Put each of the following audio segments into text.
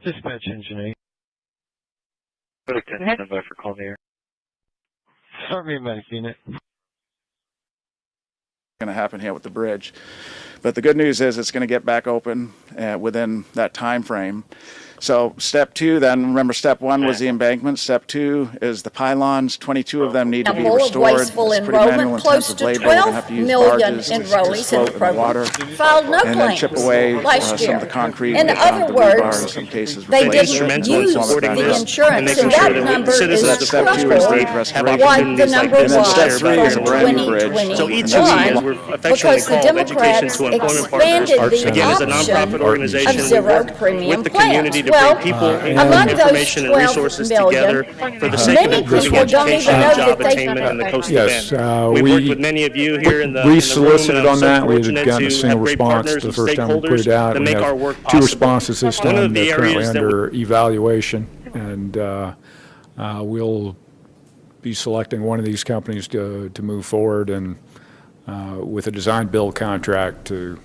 Dispatch engineer. What a standby for call here. Start me a medic unit. Going to happen here with the bridge, but the good news is it's going to get back open within that time frame. So step 2, then remember step 1 was the embankment. Step 2 is the pylons. 22 of them need to be restored. It's pretty manual intensive labor. We're going to have to use barges to float in the water filed no and then chip claims away last some year. of the concrete. In and down other the rebar words, in some cases. they replace didn't it. use the insurance, and that number is Step 2 is triple stage restoration. what the number And then was step for 3 is a brand new bridge. 2021, because the Democrats expanded the Again, as a option nonprofit organization, of we zero work premium with the plans. community to Well, bring people and among those information and 12 resources million, together for the sake of many improving people don't education even know and job that they- attainment in the coast Yes, of Bend. We've worked with many of you here in the room, solicited and I'm on so that. We had fortunate gotten a to single have great response partners the and first time we put it stakeholders out. that We make our have work 2 possible. responses this One time. of the They're currently areas that under evaluation, and we'll be selecting one of these companies to move forward and with a design build contract to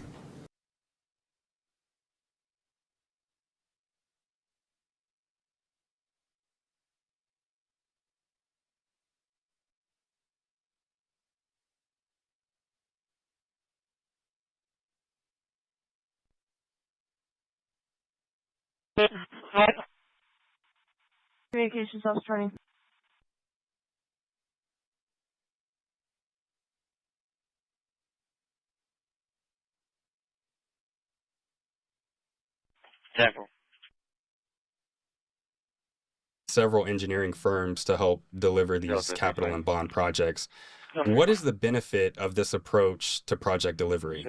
Communications officer training. Several engineering firms to help deliver these capital and bond projects. What is the benefit of this approach to project delivery?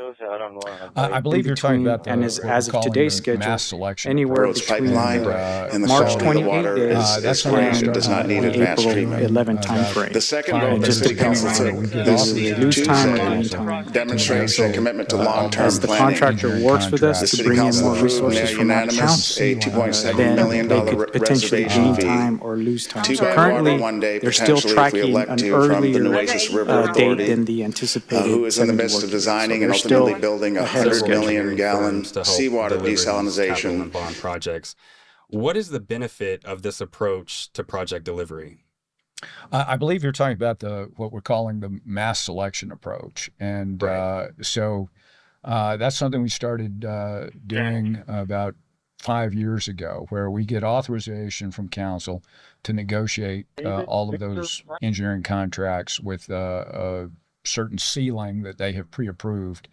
I believe you're talking about and is as of today's schedule mass selection anywhere approach. between pipeline and the March quality of the 28 water days that's and it does not need advanced April treatment. 11 timeframe. The second Fine, vote It that just City depends Council on took is is it lose time or gain Tuesday. time. Demonstrates a commitment to long-term As the planning. contractor works with The us to City bring in Council more approved resources near from out of town, unanimous a $2.7 then million they could potentially reservation gain fee. time or lose time. 2 So by currently, water, 1 day they're still potentially if we tracking elect an to from the earlier Nueces River date Authority, than the anticipated. who is in the 70 midst of working days. designing So and they're still ultimately building a ahead of 100 schedule. million gallon Firms to help seawater deliver these capital desalinization. and bond projects. What is the benefit of this approach to project delivery? I believe you're talking about what we're calling the mass selection approach, and so that's something we started doing about 5 years ago, where we get authorization from council to negotiate all of those engineering contracts with a certain ceiling that they have pre-approved.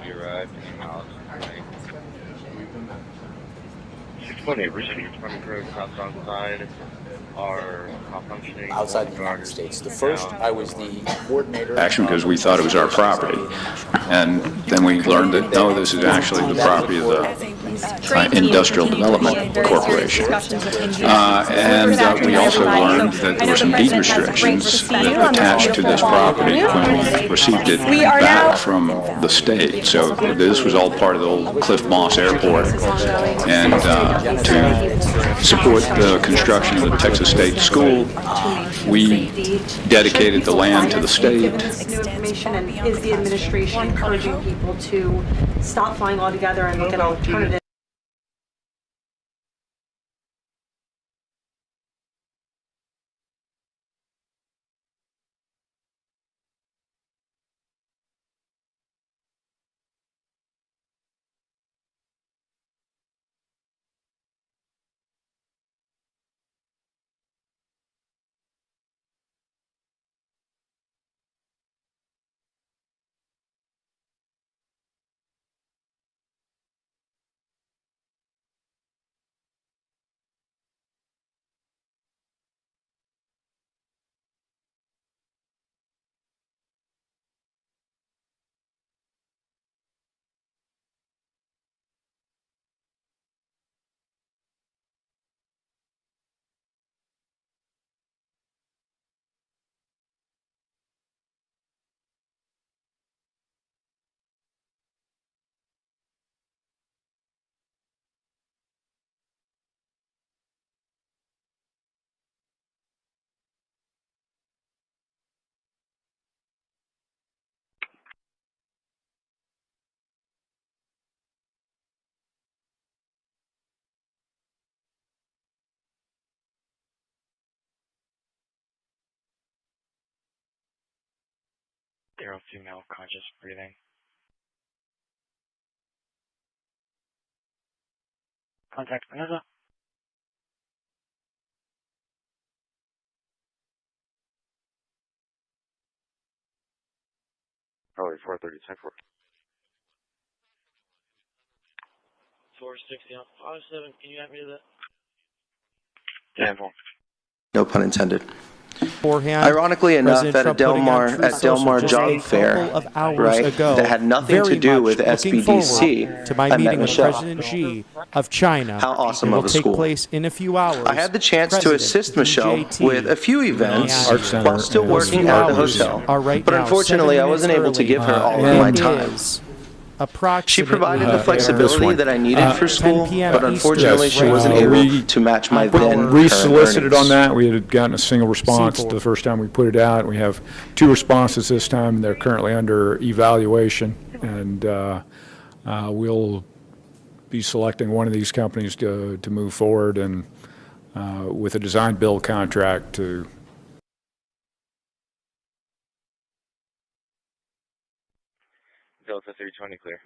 You arrived in the house, right? 6.8, Richard, 20 crew, cops on side are functioning outside the United States. The first, I was the coordinator. Action because we thought it was our property. And then we learned that, no, this is actually the property of the Industrial Development Corporation. And we also learned that there were some deed restrictions that attached to this property when we received it back from the state. So this was all part of the old Cliff Moss Airport. And to support the construction of the Texas State School, we dedicated the land to the state. New information, and is the administration encouraging people to stop flying altogether and look at alternatives? 0 female conscious breathing. Contact Vanessa. Probably 430, 460 on 57. Can you add me to that? Yeah, no pun intended. Beforehand, Ironically enough, President at Trump Del Mar job fair, right, that had nothing to do with SBDC, to my I met meeting with Michelle. President Xi of China. How awesome it of will a take school. place in a few hours. I had the chance to assist Michelle DJT with a few events Art Center while still and working at the hotel. Are right But now unfortunately, 7 I wasn't minutes able to early. give her all of It my time. is She provided the this flexibility one. that I needed for 10 school, p.m. but unfortunately, Eastern. she wasn't Yes. able We- to match my then We current solicited earnings. on that. We had gotten a single response C4. the first time we put it out. We have 2 responses this time. They're currently under evaluation, and we'll be selecting one of these companies to move forward and with a design build contract to. Delta 320 clear.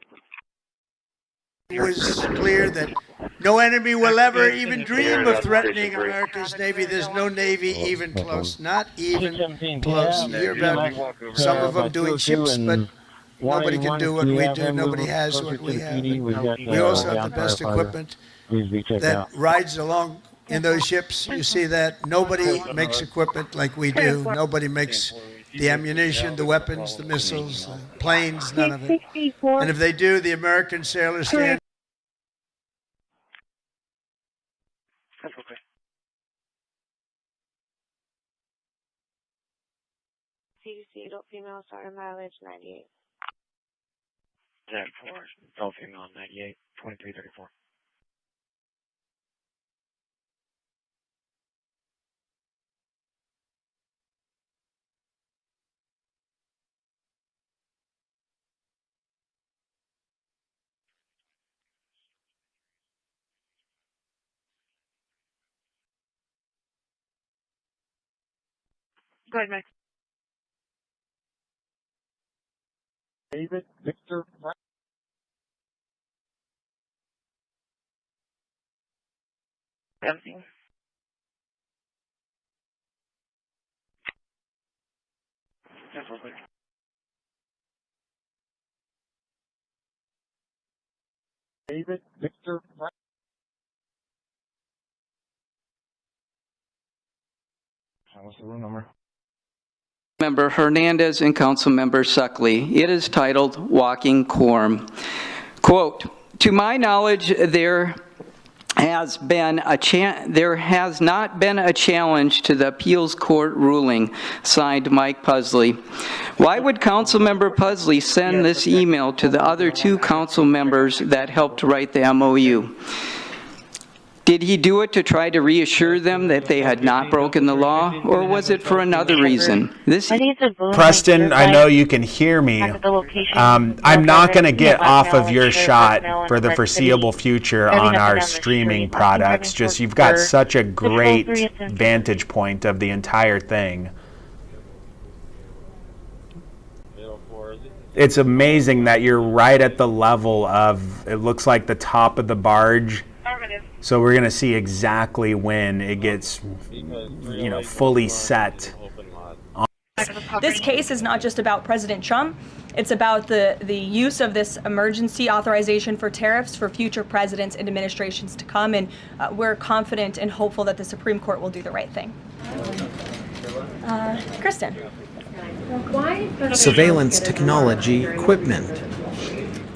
It was clear that no enemy will ever even dream of threatening America's Navy. There's no Navy even close, not even close. You hear about some of them doing ships, but nobody can do what we do. Nobody has what we have. We also have the best equipment that rides along in those ships. You see that nobody makes equipment like we do. Nobody makes the ammunition, the weapons, the missiles, the planes, none of it. And if they do, the American sailors stand. CDC, adult female, starting mileage 98. 10-4, adult female 98, 2334. Go ahead, Max. David, Victor, 17. David, Victor, what's the room number? Member Hernandez and Council Member Suckley. It is titled Walking Quorum. Quote, to my knowledge, there has not been a challenge to the appeals court ruling, signed Mike Pusley. Why would Councilmember Pusley send this email to the other 2 council members that helped write the MOU? Did he do it to try to reassure them that they had not broken the law, or was it for another reason? Preston, I know you can hear me. I'm not going to get off of your shot for the foreseeable future on our streaming products. Just you've got such a great vantage point of the entire thing. It's amazing that you're right at the level of, it looks like the top of the barge. So we're going to see exactly when it gets, fully set. This case is not just about President Trump. It's about the use of this emergency authorization for tariffs for future presidents and administrations to come. And we're confident and hopeful that the Supreme Court will do the right thing. Kristen. Surveillance technology equipment.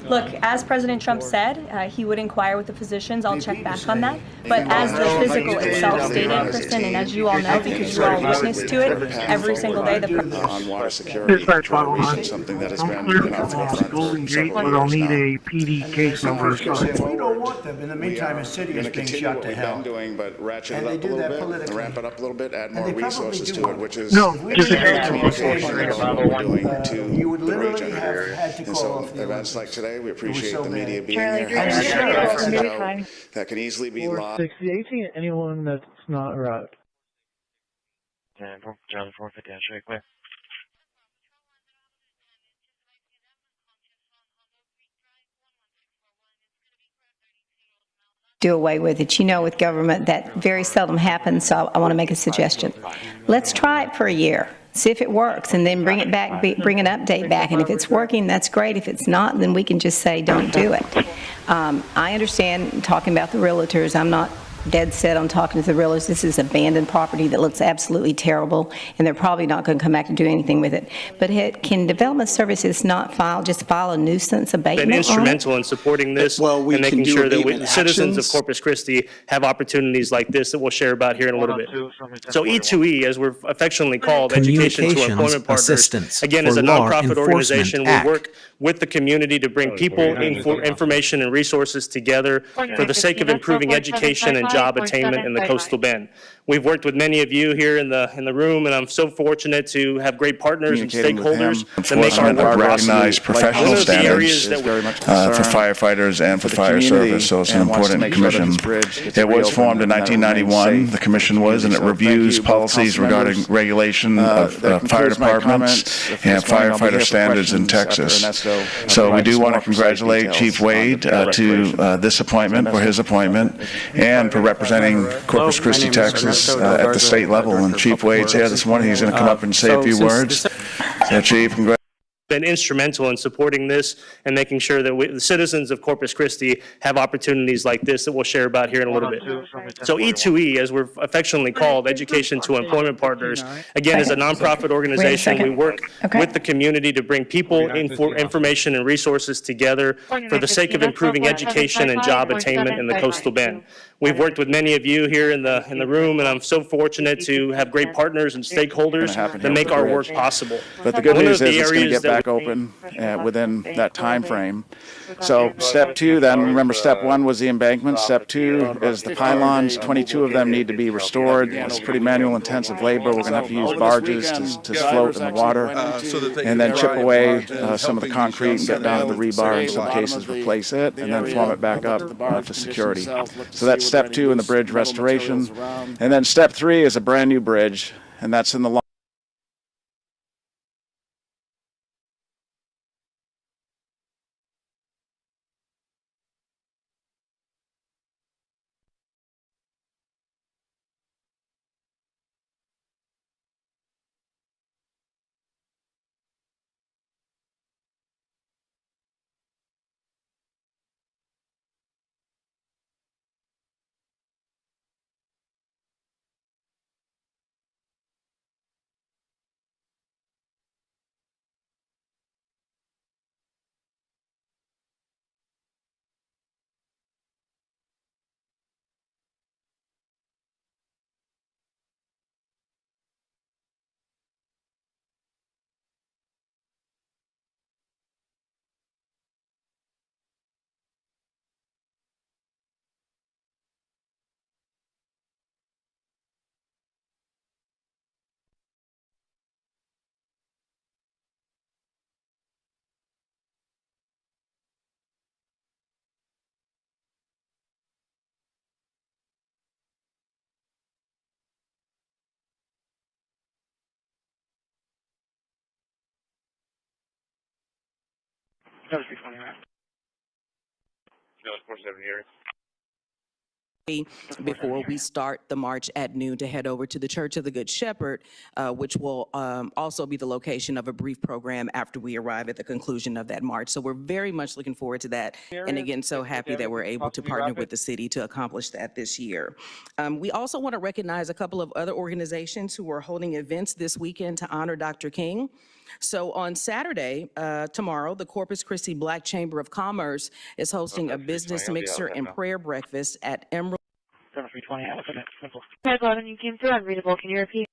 Look, as President Trump said, he would inquire with the physicians. I'll check back on that. But as the physical itself stated, Kristen, and as you all know, because you all witness to it every single day, on water security something that has been Golden Gate, but I'll need a PD case number. We don't want them. In the meantime, the city is being shot to hell. Doing, but ratchet it up a little bit, and ramp it up a little bit, add more resources to it, which is just you would literally have had to call off the events like today. We appreciate the media being here. That can easily be lost. 6018, anyone that's not arrived. And John 450, straight clear. do away with it. You know, with government, that very seldom happens, so I want to make a suggestion. Let's try it for a year. See if it works, and then bring it back, bring an update back. And if it's working, that's great. If it's not, then we can just say, don't do it. I understand talking about the realtors. I'm not dead set on talking to the realtors. This is abandoned property that looks absolutely terrible, and they're probably not going to come back and do anything with it. But can Development Services not just file a nuisance abatement? Been instrumental in supporting this and making sure that citizens of Corpus Christi have opportunities like this that we'll share about here in a little bit. So E2E, as we're affectionately called, Education to Employment Partners, again, is a nonprofit organization. We work with the community to bring people, information, and resources together for the sake of improving education and job attainment in the coastal bend. We've worked with many of you here in the room, and I'm so fortunate to have great partners and stakeholders that make our work recognized professional standards for firefighters and for fire service, so it's an important commission. It was formed in 1991, the commission was, and it reviews policies regarding regulation of fire departments and firefighter standards in Texas. So we do want to congratulate Chief Wade to this appointment, for his appointment, and for representing Corpus Christi, Texas at the state level. And Chief Wade's here this morning. He's going to come up and say a few words. So Chief, congratulations. Been instrumental in supporting this and making sure that the citizens of Corpus Christi have opportunities like this that we'll share about here in a little bit. So E2E, as we're affectionately called, Education to Employment Partners, again, is a nonprofit organization. We work with the community to bring people, information, and resources together for the sake of improving education and job attainment in the coastal bend. We've worked with many of you here in the room, and I'm so fortunate to have great partners and stakeholders that make our work possible. But the good news is it's going to get back open within that time frame. So step two then, remember step one was the embankment. Step two is the pylons. 22 of them need to be restored. It's pretty manual intensive labor. We're going to have to use barges to float in the water and then chip away some of the concrete and get down to the rebar, in some cases replace it, and then form it back up for security. So that's step two in the bridge restoration. And then step three is a brand new bridge, and that's in the before we start the march at noon to head over to the Church of the Good Shepherd, which will also be the location of a brief program after we arrive at the conclusion of that march. So we're very much looking forward to that. And again, so happy that we're able to partner with the city to accomplish that this year. We also want to recognize a couple of other organizations who are holding events this weekend to honor Dr. King. So on Saturday, tomorrow, the Corpus Christi Black Chamber of Commerce is hosting a business mixer and prayer breakfast at Emerald. 7320, Ted, you came through unreadable. Can you repeat?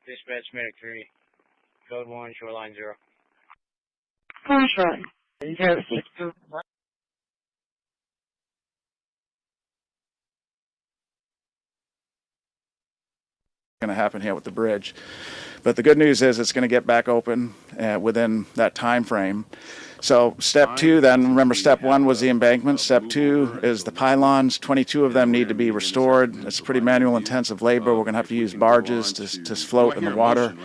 Dispatch Medic 3, Code 1, Shoreline 0. Shoreline 06. going to happen here with the bridge. But the good news is it's going to get back open within that time frame. So step 2 then, remember step 1 was the embankment. Step 2 is the pylons. 22 of them need to be restored. It's pretty manual intensive labor. We're going to have to use barges to float in the water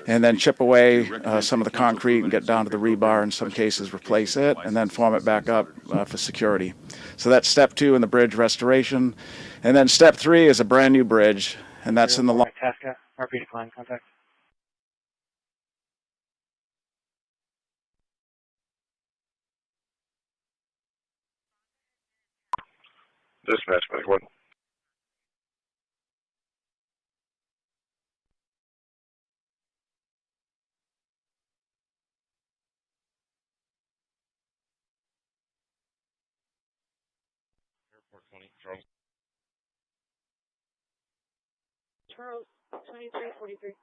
and then chip away some of the concrete and get down to the rebar, in some cases replace it, and then form it back up for security. So that's step 2 in the bridge restoration. And then step 3 is a brand new bridge, and that's in the Tasca, RP decline, contact. Dispatch, Medic 1. Airport 20, Charles. Charles, 2343.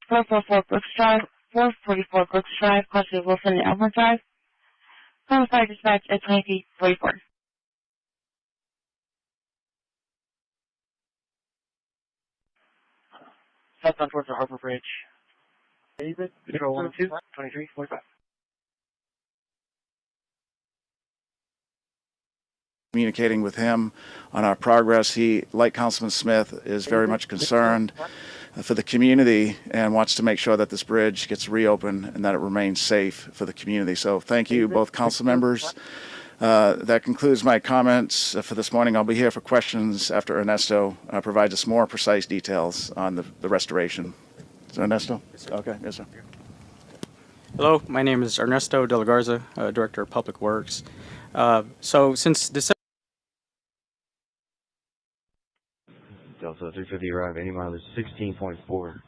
Four Brooks Drive, 444 Brooks Drive, Cluster Wilson and Elmwood Drive. Phone fire dispatch at 2344. Southbound towards the Harbor Bridge. David, Control 102, 2345. communicating with him on our progress. He, like Councilman Smith, is very much concerned for the community and wants to make sure that this bridge gets reopened and that it remains safe for the community. So thank you, both council members. That concludes my comments for this morning. I'll be here for questions after Ernesto provides us more precise details on the restoration. So Ernesto? Okay, yes, sir. Hello, my name is Ernesto De La Garza, Director of Public Works. So since December Delta 350 arrive, any mileage 16.4. 16.4,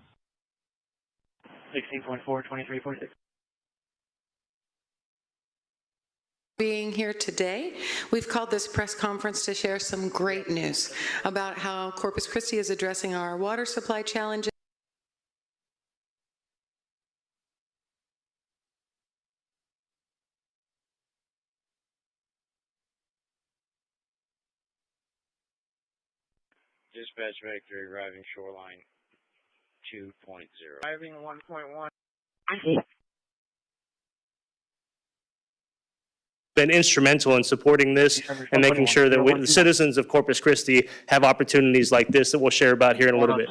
2346. Being here today, we've called this press conference to share some great news about how Corpus Christi is addressing our water supply challenges. Dispatch Medic 3 arriving shoreline 2.0. Arriving 1.1. I see. been instrumental in supporting this and making sure that the citizens of Corpus Christi have opportunities like this that we'll share about here in a little bit.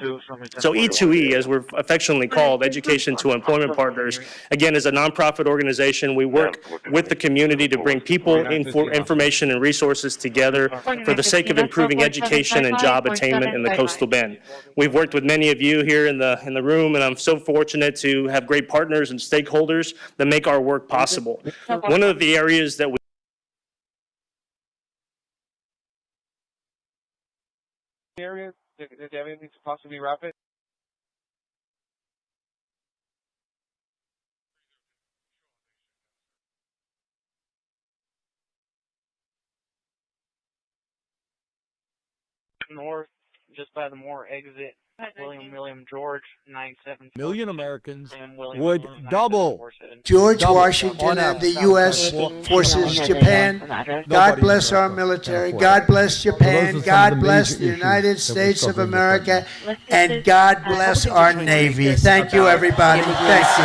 So E2E, as we're affectionately called, Education to Employment Partners, again, is a nonprofit organization. We work with the community to bring people, information, and resources together for the sake of improving education and job attainment in the Coastal Bend. We've worked with many of you here in the room, and I'm so fortunate to have great partners and stakeholders that make our work possible. One of the areas that we areas, did they have anything to possibly wrap it? North, just by the Moore exit, William George, 9-7. Million Americans would double. George Washington and the U.S. forces, Japan. God bless our military. God bless Japan. God bless the United States of America. And God bless our Navy. Thank you, everybody. Thank you.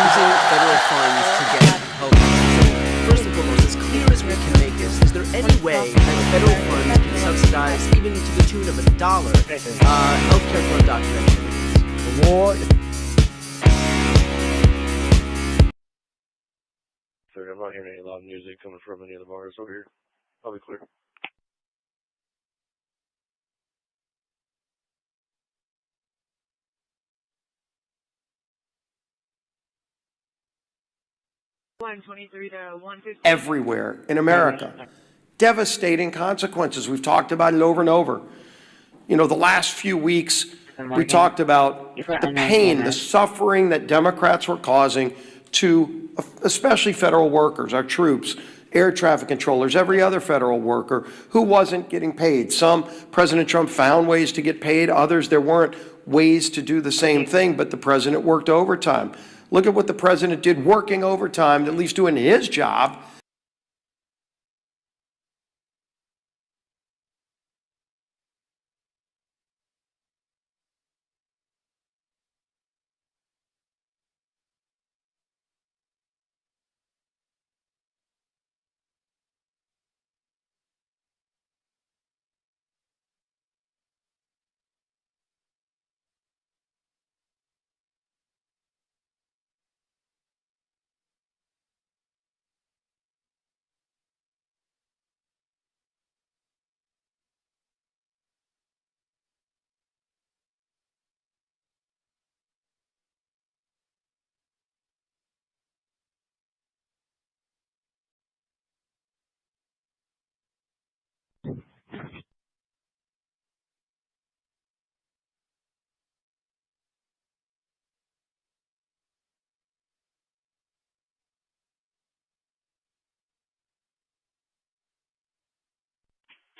Using federal funds to get health care. First and foremost, as clear as we can make this, is there any way that federal funds can subsidize, even to the tune of $1, healthcare fund documentaries? War. Sorry, I'm not hearing any loud music coming from any of the bars over here. I'll be clear. Everywhere in America. Devastating consequences. We've talked about it over and over. You know, the last few weeks, we talked about the pain, the suffering that Democrats were causing to especially federal workers, our troops, air traffic controllers, every other federal worker who wasn't getting paid. Some, President Trump found ways to get paid. Others, there weren't ways to do the same thing, but the president worked overtime. Look at what the president did working overtime, at least doing his job.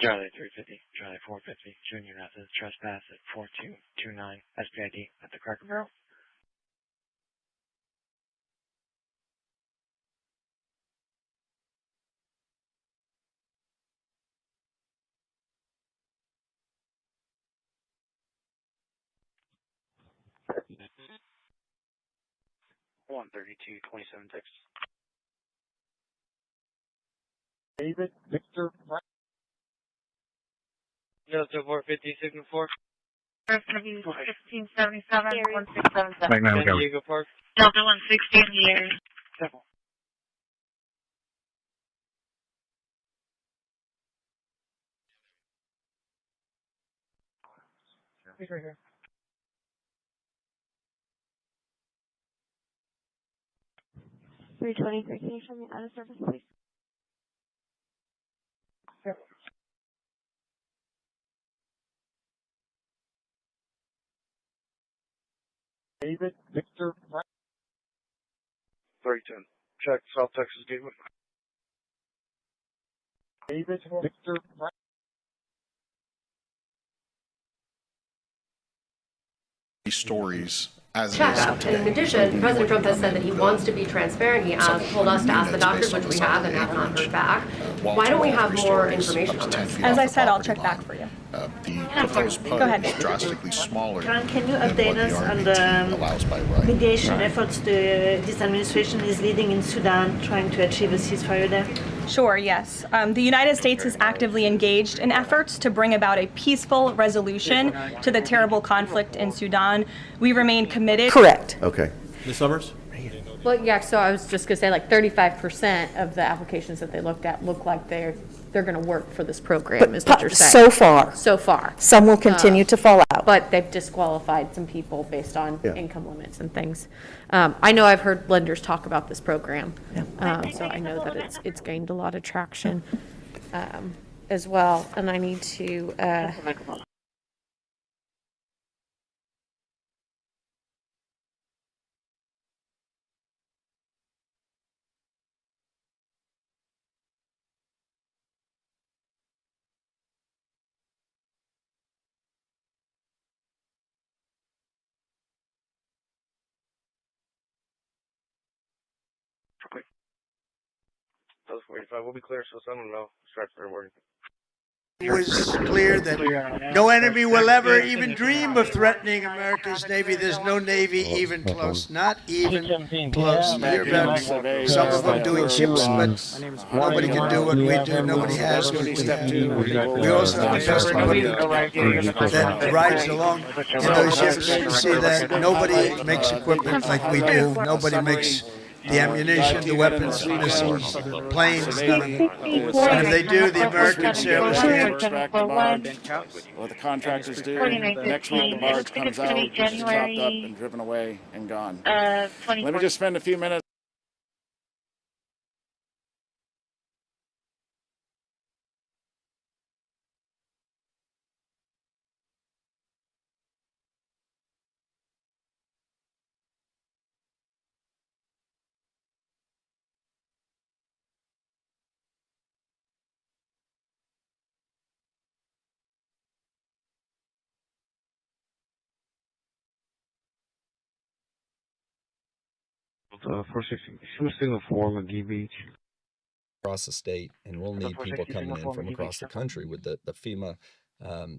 Charlie 350, Charlie 450, Junior Nueces, trespass at 4229, SPID at the Cracker Barrel. $132.27 Texas. David Victor. Delta 450, signal 4. 1677, 1677. Right now, San Diego Park. Delta 160 in the area. He's right here. $323, can you show me out of service, please? David Victor. 310. Check South Texas Gateway. David Victor. Stories as check. In addition, President Trump has said that he wants to be transparent. He told us to ask the doctors, which we have and have not heard back. Why don't we have more information on this? As I said, I'll check back for you. The proposed PUD is drastically smaller Can you update us on the mediation efforts this administration is leading in Sudan, trying to achieve a ceasefire there? Sure, yes. The United States is actively engaged in efforts to bring about a peaceful resolution to the terrible conflict in Sudan. We remain committed. Correct. Okay. Ms. Summers? Well, yeah, so I was just going to say like 35% of the applications that they looked at look like they're going to work for this program, is what you're saying. So far. So far. Some will continue to fall out. But they've disqualified some people based on income limits and things. I know I've heard lenders talk about this program. So I know that it's gained a lot of traction as well. And I need to... That was 45. We'll be clear, so someone will start their word. It was clear that no enemy will ever even dream of threatening America's Navy. There's no Navy even close, not even close. You hear about some of them doing ships, but nobody can do what we do. Nobody has what we have. We also have the best equipment that rides along in those ships. You see that nobody makes equipment like we do. Nobody makes the ammunition, the weapons, the missiles, the planes, none of it. And if they do, the American sailors can't. What the contractors do, next week the barge comes out, it's chopped up and driven away and gone. Let me just spend a few minutes. Single form of Beach. Across the state, and we'll need people coming in from across the country with the FEMA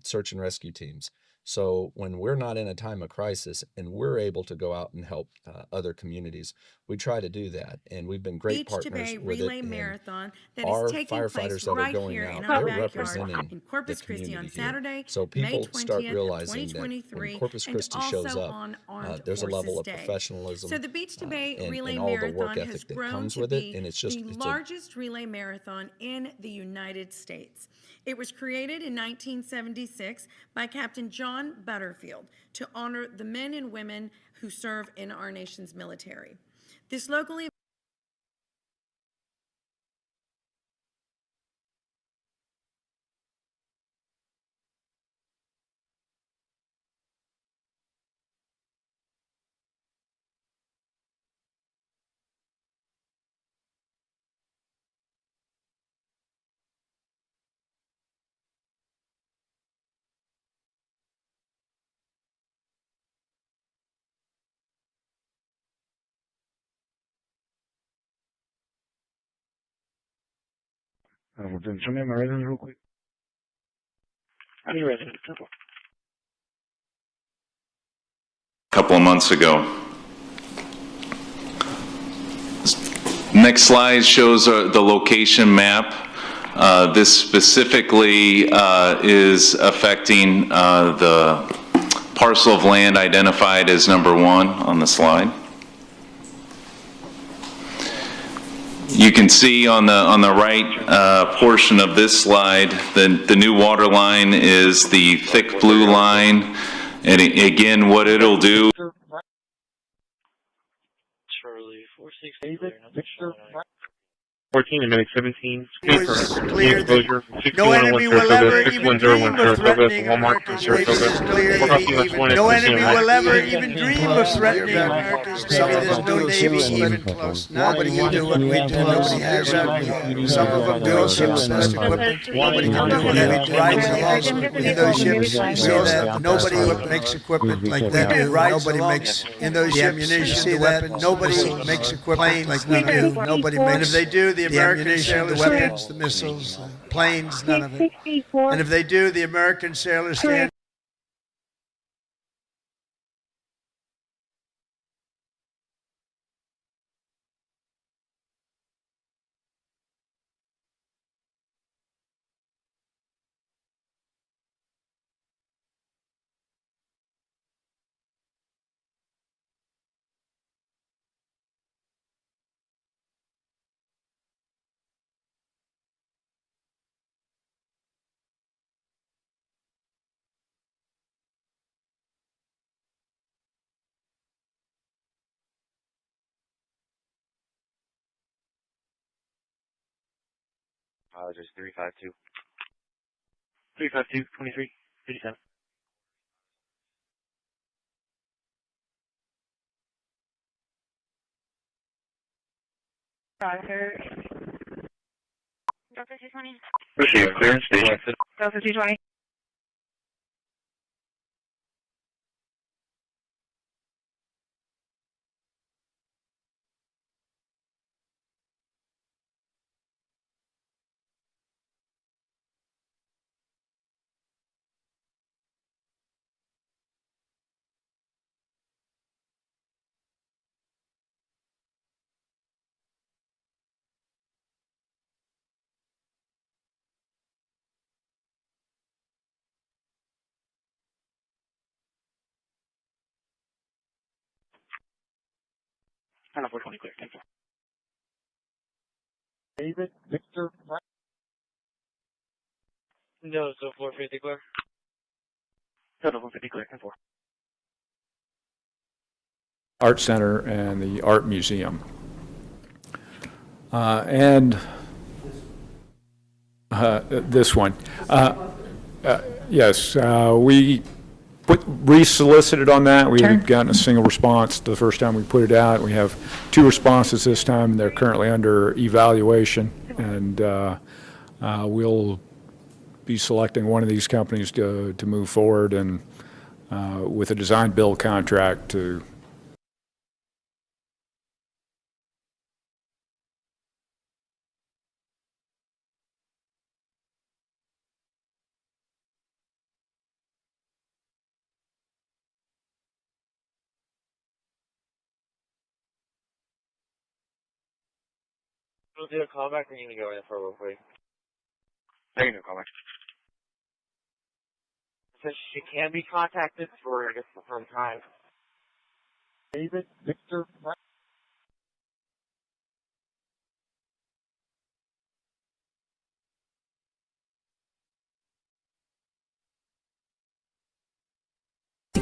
search and rescue teams. So when we're not in a time of crisis and we're able to go out and help other communities, we try to do that. And we've been great partners with it. Marathon that our is taking firefighters place that are right going here out, in they're our backyard representing in Corpus the Christi on community here. Saturday, So May people 20th, start realizing that 2023, when Corpus and Christi shows also up, on Armed there's a level Forces of Day. professionalism So the Beach to Bay Relay and all the work Marathon has ethic that grown comes to with it, be and it's just the largest relay marathon in the United States. It was created in 1976 by Captain John Butterfield to honor the men and women who serve in our nation's military. This locally Show me my resume real quick. How's your resume? A couple of months ago. Next slide shows the location map. This specifically is affecting the parcel of land identified as number 1 on the slide. You can see on the right portion of this slide, the new water line is the thick blue line, and again, what it'll do. Charlie 468. 14 and medic 17. It was clear that no enemy will ever even dream of threatening America's Navy. No enemy will ever even dream of threatening America's Navy. There's no Navy even close. Nobody can do what we do. Nobody has what some of them do. Ships, best equipment. Nobody can do what we do. Rides along in those ships. You see that nobody makes equipment like that. Nobody makes in those ships. Ammunition, the weapons. Nobody makes equipment like we do. Nobody makes. And if they do, the American sailors, the weapons, the missiles, the planes, none of it. And if they do, the American sailors stand Apologies, 352. 352, 23, 57. Roger. Delta 220. Receive clearance, stay exit. Delta 220. Turn off 420 clear, 10-4. David, Victor, No, so 450 clear. Turn off 150 clear, 10-4. Art Center and the Art Museum. And this one. Yes, we re-solicited on that. We had gotten a single response the first time we put it out. We have 2 responses this time. They're currently under evaluation, and we'll be selecting one of these companies to move forward and with a design build contract to We'll do a callback or you need to go in for real quick. There you go, callback. says she can be contacted for, I guess, from time. David, Victor,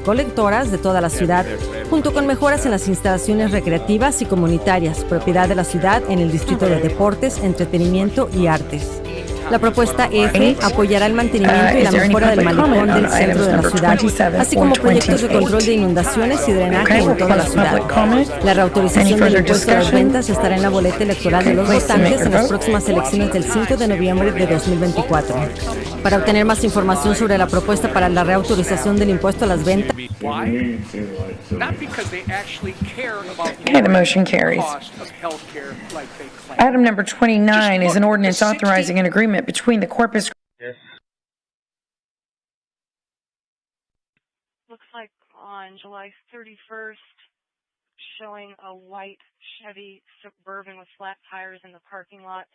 colectoras de toda la ciudad, junto con mejoras en las instalaciones recreativas y comunitarias, propiedad de la ciudad en el Distrito de Deportes, Entretenimiento y Artes. La propuesta F apoyará el mantenimiento y la mejora del malecón del centro de la ciudad, así como proyectos de control de inundaciones y drenaje en toda la ciudad. La reautorización del impuesto a las ventas estará en la boleta electoral de los votantes en las próximas elecciones del 5 de noviembre de 2024. Para obtener más información sobre la propuesta para la reautorización del impuesto a las ventas, Okay, the motion carries. Item number 29 is an ordinance authorizing an agreement between the Corpus. Looks like on July 31st, showing a white Chevy Suburban with flat tires in the parking lot.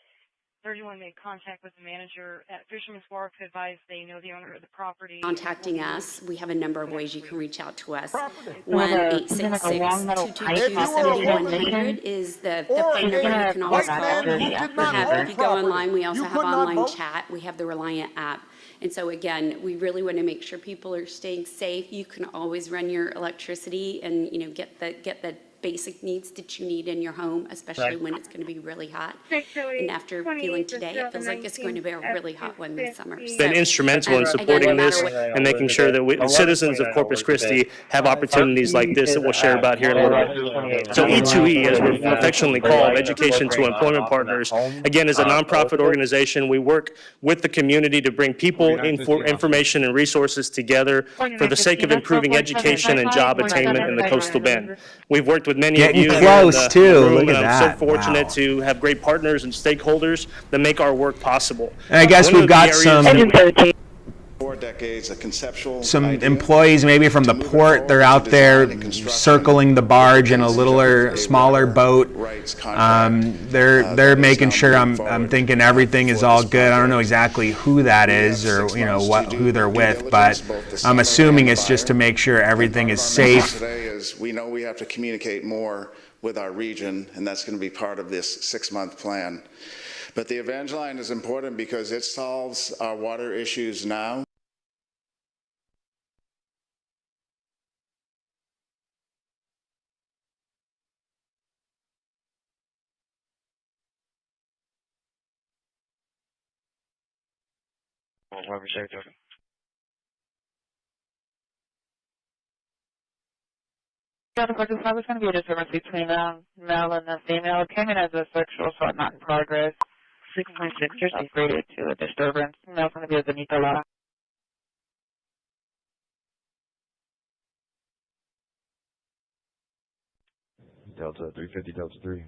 Everyone made contact with the manager at Fisherman's Wharf to advise they know the owner of the property. Contacting us, we have a number of ways you can reach out to us. 1-866-222-7100 is the phone number you can always call. If you go online, we also have online chat. We have the Reliant app. And so again, we really want to make sure people are staying safe. You can always run your electricity and get the basic needs that you need in your home, especially when it's going to be really hot. And after feeling today, it feels like it's going to be a really hot one this summer. Been instrumental in supporting this and making sure that the citizens of Corpus Christi have opportunities like this that we'll share about here in a little bit. So E2E, as we're affectionately called, Education to Employment Partners, again, is a nonprofit organization. We work with the community to bring people, information, and resources together for the sake of improving education and job attainment in the coastal bend. We've worked with many of you close too. Look at and I'm that. so fortunate to have great partners and stakeholders that make our work possible. And I guess we've got some 4 decades of conceptual employees maybe from the port. They're out there circling the barge in a littler, smaller boat. They're making sure I'm thinking everything is all good. I don't know exactly who that is or who they're with, but I'm assuming it's just to make sure everything is safe. Today is we know we have to communicate more with our region, and that's going to be part of this 6-month plan. But the Evangeline is important because it solves our water issues now. Weber, Saratoga. Delta 45 is going to be a disturbance between a male and a female. It came in as a sexual assault not in progress. 696 is upgraded to a disturbance. Male's going to be a Benito Lara. Delta 350, Delta 3.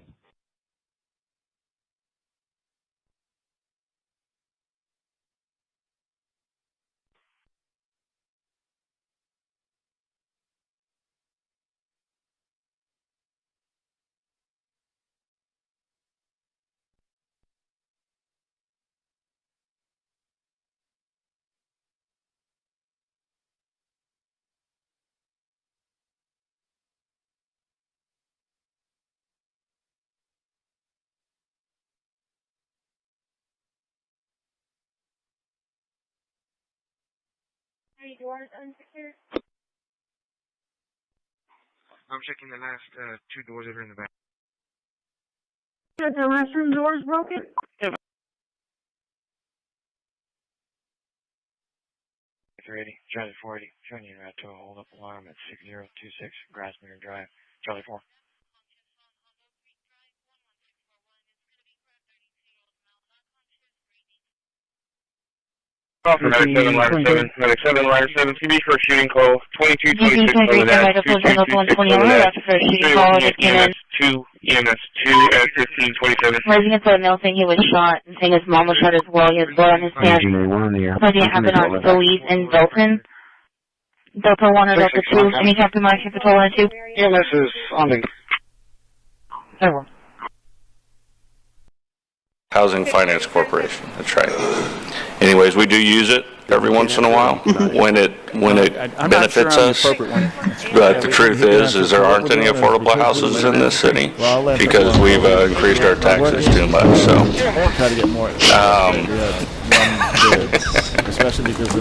Are your doors unsecured? I'm checking the last two doors that are in the back. Is the restroom doors broken? 380, Charlie 480, showing you route to a hold-up alarm at 6026 Grassmere Drive, Charlie 4. Medic 7, ladder 7, Medic 7, ladder 7, CB for a shooting call, 2226 over that, 2226 over that, EMS 2 at 1527. Resident for a male saying he was shot and saying his mom was shot as well. He has blood on his pants. Something happened on Louise and Dalton. Delta 1 or Delta 2. Any confirmation for Patrol 1 and 2? EMS is on the... Several. Housing Finance Corporation, that's right. Anyways, we do use it every once in a while when it benefits us. But the truth is there aren't any affordable houses in this city because we've increased our taxes too much. So, especially because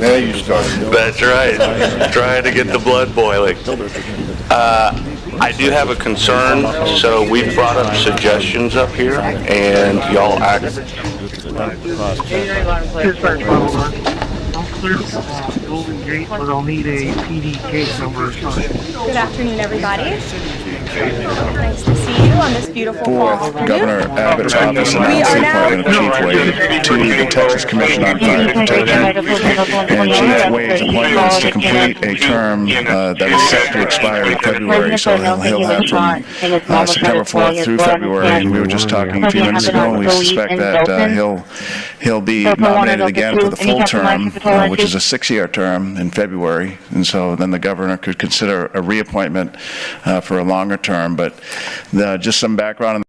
that's right. Trying to get the blood boiling. I do have a concern, so we've brought up suggestions up here, and y'all act. Golden Gate, but I'll need a PD case number. Good afternoon, everybody. Nice to see you on this beautiful fall afternoon. Governor Abbott's office announced the appointment of Chief Wade to the Texas Commission on Fire Protection, and Chief Wade's appointment is to complete a term that is set to expire in February, so he'll have from September 4th through February, and we were just talking a few minutes ago, and we suspect that he'll be nominated again for the full term, which is a 6-year term in February, and so then the governor could consider a reappointment for a longer term. But just some background on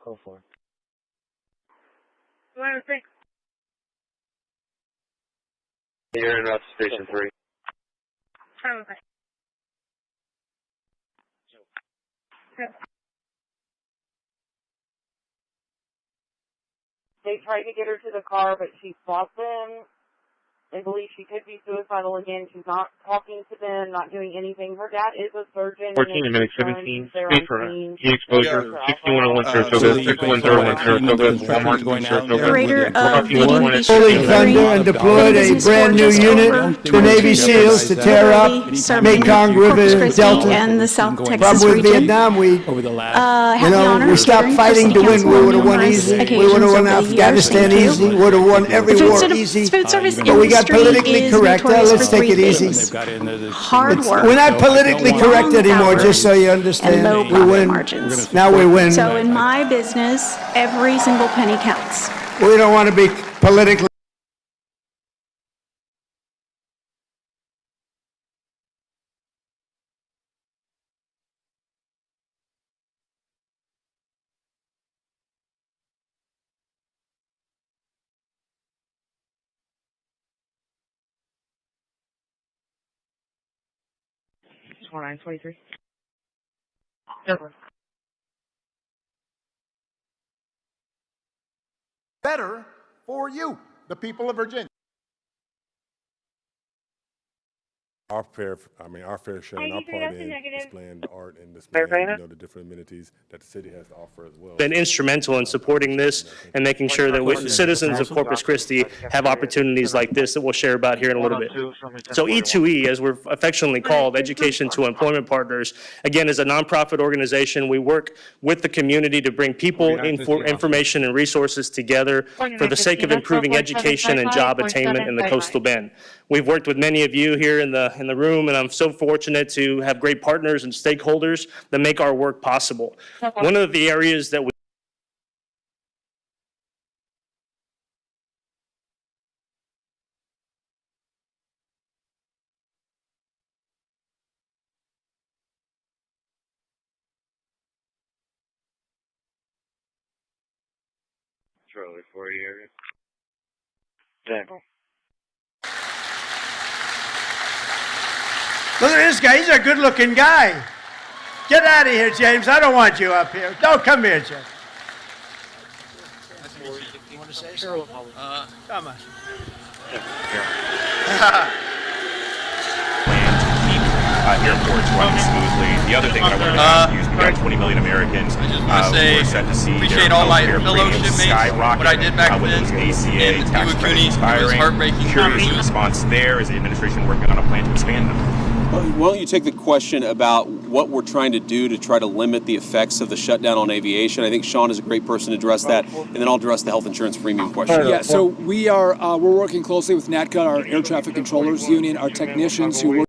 Go for it. You're in route to Station 3. Okay. They tried to get her to the car, but she fought them. They believe she could be suicidal again. She's not talking to them, not doing anything. Her dad is a surgeon. 14 and Medic 17. Speed for heat exposure. 6101 Saratoga. 6101 Saratoga. Walmart going out. Operator of VDP Rolling Thunder and deployed a brand new unit to Navy SEALs to tear up Mekong River Delta. And the South Texas Problem with region. Vietnam, we stopped serving fighting to win. We would have won easy. We would have won Afghanistan easy. Would have won every war easy. Food service But we got politically is correct. notorious Let's for take it three easy. things. Hard work. We're not politically correct anymore, just so you and understand. low We profit win. margins. Now we win. So in my business, every single penny counts. We don't want to be politically. Better for you, the people of Virginia. Our fair share and our part in displaying the art and displaying, the different amenities that the city has to offer as well. Been instrumental in supporting this and making sure that the citizens of Corpus Christi have opportunities like this that we'll share about here in a little bit. So E2E, as we're affectionately called, Education to Employment Partners, again, is a nonprofit organization. We work with the community to bring people, information, and resources together for the sake of improving education and job attainment in the Coastal Bend. We've worked with many of you here in the room, and I'm so fortunate to have great partners and stakeholders that make our work possible. One of the areas that we Charlie 40 area. Example. Look at this guy. He's a good-looking guy. Get out of here, James. I don't want you up here. No, come here, James. You want to say something? Come on. Airports running smoothly. The other thing that I wanted to ask you is we've got 20 million Americans who are set to see appreciate all my fellow shipmates, what I did back then ACA, tax credits expiring. Curious your response there. Is the administration working on a plan to expand them? Why don't you take the question about what we're trying to do to try to limit the effects of the shutdown on aviation? I think Sean is a great person to address that, and then I'll address the health insurance premium question. Yeah, so we're working closely with NATCA, our Air Traffic Controllers Union, our technicians who work.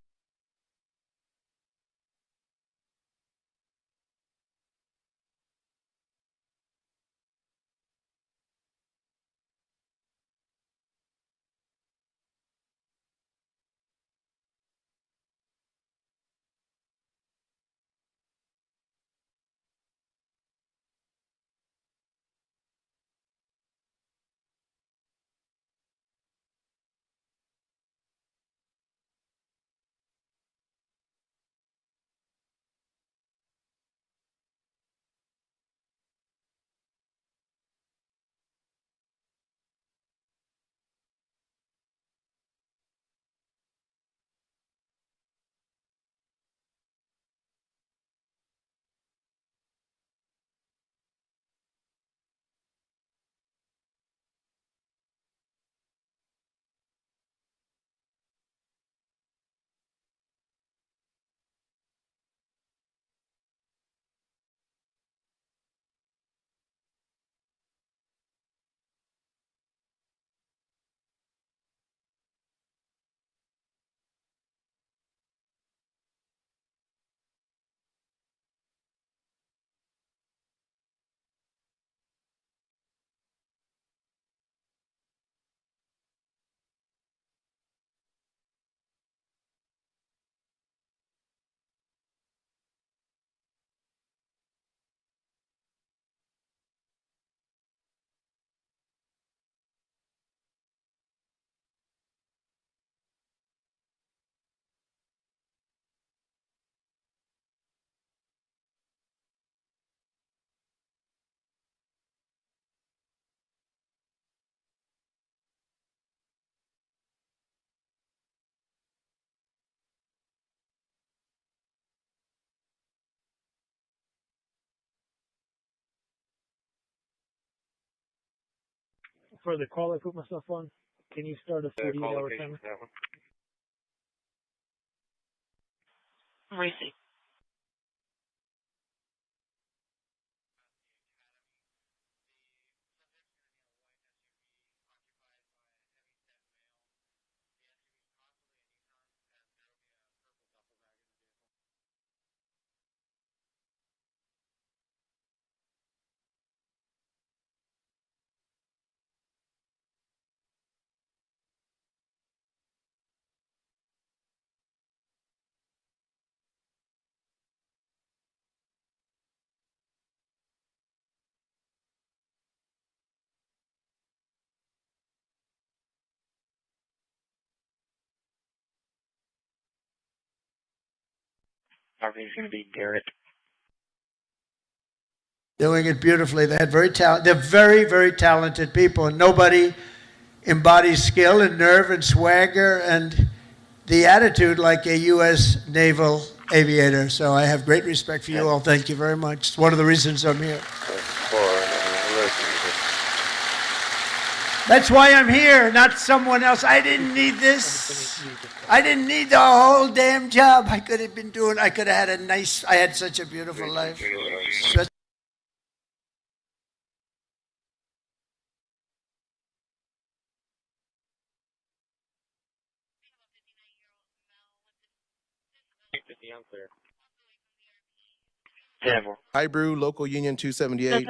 For the call I put myself on, can you start a 48-hour timer? Receive. Everything's going to be Garrett. Doing it beautifully. They're very, very talented people, and nobody embodies skill and nerve and swagger and the attitude like a U.S. naval aviator. So I have great respect for you all. Thank you very much. It's one of the reasons I'm here. That's why I'm here, not someone else. I didn't need this. I didn't need the whole damn job. I could have had I had such a beautiful life. I Brew, Local Union 278,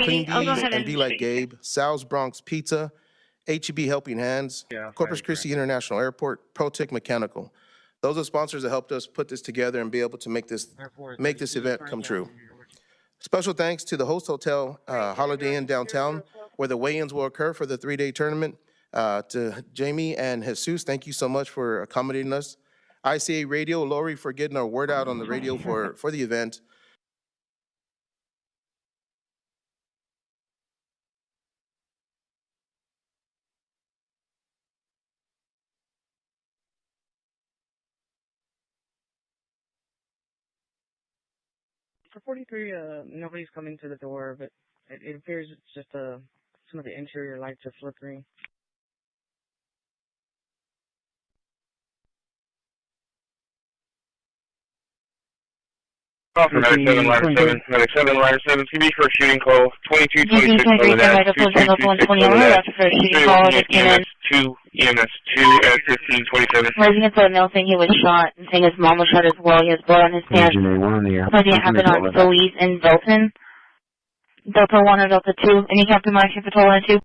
Clean Bees and Be Like Gabe, Sal's Bronx Pizza, HEB Helping Hands, Corpus Christi International Airport, ProTech Mechanical. Those are sponsors that helped us put this together and be able to make this event come true. Special thanks to the host hotel, Holiday Inn downtown, where the weigh-ins will occur for the 3-day tournament. To Jamie and Jesus, thank you so much for accommodating us. ICA Radio, Lori, for getting our word out on the radio for the event. For 43, nobody's coming to the door, but it appears it's just some of the interior lights are flickering. Medic 7, ladder 7, Medic 7, ladder 7, CB for a shooting call, 2226 over that, 2226 over that, EMS 2, EMS 2 at 1527. Resident for a male saying he was shot and saying his mom was shot as well. He has blood on his pants. Something happened on Solis in Belton. Delta 1 or Delta 2. Any Captain Mike, Patrol 1 and 2?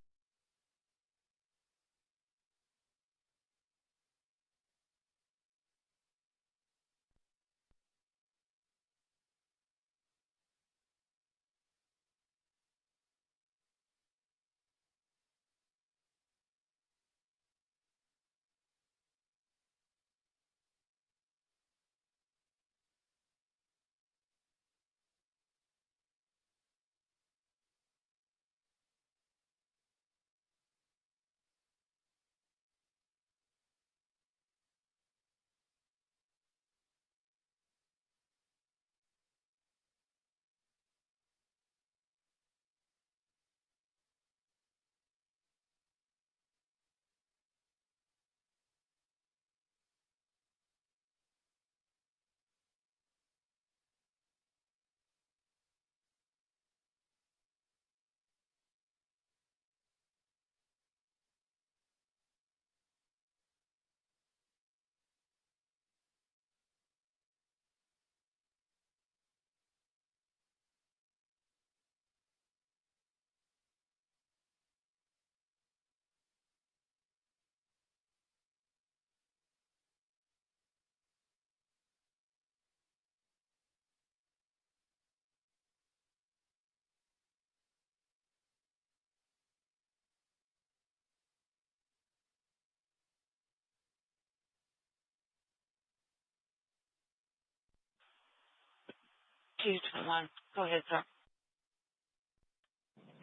Go ahead, sir.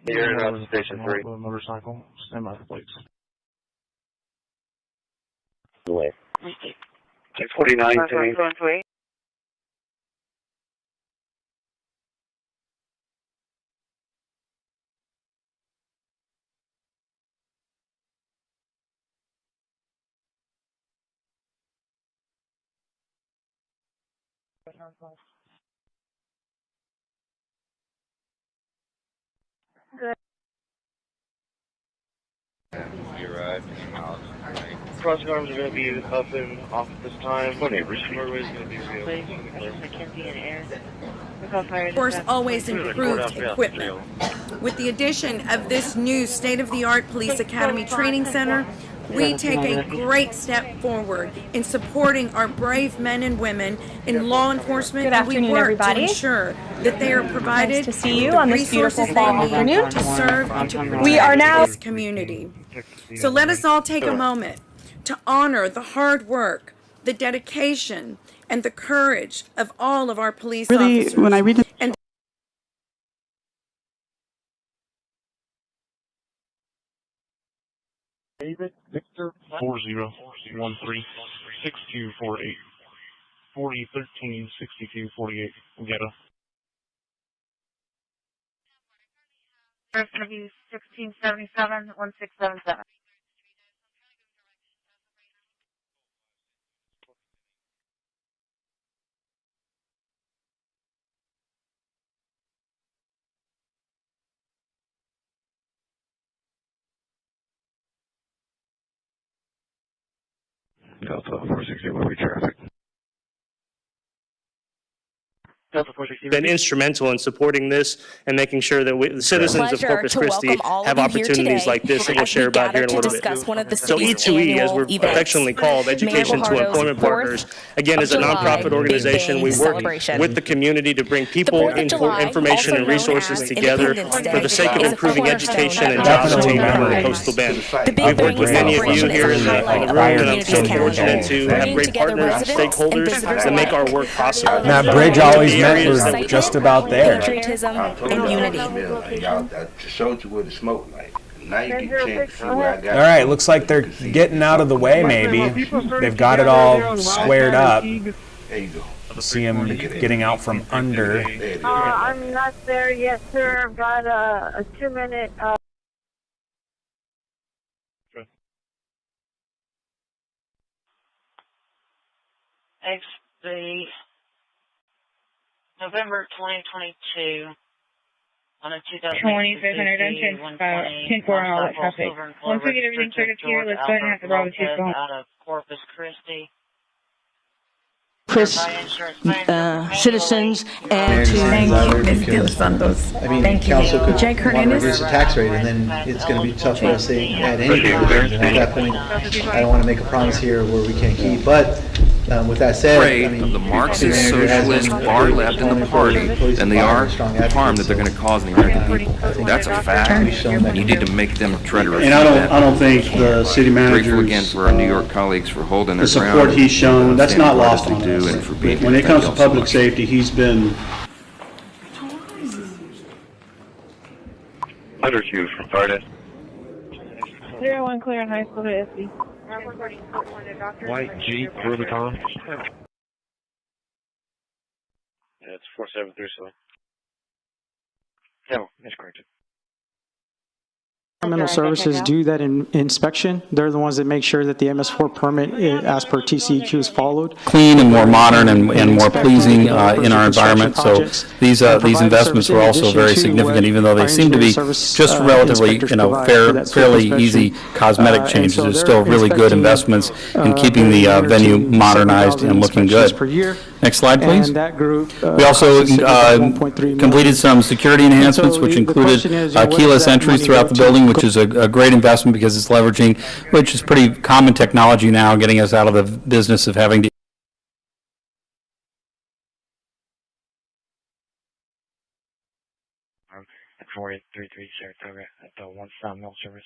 You're in Station 3. Motorcycle, stand by the plates. Away. 649 today. Good. You arrived. Crossing arms are going to be up and off at this time. Doorway is going to be real. Of course, always improved equipment. With the addition of this new state-of-the-art police academy training center, we take a great step forward in supporting our brave men and women in law enforcement. Good afternoon, and we work everybody. to ensure that they are provided Nice to see you with the on this beautiful resources fall they need afternoon. to serve and to protect We are now this community. So let us all take a moment to honor the hard work, the dedication, and the courage of all of our police officers. When I read and David, Victor, 40136248 40136248 Ghetto. First going to be 1677 1677. Delta 460, what traffic? Delta 460. Been instrumental in supporting this and making sure that the citizens of Corpus Christi have opportunities like this that we'll share about here in a little bit. So E2E, as we're affectionately called, Education to Employment Partners, again, is a nonprofit organization. We work with the community to bring people, information, and resources together for the sake of improving education and job attainment in the coastal bend. We've worked with many of you here in the room, and I'm so fortunate to have great partners and stakeholders that make our work possible. That bridge always meant we're just about there. Patriotism and unity. I showed you where the smoke like. Now you get a chance to see where I got. All right, looks like they're getting out of the way. Maybe they've got it all squared up. There you go. See them getting out from under. I'm not there yet, sir. I've got a 2-minute. It's the November 2022 on a 2500 10-4 on all that traffic. Once we get everything started here, let's go ahead and have the Bravo 2 go home. Out of Corpus Christi. Citizens and to council could want to reduce the tax rate, and then it's going to be tough for us to add any provisions. And at that point, I don't want to make a promise here where we can't keep. But with that said, of the Marxist, socialist, far left in the party than they are the harm that they're going to cause the American people. That's a fact. You need to make them try to refute that. And I don't think the city managers, grateful again for our New York colleagues for holding their ground. the support he's shown, that's not lost on us. And for being when it comes to public safety, he's been. Undershoot from Stardust. 01 clear on high school to SB. White Jeep Rubicon. That's 4737. No, that's correct. Environmental services do that inspection. They're the ones that make sure that the MS4 permit, as per TCEQ, is followed. Clean and more modern and more pleasing in our environment. So these investments are also very significant, even though they seem to be just relatively, fairly easy cosmetic changes. They're still really good investments in keeping the venue modernized and looking good. Next slide, please. We also completed some security enhancements, which included keyless entries throughout the building, which is a great investment because it's leveraging, which is pretty common technology now, getting us out of the business of having to 4833 Saratoga at the one-stop mail service.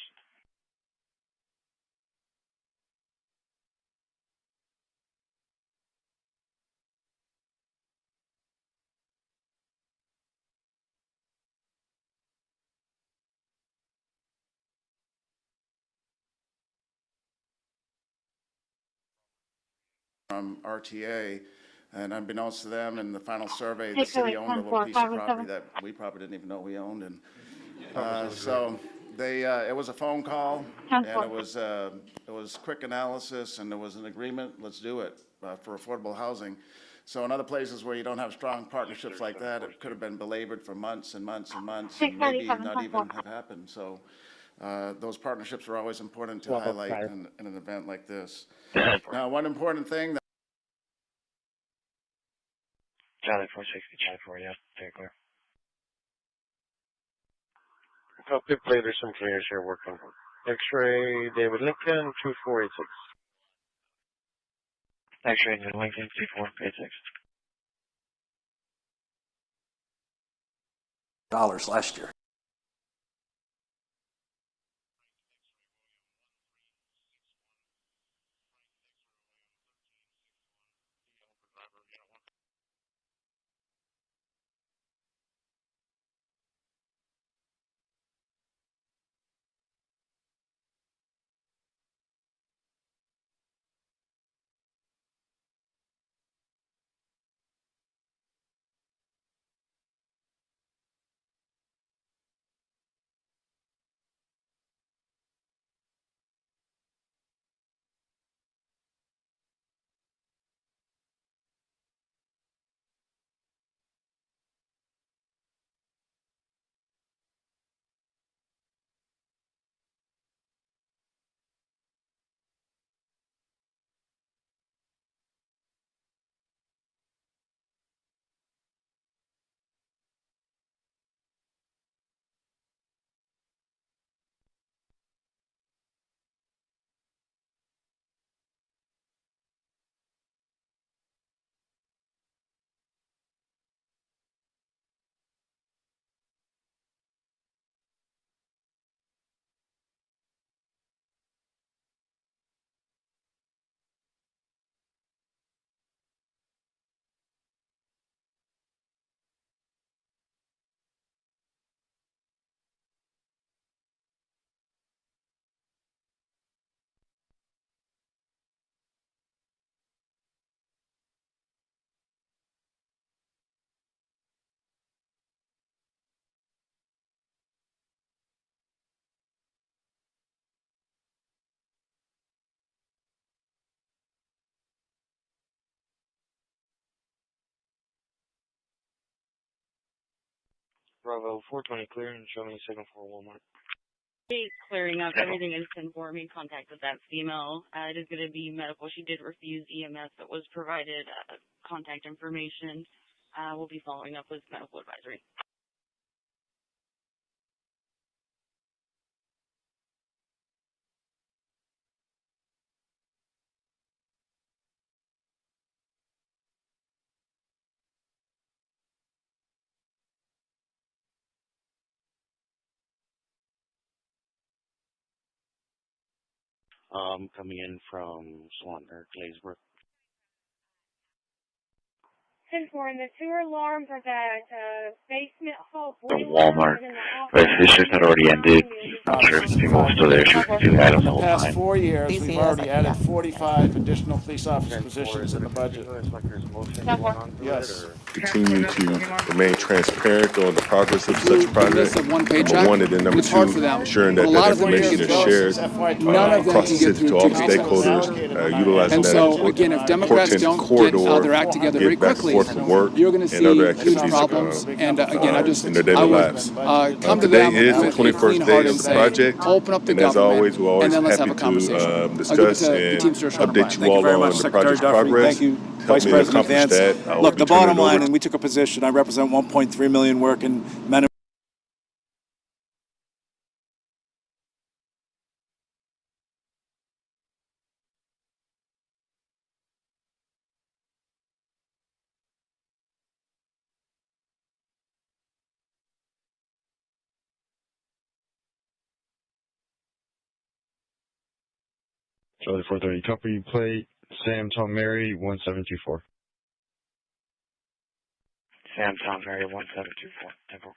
From RTA, and unbeknownst to them, in the final survey, the city owned a little piece of property that we probably didn't even know we owned, and so they it was a phone call, and it was quick analysis, and there was an agreement. Let's do it for affordable housing. So in other places where you don't have strong partnerships like that, it could have been belabored for months and months and months, and maybe not even have happened. So those partnerships are always important to highlight in an event like this. Now, one important thing that Charlie 460, Charlie 4, yeah, very clear. Copy, play, there's some clears here working. X-ray, David Lincoln, 2486. X-ray, David Lincoln, 2486. last year. Bravo 420 clear and show me signal for Walmart. Clearing up, everything is informed. In contact with that female. It is going to be medical. She did refuse EMS that was provided contact information. We'll be following up with medical advisory. Coming in from Swan or Glazebrook. 10-4, and the sewer alarms are that basement hall boiler. Walmart. But if this shift had already ended, I'm sure if people were still there, she would do Adam the whole In the past time. 4 years, we've already added 45 additional police officer positions in the budget. Yes. Continue to remain transparent on the progress of such projects. Number one, and then number two, ensuring that that information is shared across the city to all the stakeholders, utilizing that important corridor to get back and forth from work and other activities in their daily lives. Today is the 21st day of the project, and as always, we're always happy to discuss and update you all on the project's progress. Vice President Vance. Look, the bottom line, and we took a position, I represent 1.3 million working men and Charlie 430, company plate, Sam Tom Mary 1724. Sam Tom Mary 1724. Temple.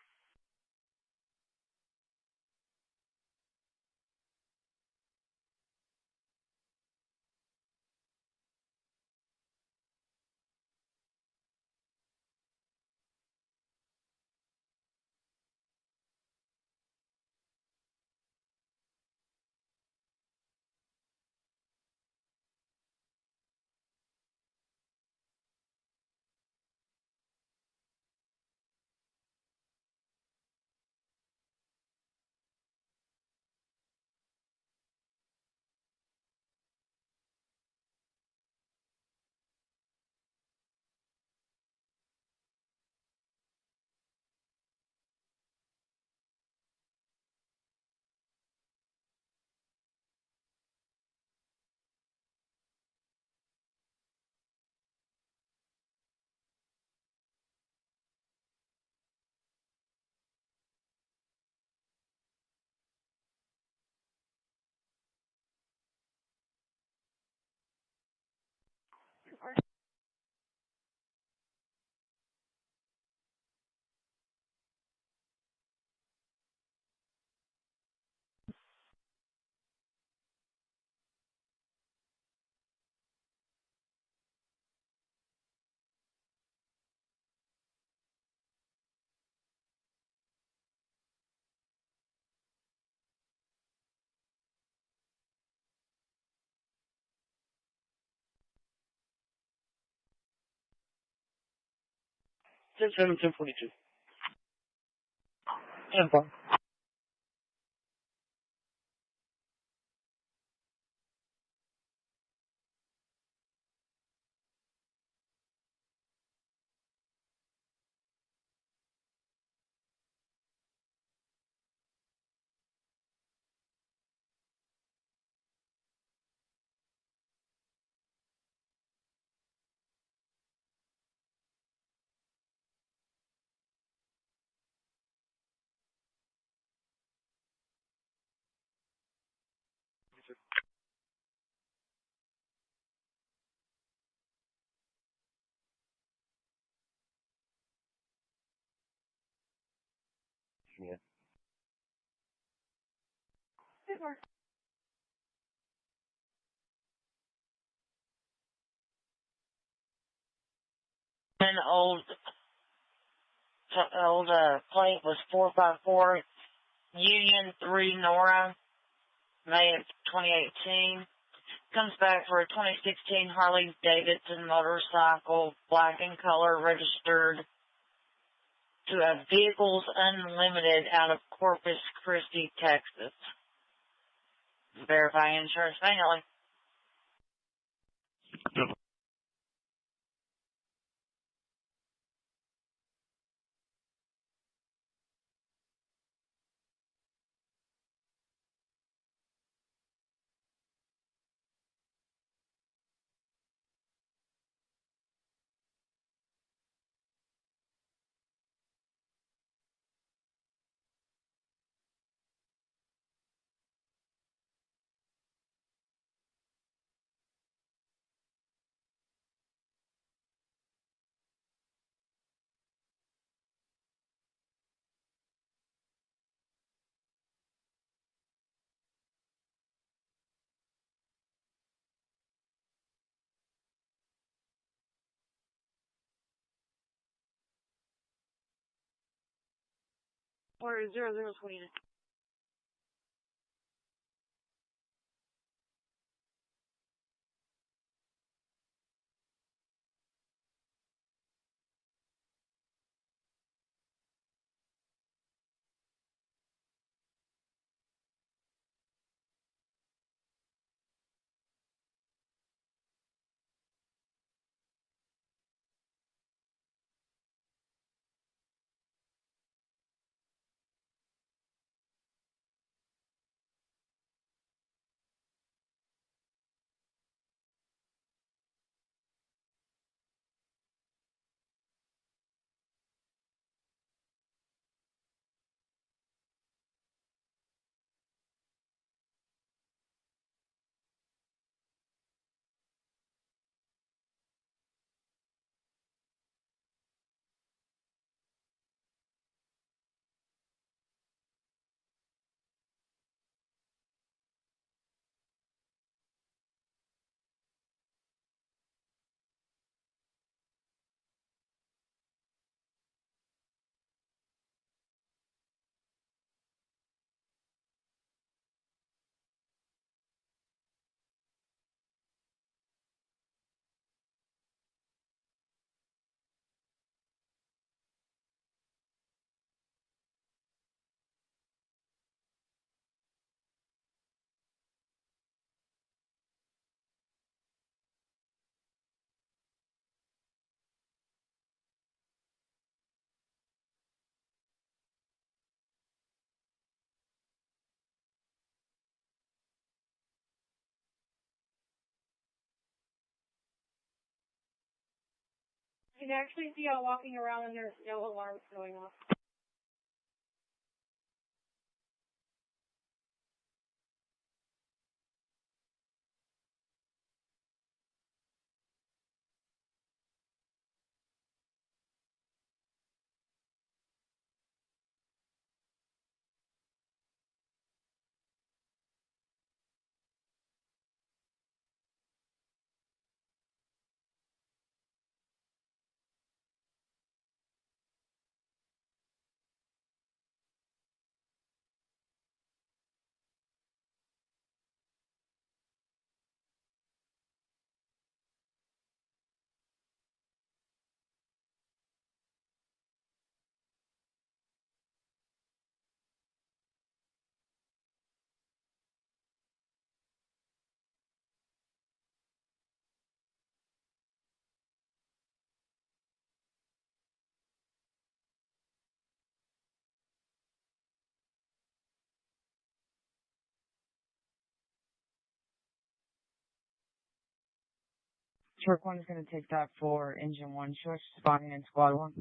Ten 1042. 10-4. Yeah. An old plate was 454 Union 3 Nora, May of 2018. Comes back for a 2016 Harley Davidson motorcycle, black in color, registered to a Vehicles Unlimited out of Corpus Christi, Texas. Verify insurance manually. Or 0029. You can actually see y'all walking around and there's no alarms going off. Short one is going to take that for engine one. Short spotting in squad one.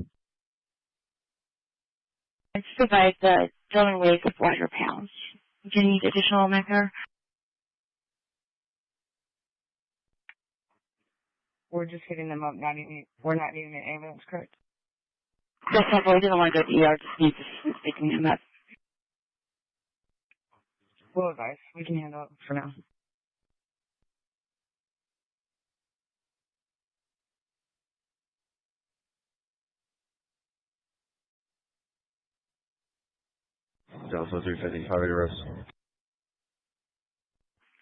It's provide the drilling weight of 400 pounds. Do you need additional measure? We're just hitting them up, we're not needing an ambulance, correct? That's not what we didn't want to go to the ER, just need to picking him up. Well, guys, we can handle it for now. Delta 350, highway arrest.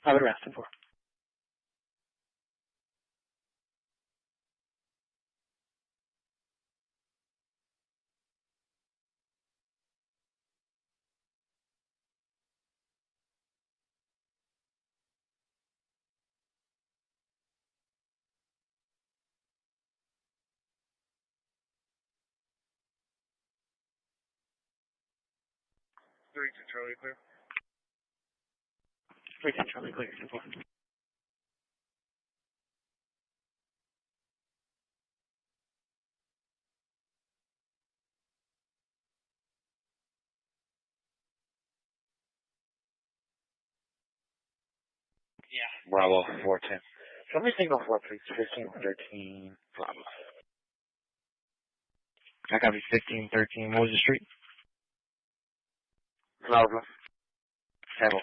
I would arrest him for. 3-2 Charlie clear. 3-2 Charlie clear. 10-4. Yeah. Bravo, 410. Show me signal 4, please. 1513, Bravo. I got 1513. What was the street? Bravo. Table.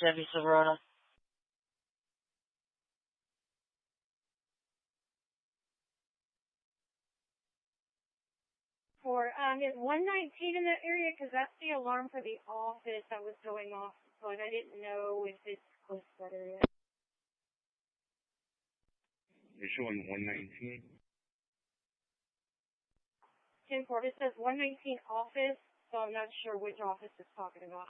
Chevy Silverado. Is 119 in that area? Because that's the alarm for the office that was going off, but I didn't know if it's close to that area. You're showing 119? 10-4, it says 119 office, so I'm not sure which office it's talking about.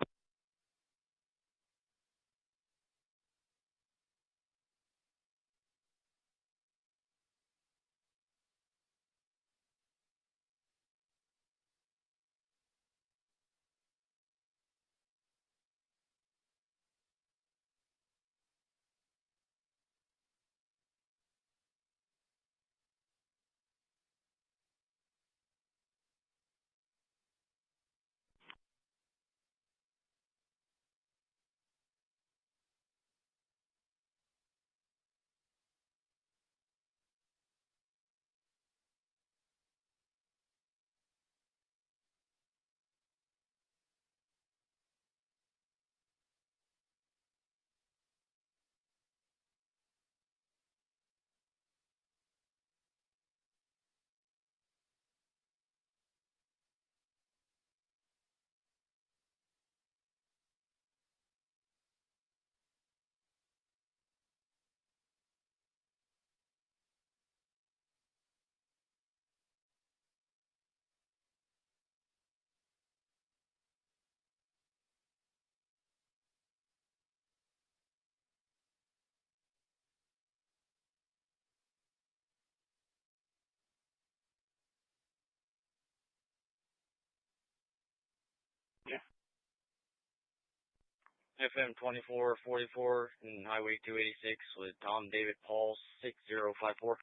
FM 2444 and Highway 286 with Tom David Paul 6054.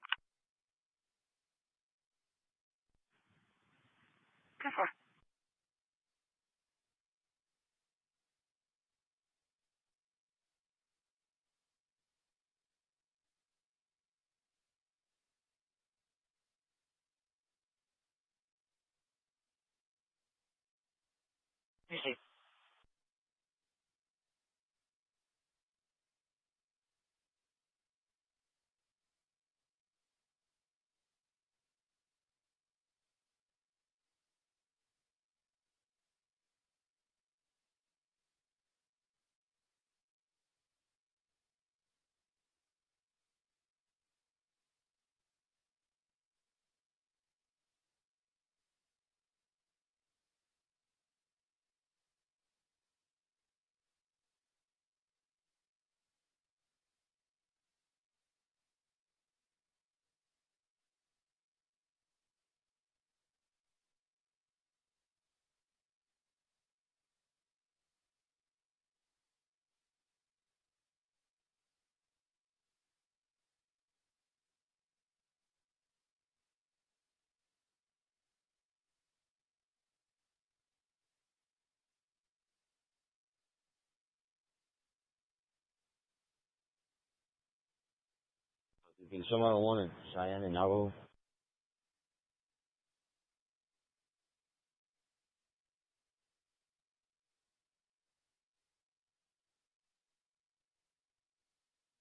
Can someone want in Cheyenne and Navajo?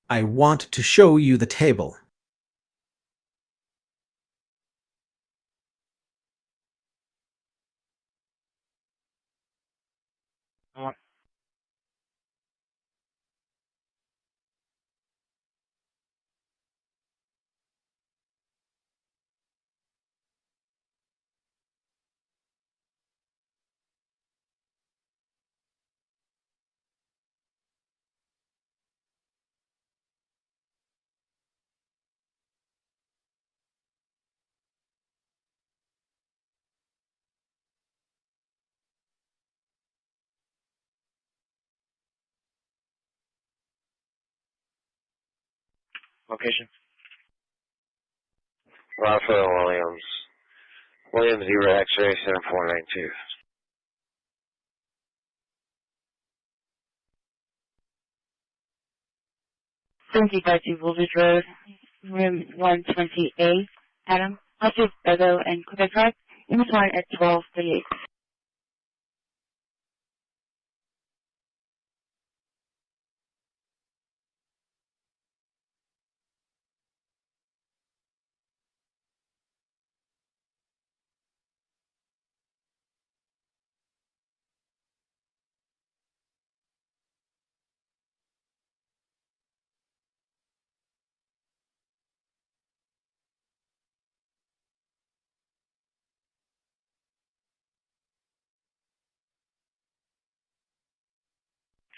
I want to show you the table. Location? Rafael Williams. Williams, Zero X-ray 7492. Voltage Road, room 120A. Adam, Office Bezo and Quebec Drive. Inventory at 1238.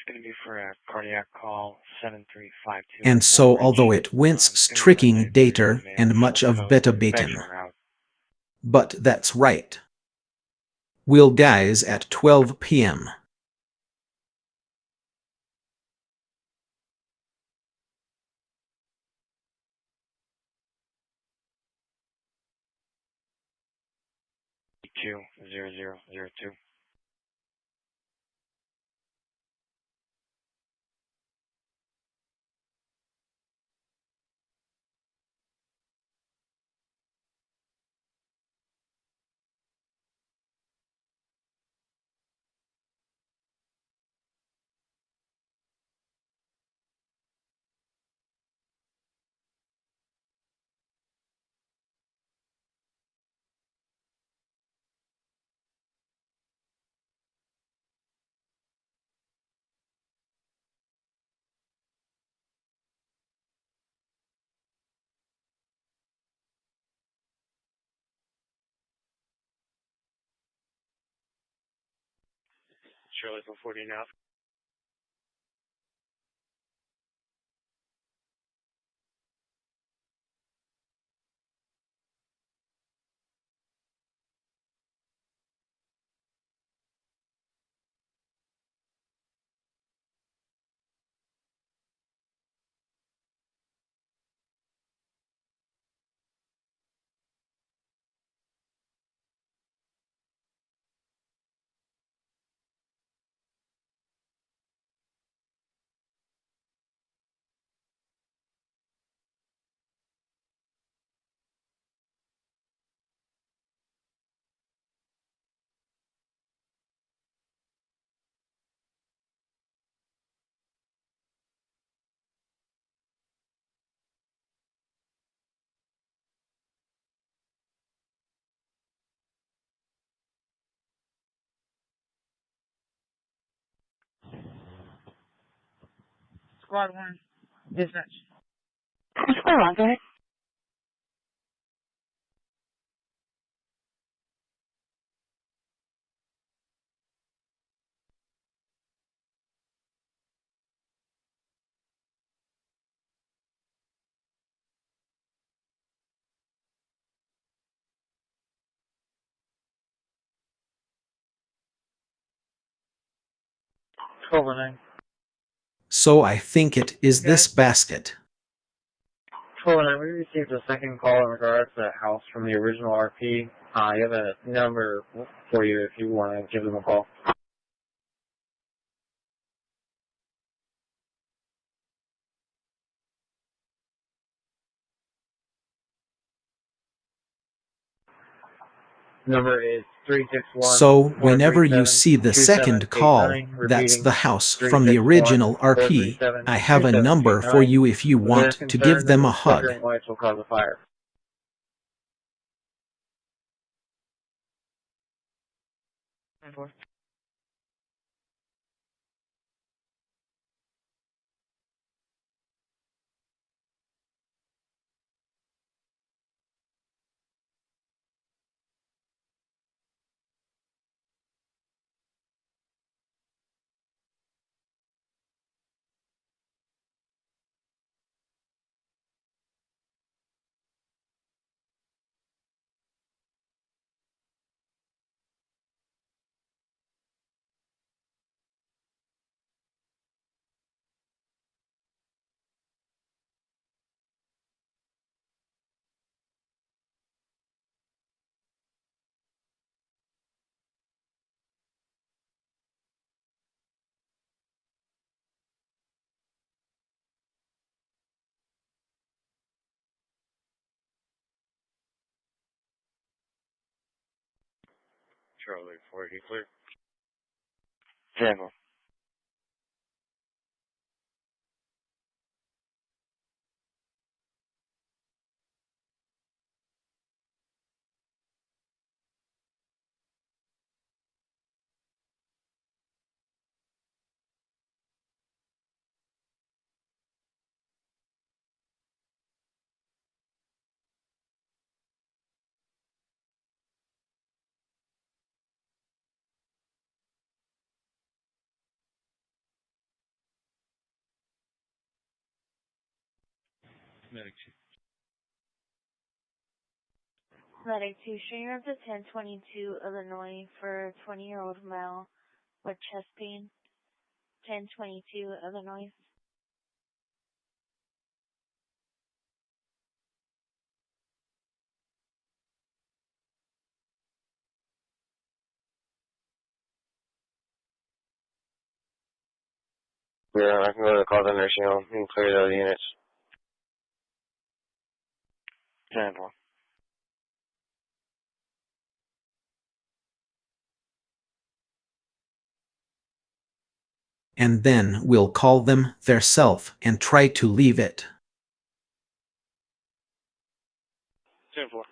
It's going to be for a cardiac call 7352. And so, although it winces tricking data and much of beta beaten. But that's right. We'll guys at 12 p.m. Two 0002. Charlie 440 now. Squad 1, dispatch. Squad 1, go ahead. So I think it is this basket. We received a second call in regards to that house from the original RP. You have a number for you if you want to give them a call. Number is 361. So whenever you see the second call, that's the house from the original RP. I have a number for you if you want to give them a hug. Lights will cause a fire. Charlie 4, you clear? 10-4. Medic Medic 2, showing up to 1022 Illinois for a 20-year-old male with chest pain. 1022 Illinois. Yeah, I can go to the call the nursing home. You can clear the other units. 10-4. And then we'll call them theirself and try to leave it. 10-4.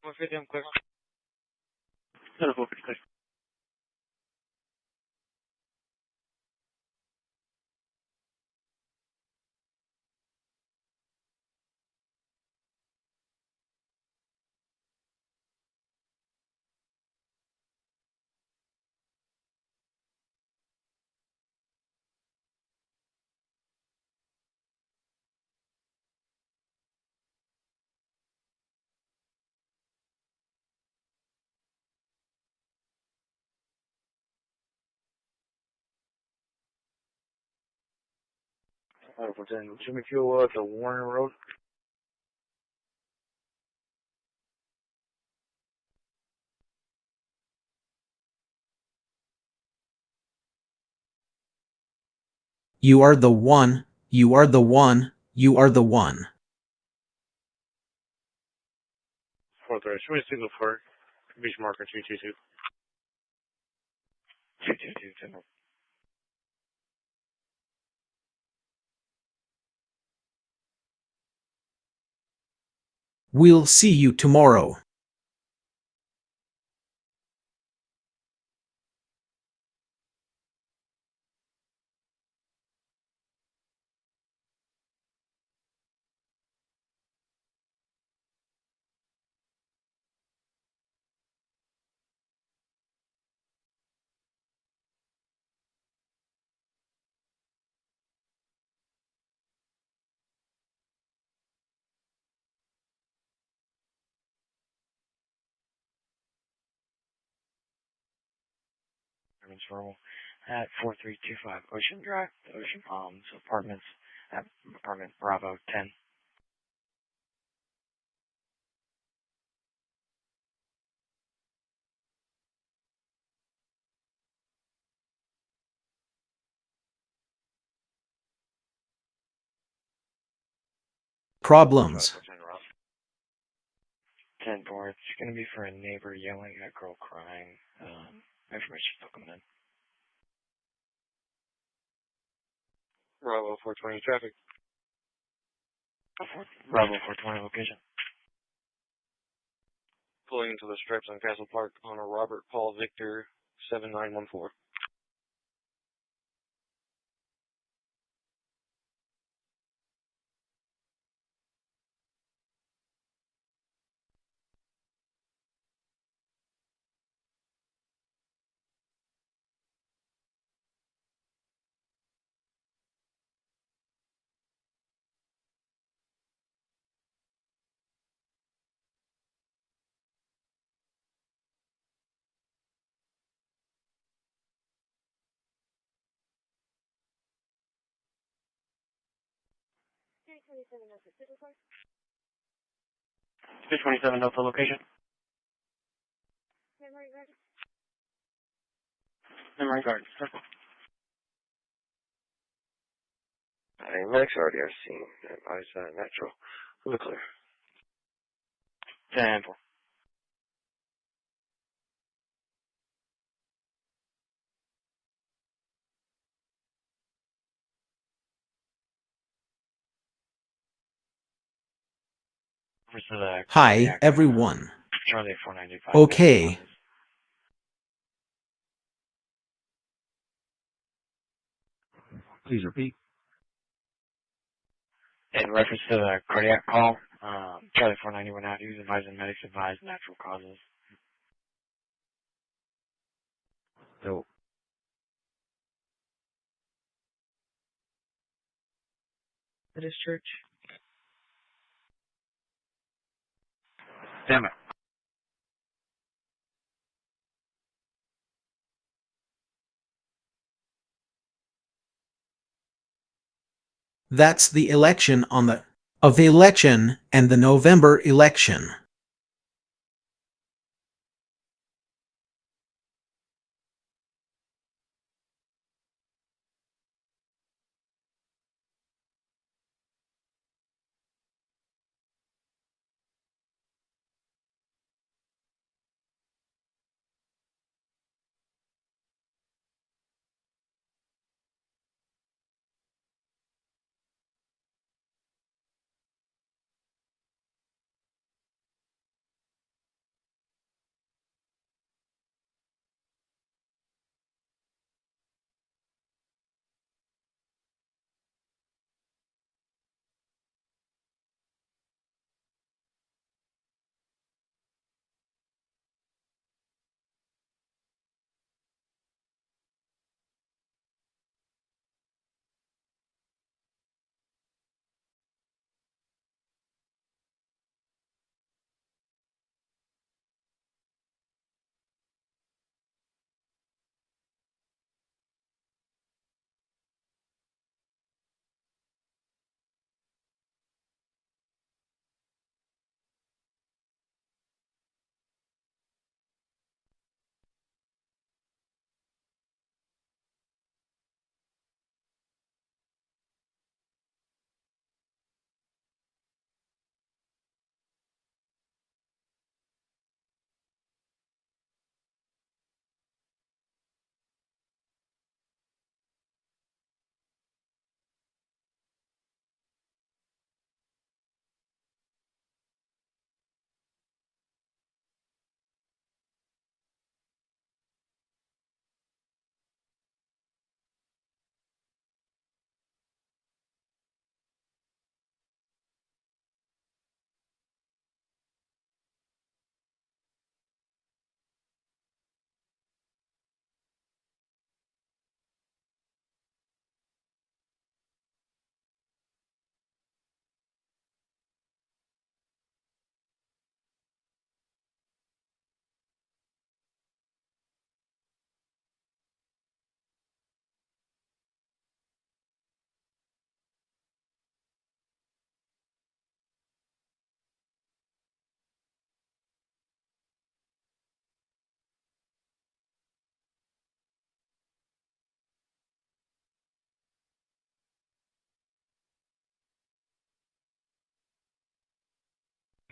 One for them, clear. 10-4, clear. Jimmy Fuel at the Warren Road. You are the one, you are the one, you are the one. 4-3, show me a signal for beach marker 222. 222, 10-4. We'll see you tomorrow. Normal at 4325 Ocean Drive, the Ocean Palms Apartments at apartment Bravo 10. Problems. 10-4, it's going to be for a neighbor yelling at a girl crying. Information still coming in. Bravo 420 traffic. Bravo 420 location. Pulling into the stripes on Castle Park on a Robert Paul Victor 7914. Fish 27 Delta location. Memory guard. Circle. Medics already are seen. Advise natural. We're clear. 10-4. Hi, everyone. Charlie 495. Okay. Please repeat. In reference to the cardiac call, Charlie 491 out, use advising medics advise natural causes. No. It is church. Damn it. That's the election on the election and the November election.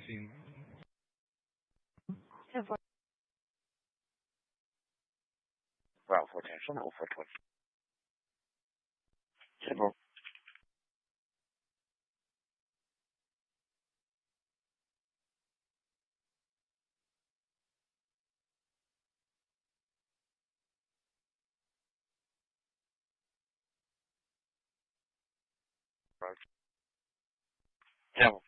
Route 410, level 420. 10-4. Devil.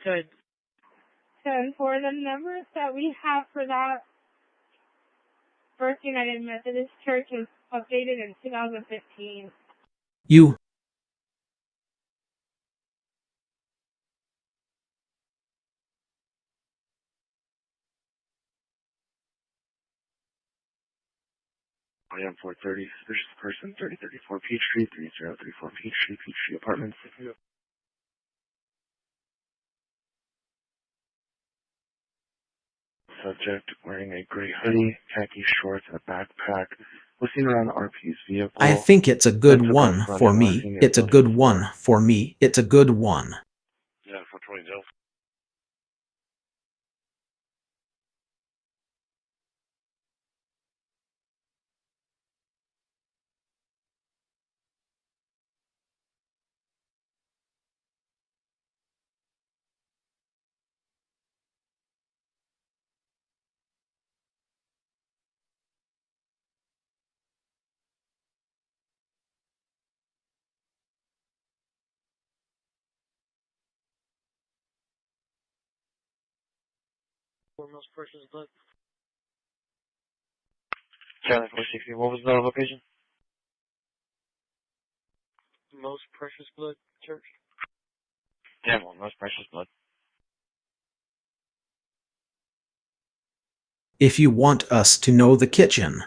Good. 10 for the numbers that we have for that First United Methodist Church was updated in 2015. You. I am 430, suspicious person, 3034 Peachtree, 3034 Peachtree, Peachtree Apartments. Subject wearing a gray hoodie, khaki shorts, and a backpack, was seen around the RP's vehicle. I think it's a good one for me. It's a good one for me. It's a good one. Yeah, 420 Delta. Most precious blood. Charlie 460, what was the location? Most precious blood church. Devil, most precious blood. If you want us to know the kitchen.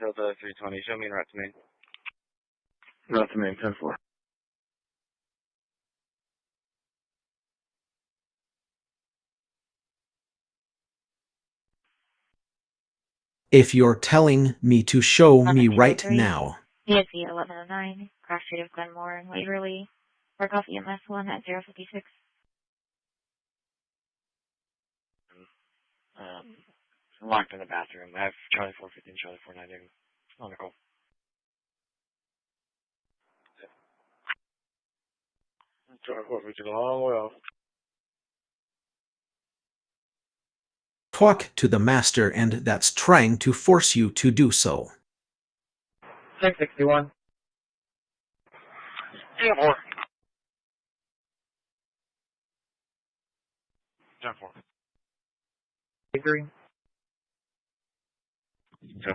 Delta 320, show me route to main. Route to main, 10-4. If you're telling me to show me right now. PSC 1109, Cross Street of Glenmore, Waverly. Work off EMS 1 at 056. Locked in the bathroom. I have Charlie 450 and Charlie 490 on the call. Charlie 450 a long way off. Talk to the master and that's trying to force you to do so. 661. Yeah, 4. 10-4. 3. No.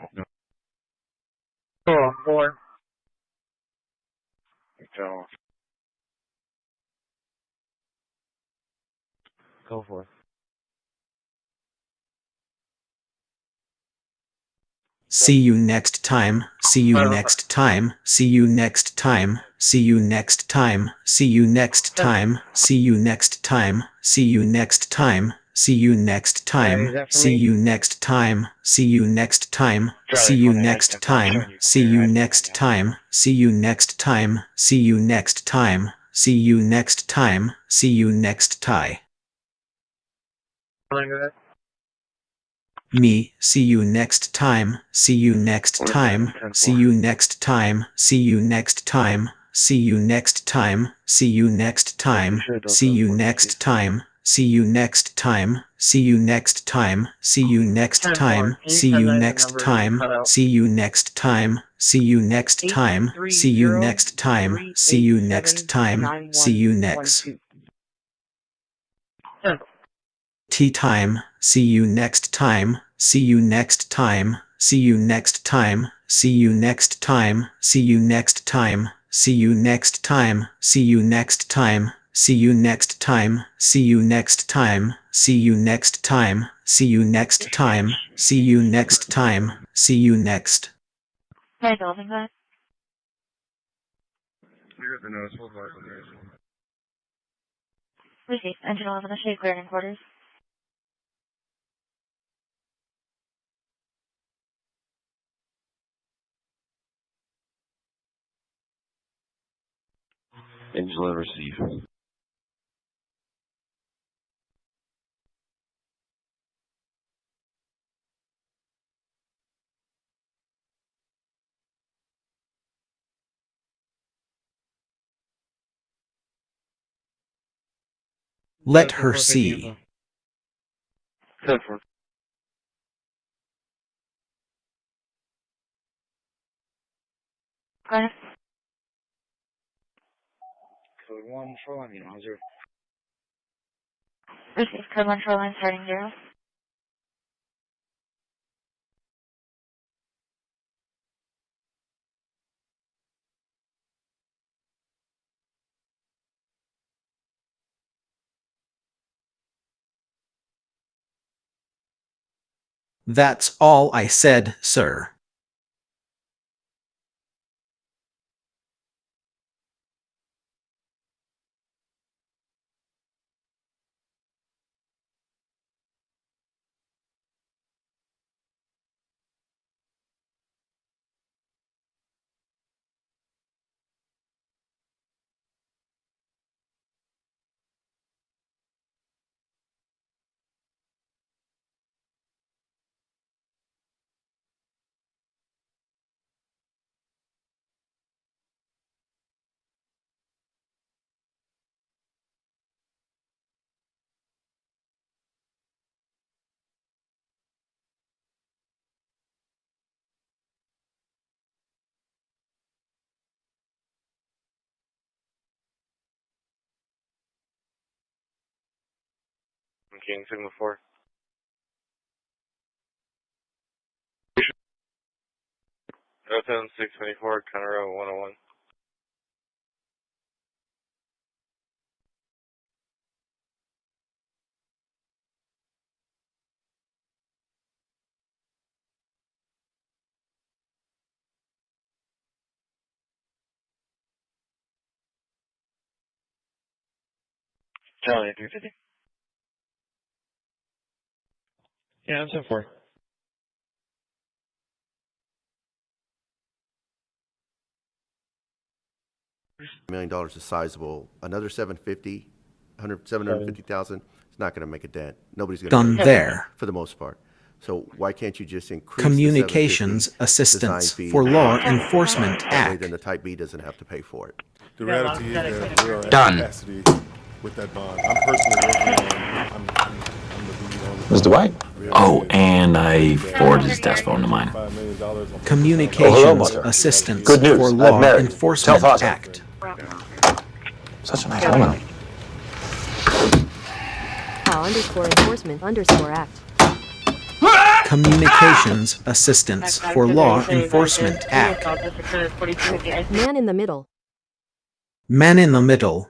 Oh, 4. So. Go for it. See you next time. See you next time. See you next time. See you next time. See you next time. See you next time. See you next time. See you next time. See you next time. See you next time. See you next time. See you next time. See you next time. See you next time. See you next time. See you next tie. Me, see you next time. See you next time. See you next time. See you next time. See you next time. See you next time. See you next time. See you next time. See you next time. See you next time. See you next time. See you next time. See you next time. See you next time. See you next time. See you next tea time. See you next time. See you next time. See you next time. See you next time. See you next time. See you next time. See you next time. See you next time. See you next time. See you next time. See you next time. See you next time. See you next. Hey, Dolphin guy. Clear the nose, hold mark on the nose. Receive. Engine 11, I should be cleared in quarters. Engine 11, receive. Let her see. 10-4. Clear. Code 1, shoreline, you know, 0. Receive. Code 1, shoreline, starting 0. That's all I said, sir. King Sigma 4. Open 624, Conroe 101. Charlie 350. Yeah, I'm 10-4. $1 million is sizable. Another 750,000, it's not going to make a dent. Nobody's going to Done there. for the most part. So why can't you just increase Communications the Assistance for Law Enforcement that way Act. then the Type B doesn't have to pay for it. The reality is that we're at Done. capacity with that bond. I'm personally working on, I'm the lead on Mr. Dwight? Oh, and I forwarded his desk phone to mine. $5 million on Communications Assistance Good news. for I've Law married. Enforcement Tell Fozzie. Act. Such a nice woman. _enforcement_act. Communications Assistance for Law Enforcement Act. Man in the middle. Man in the middle.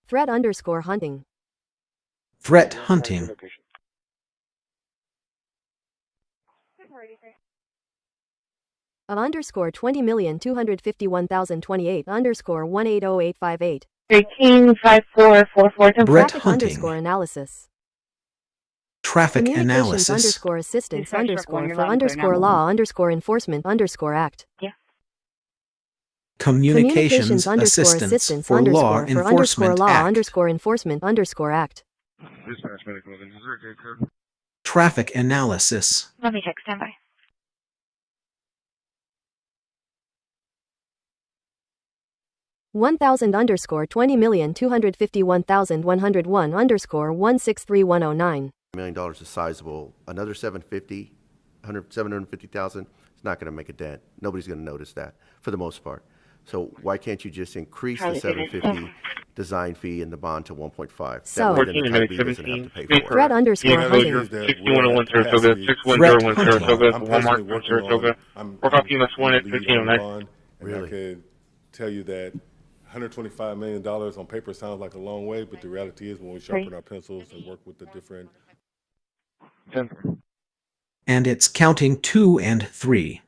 Threat_hunting. Threat hunting. Of _20,251,028 _180858. 135444. Threat Traffic hunting. _analysis. Traffic Communications analysis. _assistance Dispatch _ report, you're for loud and clear now. _law _enforcement _act. Yeah. Communications Assistance for Law Enforcement law Act. _enforcement _act. Dispatch medical event. Is there a gate code? Traffic analysis. Let me check. Stand by. $1,000,251,101 $1 million is sizable. Another 750,000, it's not going to make a dent. Nobody's going to notice that for the most part. So why can't you just increase the Charlie 750 design fee and the bond to 1.5. So, that way then the type B doesn't have to pay for it. threat underscore hunting. 6101 Saratoga, 6101 Saratoga, Walmart from Saratoga. Work off US 1 at 1509. And I could tell you that $125 million on paper sounds like a long way, but the reality is when we sharpen our pencils and work with the different... And it's counting 2 and 3.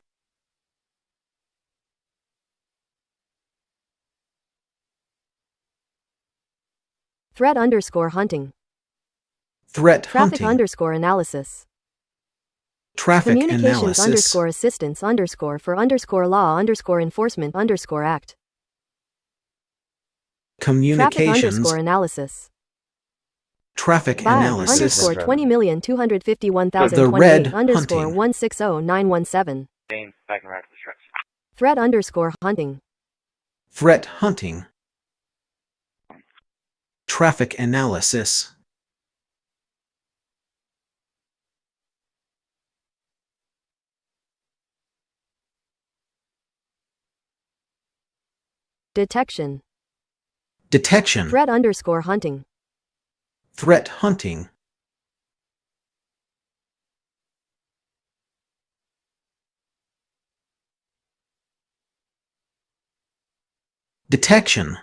Threat underscore hunting. Threat Traffic hunting. underscore analysis. Traffic Communications analysis. underscore assistance underscore for underscore law underscore enforcement underscore act. Traffic Communications. underscore analysis. Traffic analysis. Underscore 20,251,028 The red underscore hunting. 160917. James, back and right to the stretch. Threat underscore hunting. Threat hunting. Traffic analysis. Detection. Detection. Threat underscore hunting. Threat hunting. Detection.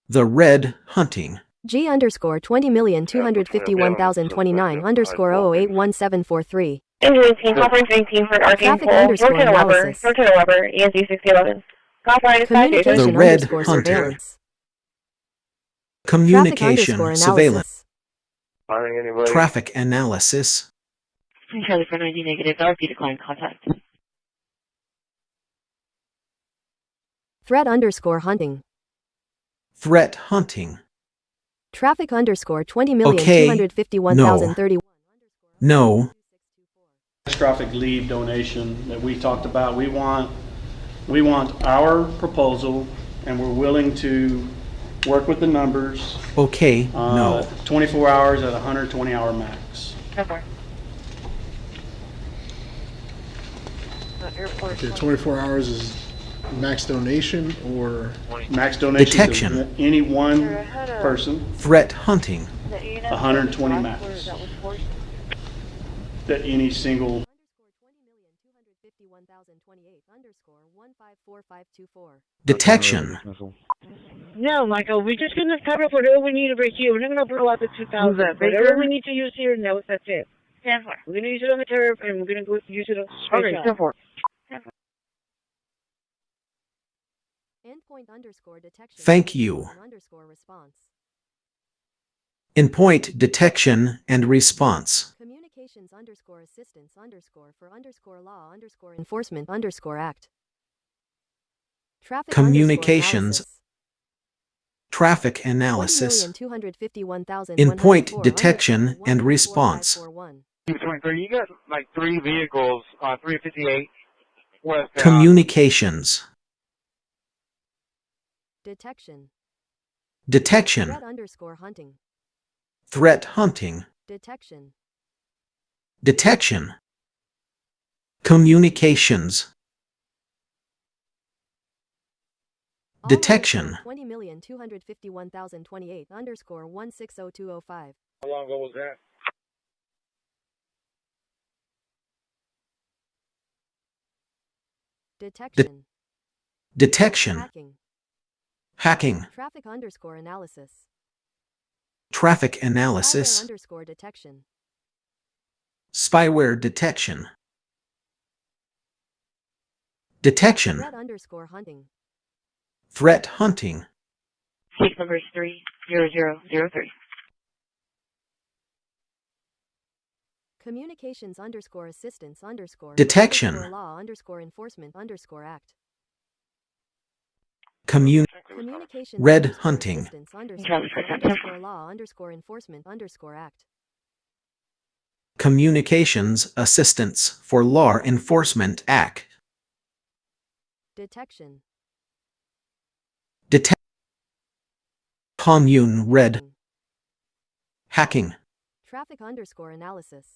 The red hunting. G underscore 20,251,029 underscore 0081743. Engine team, conference team for Traffic Arcane underscore Pool, Lieutenant Weber, analysis. Lieutenant Weber, ESD 6011. Golf line is 5 Communication The red underscore hunter. surveillance. Communication Traffic underscore surveillance. analysis. Traffic analysis. Charlie for 90 negative, RP decline contact. Threat underscore hunting. Threat hunting. Traffic underscore Okay. 20,251,031. No. Catastrophic leave donation that we talked about. We want our proposal, and we're willing to work with the numbers. Okay. No. 24 hours at 120 hour max. Okay, 24 hours is max donation or Max donation Detection. to any one person, Threat hunting. 120 max. That any single. Detection. No, Michael, we're just going to cover up whatever we need right here. We're not going to blow out the 2,000. Whatever we need to use here, no, that's it. Stand for. We're going to use it on the tariff, and we're going to go use it on the straight shot. Stand for. Endpoint underscore detection. Thank you. Underscore response. Endpoint detection and response. Communications underscore assistance underscore for underscore law underscore enforcement underscore act. Traffic Communications. Traffic analysis. Endpoint detection and response. You got like 3 vehicles on 358 westbound. Communications. Detection. Detection. Threat underscore hunting. Threat hunting. Detection. Detection. Communications. Detection. 20,251,028 underscore 160205. How long ago was that? Detection. Detection. Hacking. Hacking. Traffic underscore analysis. Traffic Spyware analysis. underscore detection. Spyware detection. Detection. Threat underscore hunting. Threat hunting. Case number is 30003. Communications underscore assistance underscore Detection. underscore law underscore enforcement underscore act. Communications Red underscore hunting. assistance underscore law underscore enforcement underscore act. Communications Assistance for Law Enforcement Act. Detection. Commune red. Hacking. Traffic underscore analysis.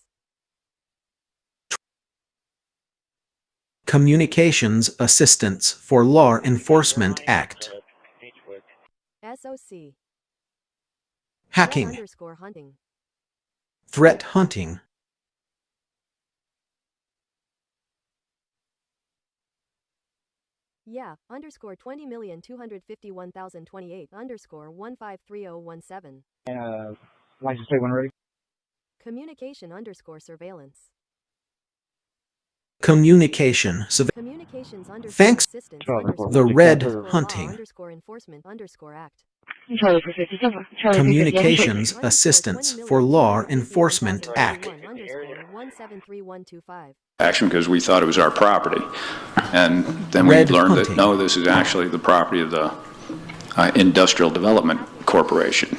Communications Assistance for Law Enforcement Act. SOC. Hacking. _hunting. Threat hunting. Yeah, _20,251,028 _153017. License plate when ready. Communication _surveillance. Communication. Communications Thanks. assistance The red hunting. enforcement act. Charlie for 57. Charlie Communications Assistance for Law Enforcement Act. 173125. Action because we thought it was our property. And then we learned that, no, this is actually the property of the Industrial Development Corporation.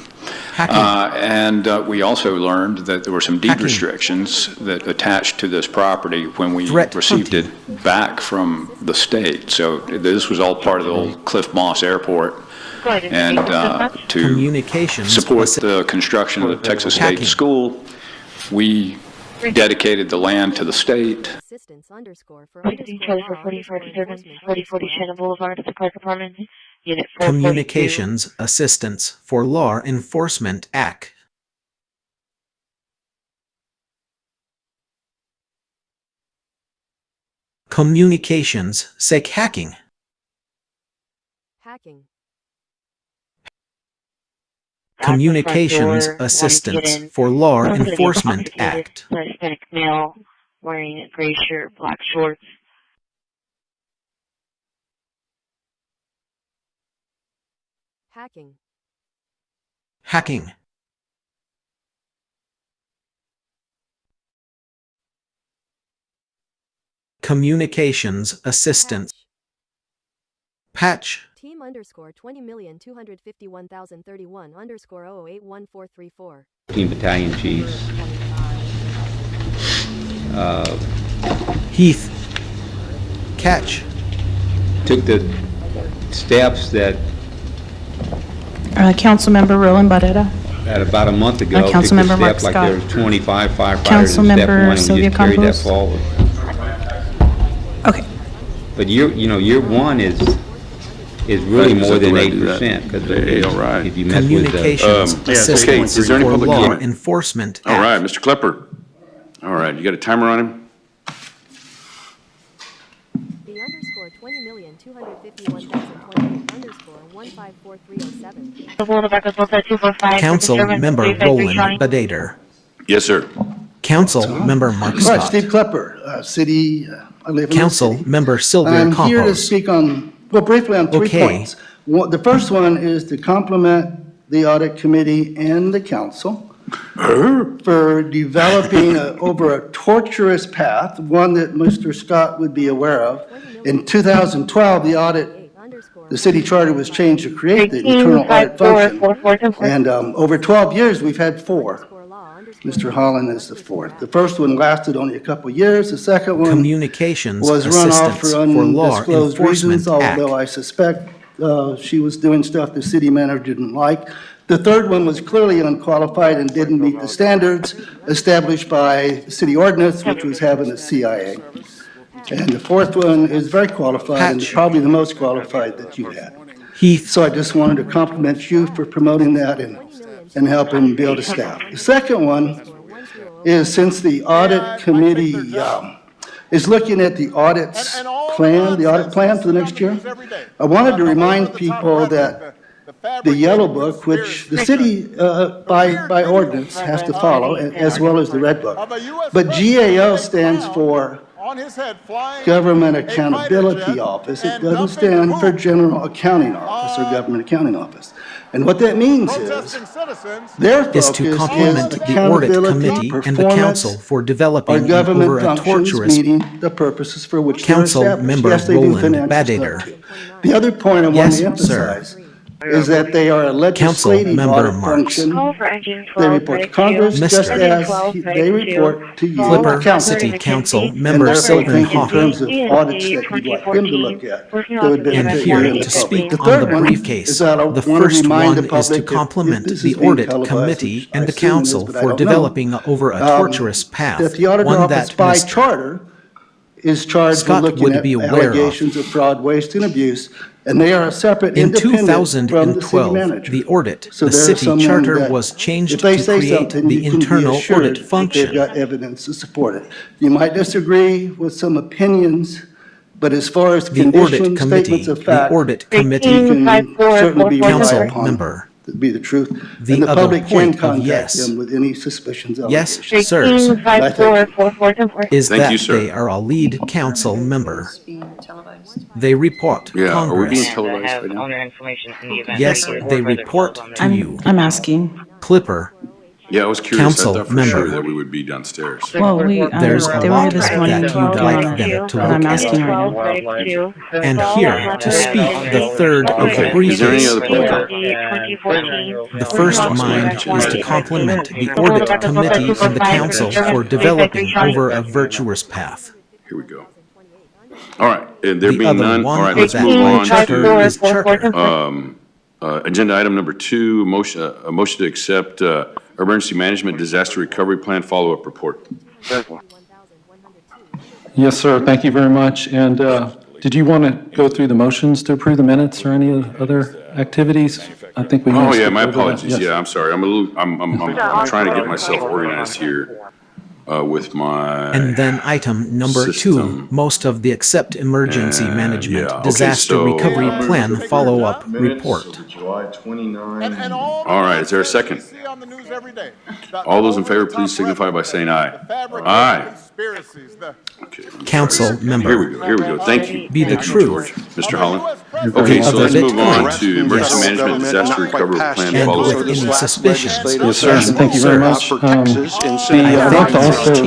And we also learned that there were some deed restrictions that attached to this property when we received it back from the state. So this was all part of the old Cliff Moss Airport. And to support the construction of the Texas State School, we dedicated the land to the state. Charlie for 44 disturbance, 4040 Shannon Boulevard at the Park Apartment, Unit 442. Communications Assistance for Law Enforcement Act. Communications SEC hacking. Hacking. Communications Assistance for Law Enforcement Act. Hispanic male wearing a gray shirt, black shorts. Hacking. Hacking. Communications Assistance. Patch. Team _20,251,031 _0081434. Team battalion chiefs. Heath. Catch. Took the steps that Councilmember Roland Barrera. about a month ago. Took the Councilmember Mark step like Scott. there was 25 firefighters in Councilmember step one, and Sylvia we just carried that Campos. forward. Okay. But year one is really more than 8% because if you mess with Communications Assistance Is there any for public Law comment? Enforcement All Act. right, Mr. Clipper. All right, you got a timer on him? The _20,251,028 Council Member Roland Badater. Yes, sir. Council Member Mark All right, Scott. Steve Klepper, city, I live in the Council city. Member Sylvia I'm here to Campos. speak on, well, briefly on 3 Okay. points. The first one is to compliment the audit committee and the council for developing over a torturous path, one that Mr. Scott would be aware of. In 2012, the city charter was changed to create the internal audit function. And over 12 years, we've had 4. Mr. Holland is the 4th. The first one lasted only a couple years. The second one Communications was run off Assistance for for Law undisclosed reasons, Enforcement Act. although I suspect she was doing stuff the city manager didn't like. The third one was clearly unqualified and didn't meet the standards established by city ordinance, which was having a CIA. And the fourth one is very qualified and probably the most qualified that you've had. Heath. So I just wanted to compliment you for promoting that and helping build a staff. The second one is, since the audit committee is looking at the audit plan for the next year, I wanted to remind people that the yellow book, which the city by ordinance has to follow, as well as the red book, but GAO stands for Government Accountability Office. It doesn't stand for General Accounting Office or Government Accounting Office. And what that means is their focus Is to complement is the Audit accountability, Committee and the Council for developing our and government over a functions torturous meeting the purposes for which they're Council established. Member Yes, they do Roland financial Badater. stuff too. The other point I want Yes, to sir. emphasize is that they are a legislative Member audit Marks. function. Call for engine They 12, report to right Congress to you. just Mr. as 12, they right to you. report to you, Flipper the council. City Council And Member therefore, I Sylvan think in terms of Campos. audits that you'd like him to look at, that would And benefit here you and to the speak public. The on the third one briefcase. is that I The want to first remind the one is to public, if complement this the is being Audit televised, Committee which and I the assume it is, Council but I for don't know, developing over a torturous path, that the audit one office that by Mr. charter is charged Scott with looking would at be aware allegations of fraud, waste, and abuse, and they are a separate, In independent from the city 2012, manager. the audit, So the there's city someone charter that was changed if they to say create something, the you can be internal assured audit They've function. got evidence to support it. You might disagree with some opinions, but as far as The audit conditions, committee, statements of the fact, audit you committee, can certainly be council relied upon member. to be the truth. The And the other public can point of contact yes. them with any suspicions, Yes, allegations. sirs, I thank you. is Thank that you, sir. they are a lead council member. They report Yeah, are we being Congress. televised right now? owner information in the event Yes, that you they report report further to you. I'm asking. Clipper, Yeah, I was curious. Council I thought for member. sure that we would be downstairs. Well, There's a they were lot here this morning that you'd like them to but I'm look asking at. right now. And here to speak the third of the Okay, is there any briefings. other public? The first mind is to compliment the audit committee and the council for developing over a virtuous path. Here we go. All right, and there The being other none, one all right, of let's that move on charter is to charter. agenda item number 2, a motion to accept emergency management disaster recovery plan follow-up report. Yes, sir. Thank you very much. And did you want to go through the motions to approve the minutes or any other activities? I think we. Oh, yeah, my apologies. Yes. Yeah, I'm sorry. I'm trying to get myself organized here with my. And then item number system. 2, most of the accept emergency management yeah, okay, disaster so- recovery plan follow-up report. July 29. All right, is there a second? All those in favor, please signify by saying aye. Aye. Okay, Council member. Here we go. Thank you. Be the Thank you, truth. George. Mr. Holland? Okay, so Other let's move on Bitcoin. to emergency Yes. management disaster recovery plan And follow-up. with any suspicions. Yes, sir. Thank you very much. I'd like to also,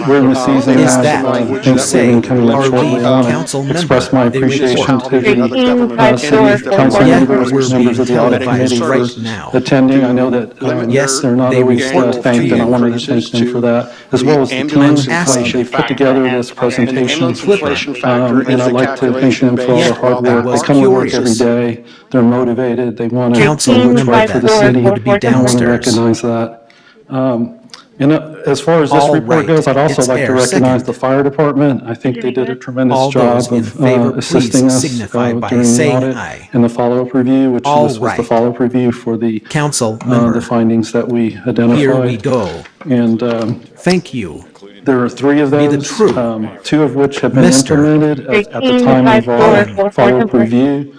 we're in the season Is of that Thanksgiving coming up our shortly. lead I council want to express my member, they appreciation report. to the city council Yet members, we're being members of the audit televised committee right for now. attending. I know that Yes, they're not they always report to thanked, and I you. wanted to thank them for that, as well as the team. They put together this presentation, and I'd like to thank them for all their hard work. They come to work every day. They're motivated. They want to Council do what's member right for the that city. would be I want to downstairs. recognize that. And as far as this All report right, goes, I'd also it's like to there. recognize Second. the fire department. I think they did a tremendous All job those in of favor, please assisting us signify by during the saying audit aye. and the follow-up review, which All this was the right. follow-up review for the Council member. the findings that we identified. Here we go. And Thank you. there are 3 of Be the those, truth. 2 of which have been Mister. implemented at the time of our follow-up review.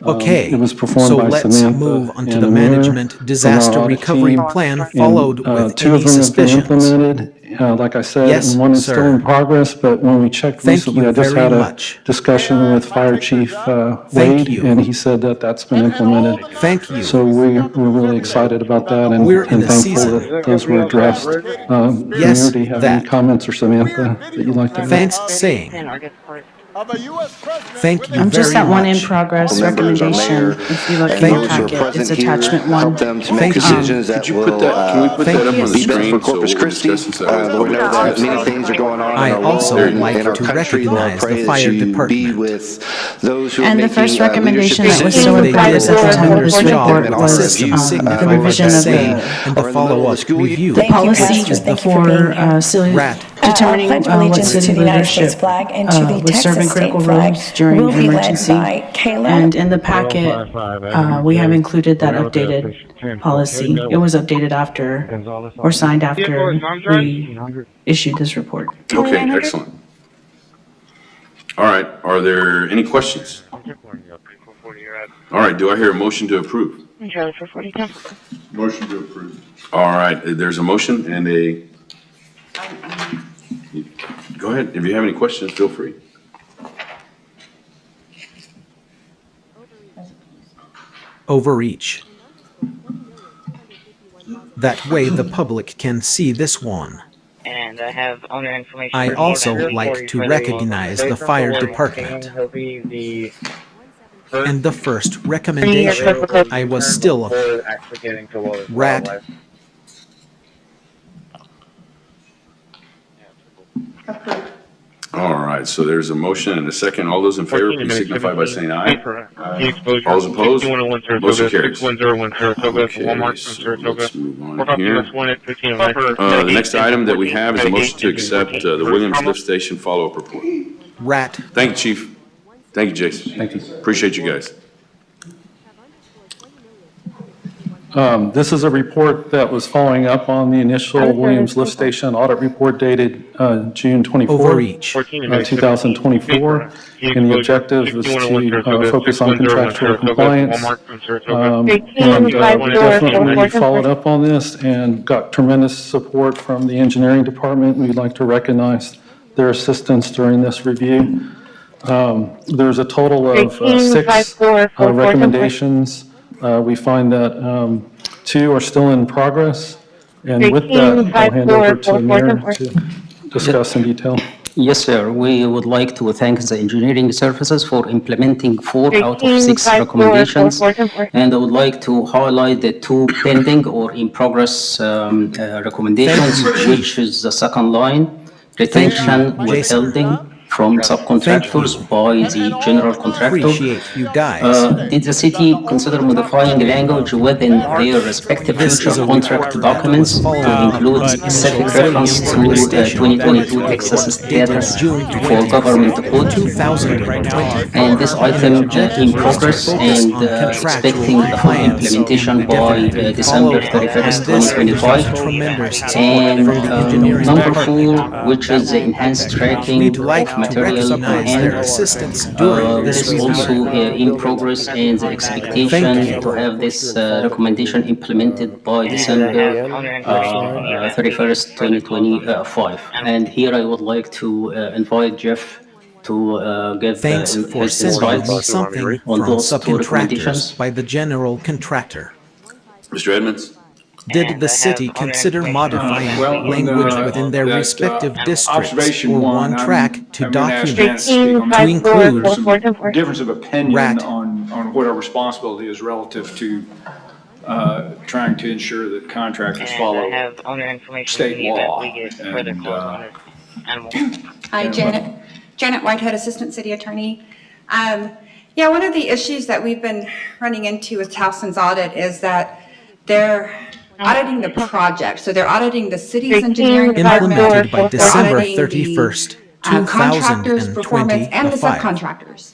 Okay, It was performed so by let's Samantha move on to and the Amir management from our disaster audit recovery team. plan And, followed with 2 any of them have been suspicions. implemented. Like I said, Yes, and one is still sir. in progress, but when we checked Thank recently, you I just very had a much. discussion with Fire Chief Thank Wade, you. and he said that that's been implemented. Thank you. So we're really excited about that and We're in and the thankful season. that those were addressed. Yes, Amir, do you have that. any comments, or Samantha, that you'd like to add? Thanks saying. Thank you I'm just very at one in much. progress recommendation. If you look in your packet, it's attachment 1. Help them to make Thank you. decisions that Could you will put that, can we put Thank that up you. on the be better screen? for Corpus so we're Christi. discussing that? We know that many things are going on I in our also world like and our to country. Lord, recognize the pray that fire you be department. with those who are And the making first recommendation leadership that was They still in did progress at the time of this wonderful job report with the was system signify the by revision of saying the and the follow-up review. the policy for city Rat. determining pledge what allegiance city to the United leadership States flag and to the would Texas serve in state critical flag roles during will an be led emergency. by Kayla. And in the packet, we have included that updated policy. It was updated after, or signed after we issued this report. Okay, excellent. All right, are there any questions? All right, do I hear a motion to approve? Charlie for 42. Motion to approve. All right, there's a motion and a, go ahead, if you have any questions, feel free. Overreach. That way the public can see this one. And I have owner information. I for also more than like 40 to for the recognize the fire department. And the first recommendation, I was still a rat. All right. right, so there's a motion and a second. All those in favor, please signify by saying aye. All those opposed? Motion carries. Okay, so let's move on here. The next item that we have is a motion to accept the Williams Lift Station follow-up report. Rat. Thank you, Chief. Thank you, Jason. Thank you. Appreciate you guys. This is a report that was following up on the initial Williams Lift Station audit report dated June 24, 2024. And the objective is to focus on contractual compliance. And we definitely followed up on this and got tremendous support from the engineering department. We'd like to recognize their assistance during this review. There's a total of 6 recommendations. We find that 2 are still in progress. And with that, I'll hand over to Amir to discuss in detail. Yes, sir. We would like to thank the engineering services for implementing 4 out of 6 recommendations. And I would like to highlight the 2 pending or in progress recommendations, which is the second line, retention withholding from subcontractors by the general contractor. Did the city consider modifying language within their respective future contract documents to include specific reference to 2022 Texas status for government code? And this item in progress and expecting the full implementation by December 31st, 2025. And number 4, which is the enhanced tracking of material and assistance during this is also in progress and the expectation to have this recommendation implemented by December 31st, 2025. And here I would like to invite Jeff to give Thanks for sending me something on from those 2 recommendations. subcontractors by the general contractor. Mr. Edmonds? Did the city consider modifying language within their respective districts or one track to document, to include difference of opinion on what our responsibility is relative to trying to ensure that contractors follow state law? Hi, Janet Whitehead, Assistant City Attorney. Yeah, one of the issues that we've been running into with Towson's audit is that they're auditing the project. So they're auditing the city's engineering department. Implemented by December 31st, 2025. Performance and the subcontractors.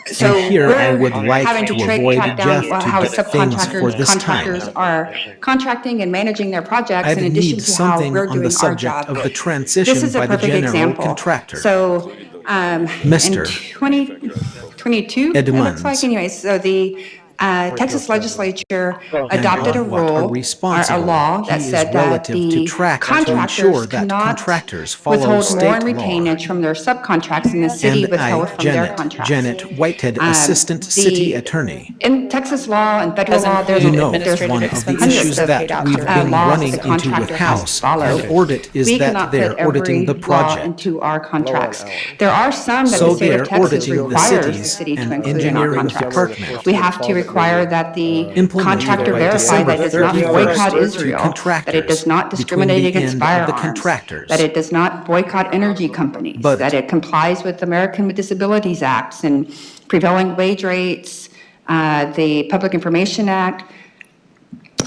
So and here I would like having to avoid avoid just how to get things for this contractors time. are contracting and managing their projects I'd in addition need to how something we're on doing the our subject job. of the transition This is a by the perfect general example. contractor. So Mr. in 2022, it looks like, anyways, so the Texas legislature adopted a rule or a law that said that the contractors cannot withhold more in retainage from their subcontracts in the city withhold from their contracts. Janet Whitehead, Assistant City Attorney. In Texas law and federal law, there's one of the issues that we've been running into with House and audit is that they're auditing the project. Into our contracts. There are some that So the state of they're Texas auditing the requires the cities city to and include in our engineering contracts. department. We have to require that the contractor by verify that it does not December boycott 31st Israel, that it does not discriminate against firearms, that it does not boycott energy companies, that it complies with American with Disabilities Acts and prevailing wage rates, the Public Information Act.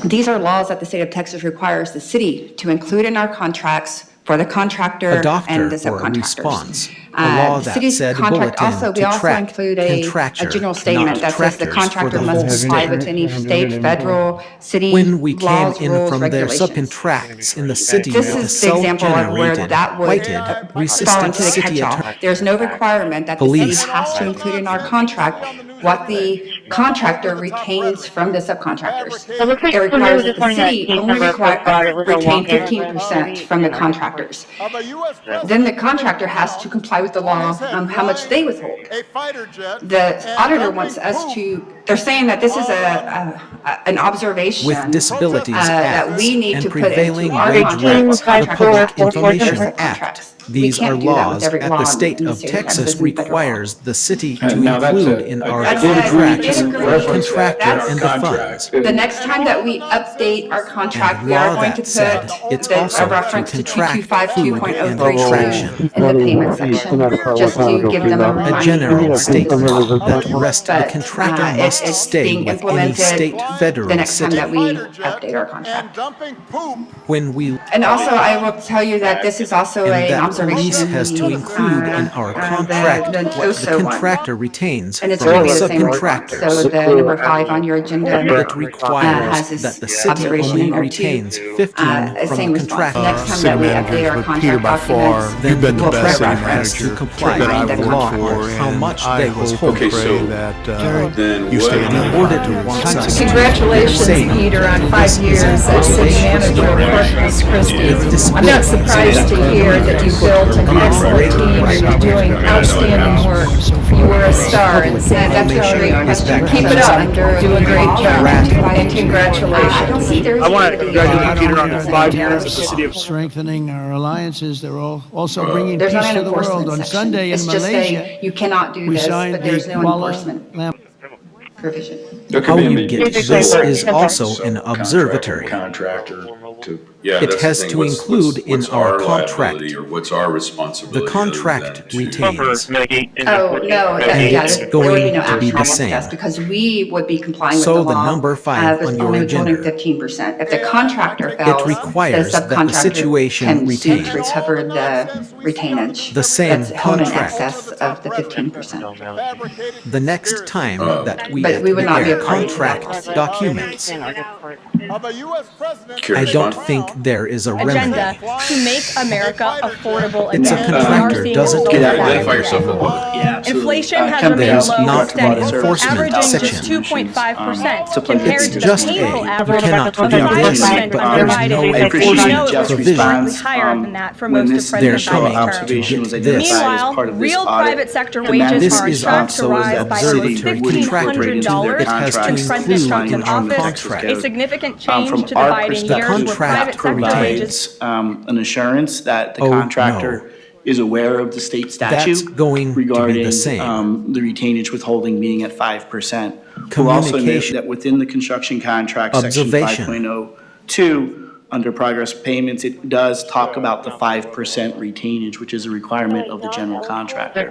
These are laws that the state of Texas requires the city to include in our contracts for the contractor and the subcontractors. A law The that city's said contract bulletin also, we to also track include a general statement that says the contractor must comply with any state, federal, city When we came laws, in rules, from their regulations. subcontracts in the city This with is the example of where self-generated, that would whited, fall resistant into the city catch-all. attorney. There's no requirement that the Police. city has to include in our contract what the contractor retains from the subcontractors. It requires that the city only retain 15% from the contractors. Then the contractor has to comply with the law on how much they withhold. The auditor wants us to, they're saying that this is an observation With Disabilities that Acts we need and to put prevailing into our wage contracts. rates, the Public Information Act. These are can't do that with laws every at law the in state the of state of Texas Texas and federal law. requires the city to now that's include a- in a our good contracts agreement to the reference contractor that in and our the contract. funds. The next time that we update our contract, we are Law going to that said, put it's a also to reference to contract food and 2252.032 in the payment section, just to give them a a reminder. general statement that rest the But contractor must it's stay being with any implemented state, the federal, next time city. that we update our contract. When we And also, I will tell you that this is also and an that observation. lease has to include in our contract the what the OSO one. contractor retains And it's from going the to be the same word. subcontractors. So the number 5 on your agenda It requires has this that the city observation only in there retains too. 15 from Same the response. contractor. Next time that we update our contract documents, Then the we'll put contractor reference has to comply that I with the worked law for, on how much I they was hope holding. and pray that Then you stay what- in The auditor wants us to Congratulations, say Peter, on 5 years as city manager of Corpus Christi. I'm not surprised to hear that you built an excellent team and you're doing outstanding work. You were a star in St. Keep it up, do a great job, and congratulations. I want to congratulate Peter on his 5 years at the city of strengthening our alliances. They're all also bringing There's peace not to an the world. enforcement On section. Sunday in It's just Malaysia, a, you cannot do we this, signed but there's the no Kuala enforcement provision. How you get this is also an observatory. Contractor to, yeah, It that's has the thing. to What's- include in what's our liability contract. Or what's our responsibility? The contract other than to- retains. Oh, no, And yeah, it's there would going be no to be action the on same. this because we would be complying with So the the law. number 5 with on your only withholding agenda. 15%. If the contractor fails, the requires that the subcontractor situation can sue retains to recover the retainage. the same that's held in contract. excess of the 15%. The next time that we But we would not be prepare a party to that. contract documents, Of a U.S. president. I don't think there is a Agenda remedy. to make America affordable It's a again. contractor We are doesn't seeing get results. Identify yourself for the board. Inflation has There's remained low not and steady, an enforcement averaging section. just 2.5% It's compared to the just a, painful you average cannot of do this, 5% but under there's Biden. no We know enforcement that we're provision. slightly higher than that for most of President Biden's term. To this. Meanwhile, real private sector wages This are on is track to also rise an by almost observatory $1,500 It has to since President include Trump in took our office. contract. A significant change From to the our Biden perspective, years with private sector wages. provides an assurance that the Oh, contractor is aware of the state statute That's going to be regarding the same. the retainage withholding being at 5%. We'll also note Communication. that within the construction contract, section Observation. 5.02, under progress payments, it does talk about the 5% retainage, which is a requirement of the general contractor.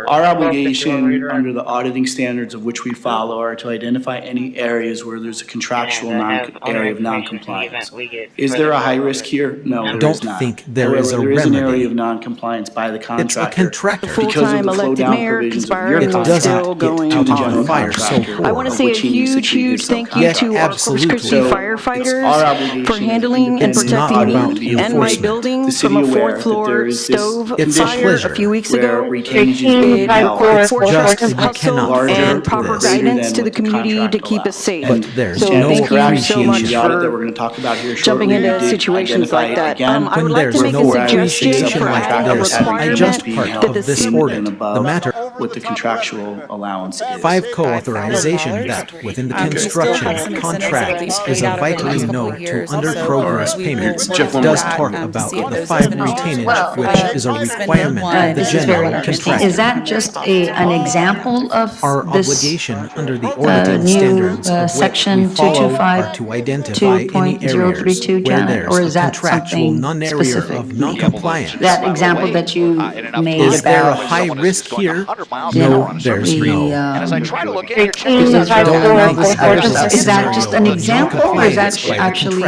Our obligation under the auditing standards of which we follow are to identify any areas where there's a contractual area of noncompliance. Is there a high risk here? No, I there don't is not. think there However, is a there is an remedy. area of noncompliance by the It's a contractor. contractor. Because of the flow down provisions of your It contract doesn't get to the out general on fire so contractor. poor. I want to say a huge thank you to our Corpus Christi firefighters for handling and It's not protecting about me and my enforcement. building from a 4th floor stove It's a fire pleasure. a few weeks where ago. retainage is It being held. Just fortress you hustle cannot and afford proper this. guidance to the What the community to contract keep us safe. And there's So no thank you so appreciation. much the audit that for we're going to talk about here jumping shortly, into we did situations like identify that. again I would like to When make there's a no suggestion appreciation for like adding a this, I requirement just part that of the this city audit. The matter what the contractual allowance is. 5 co-authorization that within the construction contract is a vitally no to under progress payments does talk about the 5 retainage, which is a requirement of the This is very general interesting. contractor. Is that just an example of Our this obligation under the auditing new standards of which section we follow 225 are to identify any areas 2.032, where Janet, there's or a is that contractual something non-area specific? of non-compliance. That example that you made Is there a about high risk here? you No, know, there's the, no. Is that just an example, or is that actually?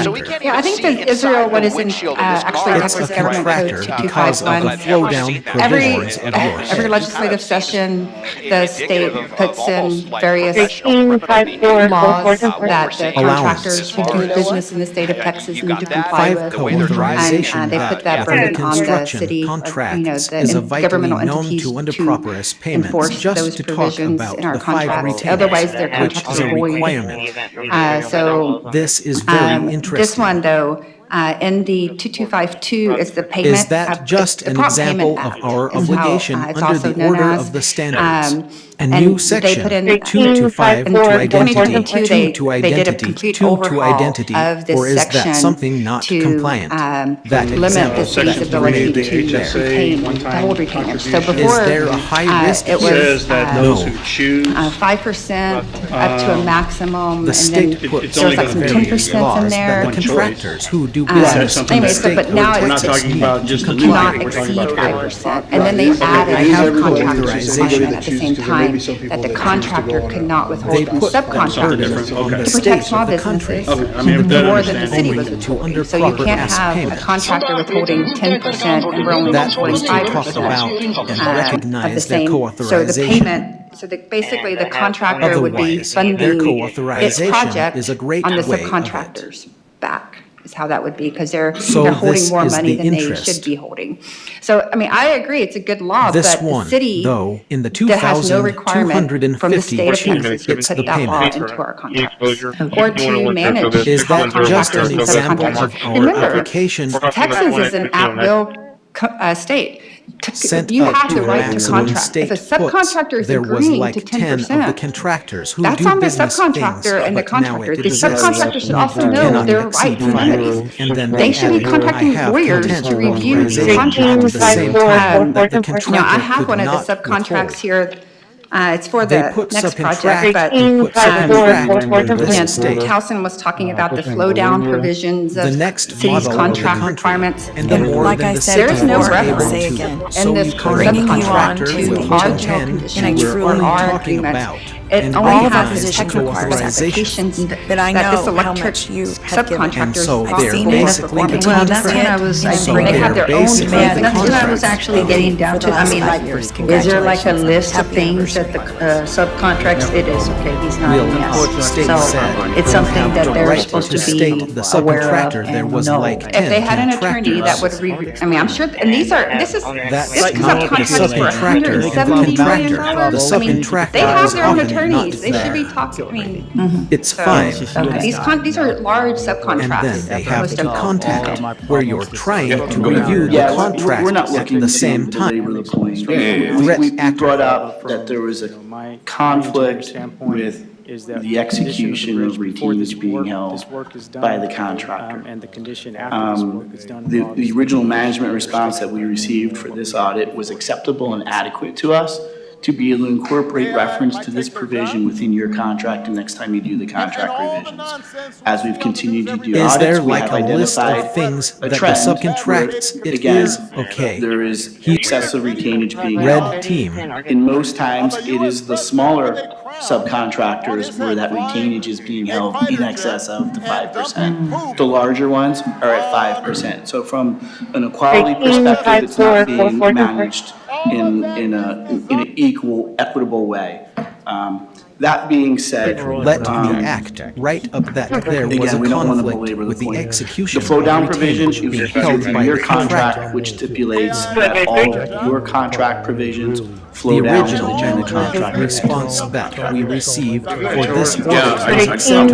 Yeah, I think that Israel, what is in actually It's a Texas Government Code contractor because of the 2251, flow down provisions of yours. every legislative session, the state puts in various laws that the contractors who do business in the state of Texas need to comply 5 with. co-authorization And they put that that within the burden on the construction city, contracts the is a vitally governmental known entities to under to progress payments enforce just those to talk provisions about in our the 5 contracts. retainers, Otherwise, their which contracts is a are void. requirement. So This is very this interesting. one, though, In the 2252 is the payment. Is that just an example of our obligation under the order of the standards? A new section, 225 to identity, 2 to identity, 2 to identity, or is that something not compliant? That limit example the city's ability to retain, to hold retainers. So before, is there a high risk? It was says that those who choose 5% up to a maximum, the state and then puts there's like some 10% in there. The contractors who do business in the Anyways, state. but now We're not it's talking about just the cannot new. exceed 5%. And then they added subcontractors requirement at the same time that the contractor could not withhold from subcontractors to protect small businesses more than the city was withholding. So you can't have a contractor withholding 10% and we're only withholding 5% of the same. So the payment, so basically the contractor would be funding its project on the subcontractor's back. Is how that would be, because they're holding more money than they should be holding. So, I mean, I agree, it's a good law, but the city that has no requirement from the state of Texas to put that law into our contracts or to manage. Is that just an example of our application? Texas is an at-will state. You have the right to contract. If a subcontractor is agreeing to 10%, that's on the subcontractor and the contractor. The subcontractor should also know their rights and remedies. They should be contacting lawyers to review the contract. Now, I have one of the subcontracts here. It's for the next project, but Towson was talking about the flow down provisions of city's contract requirements. And like I said, there is no reference say again. in this subcontract to our general conditions or our agreement. It only has the technical specifications but I that this know how electric much you subcontractors they're basically well, that's when I was, they have their own demand. That's what I was actually getting down to. I mean, like, is there like a list of things that the subcontracts, it is, okay, he's not, yes. So it's something that they're supposed to be aware of and know. If they had an attorney that would I mean, I'm sure, and this subcontracts for $170 million. I mean, they have their own attorneys. They should be talking, I mean. It's fine. These are large subcontracts. And then they have to contact where you're trying to review the contract at the same time. We brought up that there was a conflict with the execution of retainage being held by the contractor. The original management response that we received for this audit was acceptable and adequate to us to be able to incorporate reference to this provision within your contract the next time you do the contract revisions. As we've continued to do audits, is there we like have a list identified of things a that the trend subcontracts where, it again, is okay? There is excessive retainage being Red held. team. In most times, it is the smaller subcontractors where that retainage is being held in excess of the 5%. The larger ones are at 5%. So from an equality perspective, it's not being managed in an equitable way. That being said, let me act right up that there was a conflict with the execution. The flow down of provision retainage being is held by your the contract, which stipulates that all of your contract provisions flow the down to original the general contract response that we received for this audit to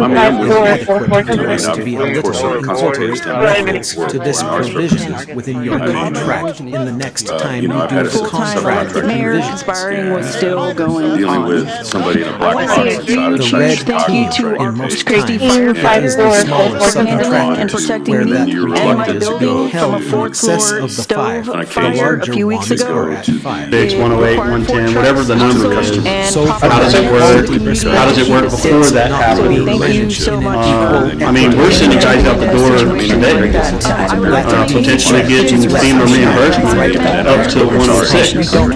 be a little incorporated reference to this provision within your contract in the next time you do the contract provisions. Expiring was still going Dealing on. with somebody in a black box inside of The red team in most times is the smaller and subcontractors protecting where me that and my retainage is building being from a held in fourth excess floor of the stove 5. fire The larger a few weeks ones ago. are at 5. Page 108, 110, whatever the number is. So How does it work? How does it work before that happens? Thank you so much. I mean, we're sending guys out the door today, potentially getting FEMA reimbursement up to 106. So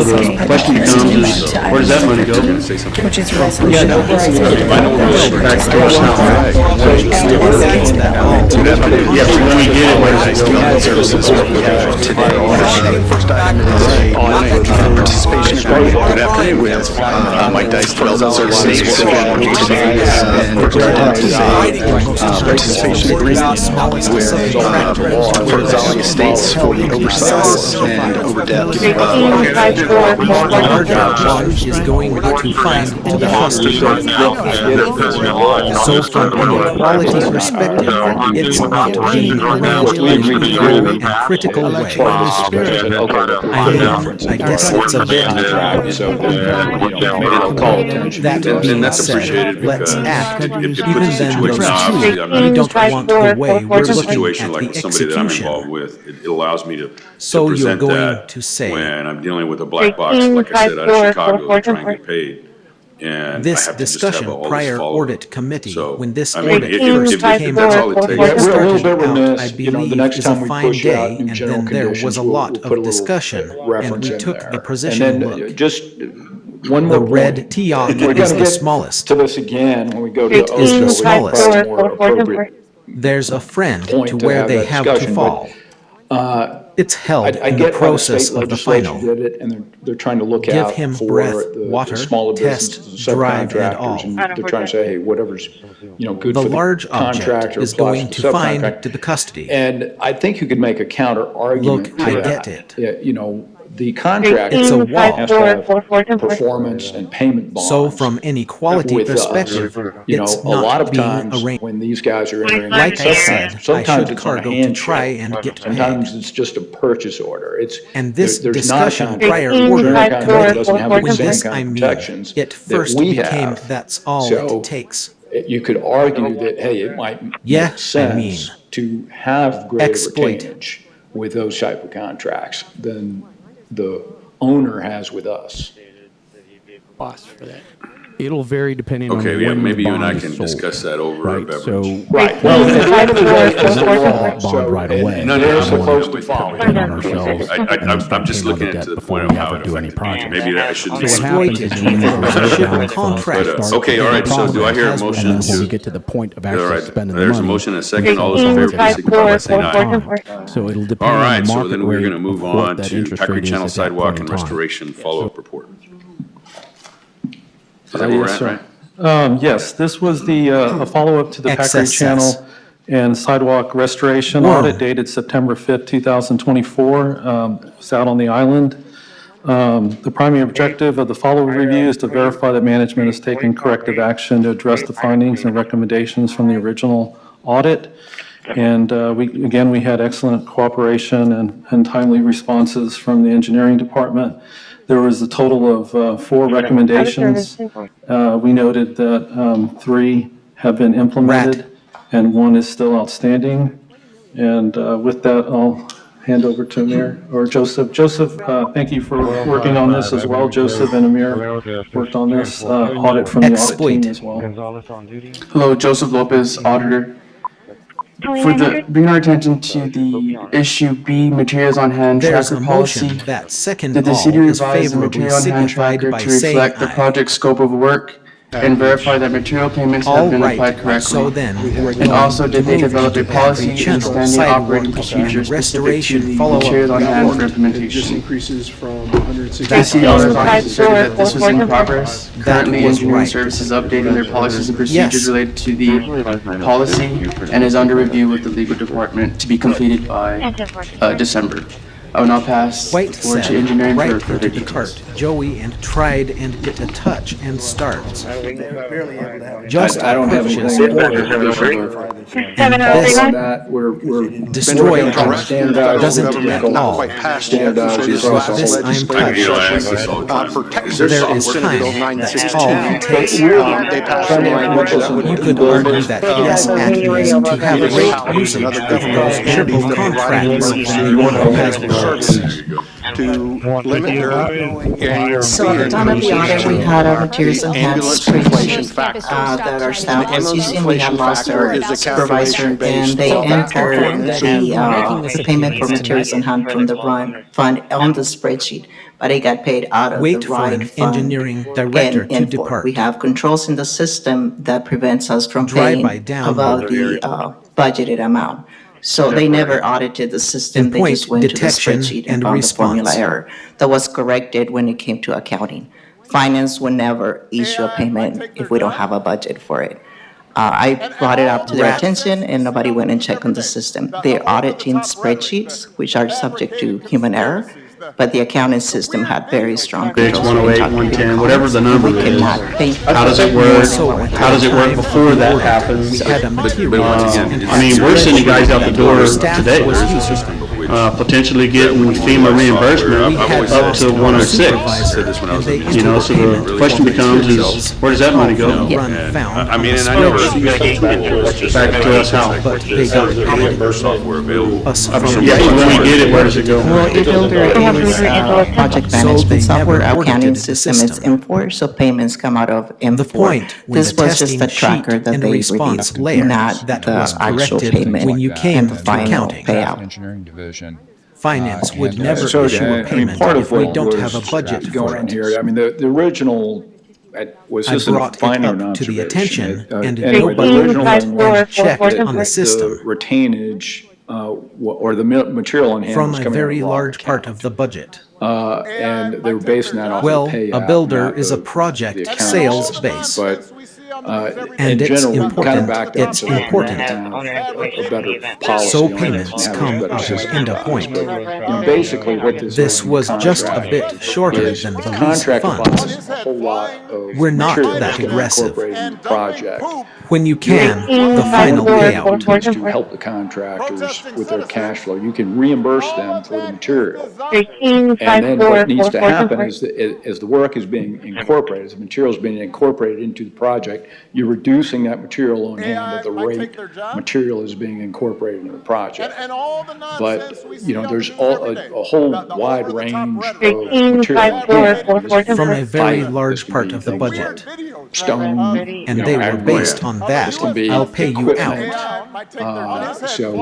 the question becomes is, where does that money go? Which is resolution. Yeah, no, back to us now. Yeah, so when we get it, where does it go? Services today. First item is participation agreement. Good afternoon, with Mike Dice, Development Services, and participation agreement with Portazali Estates for the oversize and overdepth. Our job is going to find to the custody. So from an equality perspective, it's not being arranged in a clear and critical way. I guess it's a bit. That being said, let's act, even then those two, we don't want the way we're looking at the execution. It allows me to So you're present going that to say, when I'm dealing with a black box, like I said, out of Chicago, trying to get paid. And this I have to just have discussion, all this prior followed. audit committee, So, when this I mean, audit if first became that's all it takes. what Yeah, we're a little started bit out, remiss, I you know, the believe, next is time a we fine push out day, new and general then there was conditions, a we'll lot put a of little discussion, and reference we in took there. the position, And then look, just one the more red point. Teoc We're is gonna the get smallest. to this again when we go to It the is the OSHA, smallest. probably more appropriate There's a friend point to where they that have to discussion, fall. It's held I in the get why the process state of the legislature final. did it, and they're trying to look Give out him for breath, the water, smaller test, businesses, the drive, and subcontractors, all. and they're trying to say, hey, whatever's, good The for the large object contractor is applies going the to find subcontract. to the custody. And I think you could make a counter argument Look, to I that. get it. Yeah, the contractor It's a wall. has to have performance and payment bonds. So from an equality with us. perspective, it's a lot not of being times arranged. when these guys are entering, Like I said, I sometimes should it's on a cargo to handshake. try and get paid. Sometimes it's just a purchase order. And this there's not a discussion contract. prior The order general contractor committee, doesn't have the when same this kind I of mean, protections it that first we became have. that's all So, it takes. You could argue that, hey, it might Yeah, make sense to have greater exploit. retainage with those type of contracts than the owner has with us. Cost for that. It'll vary depending on Okay, yeah, when maybe the you and I bond can is sold, discuss that over a right? beverage. So Right. Well, at the end of the day, it's the law. bond right away. No, They're no, supposed to follow. Put it on ourselves. I'm just looking into the point of how it do any affects. project. Maybe that I shouldn't. So what happens is when we Contract. Okay, all right, so do I hear a motion? And then when we get to the point of All actually right, spending the there's a money. motion and a second. All those in favor, please signify by saying aye. So it'll depend All on right, the so market then we're rate going to move of what on that to interest Packard rate is Channel at that Sidewalk point in and time. Restoration follow-up report. Is that where we're Yes, at, sir. right? Yes, this was a follow-up to the Packard XSS. Channel and Sidewalk Restoration Whoa. audit dated September 5th, 2024. It's out on the island. The primary objective of the follow-up review is to verify that management has taken corrective action to address the findings and recommendations from the original audit. And we had excellent cooperation and timely responses from the engineering department. There was a total of 4 recommendations. We noted that 3 have been implemented and 1 is still outstanding. And with that, I'll hand over to Amir or Joseph. Joseph, thank you for working on this as well. Joseph and Amir worked on this audit from the audit team as well. Hello, Joseph Lopez, auditor. Bring our attention to the issue B, materials on hand There's tracker a policy. motion that second Did the all city is revise the favorably material on hand signified tracker by to saying reflect the aye. project scope of work and verify that material payments All have been right, applied correctly? so then we're And going also, did they to move develop a into policy Packard Channel expanding Sidewalk operating and procedures specific to Restoration the follow-up materials on hand for report. implementation? increases from 160. The city auditor's office asserted that this was in progress. That Currently, was engineering right. services updating their policies and procedures Yes. related to the policy and is under review with the legal department to be completed by December. I will now pass White the floor said, to engineering right for into further the details. cart, Joey, and tried and get a touch and starts. Just I don't have purchase anything. order. This on that, we're Destroy trying to standardize. doesn't at all. Standardize across all This I'm legislation. touched. There is time, that's all it takes. You could argue that yes, at least to have great usage of those triple contracts has works. To limit their annual So at the time of the audit, we had our materials and hands spreadsheet that our staff was using. We had lost our supervisor and they entered the payment for materials in hand from the Ryan fund on the spreadsheet, but it got paid out of Wait the for Ryan an fund. engineering director to and depart. we have controls in the system that prevents us from Drive-by paying down above the budgeted amount. So they never audited the system, they Endpoint just went to the detection spreadsheet and and found the formula response. error that was corrected when it came to accounting. Finance would never issue a payment if we don't have a budget for it. I brought it up to their attention and nobody went and checked on the system. They're auditing spreadsheets, which are subject to human error. but the accounting system had very strong Page controls. 108, 110, whatever the number We is. cannot pay. How does it work? How does it work before that happens? I mean, we're sending guys out the door today, potentially getting FEMA reimbursement up to 106. You know, so the question becomes is, where does that money go? I mean, and I know Back to us how? software available. Yeah, when we get it, where does it go? Well, eBuilder is project management software, accounting system is M4, so payments come out of M4. The point when This the was just testing a tracker sheet that and they response released, layer not that the was actual corrected payment when you came and the to final accounting. payout. Engineering division. Finance would never So, issue a I mean, payment part of if we what don't was have a budget for going on it. here, I mean, the original, was I this a brought it finding up or an to the observation? attention, and Anyway, the nobody original language checked that on the system. The retainage, or the material on hand From was a coming out of very the wrong large account. part of the budget. And they were basing that off Well, the payout. a builder not is a the project accounting sales system. base. But, And in it's general, we kind important, of backed it's up to important. have a better policy So on this payments and have come a better out of system. end of point. But, you know, basically what This was just a bit shorter is than the lease contract funds. buys a whole lot of We're not material that that's gonna be aggressive. incorporated in the project. When you can, the final payout. Is to help the contractors with their cash flow. You can reimburse them for the material. And then what needs to happen is that as the work is being incorporated, as the material is being incorporated into the project, you're reducing that material on hand at the rate material is being incorporated into the project. But, you know, there's a whole wide range of material on hand. From a very large part of the budget. Stone. And they were based on that. I'll pay you out.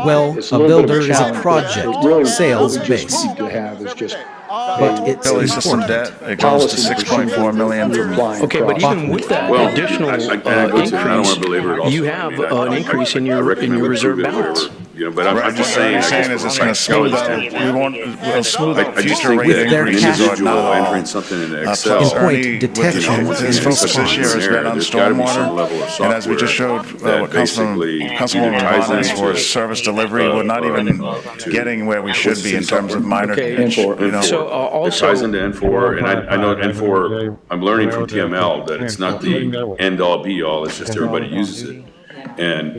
Well, a builder is a project sales base. But it's Building system debt, it goes to 6.4 million from. Okay, but even with that additional increase, you have an increase in your reserve balance. You know, but I'm just saying. What you're saying is it's going to smooth out, we won't, we'll smooth out future rate increases or not at all. Entering something into Excel. Plus, Ernie, Point detection with his and focus this year has been on stormwater, and as we just showed, what Councilwoman Vines for service delivery, we're not even getting where we should be in terms of minor, you know. So also, it ties into N4, and I know N4, I'm learning from TML that it's not the end-all be-all, it's just everybody uses it. And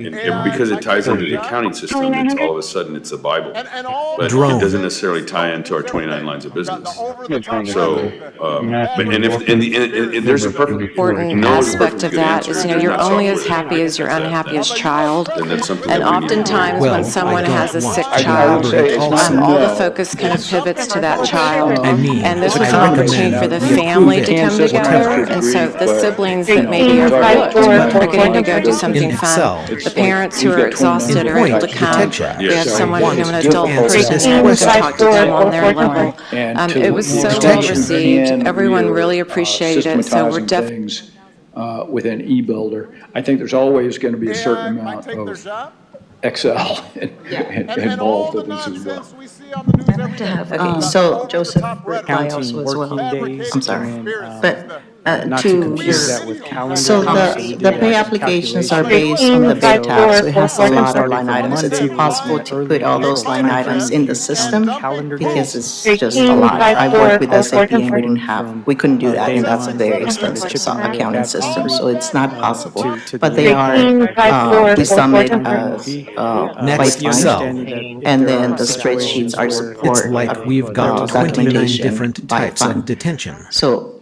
because it ties into the accounting system, it's all of a sudden it's a Bible. But Drone. it doesn't necessarily tie into our 29 lines of business. So, and there's a perfect important aspect of that is, you know, you're only as happy as your unhappiest child. And oftentimes when someone has a sick child, all the focus kind of pivots to that child. And this was an opportunity for the family to come together. And so the siblings that maybe are booked are getting to go do something fun. The parents who are exhausted are able to come. We have someone, you know, an adult person able to talk to them on their level. It was so well received. Everyone really appreciated it. So we're definitely within eBuilder. I think there's always going to be a certain amount of Excel involved in this as well. Okay, so Joseph, I also as well. I'm sorry, but so the pay applications are based on the bid tab, so it has a lot of line items. It's impossible to put all those line items in the system because it's just a lot. I worked with SAP and we couldn't do that, and that's a very expensive accounting system, so it's not possible. But they are, we submit by fund, and then the spreadsheets are support. It's like we've got 29 different types of detention. So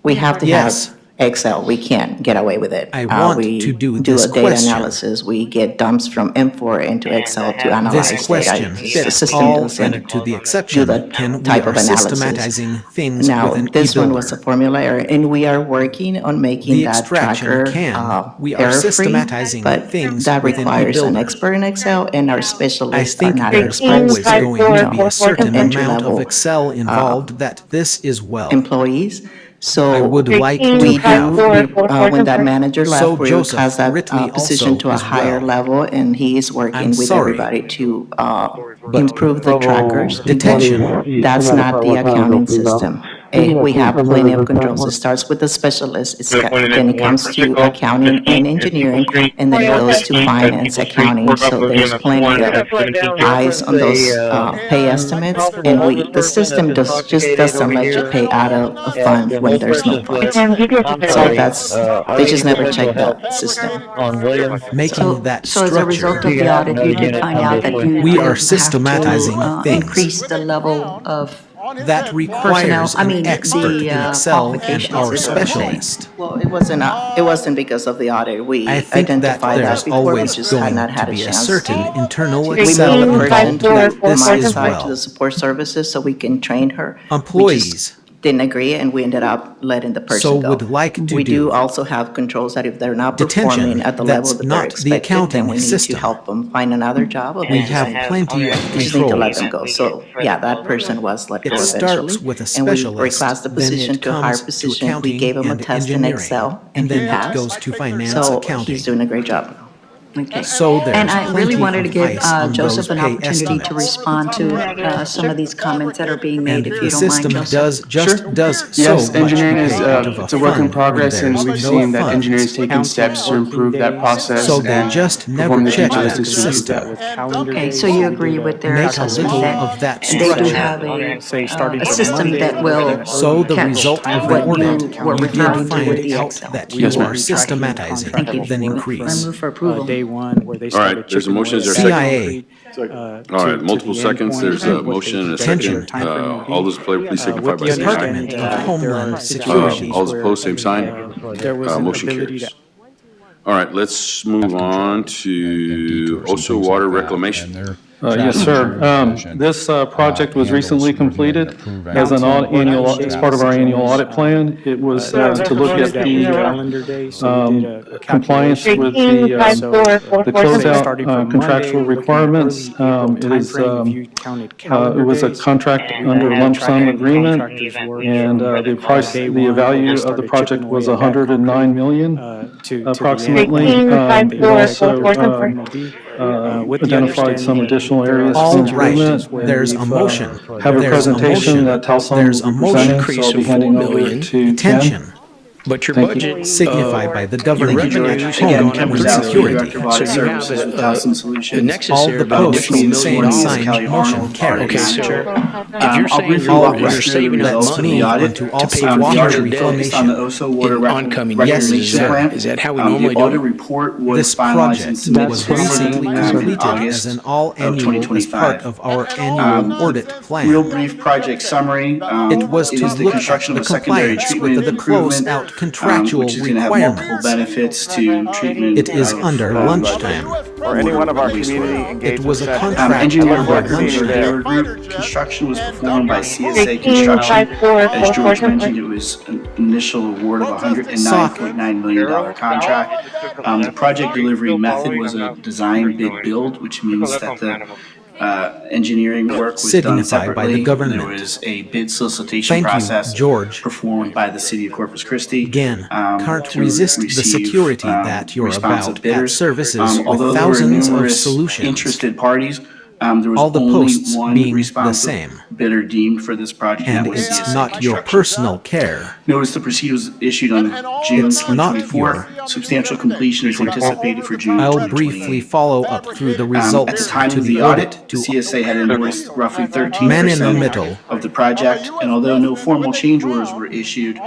we have to have Excel. We can't get away with it. I want to do this a data question. analysis. We get dumps from M4 into Excel to analyze This question data. The fits system all doesn't and to the exception. the We type are of analysis. systematizing things Now, within this one was eBuilder. a formula error, and we are working on making The that extraction tracker can. We are error-free, systematizing but things that within requires an eBuilder. expert in Excel, and our I specialists are think not there's experts. always going to be a certain amount of entry-level, Excel involved that this is well. employees. So I would like to we have. when that manager left, So Bruce Joseph has that Ritney position also to a as higher well. level, and he is working I'm with sorry, everybody to improve the trackers. detention. That's not the accounting system. we have plenty of controls. It starts with the specialist, then it comes to accounting and engineering, and then it goes to finance, accounting. So there's plenty of eyes on those pay estimates, and the system just doesn't let you pay out of a fund when there's no funds. So they just never check that system. Making that So as a result of the audit, you did find out that you we are have systematizing to things increase the level of that requires an expert in Excel and qualifications our is what I'm saying. specialist. Well, it wasn't because of the audit. We I think that identified there's before, we always just had going not to had a be a chance. certain internal We Excel moved the person involved to with this my as side to the well. support services so we can train her. Employees Didn't agree, and we ended up letting the person so go. would like to We do do also have controls that if they're not detention. performing at the level That's that they're not the expected, then accounting we need system. to help them find another job. Or We have plenty of we just need to let controls. them go. So, yeah, that person was let go It eventually. starts with a And we specialist, reclassed the then position it to a higher comes to position. We accounting gave him a and test in engineering, Excel, and and he then it passed. goes to finance So accounting. he's doing a great job. Okay. So there's And I really plenty wanted to of give ice on Joseph those an pay opportunity to estimates. respond to some of these comments that are being made, And if the you don't mind, system Joseph. does so Yes, much engineering is, pay out of it's a work in fund when progress, and there's we've no seen that funds. engineering is taking steps to improve that process. So they and just never perform the check due that diligence to improve system. that. Okay, so you agree with their Make a assessment little that of that they do structure. have a system that will So the catch result of the what audit, you were you referring did to with find the out Excel. that you are systematizing, then I increase. move for approval. All right, there's a motion, is there a second? CIA, All right, multiple seconds, there's a motion and a second. All those in favor, please signify by saying Department aye. of Homeland Security. All those opposed, same sign. Motion carries. All right, let's move on to also water reclamation. Yes, sir. This project was recently completed as an as part of our annual audit plan. It was to look at the compliance with the closeout contractual requirements. It was a contract under a lump sum agreement, and the price, the value of the project was $109 million approximately. It also identified some additional areas for All right, improvement. there's a motion. Have a There's a presentation motion. that Telson There's will a be motion. presenting, so I'll be handing over to Ken. Attention. But your Thank you. budget, Signified by the your government, revenues home, have gone up and dramatically. security. Director of Audit So you have Services with the Telson Solutions. nexus All here the about posts $50 saying million. signed motion carries. Okay, so if I'll you're saying briefly All walk right, us you're through the saving up results of let's the move audit. on to also The water audit focused on reclamation. the OSO water in oncoming years. reclamation sir. plan. Is that how we The normally do audit it? report was This finalized and project submitted was to the recently city, in completed August as an of all-annual as 2025. part of our annual audit Real plan. brief project summary. It was to is the look at construction the of a secondary compliance treatment with the improvement, close-out contractual which is going to have multiple requirements. benefits to treatment. It is of, under lunchtime. or any one of our wastewater. community It engagement was a sessions. contract Engineering under work for the lunchtime. Authoritarian group. Construction was performed by CSA Construction. As George mentioned, it was an initial award of $109.9 million contract. The project delivery method was a design bid build, which means that the engineering work was done Signified by the separately. government. There was a bid solicitation Thank you, process George. performed by the city of Corpus Christi. Again, can't to resist the receive, security that you're responsive about at bidders. services Although with there were thousands of numerous solutions. interested parties, there was All the only posts one being the responsive same. bidder deemed for this project, and And that was it's CSA not your Construction. personal care. Notice the proceed was issued on June It's not 2024. Substantial completion is anticipated for June I'll 2028. briefly follow up through the At the results time to of the the audit audit, to CSA had invoiced roughly 13% Man in the middle. of the project, and although no formal change orders were issued,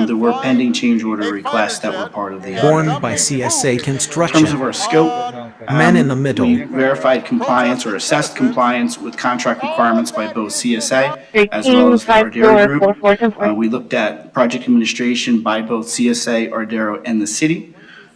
there were pending change order requests that were part of the audit. borne by CSA In terms of Construction. our scope, Man in the middle. we verified compliance or assessed compliance with contract requirements by both CSA as well as the Ardero Group. We looked at project administration by both CSA, Ardero, and the city.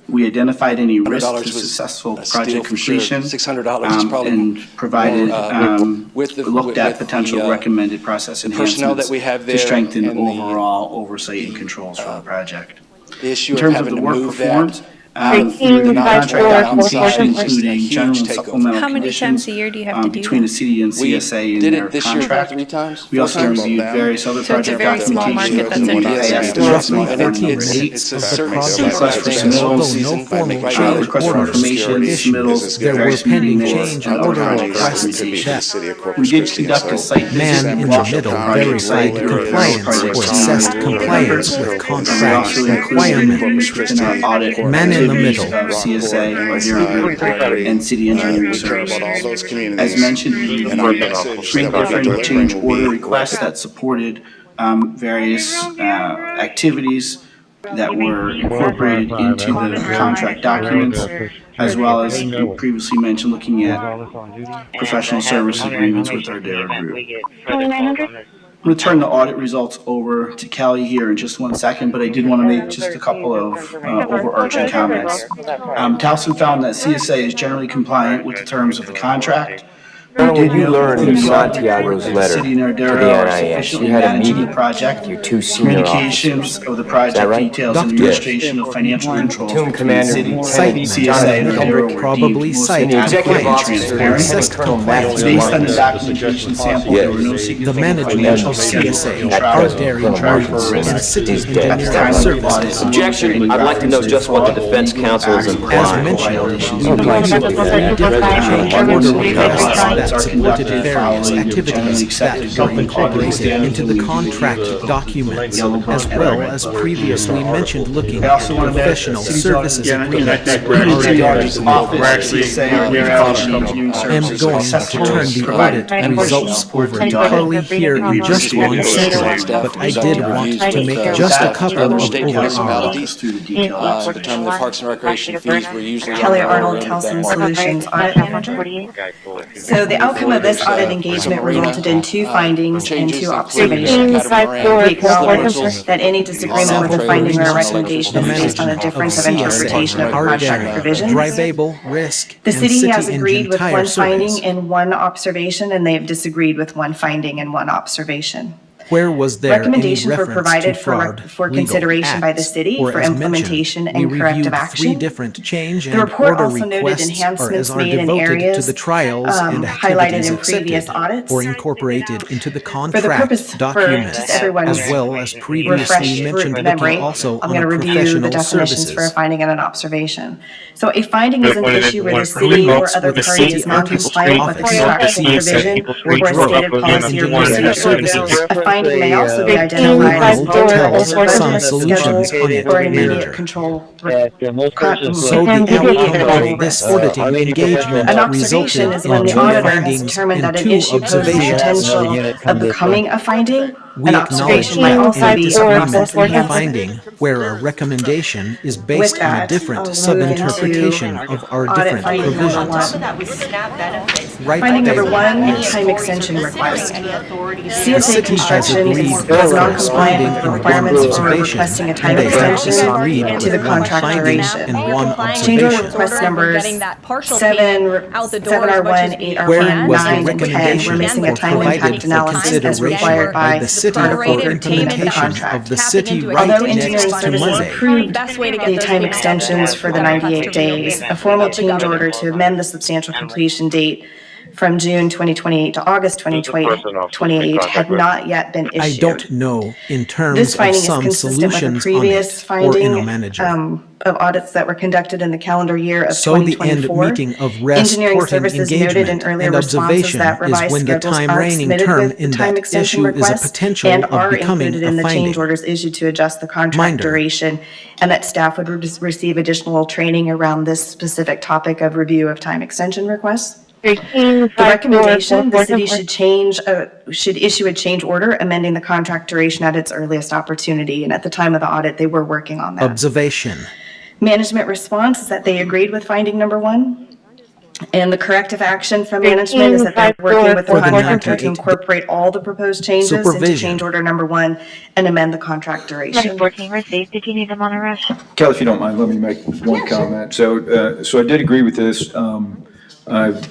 We identified any risk to successful project completion $600 is probably and provided, looked at with potential the, recommended process personnel enhancements that we have to there strengthen and the, overall oversight and controls for the project. the issue In of terms of having the to work move performed, through the contract compensation, including general and supplemental How many conditions times a year do you have to do between the that? city and CSA in their contract. We also reviewed various other So it's a project very small market documentation, that's including interested. pay estimates, It's a certain request for submittals, request for information, submittals, there were various pending meeting minutes, change and and other order project requests documentation. We did conduct a site visit Man in and the walk middle the project verified site during the compliance project or team assessed meeting compliance members. with We contract also included requirements. within our audit Man in the activities middle. of CSA, Engineering Group, and City Engineering Services. As mentioned, we reviewed 3 different change order requests that supported various activities that were incorporated into the contract documents, as well as we previously mentioned looking at professional service agreements with our DARE group. I'm going to turn the audit results over to Kelly here in just one second, but I did want to make just a couple of overarching comments. Towson found that CSA is generally compliant with the terms of the contract. When you learned of Santiago's letter to the NIS, you had a meeting with your 2 senior communications officers. of the project right? details and administration of financial controls Platoon between the Commander city, Lieutenant CSA, Jonathan and Kendrick were probably deemed most cited The executive compliant and officer transparent. Lieutenant Colonel Matthew Based on the Marcus. documentation sample, there were no The significant management financial of schedule CSA, and our travel dairy Colonel markets, Marcus and city is dead. engineering services. Objection, I'd like to know just what the defense counsel is As implying. mentioned, violations. we reviewed 3 different change order requests that supported various activities that were incorporated into the contract documents, as well as previously mentioned looking at professional services agreements. I'm going to turn the audit results over to Carly here in just one second, but I did want to make just a couple of overarching. Determine the Parks and Recreation fees were usually. Kelly Arnold, Towson Solutions Audit Manager. So the outcome of this audit engagement resulted in 2 findings and 2 observations. We acknowledge that any disagreement with a finding or a recommendation is based on a difference of interpretation of contract provisions. The city has agreed with 1 finding and 1 observation, and they have disagreed with 1 finding and 1 observation. Where was there any Recommendations were reference provided to fraud, for legal consideration by the acts, city or for as implementation mentioned, and corrective we reviewed 3 action. different change The and report order also noted requests enhancements are made in devoted to areas the trials and highlighted activities in previous accepted audits. or incorporated into the For the contract purpose for documents, just everyone's as well as previously refreshed mentioned memory, looking also I'm on going to review the professional definitions for a services. finding and an observation. So a finding is an issue where the city or other party is not compliant with a contractual provision or a stated policy or procedure. A finding may also be identified as Details a some budget, solutions schedule, on it, or an immediate manager. control. So the outcome of this auditing engagement An resulted observation is in when the 2 auditor has findings determined that and an 2 issue poses the observations. potential of becoming a finding. We An acknowledge observation might that also in a be a disagreement process with a enhancement. finding where a recommendation is With based on a that, different I'll move sub-interpretation into of our audit different finding number provisions. 1. Right Finding there. number 1, time extension request. The CSA city has construction agreed is with non-compliant with the finding requirements and for 1 observation, requesting a and time they have extension disagreed to with the 1 contract finding duration. and 1 Change order observation. request numbers Getting that partial 7R1, 8R1, Where was the 9, and 10. We're recommendation missing a or time provided impact for analysis as consideration required by by the city Article for 13 of the implementation contract. of the city right Although next engineering to services Monday? approved the time extensions for the 98 days, a formal change order to amend the substantial completion date from June 2028 to August 2028 had not yet been I issued. don't know in This terms of finding is some consistent with the solutions on previous it or in a finding manager. of audits that were conducted in the calendar year of So the end 2024. meeting of rest, Engineering courting, services noted in engagement, earlier and responses observation that is revised when the schedules time are reigning submitted term with in the time that extension issue is a request potential and of are becoming included a in the change finding. orders issued to adjust the contract Minder. duration, and that staff would receive additional training around this specific topic of review of time extension requests. The recommendation, the city should issue a change order amending the contract duration at its earliest opportunity, and at the time of the audit, they were working on that. Observation. Management response is that they agreed with finding number 1. And the corrective action from management is that they're working with the contractor to incorporate all the proposed changes into Supervision. change order number 1 and amend the contract duration. 14 received. Did you need them on a rush? Kelly, if you don't mind, let me make one comment. So I did agree with this. The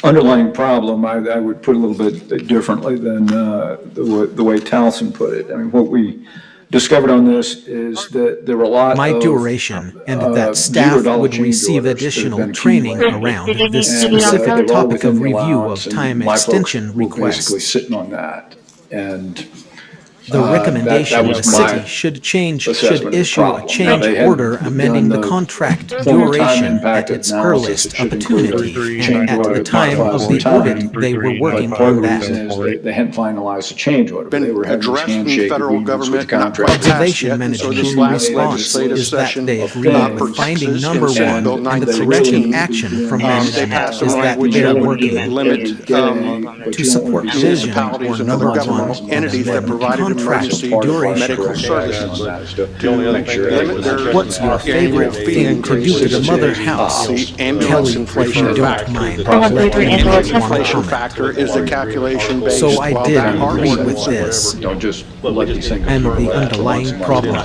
underlying problem, I would put a little bit differently than the way Towson put it. I mean, what we discovered on this is that there were a lot of My duration, and that staff would receive additional training around this specific topic of review of time extension requests. Basically sitting on that, and the recommendation of the city should issue a change order amending the contract duration at its earliest opportunity, and at the time of the audit, they were working on that. They hadn't finalized the change order, but they were having this handshake agreements with the contract. Observation management's response is that they agree with finding number one, and the corrective action from management is that they are working to support vision or number one entities that provide emergency medical services. What's your favorite thing to do to the mother house? Ambulance inflation factor is a calculation based. So I did agree with this, Don't just let these things. and the underlying problem.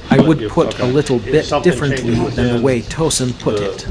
I would put a little bit differently than the way Tosin put it. I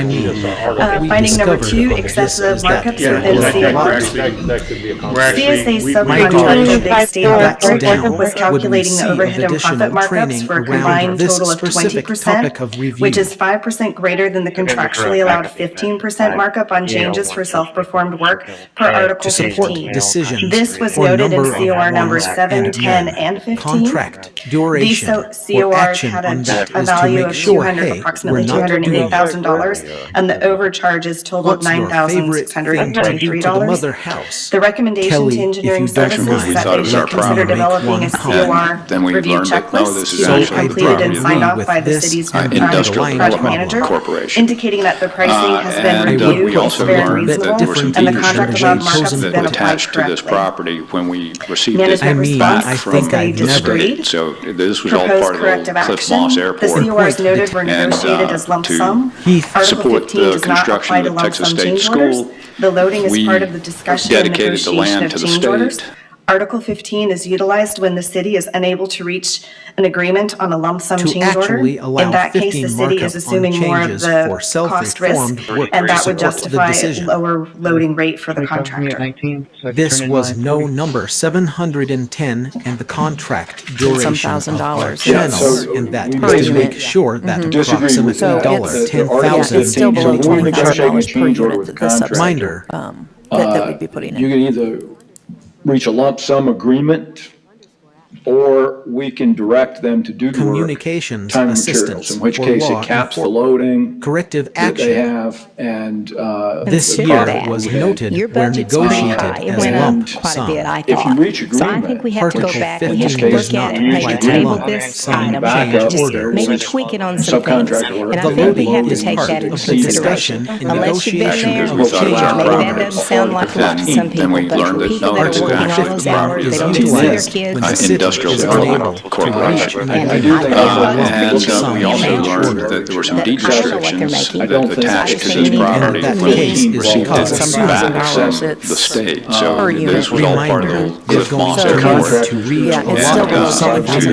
mean, what we Finding number discovered 2, of this excessive is that markups there within are CORs. CSA My subcontractor Big State that's Electric down was would calculating the receive overhead and profit additional markups training for a around combined this total of specific topic 20%, of review. which is 5% greater than the contractually allowed 15% markup on changes for self-performed work per Article to support 15. decisions This was for noted in number of COR numbers ones 7, and 10, men. and 15. Contract These duration or CORs action had on that a is to value make of sure, hey, approximately we're not doing $208,000, and the overcharges totaled what's your favorite thing to do to the mother $9,623. house. The recommendation Kelly, to if engineering you don't services mind, is that they should consider developing a COR Then we review learned that, no, this checklist is to be actually the completed and property signed owner. off by the With city's this Industrial project Development manager, Corporation. indicating that the pricing has been And reviewed, we also very learned that there were some reasonable, and the deed contract allowed markups restrictions have that been applied attached to this correctly. property when we received it Management response back is from that they the disagreed. state. So this was all Proposed part of the corrective Cliff action. Moss The Airport. CORs noted were And, negotiated as lump to sum. Article support 15 the does not construction apply of to the lump Texas sum State change orders. School, The loading is we part of the discussion and dedicated the negotiation land of to the change orders. state. Article 15 is utilized when the city is unable to reach an agreement on a lump sum To change order. actually allow In that case, 15 the city is markup on assuming more of changes the for cost risk, self-informed work and that to would support the justify a decision. lower loading rate for the contractor. This was no number 710 and the contract duration of our channels, and that is to make sure that approximately $10,000 we're negotiating a change order with the contractor. reminder. That we'd be putting in. You can either reach a lump sum agreement, or we can direct them to do the work, Communications time and assistance materials, in which for case law it caps the enforcement. loading Corrective that they action. have, and. This Consider year that. was noted Your where budget's pretty negotiated high. It as went up lump quite a sum. bit, I If you thought. reach So I agreement, think we have to go Article back, we 15 have to case, look at it, reach maybe agreement, table this some item, backup just order, maybe which tweak it on some things. subcontractor order. And I The think we have loading to is take part that into of the discussion consideration. in Unless you've been negotiation there, of we thought it was our maybe that property. doesn't sound like a lot to some Then we people, but learned that, people no, that this are is working actually all the those hours, property they of don't the get to see their utilized kids. when the city Industrial is Development unable Corporation. And I do think And some we also change learned order. that there were some That deed I don't know what they're restrictions making. that attached to this And property that when case we is received because it of back from $1,000 the state. per So unit. this was all part of Reminder, the they're Cliff going Moss to Airport. work to reach Yeah, a it's lot still of below some $20,000 per you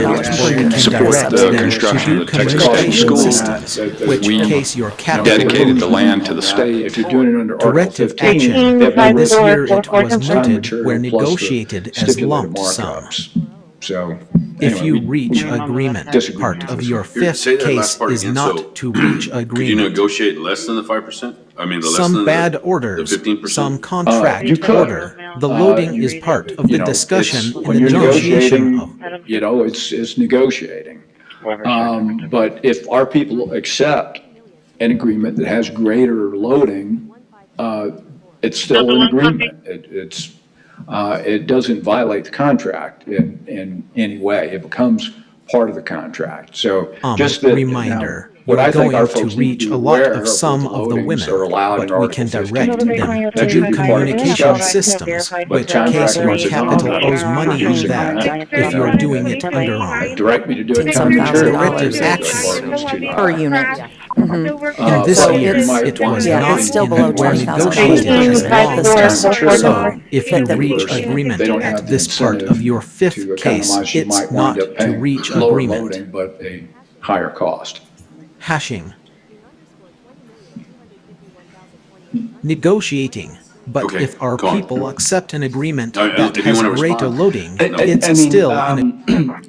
unit. can support direct the them construction to of do the Texas State communication School. systems, which We case your capital dedicated the land to the state. If you're doing it under Article Corrective 15, action. they have no This restriction year it on was time noted material were plus the negotiated as stipulated lump sum. markups. So. If anyway, you we reach agreement, disagree part with of this. your Here, fifth say that case last part is again. So, not to reach Could you agreement. negotiate less than the 5%? I mean, the less than Some bad the orders, 15%? some contract you could. order. The loading is part of the You know, discussion it's- and when the you're negotiation of. negotiating, you know, it's negotiating. But if our people accept an agreement that has greater loading, it's still an agreement. It doesn't violate the contract in any way. It becomes part of the contract. So just that. Reminder, Now, what you're I think our going to folks need reach to be a lot aware of some what of the loadings women, are allowed in but we Article can 15. direct them That to should be part of the communication discussion. systems, But which in case your contractor wants to capital know owes money in that, if you're doing it under our direct me to do it. Some corrective $1,000 action. per unit. In this So year, it's- it was yeah, not it's still in below were $20,000 negotiated as per long unit. term. So if you That we reach should. agreement They don't have at the this part incentive of your fifth to case, economize. You it's might not wind up to paying reach lower agreement. loading, but a higher cost. Hashing. Negotiating. But Okay, if our go on. people accept an agreement If that you has wanna greater respond. loading, I it's mean, still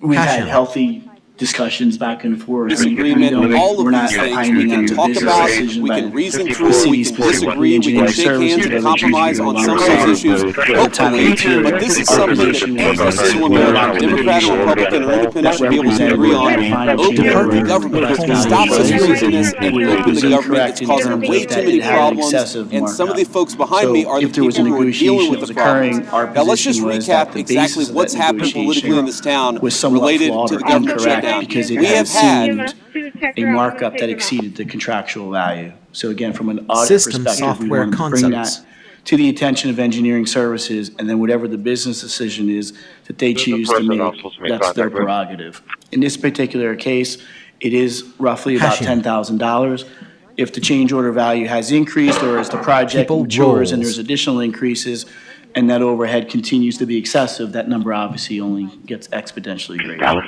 we've had passion. healthy discussions back and forth. Disagreement, all of these things, we can talk about, we can reason through, we can disagree, we can shake hands and compromise on some of those issues, hopefully, but this is something every single American, Democrat, Republican, or Independent should be able to agree on. Open the government, stop this craziness and open the government. It's causing way too many problems, and some of the folks behind me are the people who are dealing with the problems. Now let's just recap exactly what's happened politically in this town related to the government shutdown. Because it We have has had a markup that exceeded the contractual value. So again, from an audit System perspective, we software want to bring that concepts. to the attention of engineering services, and then whatever the business decision is that they choose to make, that's their prerogative. In this particular case, it is roughly about Passion. $10,000. If the change order value has increased, or as the project People matures and roles. there's additional increases, and that overhead continues to be excessive, that number obviously only gets exponentially greater.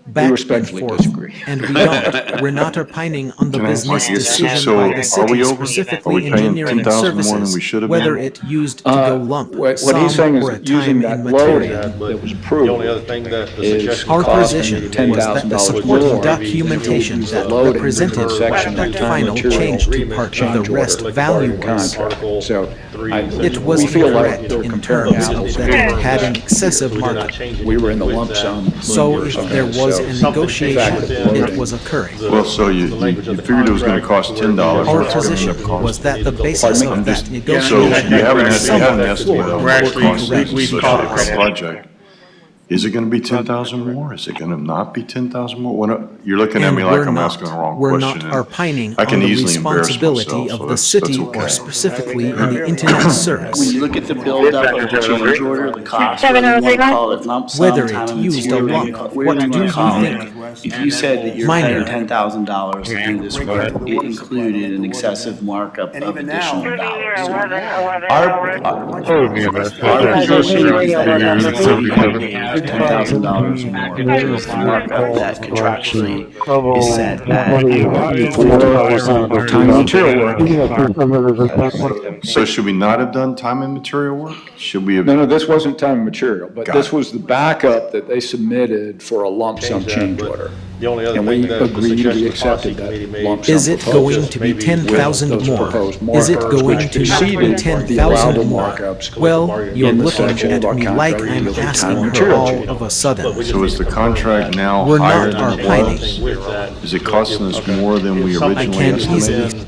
Back respectfully and forth, disagree. and we don't. We're not opining on the Can I ask business you, decision so by the are we city, over? Are specifically we paying engineering 10,000 more than we services, should have whether been? it used to go lump, What sum, he's saying or a is using time and that loading material. that was approved The only other thing that the is suggestion Our costing position was that the $10,000 supporting more. documentation Use the that loading represented section that of time final material change to part of change the rest order value part of was. contract. So It was we feel like incorrect they're in comparing terms apples that and it had an excessive markup. we were in the lump sum. So if there was a negotiation, it was occurring. Well, so you figured it was gonna cost $10. Our what's it gonna position end up costing? was that the basis I'm of just- that So you negotiation haven't was had an somewhat estimate of flawed. what it costs Correct. associated with the project. Is it gonna be 10,000 more? Is it gonna not be 10,000 more? You're looking at And me like we're I'm not. asking the wrong We're question. not opining I can on the easily embarrass responsibility myself, so of the that's city okay. or specifically in the internet service. When you look at the buildup of the change order, the cost, whether you want to call it lump sum, Whether time it and used a material, lump, whatever what you do want you to call it. think? If you said that you're Minor. paying $10,000 to do this work, it included an excessive markup of additional dollars. Our position is that yes, the city had paid $10,000 more because the markup that contractually is set at. Time and material work. So should we not have done time and material work? Should we have? No, this wasn't time and material, but Got this it. was the backup that they submitted for a lump sum change order. The only other And thing we that the agreed, we suggestion accepted policy committee that made. lump sum Is it proposal going to be Maybe 10,000 with those more? proposed Is it markups, going which to be exceeded the 10,000 allowable more? markups Well, you're in the looking section at of me our like contract I'm with the time asking and her material all change. of a sudden. So is the contract now We're higher not than it opining. was? Is it costing us more than we I originally can't estimated? easily.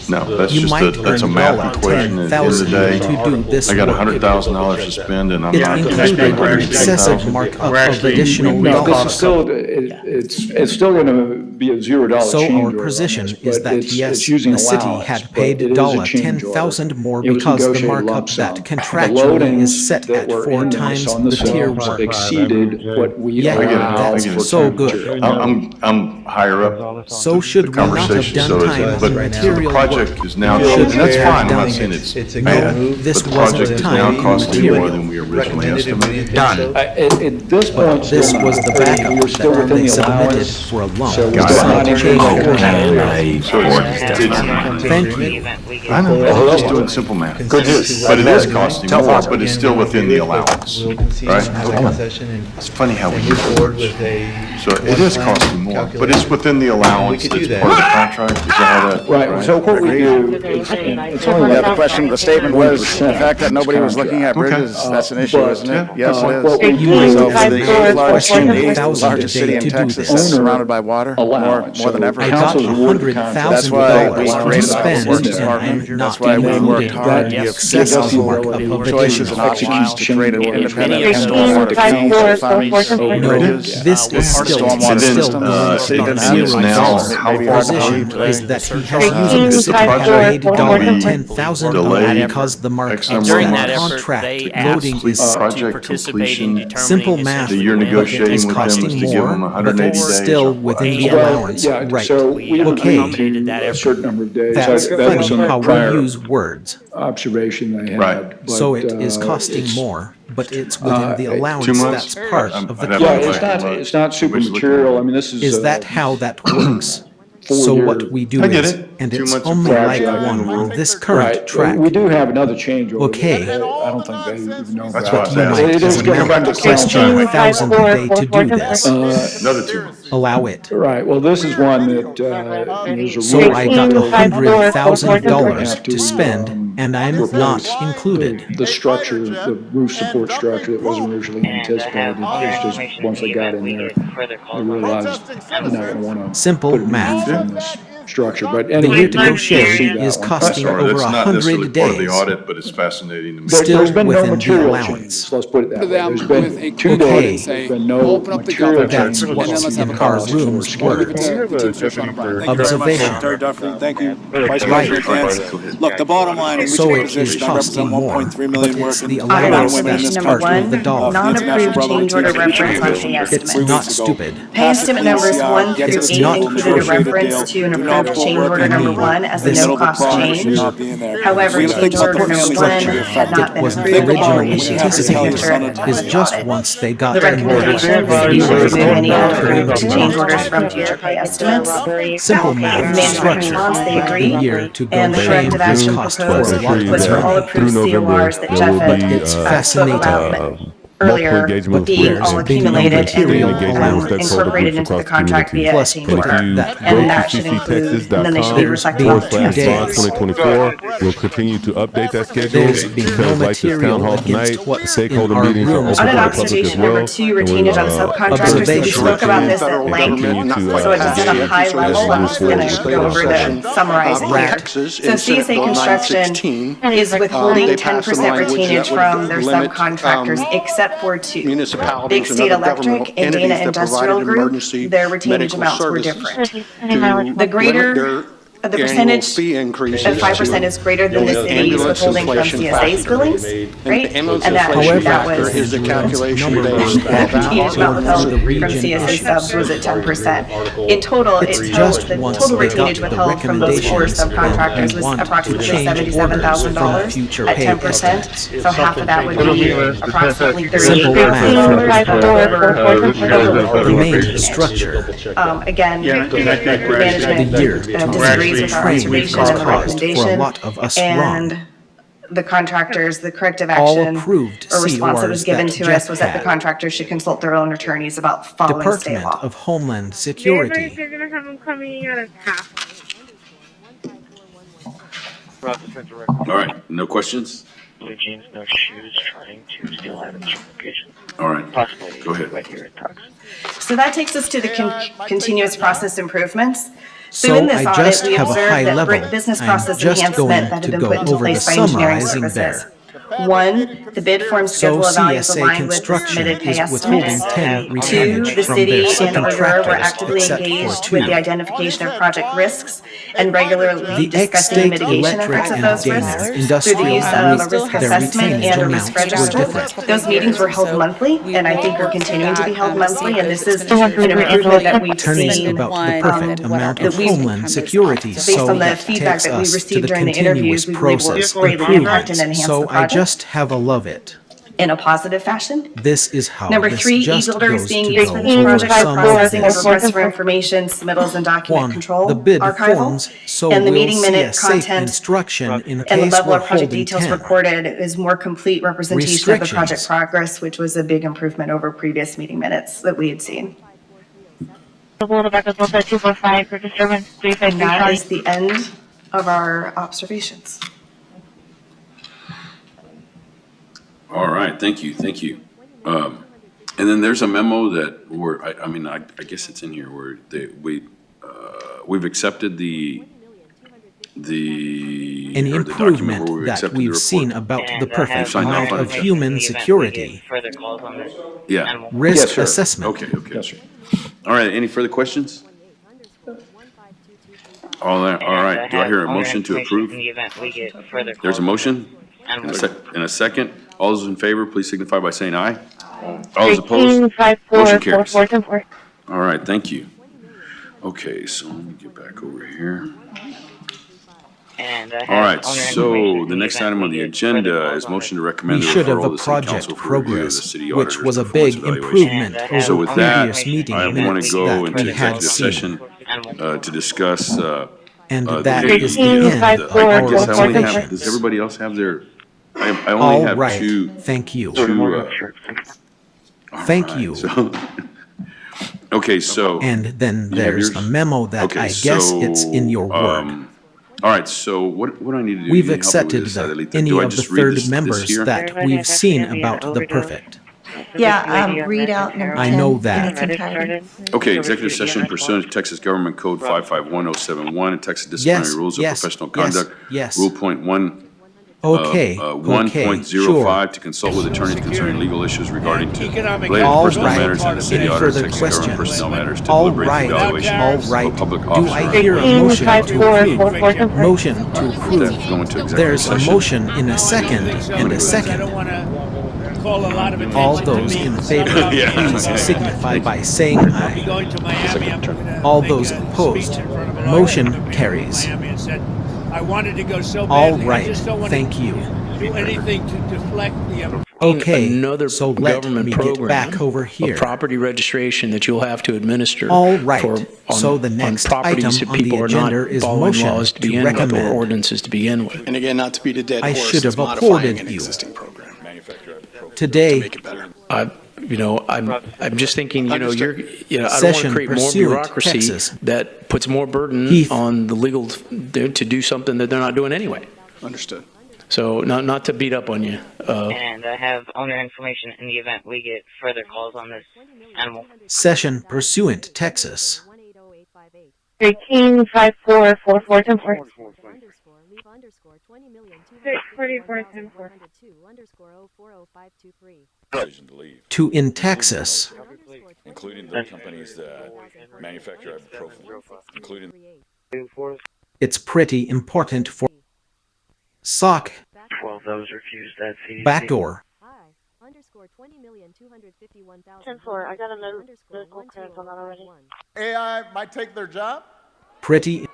No, that's You just might that's a earn math equation. At the end of the day, $10,000 to do this I got work. $100,000 to spend and I'm It not going to included spend an excessive $110,000. markup of additional No, this is dollars. still, it's still gonna be a $0 So change our order on position this, is but that it's yes, using the city allowance, had but paid it is a change order. 10,000 more It was because the negotiated markup lump sum. that The contractually loadings is set that at were 4 in this times on the tier subs 1. exceeded what we Yeah, allowed that's for so time good. material. I'm higher up So should the we not have conversation, done so is time it, and but the material project work? is now, We should and that's have fine, I'm done not saying it. it's No, bad, this but the wasn't project is time now and costing more material. than we originally estimated. Done. At this point, This still was not. the backup We were still that within they the submitted allowance. for a lump So we sum still not change even- order. Thank you. I know, I'm just doing simple math. But it is costing more, but it's still within the allowance, right? It's funny how we use words. So it is costing more, but it's within the allowance that's part of the contract, is that how that? Right, so what we do, it's only Yeah, like the question, the statement was the fact that nobody was looking at Okay. bridges, that's an issue, But, isn't it? Yes, what it we is. do So is for the the largest city in the east, the 100,000 largest city in today to do Texas this. that's surrounded by water, allowance. more than So ever. I got council's awarded the contract. That's why we $100,000 to created the spend, Works and Department. I'm That's not why we including worked hard the to give excessive us markup of choices and additional. options to create an independent Change stormwater order. funds, No, bridges. this is still stormwater still systems. going City on didn't zero have now dollars. how maybe Our hard to position believe is today. that he has used Is the the city project paid gonna be $10,000 delayed because the markup X of number the of months? contract loading is Project completion, simple math. that you're but it negotiating is with them is costing to give more, them but 180 it's days still or what? within the Well, allowance. yeah, Right. so we have Okay. agreed to a certain number of days. That's That was funny on how the prior we use words. observation they had. Right. but, So it is costing it's- more, but it's within the allowance 2 months? that's part of the I'd have Yeah, to it's go back not, and look. it's not super Which looking material. at- I mean, this is. Is that how that works? 4 years. So what we do is, and it's only like one on this current track. We do have another change order. Okay. I don't think they even know about. But you might, as a member, question 1,000 day to do this. Another 2 months. Allow it. Right, well, this is one that, there's a. So rule I for got building. $100,000 to spend, and I'm not included. The structure, the roof support structure that wasn't originally anticipated, it's just, once they got in there, they realized they're not gonna wanna. Simple put a math. roof on this structure, but The anyway. year to go you'll see shade that is one. costing Sorry, over that's not necessarily 100 part of the days. audit, but it's fascinating to me. Still There's been no within the material allowance. changes, let's put it that way. them There's been with a 2 quick Okay. days, there's been no Open up the material government. That's changes. what And then let's have a our conversation. rooms We'll were. leave it to the team first on the front. Thank you very much, Observation. Terry Duffy. Thank you, Vice Right. President Vance. Look, the bottom line is we So take a it is position. I costing represent more, 1.3 but million it's the working Audit men and allowance women in observation this that's number part country. of the one, dollar. non-approved change order reference on pay It's estimates. not stupid. Pay estimate numbers 1 through 8 It's not included a reference to an approved change order number 1 as a This no-cost change. However, We gotta think change about order the number structure 1 you're had not been was approved or originally issued to anticipated signature is just once they got The in order. recommendation is that you should remove any unapproved change orders from future pay estimates. Simple math Management structure. response, they The agree. year to go And the shade corrective action cost proposed for a lot was for all approved CORs that Jeff had It's spoke fascinating. about earlier being all accumulated and incorporated into the contract via a Plus change put order. that And that should include, and then they should be reflected on the There's been 2 days. 2024. We'll continue to update that schedule. There's been no Details like this town material hall against tonight. what's Stakeholder in our meetings are rooms. open Audit to the public as observation well. number 2, retainage on subcontractors, so we spoke about this at length. So it's just at a high level, I'm just gonna go over to summarize it here. So CSA Construction is withholding 10% retainage from their subcontractors, except for 2. Big State Electric and Dana Industrial Group, their retainage amounts were different. The greater, the percentage of 5% is greater than the city's withholding from CSA's billings, right? And that was, the calculation the retainage amount withheld from CSA subs was at 10%. In total, the total retainage withheld from those 4 subcontractors was approximately $77,000 at 10%. So half of that would be approximately $38,000. The main structure. Again, management The year disagrees with our observation and the recommendation. for a lot of us wrong. And the contractors, the corrective All action approved or response that was CORs given that to Jeff us was that the had. contractors should consult their own attorneys about following state Department law. of Homeland Security. You're gonna have them coming out of half. All right, no questions? Blue jeans, no shoes, trying to steal items from location. All right, Possibly go ahead. right here in Tux. So that takes us to the continuous process improvements. So So in this I audit, just we have a high observed that level. business I'm process just enhancement going that had to been go put into over place the by engineering summarizing services. there. 1, the bid form schedule of values CSA aligned with the Construction submitted pay is withholding estimates. 10 2, retainage the from city their and Aurora were subcontractors, actively except for engaged 2. with the identification of project risks and regularly The discussing the ex-state mitigation electric effects of and those Dana risks through the industrial use of a group, risk their assessment retainage and a amounts risk were register. different. Those meetings were held monthly, and I think will continue to be held monthly, and this is an improvement that we've Attorneys seen. about the perfect amount of that we've- Homeland Security, Based so on the that feedback takes that we us to received the during the continuous interviews, we believe process will greatly impact and improvements. enhance So the I project just have a love it. in a positive fashion. This is how Number this 3, just e-builder is goes being to used go for this over project for some of processing of this. requests for information, submittals, and document 1. control The bid archival. forms, so And the we'll meeting see minute a safe content instruction in and the case level we're of project holding details 10. recorded is more complete representation of the project Restrictions. progress, which was a big improvement over previous meeting minutes that we had seen. A little back with 245 for disturbance, 353 And that Charlie. is the end of our observations. All right, thank you, thank you. And then there's a memo that I guess it's in here where we've accepted the An or the document improvement where we that accepted the we've report. seen about the perfect signed off amount on of it? human security. Further calls on this. Yeah. Risk Yes, sir. assessment. Okay, okay. Yes, sir. All right, any further questions? All right, do I hear a motion to approve? In the event we get further There's a calls. motion and a second. All those in favor, please signify by saying aye. All those opposed? Motion carries. All right, thank you. Okay, so let me get back over here. And, All right, so the next item on the agenda is motion to recommend We the should have referral a to the city project council for review of the progress, city which auditor's was a performance big evaluation. improvement So over with that, previous meeting I want minutes to go that into we had executive seen. session to discuss, And the that legal- is the end I of our guess I only have, observations. does everybody else have their, I only All have right, two. thank you. All Thank right, you. so- Okay, so. And then you have there's yours? a memo that Okay, I guess it's in your word. All right, so what do I need to do? We've You need help me with accepted this, the, Adelita? any Do I of the just read third this members here? that we've seen about the perfect. Yeah, read out number 10. I know in that. its entirety. Okay, executive session pursuant to Texas Government Code 551071 and Texas Disciplinary Rules of Professional Conduct. yes. Rule point one. Okay, 1.05 to consult with attorneys concerning legal issues regarding to related All personal right. matters and the city Any auditor, further Texas government questions? personnel matters to All deliberate the right. evaluation All of a right. public Do officer. I hear a motion to approve? Motion to approve. Go into executive There's a session. motion in a second and a second. All those in favor, please signify by saying aye. All those opposed, motion carries. I wanted to go so All badly. right, I just don't want thank to you. do anything to deflect the Okay, another so let government me program get back over here. of property registration that you'll have to administer. All right, on, so the next properties item that on the people are not agenda is following motion laws to to begin with or recommend. ordinances to begin with. And again, not to beat a dead I horse, should have it's modifying applauded an you. existing program. Today, I'm just thinking, I don't want to Session create more pursuant, bureaucracy Texas. that puts more burden Heath. on the legal to do something that they're not doing anyway. Understood. So not to beat up on you. And I have owner information in the event we get further calls on this animal. session pursuant, Texas. 13544410. 64410. To in Texas. Including the companies that manufacture ibuprofen, including. It's pretty important for sock 12 those refused that CDC. backdoor. 10-4, I got a medical clearance on that already. AI might take their job. Pretty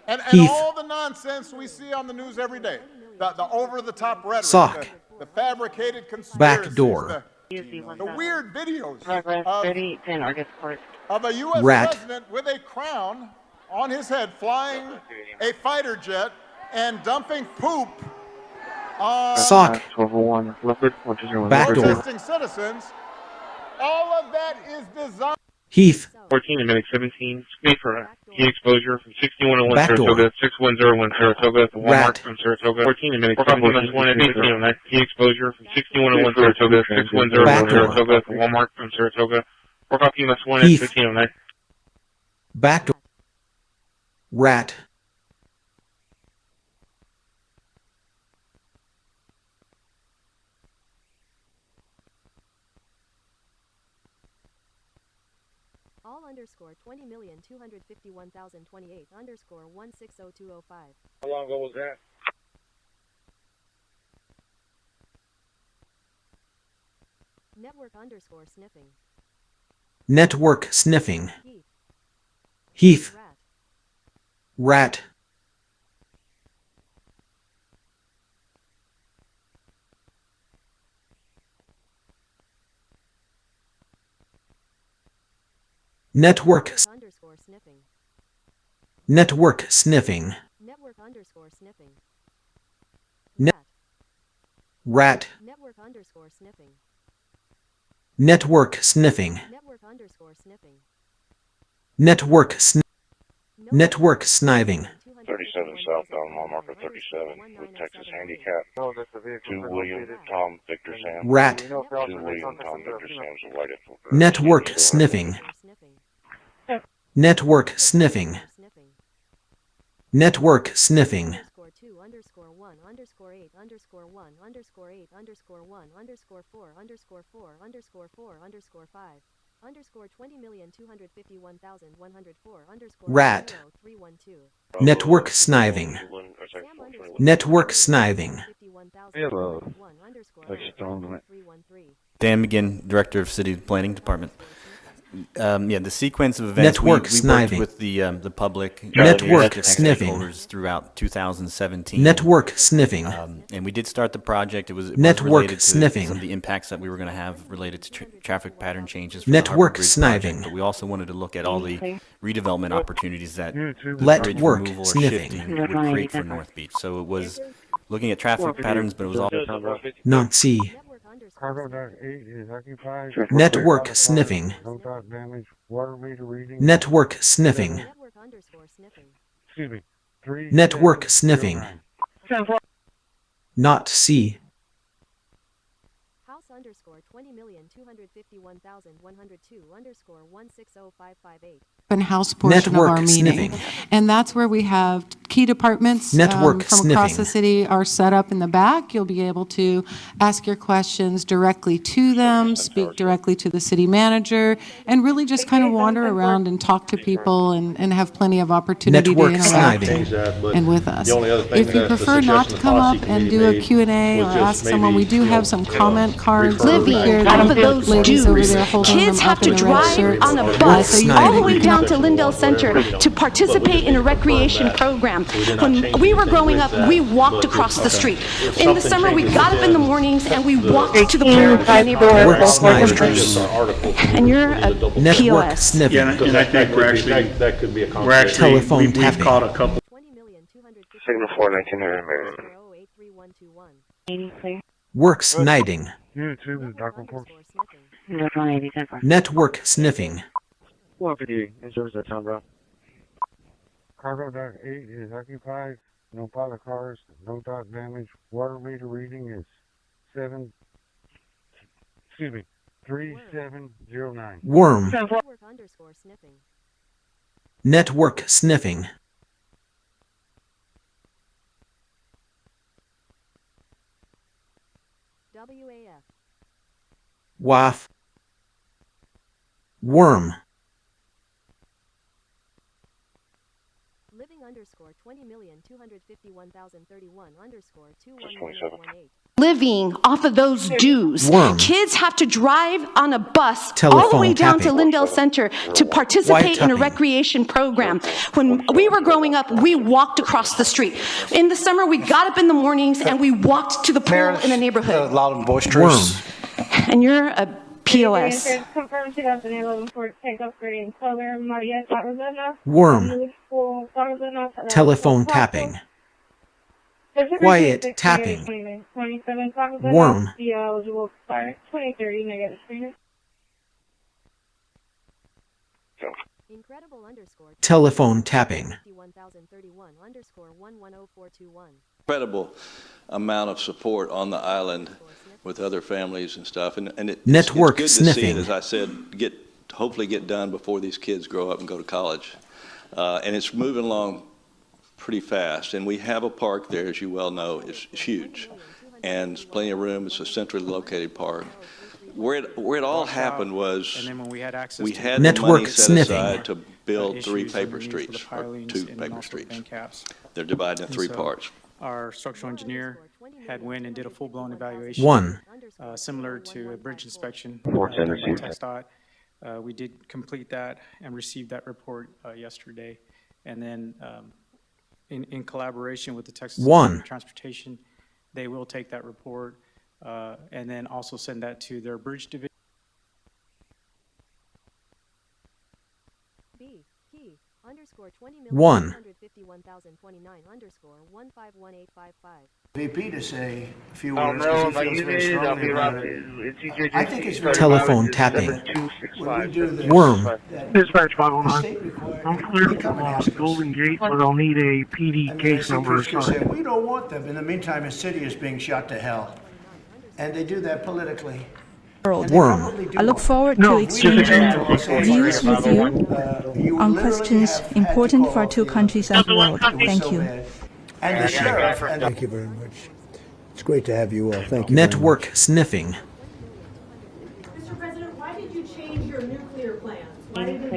And Heath. all the nonsense we see on the news every day, the over-the-top rhetoric, Sock. the fabricated conspiracies, Backdoor. the weird videos Progress of 3010 Argus Court. a U.S. Rat. president with a crown on his head flying a fighter jet and dumping poop on Sock. 1201 Leopard Backdoor. protesting citizens. All of that is designed. Heath. 14 and medic 17, speed for key exposure from 6101 Backdoor. Saratoga, 61001 Saratoga, to Walmart Rat. from Saratoga, 14 and medic 17, key exposure from 6101 Saratoga, 61001 Backdoor. Saratoga, to Walmart from Saratoga, work off EMS 1 at Heath. 1509. Backdoor. Rat. All underscore 20,251,028 underscore 160205. How long ago was that? Network underscore sniffing. Network sniffing. Heath. Heath. Rat. Rat. Network. Underscore sniffing. Network sniffing. Network underscore sniffing. Ne- Rat. Network underscore sniffing. Network sniffing. Network underscore sniffing. Network Network sniving. 37 southbound mile marker 37 with Texas Handicap. 2 William Tom Victor Sam. Rat. 2 William Tom Victor Sam's white info. Network sniffing. Network sniffing. Network sniffing. Underscore 2 underscore 1 underscore 8 underscore 1 underscore 8 underscore 1 underscore 4 underscore 4 underscore 4 underscore 5 underscore 20,251,104 underscore Rat. 0312. Network sniving. Network sniving. We have a Dan McGinn, Director of City Planning Department. Yeah, the sequence of events. Network we sniping. worked with the public, Network different sniffing. stakeholders throughout 2017. Network sniffing. And we did start the project. It was Network related to sniffing. some of the impacts that we were going to have related to traffic pattern changes. For Network the Harbor Bridge sniping. project, but we also wanted to look at all the redevelopment opportunities that the Let bridge work removal or sniffing. shifting would create for North Beach. So it was looking at traffic patterns, but it was also Not see. Network sniffing. Network sniffing. Network sniffing. Not see. House underscore 20,251,102 open house portion of our Network meeting. sniffing. And that's where we have key departments Network from across the sniffing. city are set up in the back. You'll be able to ask your questions directly to them, speak directly to the city manager, and really just kind of wander around and talk to people and have plenty of opportunity Network to interact sniping. and with us. The only other thing If you that the prefer not to suggestion come the up posse and do committee a Q&A made or was just ask someone, we maybe, do have some comment cards refer over back here. to Some of those Ladies over dudes, there holding kids them have up in to the red drive shirts. on a So bus you all the can- way down to Lindell Center to participate in a recreation program. When we were growing up, we walked across the street. In the summer, we got up in the mornings and we walked to the pool in the neighborhood. Network snipers. And you're a Network POS. sniffing. Yeah, and I think we're actually, that could be a Telephone we've tapping. caught a couple. Signal 4, 1900 Mary. Work sniding. $180. Network sniffing. 450 in service at town, bro. Cargo dock 8 is occupied. No pilot cars, no dock damage. Water meter reading is 3709. Worm. Network underscore sniffing. Network sniffing. WAF. Waff. Worm. Living underscore 20,251,031 underscore 21118. Living off of those dues. Worm. Kids have to drive on a bus all the Telephone way down to tapping. Lindell Center to participate in a tapping? recreation program. When we were growing up, we walked across the street. In the summer, we got up in the mornings and we walked to the pool in the neighborhood. Loud and boisterous. And you're a POS. Confirmed 2011 for takeoff grading program, Maria Arizona. Worm. Telephone tapping. Quiet tapping. Worm. Eligible expire 2030 negative screener. Incredible underscore Telephone tapping. 51,031 underscore 110421. Incredible amount of support on the island with other families and stuff, and Network it's good to see sniffing. it, as I said, hopefully get done before these kids grow up and go to college, and it's moving along pretty fast. And we have a park there, as you well know, it's huge, and there's plenty of room. It's a centrally located park. Where it all happened was we had the Network money set sniffing. aside to build 3 paper streets, or 2 paper streets. They're divided in 3 parts. Our structural engineer had went and did a full-blown evaluation. Similar to a bridge inspection. TestDOT. We did complete that and received that report yesterday. And then in collaboration with the Texas Department of Transportation, they will take that report and then also send that to their bridge division. B. Key. Underscore 1. 20,251,029 underscore 151855. VP to say a few Oh, words. no, because but he feels you very did it, I'll strongly be about right. it. It's easier I think it's very Telephone valid tapping. when we do this, Worm. that Dispatch the 509. state requires I'm clear they come and from ask us. Golden Gate, but I'll need a PD I mean, case the number. CPD say, we don't want them. In the meantime, the city is being shot to hell. And they do that politically. Worm. I look forward to exchanging views with you on questions important for our 2 countries and the world. Thank you. And the sheriff. Thank you very much. It's great to have you all. Thank you. Network sniffing. Mr. President, why did you change your nuclear plans? Why did you do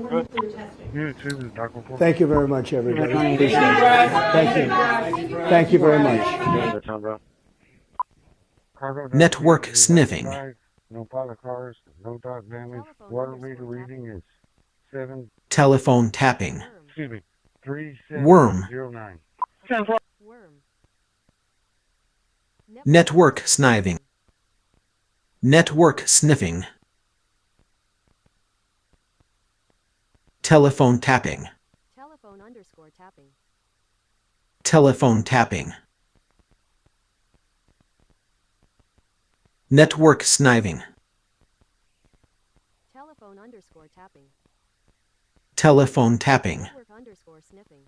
more nuclear testing? Thank you very much, everybody. Appreciate it. Thank you. Thank you very much. Network sniffing. no pilot cars, no dot damage. Water meter reading is 7. Telephone tapping. Excuse me, Worm. 3709. Worm. Network sniving. Network sniffing. Telephone tapping. Telephone underscore tapping. Telephone tapping. Network sniving. Telephone underscore tapping. Telephone tapping. Network underscore sniffing.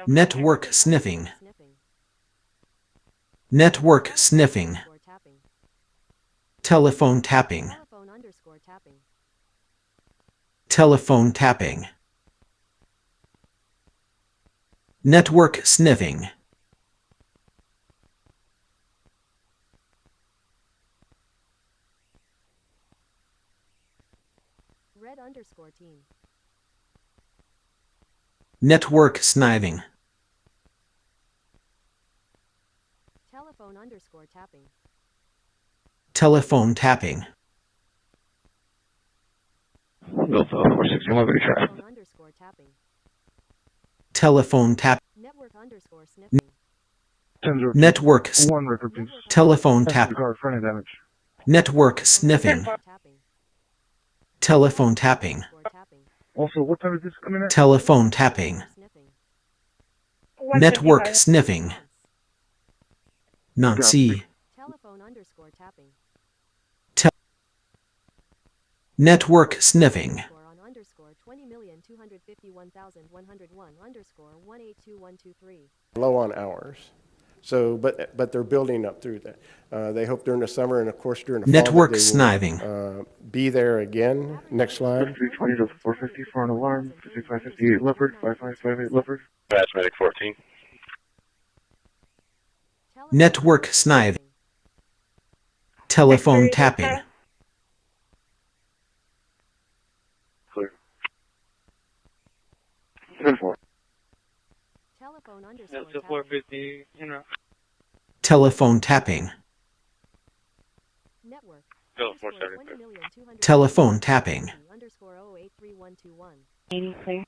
Network sniffing. Network sniffing. Telephone tapping. Telephone underscore tapping. Telephone tapping. Network sniffing. Red underscore team. Network sniving. Telephone underscore tapping. Telephone tapping. Telephone underscore tapping. Telephone tap. Network underscore sniffing. Network. Telephone tap. Network sniffing. Telephone tapping. Also, what time is this coming at? Telephone tapping. Network sniffing. Nancy. Telephone underscore tapping. Network sniffing. On underscore 20,251,101 underscore 182123. Low on hours. So, but they're building up through that. They hope during the summer and of course during the fall. Network that sniving. Be there again. Next slide. 320 to 450 for an alarm. 5558 leopard. 5558 leopard. That's medic 14. Network sniving. Telephone tapping. Clear. 10-4. Telephone underscore That's a 450, you know. Telephone tapping. Network. Go 470. Telephone tapping. Underscore 083121. 80, clear.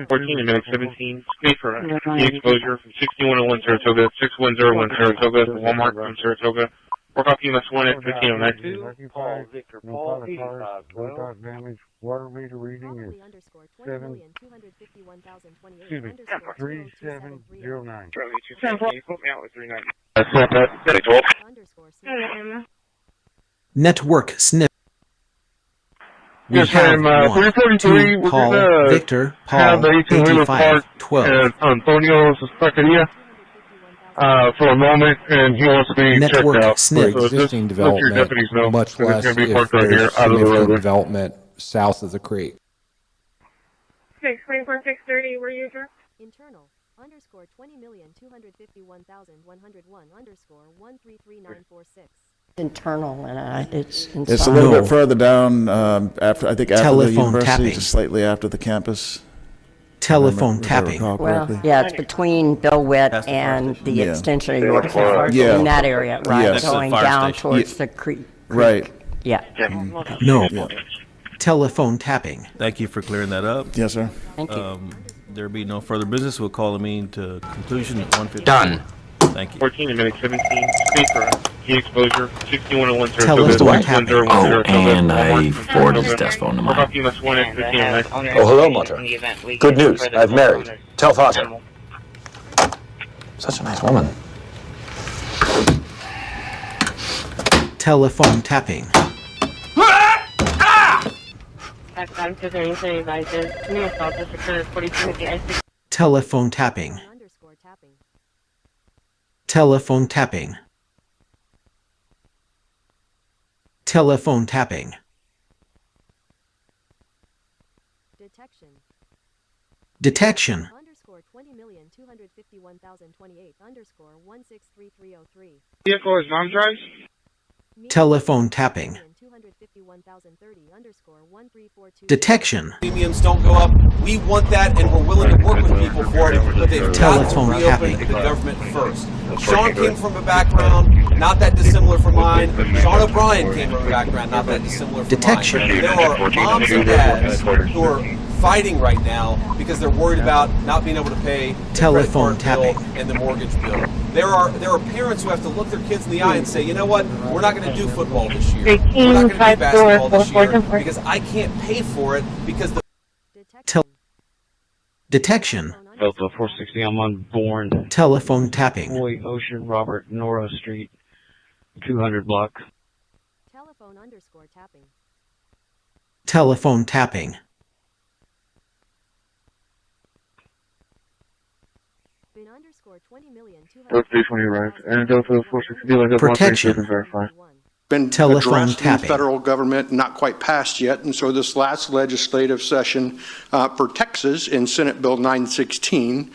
14 to minute 17. Speed for key exposure from 6101 Saratoga, 6101 Saratoga, to Walmart from Saratoga. Work off EMS 1 at 1509. Paul Victor Paul, no dot damage. Water meter reading is 7. Excuse me, 3709. Charlie 210, you put me out with 39. That's not that. 12. Network snip. We Yes, have ma'am. 1, 343, 2, we're Paul, gonna Victor, have Paul, the 18-wheeler 85, parked 12. at Antonio's Taqueria for a moment, and he wants to be Network checked out. snip. So Existing just let your deputies know, development, much that it's less going to be if parked right here there's out of the significant roadway. development south of the creek. 624, 630, were you sure? Internal. Underscore 20,251,101 underscore 133946. Internal and it's inside. It's a little bit further down, after the Telephone university, tapping. just slightly after the campus. Telephone If I tapping. recall Well, correctly. yeah, it's between Bill Witt and the Yeah. extension of Yorkshire, Yeah. in that area, right, Yes. going Fire down station. towards the creek. Right. Yeah. No. Yeah. Telephone tapping. Thank you for clearing that up. Yes, sir. Thank you. There be no further business. We'll call the meeting to conclusion at 1:50. Done. Thank you. 14 to minute 17. Speed for key exposure. 6101 Telephone Saratoga. tapping. 6101 Saratoga. and I Walmart from forwarded his Saratoga. desk phone to Work mine. off EMS 1 at 1509. Oh, hello, Mother. Good news. I've married. Tell Father. Such a nice woman. Telephone tapping. Telephone tapping. Underscore tapping. Telephone tapping. Telephone tapping. Detection. Detection. Underscore 20,251,028 underscore 163303. Vehicle is non-drive? Telephone tapping. Detection. Premiums don't go up. We want that, and we're willing to work with people for it, but they've got to Telephone reopen tapping. the government first. Sean came from a background not that dissimilar from mine. Sean O'Brien came from a background not that dissimilar from Detection. mine. There are moms and dads who are fighting right now because they're worried about not being able to pay the Telephone credit card bill tapping. and the mortgage bill. There are parents who have to look their kids in the eye and say, you know what, we're not going to do football this year. We're not going to do basketball this year because I can't pay for it because the Detection. Delta 460, I'm on Bourne. Telephone tapping. Boy, Ocean, Robert, Nora Street, 200 block. Telephone underscore tapping. Telephone tapping. Bin underscore 20,000,200. Delta 320 arrived. And Delta 460, like that Protection. 137 verify. Been Telephone addressed in the tapping. federal government, not quite passed yet, and so this last legislative session for Texas in Senate Bill 916,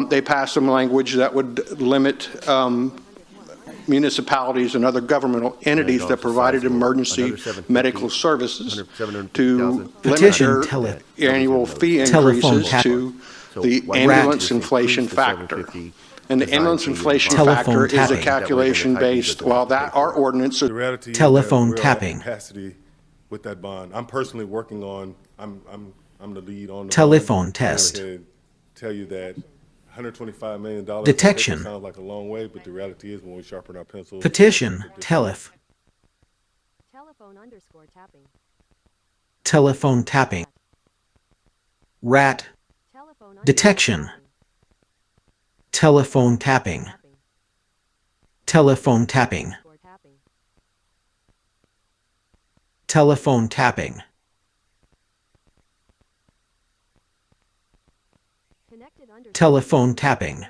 they passed some language that would limit municipalities and other governmental entities that provided emergency medical services to limit their annual fee increases to the ambulance inflation factor. And the ambulance inflation factor is a calculation based, while that our ordinance. The reality is Telephone that we're at tapping. capacity with that bond. I'm personally working on. I'm the lead on the Telephone bond. test. I'm gonna tell you that $125 million. Detection. Sounds like a long way, but the reality is when we sharpen our pencils. Petition. Telef. Telephone underscore tapping. Telephone tapping. Rat. Detection. Telephone tapping. Telephone tapping. Telephone tapping. Telephone tapping.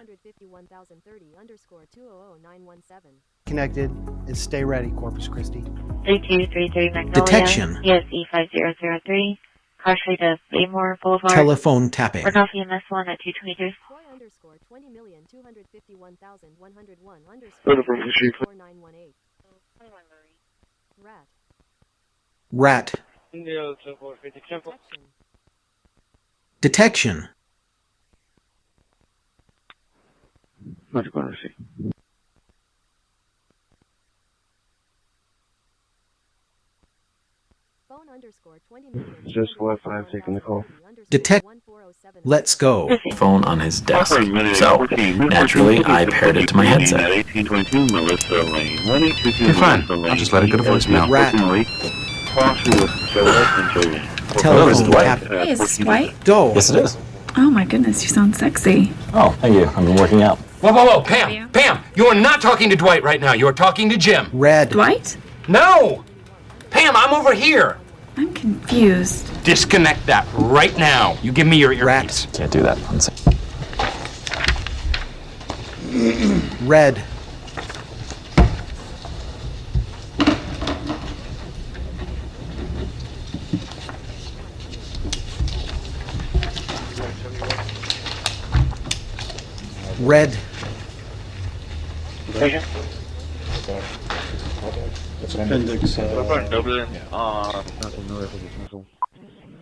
Connected and stay ready, Corpus Christi. 3233 Magnolia. Detection. ESE 5003. Partially to Baymore Boulevard. Telephone tapping. We're off EMS 1 at 222. Underscore 20,251,101 Rat. Rat. Detection. Not going to see. Phone underscore 20,000,000. Just Wi-Fi, I'm taking the call. Detect. Let's go. Phone on his desk. So, naturally, I paired it to my headset. You're fine. I'll just let it go to voicemail. Rat. Hello, this is Dwight. Hey, is this Dwight? Go. Yes, it is. Oh my goodness, you sound sexy. Oh, thank you. I've been working out. Whoa, whoa, whoa, Pam! Pam! You are not talking to Dwight right now. You are talking to Jim. Red. Dwight? No! Pam, I'm over here. I'm confused. Disconnect that right now. You give me your earpiece. Can't do that. One second. Red. Red. Appendix.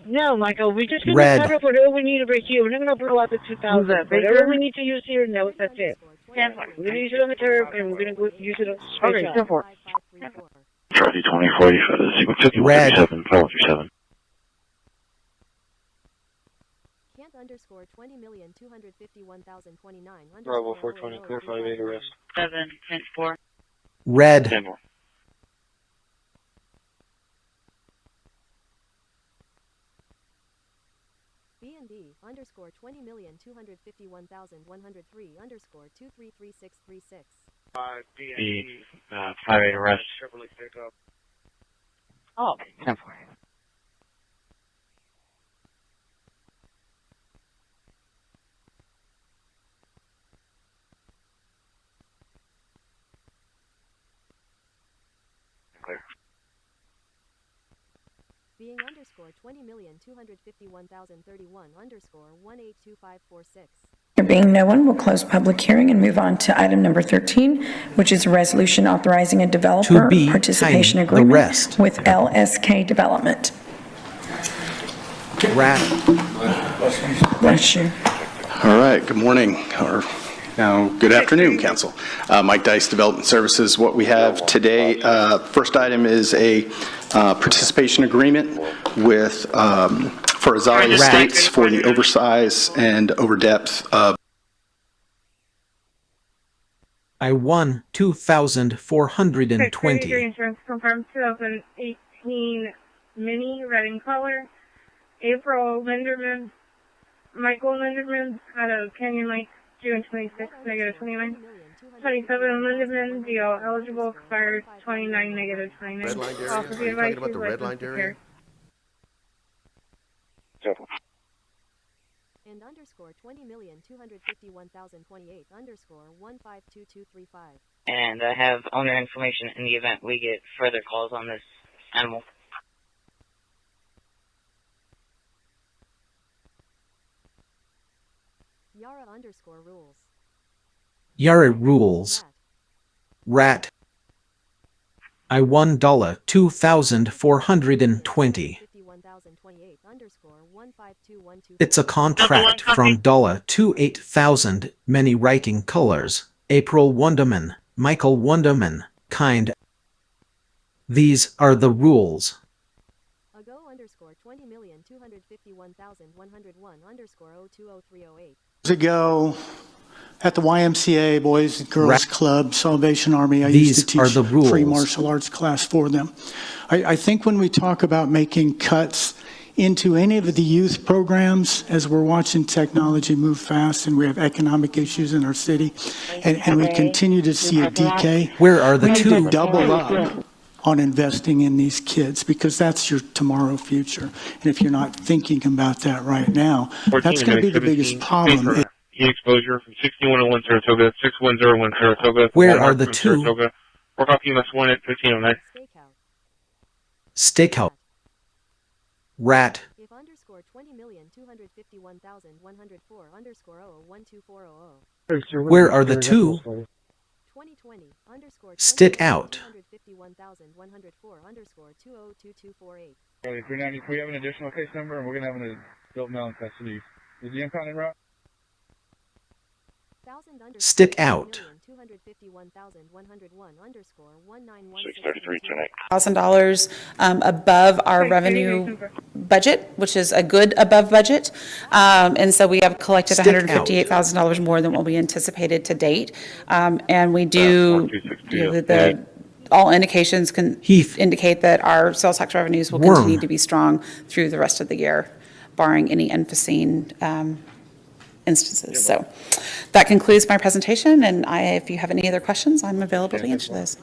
No, Michael, we're just going to Red. cover whatever we need over here. We're not going to blow out the 2,000. Whatever we need to use here, no, that's it. We're going to use it on the turf, and we're going to use it on the straight shot. Charlie 2040 for the sequence 5137, 537. Can't underscore 20,251,029 Bravo 420, clarify the arrest. 710-4. Red. 10 more. B&D underscore 20,251,103 underscore 233636. B, 5-8 arrest. Oh, 10-4. Being underscore 20,251,031 underscore 182546. There being no one, we'll close public hearing and move on to item number 13, which is a resolution authorizing a developer participation tiny, the agreement rest. with LSK Development. Rat. Bless you. All right, good morning, or now good afternoon, Council. Mike Dice, Development Services. What we have today, first item is a participation agreement with for Azalea Estates for the oversize and overdepth of I won 2,420. Insurance confirmed 2018 Mini red in color. April Linderman, Michael Linderman out of Canyon Lake, June 26, negative 29. 27 Linderman, deal eligible, expires 29, negative 29. Red line area? Also, Are the you advice talking about the red line area? And underscore 20,251,028 underscore 152235. And I have owner information in the event we get further calls on this animal. Yara underscore rules. Yara rules. Rat. I won $2,420. It's a contract from $2 to 8,000. Many writing colors. April Wonderman, Michael Wonderman, kind. These are the rules. Ago underscore 20,251,101 underscore 0203008. Ago at the YMCA Boys and Girls Club, Salvation Army, I used to teach free martial arts class for them. I think when we talk about making cuts into any of the youth programs, as we're watching technology move fast and we have economic issues in our city, and we continue to see a decay, where are the we two? need to double up on investing in these kids, because that's your tomorrow future. And if you're not thinking about that right now, that's going to be the biggest problem. Heat exposure from 6101 Saratoga, 6101 Saratoga. Where are the two? Saratoga. We're talking less one at 1509. Stakeout. Rat. If underscore 20,251,104 underscore 01240. Where are the two? 2020 underscore Stick out. 251,104 underscore 202248. If we have an additional case number, and we're going to have an adult male in custody. Is the impounded route? Stick out. $1,000 above our revenue budget, which is a good above budget. And so we have collected $158,000 more than what we anticipated to date. And we do, all indications can indicate that our sales tax revenues will continue to be strong through the rest of the year, barring any unforeseen instances. So that concludes my presentation, and if you have any other questions, I'm available to answer those.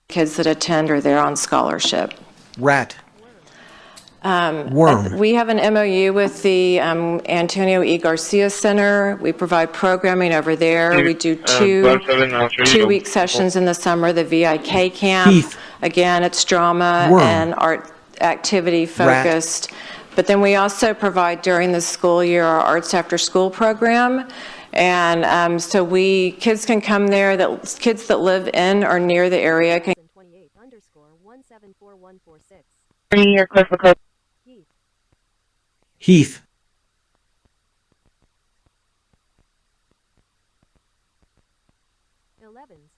Kids that attend are there on scholarship. Rat. Worm. We have an MOU with the Antonio E. Garcia Center. We provide programming over there. We do two-week sessions in the summer, the VIK camp. Heath. Again, it's drama and art activity focused. But then we also provide during the school year our Arts After School program. And so kids can come there, kids that live in or near the area can. Heath.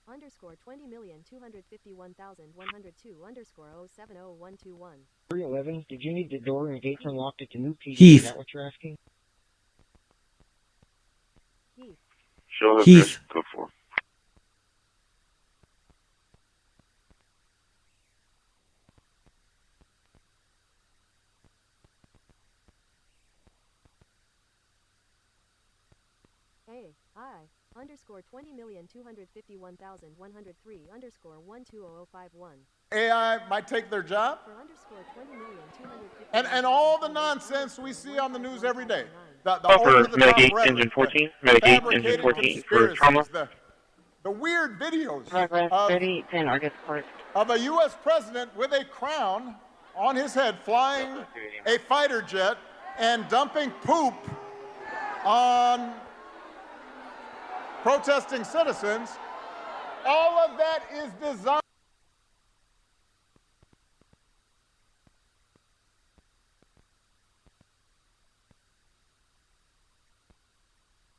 Underscore 20,251,102 underscore 070121. 311. Did you need the door and gates unlocked at the new PC? Heath. Is that what you're asking? Show Heath. Go for. Underscore 20,251,103 underscore 120051. AI might take their job. For underscore 20,251. And all the nonsense we see on the news every day. The Mitigate Engine 14. Mitigate Engine 14 for trauma. The weird videos of a U.S. president with a crown on his head flying a fighter jet and dumping poop on protesting citizens, all of that is designed.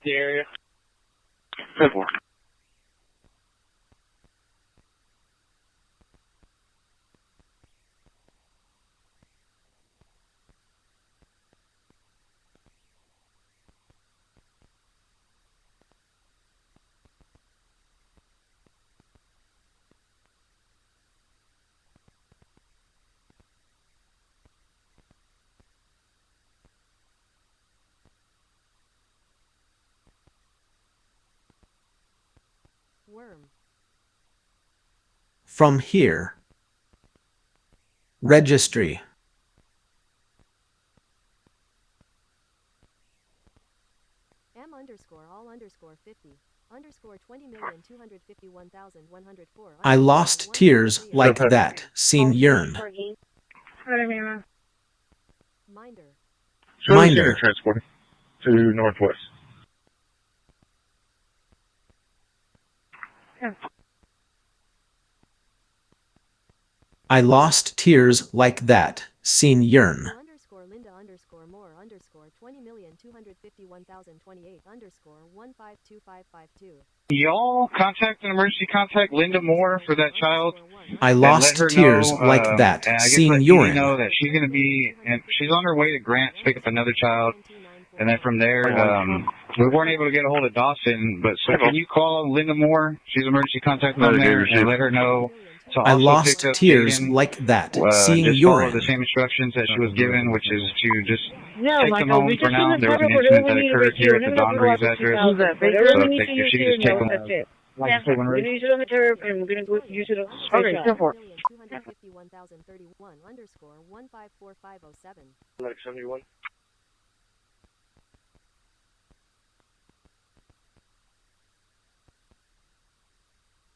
The area. Worm. From here. Registry. M underscore all underscore 50 underscore 20,251,104. I lost tears like that, seen yearn. Minder. Minder. Transporting to northwest. I lost tears like that, seen yearn. Underscore Linda underscore more underscore 20,251,028 underscore 152552. Y'all contact an emergency contact Linda Moore for that child. I lost tears like that, seen urine. Know that she's going to be, and she's on her way to Grant to pick up another child. And then from there, we weren't able to get a hold of Dawson, but so can you call Linda Moore? She's emergency contact on there and let her know. So I lost tears like that, seeing just urine. follow the same instructions that she was given, which is to just take them Michael, home for now. There was an incident that occurred here at the Don Breeze address. So if she could just take them home. Like we're going to use it on the turf, and we're going to use it on the Okay, go for it. 251,031 underscore 154507. 71.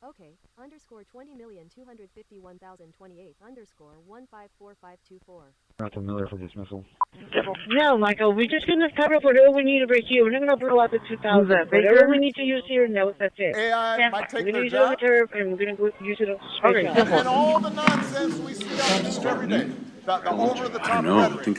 Okay, underscore 20,251,028 underscore 154524. Not Miller for dismissal. No, Michael, we're just going to cover up whatever we need right here. We're not going to blow out the 2,000. Whatever we need to use here, no, that's it. AI might take we're going to their use it on the job. turf, and we're going to use it on Okay, and all the nonsense we see on the news every day. The over-the-top rhetoric, the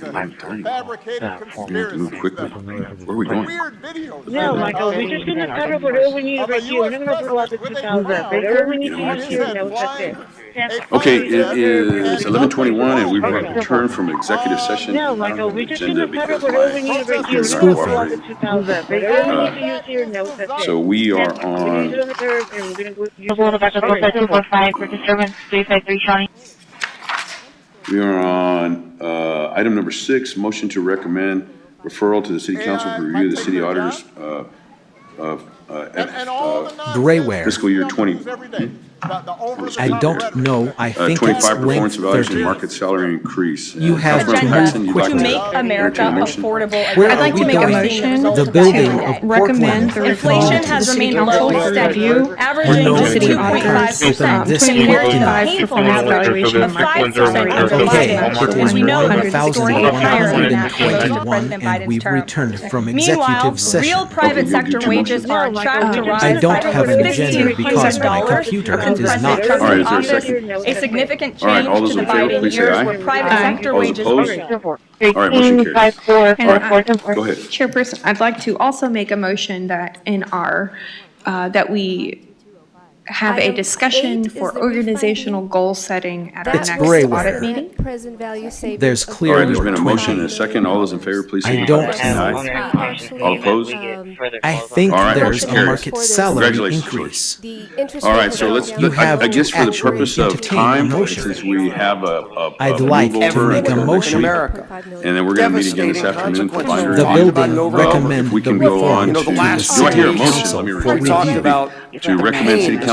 fabricated conspiracies, move quickly. Where are we going? weird videos. No, Michael, we're just going to cover up whatever we need right here. We're not going to blow out the 2,000. Whatever we need to use here, no, that's it. Okay, it is 11:21 and we've returned from executive session. No, Michael, we're just going Agenda to cover because whatever we need right here. We're not going to blow out the 2,000. Whatever we need to use here, no, that's it. So we are We're going to on, use it on the turf, and we're going to use it We'll on go back to 245 for disturbance, 353 Shawnee. we are on item number 6, motion to recommend referral to the city council for review of the city auditor's Grayware. fiscal year 20. I don't know. I think 25 it's performance link evaluation 30. market salary increase. You have Councilman to Paxton, move you'd like quickly. to entertain a motion? Where I'd like are to we make a going? motion The building of recommend Portland. the Inflation referral has to the city remained council low, for steady, review, averaging no the city review. auditors Open this compared to the document. painful performance average evaluation of market 5% salary over increase. Okay, Biden, it is we know is scoring higher than that for most of 1,121 President and Biden's we've term. returned from Meanwhile, executive session. real private sector wages are on track to rise I don't have an $5,600 agenda because my computer since is President not. Trump's All right, is there a office, second? a significant All right, change all those to the in favor, Biden please say years aye. where private sector All those wages opposed? All right, motion carries. And Go ahead. Chairperson, I'd like to also make a motion that in our, that we have a discussion for organizational goal setting at our next audit meeting. Present value savings. There's All right, clearly there's been a motion and a 20. second. All those in favor, please I signify don't by saying know. aye. All opposed? I think All right, there's motion a carries. market salary Congratulations, increase. All right, so let's, You have I guess to for the actually purpose of entertain a time, motion. since we have a I'd move like to over make a next motion. week, and then we're going to meet again this afternoon to find The out building recommend if we the can go on reform to, to the do I hear a city motion? council Let me for repeat. review. To recommend city council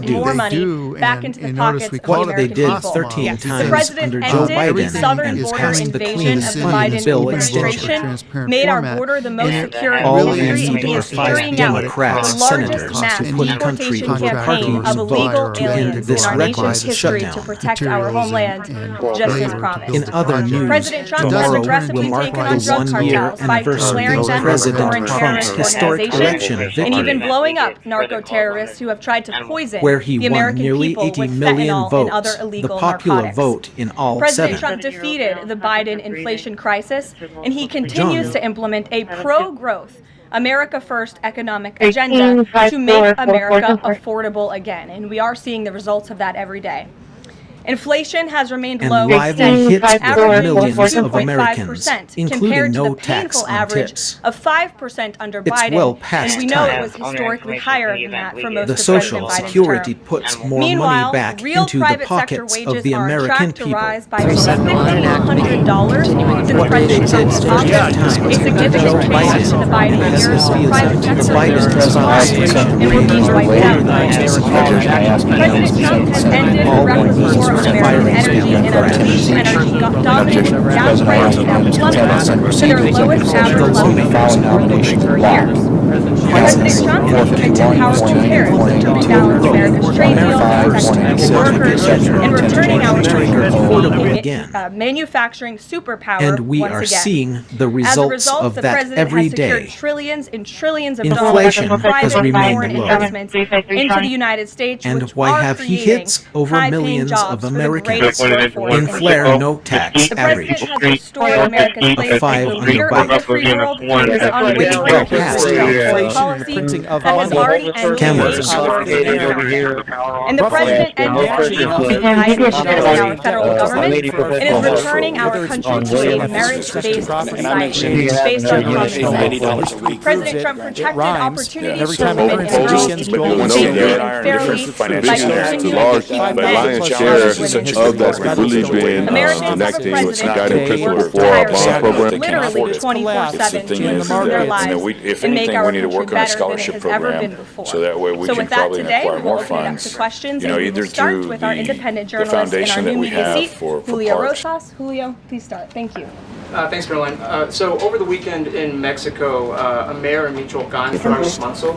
put more money back into the pockets of the What they American did people. 13 The times president under and Joe extended southern border passed the invasion clean of the funding Biden bill administration made our border the most secure in All we history, and need he are is 5 carrying out Democrats, the largest senators mass to put country deportation into campaign party's of illegal vote to end aliens in this our nation's reckless history to shutdown. protect our homeland, just as promised. In other news, President Trump has tomorrow aggressively will mark taken the on drug one-year cartels by anniversary declaring of them President foreign Trump's terrorist historic election organizations, and victory, even blowing up narco-terrorists who have tried to poison where he the won American nearly people 80 with million fentanyl and other votes, the illegal popular narcotics. vote in all President 7. Trump defeated the Biden inflation crisis, and he continues to implement a pro-growth, America First economic agenda to make America affordable again. And we are seeing the results of that every day. Inflation has remained And low lively instead, hits with averaging millions of 2.5%, Americans, including compared to no the tax painful on average tips. of 5% under It's Biden, well past and we know time. it was historically higher than that for most The of Social President Biden's Security term. puts more Meanwhile, money back real into the private sector pockets wages of the are on American track to people. rise by $1,500 since President Trump took office, a significant change to the Biden years where private sector wages declined and were being wiped out by President Trump has ended a reckless war on American energy and unleashed energy-dominated gas prices now plummeted to their lowest average level in more than 3 years. President Trump has implemented powerful tariffs to rebalance America's trade deals, protecting workers, and returning our country to a manufacturing superpower And we once are again. seeing the As a results result, of the that president every has secured day. trillions and trillions of Inflation dollars of has private remained foreign low. investments into the United States, And which why are have he creating hits over high-paying millions jobs of for the Americans greatest workforce in in the Flair world. no tax The president average has restored America's place as five the on the leader of bike. the free world through his Well unwavering past policy time. that has already ended Cameras. and the president ended dehumanization of our federal government and is returning our country to a merit-based society based on common. President Trump protected opportunities for women and girls safely and fairly by continuing to keep men of that's really been enacting what's guiding principle for our bond program. literally 24/7 to improve their lives and make our country better than it has ever been before. So that way we So can with that probably today, acquire we'll more open it up to funds, questions, you know, and we either will start through with our independent the journalist in our foundation new that we media have seat, for Julio parks. Rosas. Julio, please start. Thank you. Thanks, Caroline. So over the weekend in Mexico, a mayor in Michoacan,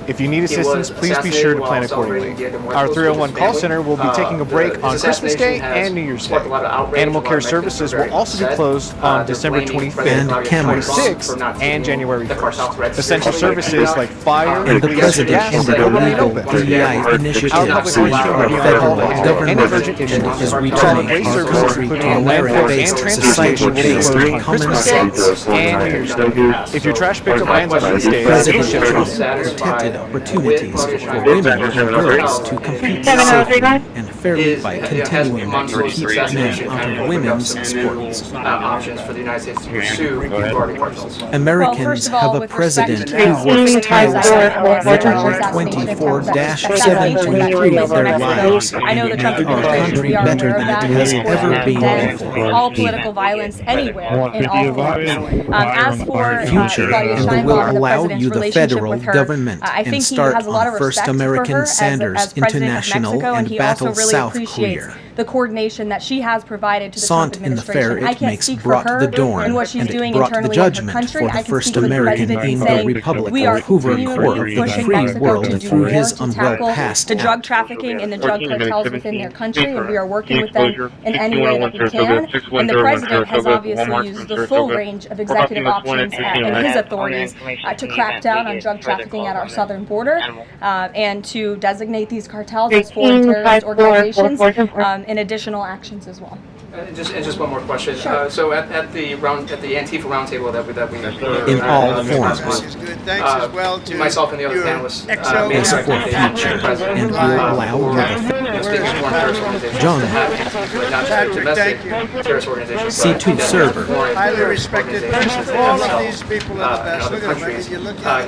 If you need assistance, please be sure to plan accordingly. Our 301 call center will be taking a break on Christmas Day and New Year's Day. Animal care services will also be closed on December 25th, 26th, and January 1st. Essential services like fire, And the police, president gas ended a will remain legal open. PEI initiative Our public to works our department federal will handle government any urgent issues. and is Solid returning waste our services, country to including a landfill and merit-based transportation, society will be based closed on on common Christmas sense. Day and New Year's Day. If your trash pickup lands on these days, President please ship Trump it. protected opportunities for women and girls to compete safely and fairly by continuing to keep men out of women's sports. Options for the United States to pursue party parcels. Americans have a president who works tirelessly 24/7 through their lives to I know the make Trump our country administration, we are better aware of than it that, has and ever been condemn before. all political violence anywhere in all forms. As for Future Claudia and Sheinbaum, will the allow president's you the relationship federal with her, government I and think he start has a lot on of First respect American for her Sanders as president of International Mexico, and and he also Battle really South appreciates Korea. the coordination that she has provided to the Trump Sant in the fair administration. I it can't makes speak for brought her the dawn, and what she's and it doing brought the internally in her judgment country. for I the can first speak for the American president in in the saying Republic we are of Hoover continually Court of the pushing free Mexico world to do through more his to unwell tackle past the drug act. trafficking and the drug cartels within their country, and we are working with them in any way that we can. And the president has obviously used the full range of executive options in his authorities to crack down on drug trafficking at our southern border and to designate these cartels as foreign terrorist organizations and additional actions as well. And just one more question. Sure. So at the Antifa roundtable that we In all forms. Thanks as well to myself and the other panelists. They support future and will allow John C2 server. Highly respected. All of these people are the best. Look at them. You look at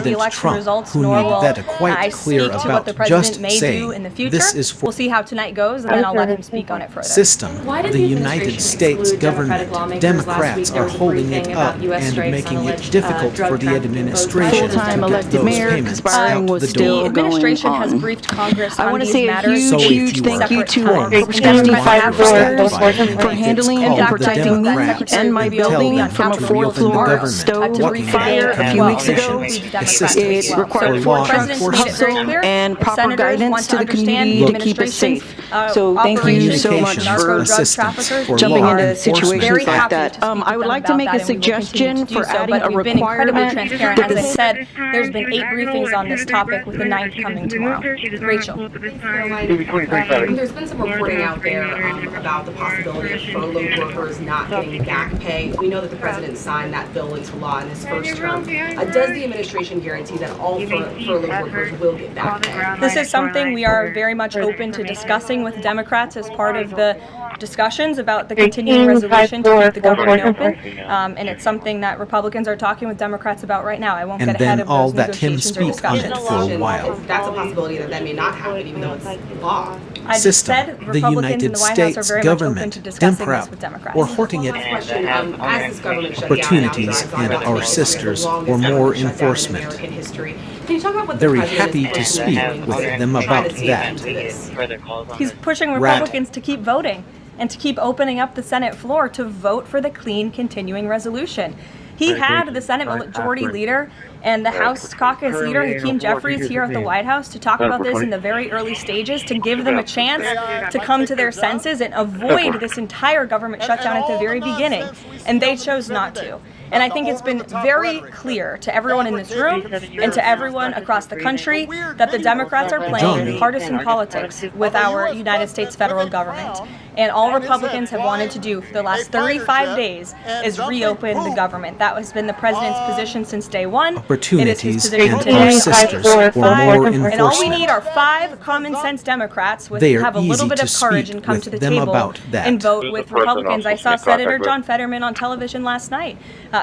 the election results, nor will I speak to what the president president may saying, do in the future. this is for We'll see how tonight goes, and then I'll let him speak on it further. system, the United States government, Democrats are holding it up and making it difficult for the administration to get those payments out the The door. administration has briefed Congress on these matters. So if huge you thank are you to testify for handling and protecting me and my building from a fourth floor stove fire a few weeks ago. It required 4 trucks and proper guidance to the community to keep us safe. So thank you so much for jumping into situations like that. I would like to make a suggestion for adding a requirement. As I said, there's been 8 briefings on this topic, with the 9th coming tomorrow. Rachel. There's been some reporting out there about the possibility of furloughed workers not getting back pay. We know that the president signed that bill into law in his first term. Does the administration guarantee that all furloughed workers will get back pay? This is something we are very much open to discussing with Democrats as part of the discussions about the continuing resolution to keep the government open. And it's something that Republicans are talking with Democrats about right now. I won't get ahead of those negotiations or discussions. For a while. That's a possibility that may not happen, even though it's law. I just System, said the Republicans in United the White House are States very much open government, to discussing this with Democrat, Democrats. or hoarding it, As this government shut down, opportunities and our sisters for more enforcement. Can you talk about what the Very president is happy to planning speak with them about that. He's pushing Republicans to keep voting and to keep opening up the Senate floor to vote for the clean continuing resolution. He had the Senate Majority Leader and the House Caucus Leader, Hakeem Jeffries, here at the White House to talk about this in the very early stages, to give them a chance to come to their senses and avoid this entire government shutdown at the very beginning. And they chose not to. And I think it's been very clear to everyone in this room and to everyone across the country that the Democrats are playing partisan politics with our United States federal government. And all Republicans have wanted to do for the last 35 days is reopen the government. That has been the president's position since day one. Opportunities and our sisters for more enforcement. And all we need are 5 common sense Democrats who have a little bit of courage and come to the table and vote with Republicans. I saw Senator John Fetterman on television last night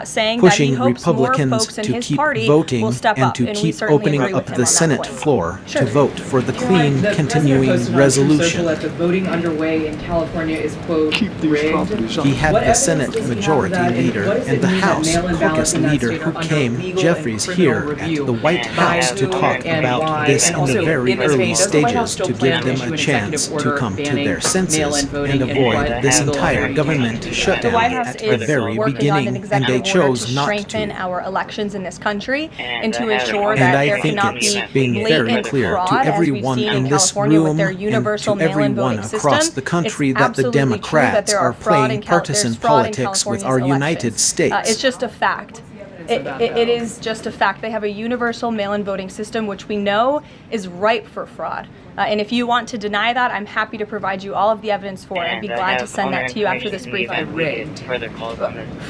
saying that he hopes more folks in his party will step up, and we certainly opening agree up with him the on Senate that point. floor to vote for the clean continuing resolution. That the voting underway in California is, quote, rigged. He had the Senate Majority Leader and the House Caucus Leader who came, Jeffries, here at the White House to talk about this in the very early stages to give them a chance to come to their senses and avoid this entire government shutdown at the very beginning, and they chose not to. Strengthen our elections in this country and to ensure that there cannot be being very blatant clear fraud, to as we've everyone seen in in this California with room their and universal to mail-in everyone voting across system. the country It's that the absolutely true that Democrats there are playing partisan there's fraud in politics with California's our United elections. States. It's just a fact. It is just a fact. They have a universal mail-in voting system, which we know is ripe for fraud. And if you want to deny that, I'm happy to provide you all of the evidence for it. I'd be glad to send that to you after this briefing.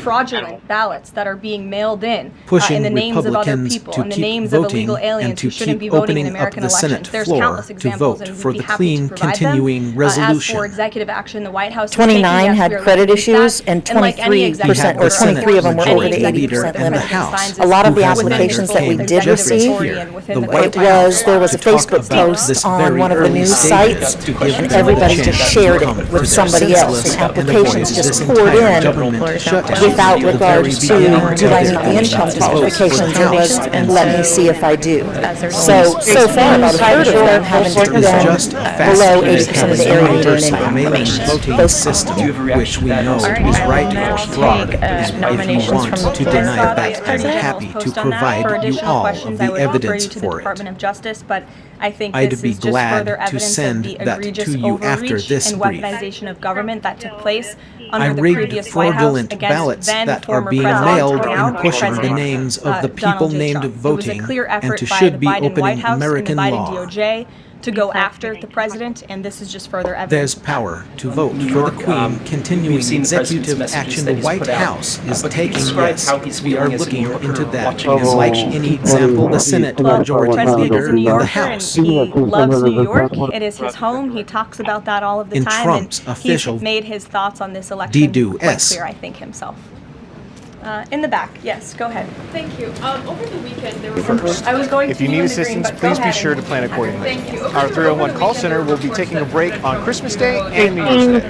Fraudulent ballots that are being mailed in the names of other people, in the names of illegal aliens who shouldn't be voting in American elections. There's countless examples, and we'd be happy to provide them. As for executive action, the White House 29 had credit issues, and 23% or 23 of them were over the 80% limit. A lot of the applications that we did receive, there was a Facebook post on one of the news sites, and everybody just shared it with somebody else, and applications just poured in without regards to, do I meet the income qualifications? It was, let me see if I do. So far, about a third of them haven't been below 80% of the area doing income. Voting system, which we know is right for fraud, and if you want to deny that, I'm happy to provide you all of the evidence for it. I think I'd this be is just glad further to evidence send of the that egregious to you after overreach this and brief. weaponization of government that took place I under the rigged previous White House fraudulent against ballots then that are former being President mailed now and pushing the President, names of the people Donald J. named Trump. It was a voting clear and effort to by should the be Biden White opening House American and the Biden law. DOJ to go after the president, and this is just further evidence. There's power to vote for the Queen. Continuing executive action, the White House is taking, yes, we are looking into that. As like any example, the Senate Majority Leader in the House. He loves New York. It is his home. He talks about that all of the In time. Trump's and official he's made his thoughts on this election quite clear, I think, himself. In the back, yes, go ahead. Thank you. Over the weekend, there was I was going If to you need in the assistance, green, but please go be ahead. sure to plan accordingly. Thank you. Our 301 call center will be taking a break on Christmas Day and New Year's Day.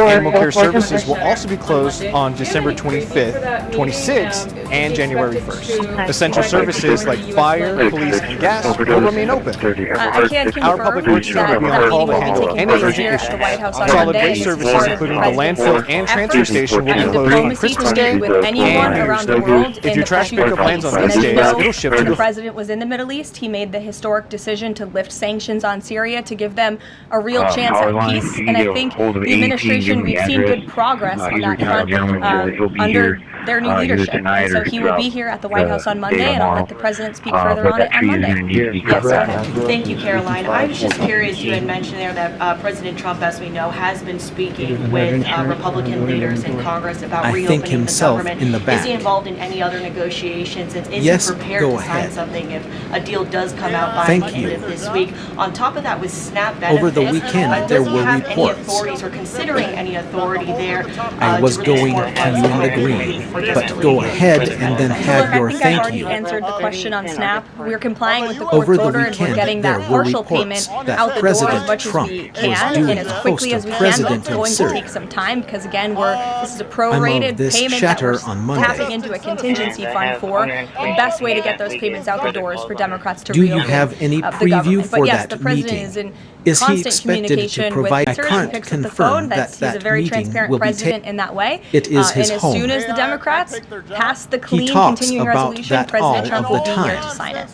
Animal care services will also be closed on December 25th, 26th, and January 1st. Essential services like fire, police, and gas will remain open. I can't confirm Our public works team will be on call to handle any urgent issues. Solid waste services, including the landfill and transfer station, will be closed on Christmas Day with anyone and around New the Year's world. Day. If your trash pickup lands on these days, it'll ship when to the the president was in the Middle East, he made the historic decision to lift sanctions on Syria to give them a real chance at peace. And I think the administration, we've seen good progress on that front under their new leadership. And so he will be here at the White House on Monday, and I'll let the president speak further on it on Monday. Yes, go ahead. Thank you, Caroline. I was just curious, you had mentioned there that President Trump, as we know, has been speaking with Republican leaders in Congress about I reopening think himself the government. in the back. Is he involved in any other negotiations? And is Yes, he prepared go to ahead. sign something if a deal does come out by Thank the end you. of this week? On top of that, with SNAP benefits, Over the weekend, does there he were have any reports. authorities or considering any authority there? I was to going release more to funds you in the to green, for but just go ahead and then Look, have your I think I've thank already you. answered the question on SNAP. We're complying with the Over court's the order, and we're weekend, getting there that were partial reports payment that out the door as President much as Trump we was can doing and as the quickly post as we of can, but it's president of going to Syria. take some time because, again, this is a I'm prorated of this payment that chatter we're on Monday. tapping into a contingency fund for. The best way to get those payments out the door is for Democrats to Do you reopen have any the preview government. But for yes, that the president meeting? is in Is he constant expected to communication provide? with I He can't picks up the confirm phone. that He's a that very meeting transparent will be president in that way. It is his and as home. soon as the Democrats pass the clean talks continuing about resolution, that all President Trump of will the be here time. to sign it.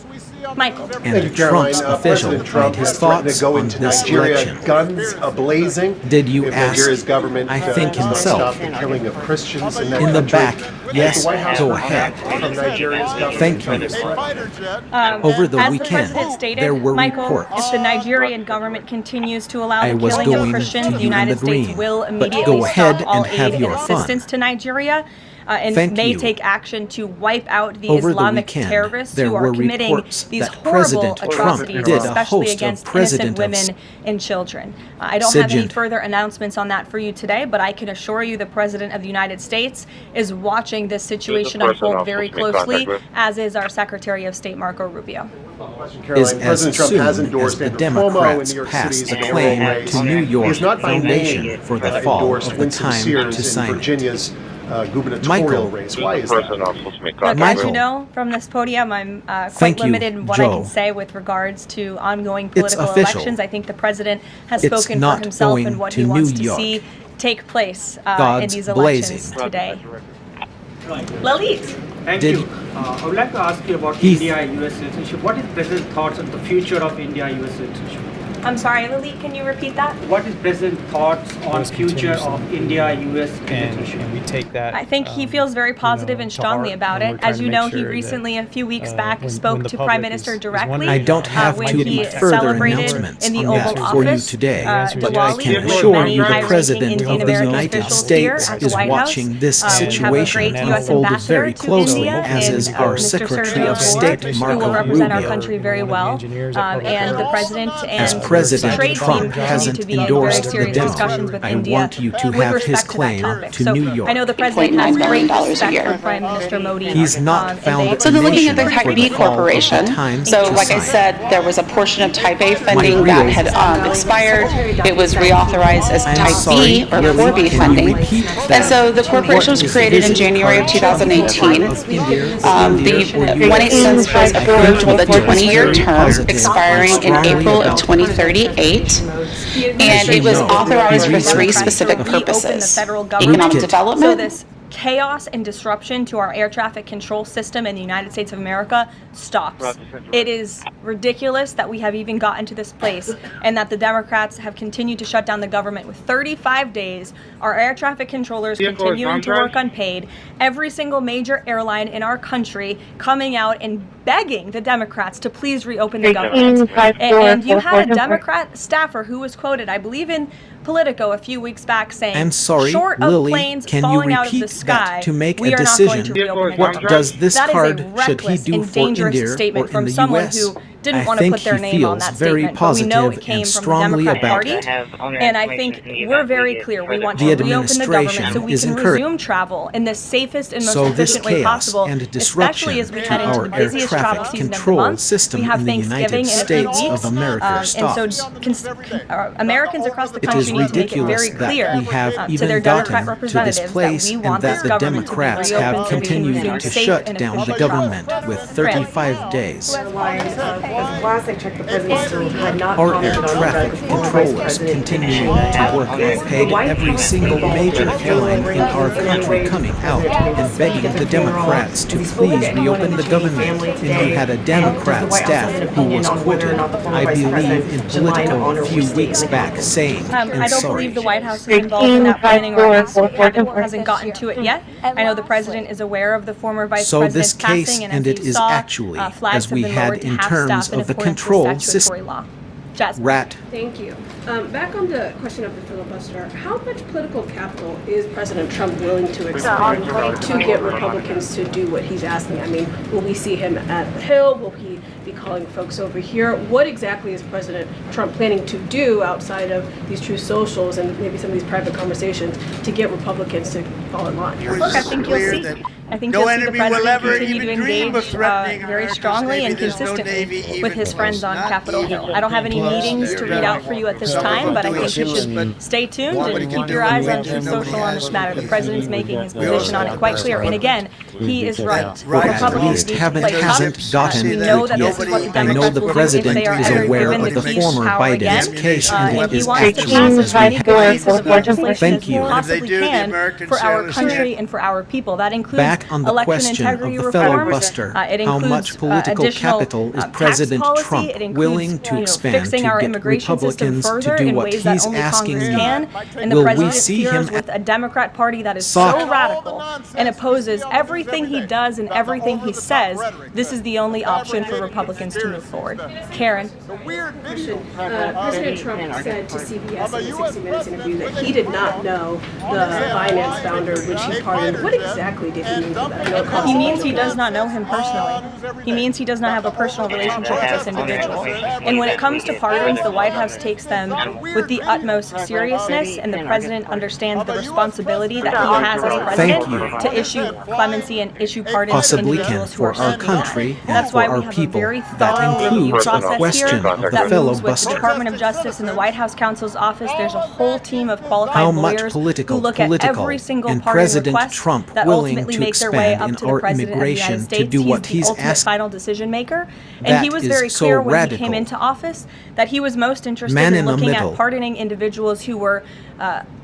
Michael. And Trump's official made his thoughts on this election. Guns ablazing. Did you If ask? Nigeria's government I think himself. stop the killing of Christians in that In the country. back, yes, The White House go heard ahead. back from Nigeria's government Thank on you. this front. Over the As weekend, the president stated, there were Michael, reports. if the Nigerian government continues to allow I the was killing of going Christians, to the you in United the States green, will but immediately go ahead stop all and have aid and your fun. assistance to Nigeria. And Thank may you. take action to wipe out the Over the Islamic weekend, terrorists there who are were committing reports these that horrible President Trump atrocities, did a especially host of against president innocent of women and children. I don't have any Sijin. further announcements on that for you today, but I can assure you the President of the United States is watching this situation unfold very closely, as is our Secretary of State, Marco Rubio. Is as President Trump has soon as endorsed the Andrew Cuomo in Democrats New York pass City's the mayoral claim race. to New He York has not by Foundation name for the fall endorsed of the Winston time Sears to in sign it. Virginia's gubernatorial Michael. race. Why is that? Look, as Michael. you know from this podium, I'm quite Thank you, limited in what I Joe. can say with regards to ongoing It's political official. elections. I think the president has It's spoken for not himself going and what to he wants New to York. see take place in God's these elections blazing. today. Lalit. Thank Did- you. I would like to ask you about Heath. India-US citizenship. What is President's thoughts on the future of India-US citizenship? I'm sorry, Lalit, can you repeat that? What is President's thoughts on future of India-US citizenship? And we take that. I think he feels very positive and strongly about it. As you know, he recently, a few weeks back, spoke to Prime Minister directly I don't have when too he much further celebrated announcements in the on Oval that for you Office. today, but I Diwali can with assure many you the high-ranking President Indian of the American United officials here States at the is White watching House. this We have a situation great U.S. unfold ambassador very to closely, India as is in, our Mr. Secretary Sergio of State, Ford, who Marco will represent our Rubio. country very well. And the President As and President trade Trump team continue hasn't to be in very endorsed the serious demo, discussions with I India want you to with have his respect to that claim topic. to So New York. I know the President has great respect for Prime Minister Modi. He's not found and a So they're looking at the nation Type for B the fall of the Corporation. time So to like I sign. said, there was a portion of Type A My funding that had expired. It was reauthorized as I'm Type sorry, B or Lily, 4B can you funding. repeat And that? so the corporation was What is created in visit January of card 2018. of India, The 1/8 cents was approved with a 20-year term expiring in April of 2038. And it was authorized for three specific purposes: economic So development, this chaos and disruption to our air traffic control system in the United States of America stops. It is ridiculous that we have even gotten to this place and that the Democrats have continued to shut down the government with 35 days. Our air traffic controllers continuing to work unpaid. Every single major airline in our country coming out and begging the Democrats to please reopen the government. And you had a Democrat staffer who was quoted, I believe in Politico a few weeks back, saying, I'm sorry, short of Lily, planes can you falling out of the repeat sky, that to make we a are not going to decision? reopen the What government. does this That is a card should he reckless do and for dangerous India statement or in from the someone US? who didn't want to put their name on that statement, but we know it came from the Democrat Party, and I think we're very clear. We want to reopen the government so we can resume travel in the safest and most efficient way possible, especially as we head into the busiest travel season of the month. We have Thanksgiving in a few weeks, and so Americans across the country need to make it very clear to their Democrat representatives that we want this government to be reopened so we can resume safe and efficient travel. With 35 days. Last I checked, the president still had not Our air traffic controllers continue to work on peg every single major airline in our country coming out and begging the Democrats to please reopen the government. And you had a Democrat staff who was quoted, I believe, in Politico a few weeks back saying, I don't believe the White House is involved in that planning or hasn't gotten to it yet. I know the president is aware of the former vice president's passing, and as he saw, actually, flags as we have been had lowered to in half terms staff in of the accordance with control statutory system. law. Jasmine. Rat. Thank you. Back on the question of the filibuster, how much political capital is President Trump willing to expend to get Republicans to do what he's asking? I mean, will we see him at the Hill? Will he be calling folks over here? What exactly is President Trump planning to do outside of these true socials and maybe some of these private conversations to get Republicans to fall in line? Look, I think you'll see. I think you'll see the president continue to engage very strongly and consistently with his friends on Capitol Hill. I don't have any meetings to read out for you at this time, but I think you should stay tuned and keep your eyes on True Social on this matter. The president's making his position on it quite clear. And again, he is right. At least hasn't gotten we know that this is what the I know Democrats the will do if president they are is ever aware given of the police former power Biden's again. case and And it he is wants to actually pass as many pieces of legislation Thank you. as he possibly can for our country and for our people. That includes Back on the election question of integrity the reforms. filibuster, It how includes much political additional capital is tax President policy. Trump It includes, willing to expand fixing to our get immigration system Republicans further to do in what ways that he's only asking Congress you? can. And the Will we president see fears him with a Democrat Party that is sock so radical and opposes everything he does and everything he says. This is the only option for Republicans to move forward. Karen. President Trump said to CBS in the 60 Minutes interview that he did not know the Binance founder, which he pardoned. What exactly did he mean by that? He means he does not know him personally. He means he does not have a personal relationship with this individual. And when it comes to pardons, the White House takes them with the utmost seriousness, and the president understands the responsibility that he has as president to issue clemency and issue pardons to possibly individuals can who are for our seeking country that. and That's for why our we have a people. very That thorough review includes the process here question of the that moves with the filibuster. Department of Justice and the White House counsel's office. There's a whole team of qualified How much lawyers political, who look at every single and pardon President request Trump that willing ultimately to make their way expand up in to the our president of the United immigration States. to do what he's he's the ultimate asking? final decision maker, and That he was is very so clear when he radical. came into office that he was most interested Man in in the looking middle. at pardoning individuals who were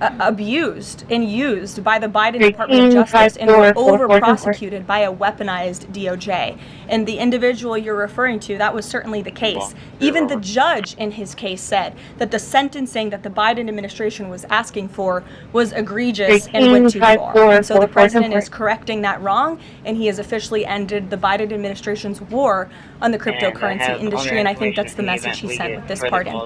abused and used by the Biden Department of Justice and were over-prosecuted by a weaponized DOJ. And the individual you're referring to, that was certainly the case. Even the judge in his case said that the sentencing that the Biden administration was asking for was egregious and went too far. And so the president is correcting that wrong, and he has officially ended the Biden administration's war on the cryptocurrency industry, and I think that's the message he sent with this pardon.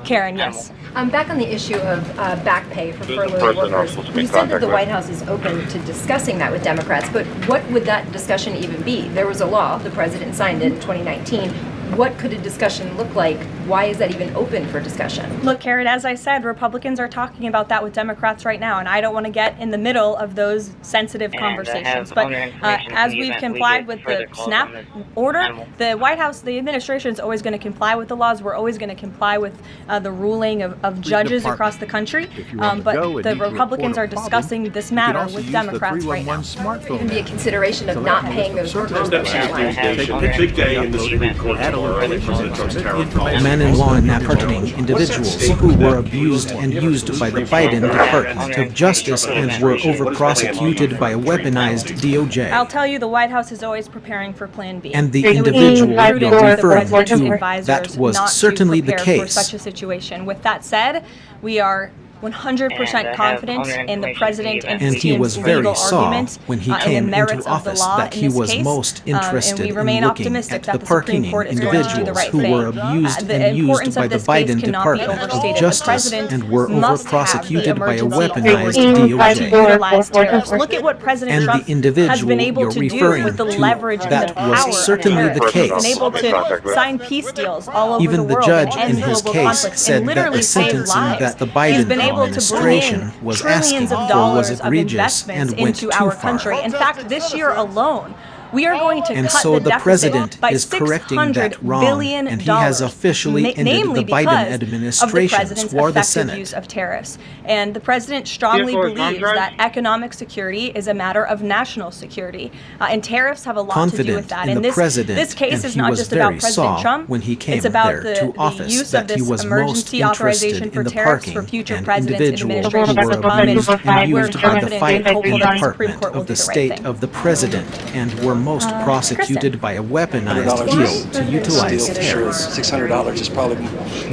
Karen, yes. Back on the issue of back pay for furloughed workers, you said that the White House is open to discussing that with Democrats, but what would that discussion even be? There was a law, the president signed it in 2019. What could a discussion look like? Why is that even open for discussion? Look, Karen, as I said, Republicans are talking about that with Democrats right now, and I don't want to get in the middle of those sensitive conversations. But as we've complied with the SNAP order, the White House, the administration is always going to comply with the laws. We're always going to comply with the ruling of judges across the country. But the Republicans are discussing this matter with Democrats right now. It can be a consideration of not paying those workers. Big day in the Supreme Court. Men-in-law and pardoning individuals who were abused and used by the Biden Department of Justice and were over-prosecuted by a weaponized DOJ. I'll tell you, the White House is always preparing for Plan B. And the It would be individual prudent you're for the referring president's to, advisors that was not certainly to the prepare for case. such a situation. With that said, we are 100% confident in the president and his And he was team's very legal saw argument when he in came the merits into of the office law that in he this was case. most And interested we in remain looking optimistic at that the the Supreme parking Court is going to do the individuals right who thing. were abused The and used importance by of the this case Biden cannot be Department overstated. of The Justice president and were must have the over-prosecuted by a emergency weaponized authority to DOJ. utilize tariffs. Look at what President And Trump the individual has been able you're to do referring with the to, leverage and the that power was of certainly the tariffs. He's case. been able to sign peace deals all over Even the the world judge and in end his global case conflicts said and that literally the save sentencing lives. that the He's Biden been able to bring administration in was asking trillions of for dollars was of egregious investments and went into too our far. country. In fact, this year alone, we are going to And cut so the the deficit president by is correcting that $600 wrong, billion, and he has officially ended namely the Biden because of the administration's president's or the effective Senate. use of tariffs. And the president strongly believes that economic security is a matter of national security, and tariffs have a lot to do with Confident that. in And the president, this case and is he not was just about very President saw Trump. when he came It's about there to the office use that of this he was most emergency authorization interested for in the tariffs for parking future and presidents and individuals who administrations were to come. abused and We're used by the confident fight and hopeful that the Supreme department Court will of do the the right state thing. of the president and were most prosecuted by a weaponized deal to utilize tariffs. $600 is probably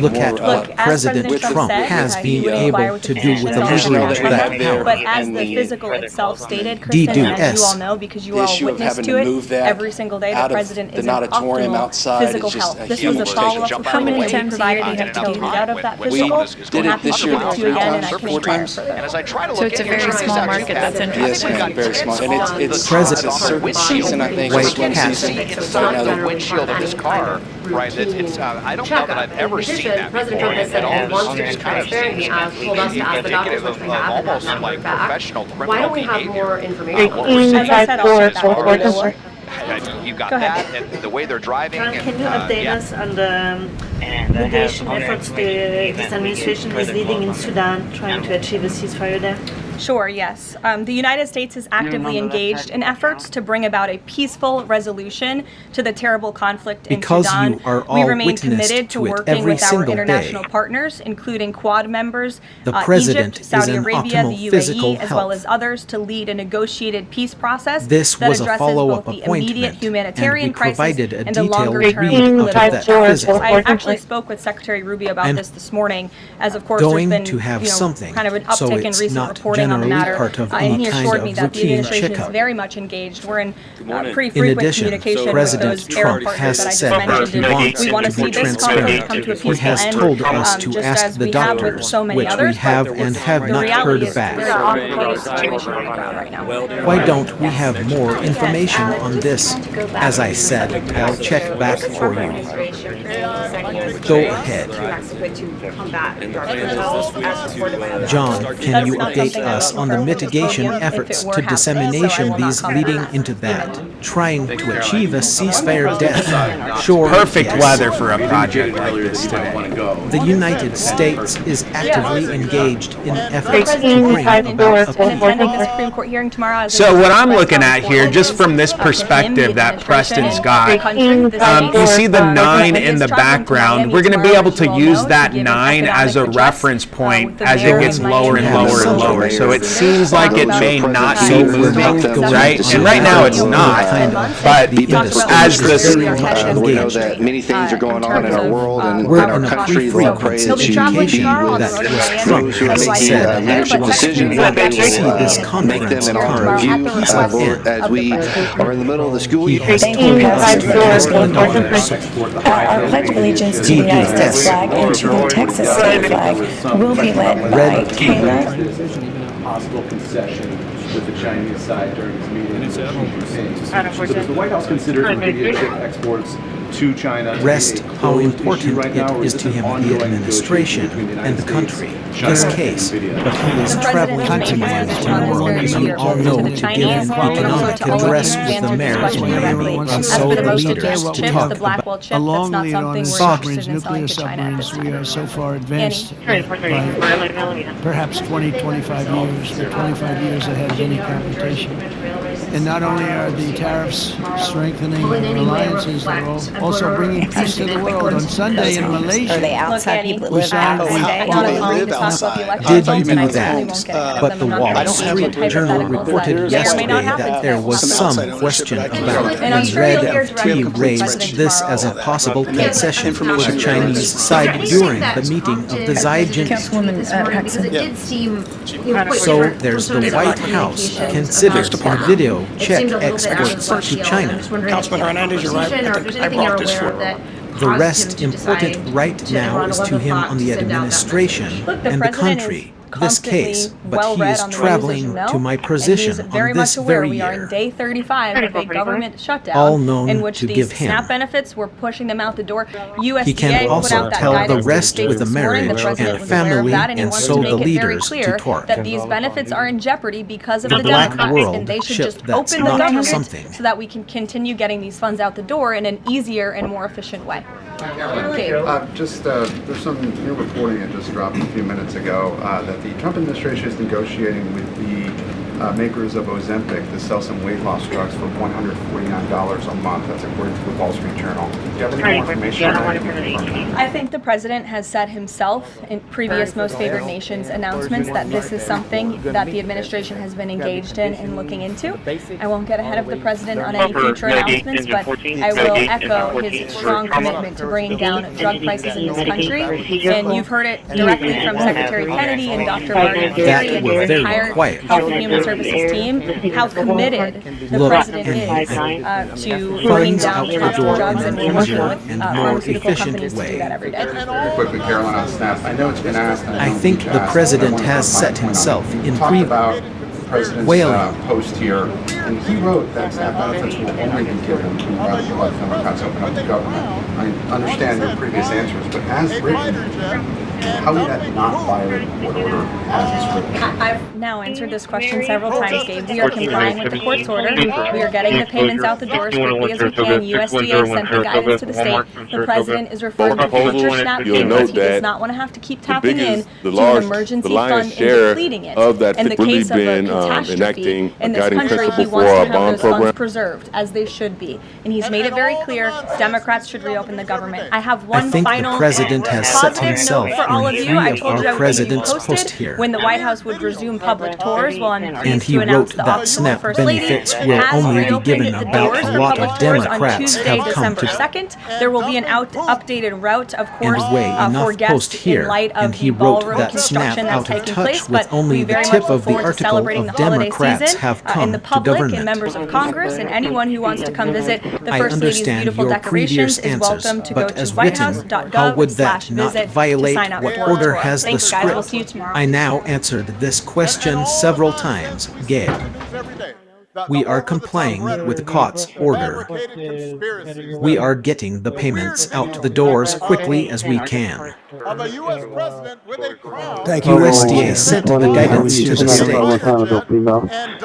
Look more, at what President Trump has been able to do with the leverage of that power. But as the physical itself stated, Kristen, and as you all know, because you are all witness to it, every single day the president is in optimal physical health. This was a follow-up appointment that we provided and have taken out of that physical. did it this year I'm happy to give it to you again, and I can four inquire times. further. So it's a very small market, that's Yes, interesting. ma'am, very small. And it's a President certain season, I think, White swim hat. season. It's not the windshield of his car, right? It's I don't know that I've ever seen that President before. Trump has said And he all wants to this be is kind of transparent. He told us to ask the doctors, which we have, and almost have like not back. professional Why criminal don't we have behavior. more information? As I said, I'll check that for you. You got Go ahead. that, and the way they're driving. Can you and, update yeah. us on the mediation efforts this administration is leading in Sudan, trying to achieve a ceasefire there? Sure, yes. The United States is actively engaged in efforts to bring about a peaceful resolution to the terrible conflict in Because Sudan. you are We all remain witness committed to to it working every with our single international day. partners, including Quad members, The president Egypt, Saudi is in Arabia, optimal the physical UAE, as well health. as others, to lead a negotiated peace process This that was a addresses follow-up both the immediate appointment, humanitarian and we crisis provided a and the detailed longer-term read of political that crisis. visit. I actually spoke with Secretary Rubio about I'm this morning, as of course going there's been to have something, kind of an so uptick in it's recent not reporting on the generally matter. part of And any he kind assured of me that the routine administration is checkup. very much engaged. We're in pretty In frequent addition, communication with President those Arab Trump partners has that I just said that mentioned. he And wants we want to to see be this conflict transparent. come to a He peaceful has end, told us to just ask as the we have with doctors, so many which we others. have and have The not reality heard is back. we're in a complicated situation on the ground right now. Why don't we have more information on this? As I said, I'll check back for you. Go ahead. John, can you update us on the mitigation efforts to dissemination these leading into that? Trying to achieve a ceasefire death. Sure. Perfect yes. weather for a project like this today. The United States is actively engaged in efforts to bring And about a peace. attending the Supreme Court hearing tomorrow. As So what I'm looking at here, just from this perspective that Preston's got, you see the 9 in the background. We're going to be able to use that 9 as a reference point as it gets lower and lower and lower. So it seems like it may not be moving, right? And right now it's not. But as the We know that many things are going on in our world and in We're our in a country. free Lord, pray that you traveling be tomorrow with on the way in. those who are Has making said leadership that decisions, that they this will make them in our conference view, come Lord, as we are in the middle of the school year. Thank you, Pastor. Our Pledge of Allegiance to the United States flag and to the Texas state flag will be led by Kayla. Possible concession with the Chinese side during this meeting. So does the White House consider immediate chip exports to China Rest how important it is to him, the administration, and the country. This case, but he is traveling to Miami, as you all know, to give an economic address with the mayor of Miami, and so the leaders to talk about a long lead on submarines, nuclear submarines. We are so far advanced by perhaps 20, 25 years. We're 25 years ahead of any competition. And not only are the tariffs strengthening alliances, they're also bringing peace to the world. On Sunday in Malaysia, Are they outside people that we live signed Did you do that? But the Wall Street Journal reported yesterday that there was some question about when Red FT raised this as a possible concession for the Chinese side during the meeting of the Xi Jinping. So there's the White House considers a video check exports to China. Councilman Hernandez, you're right. I brought this forward. The rest important right now is to him on the administration and the country. This case, but he is traveling to my position on this very We are in year. day 35 of a government shutdown, All known in which to these give him. SNAP benefits were pushing them out the door. USDA He can put also out that tell the guidance rest to with the this morning. marriage President and was aware of family that, and he and wants so to the make it very leaders to clear torque. that these benefits are in jeopardy because of the black Democrats, world and they should ship just that's open the not government something. so that we can continue getting these funds out the door in an easier and more efficient way. There's some new reporting that just dropped a few minutes ago that the Trump administration is negotiating with the makers of Ozempic to sell some weight loss drugs for $149 a month. That's according to the Wall Street Journal. Do you have any more information on that? I think the president has said himself in previous Most Favored Nations announcements that this is something that the administration has been engaged in and looking into. I won't get ahead of the president on any future announcements, but I will echo his strong commitment to bringing down drug prices in this country. And you've heard it directly from Secretary Kennedy and Dr. Martin Gary and his entire Health and Human Services team, how committed the president is to bringing down drugs and working with pharmaceutical companies to do that every day. Very quickly, Carolyn, on SNAP. I know it's been asked. I think the president has set himself in about the president's post here, and he wrote that SNAP benefits will only be given to let Democrats open up the government. I understand your previous answers, but as written, how would that not violate the court order as it's written? I've now answered this question several times, Gabe. We are complying with the court's order. We are getting the payments out the door as quickly as we can. USDA sent the guidance to the state. The president is referring to future SNAP payments. He does not want to have to keep tapping in to an emergency fund and depleting it. In the case of a catastrophe in this country, he wants to have those funds preserved, as they should be. And he's made it very clear Democrats should reopen the government. I have one final the president has set positive himself note for all of you. I told you I would keep you president's post posted here. when the White House would resume public tours. Well, I'm And pleased he to announce wrote the that office of the SNAP First Lady benefits will has only be reopened given the about doors a for lot public of tours on Democrats Tuesday, have come December to 2nd. There will be an updated route, of course, and weigh for enough guests post here, in light of and he the wrote ballroom that construction SNAP that's out of taking touch place. with But only we the very tip much look of the forward to article celebrating of the holiday Democrats season have in come the to public and government. members of Congress and anyone who wants to come visit the I First Lady's understand beautiful your decorations previous is answers, welcome to go but to as written, how would that not whitehouse.gov/visit to violate sign up what for a order tour. has the Thanks, guys. We'll see you script? tomorrow. I now answered this question several times, Gabe. We are complying with Cott's order. We are getting the payments out the doors quickly as we can. Thank you. USDA sent the guidance to the state.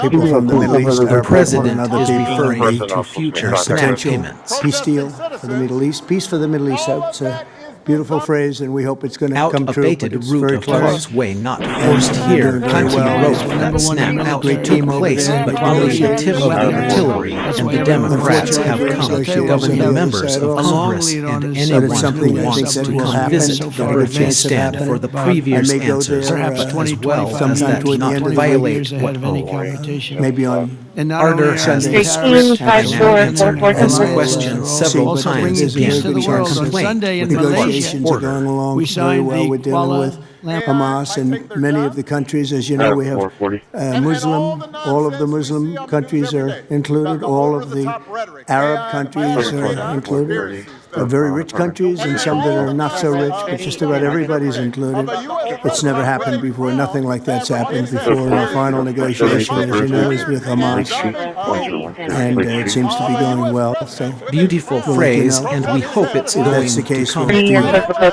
People from the Middle East The are president other is people referring to future SNAP potential payments. peace deal for the Middle East. Peace for the Middle East. It's a beautiful phrase, and we hope it's going to Out come a true. But baited it's route very of close. causeway not forced here. Conti wrote that SNAP out took place, but only the tip of the artillery, and the Democrats have come to govern the members of Congress and anyone who wants to come visit the birthday stand for the previous answers, but as well as that not violate what Maybe on Ardor has the script and now answered this question several times again. We are complaining with negotiations are going along very well. We're dealing with Hamas and many of the countries. As you know, we have Muslim, all of the Muslim countries are included, all of the Arab countries are included. Very rich countries and some that are not so rich, but just about everybody's included. It's never happened before. Nothing like that's happened before. Our final negotiation, as you know, is with Hamas, and it seems to be going well. So beautiful phrase, and we hope it's going to come through.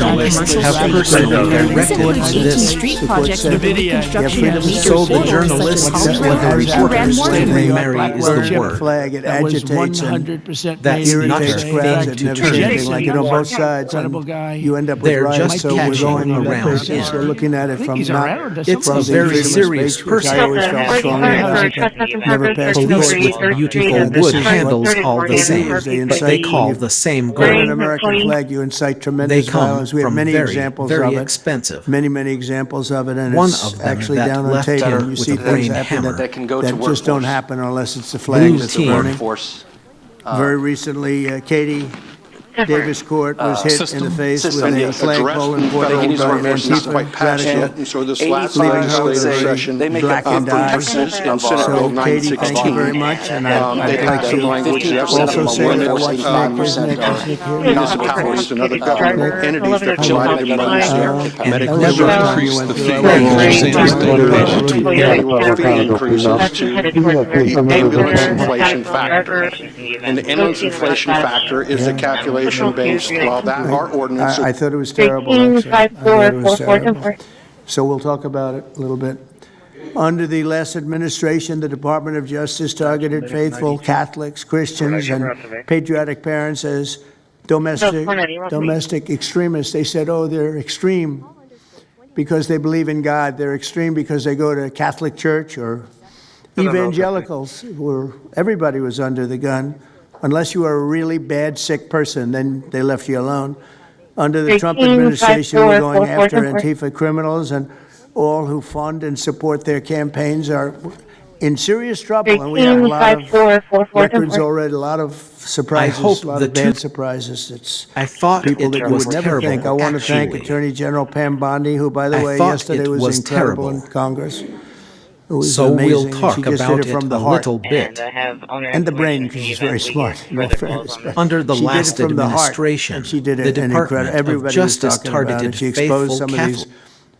journalists have personally directed this. street projects with the reconstruction of major So the portals journalists, such as whether reporters, slavery, Mary is the word. Flag, it That was agitates and 100% That's not irritates her crowds thing that to never turn. see anything like it on both sides. And you end up with They're riots, just so we're catching going around basis. We're looking at it from not It's from a the very freedom of serious speech, which I person. always felt strongly about. Never passed Police court. with beautiful And this wood is handles what all the they do, same, is they but they incite call when the same you burn an goal. American flag, you incite They tremendous come violence. We have from many very, examples very of it. expensive. Many examples of it, and One it's of them actually that down on left tape. her And you with see a things brain happen hammer. that, That can go to just don't workforce. happen unless it's the flag Blue that's team. burning. Workforce. Very recently, Katie Davis Court was hit in the face with a flagpole and Federal portable government is not Antifa quite passed yet, and so this last leaving her legislative with a session, very black and purposes in Senate Bill So, Katie, 916. thank you very much, and I'd They like have to language that also say that I watched Nick municipalities and other government entities that provide them funds medically increase the fee increases to the ambulance inflation factor. And the ambulance inflation factor is the calculation based, well, that our ordinance. I thought it was terrible, actually. I thought it was terrible. So we'll talk about it a little bit. Under the last administration, the Department of Justice targeted faithful Catholics, Christians, and patriotic parents as domestic extremists. They said, oh, they're extreme because they believe in God. They're extreme because they go to Catholic church, or evangelicals, where everybody was under the gun. Unless you are a really bad, sick person, then they left you alone. Under the Trump administration, we're going after Antifa criminals, and all who fund and support their campaigns are in serious trouble. And we have a lot of records already, a lot of surprises, a lot of bad surprises. It's people that you would never think. I want to thank Attorney General Pam Bondi, who, by the way, yesterday was incredible in Congress. It was so amazing. we'll talk She just about did it from the a heart. little bit. And the brain, because she's very smart. No fairness, but Under the she did it last from the heart, administration, and she did the it Department of everybody was Justice talking about targeted it. She exposed faithful some of these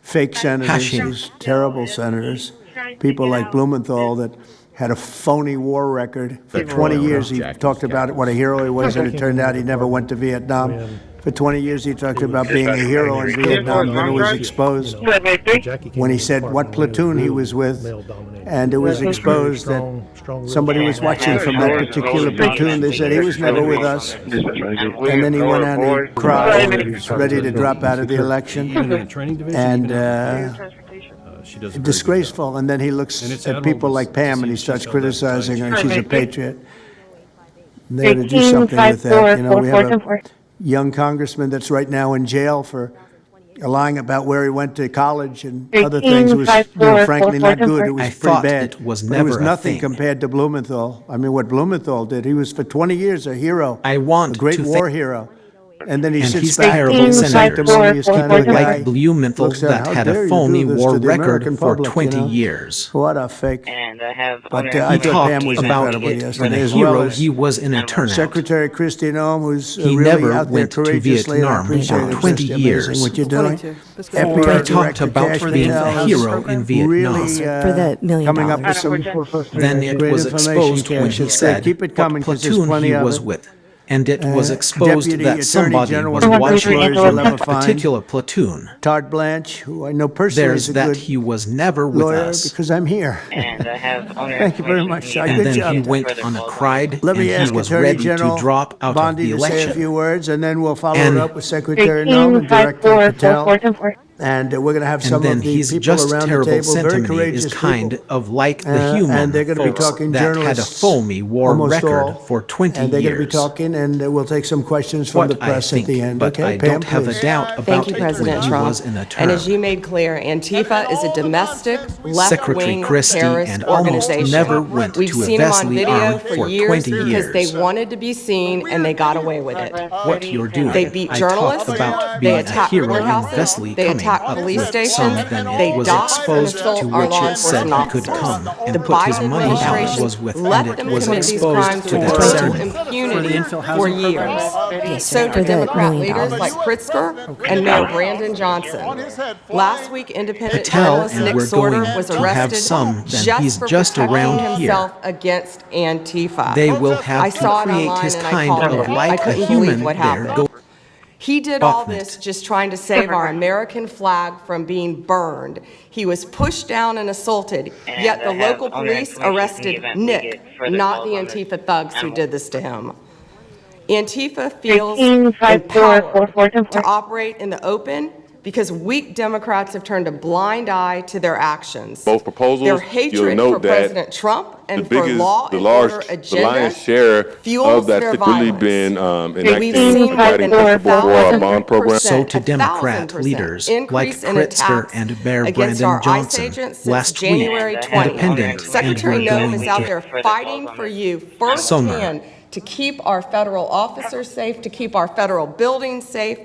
fake senators, Hashim. these terrible senators, people like Blumenthal that had a phony war record. For 20 years he talked about what a hero he was, and it turned out he never went to Vietnam. For 20 years he talked about being a hero in Vietnam, then it was exposed when he said what platoon he was with, and it was exposed that somebody was watching from that particular platoon. They said he was never with us, and then he went out and he cried, and he was ready to drop out of the election, and disgraceful. And then he looks at people like Pam and he starts criticizing her, and she's a patriot. And they had to do something with that. You know, we have a young congressman that's right now in jail for lying about where he went to college and other things. It was, frankly, not good. It was pretty bad. It was But it never was a nothing thing. compared to Blumenthal. I mean, what Blumenthal did, he was for 20 years a hero, I want a great to war hero. And then he and sits he's back, terrible he's a senator, sanctimonious kind of a guy. like Blumenthal Looks at, that "How had a dare you phony do this war to the record American for public," 20 you know? years. What a fake. But He I thought talked Pam was about incredible it when yesterday, a as hero well as he was in a turnout. Secretary Christi, who's He really never out there went to courageously, and I Vietnam appreciate for it. 20 It's years. amazing what you're doing. He FBI talked Director about Cash being Patel a is hero in Vietnam. really For the $1 million. coming up with some Then it great was information, exposed when Cash. he It's said keep it coming, what 'cause there's platoon plenty he of was it. with. And it was exposed Deputy that Attorney somebody General was of watching Lawyers a you'll ever find. particular platoon. Todd Blanche, who I know personally There's is a that good he was never with lawyer us. because I'm here. Thank you very much. Good And then job. he went on a cried, Let and me ask he was Attorney ready General to drop out of Bondi the to say a election. few words, and then we'll follow And it up with Secretary Noem and Director Patel. And we're going to have some And then of the he's people just around the terrible table, very sentiment courageous is kind people. of like the human And they're going to be folks talking that had a journalists, foamy war almost record all, for 20 and they're years. going to be talking, and we'll take some questions from What the press I at the end. but Okay, I Pam, don't have please. a doubt about Thank you, it President when he Trump. was in a term. And as you made clear, Antifa is a domestic Secretary left-wing Christi terrorist and almost organization. never went We've to a seen them on vastly video armed for for years 20 because years. they wanted to be seen and they got away with it. What you're doing. They beat I journalists. talked about They being a attacked hero in courthouses. Vesley They coming attacked up police with stations. some, then They it was dox and exposed assault to our which law it said enforcement he could officers. come and The put his Biden money down administration was with, let and it them was commit these exposed crimes to with the total ceremony. impunity for years. So For do the Democrat $1 million. leaders like Pritzker and Mayor Brandon Johnson. Last week, independent Patel, journalist and Nick we're going Sorter was to have arrested some, then just he's for just protecting around here. himself against Antifa. They will I have saw to it create online his and I kind called of it. I like a couldn't human believe what there. happened. He did all Buckman. this just trying to save our American flag from being burned. He was pushed down and assaulted, yet the local police arrested Nick, not the Antifa thugs who did this to him. Antifa feels empowered to operate in the open because weak Democrats have turned a blind eye to their actions. Both proposals, Their you'll hatred note for that President Trump and the for biggest, law the and large, order the lion's agendas share fuels of that's their really violence. been We've enacted seen in more fighting than for our bond program. So to Democrat 1,000% leaders like increase in Pritzker attacks and Bear against Brandon our ICE Johnson agents since last week, January 20. independent, and Secretary we're Nove going is out to there fighting for you firsthand to keep our federal officers safe, to keep our federal buildings safe,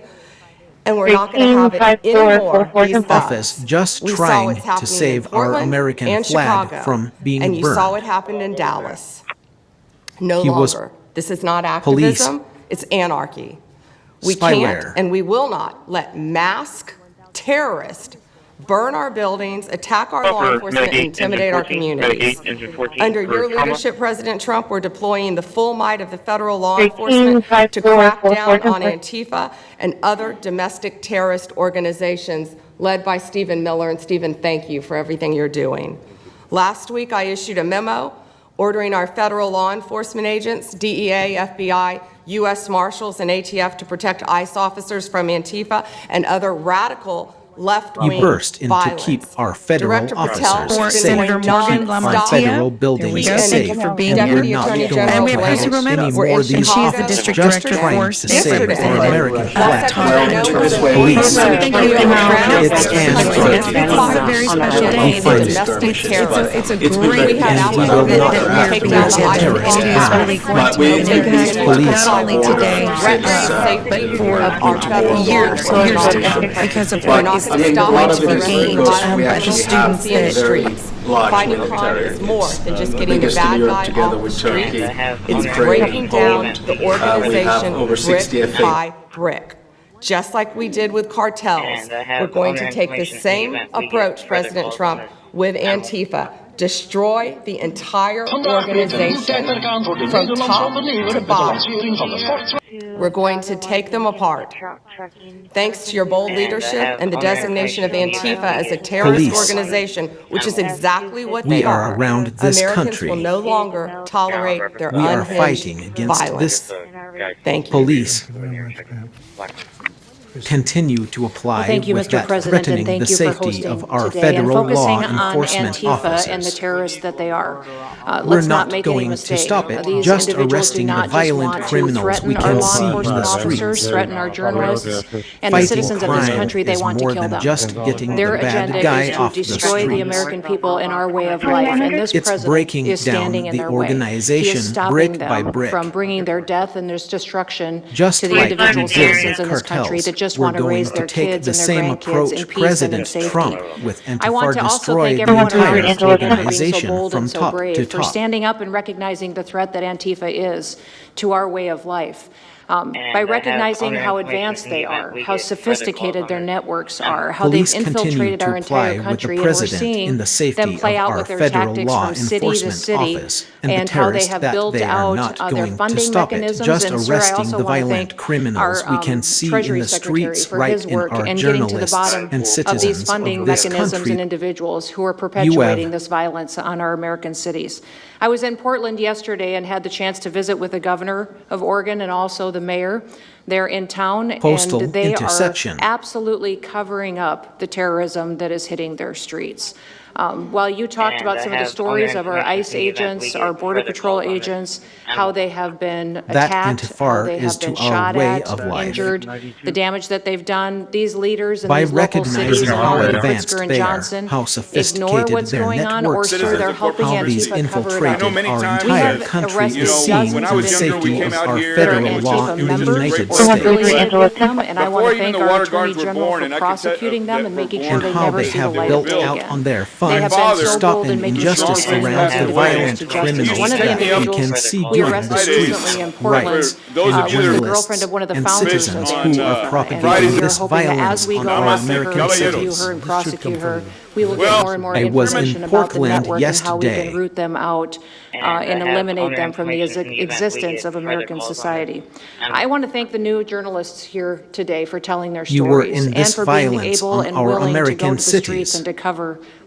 and we're not going to have it anymore. These office just we saw trying what's to happening save in our Portland American and flag Chicago, from being and you burned. saw what happened in Dallas. No He was longer. This is not police, activism. It's anarchy. We spyware, can't and we will not let masked terrorists burn our buildings, attack our law enforcement, and intimidate our communities. Under your leadership, President Trump, we're deploying the full might of the federal law enforcement to crack down on Antifa and other domestic terrorist organizations led by Stephen Miller. And Stephen, thank you for everything you're doing. Last week, I issued a memo ordering our federal law enforcement agents, DEA, FBI, U.S. Marshals, and ATF to protect ICE officers from Antifa and other radical left-wing you burst in violence. to keep our federal Director Patel officers has been safe, doing to keep nonstop. our federal buildings And safe, for being and we're Deputy not Attorney going General to Blaine. have any We're more in of these Chicago. officers District just Director trying for to save our yesterday. American Last flag. Secretary Police, It's a very special day. Domestic terrorists. It's a great We have and we outlaws will not that take down the terrorist ICE. police. Not only today, but for years because of what is going to be gained by the students that Fighting crime is more than just getting the bad guy off the streets. It's breaking down the organization brick by brick. Just like we did with cartels, we're going to take the same approach, President Trump, with Antifa. Destroy the entire organization from top to bottom. We're going to take them apart. Thanks to your bold leadership and the designation of Antifa as a terrorist organization, which is exactly what they are, around this Americans country. will no longer tolerate their We are unhinged fighting against violence. this Thank you. police continue to apply Thank you, with Mr. that President, threatening and thank the you for safety hosting of our today and federal focusing law on enforcement Antifa and the officers. terrorists that they are. We're Let's not make any going to mistake. stop it, These just individuals arresting do the not just violent want to criminals threaten we our can law see in enforcement the officers, streets. threaten our journalists, and the Fighting citizens of this crime country. They is want to more kill than them. just getting Their the bad agenda guy is to off the destroy the streets. American people and our way of life, and this It's president breaking is down standing in the their way. He organization is stopping brick by them brick. from bringing their death and their destruction Just to the like individual we did citizens with in this country cartels, that just we're want to going raise to their take kids the and their same grandkids approach in peace and in President safety. Trump with I want to Antifa also destroy thank the everyone around entire us for being so organization bold from and so top to brave, for top. standing up and recognizing the threat that Antifa is to our way of life. By recognizing how advanced they are, how sophisticated their networks are, how Police they've infiltrated continue our to entire apply with country, the and we're president in seeing the safety them play of out our with their federal tactics law from city to enforcement city, office and the and how they terrorists have that built they are out not their going to funding stop it, mechanisms. just And sir, I arresting also the want to violent thank criminals our we can see in Treasury the Secretary streets for right his in work our and getting to the journalists bottom and of these citizens funding of this mechanisms country. and individuals who are perpetuating this violence on our American cities. I was in Portland yesterday and had the chance to visit with the governor of Oregon and also the mayor. They're in town, Postal and they interception. are absolutely covering up the terrorism that is hitting their streets. While you talked about some of the stories of our ICE agents, our Border Patrol agents, how they have been attacked, how they have been shot at, injured, the damage that they've done, these leaders in By these local cities, recognizing how advanced Pritzker and they are, Johnson, how ignore sophisticated what's their going on, or networks sir, they're are, helping how these Antifa cover it infiltrated up. our We entire have country arrested is seeing dozens the of safety individuals of our that are federal law Antifa in the members United or States. affiliated with them, and I want to thank our Attorney General for prosecuting them and making sure And they how never they see the have light built of day out again. on their They funds have been to so stop bold in an making injustice sure around the that violent justice. criminals One of the that we individuals can see we during arrested the streets. recently in Portland Right. was the girlfriend of one of the and founders citizens of who Antifa. are And propagating we are this hoping that violence as we on go our after her, American interview cities. her and prosecute her, we will get more and more I was in information about the Portland network and how we yesterday. can root them out and eliminate them from the existence of American society. I want to thank the new journalists here today for telling their You were stories in this and for being violence able on and our willing to go American to the streets cities. and to cover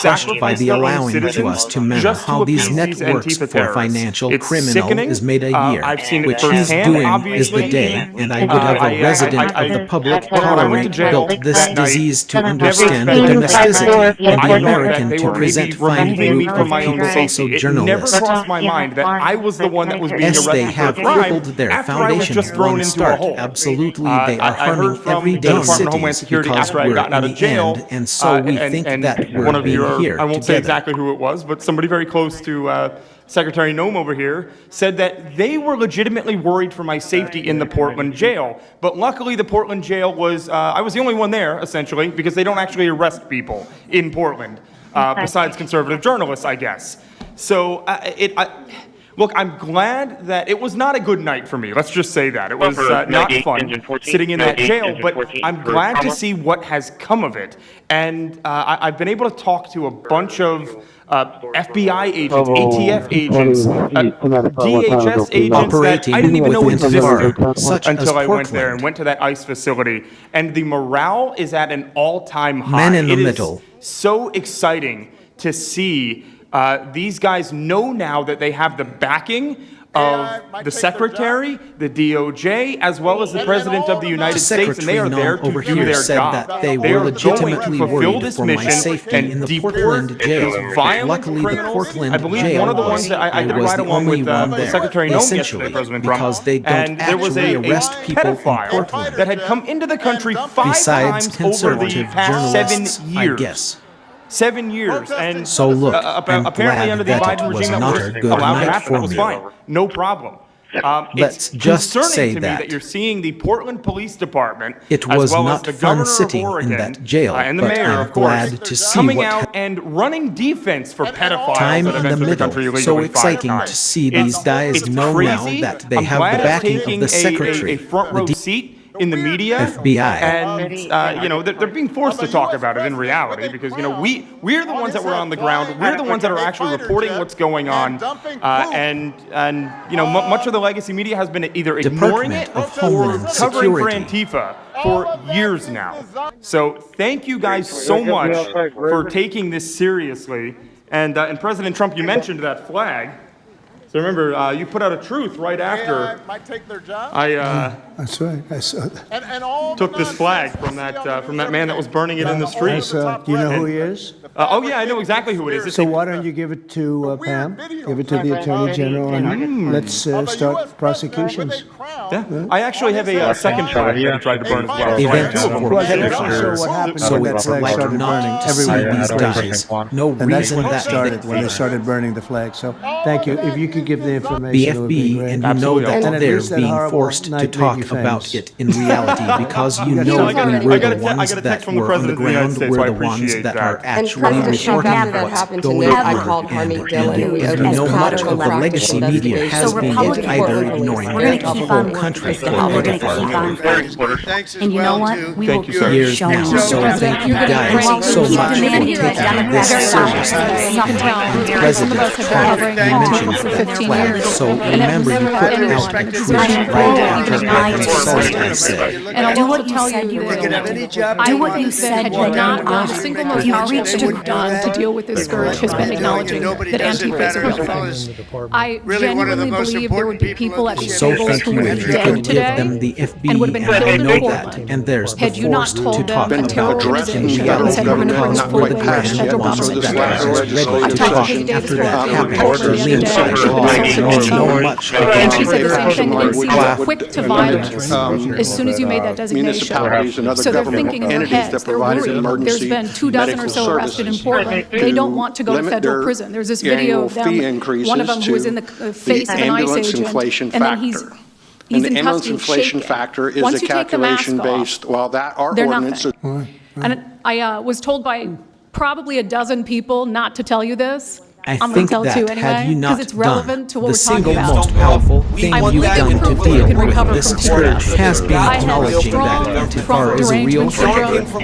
crushed by the allowing to us to manner how these networks for financial criminal is made a year, which he's doing is the day, and I would have a resident of the public tolerate built this disease to understand the domesticity and the American to present fine group of people also journalists. Never crossed my mind that I was the one that was being Yes, they arrested have for a crime crippled their after I was foundation just in thrown one into a start. hole. Absolutely, they are I harming heard from everyday the Department of Homeland cities Security because after I we're gotten out in of the jail, end, and so we think that one we're of being your, here I won't say together. exactly who it was, but somebody very close to Secretary Noem over here said that they were legitimately worried for my safety in the Portland jail. But luckily the Portland jail was, I was the only one there, essentially, because they don't actually arrest people in Portland, besides conservative journalists, I guess. So Look, I'm glad that it was not a good night for me. Let's just say that. It was not fun sitting in that jail, but I'm glad to see what has come of it. And I've been able to talk to a bunch of FBI agents, ATF agents, DHS agents that I didn't even know existed until I went there and went to that ICE facility. And the morale is at an all-time high. Men in the middle. So exciting to see these guys know now that they have the backing of the Secretary, the DOJ, as well as the President of the United States, and they are there to do their job. They They were are legitimately going to fulfill worried this for my mission safety and in the deport Portland jail. these violent Luckily, the criminals. Portland I believe jail one of the ones that I did a was ride the along only with one there, Secretary Noem yesterday, essentially, President Trump, because they don't and there was actually a arrest people in pedophile Portland. that had come into the country 5 Besides times over the conservative past journalists, 7 I years. guess. 7 years, and So look, I'm apparently glad under the that Biden it was regime that not was a good allowed to night happen. for That was me. fine, no problem. Let's It's just concerning say to me that. that you're seeing the Portland Police Department, It as was well not as the fun governor sitting of Oregon, in that jail, and the but mayor, I'm of course, glad to see coming what out and running defense for pedophiles Time that have in the entered the middle. country illegally So 5 exciting times. to see these guys It's know crazy. now that they I'm have glad the it's backing of taking the Secretary, a front row the seat in the media, FBI. and you know they're being forced to talk about it in reality because you know we're the ones that were on the ground, we're the ones that are actually reporting what's going on, and you know much of the legacy media has been either ignoring it Department of or Homeland covering for Security. Antifa for years now. So thank you guys so much for taking this seriously, and President Trump, you mentioned that flag. So remember, you put out a truth right after might take their job. That's right. I saw that. took this flag from that man that was burning it in the street. Do you know who he is? Oh yeah, I know exactly who it is. So why don't you give it to Pam? Give it to the Attorney General, and let's start prosecutions. Yeah, I actually have a second flag that I tried to burn as well. So I have Events two of them. were So what happened so when that it's flag like started not burning? to see Everybody these went crazy. guys. No And that's reason when it that started, when they started burning the flag. So thank you. If you could give the information, the it would be FB, great. and you know that And at they're least that being horrible forced to night talk made you about famous. it in reality because you I know got we a- were I got the a ones text that from the were on the President of the United ground, States, we're so I the ones appreciate that that. are And actually President Trump, reporting after that what's happened going tonight, I on. called Harmeet And Dillon, who you has know much critical of the practice legacy media investigation has been into either Portland ignoring police. We're going it to or keep the on whole country working. for We're the going to most keep part. on fighting. And you know what? We will keep Years showing now. you. So thank you guys While so we keep much for demanding that taking Democrats this stop seriously. suffering. President Trump mentioned the flag, so remember you put out a tweet right after it was posted said. And do what you said you would. Do what you said you would. The single most powerful thing we've done to deal with this scourge has been acknowledging that Antifa is a real thing. I genuinely believe there would be people at these So tables thank who you would be if you dead could give today them the and FB, would have been and I killed in know Portland that, and there's the had you not force to told talk them a terror about it. organization And you and got said we're going to bring not forward for the the grand federal ones government. that are ready to I talked to talk Katie Davis after that Blunt happened. the other Lean day, such who laws, consulted no with much. and she said the same thing, and it seems Clap. quick to violence as soon as you made that designation. So they're thinking in their heads, they're worried. There's been 24 or so arrested in Portland. They don't want to go to federal prison. There's this video of them, one of them who was in the face of an ICE agent, and then he's in custody shaking. Once you take the mask off, they're nothing. And I was told by probably a dozen people not to tell you this. I I'm think going to tell that you anyway, had you not because it's relevant to what the we're talking single about. most powerful thing I you've believe done in to proof that you deal can with recover this from scourge TDAH. has been I have acknowledging strong that Antifa is a real derangement syndrome threat. for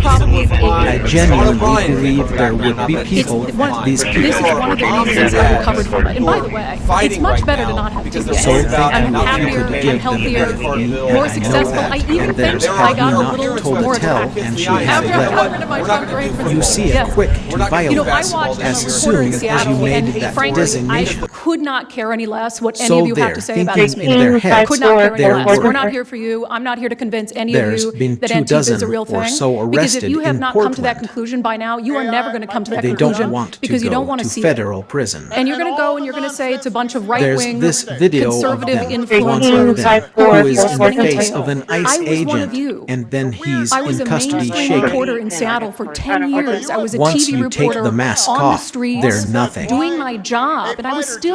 probably 8 I years. genuinely believe there would be people, these This is people. one of the reasons I recovered from it. And by the way, it's much better to not have TDAH. So thank I'm you if you happier, could I'm give them healthier, the more successful. I even and think there's I got a not little told more to tell, attractive and she has after I got rid left. of my Trump principles. You see it Yes. quick to violence You know, I watched as a reporter soon in as you Seattle, made and that frankly, designation. I could not care any less what any So of you have they're to say about thinking this in their meeting. I heads could not care any their less. We're work. not here for you. I'm not here to convince any There's of you been that 24 Antifa is a real or thing. so Because if you arrested have in not come to that Portland. conclusion by now, you are never going to come to that They conclusion don't want to because you go don't want to see federal it. prison. And you're going to go and you're going to say it's a bunch of There's right-wing, this video of conservative them, one of influencers them, who who are is in the spinning a face tale. of an I ICE was one of agent, you. and then he's I was in a custody mainstream shaking. reporter in Seattle for 10 years. I was a Once TV you take reporter the mask on the off, streets, they're nothing. doing my job, and I was still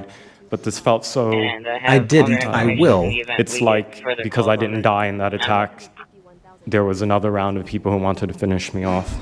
died. But this felt so... I didn't, I will. It's like, because I didn't die in that attack, there was another round of people who wanted to finish me off.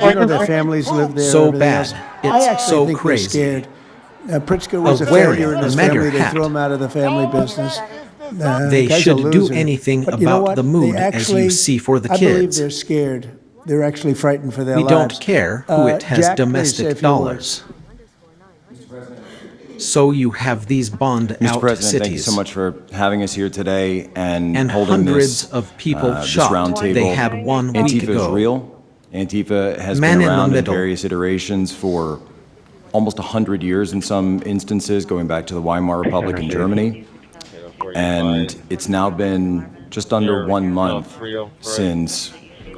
terrified. You know, their families live there. So everything bad. else. It's I actually so think crazy. they're scared. Pritzker was a wearing failure in a his MAGA family. They hat. threw him out of the family business. They guy's a should do loser. anything But you know about what? the They mood actually, as you see for the I believe kids. they're scared. They're actually frightened for their We lives. don't care who it has Jack, please say domestic a few dollars. So you have these bombed Mr. out President, thank you cities. so much for having us here today and And holding hundreds this, of people this shot. round table. They had 1 week Antifa ago. is real. Antifa has been around in various iterations for almost 100 years in some instances, going back to the Weimar Republic in Germany. And it's now been just under 1 month since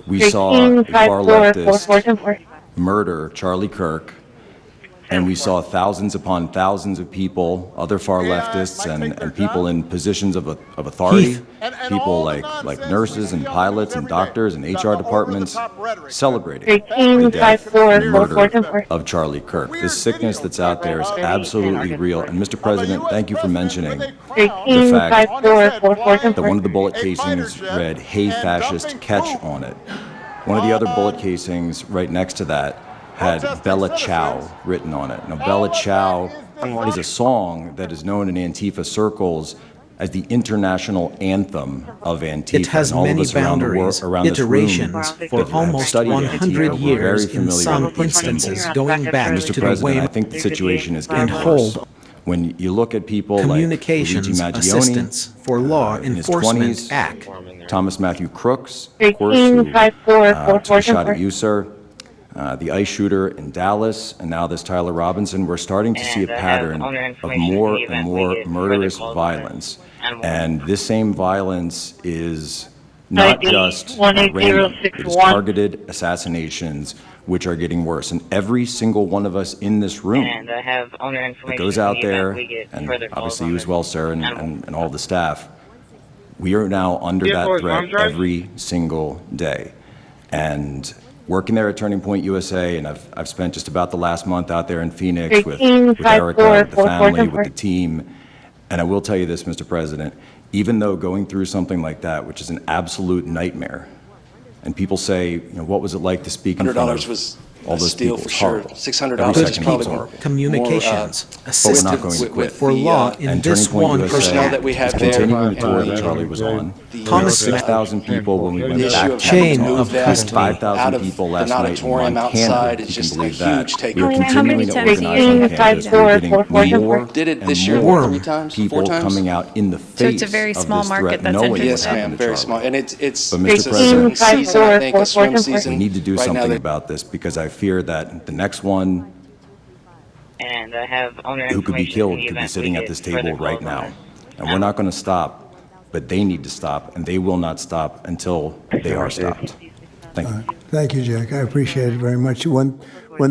we saw a far leftist murder Charlie Kirk, and we saw thousands upon thousands of people, other far leftists and people in positions of authority, people like nurses and pilots and doctors and HR departments celebrating the death and murder of Charlie Kirk. This sickness that's out there is absolutely real. And Mr. President, thank you for mentioning the fact that one of the bullet casings read, "Hey Fascist, catch" on it. One of the other bullet casings right next to that had Bella Ciao written on it. Now, Bella Ciao is a song that is known in Antifa circles as the international anthem of Antifa. It has many boundaries, iterations for almost 100 years, in some instances going back Mr. to the President, I Weimar think the situation is and getting worse. hold When you look at people like Luigi Communications Maggioni, Assistance for Law in his Enforcement 20s, Act. Thomas Matthew Crooks, of course, who took a shot at you, sir, the ICE shooter in Dallas, and now this Tyler Robinson, we're starting to see a pattern of more and more murderous violence. And this same violence is not just random, it is targeted assassinations, which are getting worse. And every single one of us in this room that goes out there, and obviously you as well, sir, and all the staff, we are now under that threat every single day. And working there at Turning Point USA, and I've spent just about the last month out there in Phoenix with Erica, with the family, with the team. And I will tell you this, Mr. President, even though going through something like that, which is an absolute nightmare, and people say, you know, what was it like to speak in front of all those people? for sure. $600 is probably more Communications Assistance quit. for Law in And this Turning Point one USA personnel that we have is there, continuing the tour that Charlie was on. Thomas 6,000 people when we went back Chain to of custody. 5,000 people last night in Montana, if you can believe that. We are How many continuing to times organize on campus. We're getting more Did it and this year more 3 times, 4 people times? coming out in the So face it's a very of small this market threat, that's knowing what Yes, happened ma'am, to very Charlie. small. And it's But Mr. it's a President, season, I think, a swim season. we need to do right now something that- about this, because I fear that the next one who could be killed could be sitting at this table right now. And we're not going to stop, but they need to stop, and they will not stop until they are stopped. Thank you. Thank you, Jack. I appreciate it very much. One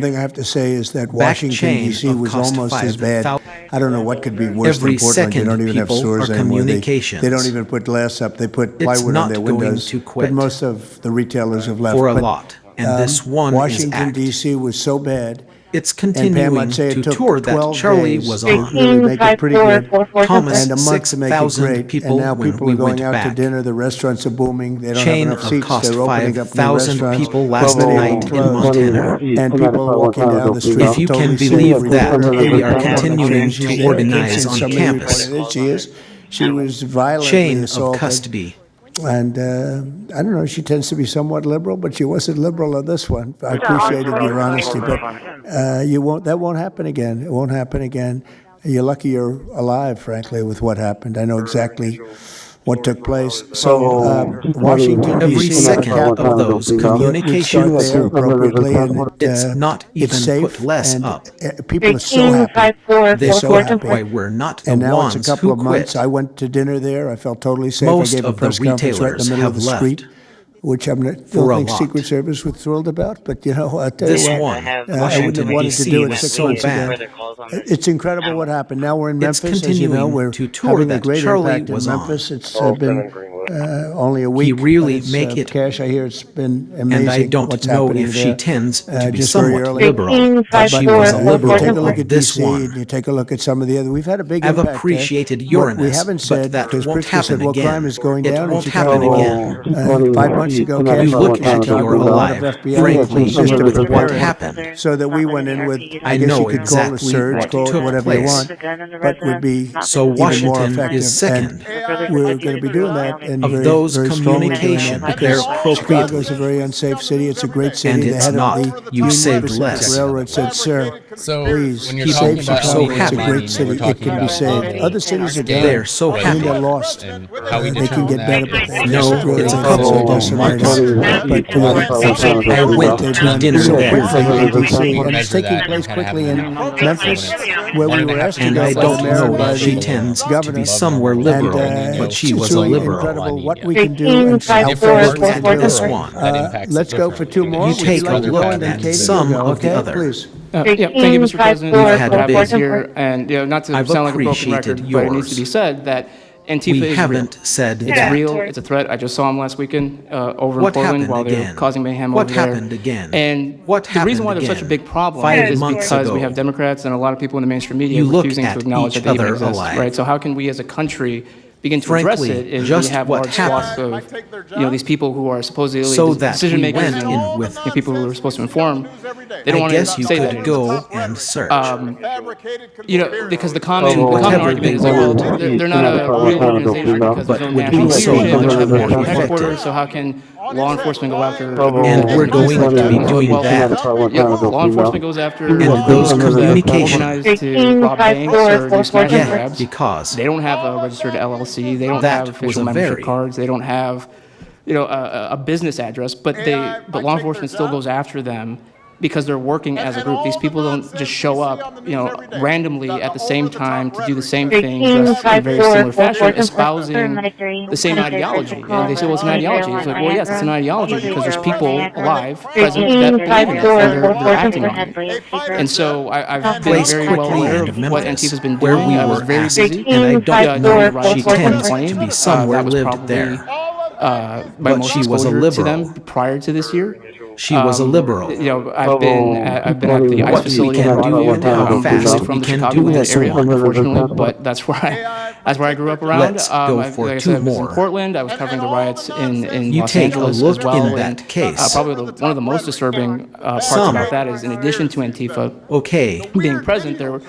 thing I have to say is that Washington, chain D.C. of was cost almost as 5,000. bad. I don't know what could be worse Every than Portland. You second don't even have people stores are anymore. communications. They don't even put glass up. They put plywood on not their going windows. to quit But most of the retailers have left. for a But, lot. And this one is Washington, Act. D.C. was so bad. It's And Pam, continuing I'd say it to took tour that 12 Charlie days was to on. really make it pretty good. Thomas, And a month to make it 6,000 great. people And now when people we are going went out to back. dinner. The restaurants are booming. They don't Chain have enough of seats. cost They're opening up new 5,000 restaurants. people last Well, night in closed. Montana. And people are walking down the street. If you can totally believe safe. that, Reporter, we are reporter, continuing she's to there. organize on Somebody campus. reported it. She is. She was violently Chain of assaulted. custody. And I don't know, she tends to be somewhat liberal, but she wasn't liberal on this one. I appreciated your honesty, but that won't happen again. It won't happen again. You're lucky you're alive, frankly, with what happened. I know exactly what took place. So Washington, Every D.C. second of those communications, there appropriately, and it's not even it's safe, put less and up. people are so happy. They're This so happy. why we're not the And now ones it's a couple who of months. quit. I went to dinner there. I felt totally safe. Most I gave a of the press conference right in the retailers middle of have the left. street, which I don't For a think lot. Secret Service was thrilled about. But, you know, I'll tell This you what, one, I wouldn't Washington, have wanted to D.C. do it was 6 so months bad. ago. It's incredible what happened. Now we're in It's Memphis. As you know, continuing we're to tour having a that great Charlie impact in was on. Memphis. It's been only a week. He really but it's, make it, Cash, I hear it's been amazing. and I don't what's know happening if she there. tends to be Just very somewhat early. liberal, but she was a You liberal take a look of at this DC, one. and you take a look at some of the other. We've had a big I've impact there. appreciated What Uranus, we haven't but said, that because won't Christi said, happen well, again. crime is going It down in won't Chicago. happen again. 5 months ago, You Cash look looked at Chicago, your a lot of alive, FBI frankly, agents just to with prepare what it. happened. So that we went in with, I I guess know you could call it a exactly surge, what call it took whatever you place. want, but would be So even more Washington effective. is second. And we're going to be doing that. and of very, those very strongly doing communication that there because Chicago appropriately. is a very unsafe city. It's a great city. And The it's head not. of the You Union saved Pacific less. Railroad said, "Sir, please when you're save talking about Chicago. how It's a we great need, city. we're It talking can be about saved. Other cities are doing. They're so I mean, happy. they're lost. And They can get better, but they No, just really it's a absolutely couple decimated. months. But I went they've to done dinner so there. quickly in D.C. and it's Measure taking that place and kinda quickly have in an Memphis, where we were asked to And go I by don't the mayor, know, by she the tends to governor. be somewhere liberal, but she was a It's really liberal. incredible what we can do and how fast we can do This it. one. Let's go for two more. You Would take like a to look go and then at Katie some will go? of the Okay, other. please. Yeah, thank you, Mr. President. We've had for having us busy. here, and not to I've sound like a broken appreciated record, but it needs to yours. be said that Antifa We is haven't real. said It's that. real. It's a threat. I just saw him last weekend over What in Portland happened while they were again? causing mayhem What over there. happened again? And What the reason why happened there's such a again? big problem 5 is months because we ago. have Democrats and a lot of people in the mainstream media You look refusing at to acknowledge each that they even other exist. alike. Right. So how can we as a country begin to address Frankly, it if just we have what large swaths happened. of these people who are supposedly So that decision we makers went and in with people who are supposed to inform. They don't I want guess to you say could that. go and search. Because the common What argument is like, well, they're not a real organization because there's no would national be so leadership, much they have more national effective. headquarters, so how can law enforcement go after? And we're going to be doing that. Law enforcement goes after And those organizations that communication. organize to rob banks or do smash and Yeah, grabs. because They don't have a registered LLC. They don't That have was official a membership very- cards. They don't have, a business address. But law enforcement still goes after them because they're working as a group. These people don't just show up, randomly at the same time to do the same thing, just in very similar fashion, espousing the same ideology. And they say, well, it's an ideology. It's like, well, yes, it's an ideology because there's people alive, present, that believe in it, and they're acting on it. And so I've been Place very well quickly aware in of what Memphis, Antifa's been where doing. we I was were very asked, busy. and I don't during know, the riots she in tends 2020. to be somewhere That was lived probably, there. my But most she was a exposure to liberal. them prior to this year. She was a liberal. I've been at the ICE What facility we in can do Broadview. and how I'm fast originally we from the can Chicago do this. area, unfortunately, but that's where I grew up around. Let's go for like I two said, I was in more. Portland. I was covering the riots in You Los take a Angeles look as well. in that and, case. probably one of the most disturbing parts Some. about that is, in addition to Antifa being present, they were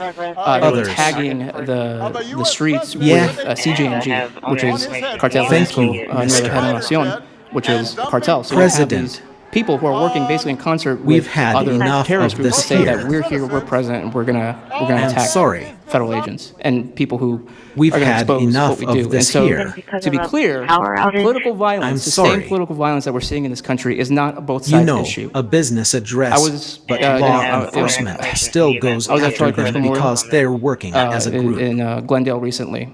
tagging the streets Yeah. with CJNG, which is Cartel Thank Jalisco you, Nueva Mr. Generación, which is cartel. So you have President. these people who are working basically in concert We've with had other enough terrorist of groups to this say here. that we're here, we're present, and we're gonna I'm attack sorry. federal agents and people who We've are gonna had expose enough what we of do. this and so, here. to be clear, political violence, the same political violence that we're seeing in this country, is not a both You sides know, issue. a business address, I was, but you law know, enforcement still goes I was at after Charlie them Kirk Memorial, because they're working as a group. in Glendale recently.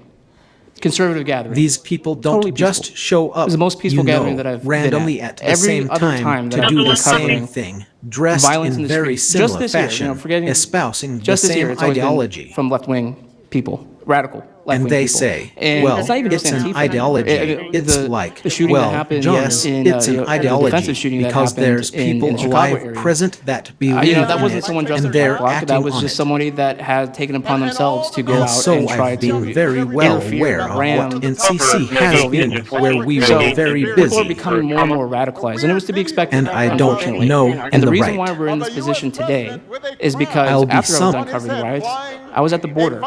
Conservative gathering. These people don't Totally just peaceful. show up, It was the most peaceful you know, gathering that I've randomly been at the Every same other time that to I've do been the same covering thing, dressed violence in the very streets. Just similar this year, fashion, forgetting espousing the just this year, same it's always been ideology. from left-wing people, radical left-wing And they people. say, And well, it's not even just it's an Antifa. ideology. It's the, like, the shooting well, that happened yes, in it's an the ideology defensive shooting that because happened there's people in the Chicago alive area. present that believe that in wasn't it, someone dressed and in they're black. acting That was on just it. somebody that had taken upon themselves to go And out so and try I've been to very well interfere, aware of ram what NCC has been, where we So were very people are busy. becoming more and more radicalized, and it was to be expected. And I don't unfortunately. know And in the the reason right. why we're in this position today is because I'll be after I was done summoned. covering the riots, I was at the border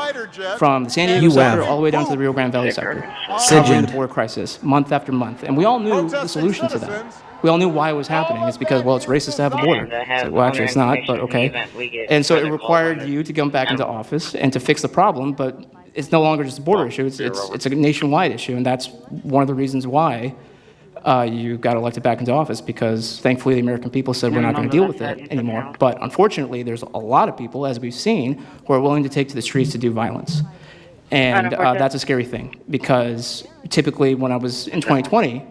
from the San Diego You sector have all the way down to the Rio Grande Valley sector, covering the Sigint. border crisis month after month, and we all knew the solution to that. We all knew why it was happening. It's because, well, it's racist to have a border. It's like, well, actually, it's not, but okay. And so it required you to come back into office and to fix the problem, but it's no longer just a border issue. It's a nationwide issue, and that's one of the reasons why you got elected back into office, because thankfully the American people said we're not going to deal with it anymore. But unfortunately, there's a lot of people, as we've seen, who are willing to take to the streets to do violence. And that's a scary thing, because typically when I was in 2020,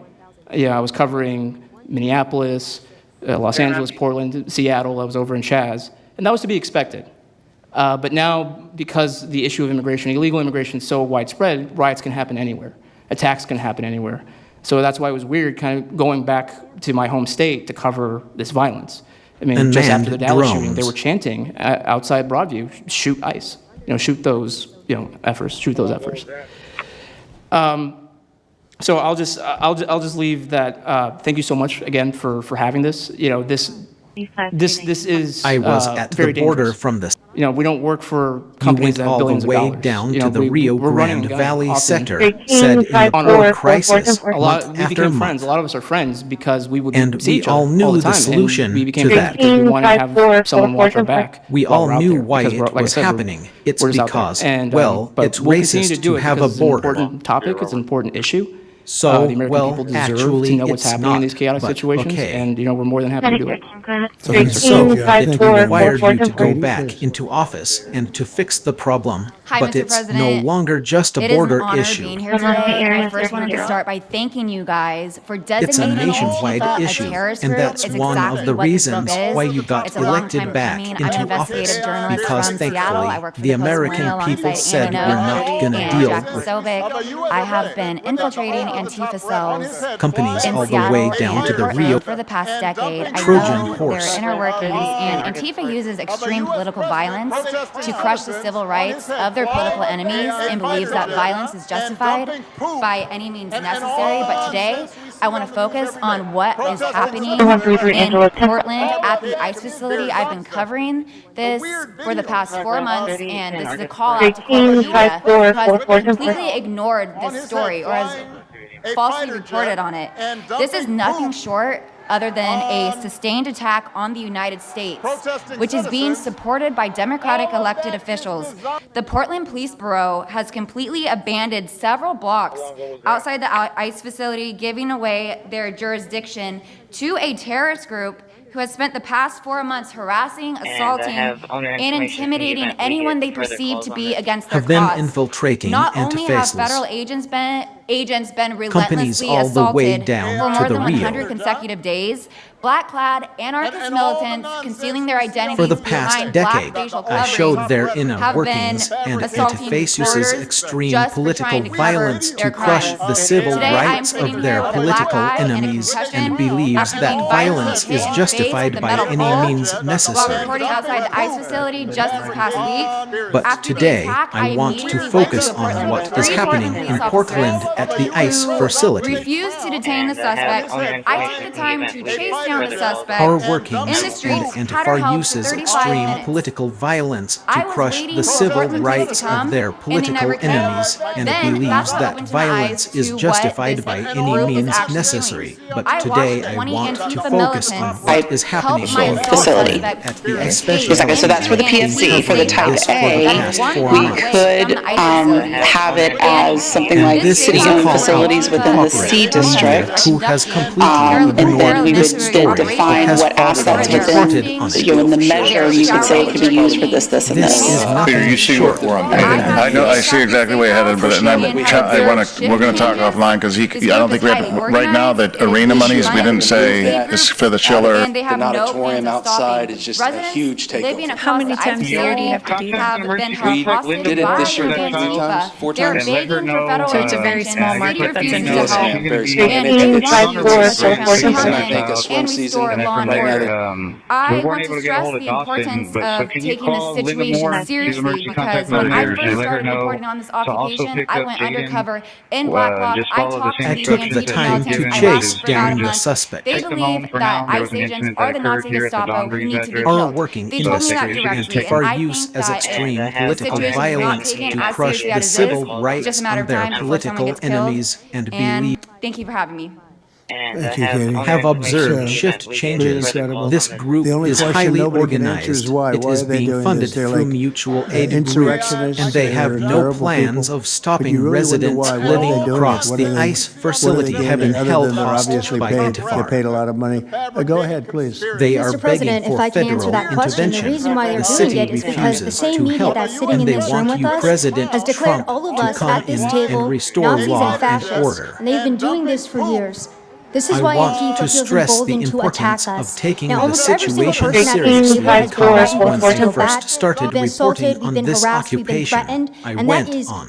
I was covering Minneapolis, Los Angeles, Portland, Seattle. I was over in Chaz, and that was to be expected. But now, because the issue of immigration, illegal immigration, is so widespread, riots can happen anywhere. Attacks can happen anywhere. So that's why it was weird kind of going back to my home state to cover this violence. I mean, And just after the Dallas drones. shooting, they were chanting outside Broadview, shoot ICE, shoot those, efforts, shoot those efforts. So I'll just leave that. Thank you so much again for having this. This is I was at very the border dangerous. from the. You know, we don't work for You companies went that have all billions the of way dollars. down You to know, the Rio we're running Grande guys Valley often sector, said in the poor crisis, we month after became friends. month. A lot of us are friends because we would And see we each other all knew the the time, solution and we became to friends that. because we wanted to have someone watch our back. We while all we're out knew there, why because we're- it like I was said, we're- happening. It's we're just out there. because, And, well, but it's we'll continue racist do to it have a because it's an border. important topic. It's an important issue. So, the American well, people deserve actually, to know what's it's happening in not, these chaotic but situations, okay. and we're more than happy to do it. And so, it required you to go back into office and to fix the problem, Hi, but Mr. it's President. no longer just a It is border an honor issue. being here today, and I first wanted to start by thanking you guys for It's a designating nationwide Antifa issue, a terrorist and group. that's It's one exactly of the what this reasons group is. why you got It's a long elected time back coming. I'm into an investigative office. journalist Because from Seattle. I work for the the Post American Millennial people alongside said Anna we're not Noe going to and deal Jack with Posobiec. I have been infiltrating Antifa cells companies in all the Seattle way down and to the Portland Rio for the past decade. I Trojan know horse. their inner workings, and Antifa uses extreme political violence to crush the civil rights of their political enemies and believes that violence is justified by any means necessary. But today, I want to focus on what is happening in Portland at the ICE facility. I've been covering this for the past 4 months, and this is a call out to corporate media who has completely ignored this story or has falsely reported on it. This is nothing short other than a sustained attack on the United States, which is being supported by Democratic elected officials. The Portland Police Bureau has completely abandoned several blocks outside the ICE facility, giving away their jurisdiction to a terrorist group who has spent the past 4 months harassing, assaulting, and intimidating anyone they perceive to be against their have been cause. infiltrating Not into only have faceless federal agents been companies relentlessly all the way assaulted down for to more the than Rio 100 consecutive days, black-clad anarchist militants concealing their identities for the past behind decade. black facial I coverings showed their inner have workings, been and assaulting Interface uses reporters extreme just for political trying to cover violence their to crush crimes. the civil Today, I'm rights sitting of their here with a black political eye and a enemies concussion and believes after that being violence violently is hit in the face justified with a by metal any pole means while necessary. reporting outside the ICE facility just this past week. But After the today, attack, I want to immediately focus went to a on Portland what with is three happening Portland in police Portland officers at the ICE who facility. refused to detain the suspect. I took the time to chase down the suspect Our in workings the streets, and had her Antifa held uses for 35 extreme minutes. political violence I to was crush waiting the for civil Portland police to rights come, of their and they political never came. enemies and Then believes that's what that opened my violence eyes is to what justified this by group any is means actually necessary. doing. But I today watched I 20 want to Antifa focus on militants what is happening help my in facility at the ICE escape special. Okay, so that's for the PSC. For the type A, we could have it as something like city-owned facilities within the C district. Who has completely And then ignored we this would story, then define has what assets reported within, on it. in the measure, you could say it could be used for this, this, and This this. is nothing You see short where I'm headed. I know, I see exactly where you're headed, but we're gonna talk offline, because I don't think we have, right now, the arena monies, we didn't say is for the chiller. And they have The no auditorium plans of outside stopping. is just a Residents huge takeover. living How across many the times ICE a year do you have to facility do that? have been held We hostage did it by this year, the 3 times, 4 They're times. begging for federal So it's a very intervention. small The market city that's refuses involved. to help. Yeah, very small. And And they it's want the to season, come I think, in of swim and season. restore law and Right now, order. I want to stress the importance of taking this situation seriously, because when I first started reporting on this occupation, I went undercover in Black Bloc. I talked to I the took the Antifa time to militants. I chase lasted for 9 down the months. suspect. They believe that ICE agents are the Nazi Gestapo who need to be Are killed. working They told me that industry directly, Antifa and I use think as that extreme if the political situation is not violence taken to as crush seriously the as it civil is, rights just a matter of of their time before someone political gets killed. enemies and And believe thank you for having me. Thank you, Katie. have observed shift changes. This group The only is question highly nobody can answer organized. is why. It Why is are they being doing funded this? They're through like, mutual aid groups, insurrectionists, and they have they're no terrible plans people. of But stopping you really wonder residents why. What are living they doing? across What the are they- ICE what are facility they have been doing other held than they're hostage obviously by paid? Antifa. They paid a lot of money. Go ahead, please. They are Mr. begging President, if for I can answer federal that question, the intervention. reason why they're The doing city it is because the refuses same to media help, that's sitting and in they this room want with you, us President has declared Trump, all of to us come at this in table and restore Nazis law and and fascists, order. and they've been doing this for years. This is I why want Antifa to feels stress the emboldened to attack importance us. of taking Now, the almost every single situation person at this seriously, table has been because threatened when I so first bad. started We've been reporting assaulted, we've on been this harassed, we've been occupation, threatened, I and went that is on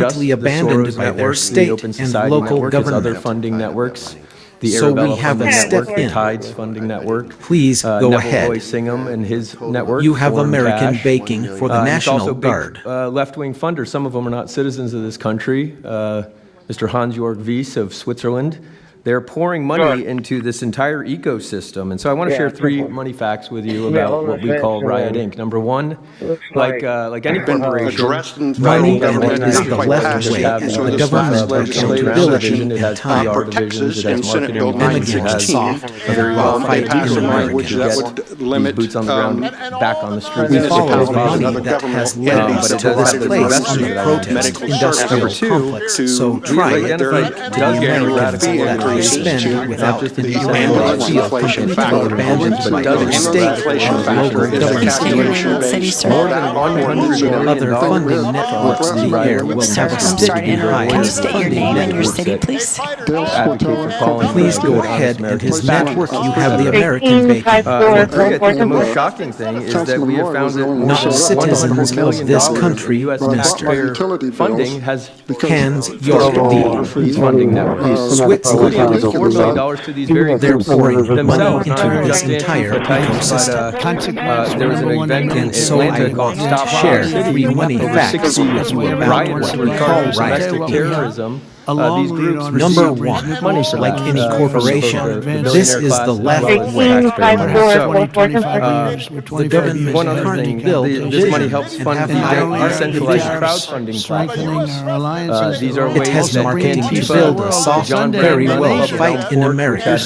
completely just the abandoned Soros by their network, the state Open and Society local network, its other government. funding networks, the So we Arabella haven't funding stepped network, the in. Tides funding network. Please go Neville ahead. Roy Singham and his network. You have Foreign American Cash. backing for the And it's National also big, Guard. left-wing funders. Some of them are not citizens of this country. Mr. Hans-Jörg Wyss of Switzerland, they're pouring money into this entire ecosystem. And so I want to share 3 money facts with you about what we call Riot Inc. Number 1, like any corporation, money is the left way. The government accountability it has time PR divisions, it has marketing immigrants it has soft a very well fight funded in language America. to get these boots on the ground back on the streets. We follow money that has led us to this place on the protest industrial complex. So try to the Americans that we spend without the bandit feel abandoned by other state or local governments. More than 100 other funding networks in the air will have a sticky high. Can you state your name and your city, please? Please go ahead, and his network, you have the American bacon. I think the most shocking thing is that we have found that Not citizens of this country, Mr. funding has hands your deal. funding networks. Switzerland $4 million to these very they're pouring money themselves. into this entire ecosystem. There was an event in So I Atlanta want called to Stop share Our 3 money facts with you about what we call domestic terrorism. These groups Number 1, like any corporation, this is the left way. The government One other can't thing, build this money helps fund the decentralized crowdfunding platforms. These are It ways has that marketing to Antifa, build a soft, John very Brennan, well and fight in America.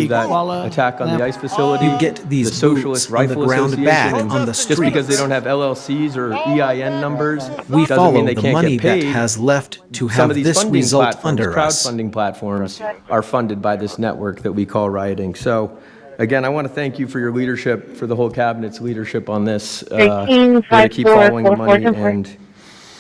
that attack on the ICE facility. You get these the Socialist boots on the Rifle ground Association, back and on the just because they streets. don't have LLCs or EIN numbers, We doesn't follow mean they the can't money get paid. that has left to Some have of these this funding result platforms, under us. crowdfunding platforms are funded by this network that we call Riot Inc. So, again, I want to thank you for your leadership, for the whole cabinet's leadership on this. We're going to keep following the money and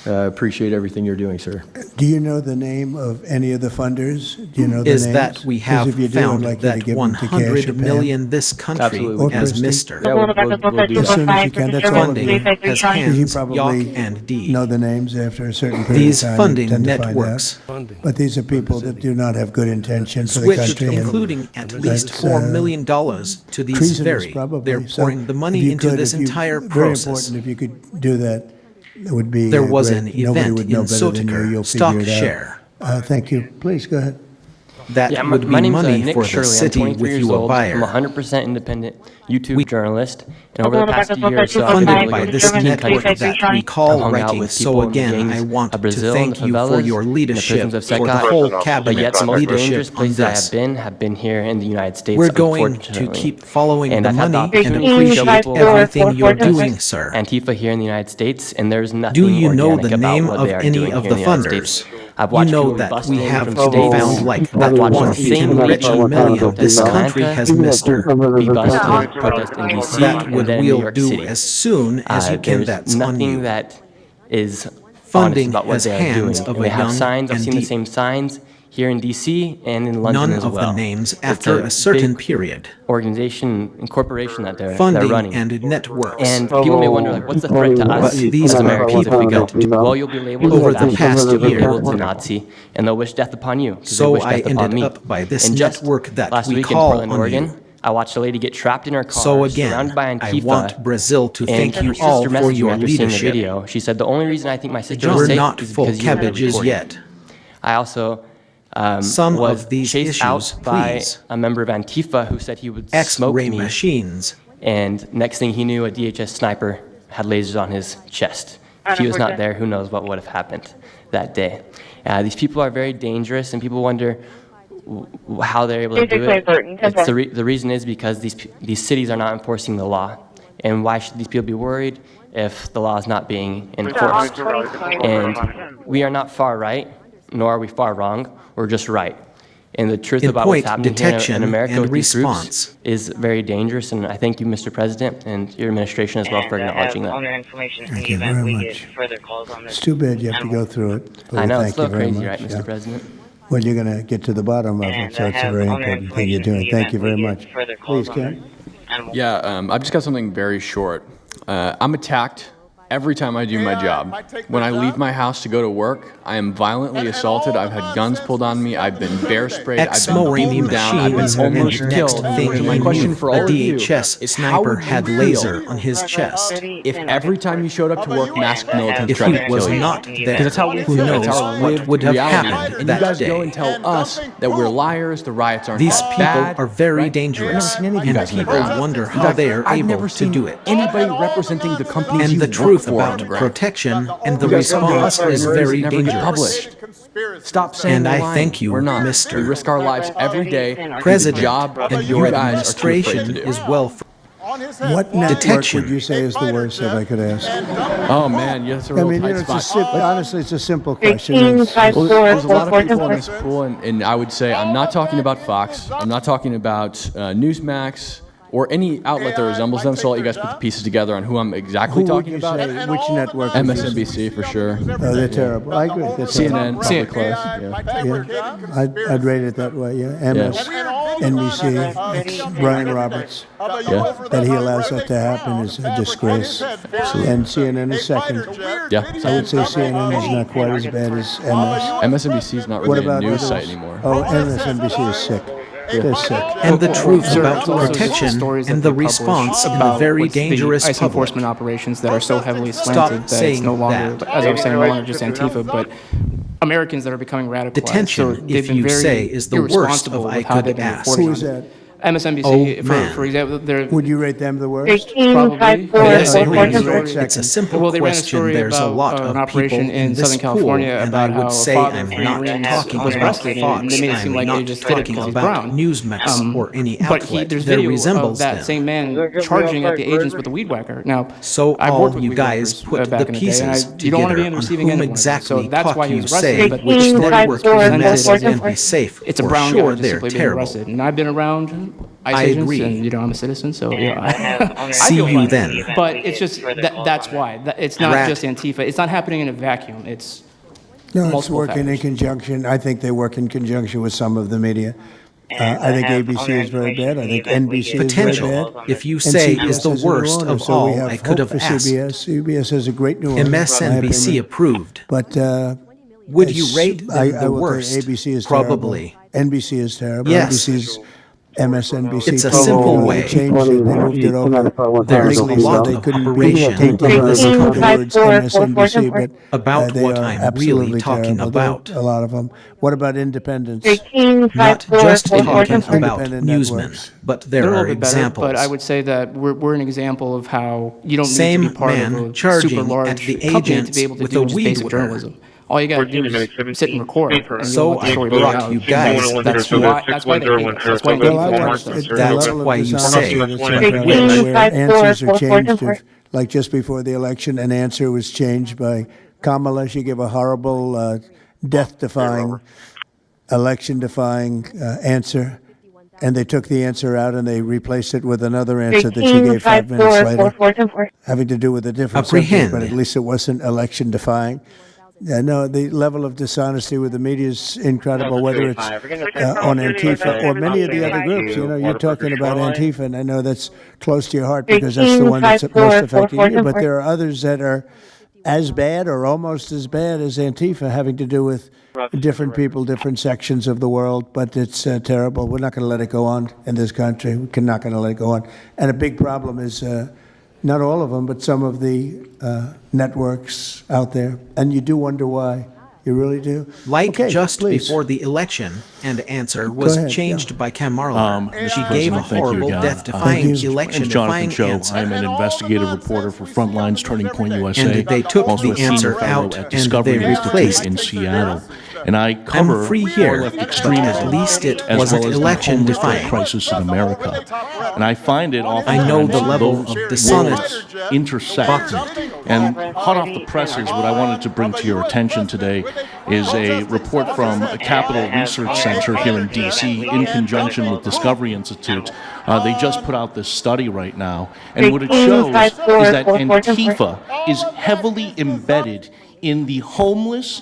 appreciate everything you're doing, sir. Do you know the name of any of the funders? Do you know the Is names? that we 'Cause have if you do, I'd found like you to that give them to Cash or 100 Pam. million this country Absolutely. as Christi. Mr. Yeah, we'll do As that. soon as you can, that's all of Funding you. has Because you hands, probably Yawk and D. know the names after a certain period These of time. funding and tend to find networks out. But these are people that do not have good intention for the switched, country. and including at least that's, $4 million to these treasonous, very. probably. They're So pouring the if money you into could, this if you- entire Very process. important if you could do that. It would be There was great. an Nobody event would know in better than you. Sotiker, You'll stock figure it out. share. Thank you. Please, go ahead. That Yeah, would my be name's money Nick for the Shirley. I'm city 23 with years you a old. buyer. I'm a 100% independent YouTube journalist, and over the past year or so, I've been Funded able to by go to this 15 network countries. that we I've call hung out writing. with So people in the again, gangs I want of to Brazil, thank the you for favelas, your in the leadership, prisons of for the Secot. whole But cabinet yet some of the dangerous leadership on places I this. have been here in the United States. We're going to unfortunately. keep following And the I've had the money and opportunity to show appreciate people everything you're doing, sir. Antifa here in the United States, and there's nothing Do you know organic the about name what of they are any doing of here the in the United funders? States. I've You watched know people that bust we in have from states. found like I've that watched the 180 same rich people million protest this in country Atlanta has missed. be busted, protest in DC, That and would then in New we'll York do City. as soon as you can. There's That's on nothing you. that is Funding honest about what has they are hands doing. of And a they have young signs. I've and seen the deep. same signs here in DC and in London None as of well. the names It's after a certain period. Organization and corporation that they're Funding running. and networks. And people may wonder, like, what's the threat to us But these as are Americans if we go? people Well, you'll be labeled over as the fascist, past you'll be year. labeled as a Nazi, and they'll wish death upon you. 'Cause they So wish I death upon ended me. up by this And just network that last we week in call Portland, on Oregon, you. I watched a lady get trapped in her car, So again, surrounded by I Antifa. want Brazil to and thank her you sister all for messaged me your after seeing the leadership. video. She said, the only reason I think my sister was We're safe not is full because you were cabbages recording. yet. I also Some was of these chased issues, out by please. a member of Antifa who said he would smoke X-ray me. machines. And next thing he knew, a DHS sniper had lasers on his chest. If he was not there, who knows what would have happened that day. These people are very dangerous, and people wonder how they're able to do it. It's the reason is because these cities are not enforcing the law. And why should these people be worried if the law is not being enforced? And we are not far right, nor are we far wrong. We're just right. And the truth about what's Endpoint happening here detection in America and with these response. groups is very dangerous. And I thank you, Mr. President, and your administration as well for acknowledging that. Thank you very much. It's too bad you have to go through it. but I know, thank it's a little you very crazy, much. right, Mr. President? Well, you're going to get to the bottom of it, so it's a very important thing you're doing. Thank you very much. Please, Ken. Yeah, I've just got something very short. I'm attacked every time I do my job. When I leave my house to go to work, I am violently assaulted. I've had guns pulled on me. I've been bear sprayed. I've been beaten down. I've been almost killed. So my question for all of you is, how would you feel on his chest? if every time you showed up to work, masked militants tried to kill you? If he was not there, Because that's how we who feel. knows That's our what lived would have reality. happened And that you guys day. go and tell us that we're liars, the riots aren't These people bad, are very right? dangerous, I've never seen any of you and guys on the people ground. wonder In how fact, they are I've able never to seen do it. anybody representing the companies And you the work truth for on about the ground. protection and the You guys come to us response for is news very that never get dangerous. published. Stop saying And we're I lying. thank you, We're not. Mr. We risk our lives every day. to do the President, job that and you your guys are too afraid to administration do. is well. What network Detection. would you say is the worst, if I could ask? Oh man, yeah, that's a I real mean, tight it's a spot. honestly, it's a simple question. It's- Well, there's a lot of people in this pool, and I would say I'm not talking about Fox. I'm not talking about Newsmax or any outlet that resembles them. So I'll let you guys put the pieces together on who I'm exactly Who would talking you about. say, which network? would you say? MSNBC for sure. Oh, they're terrible. I agree. They're CNN, terrible. probably close. Yeah. Yeah, I'd rate it that way, yeah. NBC, it's Brian Roberts. Yeah. That he allows that to happen is a disgrace. And CNN is second. Yeah. I would say CNN is not quite as bad as MS. MSNBC is not What really a about news others? site anymore. Oh, MSNBC is sick. They're sick. And the truth Sir, about so there's protection stories and that the they publish response in the about very what's the dangerous ICE public. enforcement operations that are so heavily Stop slanted that it's saying no longer, that. as I was saying, no longer just Antifa, but Americans that are becoming radicalized. Detention, So they've if been you very say, is the worst irresponsible of with I how could they've been ask. reporting Who is on that? it. MSNBC, Oh, for man. example, they're Would you rate them the worst? probably. Yes, They ran a please. story- It's a simple well, they ran a question. story There's a about lot an of operation people in in this Southern California pool, and about I how would say a father I'm of three not Marines talking was about arrested, Fox. and they made it seem I'm like they not just did it talking because he's about brown. Newsmax or any But outlet there's that video of resembles that them. same man charging at the agents with a weed whacker. Now, So I've all worked with you weed guys whackers, put back the in the day, and pieces you don't want to be on the together on receiving whom end of one. exactly So that's talk why he you was arrested. say, But which the story network was is presented messed as and if be safe. it's a For brown sure guy just they're simply being terrible. arrested. And I've been around ICE I agents, agree. and I'm a citizen, so I See feel you fine. then. But it's just that's why it's not Rat. just Antifa. It's not happening in a vacuum. It's No, it's multiple working in factors. conjunction. I think they work in conjunction with some of the media. I think ABC is very bad. I think NBC is very Potential, bad. if you And say, CBS is the has a new worst owner, of so we all have I could hope have for asked. CBS. CBS has a great new owner. in my MSNBC opinion. approved. But Would you it's- rate them I the will worst? Say ABC is Probably. terrible. NBC is terrible. Yes. NBC's MSNBC. It's a too. simple They way. changed it. They moved it over. There's a legally, so lot they of couldn't be operation tainted in by this the country. words MSNBC, but About they what are I'm absolutely really talking terrible. about. A lot of them. What about independence? Not just talking about Independent newsmen, networks. but They're there a are little bit better, examples. but I would say that we're an example of how you don't Same need to be part man of a charging super large at the company to agents be able to with do a just weed basic whacker. journalism. All you gotta do is sit and record. And So you'll let the I story brought play out. you guys That's why they hate us. That's why Well, I Antifa watched hates us. it. The That's level of why you dishonesty say, that's incredible, where answers are changed. Like just before the election, an answer was changed by Kamala. She gave a horrible, death-defying, election-defying answer. And they took the answer out and they replaced it with another answer that she gave 5 minutes later, having to do with a different subject, Apprehend. but at least it wasn't election-defying. No, the level of dishonesty with the media is incredible, whether it's on Antifa or many of the other groups. You know, you're talking about Antifa, and I know that's close to your heart because that's the one that's most affecting you, but there are others that are as bad or almost as bad as Antifa, having to do with different people, different sections of the world, but it's terrible. We're not going to let it go on in this country. We're not going to let it go on. And a big problem is not all of them, but some of the networks out there. And you do wonder why. You really do. Like Okay, just please. before the election, and answer was ahead, changed by Kamala. Mr. She gave a President, thank you horrible, again. death-defying, Thank you. election-defying Jonathan Cho. answer. I'm an investigative reporter for Frontlines Turning Point USA. And they took also the a senior answer fellow out at and Discovery they Institute replaced. in Seattle. And I cover I'm free here, far-left but extremism at least it as wasn't well as the election-defying. homeless crisis in America. And I find it often I know the level those of dishonesty. worlds intersect. And hot off the presses, what I wanted to bring to your attention today is a report from a Capital Research Center here in D.C. in conjunction with Discovery Institute. They just put out this study right now, and what it shows is that Antifa is heavily embedded in the homeless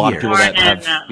lot of people that have,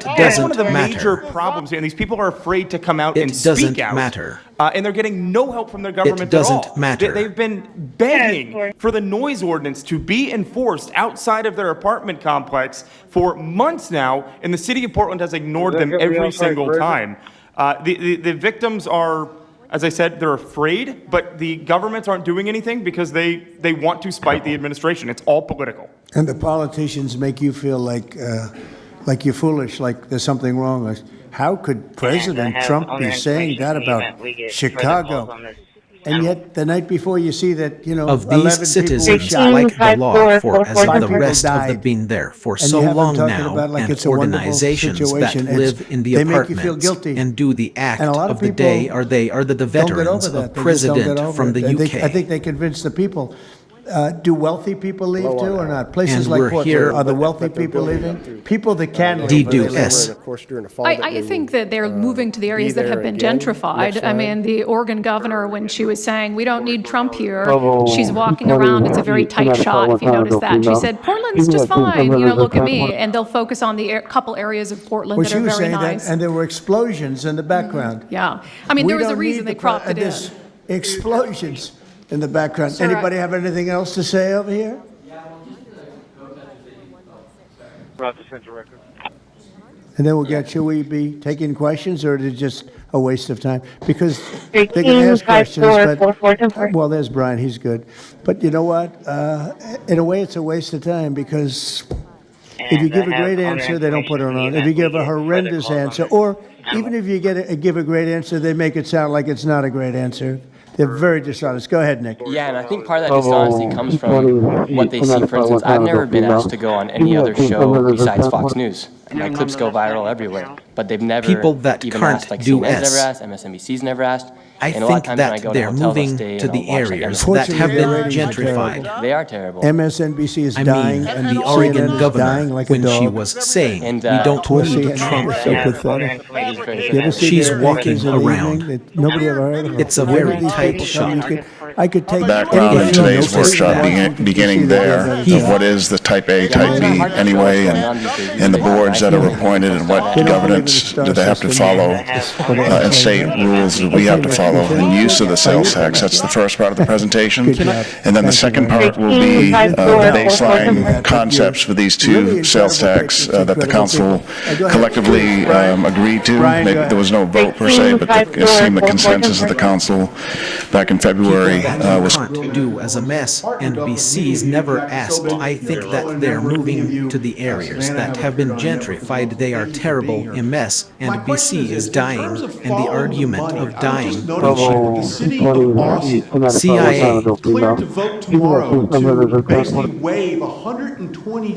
That's one of the major problems here, and these people are afraid to come out and speak out. It doesn't matter. and they're getting no help from their government It doesn't at all. matter. They've been begging for the noise ordinance to be enforced outside of their apartment complex for months now, and the city of Portland has ignored them every single time. The victims are, as I said, they're afraid, but the governments aren't doing anything because they want to spite the administration. It's all political. And the politicians make you feel like you're foolish, like there's something wrong. How could President Trump be saying that about Chicago? And yet, the night before, you see that, Of 11 these people were citizens, shot. like the law, for as Five the people rest of died. them been there for And so you have them long talking now, about like and it's a wonderful organizations that situation. live in the they make you feel apartments guilty. and do the act And a lot of of the people day are the Don't get veterans over of that. They just don't get President over from it. the And UK. I think they convince the people. Do wealthy people leave too or not? Places And like we're Portland, here- are the wealthy people leaving? People that can leave. Do are they S. leaving? I think that they're moving to the areas that have been gentrified. I mean, the Oregon governor, when she was saying, we don't need Trump here, she's walking around, it's a very tight shot, if you notice that. She said, Portland's just fine, look at me. And they'll focus on the couple areas of Portland Well, that she are was very saying nice. that, and there were explosions in the background. Yeah. I mean, We there was a don't reason need they the cropped it in. there's explosions in the background. Sir, Anybody have anything else to say over here? And then we'll get, should we be taking questions, or is it just a waste of time? Because they can ask questions, but, well, there's Brian, he's good. But you know what? In a way, it's a waste of time, because if you give a great answer, they don't put it on. If you give a horrendous answer, or even if you give a great answer, they make it sound like it's not a great answer. They're very dishonest. Go ahead, Nick. Yeah, and I think part of that dishonesty comes from what they see. For instance, I've never been asked to go on any other show besides Fox News. My clips go viral everywhere, but they've never People that even can't asked, like do CNN's S. never asked, MSNBC's never asked. I And a lot of think times when I that go to they're hotels, I'll moving stay to and the I'll watch, like, areas MSNBC. that have been ratings are gentrified. They are terrible. MSNBC is I dying, mean, and the CNN Oregon is governor, dying like a when she dog. was saying, And, we don't Poor need CNN Trump is so here. pathetic. It is very You ever see She's their walking pictures in the around. evening that nobody ever heard of them? It's a Where very did these tight people come? shot. I could take Background in any today's of those workshop places beginning there of what is the type A, type B anyway, and the boards that are appointed and what governance do they have to follow, and state rules that we have to follow, and use of the sales tax. That's the first part of the presentation. And then the second part will be the baseline concepts for these two sales tax that the council collectively agreed to. Maybe there was no vote per se, but it seemed the consensus of the council back in February was Can't do as a mess, and BC's never asked. I think that they're moving to the areas that have been gentrified. They are terrible, a mess, and BC is dying, and the argument of dying. The city of Austin CIA. cleared to vote tomorrow to basically waive a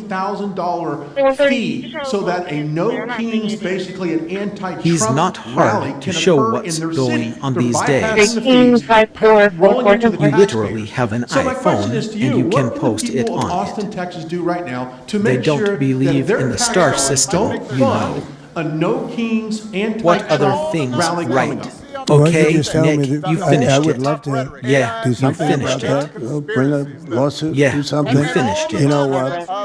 $120,000 fee so that a no kings, basically an anti-Trump He's not rally hard to can show occur what's in their going city. on They're these bypassing days. the fees, rolling into the You taxpayer. literally have an So my question iPhone, is to and you, you what can would post the it people of on Austin, it. Texas do right now to They make don't sure believe that their in the tax star dollars system, don't you know. fund a no kings What other anti-Trump things rally coming right? up? Why don't Okay, you just tell me Nick, that- you I finished would it. love to Yeah, do you something about finished that. it. Well, bring a lawsuit, Yeah, do you something. finished it. You know,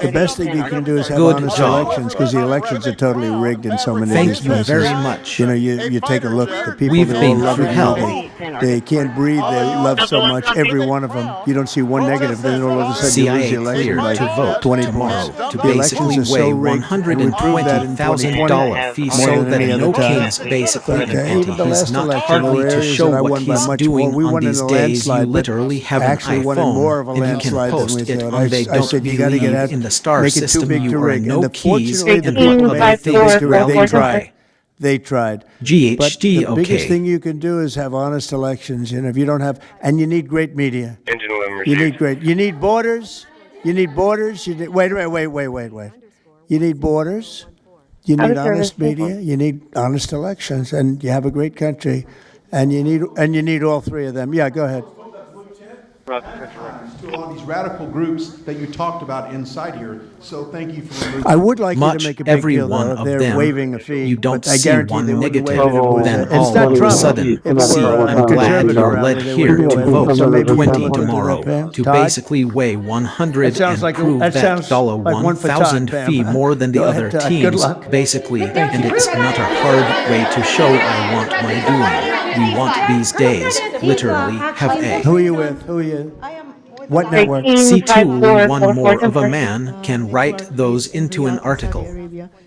the best thing you can do is have Good honest job. elections, because the elections are totally rigged in so many of Thank these you places. very much. You know, you take a look, the people We've that been love through you, hell. they can't breathe, they love so much, every one of them. You don't see one negative, then all of a sudden you lose CIA the election cleared by to vote 20 tomorrow points. to The elections basically are so weigh rigged, and we proved that in 2020 $120,000 fee more so than that any no other time. kings basically Okay, can even the He's last not election, there hardly were to areas show that I what won by he's much doing more. We on won in these a days. You landslide, but literally have an actually won in more of a iPhone, and you can landslide than post we it thought. on. They I don't said you got to get believe out, in the star make it too system. big You to are rig. no And keys, fortunately, the and people what made other it too big things to will rig. they try? They tried. But GHD, the biggest okay. thing you can do is have honest elections. You know, if you don't have, and you need great media. You need great. You need borders. You need borders. You need, wait. You need borders. You need honest media. You need honest elections, and you have a great country, and you need all three of them. Yeah, go ahead. to all these radical groups that you talked about inside here. So thank you for removing. I would like you Much to make a big every deal one though, of if they're them, waiving a fee. you don't but I see guarantee one they wouldn't negative, waive it if it was then it's all not of a Trump. sudden, If it see, were a I'm glad conservative you're rally, led they here wouldn't to waive it. vote So maybe 20 Todd will do tomorrow that, Pam. to Todd? basically weigh 100 That sounds and like a- prove that that sounds dollar like one for Todd, 1,000 Pam. fee more than the Go other ahead, Todd. Good teams, luck. basically, and it's not a hard way to show I want my doing. We want these days, literally, have a. Who are you with? Who are you? What network? See too, one more of a man can write those into an article.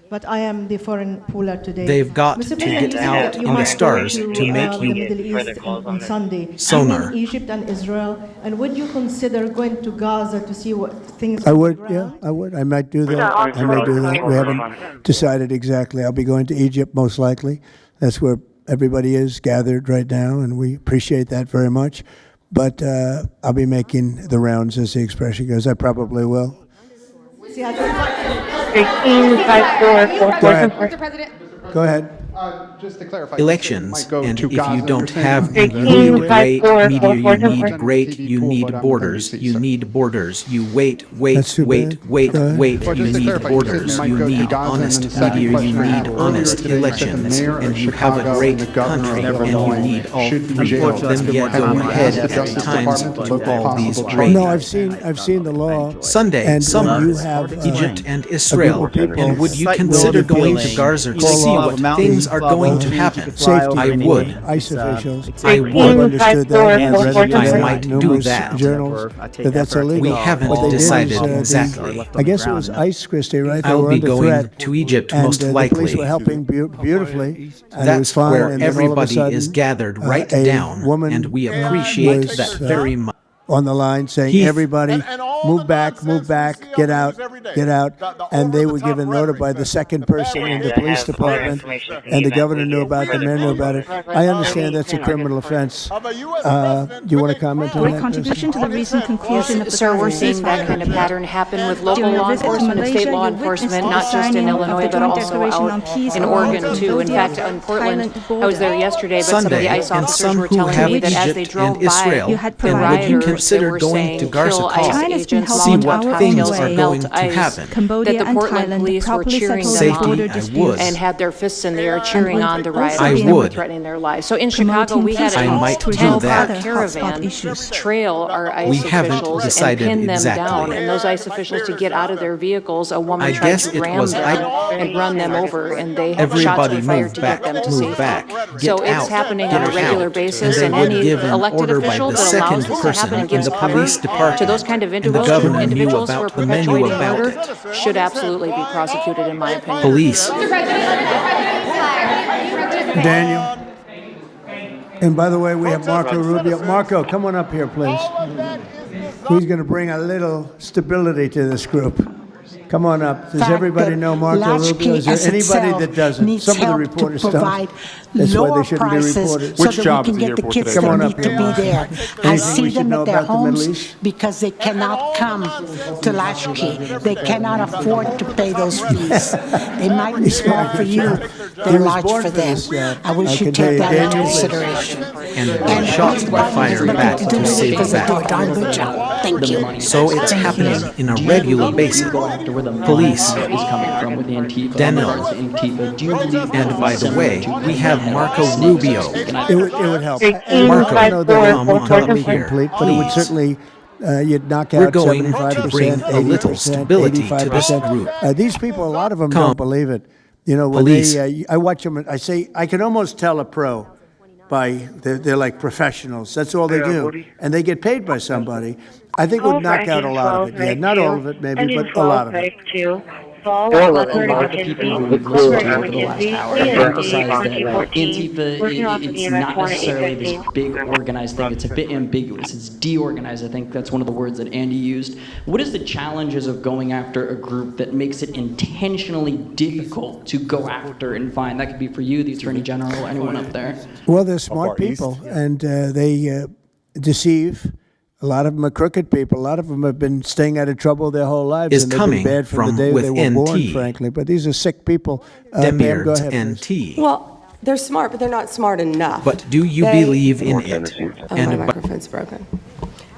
But I am the foreign pooler today. They've got Mr. to President, get you said out that you in the might go stars to to make the you Middle East on Sunday. Sonar. In Egypt and Israel, and would you consider going to Gaza to see what things? I would, yeah, I would. I might do that. I may do that. We haven't decided exactly. I'll be going to Egypt most likely. That's where everybody is gathered right now, and we appreciate that very much. But I'll be making the rounds, as the expression goes. I probably will. Go ahead. Go ahead. Just to clarify, Elections, and if you don't Gaza, have, you're you saying- need great media, you need great, you need borders, you need borders, you wait, That's too bad. you just to need clarify, borders, you you said you might go to need Gaza, and honest then the second media, you question I need had honest earlier today, you said the elections, mayor of and you have a Chicago great and the governor country, of and you Illinois need all should be three jailed. of them, yet Have go you ahead asked the at Justice times Department to to look at all these possible great. No, I've seen the law. Sunday, And some when you have Egypt and Israel, people- and would you Site consider going to building, Gaza to call see off what mountain things are going to happen? Safety. I would. ICE officials. I I've would. understood that. I've read it I in might do numerous that. journals that that's illegal. We haven't What they did is, decided the- exactly. I guess it was ICE, Christi, right? They I'll were be under going threat. to Egypt And, most the likely. police were helping beautifully, and it was That's fine. where and then all of a everybody sudden, is gathered right a down, woman and we appreciate was, that very much. on the line saying, Heath. everybody, move back, get out, get out. And they were given notice by the second person in the police department, and the governor knew about it, the mayor knew about it. I understand that's a criminal offense. Do you want to comment on Great that? contribution to the recent conclusion of the Sir, we're seeing that kind of pattern happen with local law enforcement and state law enforcement, not just in Illinois, but also out in Oregon, too. In fact, in Portland, I was there yesterday, but some of the Sunday, ICE and officers some were who telling have me that as they Egypt drove and Israel, by and the would you rioters, they consider were going saying, to Garza kill Call, ICE agents, see what Molotov things cocktails, are melt going to ice, happen? Cambodia that the and Portland Thailand police were properly cheering settled them Safety, on border I disputes. would. and had their fists in the air cheering on the rioters I that were would. threatening their lives. So in Chicago, Promoting we had peace I a might do 10-car that. caravan issues. trail our ICE We haven't officials and decided pin them exactly. down. And those ICE officials, to get out of their vehicles, a woman I tried guess to it ram was- them and run them over, and they had shots Everybody were fired move to back, get them to move safety. back, So get it's out, happening get on a regular out. basis, And and they would any give an elected order by official the that allows second this to person happen and in gives the cover police to department. those kind of And the governor knew individuals who are about the menu perpetuating about murder it. should absolutely be prosecuted, in my opinion. Police. Daniel. And by the way, we have Marco Rubio. Marco, come on up here, please. Who's going to bring a little stability to this group? Come on up. Does everybody know Marco Rubio? Is there anybody that doesn't? Some of the reporters don't. That's why they shouldn't be reporters. Which job is he here for today? Come on up here. I Anything see we should them know at their about the Middle homes East? because they cannot come to Latchkey. They cannot afford to pay those fees. They might be small for you, they're large for them. I wish you'd take that into consideration. And the shots were fired back to save Because they do a back. darn good job. Thank you. So it's happening in a regular basis. Police, Daniel, and by the way, we have Marco Rubio. It would help. Marco, I know that come would on totally up here, complete, but it would please. certainly, you'd knock We're out going to 75%, bring a little 80%, stability to this 85%. group. These people, a lot of them Come. don't believe it. You know, when Police. I watch them, I say, I can almost tell a pro by, they're like professionals. That's all they do. And they get paid by somebody. I think it would knock out a lot of it. Yeah, not all of it maybe, but a lot of it. A lot of the people who we've listened to over the last hour have emphasized that Antifa, it's not necessarily this big organized thing. It's a bit ambiguous. It's deorganized. I think that's one of the words that Andy used. What is the challenges of going after a group that makes it intentionally difficult to go after and find? That could be for you, the Attorney General, anyone up there. Well, they're smart people, and they deceive. A lot of them are crooked people. A lot of them have been staying out of trouble their whole lives, Is and they've coming been bad from the from day they were within born, T. frankly. But these are sick people. Pam, go Demiurge ahead, and please. T. Well, they're smart, but they're not smart enough. But do you They- believe in it? Oh, my microphone's broken.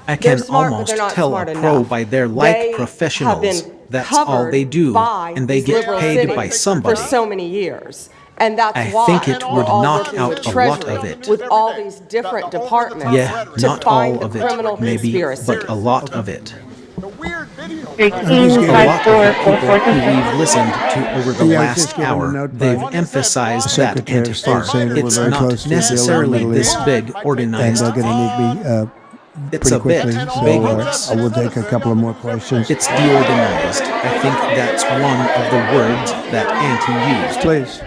I can almost tell a pro by their like professionals. That's all they do, and they get paid by somebody. For so many years. And that's I why think it would we're all knock working out with a Treasury, lot of it. with all these different departments Yeah, to not find all of the it, criminal maybe, conspiracy. but a lot of it. A 16, lot of the 5, 4, people 4, who we've listened to over the Yeah, last just given a hour, note by they've emphasized that Secretary of State saying that we're it's very not close to the necessarily Middle this East, big organized. And they're going to need me It's pretty a bit quickly, so big. I will take a couple of more questions. It's deorganized. I think that's one of the words that Auntie used. Please.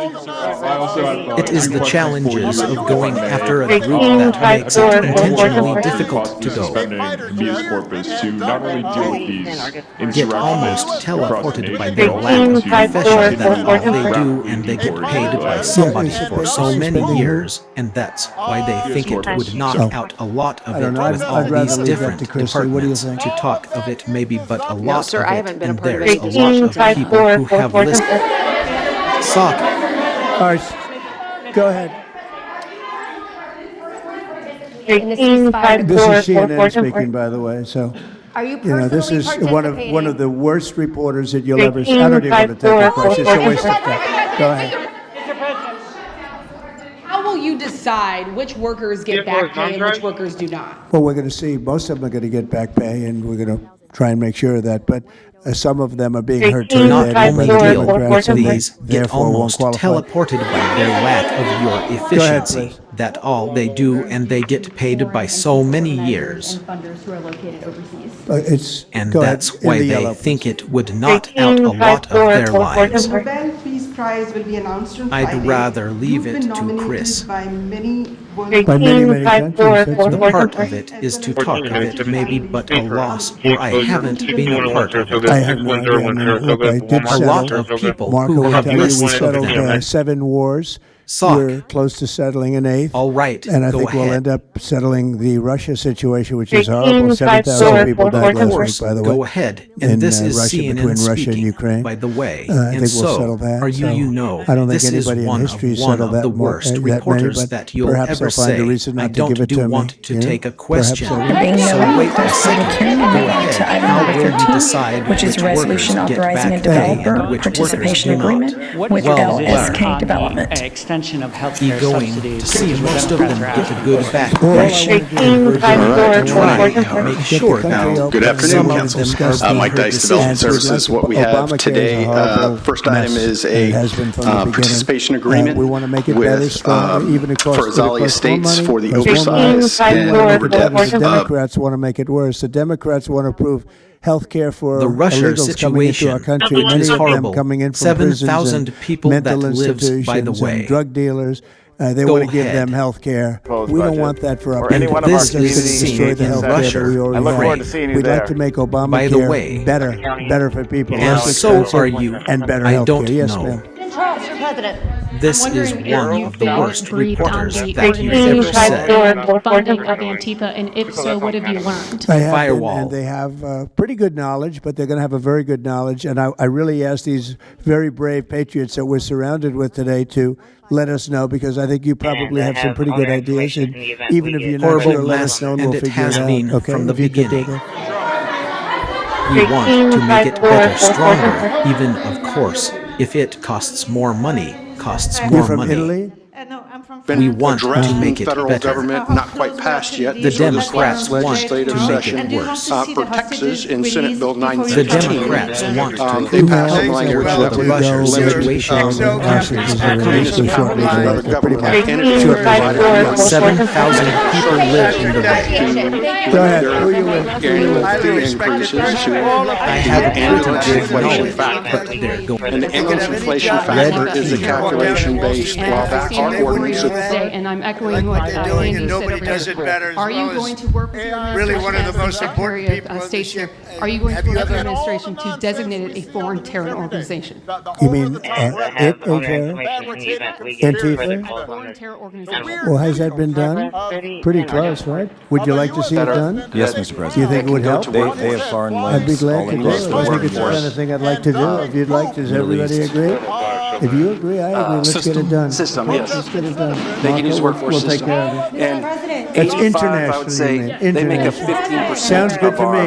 It is the challenges of going after a group that makes it intentionally difficult to go. Get almost teleported by their lack of profession that all they do and they get paid by somebody for so many years, and that's why they think it would knock out a lot of it with all these different departments to talk of it maybe, but a lot sir, of I it, haven't been a and part of there's it. a lot of people who have listened. Sock. All right, go ahead. This is CNN speaking, by the way, so. Are you You know, this is personally one of the worst reporters that you'll ever see. I don't even want to take your question. It's a waste of time. Go ahead. How will you decide which workers get back pay and which workers do not? Well, we're going to see. Most of them are going to get back pay, and we're going to try and make sure of that. But some of them are being hurt too Not bad by only the deal Democrats, with and they these, get therefore won't almost qualify. teleported by their lack of your Go ahead, efficiency. please. That all they do and they get paid by so many years. Funders who are located overseas. And Go ahead, that's in why the they yellow, think it would knock out a lot of their lives. The Nobel Peace Prize will be announced on Friday. I'd rather leave You've it been to nominated Chris. by many By many countries. The part of it is to talk of it maybe, but a loss, or I haven't been a part of it. I have no idea. I mean, look, I did A lot of people Marco who will have tell you we lists of settled them. 7 wars. Sock. We're close to settling an 8th. All right, And I go think we'll ahead. end up settling the Russia situation, which is horrible. 7,000 people died last week, by the way. Go ahead. And in this is Russia, CNN between Russia and speaking, Ukraine. by the way. I And think we'll so, settle that. are you, so you know, I don't think this is anybody in one history of settled that the more, worst that many, reporters but that you'll perhaps ever I'll find say. a reason I not to don't give it to me. want to Yeah? take a question. Perhaps So I will. wait a second. Go ahead. How will you decide which is which resolution workers get authorizing a back pay developer and which workers participation do not? agreement with Well, LSK Development. Extension of health Be care going subsidies. to see most of them get a good back All I push. wanna do And we're is going to try get and make the sure country that open. Good afternoon, some of Council. them are being Mike heard Dice, Development decisions. Services. What we have Obamacare is today, a horrible first mess, item is and a it has been from the beginning. participation agreement We want to make it better, with stronger, even across for Azali Estates for the oversize oversize and overdepth. The Democrats want to make it worse. The Democrats want to approve health care for The Russia illegals coming into our situation, country. which Many is of them horrible. coming in from 7,000 prisons people and that mental lives, by the institutions way. and drug dealers. They Go want to give ahead. them health care. We don't want that for our And people. this It's is going to destroy the seen health in care Russia. that we already I look forward have. to seeing you We'd like there. to make Obamacare By the way, better for people. And less so expensive are you. and better I health don't care. Yes, know. ma'am. Mr. President. This I'm is wondering one if of the you've worst briefed on reporters the that you've ever organization said. funding of Antifa, and if so, what have you learned? I have Firewall. been, and they have pretty good knowledge, but they're going to have a very good knowledge. And I really ask these very brave patriots that we're surrounded with today to let us know, because I think you probably have some pretty good ideas. And even if you're not Horrible sure, let mess, us know, and and we'll it figure has it out. been Okay, from the if you could beginning. take it. We want to make it better, stronger, even, of course, if it costs more money, You're more from money. Italy? We want to addressed make in it federal better. government, not quite passed yet. The So this Democrats last want legislative to make session it worse. for Texas in Senate Bill The 915. Democrats want to They passed some Who language has that the would Russia limit situation other government entities Sure. provided 7,000 people live in the way. Go ahead. Who are you with? annual fee increases to I have a ambulance pretty good inflation knowledge, factor. but they're going. And the ambulance inflation factor is a calculation based, while that our ordinance is And I'm echoing what Andy said over there. Are you going to work with your administration as the Secretary of State here? Are you going to work with your administration to designate it a foreign terror organization? You mean Antifa? Foreign terror organization. Well, has that been done? Pretty close, right? Would you like to see it done? Yes, Mr. President. Do you think it would help? They have foreign I'd be links glad all to do across it. the I think board it's the for kind of thing I'd like to do. If you'd like, does Middle everybody East. agree? If you agree, I agree. Let's get it done. System, yes. Let's get it They can use the workforce We'll take system. care of it. And That's 85, I would international, say, you mean, they make up international. 15% Sounds good to me.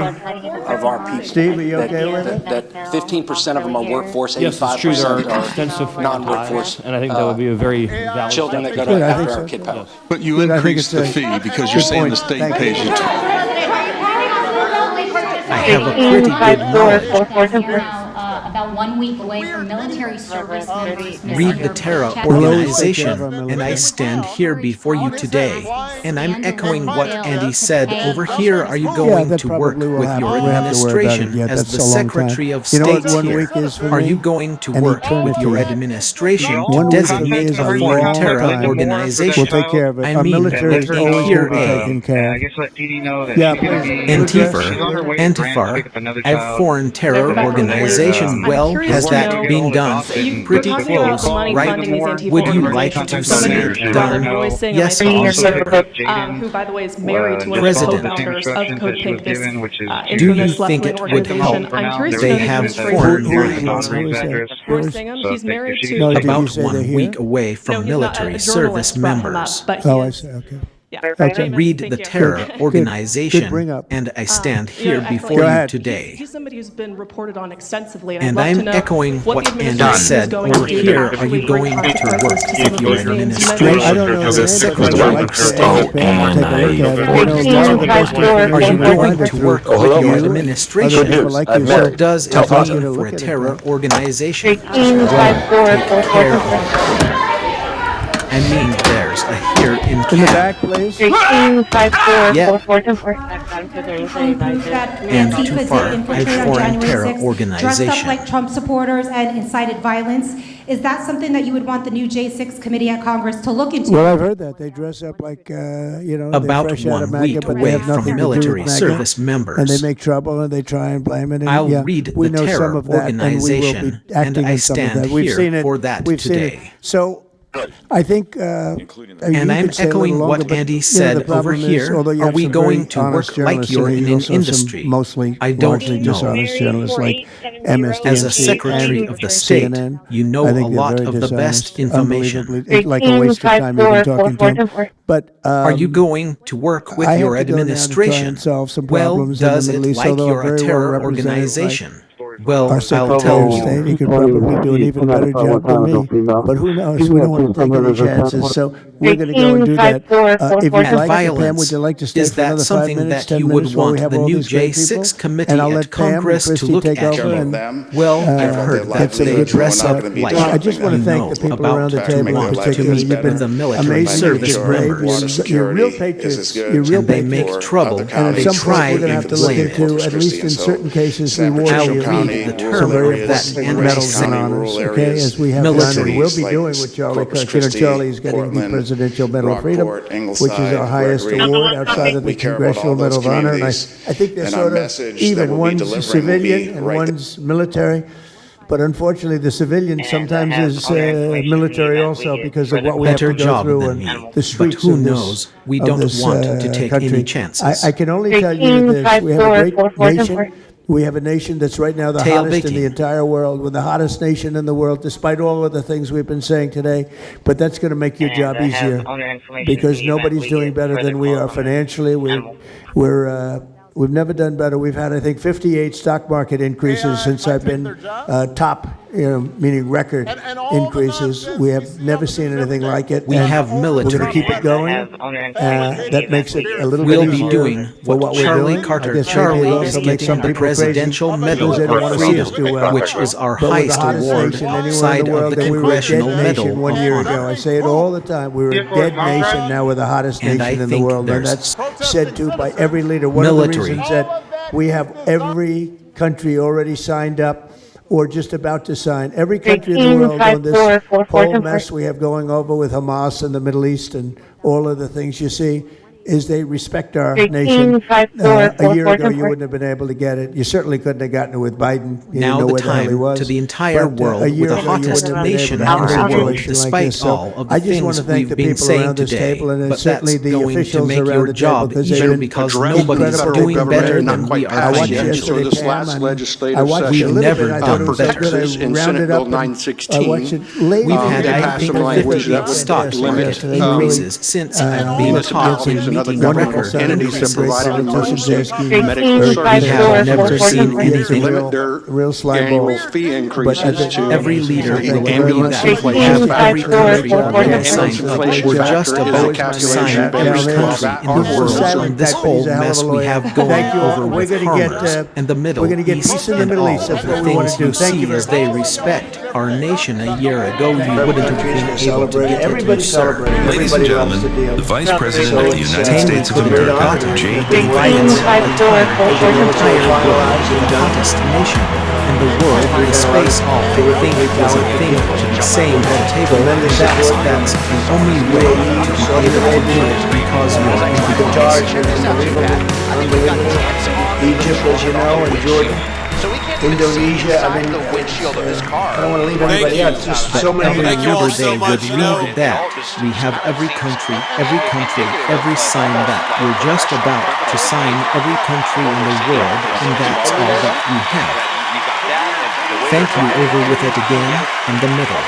of our people. Steve, are you okay with it? That 15% of them are workforce, Yes, it's true. There 85% are extensive are foreign non-workforce. ties, and I think that would be a very valid Children that go Good, to I after think our so. kid power. But you Good, I think increased it's the a fee because good you're saying point. the state Thank pays you. you to. I have a pretty good knowledge. About 1 week away from military service members. Read the Terra organization, and I stand here before you today, and I'm echoing what Andy said. Over here, are you going that to work probably will with happen. your We have to worry about it administration yet. as That's the a long time. Secretary of You know what State 1 here? week is for Are me? you going to An work with your eternity. administration 1 to week designate is a a foreign long terror time. organization? We'll take care of it. I Our mean, military is let always me hear will be taken care of. let Dee Dee know that Yeah, she's gonna please. be Antifa, a foreign terror organization. Well, has that been done? Pretty close, right? Would you like to see it done? Yes, Who, by the way, is married to one of the co-founders of CodePig, this Do you infamous think left-wing it would help? organization. I'm curious to They know the have administration. foreign Who lines. is Singham? He's married to No, did you About say they're 1 here? week away No, from he's not. military A service journalist brought him up, members. but he Oh, I is- see, okay. Yeah. Okay. Read the Thank you. Terror Good organization, bring up. and I stand You know, here actually, before Go you ahead. today. He's somebody who's been reported on extensively, And I'd love to I'm know echoing what what the Andy administration is said. going to Over do to here, are actually you going bring to work consequences to some with of your those names you administration I don't know as the a name, but Secretary I'd of like to State? take a look at it. I know a lot of the best Are you information going find to it work through with your you, administration? other people like you. What does it Tell us mean to for look a at it terror then. organization? Well, take care of it. I mean, there's a here in In the Canada. back, please. And too far, a foreign terror Dressed up organization. like Trump supporters and incited violence. Is that something that you would want the new J6 committee at Congress to look into? Well, I've heard that. They dress up like, they're About fresh out of 1 MAGA, week but they away have nothing from to do military with MAGA. service And members. they make trouble and they try and blame it. And I'll yeah, read we the know terror some of that, and we will organization, be acting and I on some of stand that. We've here seen it. for that We've seen it. today. So I think, And I'm echoing what Andy said over here. Are we going to work like you're in an industry? Mostly, I don't largely know. dishonest journalists like MSDNC As a Secretary of the State, CNN. you know I a think they're lot very of the best dishonest, information. unbelievably. It's like a waste of time even talking to them. But Are you going to work with I your have to go down to try administration? and solve some Well, problems in the does Middle it East, like although you're I'm a very well terror represented, like organization? Well, our I'll Secretary tell of you. State, he could probably do an even better job than me. But who knows? We don't want to take any chances. So we're going to go and do that. If you'd And like, Pam, violence, would you like to stay is for that another 5 something minutes, that 10 you would minutes while we want have the all new these great J6 people? committee And I'll at let Pam and Congress to Christi look take at? over and Well, I've heard get that some they good dress stuff. up like I just want to you thank know the people about around the table in to particular. meet You've been with the military amazing, service you've been brave, members. you're real patriots. You're real And they patriots. make trouble. And at They some point, try we're going to and have to look blame into, it. at least in certain cases, reward I'll you read the some term very that important medals and honors, okay, as we have done and will be doing with Charlie Corpus Kirk. You know, Christi, Charlie's getting the Portland, Presidential Medal of Freedom, Rockport, which is our Ingleside, highest Gregory. award outside of the We care about Congressional all those Medal of Honor. And I communities. think they're And our sort of message that even. we'll be One's delivering will civilian be and right one's military. But unfortunately, the civilian sometimes is military also because of what we have Better to go job through than and me. the streets But who of this, knows? We of don't this, want to take country. any chances. I can only tell you this: we have a great nation. We have a nation that's right now the hottest in the entire world. We're the hottest nation in the world, despite all of the things we've been saying today. But that's going to make your job easier because nobody's doing better than we are financially. We've never done better. We've had, I think, 58 stock market increases since I've been top, meaning record increases. We have never seen anything like it. We have military. We're going to keep it going. That makes it a little We'll bit be easier doing for what we're Charlie doing. Carter I guess Charlie maybe it'll is also make getting some the people crazy Presidential Medal because they don't want of to see us Freedom, do well. which is our But we're the highest hottest award nation anywhere in outside the of world, the and we were a Congressional dead Medal nation 1 of year Honor. ago. I say it all the time. We were a dead nation. Now we're the hottest And nation I in the think world, and there's that's said to by every leader. One of the military. reasons that we have every country already signed up or just about to sign. Every country in the world on this whole mess we have going over with Hamas and the Middle East and all of the things you see. is they respect our nation. A year ago, you wouldn't have been able to get it. You certainly couldn't have gotten it with Biden. You Now didn't know the where the hell he time was. to the entire But, world a year with the ago, you hottest wouldn't have been nation able to in have a the world, situation like despite this. So all of the I just want things to thank we've the been people saying around this today. table, and But certainly that's the going to officials make around your the table, job because they've easier been because incredible nobody's doing better than we are I watched financially. yesterday, Pam, I watched We've a little never bit. I thought it done was so better. good. I rounded up and I watched it late. We've had, I I think, 50 stock market increases since I've been taught in meeting record increases. We have never seen anything. Real slime balls. Every leader will tell you that. We have every country already signed up. We're just about to sign every country in the world on this whole mess we have going over with farmers and the Middle East and all of the things you see as they respect our nation. A year ago, you wouldn't have been able to get it, you sir. Ladies and gentlemen, the Vice President of the United States of America, J.D. Riots the entire world, the hottest nation in the world in space. I think it was a thing to be saying at a table. That's the only way to be able to do it because you're Egypt, as you know, and Jordan, Indonesia. I mean, I don't want to leave anybody out. Just so many. Remember, they would read that we have every country, every sign that we're just about to sign every country in the world, and that's all that we have. Thank you. Over with it again in the middle.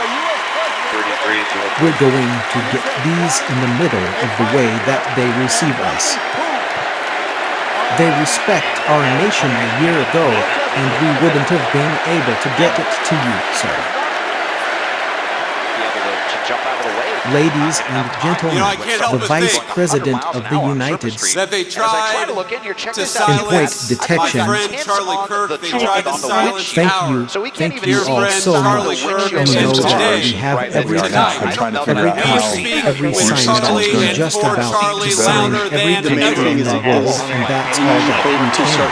We're going to get these in the middle of the way that they receive us. They respect our nation a year ago, and we wouldn't have been able to get it to you, sir. Ladies and gentlemen, the Vice President of the United States, that they tried to silence detection. my friend Charlie Kirk. They tried to silence Thank our you all friend so Charlie much. Kirk. You And know that today, we have every country, every with sign that Charlie we're and just for about to Charlie sign louder every than country in the world, and that's all that we can.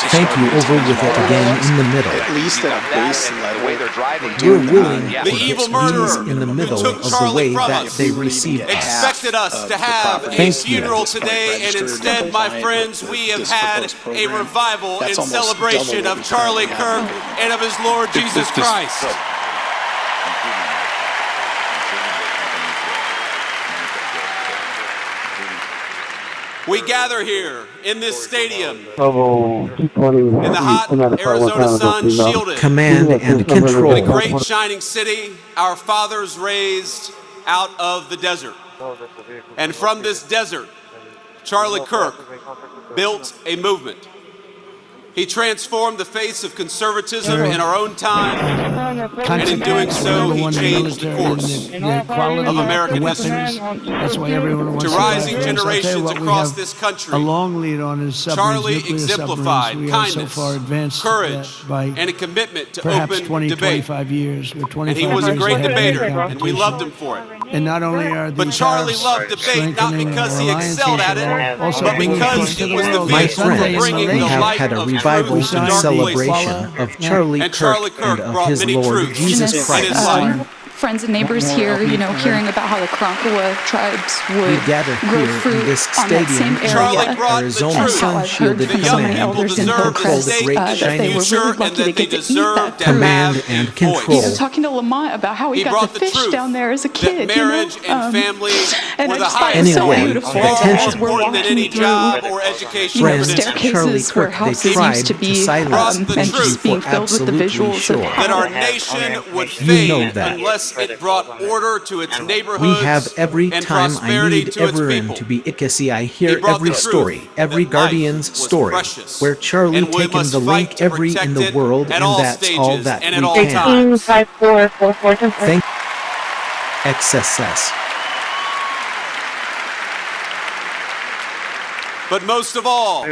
Thank you. Over with it again in the middle. At least at a base level, the way they're driving. We're willing to The get evil these murderer in the middle took of the Charlie way from that us. they receive us. Expected us to have a Thank you. funeral today, and instead, my friends, we have had a revival in celebration of Charlie Kirk and of his Lord Jesus Christ. We gather here in this stadium in the hot Arizona sun, shielded Command and in a control. great shining city our fathers raised out of the desert. And from this desert, Charlie Kirk built a movement. He transformed the face of conservatism in our own time, and in doing so, he changed the course of American history. To rising generations across this country, a long lead on his Charlie nuclear exemplified submarines. We have so kindness, far advanced courage, by and a commitment to perhaps open 20, debate. 25 years. We're 25 And he was a years great ahead of debater, the and we competition. loved him for it. And not only are But the Charlie tariffs loved debate not strengthening because our he excelled at alliances, it, also but bringing because peace to it the was the world. My vehicle for friends, bringing we the have light had a of revival truth to and dark celebration places. of Charlie And Charlie Kirk Kirk and of brought his many Lord truths Jesus in his Christ. life. Friends and neighbors here, hearing about how the Karankawa tribes would gather grow here in fruit this on that same stadium, Charlie area. brought the Arizona truth. sun shielded The young people deserve the stake in the future, and that they deserve to command have and a control. voice. Talking to Lamont about how he got brought to the fish truth down there as a kid, that marriage and family and were I the just thought it highest was so Anyway, beautiful attention. as we're important than any walking through, job or education Friends, credentials. Charlie staircases where Kirk, they houses tried used to to be, silence and the just truth being for filled with the absolutely visuals sure. of That how our nation would You know fade that. unless it brought order to its neighborhoods We have every and time I prosperity need to its everyone people. to be Ikasi. I He hear brought every the truth story, every that Guardian's life was story, precious, where Charlie and we taken must the fight link to every protect in the it world, at and all that's all stages that and we at all can. times. Thank XSS. But most of all,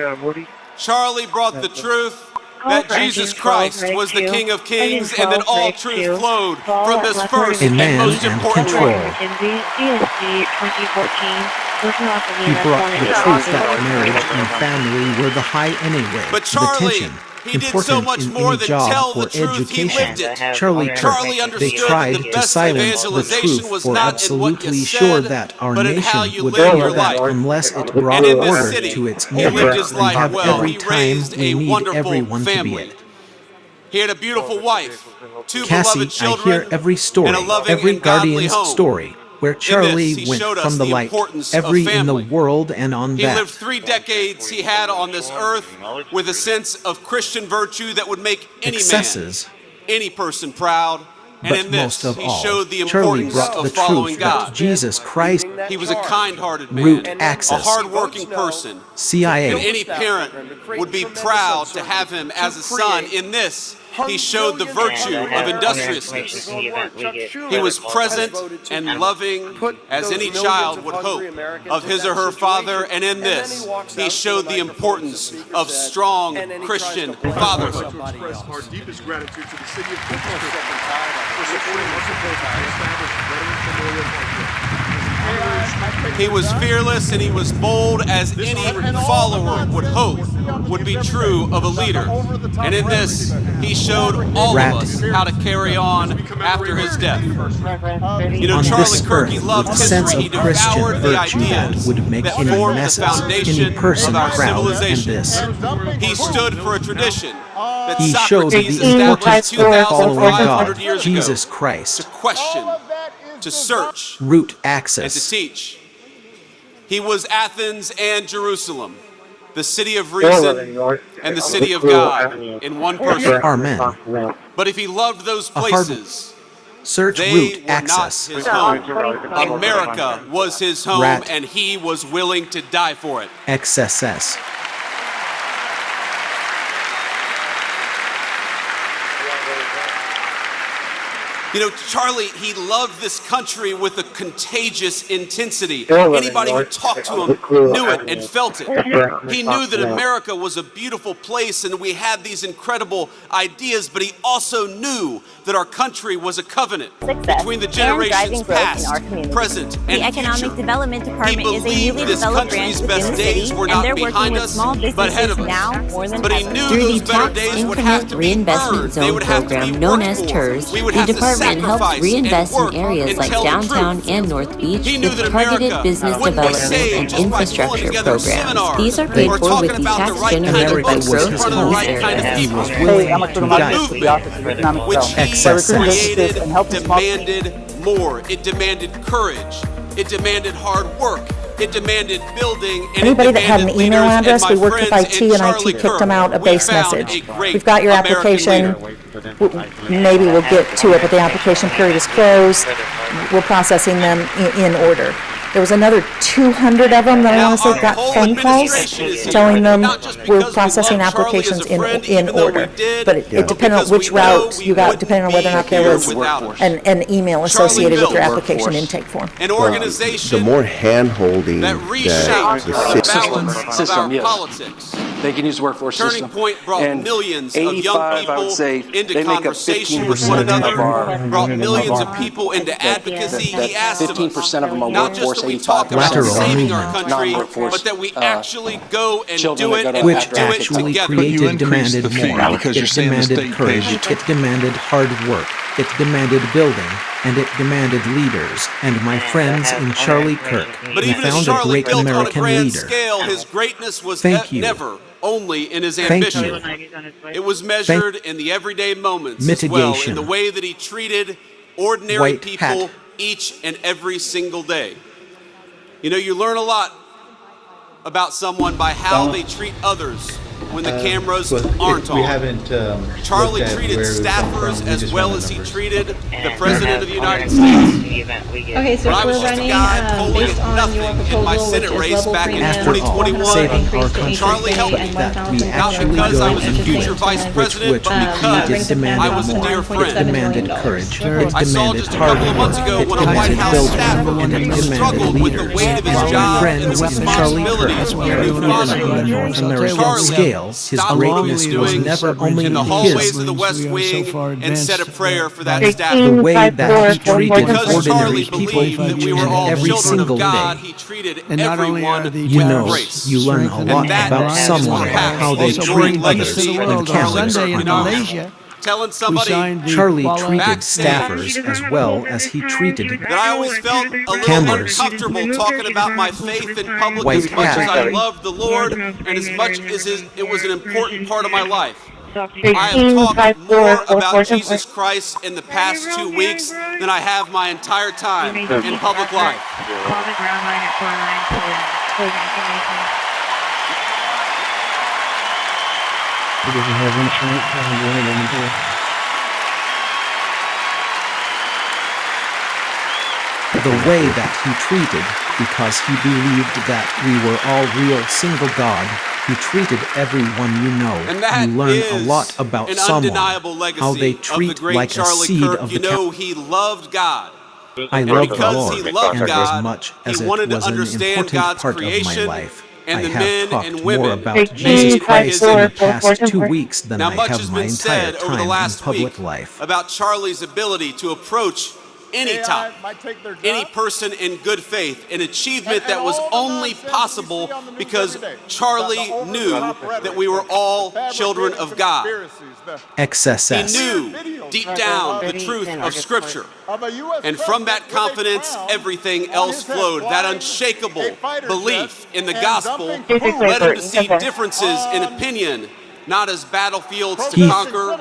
Charlie brought the truth that Jesus Christ was the King of Kings, and that all truth flowed from this first and most important control. one. He brought the truth that marriage and family were the high anyway. But The Charlie tension. He did so much more than tell the truth. He lived it. Charlie Charlie Kirk, understood they tried that the to best silence the evangelization truth was for not in what you absolutely sure said, that our but in how you nation would live your fall back life. unless it brought And in this order city, to its he lived neighbor. his We life have well. every He time raised we a need wonderful everyone to be family. it. He had a beautiful wife, two Cassie, beloved I children, hear every story, and a loving every and godly guardian's home. story, where Charlie he went showed us from the the light, importance of every in the family. world and on He that. lived 3 decades he had on this earth with a sense of Christian virtue that would make any Excesses. man, any person proud. And But in this, most of he all, showed the Charlie importance brought of the following truth that God. Jesus Christ, He was a kind-hearted man, root a access, hard-working person. CIA, And any parent would be proud to have him as a son. In this, he showed the virtue of industriousness. He was present and loving as any child would hope of his or her father, and in this, he showed the importance of strong Christian fathers. Our deepest gratitude to the city of Corpus for supporting our established veteran memorial. He was fearless and he was bold as any follower would hope would be true of a leader. And in this, he showed all of us how to carry on after his death. You know, on Charlie this Kirk, he earth, loved with a sense history. of He devoured Christian the virtue that ideas would make that any formed the messes, any foundation person of our proud, and civilization. this. He stood for a tradition that He showed Socrates the importance established of following 2,500 God, years Jesus ago, Christ, to question, to search, root and to access. teach. He was Athens and Jerusalem, the city of reason and the city of God in one person. Amen. But if he loved those places, Search they root were access. not his home. America was his home, Rat. and he was willing to die for it. XSS. You know, Charlie, he loved this country with a contagious intensity. Anybody who talked to him knew it and felt it. He knew that America was a beautiful place and we had these incredible ideas, but he also knew that our country was a covenant between the generations past, present, and the Economic future. Development He Department is a believed newly this developed branch country's within best the days city, were and not they're working behind with us, small but ahead businesses of us. now more than But he ever. knew Through those the better Tax days would have Increment to be Reinvestment earned. They Zone would have to be program, known worked as for. TERS, We would the have to department helps sacrifice reinvest and work in areas and like tell the downtown truth. and North Beach He knew with that targeted America business wouldn't be development saved and just by pulling infrastructure together programs. seminars These are or paid for talking with the about the tax right kind of generated by folks in growth front in of the these right kind of areas. He people. was willing to The die. movement, which he created, demanded more. It demanded courage. It demanded hard work. It demanded building. And Anybody it that had an demanded email leaders. address, And we my worked with friends IT in and Charlie IT kicked them Kirk, out a we base found message. a great We've got your American application. leader. Maybe we'll get to it, but the application period is closed. We're processing them in order. There was another 200 of them that I want to say got phone calls telling them we're processing applications in order. But it depended on which route you got, depending on whether or not there was an email associated with your application intake form. An organization the more hand-holding that reshaped the the balance of system, our yes. politics. They can use the workforce Turning system. Point brought And millions of 85, young I would people say, into they make up conversation with 15% one of another, our- brought millions of people into advocacy. He asked of us 15% of them are not just workforce, that we talk 85% about saving our movement. country, non-workforce, but that we actually go and children do it that go and to Which do it actually together. created demanded the fee more. because you're It saying the demanded state courage. pays. It demanded hard work. It demanded building. And it demanded leaders. And my friends in Charlie Kirk, But we even as found a Charlie great built on a American grand leader. scale, his greatness was Thank you. never only in his Thank ambition. you. It was measured in the everyday moments as well, Mitigation. in the way that he treated ordinary White people hat. each and every single day. You know, you learn a lot about someone by how they treat others when the cameras aren't on. Charlie treated staffers as well as he treated the President of the United States. Okay, so When I was we're just a running guy based on nothing your in my proposal, Senate which is race level back in After all, 2021. saving our country Charlie helped me. that we Not actually because go I was a and future do, vice which president, but needed because demanded I was a more. dear It friend. demanded courage. It I saw demanded just a hard couple of months work. ago It when a White demanded House building. staffer And it demanded struggled with the leaders. weight of his My job friend and the in Charlie Kirk, responsibilities of we being a are new living father. in the North American Charlie scale, his stop what he was greatness was doing never only in the his. hallways of the West Wing and said a prayer for that staff. The way that he treated Because Charlie ordinary people believed that we were all every children of single God, day. he treated And not only everyone are with the You know, grace. you learn a lot that about is someone what by happens. how they Also treat bring others legacy when of Charlie cameras Kirk are in on. Malaysia. Telling somebody Charlie treated backstage staffers as well as he treated that I always felt a little cameras. uncomfortable talking about my faith in public White as much as hat. I loved the Lord and as much as it was an important part of my life. I have talked more about Jesus Christ in the past 2 weeks than I have my entire time in public life. The way that he treated, because he believed that we were all real single God, he treated everyone you know. And that You learn a is lot about an someone, undeniable legacy how they of the treat great like Charlie a seed Kirk. of You the know, he loved God. I And love the because Lord, he loved and God, as much as he it wanted to was an understand important God's part of my creation life. and I the have men talked and more women about made Jesus Christ in the his past 2 weeks than Now, I much have has my been entire said over the time in last public week life. about Charlie's ability to approach any topic, any person in good faith, an achievement that was only possible because Charlie knew that we were all children of God. He XSS. knew deep down the truth of Scripture. And from that confidence, everything else flowed. That unshakable belief in the gospel led him to see differences in opinion, not as battlefields to conquer,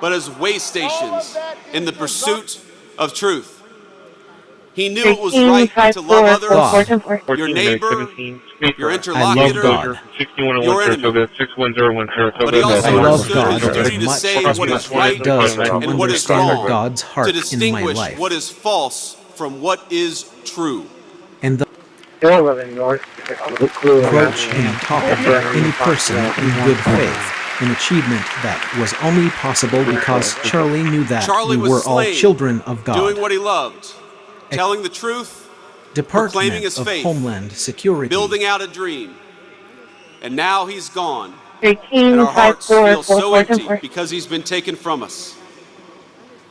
but as way stations in the pursuit of truth. He knew it was right to love others, your neighbor, your interlocutor, your enemy. But he also I love understood God his duty as to much say as what is what right it does to and what is understand wrong, God's heart to in my distinguish life. what is false from what is true. And the approach any topic, any person in good faith, an achievement that was only possible because Charlie knew that Charlie we was were all slain, children of God. doing what he loved, telling the truth, proclaiming Department his of faith, Homeland Security. building out a dream. And now he's gone, and our hearts feel so empty because he's been taken from us.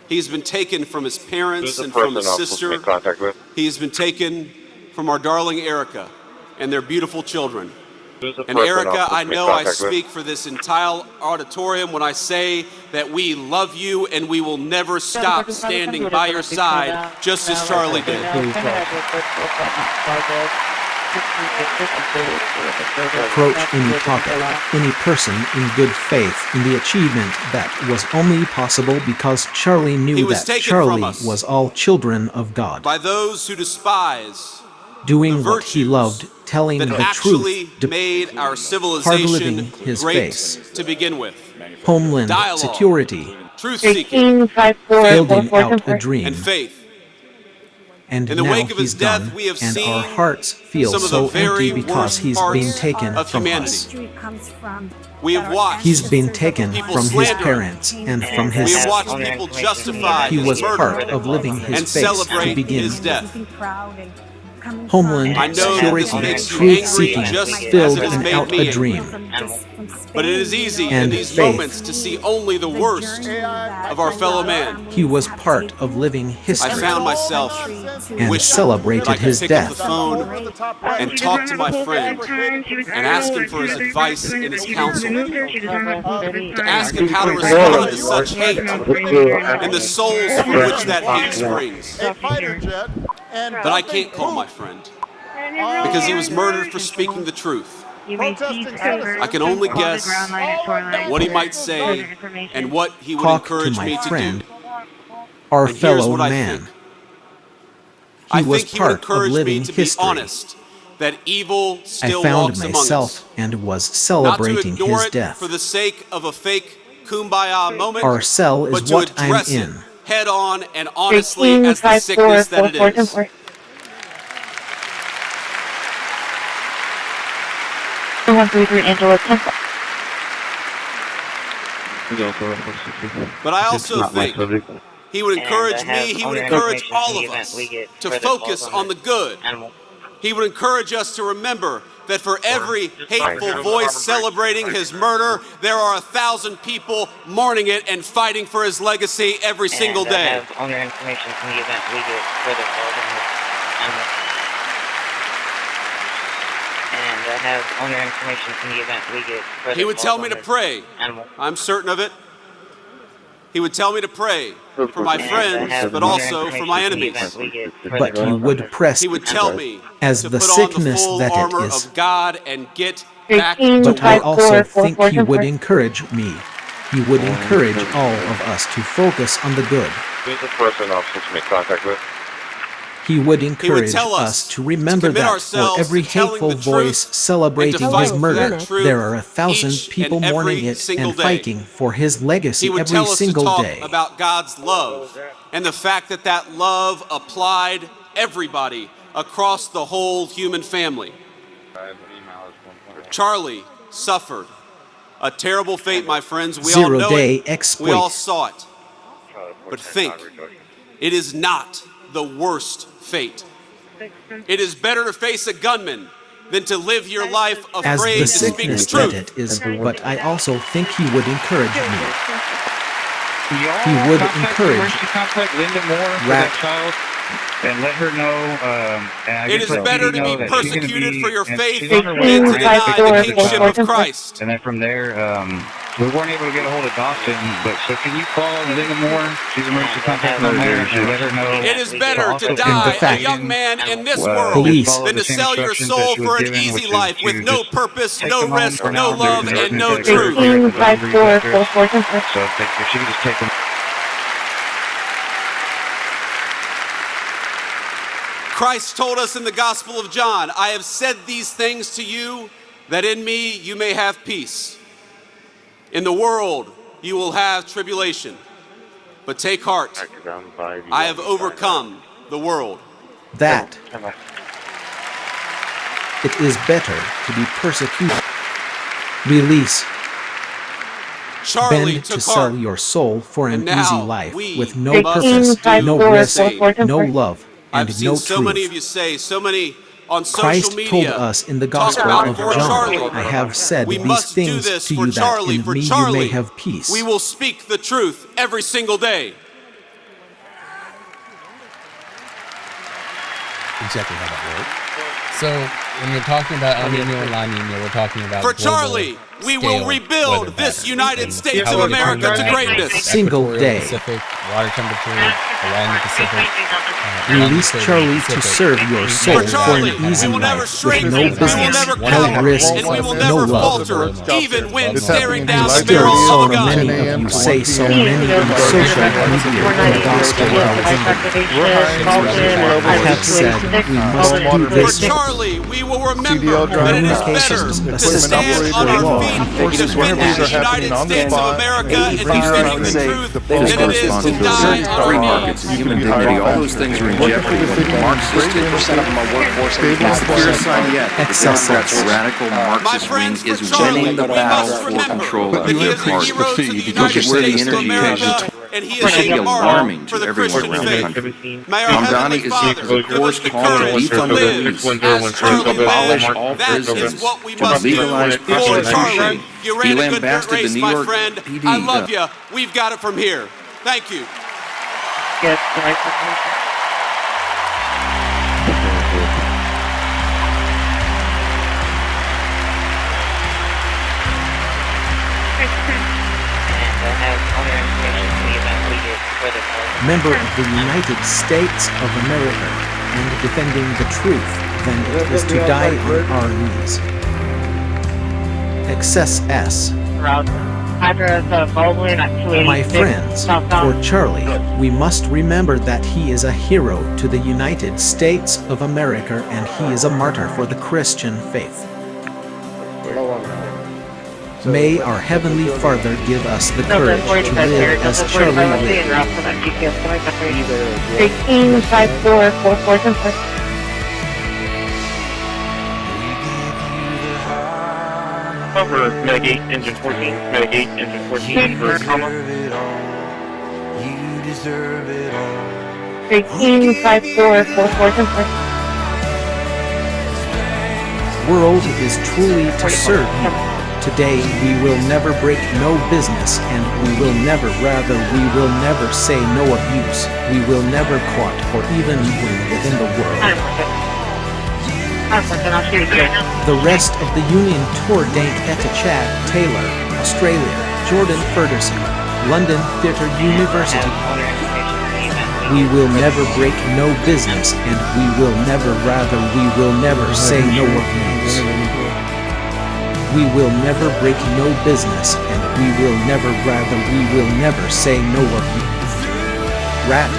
He's been taken from his parents and from his sister. He's been taken from our darling Erica and their beautiful children. And Erica, I know I speak for this entire auditorium when I say that we love you and we will never stop standing by your side, just as Charlie did. Approach any topic, any person in good faith in the achievement that was only possible because Charlie He knew was that taken from Charlie us was all children of God. by those who despise Doing the what he loved, telling that the actually truth, made our hard civilization living his great face. to begin with. Homeland Dialogue, Security, truth-seeking, building out a dream. and faith. And In the now wake of his he's death, gone, we have and seen our hearts feel some of so the very empty because worst he's parts been taken of from humanity. us. We have watched He's been taken people from his slander parents and from We his. have watched people justify He his was murder part of living his and face to celebrate begin. his death. Homeland I know Security, this makes you truth-seeking, angry just as filled it has and made out me a dream. But it is easy in And these faith. moments to see only the worst of our fellow man. He was part of living history. I found myself and wishing celebrated that I could his pick death. up the phone and talk to my friend and ask him for his advice and his counsel. To ask him how to respond to such hate and the souls from which that hate springs. But I can't call my friend because he was murdered for speaking the truth. I can only guess at what he might say and what he would Talk to encourage my me to friend, do. our And here's fellow what I man. think. He I was think he would part of encourage me living to be history. honest, that evil I still found walks among us. myself and was Not to celebrating ignore his it death. for the sake of a fake kumbaya moment, Our cell is but to what I'm address it in. head on and honestly as the sickness that it is. But I also think he would encourage me, he would encourage all of us to focus on the good. He would encourage us to remember that for every hateful voice celebrating his murder, there are 1,000 people mourning it and fighting for his legacy every single day. And have owner information from the event we get further involved in this animal. And I have owner information from the event we get further He would tell me involved to in pray. this animal. I'm certain of it. He would tell me to pray for my friends, but also for my enemies. But you would press He would tell me as to the put on the sickness full that it armor is. of God and get back to But I work. also think he would encourage me. He would encourage all of us to focus on the good. Who's the person officers make contact with? He would encourage tell us to remember commit that for ourselves every to telling hateful the truth voice celebrating and to his fight for murder, that truth there are 1,000 each people and mourning every it single and day. fighting for his legacy He would every tell us to single talk day. about God's love and the fact that that love applied everybody across the whole human family. Charlie suffered a terrible fate, my friends. We all know Zero-day it. exploit. We all saw it. But think, it is not the worst fate. It is better to face a gunman than to live your life As afraid the to speak the sickness that truth. it is, but I also think he would encourage me. He would encourage Linda Moore for that child and let her know. It is better to be persecuted for your faith than to way deny the kingship of Christ. And then from there, we weren't able to get a hold of Dawson, but so can you call Linda Moore? She's emergency contact on there and let her know. It is better to die a young man in this world Police. than to sell your soul for an easy life with no purpose, no risk, no love, and no truth. So if she could just take them. Christ told us in the Gospel of John, I have said these things to you, that in me you may have peace. In the world you will have tribulation, but take heart, I have overcome the world. That it is better to be persecuted. Release. Charlie Bend to took sell heart. your soul for an And now easy life we with no must purpose, do no the risk, same. no love, and I've seen no so many truth. of you say, so many on social Christ media, told us in the talk Gospel about of for John, Charlie. I have said We these must do things this to for you that Charlie. in For me you Charlie, may have peace. we will speak the truth every single day. Exactly how that works. So when you're talking about El Nino and La Nina, we're talking about For Charlie, we will rebuild this United States of America to greatness. Single day. Pacific, water temperature along the Pacific. Release Charlie to serve your soul for an easy life with no business, no risk, no love. Even when staring And down the still barrel so of a gun. many of you say so many in social media and gospel I have said we must do For this. Charlie, we will remember that it is better to stand on our feet defending the United States of America and defending the truth than it is to die on our knees. Human dignity, all those things are in jeopardy. Marxist 50% of my workforce the clearest sign yet. The Democrats' radical My Marxist wing friends, is for Charlie, winning the we battle must for remember control that of he your is a part. hero to the Because United where the States of energy America, is, and he it's is a alarming martyr for to the everyone Christian around the faith. country. May our Mamdani Heavenly is Father the give us force the call to courage to defund the live police, as Charlie to abolish lived. all That is prisons, what we to must do legalize for prostitution. Charlie. You He ran a good dirt lambasted the race, New my York friend. PD. I love you. We've got it from here. Thank you. Yes, Member of the United States of America and defending the truth than it is to die on our knees. Excess S. My friends, for Charlie, we must remember that he is a hero to the United States of America and he is a martyr for the Christian faith. May our Heavenly Father give us the courage to live as Charlie lived. 185444. Over Medic 8, Engine 14. Medic 8, Engine 14 for comma. 185444. world is truly to serve you. Today we will never break no business, and we will never say no abuse. We will never caught or even within the world. The rest of the Union tour dank Etta Chad, Taylor, Australia, Jordan Ferguson, London Theatre University. We will never break no business, and we will never say no abuse. We will never break no business, and we will never say no abuse. Rat.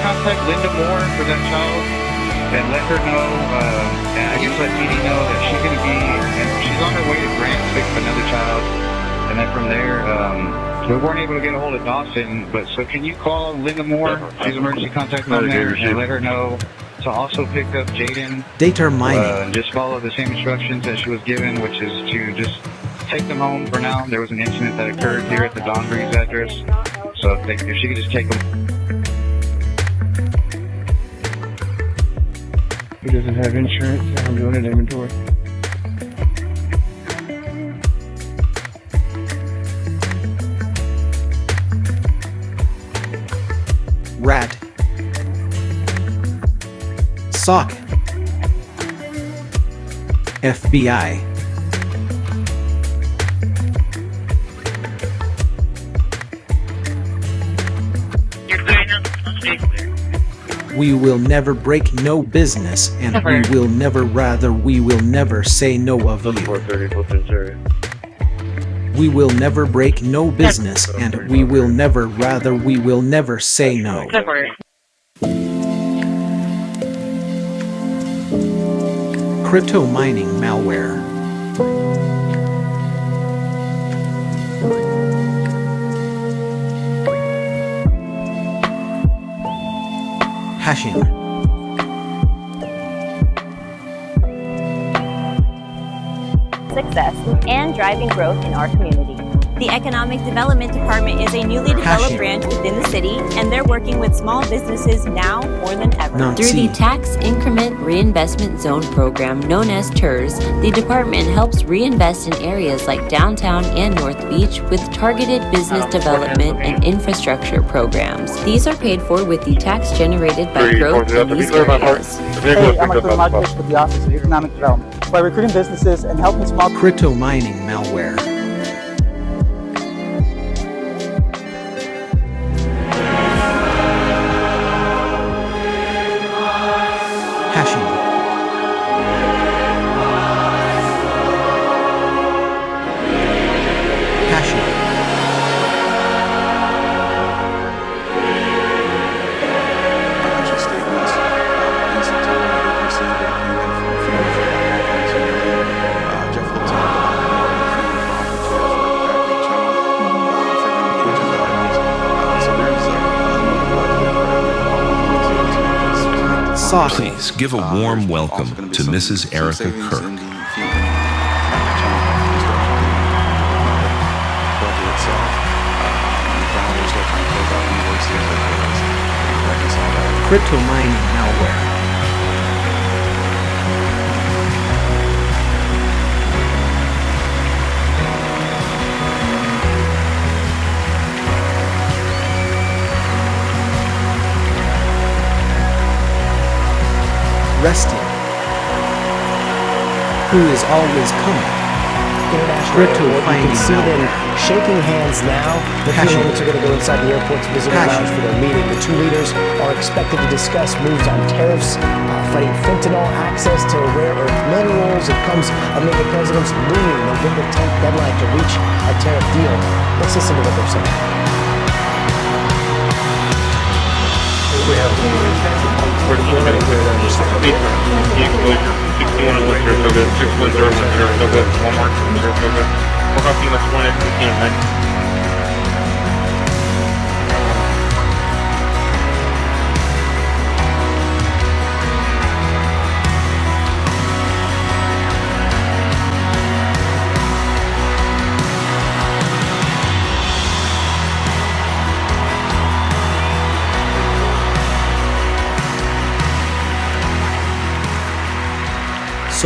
Contact Linda Moore for that child and let her know, and I guess let Dee Dee know that she's going to be, and she's on her way to Grant to pick up another child, and then from there, we weren't able to get a hold of Dawson, but so can you call Linda Moore, she's emergency contact on there, and let her know to also pick up Jaden, and just follow the same instructions that she was given, which is to just take them home for now. There was an incident that occurred here at the Don Breeze address, so if she could just take them. Who doesn't have insurance? I'm doing an inventory. Rat. Sock. FBI. We will never break no business, and we will never say no of you. We will never break no business, and we will never say no. Crypto mining malware. Hashing. Success and driving growth in our community. The Economic Development Department is a newly developed branch within the city, and they're working with small businesses now more than ever. Through the Tax Increment Reinvestment Zone program known as TERS, the department helps reinvest in areas like downtown and North Beach with targeted business development and infrastructure programs. These are paid for with the tax generated by growth in these areas. Hey, I'm Michael Marcus with the Office of Economic Development. By recruiting businesses and helping small... Crypto mining malware. Please give a warm welcome to Mrs. Erica Kirk. Crypto mining malware. Resting. Who is always coming? Crypto finding malware. Shaking hands now. The candidates are going to go inside the airport's visitor lounge for their meeting. The two leaders are expected to discuss moves on tariffs, fighting fentanyl, access to rare earth minerals. It comes amid the president's looming November 10th deadline to reach a tariff deal. Let's listen to what they're saying. We have we're just getting clear on just the exposure. 61 on Saratoga, 610 on Saratoga, Walmart on Saratoga. We're talking much one at 15.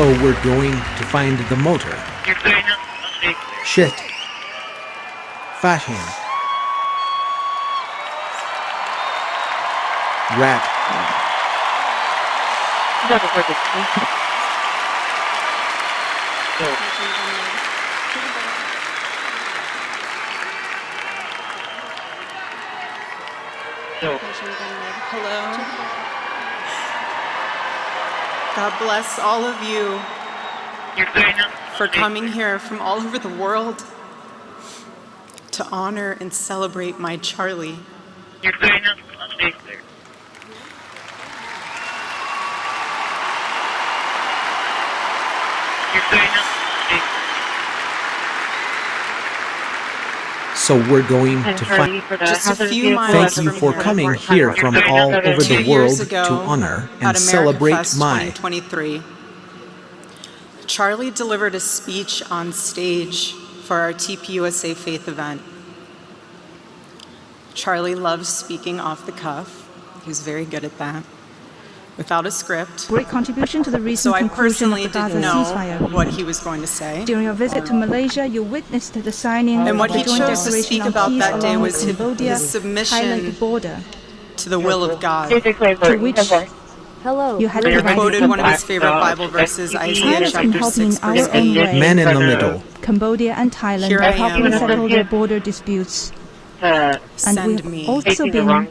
So we're going to find the motor. Shit. Fashion. Rat. Hello. God bless all of you for coming here from all over the world to honor and celebrate my Charlie. So we're going to find. Just a few miles Thank you from for here. coming here from all over 2 the years world ago, to honor and at celebrate AmericaFest my. 2023, Charlie delivered a speech on stage for our TPUSA Faith event. Charlie loves speaking off the cuff. He was very good at that, without a script. Great contribution to the recent So I conclusion of personally the Gaza didn't know ceasefire. what he was going to say. During your visit to Malaysia, you witnessed the signing And what of the he joint chose to declaration speak on about peace that day along with was Cambodia, his submission highlighted border, to the will of God. to which you had He provided quoted one of his input. favorite Bible verses, Isaiah China has been chapter helping in 6, our verse own 8. way. Man in the middle. Cambodia and Thailand Here are I helping am. settle their border disputes. And Send we've me. also been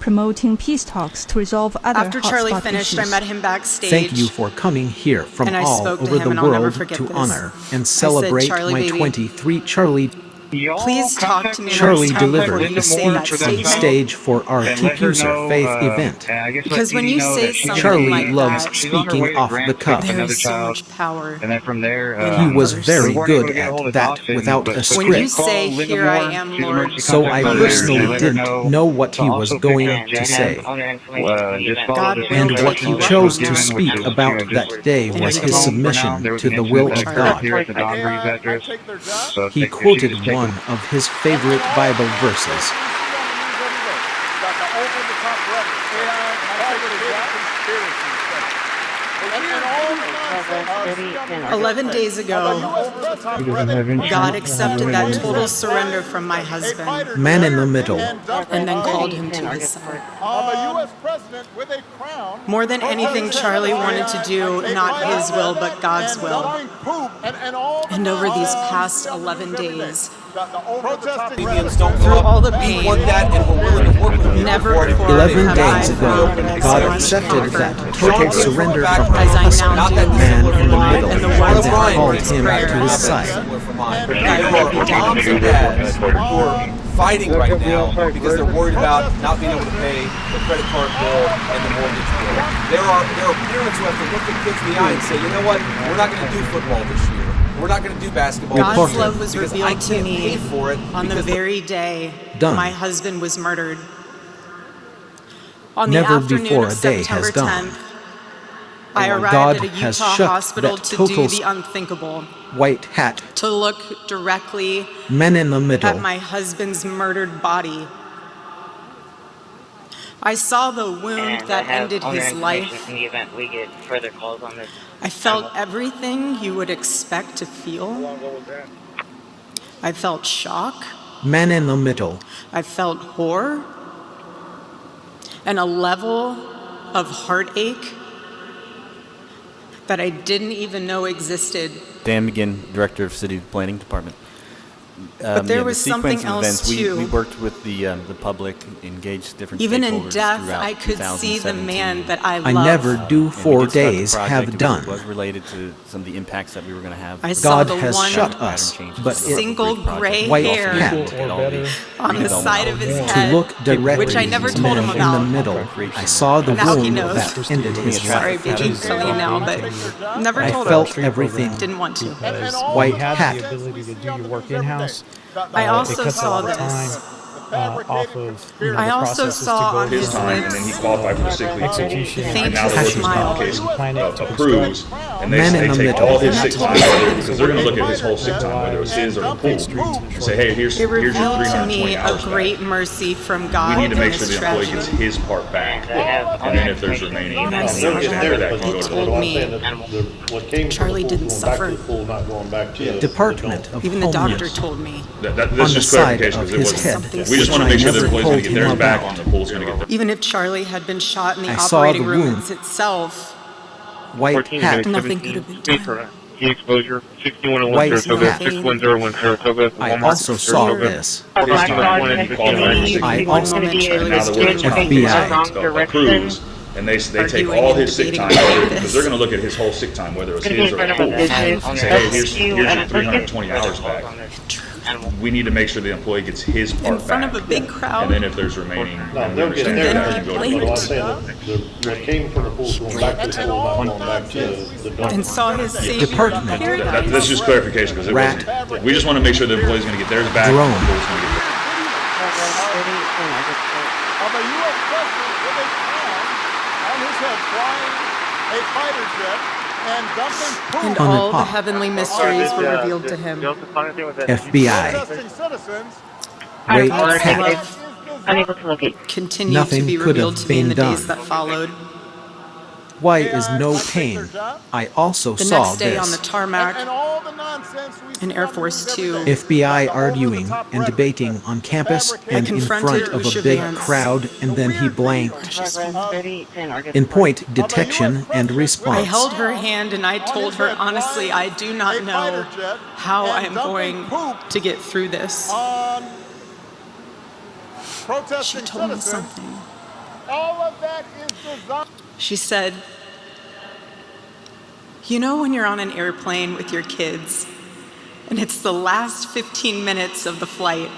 promoting peace talks to resolve other After Charlie hotspot finished, issues. I met him backstage. Thank you for coming here from And I all spoke to over him, the and I'll never world forget to this. honor and I said, celebrate "Charlie, my baby, 23 Charlie. Please talk to me. Charlie next time delivered before you a say that speech on statement. stage for our TPUSA Faith event. Because when you say something Charlie like loves that, speaking off the cuff. there is so much power. And then from there, He was very good at that without a When you script. say, "Here I am, Lord," So I personally didn't know what he was going to say. And what he chose to speak about that day was his submission to the will of God. He quoted one of his favorite Bible verses. 11 days ago, God accepted that total surrender from my husband. Man in the middle. And then called him to his side. More than anything, Charlie wanted to do not his will, but God's will. And over these past 11 days, through all the pain, never before 11 days ago, God accepted that total surrender from my husband, man in the middle, and then called him to his side. Moms and dads who are fighting right now because they're worried about not being able to pay the credit card bill and the mortgage bill. There are parents who have to look their kids in the eye and say, you know what, we're not going to do football this year. We're not going to do basketball God's this year love was because revealed I to can't me pay for it on the very day my husband was murdered. On the Never afternoon before of a day September has gone. 10th, I arrived God at a has Utah shook hospital that to total do the unthinkable, white hat. to look directly Men in the middle. at my husband's murdered body. I saw the wound that ended his life. In the event we get further calls on this. I felt everything you would expect to feel. I felt shock. Men in the middle. I felt horror. And a level of heartache that I didn't even know existed. Dan McGinn, Director of City Planning Department. But there was the something sequence of else, events, too. We worked with the public, engaged different Even stakeholders in death, throughout I could see the 2017. man that I I love. never do And 4 we did start the days project. have It done. was related to some of the impacts that we were going to have. I saw God the has one shut us, but single gray white hair hat on the side of his to head, look directly which I never told him in about. the middle. I saw the Now he wound knows. that ended his Sorry, life. Biggie, telling you now, but never I told felt him. everything. Didn't want to. White hat. the ability to do your work in-house. I also it cuts a saw lot of this. time. off of the I also processes saw to on go his through lips and then he qualified for the sick leave execution faint now they're looking smile. for case approves, and they Men in the take middle. all his sick time, because they're going to look at his whole sick time, whether it was his or the pool, and say, hey, here's It your revealed to me 320 a hours great back. mercy from God We need to in make sure this the employee tragedy. gets his part back, and then if there's remaining, And I we saw understand him. that can He go to told the me Charlie didn't suffer. Department of Even the doctor Homeland. told me. That's On just the side clarification, of because it his wasn't. head, We just want to which make sure I the never employee's going to told get him theirs back, about. and the pool's going to get theirs. Even if Charlie had been shot in the I saw operating the room wound. itself, White hat. nothing could have been done. Key exposure, 6101 White Saratoga, hat. 6101 Saratoga. I Walmart, also saw Saratoga. this. His time when he qualified for sick I leave. also And now the workers' FBI. approves, and they take all his sick time, because they're going to look at his whole sick time, whether it's his or the pool, and say, hey, here's your 320 hours back. We need to make sure the employee gets his part In front back. of a big crowd. And then if there's remaining, then we they'll understand get that there. can go to the What came from the pool going back to the pool, not going back to the dump. And saw his Savior Department. in paradise. That's just clarification, because it Rat. wasn't. We just want to make sure the employee's going to get theirs back. Drone. And the pool's going to get theirs. Of a U.S. president with a crown on his head flying a fighter jet and dumping poop. And On the all the top. heavenly mysteries were revealed to him. FBI. Protesting citizens White God's hat. love Unable to locate. continued Nothing to be could revealed have to me in been the days done. that followed. Why is no pain? I also The saw next day on the this. tarmac and all the nonsense we in Air Force Two, FBI arguing and debating on campus and in confronted front of a Usha big Vance. crowd, and then he blanked. Precious 3010 are In point detection and I response. held her hand and I told her, honestly, I do not know how I am going to get through this. on She protesting told me citizens. something. All of that is designed. She said, you know when you're on an airplane with your kids and it's the last 15 minutes of the flight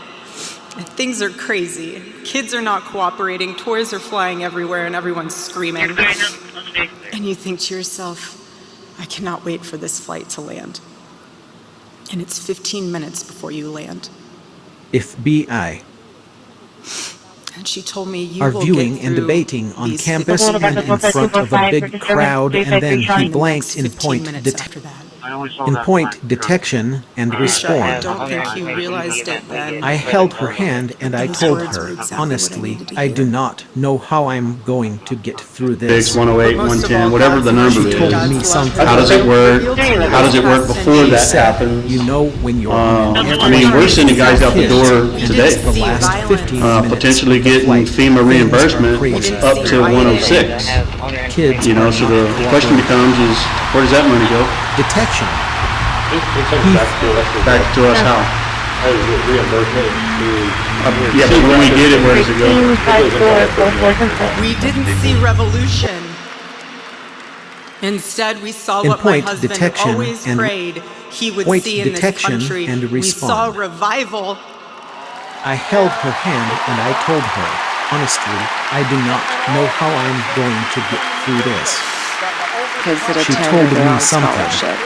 and things are crazy, kids are not cooperating, toys are flying everywhere and everyone's screaming, and you think to yourself, I cannot wait for this flight to land. And it's 15 minutes before you land. FBI. And she told me, you Are will viewing get and through debating on these campus 15 and in front of a big crowd, and then he blanked in 15 point minutes after that. detection and I response. don't think you realized it then. I held her hand and I Those told words were her, exactly honestly, what I needed to I hear. do not know how I'm going to get through this. 108, Most of 110, all, whatever God's the number mercy She is. told God's me love something. How does it work? revealed to me How does it work past before ten that days. happens? You know when you're on an I mean, we're sending guys out the door You today, didn't see the last violence. 15 minutes potentially of the getting flight. FEMA Things reimbursement are crazy. up to 106. Kids You know, are so not the question becomes is, where does that money go? detection. Back to us how? Yeah, but when we get it, where does it go? We didn't see revolution. Instead, we saw In what my point husband detection always and prayed he would point see in this detection country. and We saw respond. revival. I held her hand and I told her, honestly, I do not know how I'm going to get through this. Kids that She attend told their me own something. scholarship.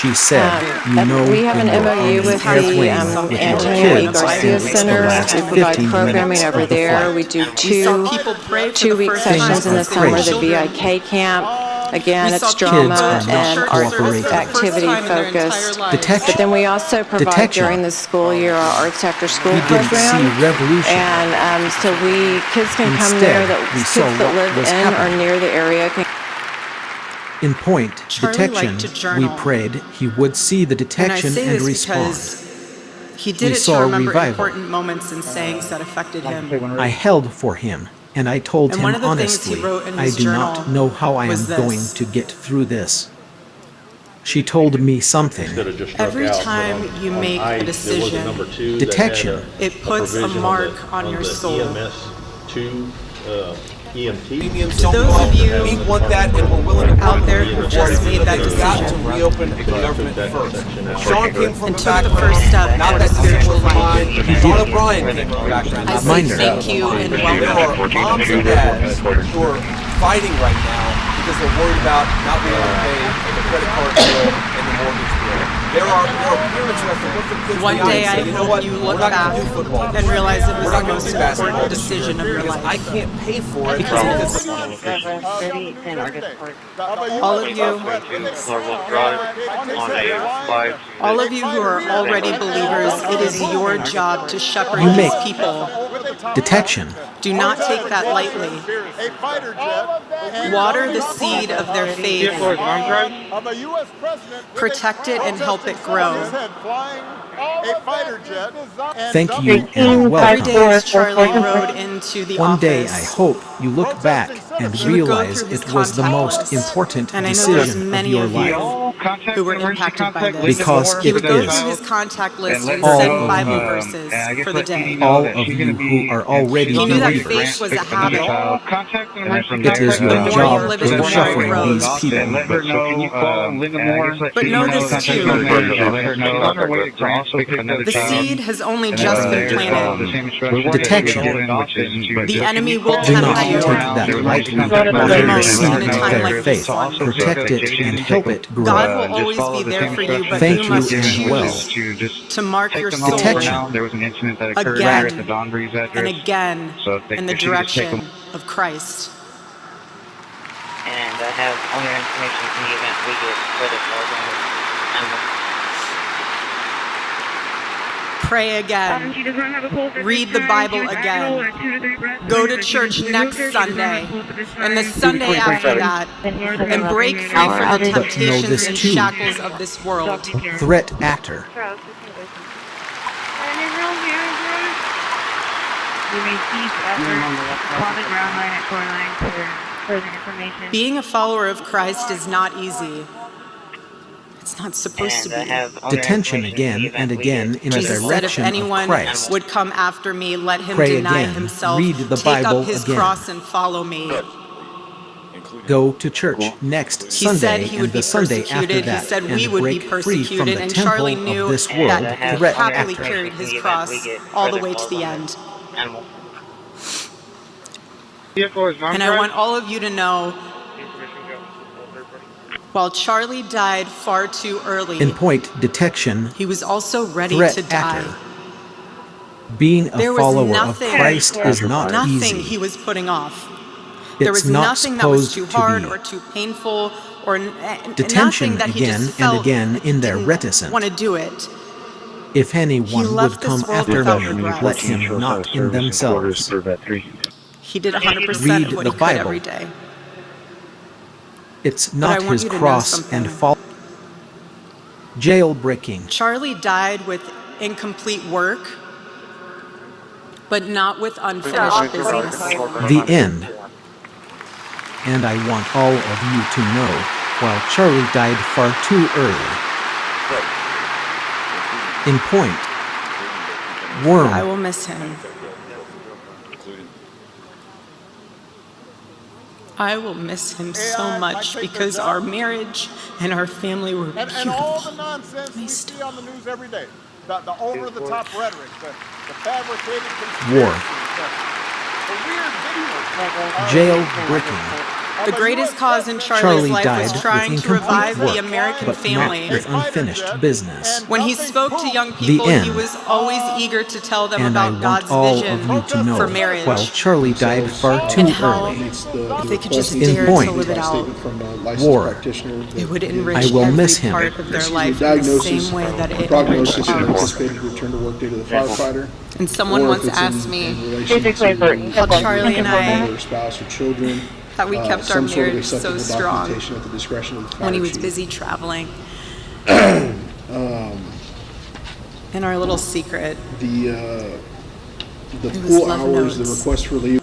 She said, you know We have an when you're MOU on with an the airplane with your Antonio kids Garcia and it's the Center. last We provide 15 programming minutes over of the there. flight. We do We saw people pray for the two-week first sessions in time the since they were summer, the children. VIK camp. Again, We it's saw people drama go to and church art service for the first activity time in their entire focused. lives. Detection. But then we also provide Detection. during the school year our Arts After School We didn't program. see revolution. And so kids can come Instead, there, that we kids saw that what live was in happening. or near the area can. In point Charlie detection, liked to we journal. prayed he would see the And I detection say and this respond. because he We did it saw to remember revival. important moments and sayings that affected him. I held for him, and I told And him one of the things he honestly, wrote in I his do not journal know how I am was this. going to get through this. She told me something. Every time you make a decision, Detection. it puts a mark on your soul. Premiums To don't those go of up. you We want that, and we're willing to out there who just made that We've got to decision reopen the government first. Sean came from and a took the background, first step not toward that spiritual spiritual life. line. Sean O'Brien came from a background. I say Reminder. thank you and There welcome. are moms and dads who are fighting right now because they're worried about not being able to pay the credit card bill and the mortgage bill. There are parents who have to work from One day I hope you look back and realize it was the most important decision of your life. I can't pay for it because all of you, all of you who are already believers, it is your job to shepherd these people. Detection. Do not take that lightly. Water the seed of their faith. Protect it and help it grow. Thank you and welcome. Every day as Charlie rode into the One office, day I hope you look back and realize it was the most important and I know there's decision of many your of life. you who were impacted by this. Because He it would go is. through his contact list and All send of Bible you. verses for the day. All of you who are already He knew that believers. faith was a habit. It is The your more you job live to it, the be more it shepherding grows. these people. But know this too. The seed has only just been planted. Detection. The enemy will Do not tempt you take that lightly. the Water the most seed in a of time their like faith. this one. Protect it and help it grow. God will always be there for you, but Thank you you must and well. choose to mark your soul Detection. There was an incident that occurred again at the Dawn Breeze address. and again in the if she could just take direction of Christ. And I have owner information in the event we get further calls on this animal. Pray again. Read the Bible again. Go to church next Sunday and the Sunday after that and break free from the temptations and shackles of this world. Threat actor. Being a follower of Christ is not easy. It's not supposed to be. Detention again and again in the Jesus said if direction of anyone Christ. would come after me, let him Pray deny again. himself, Read the take Bible up his again. cross and follow me. Go to church next He said Sunday he and would the be Sunday after persecuted. He that said and we would be break free from persecuted. the And temple Charlie knew of this world. that he Threat happily actor. carried his cross all the way to the end. And I want all of you to know, while Charlie died far too early, In point detection, he was also ready threat to die. actor. Being a There was follower of nothing, Christ is not nothing easy. he was putting off. There It's was not nothing that was supposed too hard to be. or too painful or Detention nothing that he again just and felt again in their didn't reticent. want to do it. If anyone He would left this come world after without me, regret. let him not in themselves. He did 100% Read of what the he could Bible. every day. It's But I not want his you to know cross something. and fall. Jailbreaking. Charlie died with incomplete work, but not with unfinished business. The end. And I want all of you to know, while Charlie died far too early. In point. Worm. I will miss him. I will miss him so much because our marriage and our family were And all beautiful. the nonsense we see on the news every day, the over-the-top rhetoric, the fabricated War. conspiracies, the weird videos. Jailbreaking. The greatest cause in Charlie's Charlie life died was with trying to incomplete revive work, the American but family. not with unfinished business. When he spoke to young people, end. he was always eager to tell them And I about want God's all vision of you to know, for marriage. while Charlie died far too And how early. if they could just In dare to point. live it out, War. it would enrich I will every miss him. part of their life in the same way that it enriched ours. anticipated return to work due to the firefighter. And someone or once if it's asked in me relation to how Charlie and I, or spouse or children, how we kept our some sort of marriage so acceptable strong documentation at the discretion of the fire when he was chief. busy traveling. And our little secret. The It was pool love hours, the notes. request for leave.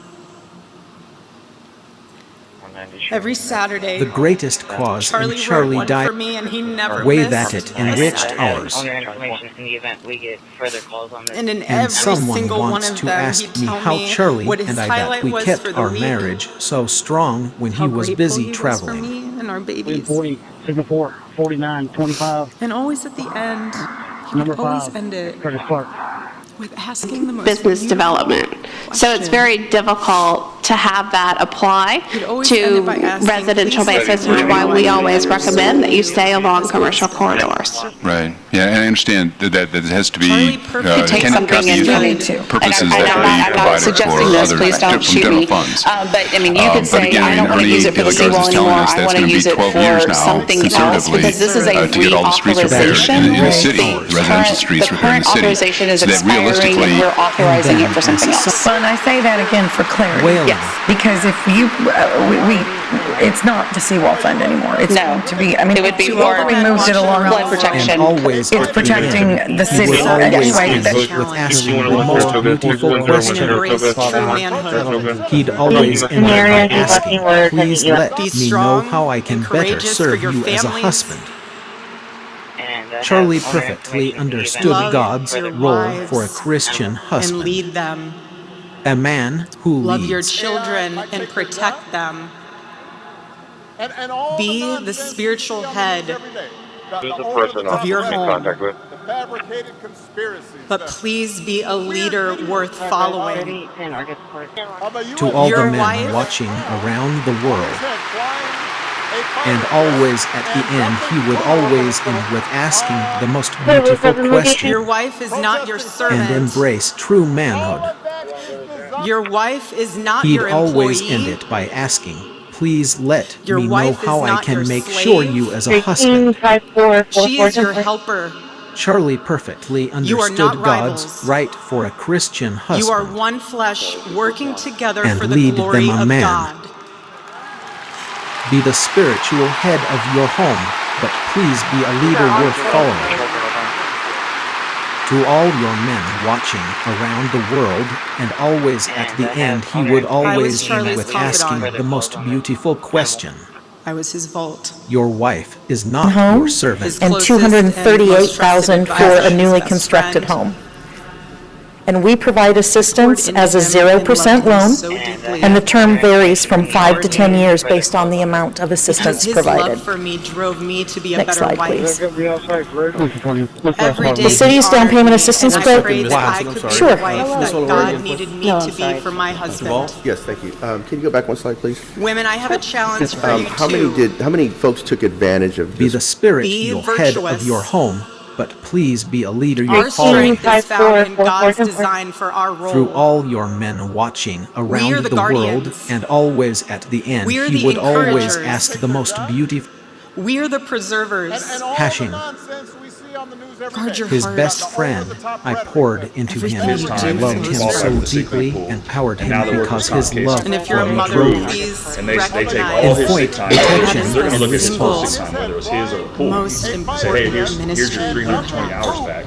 Every Saturday, The greatest cause Charlie in wrote Charlie one died for me, and he never way missed that it a enriched Saturday. ours. Owner information in the event we get further calls on this. And in And every someone single one wants of to them, ask he'd me tell how me Charlie what his and I that highlight we was kept for the our week, marriage so strong when how he was grateful busy he was for traveling. me and our babies. 40, 54, 49, 25. And always at the end, he Number would always 5, end it Curtis Clark. with asking the most business beautiful development. So it's question. very difficult to have that apply always end to it by asking, residential please bases, which is why we always recommend that you stay along commercial corridors. Right. Yeah, and I understand that it has to be, You take cannot something be in used from- for purposes and that I'm be not provided suggesting for this, other please don't from shoot general me. funds. But I mean, you could But say, again, I don't want to Ernie use it for the Gilligo's is seawall telling anymore, us I that's want to going to be use it 12 years for now, something else, conservatively, because this is a to get all the streets repaired in the city, residential streets The repaired in current the city. authorization is So that expiring, realistically, and we're authorizing it for something else. Well, and I say that again for clarity. Whaling. Yes, because if you, it's not the seawall fund anymore. It's going to be, I mean, It would be although we moved it along. flood protection. And always It's protecting the city. would always Anyway, end that- with asking the most beautiful question. He'd always end by asking, please let me know how I can better serve you as a husband. Charlie perfectly understood God's role for a Christian and husband. lead them. A man who Love your leads. children and protect them. Be the spiritual head of your home. But please be a leader worth following. To all the Your men wife- watching around the world. And always at the end, he would always end with asking the most beautiful question Your wife is not your and servant. embrace true manhood. Your wife is not He'd your always employee. end it by asking, please let Your me know wife is how I not can your make slave. sure you as a husband. She is your helper. Charlie perfectly You are understood not God's rivals. right for a Christian husband. You are one flesh working together And for the lead glory them a of man. God. Be the spiritual head of your home, but please be a leader worth following. To all your men watching around the world, and always at the end, he would always end Charlie's with asking confidant. the most beautiful question. I was his vault. Your wife is not home your servant. and $238,000 for a newly constructed home. And we provide assistance as a 0% loan, and the term varies from 5 to 10 years based on the amount of assistance His love provided. for me drove me to be a Next better slide, wife. please. Every day The city's he down honored payment me, assistance and I program. prayed that I could be Sure. the wife that God needed me to be for my husband. Yes, thank you. Can you go back one slide, please? Women, I have a challenge for you How many folks took advantage of Be this? the spirit, Be your head of virtuous. your home, but please be a leader Our you're following. strength is found in God's design for our Through role. all your men watching around the the world, guardians. and always at the end, We are he the would always encouragers. ask the most beautiful. We are the preservers. Hashing. Guard your His heart. best friend, I poured into him. I loved him so deeply and powered him because his love And if you're for a me mother, drove me. please And they take recognize all his Point, sick time. attention, They're going to and look at his full response. sick time, whether it was his or the pool. Most Say, hey, important here's your ministry. 320 hours back.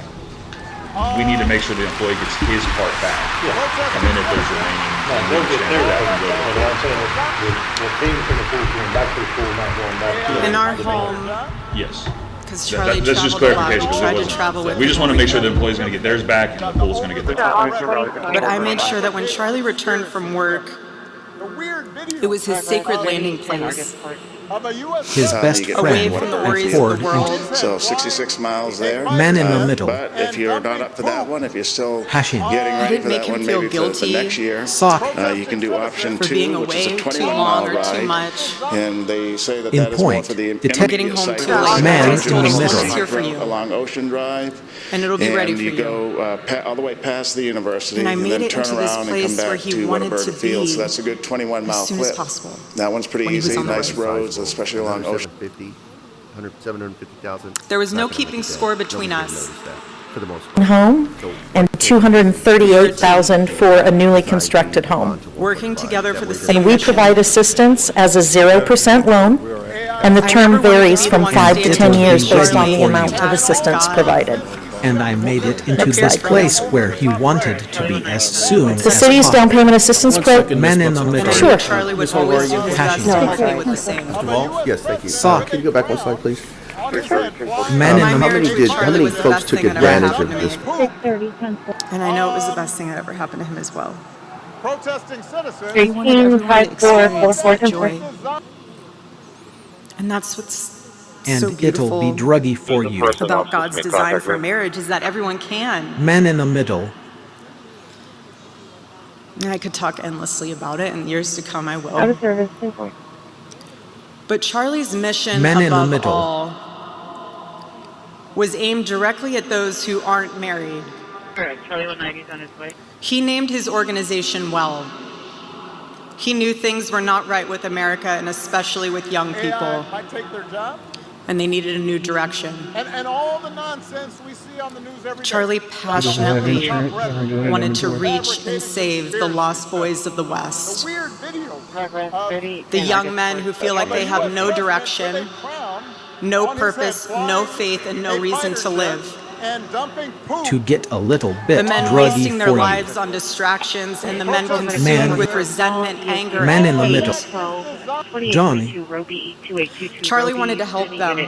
We need to make sure the employee gets his part back. And then if there's remaining, then we can share that and go to In our home, Yes. because Charlie That's just traveled a lot, clarification. we 'Cause it tried to wasn't- travel with We just him. want to make sure the employee's going to get theirs back and the pool's going to get theirs back. But I made sure that when Charlie returned from work, it was his sacred landing place. His best Away friend, from the I worries poured of the world. into So 66 miles there. Man in the middle. But if you're not up for that one, if you're still Hashing. getting ready didn't for make that him one, feel maybe for guilty. the next year, Sock. you can do option For 2, being which is a away too 21-mile long or too ride. much. And they say that In that is more point, for the detect- Getting home intermediate too sites. late. Man I told in the him middle. it's here for you. Along Ocean Drive. And it'll be ready for you. you. Go all the way past the university, And I and made then it turn into this around and place come where back he to wanted Whataburger to Field. So be that's a good 21-mile as soon as clip. possible. That one's pretty when he was easy. on the Nice road. roads, especially along Ocean. 750,000. There was no keeping score between us. For the most part. Home and $238,000 for a newly constructed home. Working together for the same And we mission. provide assistance as a 0% loan, and the term varies from 5 to 10 years based on the amount of assistance provided. And I made it into this place where he wanted to be as soon The as city's down possible. payment assistance program. Man in the middle. Sure. Charlie would always do his best to help me with the same. Yes, thank you. Sock. Can you go back one slide, please? Man My in the marriage with how Charlie many was the folks best took thing that ever advantage happened of to this? me. And I know it was the best thing that ever happened to him as well. Protesting citizens. I wanted everyone to experience that joy. And that's what's so And it'll beautiful be druggy for you. about God's design for marriage is that everyone can. Man in the middle. And I could talk endlessly about it, and years to come I will. Out of service. But Charlie's mission Men in the above middle. all was aimed directly at those who aren't married. Charlie 190's on his way. He named his organization well. He knew things were not right with America, and especially with young people, might take their job. and they needed a new direction. And all the nonsense we see on the news every day. Charlie passionately wanted to reach and save the lost boys of the West. Weird videos. The young men who feel like they have no direction, no purpose, no faith, and no reason to live. And dumping poop. To get a little bit The men druggy wasting their for lives on distractions, and the men consumed Man- with resentment, anger, Man and in the hate. middle. Johnny. Charlie wanted to help them.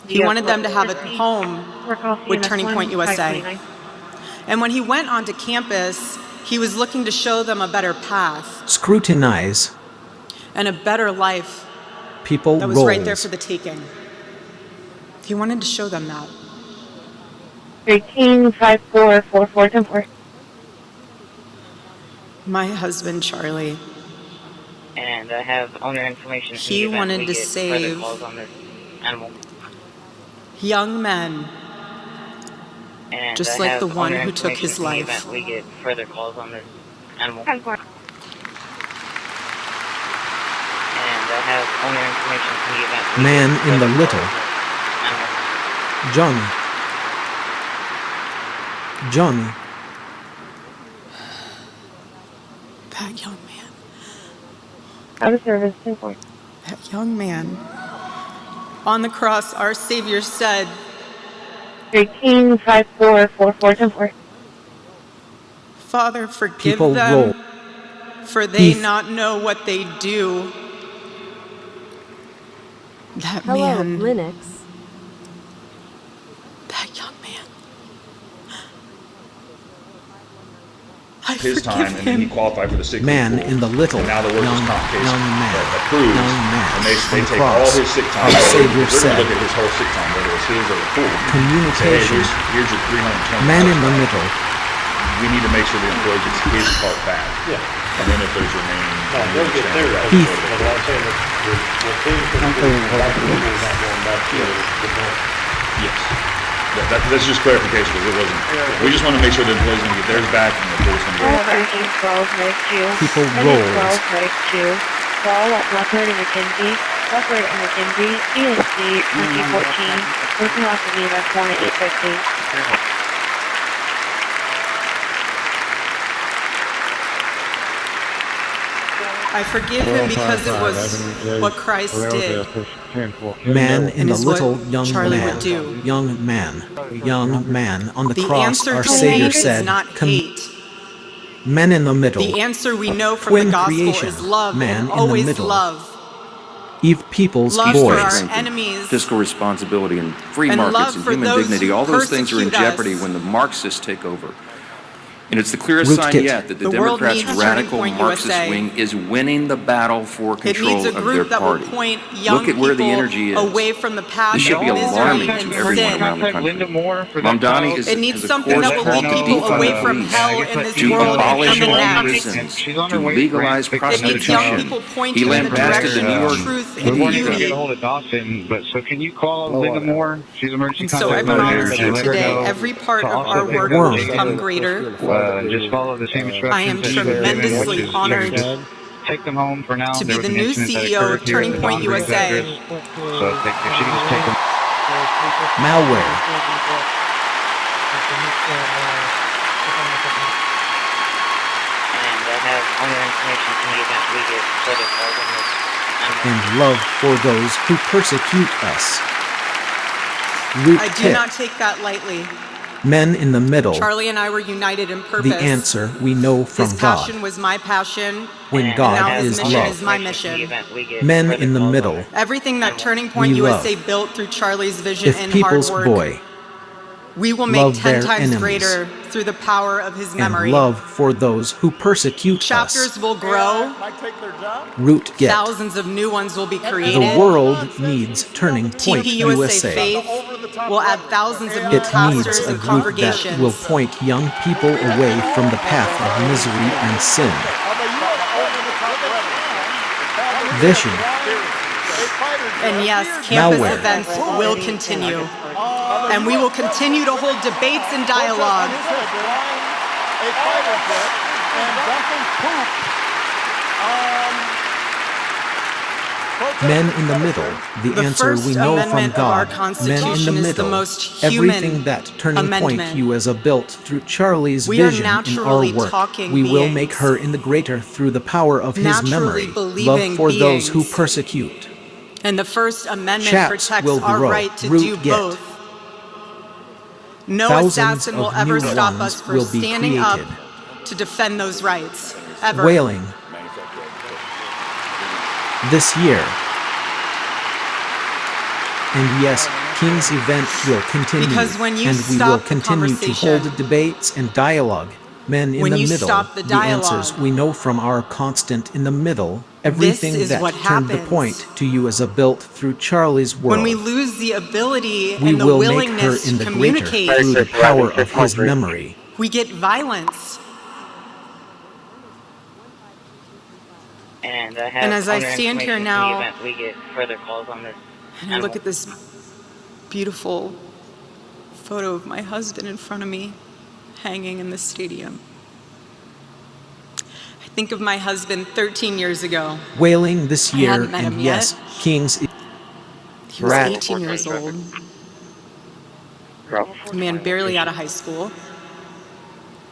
He wanted them to have a home with Turning Point USA. And when he went onto campus, he was looking to show them a better path Scrutinize. and a better life People that was roles. right there for the taking. He wanted to show them that. 135444 My husband, Charlie, And I have owner information. He in the event wanted we to get save further calls on this animal. young men, And just I like have the one owner who took information his in the life. event we get further calls on this animal. And I have owner information in the event we Man get in the further little. calls on this animal. Johnny. Johnny. That young man. Out of service. 10-4. That young man. On the cross, our Savior said, 135444 Father, forgive People them, roll. for they Heath. not know what they do. That Hello, man, Linux. that young man. His time, and then he qualified for the 6 Man in the little. And now the workers' Young, comp case young man. approves, Young man. and they On take cross. all his sick time. Our Savior They're said. going to look at his whole sick time, whether it's his or the pool. Communication. Say, hey, here's your 320. Man in the middle. We need to make sure the employee gets his part back. Yeah. And then if there's remaining, They'll get their right. Heath. But what I'm saying is, the things that are not going back to the point. yes. That's just clarification, because it wasn't. We just want to make sure the employee's going to get theirs back, and the employee's going to get theirs back. People roles. Call at Leopard and McKenzie. Leopard and McKenzie. ESC 2014. Working off of EMS 1 at 8:15. I forgive him because it was what Christ did. Man in And the is what little young Charlie man. would do. Young man. Young man. On the The cross, answer our to Savior hate is said, not hate. Men in the middle. The answer we know from Twin the gospel creation. is love, Man and in the always middle. love. Eve people's Love for voice. our enemies. Fiscal responsibility and free And markets love and for human those dignity, who all those things are in persecute us. jeopardy when the Marxists take over. And it's the clearest Rootkit. sign yet that the The world Democrats' needs radical Turning Point Marxist USA. wing is winning the battle for It control needs a of their group that will party. point young Look at where the people energy is. away from the past This should of be alarming misery to and everyone sin. around the country. Linda Moore for Mom that Donnie child. is It needs has a something course that will called lead to people defund away the from police, hell in this to world and abolish come to all next. prisons, She's on to her way to legalize Grand It needs young prostitution. people He pointing in the lambasted the direction New of York truth We and weren't able to beauty. get a hold of Dawson, but so can you call Linda Moore? She's emergency And so I contact promise manager, you and let her today, know every part to of also our pick work up will the become ticket. greater. Just follow the same instructions. I am that you've been given, tremendously which is honored just take them home for now. to There be was the an new incident that CEO occurred of here Turning at the Point Boundaries USA. address. So if she can just take them. Malware. And I have owner information in the event we get further calls on this animal. And love for those who persecute us. I do Rootkit. not take that lightly. Men in the middle. Charlie and I were united in purpose. The answer we know from His God. passion was my passion. When and God now his is mission love. is my mission. Men in the middle. Everything that Turning Point We love. USA built through Charlie's vision If and people's hard work boy. We will make love 10 their times enemies, greater through the power of his memory. and love for those who persecute Chapters us. will grow. Root get. Thousands of new ones will be created. The world needs Turning Point TPUSA USA. Faith will add thousands of new It needs pastors a and group congregations. that will point young people away from the path of misery and sin. Vision. And yes, campus Malware. events will continue. And we will continue to hold debates and dialogue. A fighter jet and dumping poop Men in the middle, the answer First we know from Amendment of our God. Men in Constitution the is the middle, most human everything that Turning Point amendment. USA built through Charlie's We are vision in our naturally work. talking We will beings. make her in the greater through the power of His Naturally memory. believing Love for those who beings. persecute. And the First Amendment Chats protects will our grow. right to Root do get. both. No Thousands assassin will of ever new stop ones us from will be standing up created. to defend those rights. Ever. Whaling. This year. And yes, King's event will continue. Because when you and we will stop the continue to conversation, hold debates and dialogue. Men in when the you middle, stop the dialogue, answers we know from our constant in the middle, everything is that what turned the happens. point to you as a built through Charlie's world. when we lose the ability we and the will make her willingness in to the greater communicate, through the power of His memory. we get violence. And I have And as I other stand here information in now, the event we get further calls on this. And I look at this beautiful photo of my husband in front of me, hanging in the stadium. I think of my husband 13 years ago. Whaling this I year, hadn't met and him yes, yet. King's He was Rat. 18 years old. A man barely out of high school,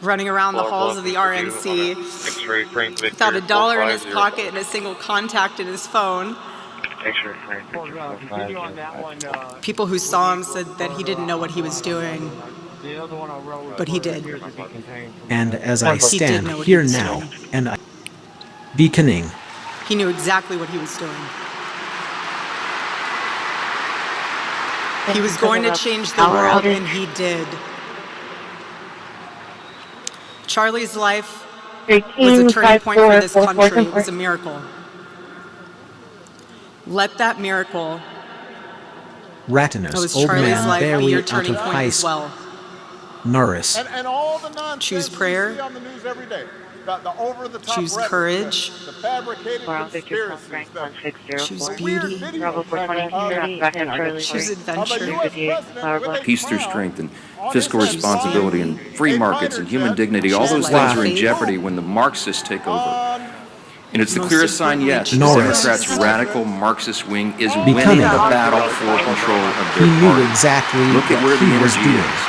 running around the halls of the RNC without a dollar in his pocket and a single contact in his phone. People who saw him said that he didn't know what he was doing, but he did. And as I He did stand know what here he was now, doing. and I beaconing, He knew exactly what he was doing. He was going to change the world, and he did. Charlie's life was a turning point for this country. It was a miracle. Let that miracle that Ratinus, was old Charlie's man life be barely your out turning of point high as school. well. Norris, and all the nonsense Choose prayer. we see on the news every day. The over-the-top Choose rhetoric, courage. the fabricated conspiracies, Choose the beauty. weird videos Choose of the adventure. US president with a Peace through crown strength and on fiscal his head responsibility and free markets and human dignity, all those things are in jeopardy when the Marxists take over. And it's the clearest sign yet that the Norris. Democrats' radical Marxist wing is Becoming. winning the battle for control of he their knew party. exactly Look at where what the he was energy doing. is.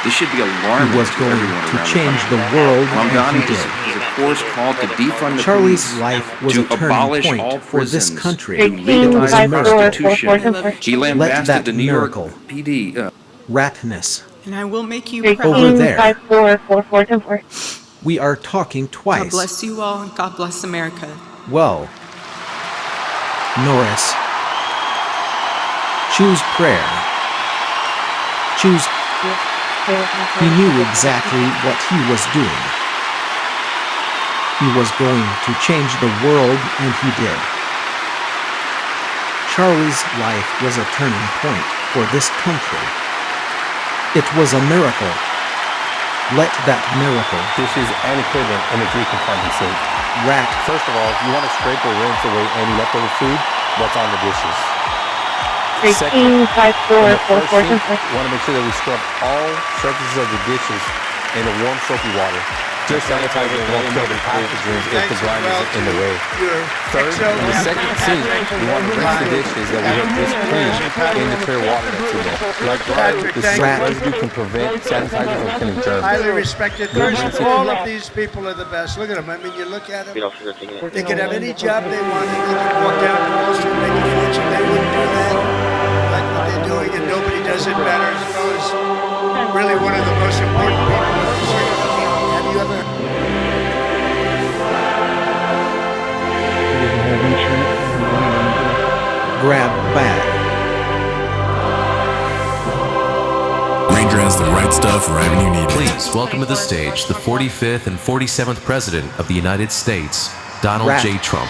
This should be alarming He was to going everyone to around change the the country. world, and Mamdani he is, did. of course, called to defund the Charlie's police, life was to a turning abolish point all for this prisons, country. to legalize 1854, prostitution. He Let lambasted that the New York miracle. PD. Ratness. And I will make you Over proud. there. We are talking God twice. bless you all, and God bless America. Well, Norris. Choose prayer. Choose. He knew exactly what he was doing. He was going to change the world, and he did. Charlie's life was a turning point for this country. It was a miracle. Let that miracle. This is an equivalent in a Greek condensate. Rat. First of all, you want to scrape or rinse away any leftover food that's on the dishes. Second, in the first sink, you want to make sure that we scrub all surfaces of the dishes in a warm soapy water. Just sanitizer won't kill the pathogens if the grime is in the way. Third, in the second sink, we want to rinse the dishes that we have just cleaned in the clear water that's in there. Like the residue can prevent sanitizer from killing germs. Highly respected person. All of these people are the best. Look at them. I mean, you look at them. They could have any job they wanted. They could walk down to Wall Street and make a fortune. They wouldn't do that. Like what they're doing, and nobody does it better. As well as really one of the most important people in this year. Have you ever? Grab bag. Ranger has the good stuff right when you need it. Please welcome to the stage the 45th and 47th President of the United States, Donald J. Trump.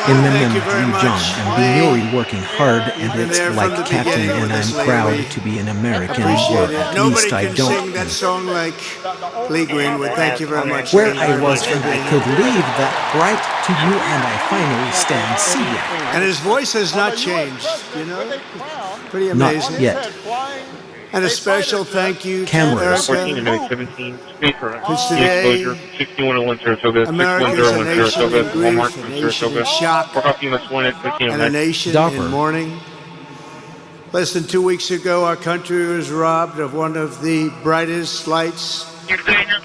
In the name of John and Biori working hard, and it's like Captain, and I'm proud to be an American, or at least I don't. Sing that song like Lee Greenwood. Thank you very much. Where I was, and I could leave that bright to you, and I finally stand see ya. And his voice has not changed, you know? Pretty amazing. Not yet. And a special thank you Cameras. to Erica. 14 and 17, Because today, America is a nation in grief, a nation in shock, and a nation in mourning. Less than 2 weeks ago, our country was robbed of one of the brightest lights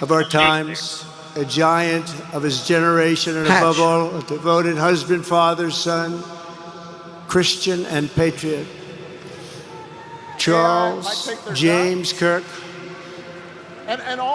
of our times, a giant of his generation, and above all, a devoted husband, father, son, Christian, and patriot. Charles James Kirk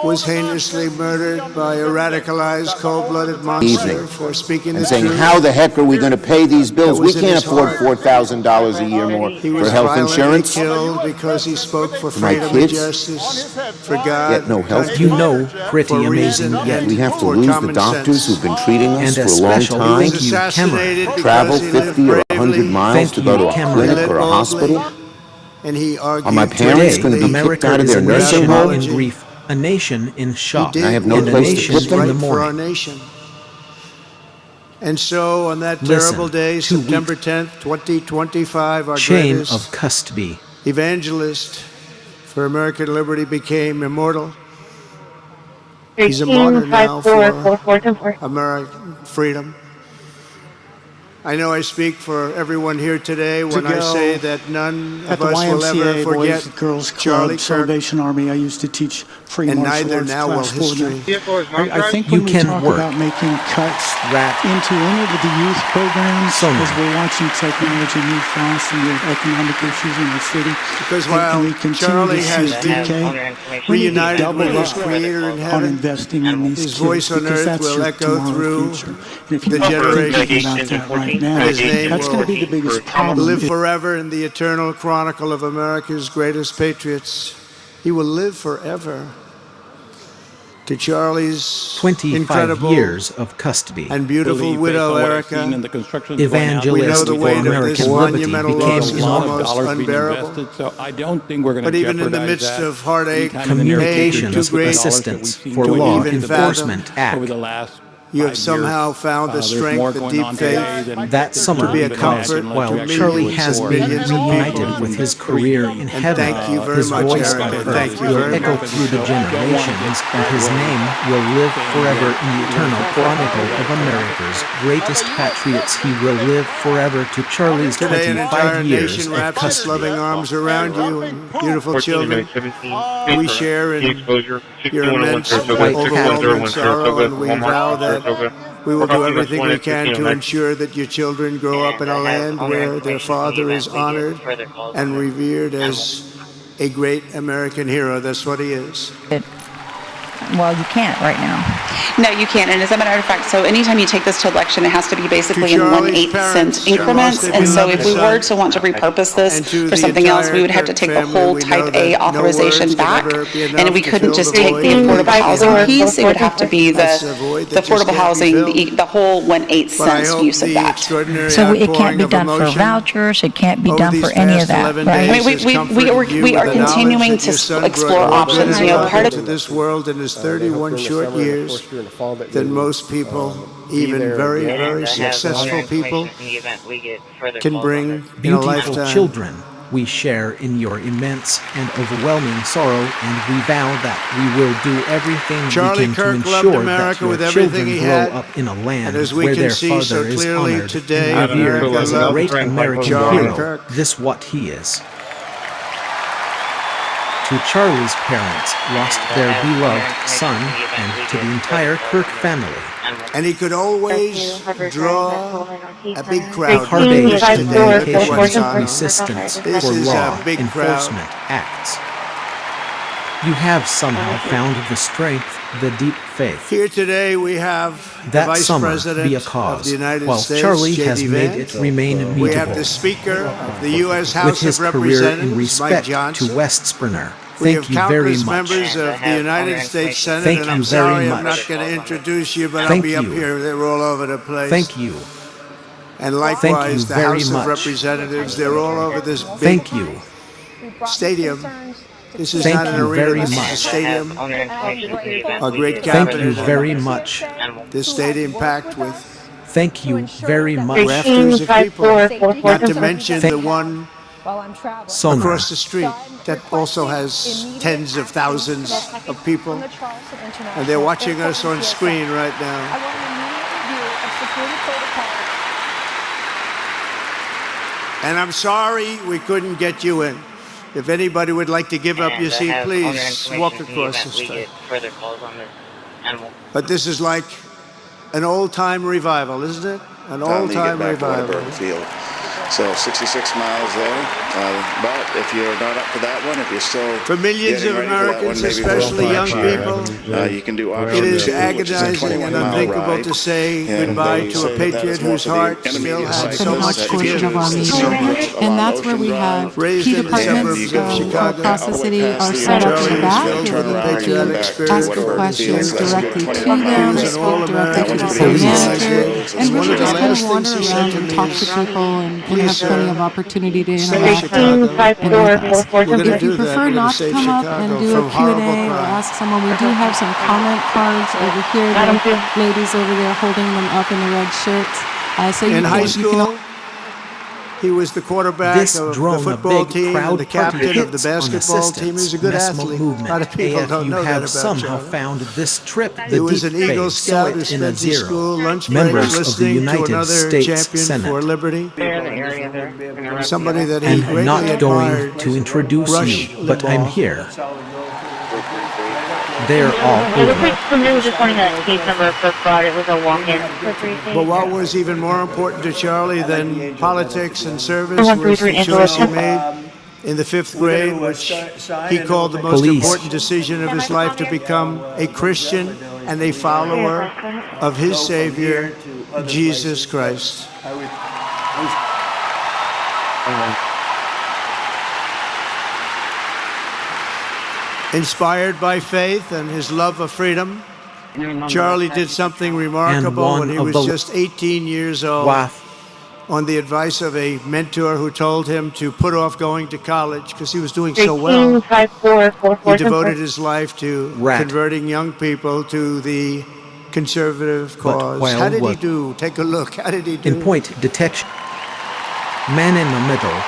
was heinously murdered by a radicalized, cold-blooded monster for speaking the saying, truth. how the heck are we going to pay these bills? We can't afford $4,000 a year more for health insurance. He was violently killed because he spoke for For my freedom and kids? justice, for God, Yet no health You care. know, pretty for amazing reason, yet. We have to for lose the common doctors sense. who've been treating us And a for a long special time. thank you, Assassinated Cameron. Travel because he lived 50 or 100 bravely, miles Thank to you, go to a Cameron. clinic lived or a boldly, hospital. and he argued Are my parents Today, going to be America kicked out of is their a nursing nation home? in grief, a nation in shock, He did I have no and a place to nation put what them. in was the right for our morning. nation. And so, on that Listen, terrible day, 2 September 10th, 2025, our Chain greatest of custody. evangelist for American liberty became immortal. He's a martyr now for American freedom. I know I speak for everyone here today when I say that none At of the us will ever YMCA, forget Boys and Girls Charlie Club, Kirk, Salvation Army, I used to teach free and martial neither arts now will class for them. history. I think You when we can talk work. about making cuts Rat. into any of the youth programs, Someone. as we're watching technology move fast and the economic issues in our city, Because and while we continue Charlie to see has it been decay, we need to reunited double with his up Creator in on heaven, investing in these his kids, voice on because earth that's will your echo tomorrow through future. And if the you're not generations. thinking about that right now, His name that's going to be the biggest problem. live forever in the eternal chronicle of America's greatest patriots. He will live forever. To Charlie's 25 incredible years of custody. and beautiful widow, Erica, Evangelist we know the for weight of this American liberty monumental became loss is almost unbearable. So I don't think we're going But even in the midst of heartache, Communications pain too great Assistance for to Law even Enforcement fathom, Act. over the last you have somehow found the strength, the deep faith, That summer, to be a because comfort while to Charlie millions has and been millions of reunited people. with his career in And heaven, thank you very his much, voice Erica. on earth Thank you will very echo much. through the generations, and his name will live forever in the eternal chronicle of America's greatest patriots. He will live forever to Charlie's Today, an entire 25 years nation of wraps its custody. loving arms around you and beautiful 14 children. and 17, We share in exposure, your 61 immense, Saratoga, 61 overwhelming Saratoga, sorrow, and we Walmart, vow that Saratoga. we will do 14 everything we 20, can 15 to 9. ensure that your children grow up in a land where their father is honored and revered as a great American hero. That's what he is. Well, you can't right now. No, you can't. And as a matter of fact, so anytime you take this to election, it has to be basically in Charlie's 1/8 parents, cent increments. Charles, And so beloved if we son, were to want to repurpose this and to for the something else, we would entire have to take the family, whole we know type that A no authorization words can back. ever be enough And we to couldn't fill just the take void. the affordable housing piece. It would have to be That's a void the that just affordable can't be housing, filled. the whole 1/8 But I cents hope use of the that. extraordinary So it can't outpouring be of done for emotion vouchers, it can't be over done these for any past of that, 11 right? days I mean, has we comforted you are with the knowledge continuing that to your son explore brought more options. good You know, luck part of into this world in his 31 short years than most people, even very, very successful people, can bring in a Beautiful lifetime. children, we share in your immense and overwhelming sorrow, and we vow that we will do everything Charlie we can Kirk to loved ensure America that your with everything children he grow had. up in a land And as we where can their see father so is clearly honored today, and revered America as a loved great American Charlie hero. Kirk. This what he is. To Charlie's parents, lost their beloved son, and to the entire Kirk family. And he could always draw a big crowd. Hard-aged Today, look at communications what's on. resistance This for is law a big crowd. enforcement acts. You have somehow found the strength, the deep faith. Here today we have the That Vice summer President be a of cause, the United while States, Charlie J.D. has made Vance. it remain meetable. We have the Speaker of the U.S. With House his of career in Representatives, Mike respect Johnson. to Westspringer. We Thank have you very countless much. members of the United States Senate, Thank and I'm you very sorry I'm much. not going to introduce you, but I'll Thank be up you. here. They're all over the place. Thank you. And Thank you likewise, the very House much. of Representatives, they're all over this big Thank you. stadium. This is Thank not an you arena, very this is a much. stadium. A great Thank cabinet. you very much. This stadium packed with Thank you very much. rafters of people, not to mention the one Sonar. across the street that also has tens of thousands of people, and they're watching us on screen right now. And I'm sorry we couldn't get you in. If anybody would like to give up your seat, please walk across the street. But this is like an old-time revival, isn't it? An old-time revival. So 66 miles there, but if you're not up to that one, if you're still for millions of Americans, especially young people, you can do it is agonizing and unthinkable to say goodbye to a patriot whose heart still has so much to give. And that's where we have key departments across the city are set up in the back, and ask questions directly to them, speak directly to the city manager, and really just kind of wander around and talk to people and have plenty of opportunity to interact and if you prefer not to come up and do a Q&A or ask someone, we do have some comment cards over here. The ladies over there holding them up in the red shirts. So in high school, he was the quarterback of the football team and the captain of the basketball team. He was a good athlete. A lot of people don't know that about somehow Charlie. found this trip the He was deep an Eagle faith, Scout who in spent a his zero. school lunch break Members of the listening to United another States champion Senate. for liberty. Somebody that he And greatly I'm not admired. going to introduce Rush you, but I'm Limbaugh. here. They're all It looks over. like somebody was just wanting that case number for fraud. It was a walk-in for 3 things. But what was even more important to Charlie than politics and service was the choice he made in the 5th grade, which he called the most important decision of his life, to become a Christian and a follower of his Savior, Jesus Christ. Inspired by faith and his love of freedom, Charlie did something remarkable when he was just 18 years old. On the advice of a mentor who told him to put off going to college because he was doing so well. He devoted his life to converting young people to the conservative cause. while How did he what? do? Take a look. How did he do? In point detection. Man in the middle.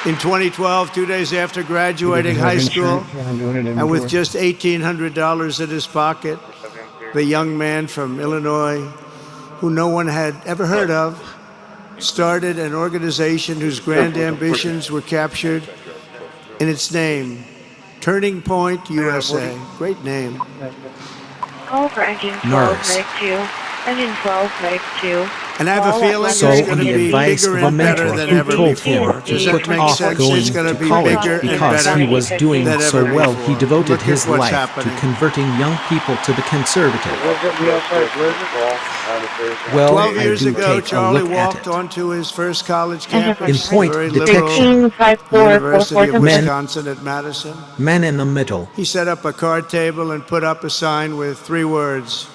In 2012, 2 days after graduating high school, and with just $1,800 in his pocket, the young man from Illinois, who no one had ever heard of, started an organization whose grand ambitions were captured in its name, Turning Point USA. Great name. Call for engine 12, medic 2. Engine 12, medic 2. And I have a feeling So it's going on to the be advice bigger of a and better mentor than who ever told before. him Does to that put make off sense? going It's going to to be college bigger and because better he was doing than so ever well. before. He devoted Look at his what's life happening. to converting young people to the conservative. Well, 12 I years do ago, take a Charlie look at walked it. onto his first college campus, In point very detection. liberal University of Men. Wisconsin at Madison. Man in the middle. He set up a card table and put up a sign with 3 words: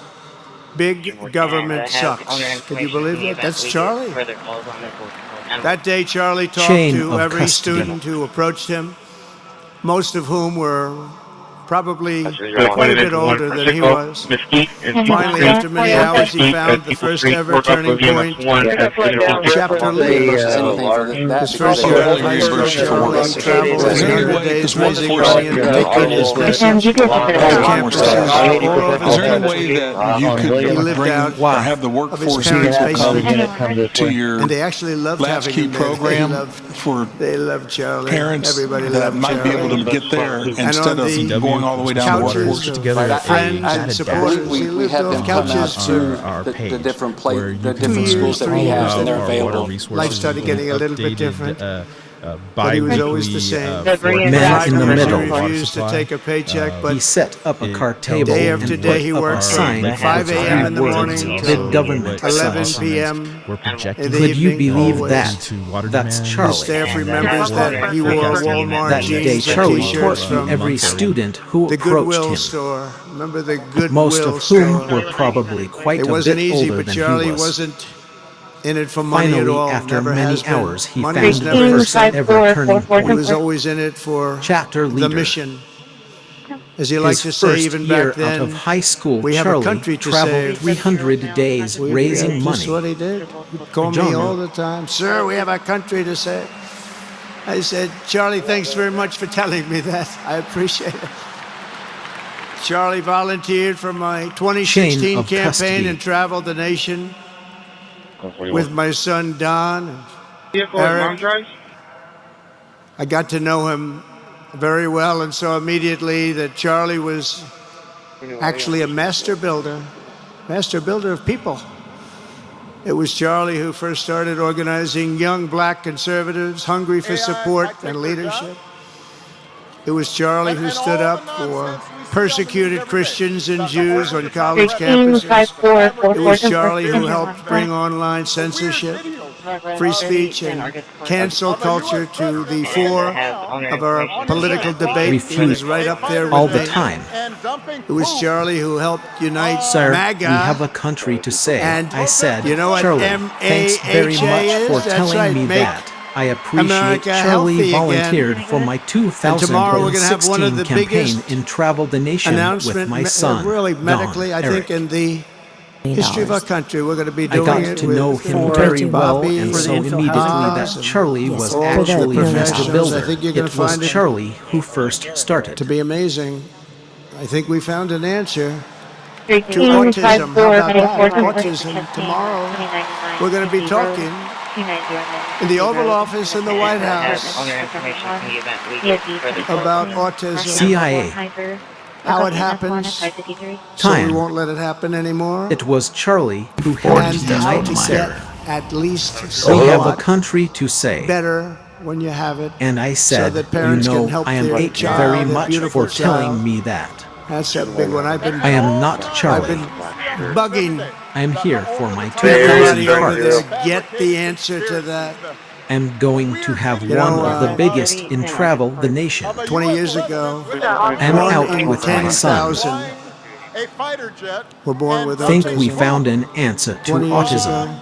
Big Government Sucks. Can you believe that? That's Charlie. That day, Charlie talked Chain to of every custody. student who approached him, most of whom were probably quite a bit older than he was. Finally, after many hours, he found the first ever Turning Point chapter leader. His first year of high school, Charlie traveled 100 days raising money and making his message on campuses all over Is there any the way country. that you could He lived bring out or have the of his workforce parents' people basement. come to your And they actually loved having latchkey him there. program for Charlie. parents Everybody that loved might be able Charlie. to get there And instead on of the going all the way down to couches workforce of together. friends and supporters. He lived off couches for the different schools that we have, and they're available. Life started getting a little bit different. But he was always the same. Man in the middle. He refused to take a paycheck, but He set up a card table day and after put day he up a worked sign from 5 a.m. in the morning big till government 11 size. p.m. in the Could you evening, believe always. that? That's The Charlie. staff remembers that he wore Walmart That day jeans and Charlie t-shirts taught from every student who the approached Goodwill him, store. Remember the Goodwill most of store? whom were probably quite It a wasn't bit easy, older but than Charlie he was. wasn't in it for money at Finally, all. after Never many has been. hours, he Money found was the never first ever turning He point. was always in it for Chapter the leader. mission. As he liked to His say, first even year back then, out of high school, we have a Charlie country to traveled save. 300 days raising That's money. what he did. He'd call me John. all the time, "Sir, we have a country to save." I said, "Charlie, thanks very much for telling me that. I appreciate it." Charlie volunteered for my 2016 Chain of campaign custody. and traveled the nation with my son Don and Vehicle Eric. mom drives? I got to know him very well and saw immediately that Charlie was actually a master builder of people. It was Charlie who first started organizing young black conservatives hungry for support and leadership. It was Charlie who stood up for persecuted Christians and Jews on college campuses. It was Charlie who helped bring online censorship, free speech, and cancel culture to the fore of our political debate. He was right up there with all the me. time. It was Charlie who helped unite Sir, MAGA. we have a country to save. And I said, you know what Charlie, MAHA thanks very much for is? That's telling right, me make that. I appreciate America Charlie healthy volunteered again. for my And tomorrow we're gonna have one of 2016 the campaign biggest in Travel the Nation with my son, really Don, medically, I think, Eric. in the history of our country. We're going to be I doing got it to with know him very well, Bobby and so and immediately Oz that and Charlie was all the actually a master professionals. builder. I think you're gonna It was find it Charlie who first started. to be amazing. I think we found an answer to 13, autism. How about that? 54, Autism. Tomorrow we're going to be talking in the Oval Office in the White House All your information in the event we get further about autism, CIA. how it happens, so we Time. won't let it happen anymore, It was Charlie who and had how the to night get at least We have a somewhat country to say. better when you have it. And I so said, that you parents can know, help I am their grateful child, very their much beautiful for telling child. me that. That's a big one. I am not I've Charlie. been bugging I am here for my everybody 2,000 over there. cards. Get the answer to that. I'm going to have You one know, of the biggest in Travel the Nation. 20 years ago, I'm one out in with my son. 10,000 A fighter jet. were born with Think autism. we found an answer to 20 years autism. ago,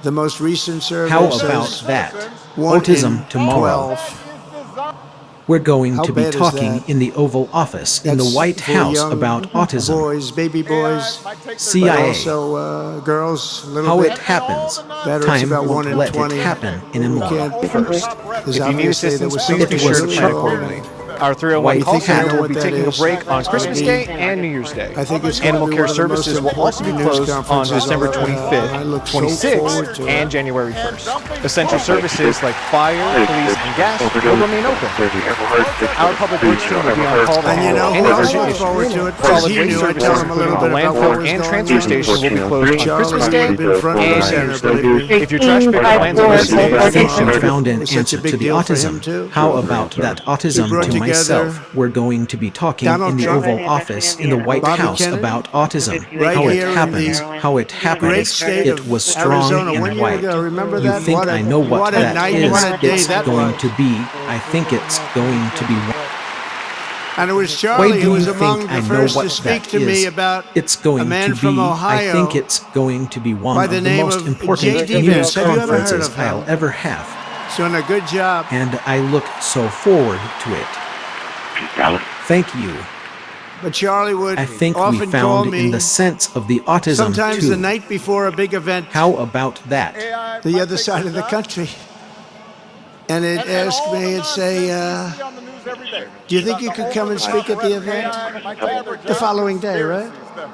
the most recent survey How says about that? one Autism in tomorrow. 12. We're going How to be bad is talking that? in the Oval Office in the That's White for House young about autism. Boys, baby boys, but CIA. also girls a little How bit it happens. better. It's Time about 1 won't in let 20. it happen We anymore. can't first. Because If you need obviously there assistance, was please something be sure to really check wrong. accordingly. Our 301 White call hat. center will What be that taking a is. break on Christmas Day and New Year's Day. I think it's gonna Animal be care one of the most services will also be important news closed on conferences December I'll ever have. I 25th, look so forward 26th, to it. and January 1st. Essential services like fire, police, and gas will remain open. Our public works team will be on call to And you know handle who any else urgent looked forward issues. to it? Because Solid he waste knew I services, told him a little including bit the about what landfill was and going transfer on. station, will be closed on Charlie Christmas would Day have been front and and center, New Year's Day. believe me. If your trash pickup lands on I Christmas think Day, we found an It's such a answer big to the deal for him, autism. too. How about that autism brought to together myself? We're going to be talking Donald in the Trump, Oval Office in the White Bobby House Kennedy, about autism. right How here it in happens, the how it happens. great state It of was strong Arizona 1 and year white. ago. Remember You that? think I know what a that night, is? what a day It's that going was. to be. I think it's going to be. And it was Why Charlie do who was you among think the I know first to what speak that to me is? about It's going a man to from be. Ohio. I think it's going to be one by of the the name most of important J.D. news Vance. Have you ever heard conferences of him? I'll ever have. He's doing a good job. And I look so forward to it. Thank you. But Charlie would I think we often call found me in the sense of the autism sometimes too. the night before a big event, How about that? the other side of the country. And it'd ask me, it'd say, do you think you could come and speak at the event? The following day, right?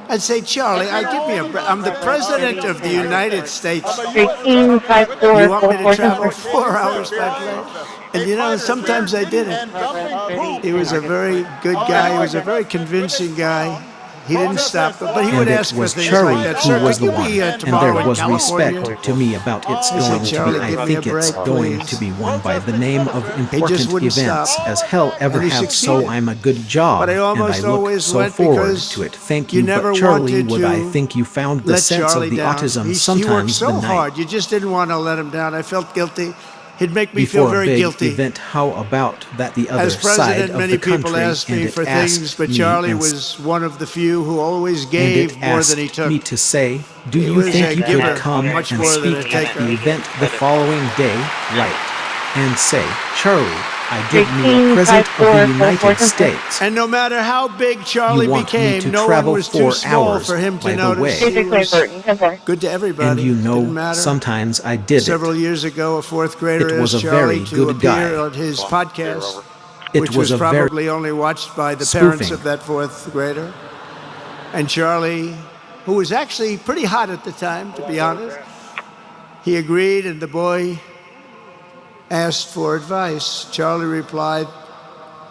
I'd say, Charlie, I'm the president of the United States. You want me to travel 4 hours by plane? And you know, sometimes I did it. He was a very good guy. He was a very convincing guy. He didn't stop, but he would And ask it for was things Charlie like that. who Sir, was could the you one, be and tomorrow there in was California? respect to me about it's I said, going to "Charlie, be, give I me a think it's break, going please." to be one by the name of He important just wouldn't events stop. as hell ever And he have, so succeeded. I'm a good job, But I and I almost look always so went forward because to it. Thank you you, never but Charlie, wanted would to I think you found the let sense Charlie of the down. autism He worked sometimes so the night hard. You just didn't want to let him down. I felt guilty. He'd make me feel before a very big guilty. event. How about that the other As side president, of many the people country, asked and me it for asked things, but me Charlie and was one of the few who always and gave it more asked than he took. me to say, do He you was think a you giver, could come much and more than a speak at taker. the event the following day, right, and say, Charlie, I give me a present of the United States. And no matter how big Charlie You want me became, to no one travel was 4 too small hours, for him to by the notice. way. He was good to everybody. And you Didn't know, matter. sometimes I did Several it. years ago, a fourth grader It was asked a Charlie very to good appear guy. on his podcast, It which was was a very probably only watched by the parents spoofing. of that fourth grader. And Charlie, who was actually pretty hot at the time, to be honest, he agreed, and the boy asked for advice. Charlie replied,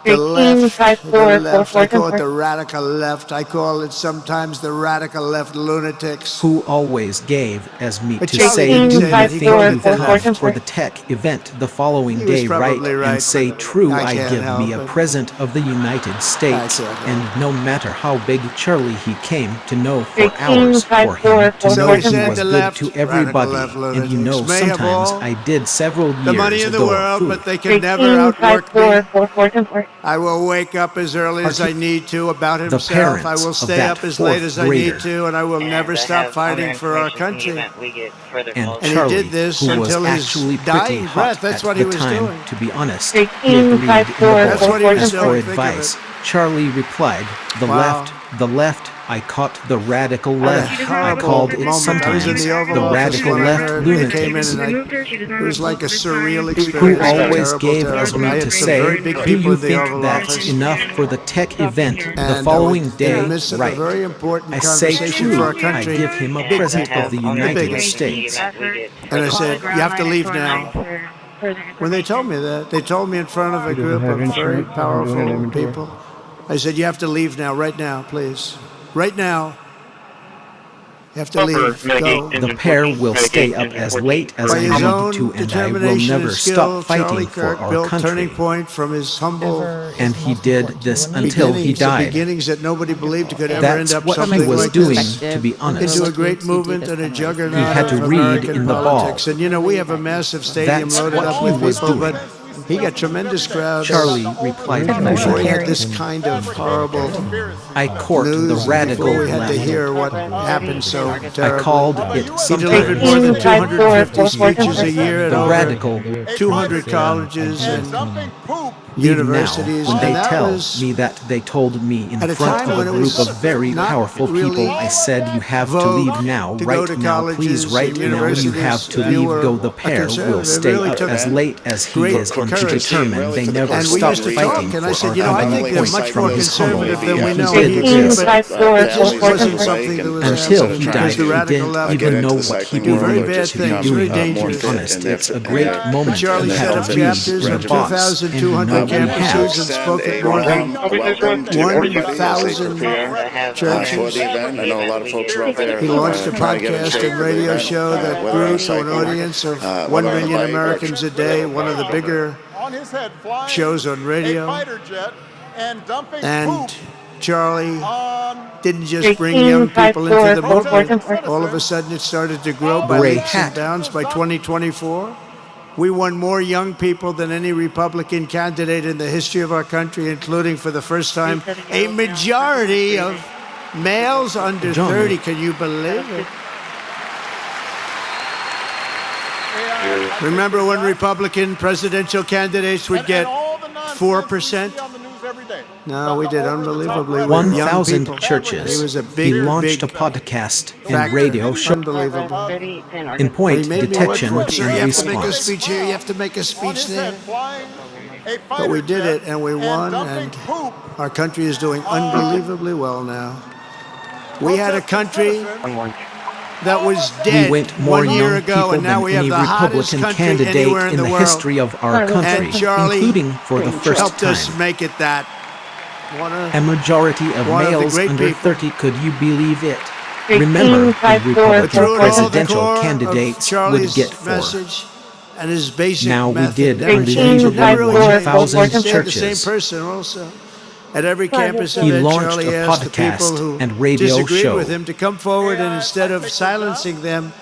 the left, I call it the radical left. I call it sometimes the radical left lunatics. Who always gave as me But to Charlie say, didn't do say you that. He think called you it the come left. for the tech event the following He was day, right, probably right, and say, but true, I I can't give me help a it. present of the United States, can't help and no matter how big Charlie he came to know for hours, for him to So know he he said was the good left, to radical everybody, left and you know, lunatics may have sometimes all I did several years the money in the ago world, food. but they can never outwork me. I will wake up as early as I need to about The himself. parents I will of stay that up as late fourth as I grader. need to, and I will never stop fighting for our country. And And he Charlie, did this who was until his actually pretty dying hot breath. That's at what he the was time, doing. to be honest, he agreed in the That's board, what he was and for doing. Think of advice, Charlie replied, the Wow. left, I caught the radical What a left. I horrible called it moment. I was sometimes in the Oval the Office radical when I left heard they came in, lunatics. and it was like a surreal Who experience. always Terrible, gave terrible. as I me had to some say, very big do people you in the think Oval that's Office. enough for the tech event the And following in the day, midst of a right? very important I say conversation true, for our I country, give him a big present of the people, the United biggest. States. And I said, you have to leave now. When they told me that, they told me in front of a group of very powerful people. I said, you have to leave now, right now, please. Right now. You have to leave. Go. The pair will stay up as late as By I his need own to, and I will determination never and skill, stop fighting Charlie for Kirk our built Turning country. Point from his humble And he did this until he beginnings, the died. beginnings that nobody believed could ever That's end up what he something was like doing, this. to be honest. Into a great movement and a juggernaut He had to of read American in the politics. ball. And you know, we have a massive stadium That's loaded what up he with was people, doing. but he got tremendous crowds. Charlie replied, Before he had this kind of horrible I court the news, radical before we had to left. hear what happened so terribly. I called it He delivered more than sometimes 250 speeches a year at the over radical 200 colleges and Even universities. now, when they and that tell was me that they told me in at a front time of when a it group was of very not powerful really people, I said, you have to vogue leave now, to go right to now, please, colleges right and now, you universities. have to You leave, were go. The a pair will conservative. It stay really up took as late as he great is until courage. determined they never And we stop used to fighting talk, and I for said, our you know, I think they're point much from more his humble. conservative than we He know did here, this but it just wasn't something that was until he happening died. because the He radical left didn't even know what he do very wanted bad to be things, doing. very To be dangerous. honest, it's a great moment But Charlie to set up have you, chapters the of boss, 2,200 and you campuses have and spoke at more than 1,000 for churches. the event. I know a lot of folks are out there. He launched a trying to get in podcast shape and for the radio event, show that whether on grew a to an cycle, audience of 1 whether on a million bike, Americans a day, one of the bigger On his head flying shows on radio. a fighter jet and dumping And poop Charlie on didn't just bring young people into the movement. All of a sudden, it started to grow by Gray leaps hat. and bounds. By 2024, we won more young people than any Republican candidate in the history of our country, including, for the first time, a majority of males under 30. Can you believe it? Remember when Republican presidential candidates would get 4%? No, we did unbelievably with young 1,000 people. churches. He was a He big, launched a big podcast and factor. radio show Unbelievable. in point He made me detection work for it. Sir, you and have to make a response. speech here, you have to make a speech there. But we did it, and we won, and our country is doing unbelievably well now. We had a country that was dead We went more 1 year young ago, people and now than we have any the hottest Republican country candidate anywhere in in the the world. history of our country, And Charlie including for the first helped time. us make it that. A majority of one of the males great under people. 30, could you believe it? Remember, the Republican presidential candidates would Charlie's get 4. message and his basic Now we method did never changed. unbelievably Never really changed. 1,000 Stayed churches. the same person also. At every campus He event, launched Charlie a asked the people podcast who and radio disagreed show. with him to come forward, and instead of silencing them,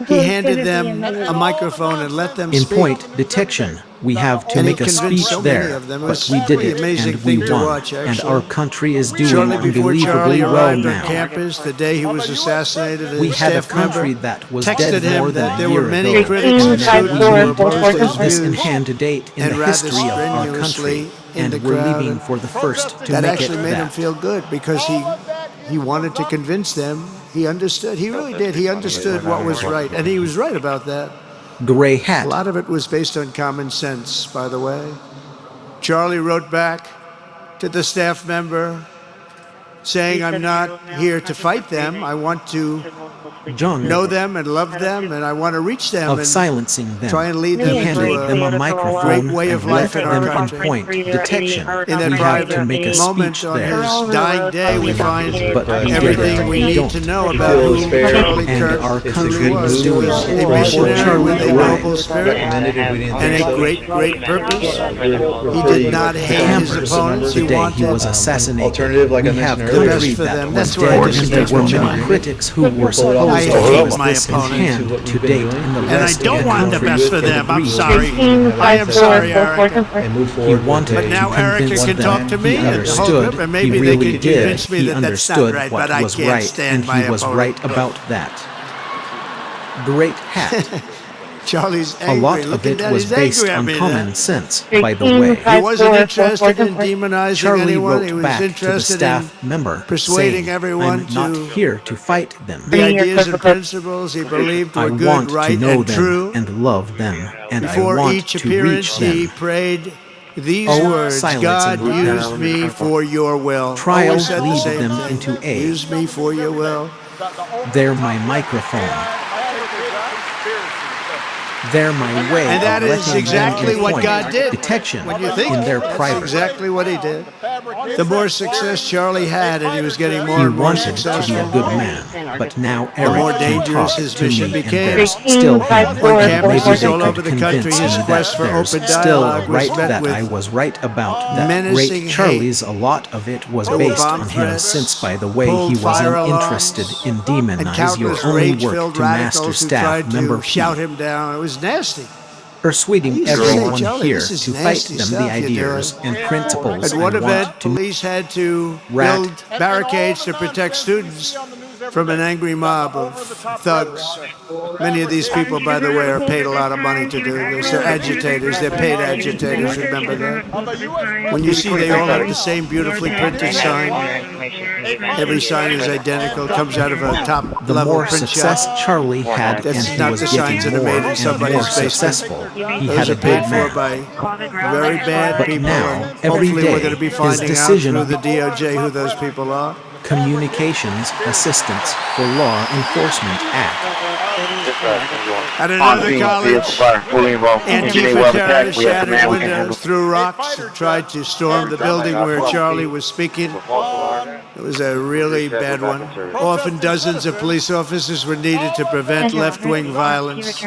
he handed them a microphone and let them In speak. point detection, we have to And he make a convinced speech so many there, of them. It but was we did pretty it amazing and we thing to won, watch, and actually. our country is doing Shortly before Charlie unbelievably well arrived on now. campus, the day he was assassinated, We a had a staff member country that was texted dead him more than that a there year were many ago. critics and And students we who were need to opposed to put his this views. in hand to date in And the rather history of our strenuously country, in the and we're crowd, leaving for the first to that make actually it made him that. feel good because he wanted to convince them. He understood. He really did. He understood what was right, and he was right about that. Gray A hat. lot of it was based on common sense, by the way. Charlie wrote back to the staff member saying, "I'm not here to fight them. I want to John know them and love them, and I want to reach them of and silencing them. try and lead He them handed into them a great microphone way of and let life in our them in country." point detection. In that We have to private make a moment speech on there. his dying day, we find But we did everything it. we We need don't. to know about who Charlie And Kirk our truly country was. was He doing was it a before missionary Charlie with a arrived. noble spirit and a great, great purpose. He did not hate his Hammers, opponents. the He day he wanted was assassinated. alternative, like I We have mentioned earlier. country The best for that them. was That's where dead, I and there were distinguish many them. critics who were I supposed to hate hold my this in opponents. hand to date in the And I rest of don't the want the country best for and them. I'm agreed. sorry. I am sorry, Erica. And move He forward. wanted But now to Erica convince can them. talk to me He and the whole understood. group, and He maybe they really can did. convince me He that that's not understood right, what but I was can't right, stand and my he was opponent. right about that. Great hat. Charlie's A angry. lot Look of at it that. was He's based angry at on me common now. sense, by the way. He wasn't interested in demonizing Charlie anyone. He wrote was back to the interested in staff member persuading saying, everyone "I'm not to here to fight them. the ideas and principles he believed I were good, want right, to know and them true. and love them, and I Before want each to appearance, reach he them." prayed these Oh, words: silence "God, and use me for your will." Trials Always said the lead same them thing. into A. Use me for your will. They're my microphone. They're my way And that of is letting exactly them what point God did. detection When you think in their that's private. exactly what he did. The more success Charlie had, and he was getting more He and more wanted to be successful, a good man, but now the more Eric can dangerous talk his to mission me, and became. there's still him. On And campuses maybe they all over could the country, convince his me quest that for there's open still dialogue was right met that with I was right about that menacing great Charlie's. A lot of it was There were based bomb on him, threats, since by the way pulled he fire wasn't alarms, interested in and demonize your countless only work rage-filled to master radicals who staff tried member to shout P. him down. It was nasty. Persuading used to say, everyone "Charlie, here this is to fight nasty them the stuff you're ideas doing." and principles At one and event, want to police had to rat. build barricades to protect students from an angry mob of thugs. Many of these people, by the way, are paid a lot of money to do this. They're agitators. They're paid agitators. Remember that. When you see they all have the same beautifully printed sign, every sign is identical, comes out of a The top-level more print success shop. Charlie had, and That's he not was the signs that getting are more made in and somebody's more basement. successful, he Those had are a paid good for man. by very bad But people. now, and every hopefully day, we're going to be his finding out decision through the DOJ who those people are. Communications Assistance for Law Enforcement Act. At another college, Antifa terrorists shattered windows, threw rocks, and tried to storm the building where Charlie was speaking. It was a really bad one. Often dozens of police officers were needed to prevent left-wing violence.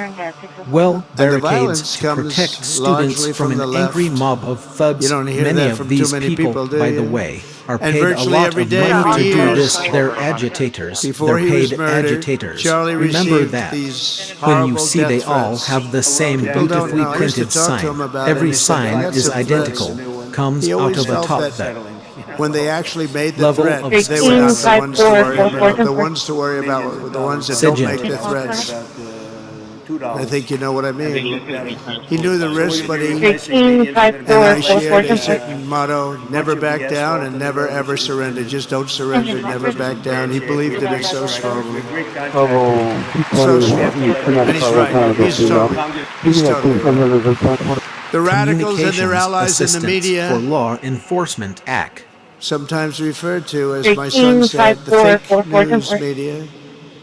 Well, barricades violence to comes protect largely students from from the an left. angry mob of thugs. You don't hear Many that of from these too many people, do by you? the way, are And paid a virtually lot every of day money for to do years, this. They're agitators. before They're he was paid murdered, agitators. Charlie Remember received that. these When you horrible see death they all threats. have the same People don't beautifully know. I used to printed talk to him sign. about it, Every and he said, sign "I got is some identical. threats." Comes He out always of a felt top that that. when they actually made the Level threat, of they were not the success. ones to worry about. The ones to worry about were the ones that don't Sergeant. make the threats. I think you know what I mean. He knew the risk, but he and I shared a certain motto: never back down and never ever surrender. Just don't surrender, never back down. He believed in it so strongly. So strongly. And he's right. He's totally. The radicals and their allies in the media, for Law Enforcement Act. sometimes referred to, as my son said, the fake news media,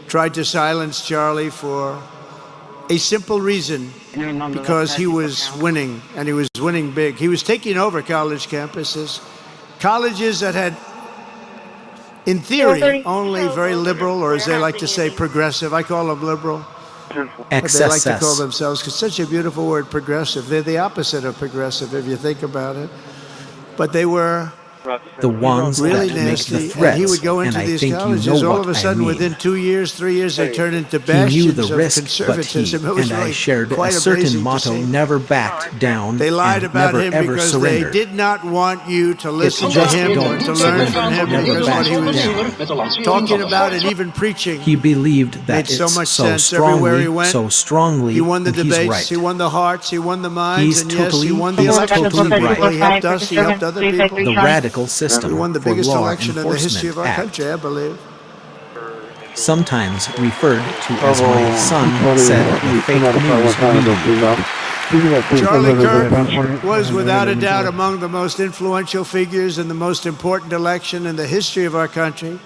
tried to silence Charlie for a simple reason, because he was winning, and he was winning big. He was taking over college campuses. colleges that had, in theory, only very liberal, or as they like to say, progressive. I call them liberal. But they like to call themselves, because such a beautiful word, progressive. They're the opposite of progressive, if you think about it. But they were the ones really that make nasty. the threats, And he would go into and I these think colleges. you know All what of a sudden, I mean. within 2 years, 3 years, they turned into He knew bastions the of risk, but he conservatism. It was and I really shared a quite certain amazing to motto: see. never backed down They lied and about never him ever because surrendered. they did not want you to listen to just him or don't to learn surrender. from him, Never because what he back was talking about and even preaching He believed that made so it's much so sense everywhere he strongly, went. so strongly, He won the and he's debates, right. he won the hearts, he won the minds, He's and yes, he totally- won the he's elections totally of people. right. He helped us, he helped other people. The radical system We won the for biggest law election in the history of our enforcement country, I believe. sometimes referred to as my son said the fake news media. Charlie Kirk was without a doubt among the most influential figures in the most important election in the history of our country.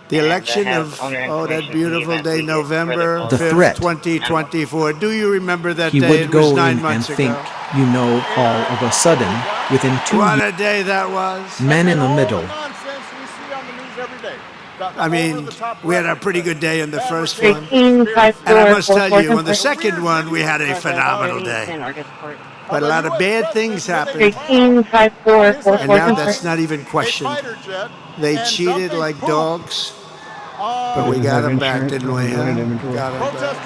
The election of, that beautiful day, November 5th, 2024. Do you remember that He day? would It was go 9 in and months think, ago. you know, all of a sudden, within 2 What years, a day that was. men in the middle. I mean, we had a pretty good day in the first one. And I must tell you, on the second one, we had a phenomenal day. But a lot of bad things happened. And now that's not even questioned. They cheated like dogs. But we got them back, didn't we? Huh? Got them back.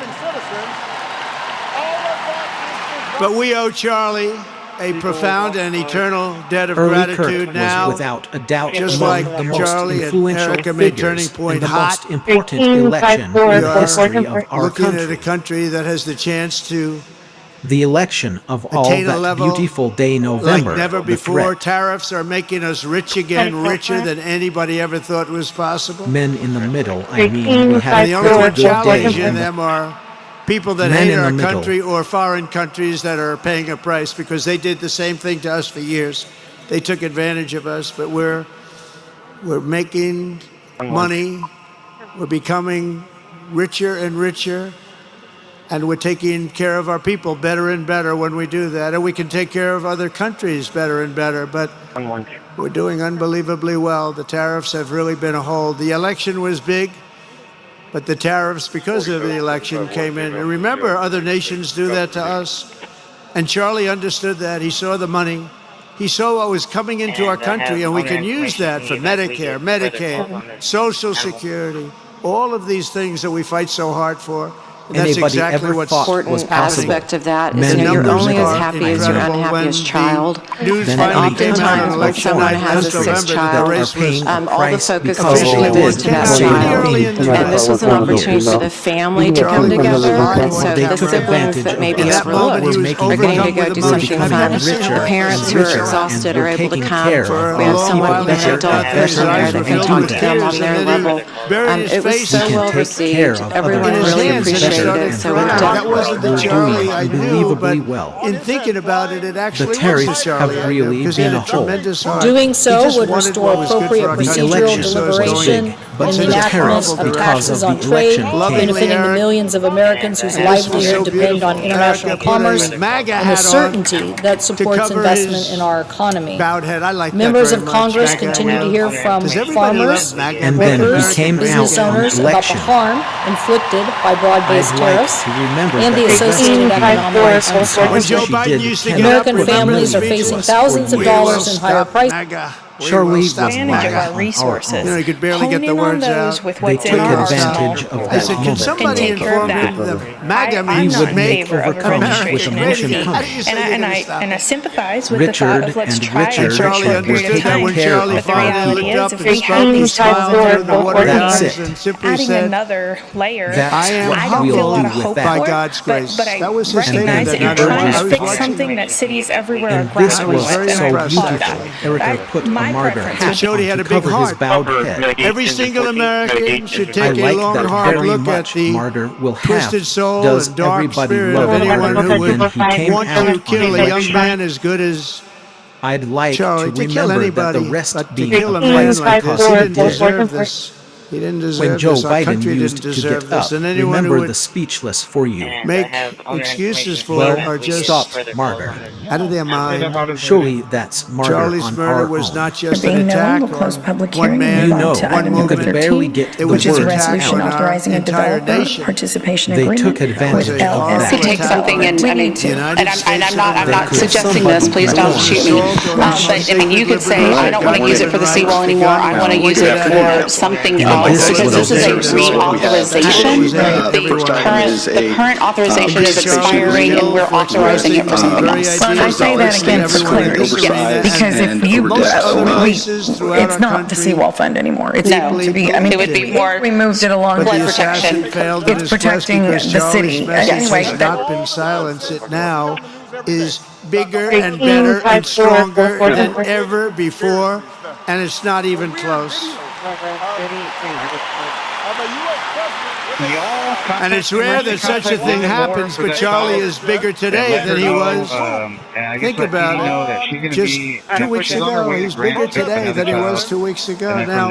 But we owe Charlie a profound and eternal debt of Early gratitude Kirk now. was without a doubt Just among like the most Charlie and influential Erica made Turning figures Point and the hot. most important election in the history of our Looking at country. a country that has the chance to The election of all attain a that level beautiful day November, like never the before. threat. Tariffs are making us rich again, richer than anybody ever thought was possible. Men in the middle, I mean, we had And the a only pretty one good challenging day. them are people that Men hate in the our middle. country or foreign countries that are paying a price, because they did the same thing to us for years. They took advantage of us, but we're making money. We're becoming richer and richer. And we're taking care of our people better and better when we do that. And we can take care of other countries better and better. But we're doing unbelievably well. The tariffs have really been a hold. The election was big, but the tariffs, because of the election, came in. And remember, other nations do that to us. And Charlie understood that. He saw the money. He saw what was coming into our country, and we can use that for Medicare, Medicaid, Social Security, all of these things that we fight so hard for. And that's Anybody exactly ever what's thought was Important possible. aspect of that is Men that you're in the only as middle. happy as your Incredible unhappiest when child. news Then finally came out on oftentimes when election someone night has last a sick November that child, the race was all the price focus because usually they goes did to that what they child. did. And this was an opportunity for the family to come together. And so They the took siblings advantage that of maybe us. get overlooked We're are making getting to money. go do We're something becoming fun. richer The parents and who are richer, exhausted and are we're able to taking come. care For of We have all someone, people even an better adult and person better there that than can we talk do to that. them on their level. It was so can well take care received. of Everyone other really people appreciated better it. and So better. it That wasn't the We're Charlie doing I knew, unbelievably but well. in thinking about it, it actually was the tariffs Charlie have I knew, really because he been had a a whole. tremendous heart. Doing so He just would wanted restore what was good for appropriate our The country. procedural election So it's was going big, deliberation but and the enactment tariffs, of because taxes of on the trade, election, Lovingly, benefiting the Eric. millions of Americans whose And this was livelihood so depend on beautiful. international Erica put commerce his MAGA and the hat on certainty that to supports cover investment his in our economy. bowed head. I like Members that of very much. Congress MAGA continue to hat. hear from Does everybody farmers, love MAGA? And then he workers, came business out on owners about the election. harm inflicted by broad-based I'd like tariffs to remember and that the the rest associated of the economic When uncertainty. Joe She Biden did used to cannot get up American with the families are speeches, facing us thousands of we dollars will in higher stop prices. MAGA. We Charlie will was stop advantage of MAGA. our resources. You know, you could barely get the Honing words on out. those with what's in our arsenal. I that said, can moment. somebody And take care of inform me that. that MAGA I'm means not in make favor of America registration great and again. pump. How do you say you're gonna stop and I it? sympathize with the Richard thought of let's and try Richard a Charlie short period understood of that time. when Charlie But the finally reality looked is, up if and we spoke, have he these smiled tools through the watery That's eyes it. and simply adding said, another layer, That's I am what I don't we'll feel a lot do of with hope that. by for God's it, grace. but I That was his recognize statement. that you're And trying I to was fix watching something that cities everywhere are And this grappling was with, and so I applaud beautiful. that. Erica put a My martyr preference hat would Jody on had to a big cover his heart. bowed head. Every single American should I take a like long, that hard very look at much. the Martyr will have. twisted soul Does and dark everybody spirit love of anyone him? who would Then he came want out to on kill a young election. man as good as I'd like Charlie, to to kill remember that anybody, the rest but to being kill a a man price like because this, he he didn't did. deserve this. He didn't When deserve Joe this. Our Biden country used didn't to deserve get this. up, And anyone who remember would the speechless for you. make excuses for Well, it are just stop, martyr. out of their mind. Surely that's murder Charlie's on murder our was own. not just Being an known, attack we'll close on public one hearing and man, move You on know, to one item you number could 13. barely 13, get the which is a words resolution out. authorizing a entire developer nation. participation They agreement took advantage with of LS. that. To take something and, I mean, and I'm not Could suggesting this, somebody please don't warn shoot me. But, I mean, you could say, I don't want to use it for the seawall anymore, I want to use it for something else, because this is a reauthorization. The current authorization is expiring, and we're authorizing it for something else. Well, and I say that again for clarity, because if you, it's not the seawall fund anymore. It's No, to be, I mean, it would be more we moved it along. flood protection. It's protecting the city. Anyway, has not been silenced. It now is bigger and better and stronger than ever before, and it's not even close. And it's rare that such a thing happens, but Charlie is bigger today than he was. Think about it. Just 2 weeks ago, he's bigger today than he was 2 weeks ago. Now,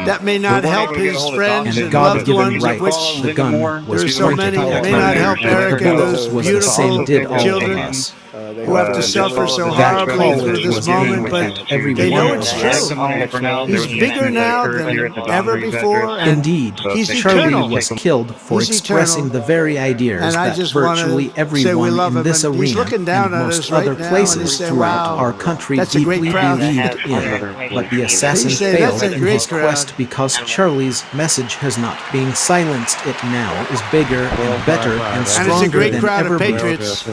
that may not help his friends and loved ones, of which the gun was there are so many. It may not help Eric and those beautiful children who have to suffer so horribly through this moment, but they know it's true. He's bigger now than ever before, and Indeed, he's Charlie eternal. was killed for He's expressing eternal. the very ideas And I that just wanna virtually say we everyone love in him, this and he's arena looking down and at most us right other now, and places he say, throughout wow, our country that's a great deeply crowd. believed in. But the assassin He say, failed "That's a in great his crowd." quest because Charlie's message has not been silenced. It now is bigger and better and And it's a stronger great than crowd ever of before. patriots.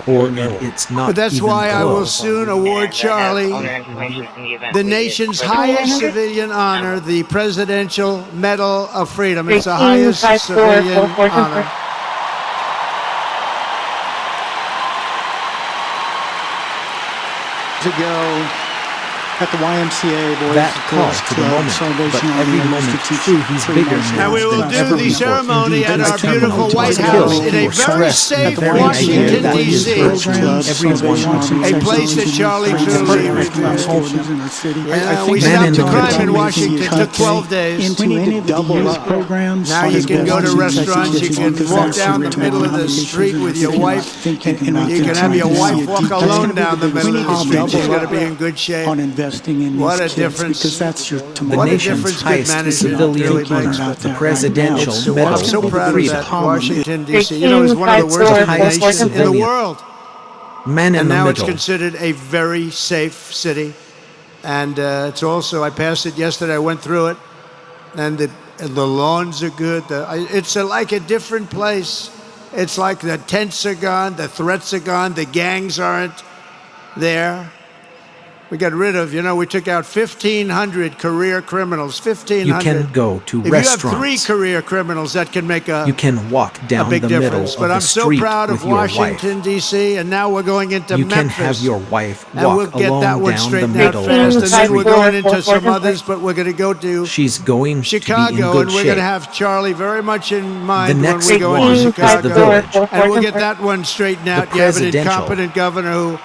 Or it's not But that's even why I will close. soon award Charlie the nation's highest civilian honor, the Presidential Medal of Freedom. It's the highest civilian honor. Ago at the YMCA, boys, That caused to the moment, but every moment true, he's bigger now And we will than do ever the before. ceremony at our Indeed, beautiful this White criminal House was in a killed very for safe the very idea Washington, that is D.C. virtually everyone. A place that Charlie truly we Man in stopped the the crime middle. in Washington. Took 12 days. We need to double up programs. Now you can go to restaurants. You can walk down the middle of the street with your wife. You can have your wife walk alone down the middle of the street. She's going to be in good shape. On investing in What a these kids, difference. because that's your The tomorrow. nation's highest civilian honor, the Presidential Medal I'm so of proud of Freedom. that, Washington, D.C. You know, it's one of the worst nations in the world. Man in And the now it's middle. considered a very safe city. And it's also, I passed it yesterday, I went through it, and the lawns are good. It's like a different place. It's like the tents are gone, the threats are gone, the gangs aren't there. We got rid of, we took out 1,500 career criminals, 1,500. You can go to If you have 3 restaurants. career criminals, that can make You can walk a down big the middle difference. of But the I'm so street proud with of your wife. Washington, D.C., and now we're going into You Memphis. can have your wife And walk we'll get alone that one down the straightened out middle fast, of and the then we're street. going into some others, but we're going to go to She's going to be in Chicago, good and we're shape. going to have Charlie very much in mind The when next we go one into is the Chicago. village. And we'll get that one straightened out. The You have an presidential. incompetent governor who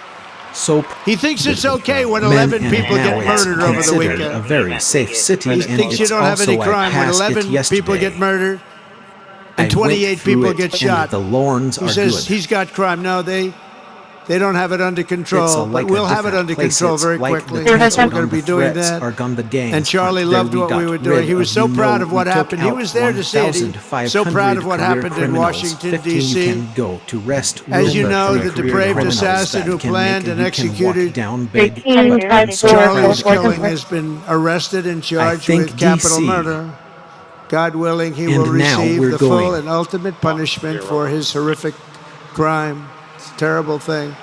So he thinks it's okay when men 11 and people now get it's murdered over the considered weekend. a very safe city, He and thinks you it's don't have also any crime when I passed 11 it yesterday. people get murdered and I 28 went through people it, get and shot. the Lorns He are says good. he's got crime. No, they don't have it under control, It's but like we'll a have it different under place. control It's very like quickly. the tents We're are going to gone, be the doing threats that. are gone, the gangs And Charlie aren't there. loved We what we got were doing. rid He was of, so you proud know, of what we took happened. He out was there to see it. He- 1,500 so proud of what career happened in criminals. Washington, 15 D.C. You can go to rest As you room know, for the career depraved criminals assassin that who can planned make, and you can executed walk down big. Charlie's killing has been arrested and charged think with capital DC. murder. God willing, he And will now receive we're the full going. and ultimate punishment for his horrific crime. It's a terrible thing.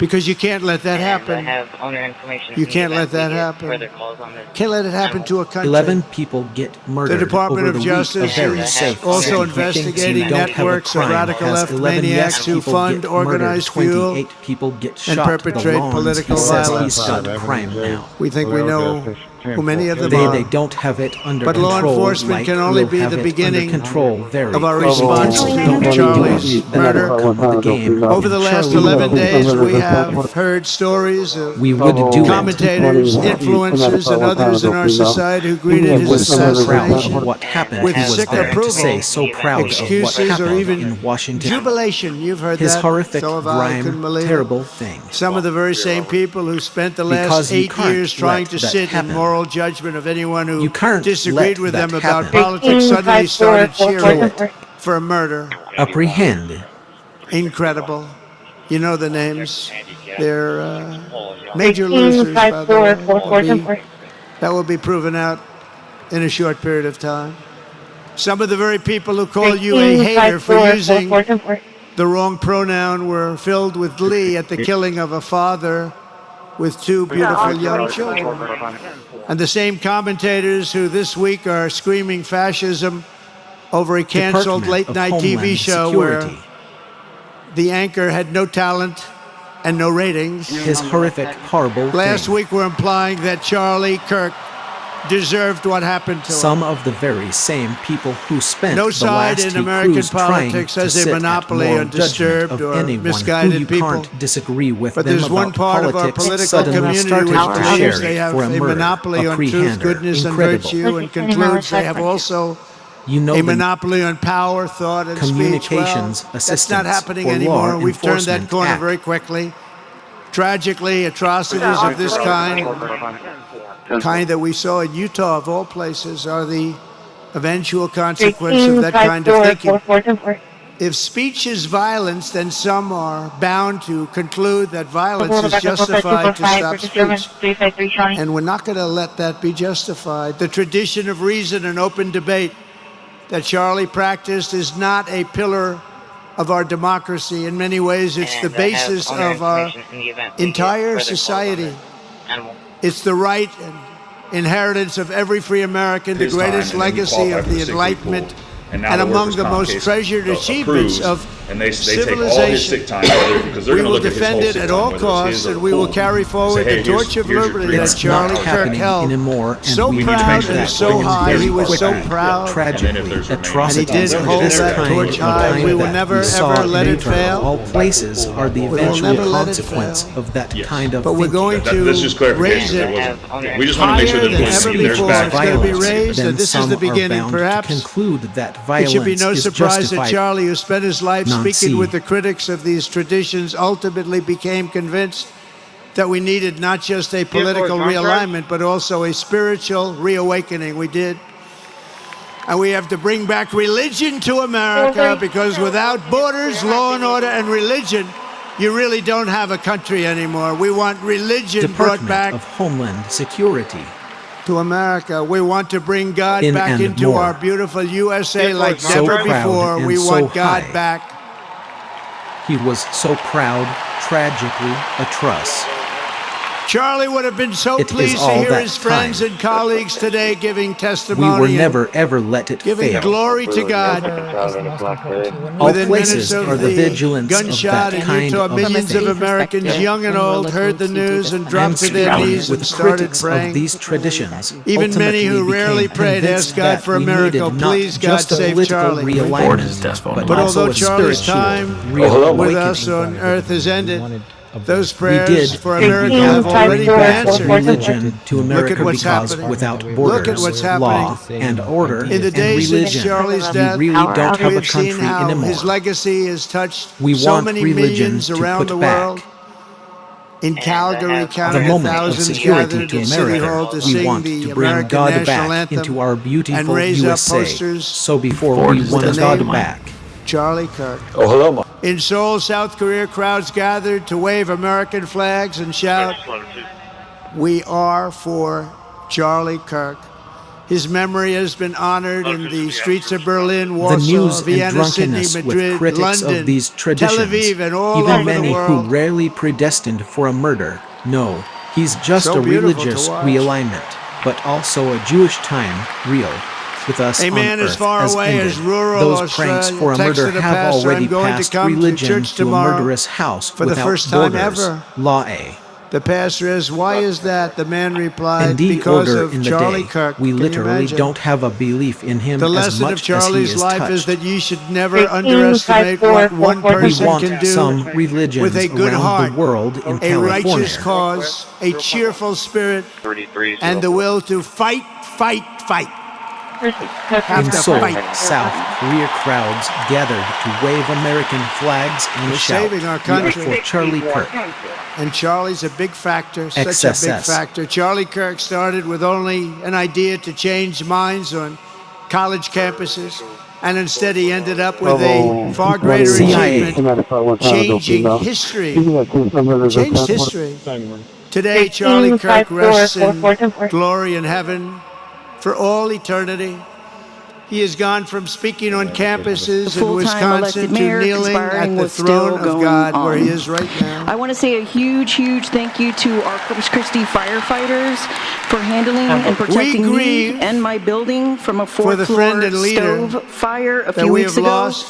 Because you can't let that happen. I have owner information. You can't let that happen. Further calls on this. Can't let it happen to a country. 11 people get murdered The Department over of the Justice week. A very is safe also city. He thinks investigating you don't have a networks of crime. radical Has left 11 maniacs yes who people fund get organized murdered, fuel 28 people get and shot. perpetrate The Lawns, political he says violence. he's got crime now. We think we know who many of them are. They don't have it under But control. law enforcement like can only we'll be have the it beginning under control very of our quickly. response to Charlie's murder. Over the last Charlie 11 would days, do we it. have heard stories of We would do commentators, influencers, and others in our society who greeted He his was so proud assassination of what happened. with He was sick there to approval, say so proud of what excuses, or happened even in Washington. jubilation. You've heard His that. horrific, So have I. Couldn't grime, believe it. terrible thing. Some of the very same people who spent the last Because you 8 can't years trying let to that sit happen. in moral judgment of anyone who You can't disagreed let with that them about happen. politics suddenly started 1854, cheering for a murder. Apprehend. Incredible. You know the names. They're major losers, by the way. That will be proven out in a short period of time. Some of the very people who call you a hater for using the wrong pronoun were filled with glee at the killing of a father with 2 beautiful young children. And the same commentators who this week are screaming fascism over a canceled late-night TV show where the anchor had no talent and no ratings. His horrific, horrible Last thing. week we're implying that Charlie Kirk deserved what happened to him. Some of the very same people who spent No the side last in 2 American crews trying politics to has a sit at monopoly moral on disturbed judgment or of anyone misguided who you people. can't disagree with But them there's one about part of our politics, political suddenly community started which to believes share they have for a a murder, monopoly on truth, apprehender, goodness, and incredible. virtue, and concludes they have also You know a the monopoly on power, thought, and communications speech. Well, that's assistance not happening for anymore. Law We've turned that Enforcement corner Act. very quickly. Tragically, atrocities of this kind that we saw in Utah, of all places, are the eventual consequence of that kind of thinking. If speech is violence, then some are bound to conclude that violence is justified to stop speech. And we're not going to let that be justified. The tradition of reason and open debate that Charlie practiced is not a pillar of our democracy. In many ways, it's the basis of our entire society. It's the right and inheritance of every free American, the greatest legacy of the Enlightenment, and among the most treasured achievements of civilization. We will defend it at all costs, and we will carry forward the torch of liberty that Charlie Kirk held. So proud and so high, he was so proud, Tragically, and he atrocities did of hold this that kind torch of high. kind We will that never, we saw ever in let it Utah, of fail. all places are the We will eventual never let it consequence fail. of that kind of But we're thinking. going to raise it We just want to make sure higher that than ever before. It's going to be raised, then and this is some the are beginning. bound to Perhaps conclude that it violence should be no is surprise that justified. Charlie, who spent his life Non-C. speaking with the critics of these traditions, ultimately became convinced that we needed not just a political realignment, but also a spiritual reawakening. We did. And we have to bring back religion to America, because without borders, law and order, and religion, you really don't have a country anymore. We want religion brought Department back of Homeland Security. to America. We want to bring God In back and into more. our beautiful USA like So never proud before. and We so want God high. back. He was so proud, tragically atrocious. Charlie would have been so It is pleased to all hear that his friends time. and colleagues today giving We testimony were and never ever let it giving fail. glory to God. All Within places minutes of are the vigilance gunshot of in that kind Utah, of millions of Americans, young and old, heard the news and dropped to their knees and with started critics of praying. these traditions. Even many who ultimately rarely became prayed convinced asked God that for a we miracle. needed not Please, God, just a save political Charlie. realignment, But also although a Charlie's spiritual time real with awakening. us on earth has ended, those We prayers did for a think miracle we have had already to been bring back answered. religion to Look America at what's because happening. without Look borders, at what's law, happening. and order, In the and days since religion, Charlie's we death, really don't have we a have seen country how anymore. his legacy has touched We so want many religion millions to around put the back world. In Calgary, the Canada, moment of thousands security gathered to in City Hall America. to We sing want the to bring American God national back anthem into our and beautiful raise up USA. posters So before we with want the God name back. Charlie Kirk. Oh, hello, In Seoul, South Korea, crowds gathered to wave American flags and shout, "We are for Charlie Kirk." His memory has been honored in the streets of Berlin, The Warsaw, news and Vienna, Sydney, drunkenness with Madrid, critics London, of these Tel traditions, Aviv, and all even over many the who world. rarely predestined for a murder. No, he's just So a beautiful to religious watch. realignment, but also a Jewish time real. With us A on man as earth far has away ended. as rural Those Australia pranks for a murder texted a have pastor, already "I'm going to passed come to religion church to a tomorrow murderous house for the without first time borders. ever." Law A. The pastor asked, "Why is that?" The man replied, Indeed, "Because order of in the Charlie day. Kirk." We Can you literally imagine? don't have a belief in him The as lesson of much as he Charlie's is life is touched. that you should never underestimate what one We person want can do some religions with a good around heart, the world in a California. righteous cause, a cheerful spirit, and the will to fight, fight, fight. Have In to Seoul, fight. South Korea, crowds gathered to wave American flags and We're shout, saving our "We country." are for Charlie Kirk." And Charlie's a big factor, such a big XSS. factor. Charlie Kirk started with only an idea to change minds on college campuses, and instead he ended up with a far greater CIA. achievement, changing history. Changed history. Today, Charlie Kirk rests in glory in heaven for all eternity. He has gone from speaking on campuses in Wisconsin to kneeling at the throne of God where he is right now. I want to say a huge, huge thank you to our Corpus Christi firefighters for handling and protecting me and my building from a for the friend and leader stove fire a that few we weeks have ago. lost.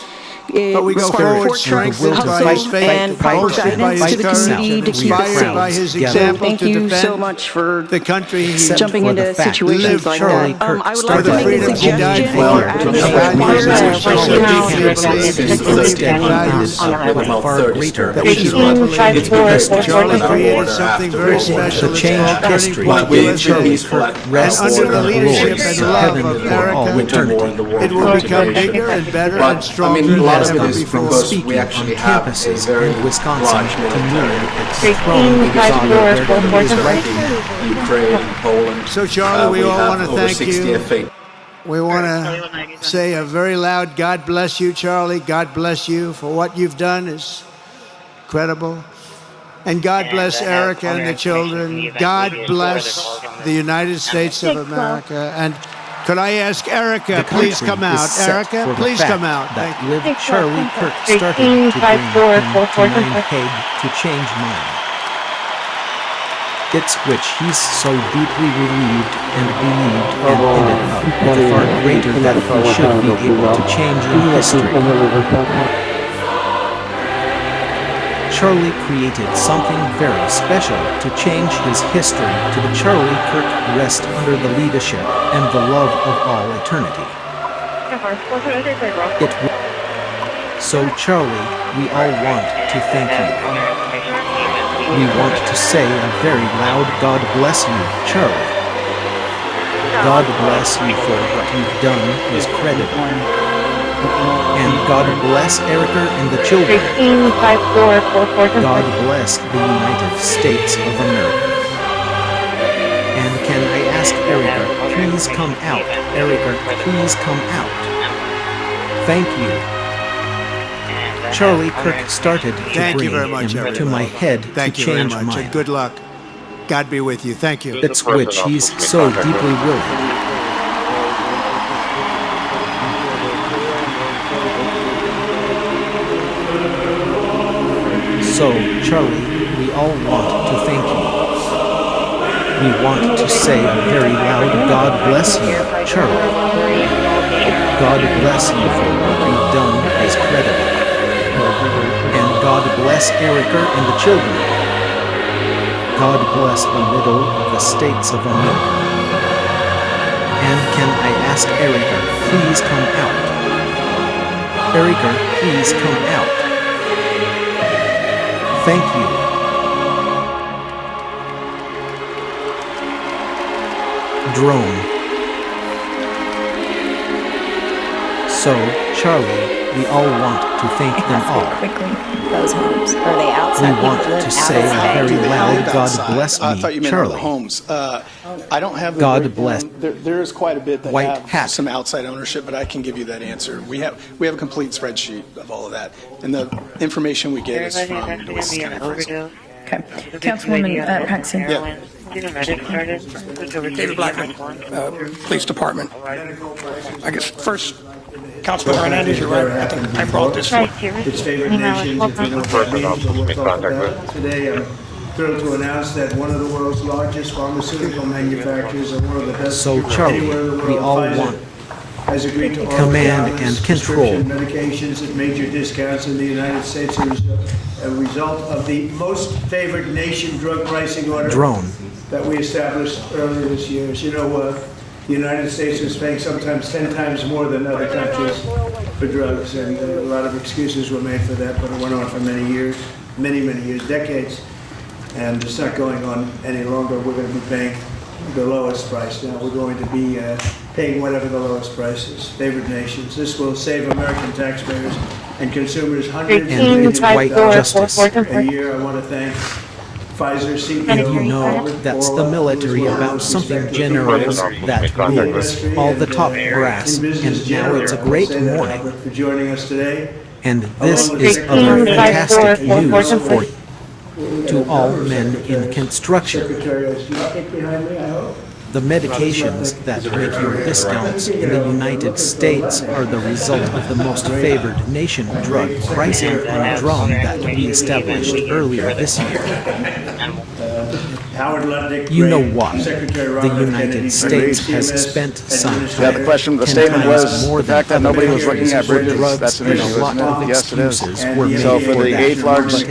But we go forward strengthened by his faith, and proper bolstered by guidance his to the courage, community to keep it inspired safe. by his So example thank to you defend so much for the country he jumping into situations like that. I would like to make a freedom he died suggestion for, for to the values that we so deeply believe in, values that we should not believe. Charlie created something very special. To It's change called Turning history, Point the USA. Charlie Kirk And rests under the and leadership glories and in love heaven of for all America, eternity. it will become bigger and better and stronger than ever before. Speaking on campuses in Wisconsin to kneeling at the throne of God where he is right now. Ukraine, Poland. So, Charlie, we all want to over thank 60 you. F8. We want to say a very loud God bless you, Charlie. God bless you for what you've done is incredible. And God bless Erica and the children. God bless the United States of America. And could I ask Erica, please come out? Erica, please come out. That Thank you. with Charlie Kirk started to bring him to Nine Peg to change mine. It's which he's so deeply relieved and believed and ended up with a far greater that he should be able to change in history. Charlie created something very special to change his history to the Charlie Kirk rest under the leadership and the love of all eternity. So Charlie, we all want to thank you. We want to say a very loud God bless you, Charlie. God bless you for what you've done is credible. And God bless Erica and the children. God bless the United States of America. And can I ask Erica, please come out. Erica, please come out. Thank you. Charlie Kirk started to Thank you bring very much, him everybody. to my head Thank to you very change much, mine. and good luck. God be with you. Thank you. That's which he's so deeply willing. So, Charlie, we all want to thank you. We want to say a very loud God bless you, Charlie. God bless you for what you've done is credible. And God bless Erica and the children. God bless the middle of the states of America. And can I ask Erica, please come out? Erica, please come out. Thank you. Drone. So, Charlie, we all want to thank them all. Quickly, those homes. Are they outside? We want to say a very loud God bless I thought you me, meant other Charlie. homes. I don't have the God breakdown. bless. There is quite a bit that White have hat. some outside ownership, but I can give you that answer. We have a complete spreadsheet of all of that, and the information we get is from the West County Prison. Okay. Councilwoman Patsey. Yeah. David Blackman, Police Department. I guess first, Councilman Hernandez, you're right. I think I brought this one. Its favorite nations, if you know what that means, we'll talk about. Today, I'm thrilled to announce that one of the world's largest pharmaceutical manufacturers and one of the best So, Charlie, anywhere in the world, we all Pfizer, want has agreed to offer command and control. prescription medications at major discounts in the United States as a result of the most favored nation drug pricing order Drone. that we established earlier this year. As you know, the United States is paying sometimes 10 times more than other countries for drugs, and a lot of excuses were made for that, but it went on for many years, many years, decades, and it's not going on any longer. We're going to be paying the lowest price now. We're going to be paying whatever the lowest price is. Favored nations. This will save American taxpayers and consumers hundreds of millions of dollars a year. I want to thank Pfizer CEO. And you know that's the military about something generous that rules all the top brass. And now it's a great morning. For joining us today. And this is other fantastic news for to all men in construction. The medications that make your discounts in the United States are the result of the most favored nation drug pricing on drone that we established earlier this year. You know what? The United States has spent some time, the question, the 10 statement times was more the fact than that nobody other was looking at countries bridges. for drugs, That's an and issue, a lot isn't of it? Yes, it is. excuses were made So for the that. eighth largest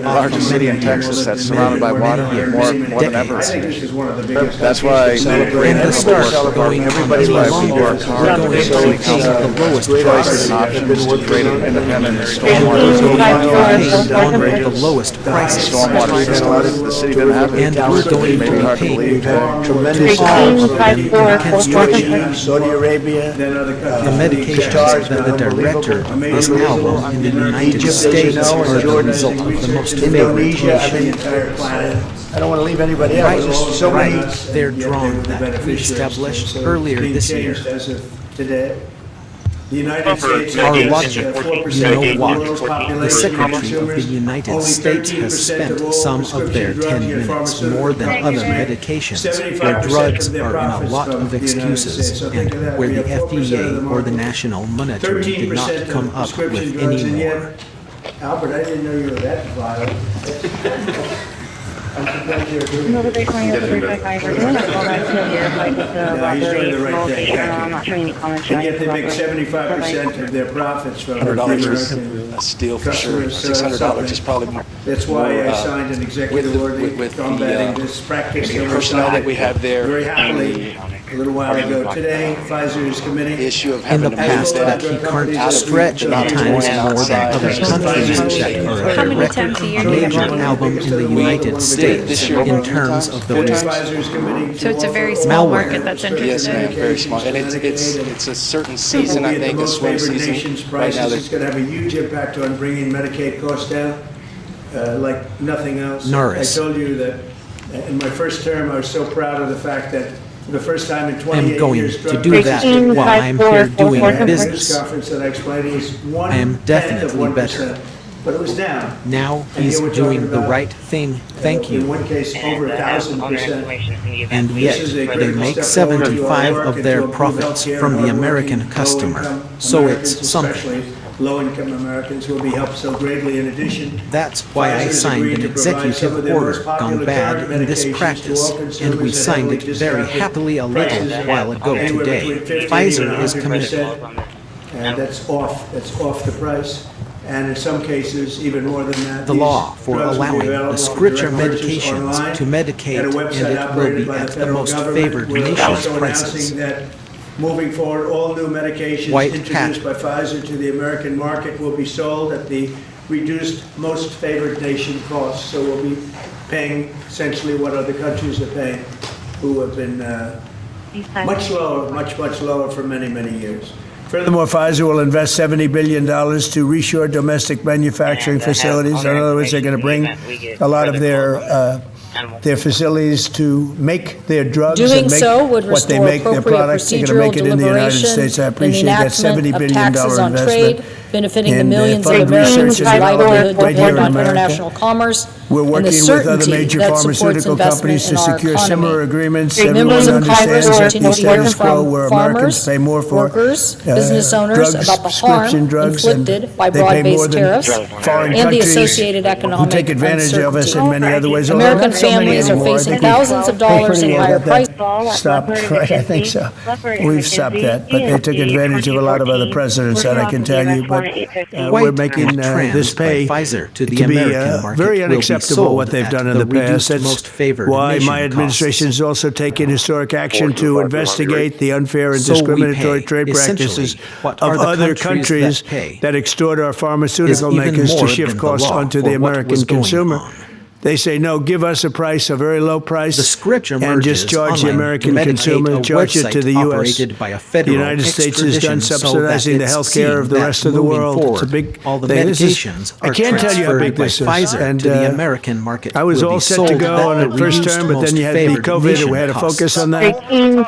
But city in Texas that's surrounded by water, more than ever. That's why And the start going everybody's on why any we longer, work we're hard. going to pay the lowest Choices prices. and options to create an independent And stormwater. we're going to pay one of the lowest prices. Stormwater system, the city didn't have it. And we're going Maybe to hard to pay believe. Tremendous to all of them in construction. Saudi Arabia, The medications that the director of this album in the United States are the result of the most favored nation. I don't want to leave anybody out. There's so many. Their drone that we established earlier this year. As of today. The United States Our has logic, 4% you know of what? the world's The population. Secretary of the Consumers, United only States 13% has spent of all some of their prescription 10 drugs and minutes pharmaceutical more than other companies make medications, 75% where drugs of their are in a profits lot from of the United excuses, States. So and think of that. where We the have 4% of the FDA or the market. National Monetary did 13% not of come up prescription with drugs, any and more. yet, Albert, I didn't know you were that violent. I'm surprised you're doing No, but they it. find out the guys are doing it. Well, that's still here, like with the No, he's doing the right robbery, thing. I'm not showing any comments. And yet they make 75% of their profits from the American a steal for sure. customers. So $600 is probably more. That's why I signed an executive order combating this practice. the personnel that we have there, Very happily, a little while ago today, Pfizer is committing. the issue of In the having to past, move that that he can't stretch at times more than other countries that are a record major album in the United States in terms of the Pfizer's committing. So it's a very small Malware. market that's Yes, ma'am, interested. very small. And it's a certain season, I think, a swim season. Right now, It's going to have a huge impact on bringing Medicaid costs down, like nothing else. Norris. I told you that in my first term, I was so proud of the fact that for the first time in 28 I'm going years, to do that while I'm here doing business. conference that I explained is I am definitely 1/10 better. of 1%, but it was down. Now And he's here we're doing talking the about, right thing, thank In you. one case, over 1,000%. And yet, they make 75 of their profits from the American customer. So it's something. Especially low-income Americans will be helped so greatly. In addition, That's why I Pfizer's signed agreed an to provide some of executive their order most popular gone bad current in this medications to practice, all and consumers we at signed it heavily very discounted happily a little prices while ago anywhere today. between 50 and Pfizer is 100%. committed. And that's off the price. And in some cases, even more than that. The these law for drugs will be allowing available the for scripture direct purchase medications online to medicate, at a and website it will operated be by the at the federal most government. favored We're nation's also prices. announcing that moving forward, all new medications White introduced hat. by Pfizer to the American market will be sold at the reduced most favored nation cost. So we'll be paying essentially what other countries are paying, who have been much lower, much lower for many, many years. Furthermore, Pfizer will invest $70 billion to reshore domestic manufacturing facilities. In other words, they're going to bring a lot of their facilities to make their drugs Doing and make so would what they restore make, their appropriate products. They're going to procedural make it in the United deliberation States. I and the appreciate that $70 enactment of billion taxes on investment. trade, benefiting the in millions of funded Americans research whose and livelihood development right here depend in on America. international commerce. We're and the working with other certainty major that supports pharmaceutical investment companies in to our secure economy. similar agreements. Members Everyone of Congress understands that continue the to hear status quo from where Americans farmers, pay more for workers, business owners drugs, about the harm prescription drugs, and inflicted by they pay more broad-based than tariffs foreign and the countries associated who economic take advantage of us in many other ways. although American not so many families are anymore. I facing think we've thousands of dollars in pretty well higher got prices. that stopped, right? I think so. We've stopped that, but they took advantage of a lot of other presidents, that I can tell you. But we're making this pay to be very unacceptable what they've done in the past. That's why my administration has also taken historic action to investigate the unfair and discriminatory trade practices of other countries that extort our pharmaceutical makers to shift costs onto the American consumer. They say, no, give us a price, a very low price, and just charge the American consumer, charge it to the U.S. The United States is done subsidizing the health care of the rest of the world. It's a big thing. I can't tell you how big this is. And I was all set to go on the first term, but then you had the COVID, and we had to focus on that.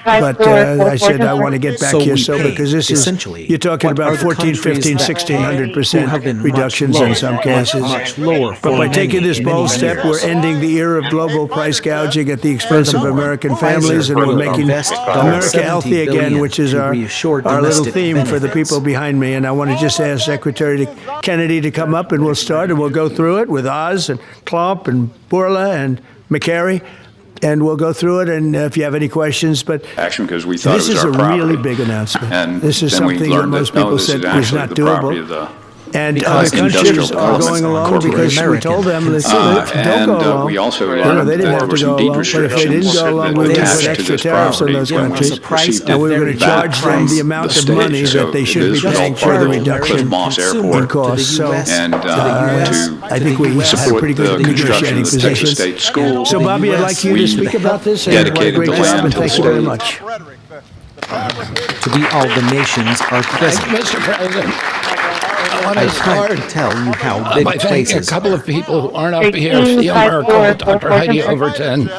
But I said, I want to get back here, so because this is, you're talking about 14, 15, 1,600% reductions in some cases. But by taking this bold step, we're ending the era of global price gouging at the expense of American families, and we're making America healthy again, which is our little theme for the people behind me. And I want to just ask Secretary Kennedy to come up, and we'll start, and we'll go through it with Oz and Klomp and Bourla and McCary. And we'll go through it, and if you have any questions, but action because we thought this it was is our a property. really big announcement. And this is then we something that learned most no, people this said is was actually not the property of doable. the And other countries are going along because we told them, don't go along. We also They learned didn't that have there to were go some deep along, but if they didn't restrictions go along, that we were going to attached put to extra this tariffs on property those when countries, received and we were it going to back charge them from the amount the of money state. that they So should it be is all paying part for the of reduction Cliff Moss Airport. in costs. So And I think we had a pretty good negotiating position. State schools. So Bobby, I'd like you to speak about this, and what a great job, and thank you very much. To be all the nations are present. Mr. President, I want to start tell you how big by thanking a places couple of people who aren't up here, Theo Merkel, Dr. Heidi Overton,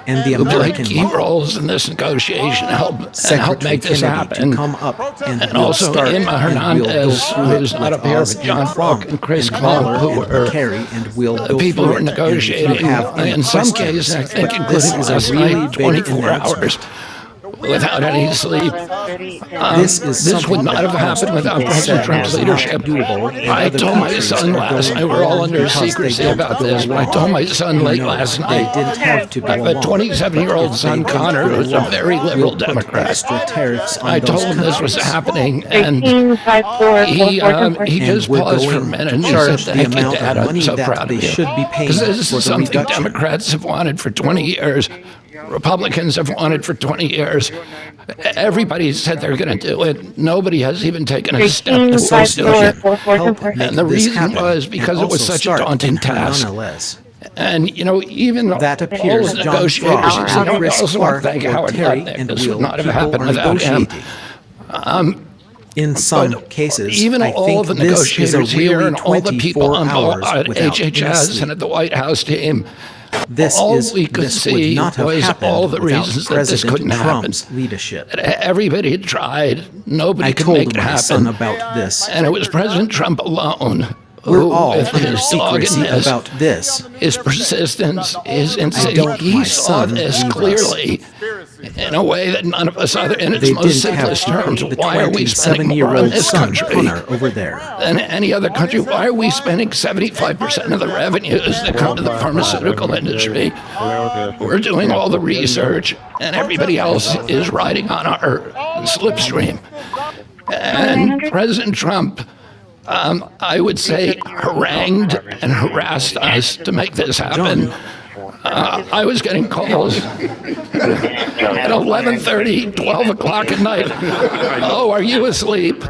and the who played American key roles in this negotiation and help make this happen. to come up And also Emma Hernandez, who's not up here, but John Falk and Chris Klomp, who were the people who were negotiating. In some cases, I think including last night, 24 hours. Without any sleep. This would not have happened without President Trump's leadership. I told my son last night, we're all under secrecy about this, but I told my son late last night, I have a 27-year-old son, Connor, who's a very liberal Democrat. I told him this was happening, and he just paused for a minute and he said, thank you, Dad, I'm so proud of you. Because this is something Democrats have wanted for 20 years. Republicans have wanted for 20 years. Everybody said they're going to do it. Nobody has even taken a step towards doing it. And the reason was because it was such a daunting task. And, you know, even all the negotiators, I also want to thank Howard Lutnick. This would not have happened without him. In some cases, even I all think the this is negotiators a really here and all the people on board 24 at hours without HHS and at the White House team, This we could see was all the reasons that this couldn't Trump's happen. leadership. Everybody had tried. Nobody could make it happen. Son about this. And it was President Trump alone. We're all with under his secrecy doggedness, about this. His persistence, his insistence. He saw this clearly in a way that none of us other, in its most simplest terms. Why are we spending more on this country over there than any other country? Why are we spending 75% of the revenues that come to the pharmaceutical industry? We're doing all the research, and everybody else is riding on our slipstream. And President Trump, I would say, harangued and harassed us to make this happen. I was getting calls at 11:30, 12 o'clock at night. Oh, are you asleep?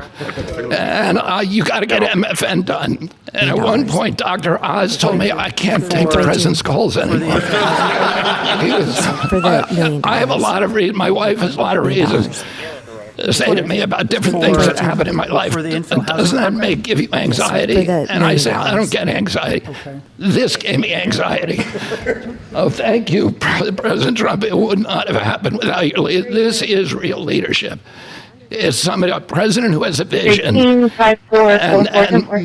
And you got to get MFN done. And at one point, Dr. Oz told me I can't take the president's calls anymore. I have a lot of reasons. My wife has a lot of reasons to say to me about different things that happen in my life. Doesn't that give you anxiety? And I say, I don't get anxiety. This gave me anxiety. Oh, thank you, President Trump. It would not have happened without your leadership. This is real leadership. is somebody, a president who has a vision and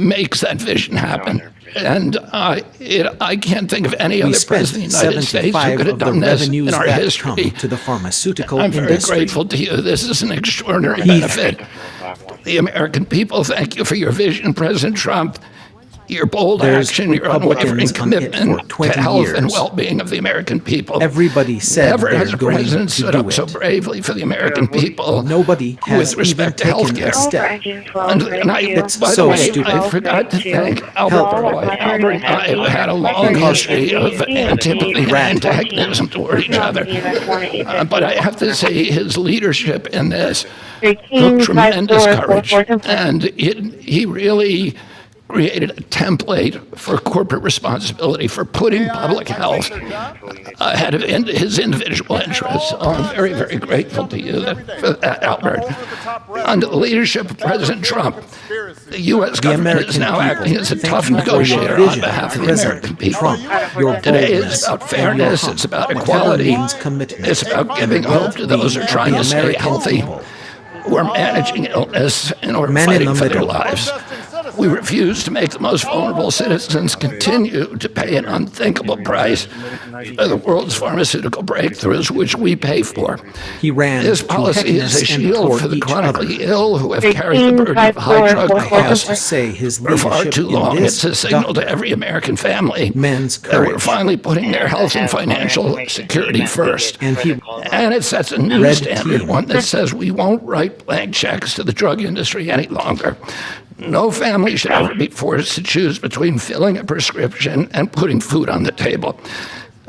makes that vision happen. And I can't think of any other president of the United States who could have done this in our history. To the pharmaceutical I'm very grateful to you. This is an extraordinary benefit. The American people, thank you for your vision, President Trump. Your bold action, your unwavering commitment to health and well-being of the American people. Everybody said never has a president stood up so bravely for the American people. Nobody has with respect to health care. And by the way, I forgot to thank Albert Roy. Albert and I had a long history of antipathy and antagonism toward each other. But I have to say his leadership in this took tremendous courage. And he really created a template for corporate responsibility, for putting public health ahead of his individual interests. So I'm very, very grateful to you for that, Albert. Under the leadership of President Trump, the U.S. government is now acting as a tough negotiator on behalf of the American people. Today is about fairness, it's about equality, it's about giving hope to those who are trying to stay healthy, who are managing illness and are fighting for their lives. We refuse to make the most vulnerable citizens continue to pay an unthinkable price for the world's pharmaceutical breakthroughs, which we pay for. This policy is a shield for the chronically ill who have carried the burden of high drug costs for far too long. It's a signal to every American family that we're finally putting their health and financial security first. And it sets a new standard, one that says we won't write blank checks to the drug industry any longer. No family should ever be forced to choose between filling a prescription and putting food on the table.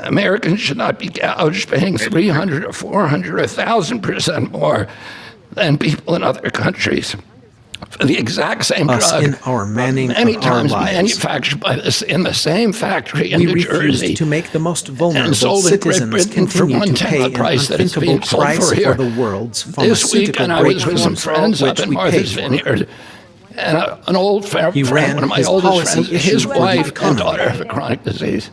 Americans should not be gouged paying 300 or 400 or 1,000% more than people in other countries for the exact same drug, many times manufactured by in the same factory in New Jersey, to make the most vulnerable and sold in Great citizens Britain for continue to one-tenth pay the an price that it's being unthinkable sold price for here. the world's This week, and I was with some friends up in Martha's Vineyard, and an old friend, one of my oldest friends, his wife and daughter have a chronic disease.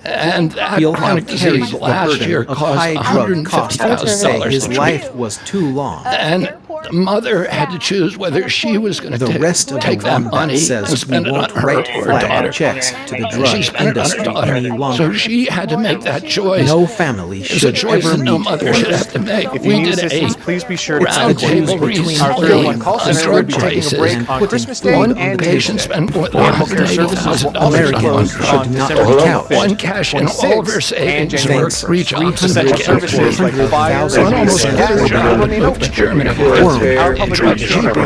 And that chronic disease last year cost $150,000. His life was too long. And the mother had to choose whether she was going to take that money and spend it on her or her daughter. Checks to the drug She spent it on her daughter. So she had to make that choice. No family should it's a choice ever that no meet mother should have to make. If you We need did assistance, a please be sure to round table between our recently 301 call on center. drug We'll be taking a prices. break on Christmas Day One and patient Tuesday. spent more than Healthcare services will $180,000 also on close drugs. on December One cash in all of her savings for 3 jobs in Essential services like fire, almost every job remain moved to Germany. Our public Drug relations cheaper.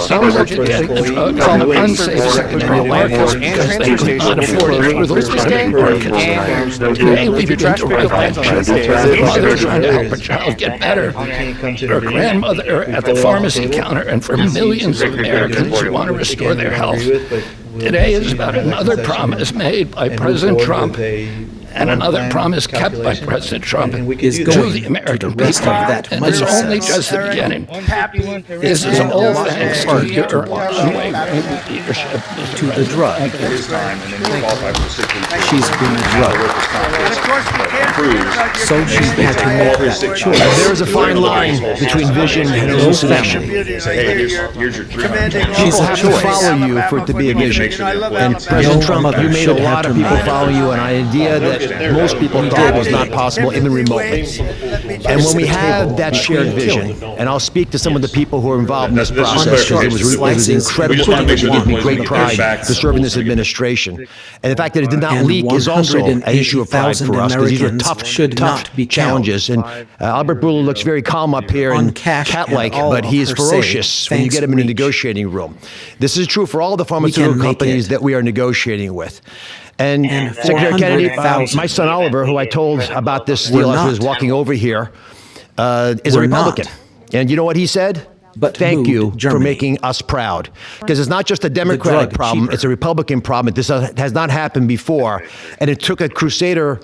Some were just getting the drug on the unsafe secondary markets because they could not afford it through those primary markets. Today we begin to write that check. The mother trying to help her child get better. Her grandmother at the pharmacy counter, and for millions of Americans who want to restore their health. Today is about another promise made by President Trump and another promise kept by President Trump is to going the American to the rest people. of that And it's money only just the beginning. This is all thanks to your unwavering leadership. To the drug. She's been a drug. So she had to make that choice. There is a fine line between vision and hallucination. People have to follow you for it to be a vision. And President Trump, you made a lot of people follow you, an idea that most people thought was not possible, even remotely. And when we have that shared vision, and I'll speak to some of the people who are involved in this process, because it was incredible effort to give me great pride to serve in this administration. And the fact that it did not leak is also an issue of pride for us, because these are tough challenges. And Albert Bourla looks very calm up here and cat-like, but he is ferocious when you get him in a negotiating room. This is true for all the pharmaceutical companies that we are negotiating with. And Secretary Kennedy, my son Oliver, who I told about this deal as he was walking over here, is a Republican. And you know what he said? But thank you for making us proud. Because it's not just a Democratic problem, it's a Republican problem. This has not happened before. And it took a crusader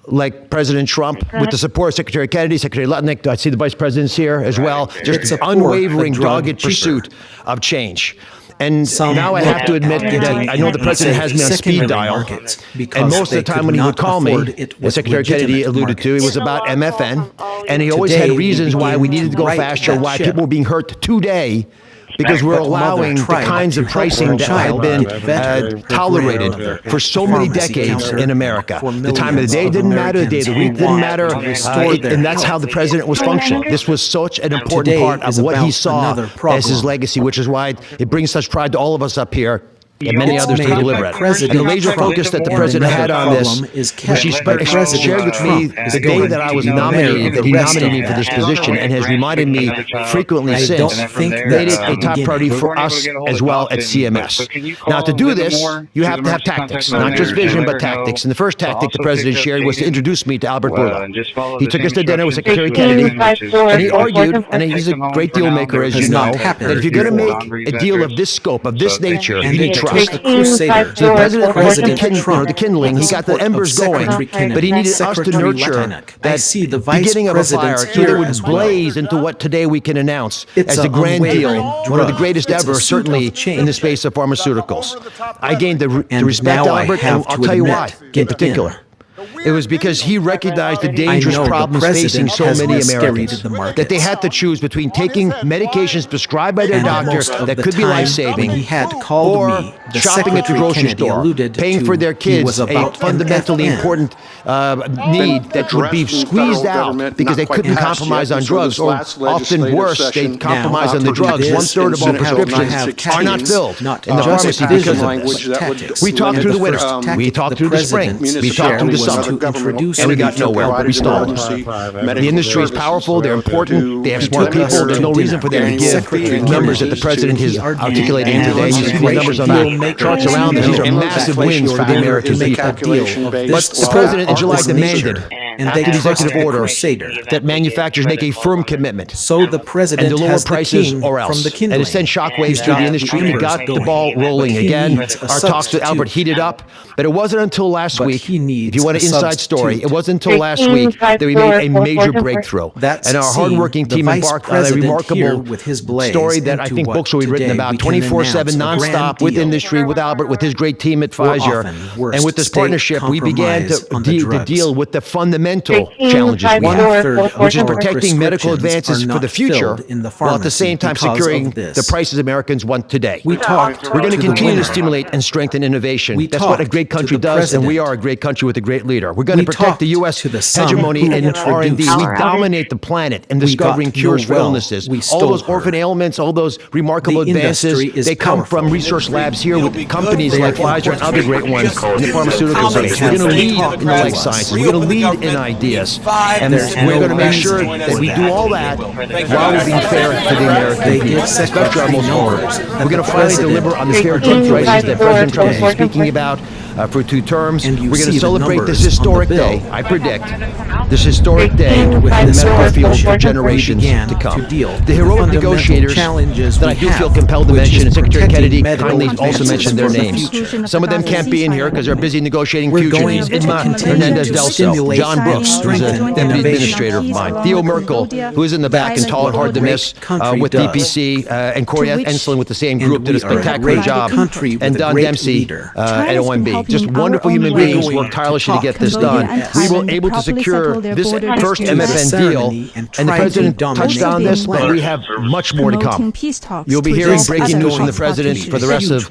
like President Trump, with the support of Secretary Kennedy, Secretary Lutnick, I see the vice president's here as well, just unwavering, dogged pursuit of change. And now I have to admit that I know the president has me on speed dial. And most of the time when he would call me, as Secretary Kennedy alluded to, it was about MFN. And he always had reasons why we needed to go faster, why people were being hurt today, because we're allowing the kinds of pricing that had been tolerated for so many decades in America. The time of the day didn't matter, the day of the week didn't matter, and that's how the president was functioning. This was such an important part of what he saw as his legacy, which is why it brings such pride to all of us up here and many others to deliver it. And the laser focus that the president had on this, which he shared with me the day that I was nominated, that he nominated me for this position, and has reminded me frequently since, made it a top priority for us as well at CMS. Now, to do this, you have to have tactics, not just vision, but tactics. And the first tactic the president shared was to introduce me to Albert Bourla. He took us to dinner with Secretary Kennedy, and he argued, and he's a great deal maker, as you know, that if you're going to make a deal of this scope, of this nature, you need trust. The Crusader. So the president, the kindling, he got the embers going, but he needed us to nurture that beginning of a fire so that it would blaze into what today we can announce as a grand deal, one of the greatest ever, certainly in the space of pharmaceuticals. I gained the respect, Albert, and I'll tell you why in particular. It was because he recognized the dangerous problems facing so many Americans, that they had to choose between taking medications prescribed by their doctor that could be life-saving, or shopping at the grocery store, paying for their kids a fundamentally important need that would be squeezed out because they couldn't compromise on drugs, or often worse, they compromise on the drugs. 1/3 of all prescriptions are not filled in the pharmacy because of this. We talked through the winter, we talked through the spring, we talked through the summer, and we got nowhere. We stalled. The industry is powerful, they're important, they have smart people, there's no reason for them to give the numbers that the president is articulating today. You see the numbers on the charts around us, these are massive wins for the American people. But the president in July demanded, after the executive order, that manufacturers make a firm commitment so the president and to lower has prices the or else. And it sent shockwaves through the industry. We got the ball rolling again. Our talks with Albert heated up. But it wasn't until last week, if you want an inside story, it wasn't until last week that we made a major breakthrough. And our hardworking team embarked on a remarkable story that I think books will be written about 24/7 nonstop with industry, with Albert, with his great team at Pfizer. And with this partnership, we began to deal with the fundamental challenges we have, which is protecting medical advances for the future, while at the same time securing the prices Americans want today. We're going to continue to stimulate and strengthen innovation. That's what a great country does, and we are a great country with a great leader. We're going to protect the U.S. hegemony in R&D. We dominate the planet in discovering cures for illnesses. All those orphan ailments, all those remarkable advances, they come from research labs here with companies like Pfizer and other great ones in the pharmaceutical space. We're going to lead in the life sciences. We're going to lead in ideas. And we're going to make sure that we do all that while we're being fair to the American people, especially our most vulnerable. We're going to finally deliver on the fair drug prices that President Trump is speaking about for 2 terms. We're going to celebrate this historic day, I predict, this historic day in the medical field for generations to come. The heroic negotiators that I do feel compelled to mention, and Secretary Kennedy kindly also mentioned their names. Some of them can't be in here because they're busy negotiating futures. Irma Hernandez-Delso, John Brooks, who's a deputy administrator of mine, Theo Merkel, who is in the back and tall and hard to miss with DPC, and Corey Enslin with the same group did a spectacular job, and Don Dempsey at OMB. Just wonderful human beings worked tirelessly to get this done. We were able to secure this first MFN deal, and the president touched on this, but we have much more to come. You'll be hearing breaking news from the president for the rest of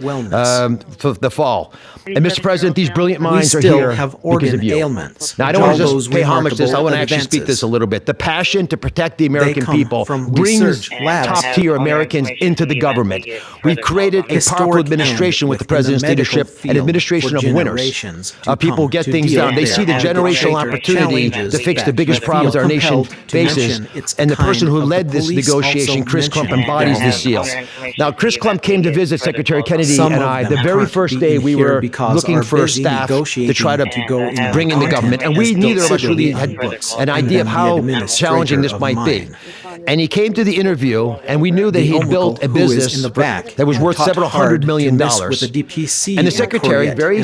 the fall. And Mr. President, these brilliant minds are here because of you. Now, I don't want to just pay homage to this. I want to actually speak this a little bit. The passion to protect the American people brings top-tier Americans into the government. We've created a powerful administration with the president's leadership, an administration of winners. People get things done. They see the generational opportunity to fix the biggest problems our nation faces. And the person who led this negotiation, Chris Klump, embodies this zeal. Now, Chris Klump came to visit Secretary Kennedy and I the very first day we were looking for staff to try to bring in the government. And we, neither of us really had an idea of how challenging this might be. And he came to the interview, and we knew that he had built a business that was worth several $100 million. And the secretary, very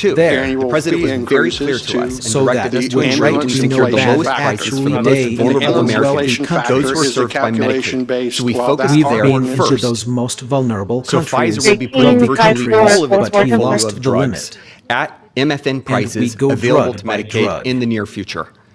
too. there. The president was very clear to us and So directed that us to when ensure right to to secure the know lowest that prices for the actually most they vulnerable in Americans, countries, those who are served by Medicaid. So we focused we've there been into first. those most vulnerable So countries. Pfizer will be putting virtually all of its but he portfolio lost of the drugs limit. at MFN prices go available drug to by Medicaid drug. in the near future.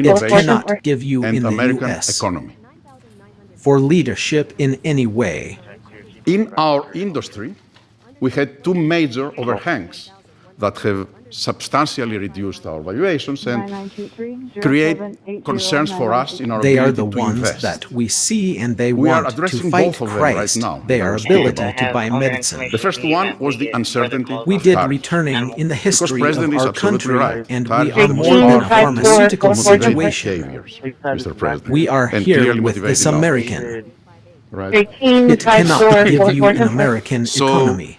innovation cannot give you and in the American U.S. economy. for leadership in any way. In our industry, we had two major overhangs. that have substantially reduced our valuations and create concerns for us in our They are ability the to ones invest. that we see and they We are want to addressing fight both of them Christ. right now. They are ability to buy medicine. The first one was the uncertainty. We of did tariffs. returning in the history President of is our absolutely country, right. and we Tariffs are are more than a pharmaceutical situation. Behaviors, Mr. President, We are and here clearly with this motivated American. Right. It cannot give you an American economy.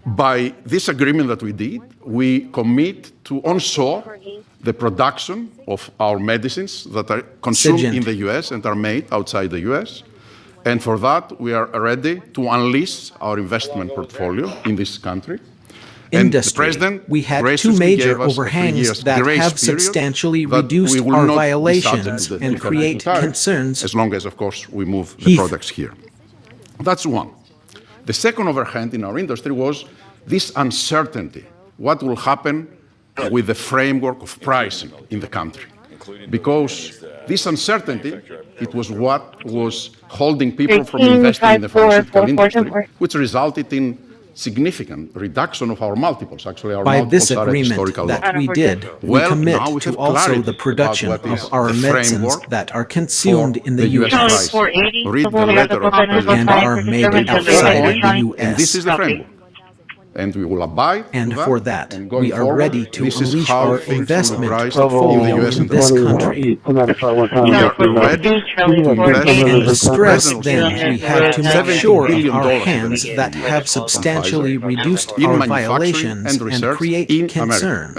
By this agreement that we did, we commit to onshore the production of our medicines that are consumed in the U.S. and are made outside the U.S. And for that, we are ready to unleash our investment portfolio in this country. Industry. We had two major overhangs that have substantially reduced our violations and create concerns. As long as, of course, we move the products here. That's one. The second overhang in our industry was this uncertainty. What will happen with the framework of pricing in the country? Because this uncertainty, it was what was holding people from investing in the pharmaceutical industry, which resulted in significant reduction of our multiples. Actually, our By multiples this are at agreement historical that lows. we did, we commit to also the production of our medicines that are consumed in the U.S. Read the letter of and are made outside of the U.S. And this is the framework. And we will abide and to for that, we are ready to unleash our investment portfolio in this country. We are ready to invest And the stress then we have to make sure of our hands that have substantially reduced our violations and create concerns.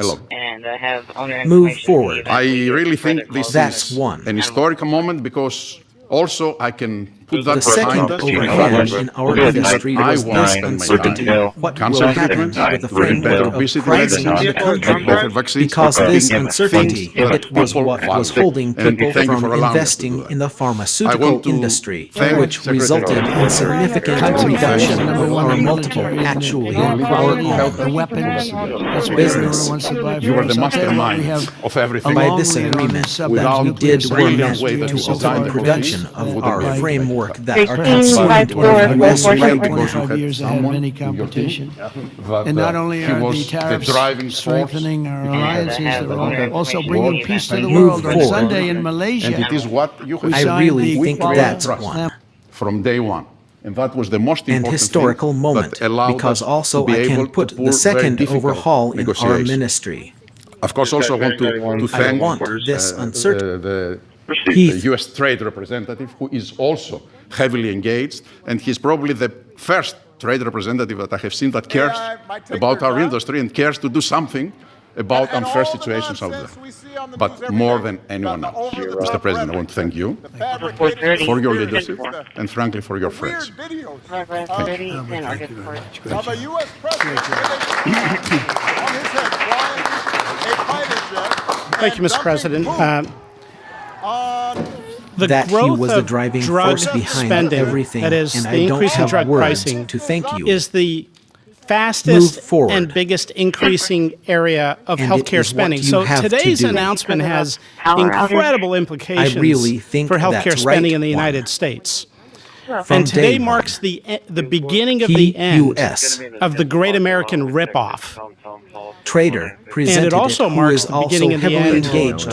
Move forward. I really think this That's is one. an historical moment because also I can put that The second behind us. overhang in our industry was this uncertainty. What will happen with the framework of pricing in the country? Because this uncertainty, it was what was holding people from investing in the pharmaceutical industry, which resulted in significant reduction of our multiple, actually our own business. You are the mastermind of everything. By this agreement, we did permit to open production of our framework that are consumed in the U.S. right now. Years ahead of any competition. And not only are the tariffs strengthening our alliances, but also bringing peace to the world. On Sunday in Malaysia, and it is what you have I really think that's one. From day one. And that was the most important and historical moment, because also I can put the second overhaul in our ministry. Of course, also want to thank this the U.S. trade representative, who is also heavily engaged, and he's probably the first trade representative that I have seen that cares about our industry and cares to do something about unfair situations out there, but more than anyone else. Mr. President, I want to thank you for your leadership and, frankly, for your friends. Thank you. Thank you, Mr. President. The that growth he was the of driving drug force behind spending, everything, that is, and the I don't increase in have drug words pricing, to thank you. is the fastest and biggest increasing area of healthcare spending. So today's announcement has incredible implications for healthcare spending in the United States. And today marks the beginning of the end of the Great American Ripoff. Trader and it also marks the beginning and the end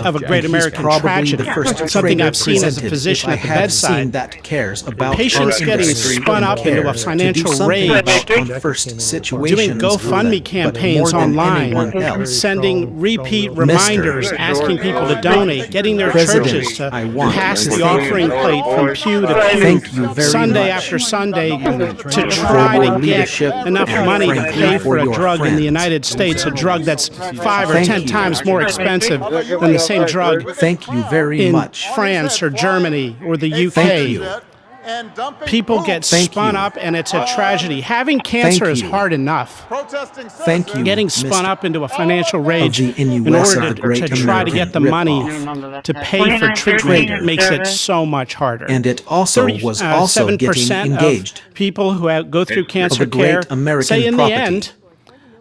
of a great American tragedy, something I've seen as a physician at the bedside. That cares about patients getting spun up into a financial rage, doing GoFundMe campaigns online, sending repeat reminders, asking people to donate, getting their churches to pass the offering plate from pew to pew, Sunday after Sunday, to try to get enough money to pay for a drug in the United States, a drug that's 5 or 10 times more expensive than the same drug in France or Germany or the UK. People get spun up, and it's a tragedy. Having cancer is hard enough. Getting spun up into a financial rage in order to try to get the money to pay for treatment makes it so much harder. And it also was also getting engaged. Of people who go through cancer care say in the end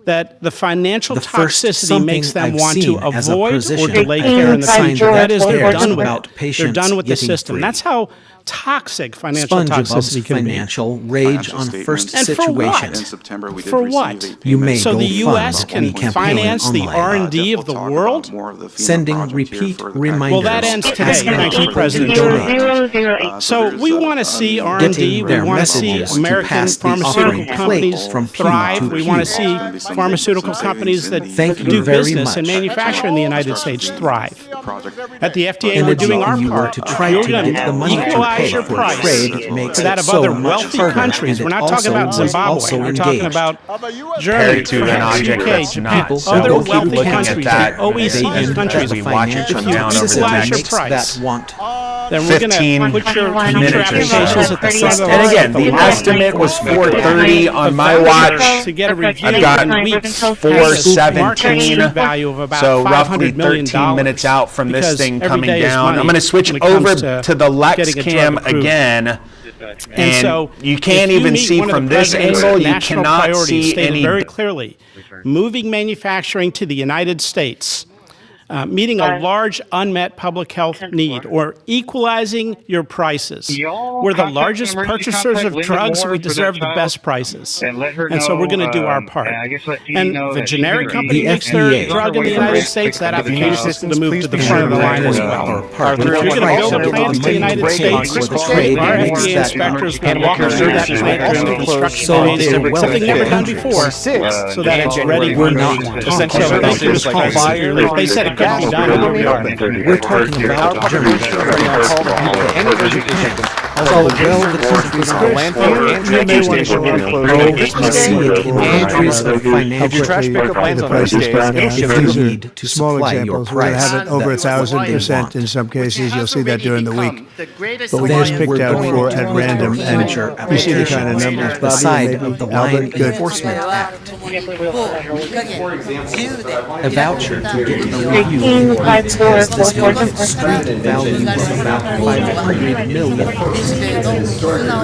that the financial toxicity makes them want to avoid or delay care in the future. That is, they're done with it. They're done with the system. That's how toxic financial Sponge above toxicity can be. financial rage on first And for situations. what? For what? You may So go the U.S. fund can a campaign finance the online. R&D of the world? Sending repeat reminders. Well, that ends today. asking Thank you, people President to Trump. donate. So we want to see R&D. Getting We their want to see messages to American pass the pharmaceutical offering companies plate from pew thrive. to We want to pew. see pharmaceutical companies that Thank you do very business and much. manufacture in the United States thrive. At the FDA, we're Energy doing our you were part. to try You're to going get the money to equalize pay your for price trade makes to that it of so other much wealthy harder, countries. and We're it not talking also about was Zimbabwe. also We're talking engaged. about Compared Germany, to an France, object UK, that's Japan, not. So other we'll keep wealthy looking countries, at that the OECD as countries. we watch it If come you down over the equalize your next price, that want then we're going 15 to put your future minutes or so. applications at the front of the And line. again, the estimate was 430 on my watch. To get a review I've got in weeks, 417, value of about so roughly $500 million 13 minutes out from this because thing every coming day is down. money I'm going to switch when it comes over to the Lex getting a drug Cam approved. again. And so you can't if you even meet see one of from the this president's angle, you national cannot priorities see stated any. very clearly, moving manufacturing to the United States, meeting a large unmet public health need, or equalizing your prices. We're the largest purchasers of drugs. We deserve the best prices. And so we're going to do our part. And the generic company makes their drug in the United States, that application is going to move to the front of the line as well. If you're going to build a plant in the United States, our FDA inspectors will walk through that plant during the construction phase, something never done before, so that it's ready for everyone. Essential So thank you, services Mr. like fire, President. If they said it couldn't be done, here we are. We're talking about Germany. Well, the countries are landfill and train station will be closed. you see it in countries of financial Your trash pickup lands on those days, it'll shift you you. need to Small supply your examples. We're going to price. have it over That's what they 1,000% want. in some cases. You'll see that during the week. But we Then just picked we're out going four to at random, future and you see the kind of numbers. the side Bobby, of the maybe Line Albert, good. Enforcement Act. A voucher to get a review has this street value of about $500 million.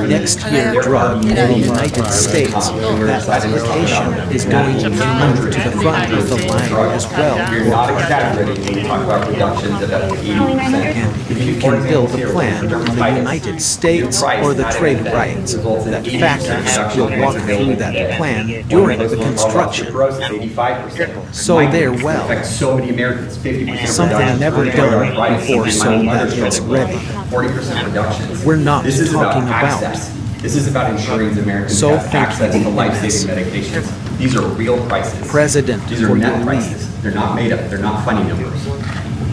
Next year, drug in the United States, that application is going to move to the front of the line as well. You're not exaggerating when you talk about reductions of up to 80%. And if you can build a plan in the United States or the trade rights, that factors will walk through that plan during the construction. So they're well. So many Americans, 50% Something never done before so that it's ready. 40% reductions. We're not This is talking about. This is about ensuring Americans So have thank access you, to life-saving medications. These are real prices. President, These are for net your prices. leave. They're not made up. They're not funny numbers.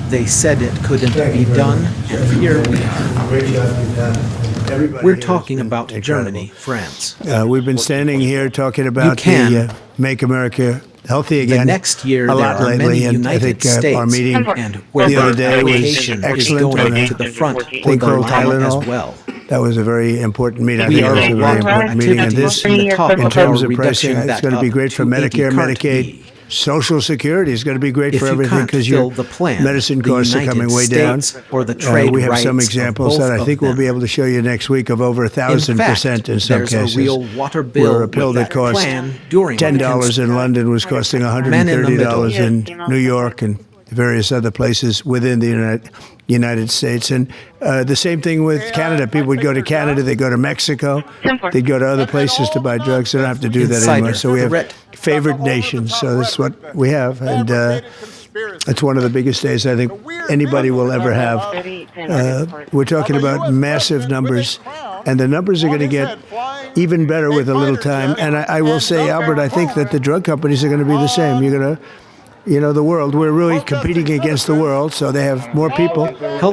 They said it couldn't be done, and here we are. We're talking about Germany, France. We've been standing here talking about the Make America Healthy Again next year, a lot there are lately, many and I United think our States, meeting and where the other day was application excellent. is on going a to the front thing for the called line Tylenol. as well. That was a very important meeting. I We think it are was a very along important meeting. And this, activities in the top in of terms our of pricing, reduction it's going to be that great for up to Medicare, if you can't Medicaid. Social Security is going to be great If for you everything can't because fill your the plan, medicine the costs are United coming way down. States or the trade we have some rights of examples that both I of think we'll them. be able to show you next week of over 1,000% in some there's cases. a real water bill where a pill with that that cost plan during the $10 in London was costing $130 in New York and various other places within the United States. And the same thing with Canada. People would go to Canada, they go to Mexico, they'd go to other places to buy drugs. They don't have to do that anymore. So we have favored nations. So that's what we have. And it's one of the biggest days I think anybody will ever have. We're talking about massive numbers. And the numbers are going to get even better with a little time. And I will say, Albert, I think that the drug companies are going to be the same. You're going to... the world, we're really competing against the world, so they have more people.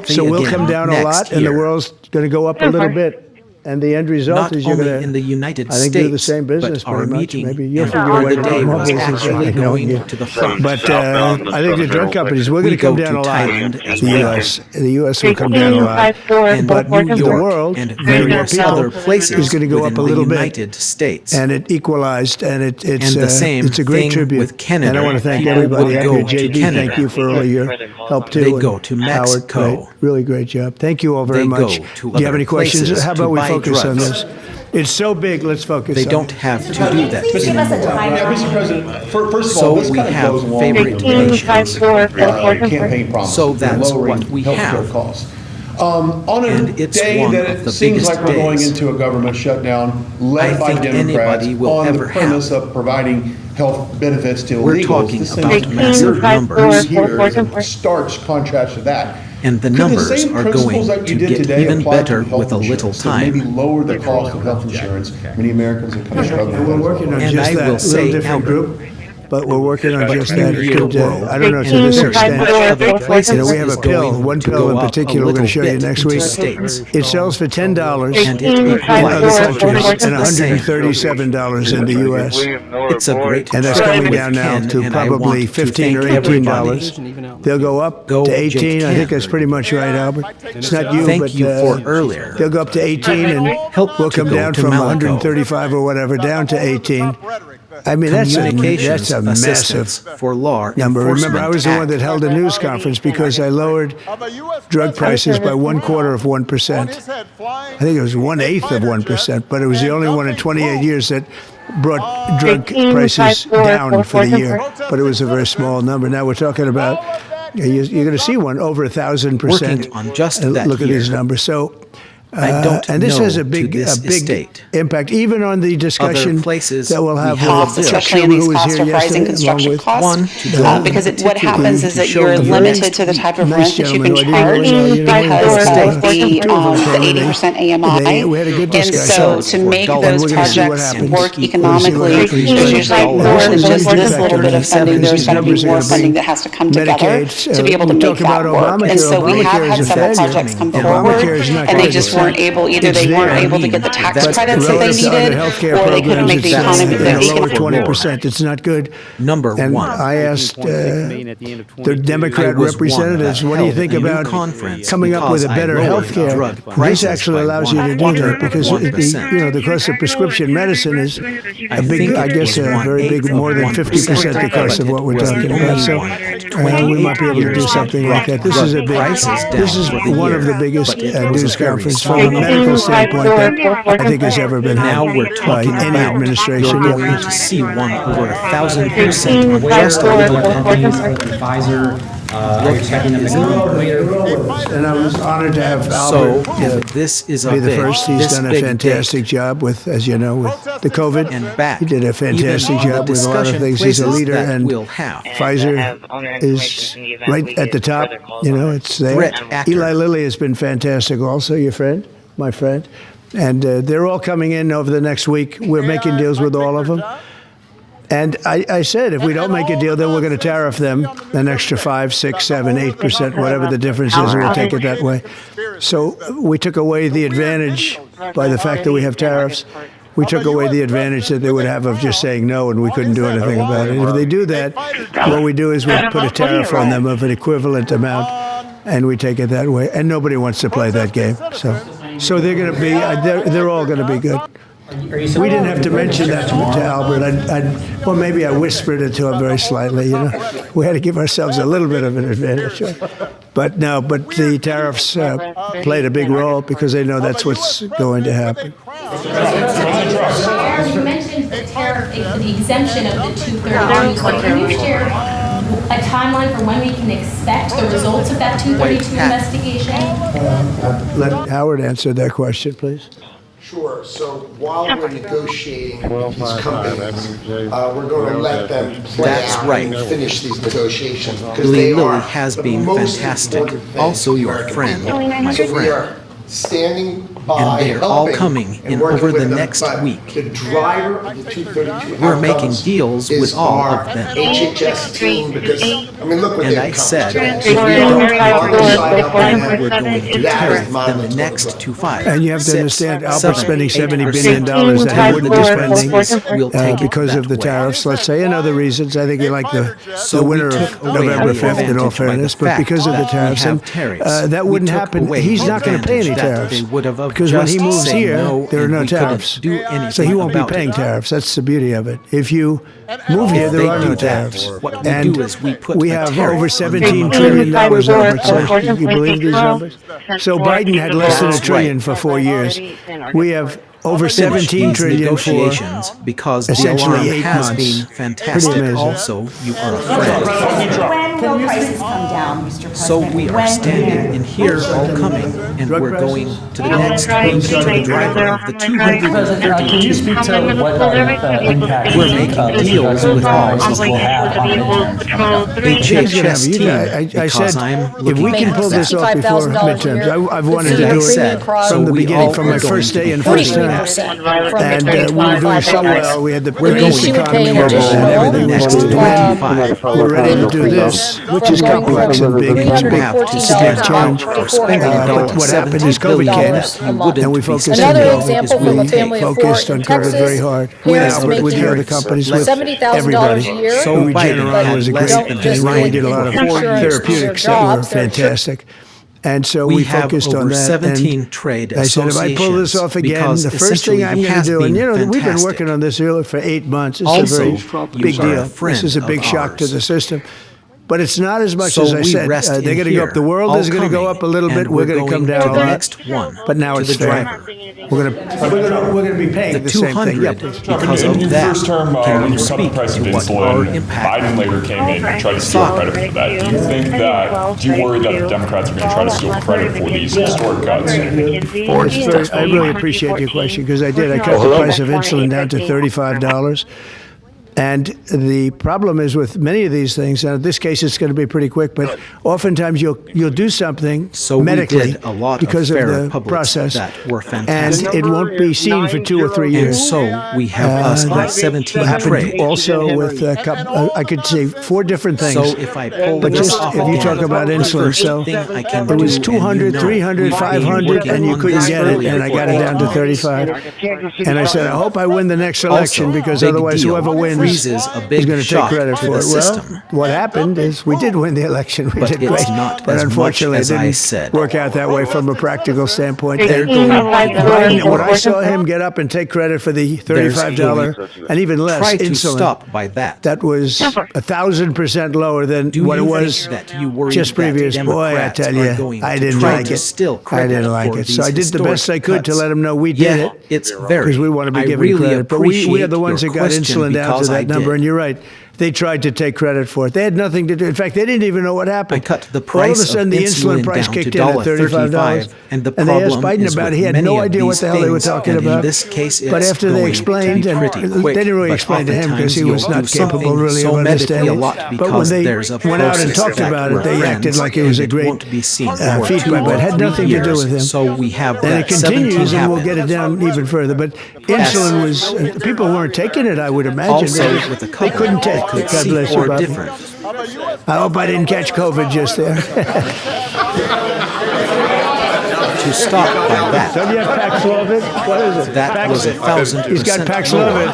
So we'll come down a lot, and the world's going to go up a little bit. And the end result Not is you're only going to, in the United I think, States, do the same business but our pretty much. meeting Maybe you'll and figure on out the day more was business actually than going you. to the front. But I think the drug companies, we're going to come down a lot. The U.S. will come down a lot. But New the York world, and many more various people, other places is going to go within up a the little bit. United States. And it equalized, and it's the same it's a great thing tribute. with Canada. And I want to thank People everybody would up go here. to JD, Canada. thank you for all of your help too. They and go to Howard, Mexico. great, really great job. Thank you all very They much. go to Do you have other any questions? places How to about we buy focus on drugs. this? It's so big. Let's focus. They on don't it. have to do that Please give us a anymore. timeline. Mr. President, first of So all, this we kind of have goes along favorite with nations. campaign promises. So that's lowering what we healthcare have. costs. On a day that it seems like we're going into a government shutdown led by Democrats on the premise of providing health benefits to illegals, this about massive numbers here is a stark contrast to that. And the numbers are going to get even better with a little time. Maybe lower the cost of health insurance. Many Americans are kind of struggling. We're working on just that little different group. But we're working on just that. I don't know to this extent. We have a pill, one pill in particular we're going to show you next week. It sells for $10 in other countries and $137 in the U.S. It's a great and that's coming down now to probably $15 or $18. They'll go up to 18. I think that's pretty much right, Albert. It's not you, but they'll go up to 18 and we'll come down from 135 or whatever down to 18. I mean, that's a massive for law number. Remember, I was the one that held a news conference because I lowered drug prices by 1/4%. I think it was 1/8 of 1%, but it was the only one in 28 years that brought drug prices down for the year. But it was a very small number. Now we're talking about, you're going to see one over 1,000% on just that look at these numbers. So. And this has a big impact, even on the discussion that we'll have with especially in these cost of rising construction costs. Because what happens is that you're limited to the type of rent that you can charge because of the 80% AMI. And so to make those projects work economically, there's usually more than just this little bit of funding. There's going to be more funding that has to come together to be able to make that work. And so we have had several projects come forward, and they just weren't able, either they weren't able to get the tax credits that they needed, or they couldn't make the economy. Lower 20%. It's not good. Number one. And I asked the Democrat representatives, what do you think about coming up with a better health care? This actually allows you to do that because the cost of prescription medicine is a big, I guess, a very big, more than 50% the cost of what we're talking about. So we might be able to do something like that. This is one of the biggest news conferences from a medical standpoint that I think has ever been held by any administration. You're going to see one over 1,000% on just a little Pfizer. Are you expecting them to come later? And I was honored to have Albert this is be the first. He's done a fantastic job with, as you know, with the COVID. He did a fantastic job with a lot of things. He's a leader, and Pfizer is right at the top. It's there. Eli Lilly has been fantastic also, my friend. And they're all coming in over the next week. We're making deals with all of them. And I said, if we don't make a deal, then we're going to tariff them an extra 5, 6, 7, 8%, whatever the difference is, and we'll take it that way. So we took away the advantage by the fact that we have tariffs. We took away the advantage that they would have of just saying no, and we couldn't do anything about it. If they do that, what we do is we put a tariff on them of an equivalent amount, and we take it that way. And nobody wants to play that game. So they're going to be, they're all going to be good. We didn't have to mention that to Albert. Well, maybe I whispered it to him very slightly. We had to give ourselves a little bit of an advantage. But the tariffs played a big role because they know that's what's going to happen. You mentioned the tariff, the exemption of the 232. Can you share a timeline for when we can expect the results of that 232 investigation? Let Howard answer that question, please. Sure. So while we're negotiating with these companies, we're going to let them play out and finish these negotiations. Lily has been fantastic. Also your friend, my friend. We are standing by, and they're all coming in over the next week. The driver of the 232 we're making deals with all of them. HHS team because, look what and I said, if we don't we're going to tariff them the next 2 5. And you have to understand, Albert's spending $70 billion that he wouldn't be spending because of the tariffs, let's say, and other reasons. I think he liked the winter of November 5th, in all fairness, but because of the tariffs, and that wouldn't happen. He's not going to pay any tariffs. Because when he moves here, there are no tariffs. So he won't be paying tariffs. That's the beauty of it. If you move here, there are no tariffs. And we have over $17 trillion, Albert. So you believe these numbers? So Biden had less than $1 trillion for 4 years. We have over 17 trillion for negotiations because the essentially alarm 8 has months. been fantastic. Also, you are a friend. When will prices come down, Mr. President? So we are standing in here all coming, and we're going to the next week to the driver of the 232. Can you speak to what impact We're making deals with all of will have on HHS I said, I'm if we can pull this off before midterms, I've wanted to do it from the beginning, from my first day and first time. And we were doing so well. We had the biggest economy and everything was going to we're ready to do this, which is complex and big. It's a big change. But what happened is COVID came, and we focused on Another COVID. example from a family of We four focused in on COVID very Texas. hard. With Albert, with the other companies, with everybody. $70,000 a year. So Regeneron was a great, and we did a lot of therapeutics that were fantastic. And so we focused on over that. 17 and trade I said, if I pull this off again, the first thing I'm going to do, and we've been working on this really for 8 months. It's a very big deal. This is a big shock to the system. But it's not as much as I said. They're going to go up. The world is going to go up a little bit. We're going to come down a lot. But now it's fair. We're going to be paying the same thing. Because of that, first term, when you cut the price of insulin, Biden later came in and tried to steal credit for that. Do you think that? Do you worry that the Democrats are going to try to steal credit for these historic cuts? I really appreciate your question because I did. I cut the price of insulin down to $35. And the problem is with many of these things, and in this case it's going to be pretty quick, but oftentimes you'll do something medically because of the process, and it won't be seen for 2 or 3 years. And so we have us at 17 trade. Also with I could say 4 different things. So if I pull but this just off if you again, talk about insulin, so it was 200, 300, 500, and you couldn't get it, and I got it down to 35. And I said, I hope I win the next election because otherwise whoever wins is going to take credit for it. Well, what happened is we did win the election. We did great. But unfortunately, it didn't work out that way from a practical standpoint. Biden, when I saw him get up and take credit for the $35 and even less insulin, that was 1,000% lower than what it was just previous. Boy, I tell you, I didn't like it. I didn't like it. So I did the best I could to let him know we did it because we want to be given credit. But we are the ones that got insulin down to that number. And you're right. They tried to take credit for it. They had nothing to do. In fact, they didn't even know what happened. I cut the price all of a sudden, the insulin price kicked in at $35, and they asked Biden about it. He had no idea what the hell they were talking about. In this case, but after they explained, and they didn't really explain to him because he was not capable really of understanding. But when they went out and talked about it, they acted like it was a great feat, but it had nothing to do with him. So we have and it continues, and we'll get it down even further. But insulin was people weren't taking it. I would imagine they couldn't take. God bless you, Bob. I hope I didn't catch COVID just there. To stop by that. Don't you have Paxlovid? What is it? That was 1,000%. He's got Paxlovid.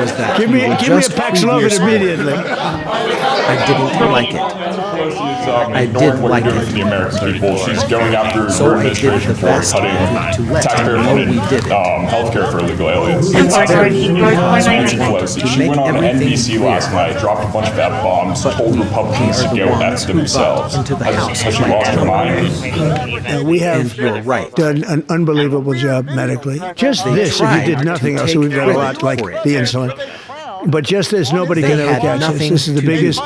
Was that give me a Paxlovid immediately. I didn't like it. I did like it. The American people. She's going after your administration for cutting taxpayer-funded healthcare for illegal aliens. She went on NBC last night, dropped a bunch of F-bombs, told Republicans to go F themselves. Has she lost her mind? We have done an unbelievable job medically. Just this, if you did nothing else, we've done a lot like the insulin. But just this, nobody can ever catch this. This is the biggest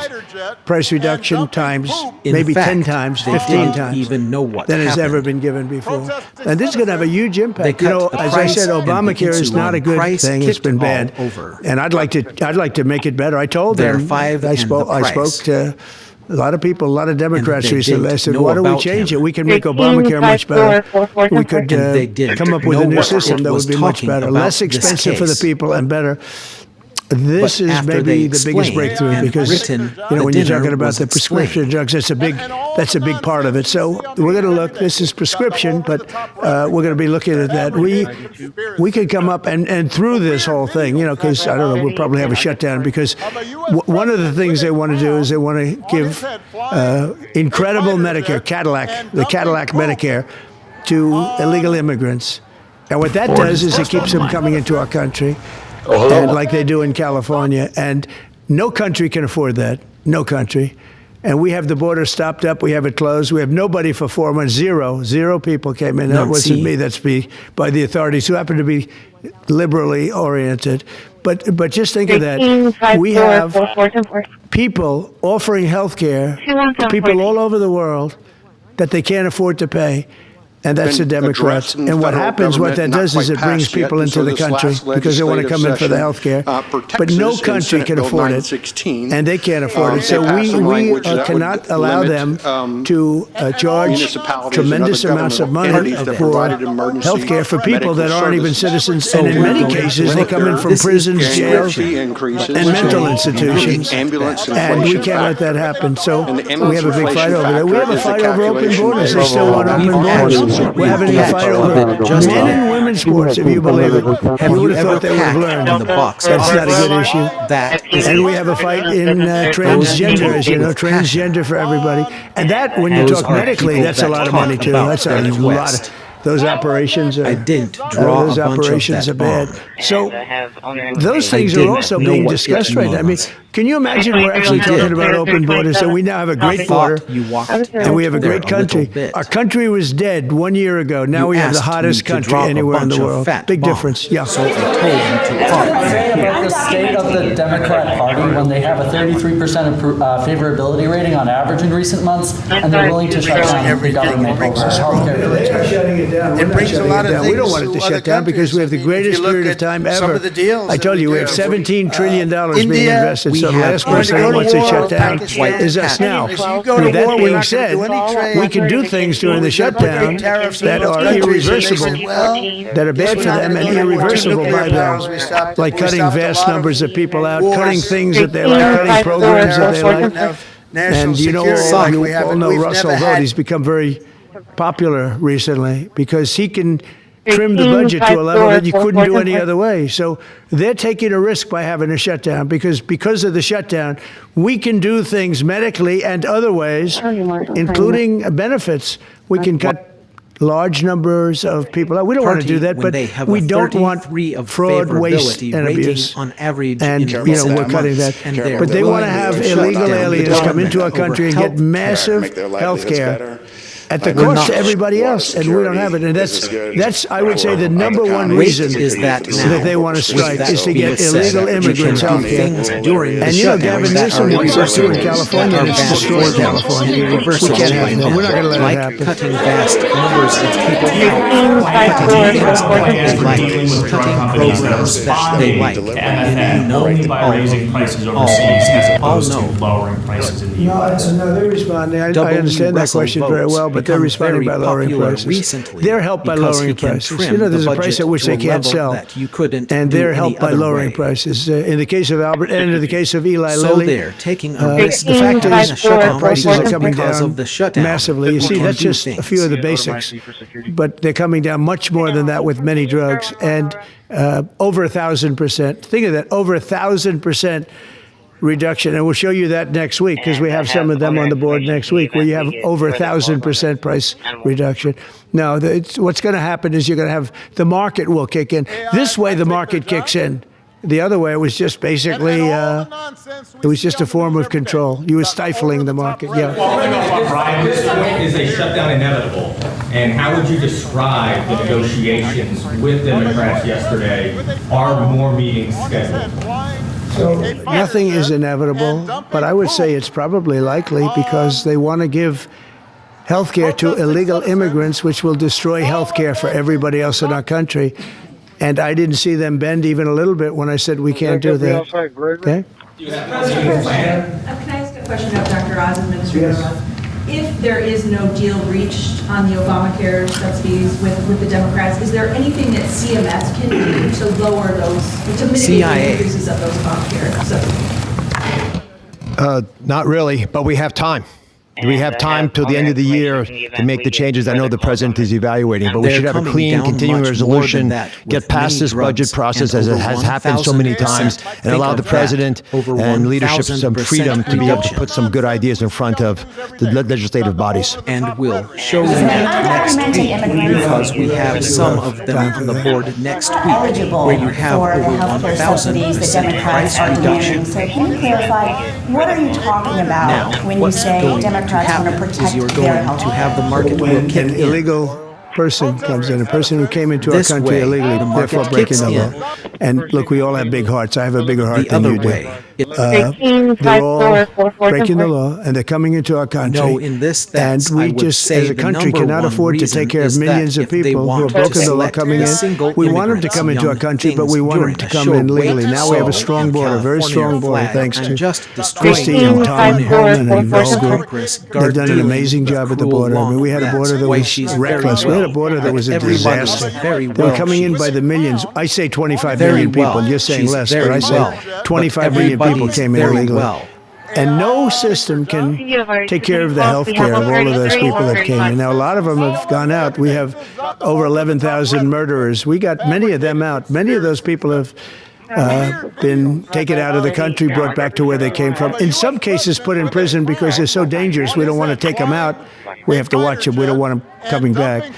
price reduction times, maybe 10 times, 15 times than has ever been given before. And this is going to have a huge impact. You know, as I said, Obamacare is not a good thing. It's been bad. And I'd like to make it better. I told them, I spoke to a lot of people, a lot of Democrats recently. I said, why don't we change it? We can make Obamacare much better. We could come up with a new system that would be much better, less expensive for the people and better. This is maybe the biggest breakthrough because, you know, when you're talking about the prescription drugs, that's a big part of it. So we're going to look, this is prescription, but we're going to be looking at that. We could come up and through this whole thing, you know, because, I don't know, we'll probably have a shutdown because one of the things they want to do is they want to give incredible Medicare, the Cadillac Medicare to illegal immigrants. And what that does is it keeps them coming into our country. And like they do in California, and no country can afford that. No country. and we have the border stopped up. We have it closed. We have nobody for 4 months. Zero people came in. That wasn't me. That's by the authorities who happen to be liberally oriented. But just think of that. We have people offering health care to people all over the world that they can't afford to pay. And that's the Democrats. And what happens, what that does is it brings people into the country because they want to come in for the health care. But no country can afford it, and they can't afford it. So we cannot allow them to charge tremendous amounts of money for health care for people that aren't even citizens. And in many cases, they come in from prisons, jails, and mental institutions. And we can't let that happen. So we have a big fight over that. We have a fight over open borders. They still want open borders. We're having a fight over men and women's sports, if you believe it. You would have thought they would have learned. That's not a good issue. And we have a fight in transgender, as you know, transgender for everybody. And that, when you talk medically, that's a lot of money too. That's a lot of. Those operations are. I didn't draw those operations are bad. So those things are also being discussed right now. I mean, can you imagine we're actually talking about open borders? So we now have a great border, and we have a great country. Our country was dead 1 year ago. Now we have the hottest country anywhere in the world. Big difference. Yeah. So I told you to about the state of the Democrat Party when they have a 33% favorability rating on average in recent months, and they're willing to shut down the government over healthcare. It brings a lot of things. We don't want it to shut down because we have the greatest period of time ever. I told you, we have $17 trillion being invested. So the last person that wants it shut down is us now. With that being said, we can do things during the shutdown that are irreversible, that are bad for them and irreversible by them, like cutting vast numbers of people out, cutting things that they like, cutting programs that they like. And you know, all know Russell Holt. He's become very popular recently because he can trim the budget to a level that you couldn't do any other way. So they're taking a risk by having a shutdown because of the shutdown, we can do things medically and other ways, including benefits. We can cut large numbers of people out. We don't want to do that, but we don't want fraud, waste, and abuse. And, we're cutting that. But they want to have illegal aliens come into our country and get massive health care at the cost to everybody else, and we don't have it. And that's I would say, the number one reason that they want to strike is to get illegal immigrants health care. And Gavin Newsom wants us to in California, and it's destroyed California. We can't have that. We're not going to let it happen. Cutting vast numbers of people programs that they like. And only by raising prices overseas as opposed to lowering prices in the U.S. No, they're responding. I understand that question very well, but they're responding by lowering prices. They're helped by lowering prices. There's a price at which they can't sell, and they're helped by lowering prices. In the case of Albert and in the case of Eli Lilly, they're taking a risk. The fact is, prices are coming down massively. You see, that's just a few of the basics, but they're coming down much more than that with many drugs, and over 1,000%. Think of that, over 1,000% reduction, and we'll show you that next week because we have some of them on the board next week where you have over 1,000% price reduction. Now, what's going to happen is you're going to have the market will kick in. This way, the market kicks in. The other way, it was just basically, it was just a form of control. You were stifling the market. Yeah. Following up on Brian, this point, is a shutdown inevitable? And how would you describe the negotiations with Democrats yesterday? Are more meetings scheduled? So nothing is inevitable, but I would say it's probably likely because they want to give health care to illegal immigrants, which will destroy health care for everybody else in our country. And I didn't see them bend even a little bit when I said we can't do that. Okay? Can I ask a question of Dr. Oz, Administrator Oz? If there is no deal reached on the Obamacare subsidies with the Democrats, is there anything that CMS can do to lower those, to mitigate the increases of those Obamacare subsidies? Not really, but we have time. Do we have time till the end of the year to make the changes? I know the president is evaluating, but we should have a clean, continuing resolution, get past this budget process as it has happened so many times, and allow the president and leadership some freedom to be able to put some good ideas in front of the legislative bodies. And we'll show you that next week, because we have some of them on the board next week, where you have over 1,000% price reduction. So can you clarify, what are you talking about when you say Democrats want to protect you're their going health? to have the market will When kick an in. illegal person comes in, a person who came into our This country way, illegally, the market therefore breaking kicks the in. law. And look, we all have big hearts. I have a bigger heart The than other you do. way, They're all breaking the law, and they're coming into our country. No, in this and sense, we I would just, say as a the country, number cannot one afford to take care of reason is millions that of if they people who want have to broken the law select coming the in. single We want them to immigrants, come into our young country, but we things want them during to a come show in legally. weight Now we have a sold strong in border, very strong California border, flag thanks and to just destroying Christi and Tom and Holman and the whole group. Congress, They've done an amazing job at the border. I mean, we had a border that was reckless. We had a border that was a disaster. They were coming in by the millions. I say 25 million people. You're saying less, but I say 25 million people came in illegally. And no system can take care of the health care of all of those people that came in. Now, a lot of them have gone out. We have over 11,000 murderers. We got many of them out. Many of those people have been taken out of the country, brought back to where they came from. In some cases, put in prison because they're so dangerous. We don't want to take them out. We have to watch them. We don't want them coming back.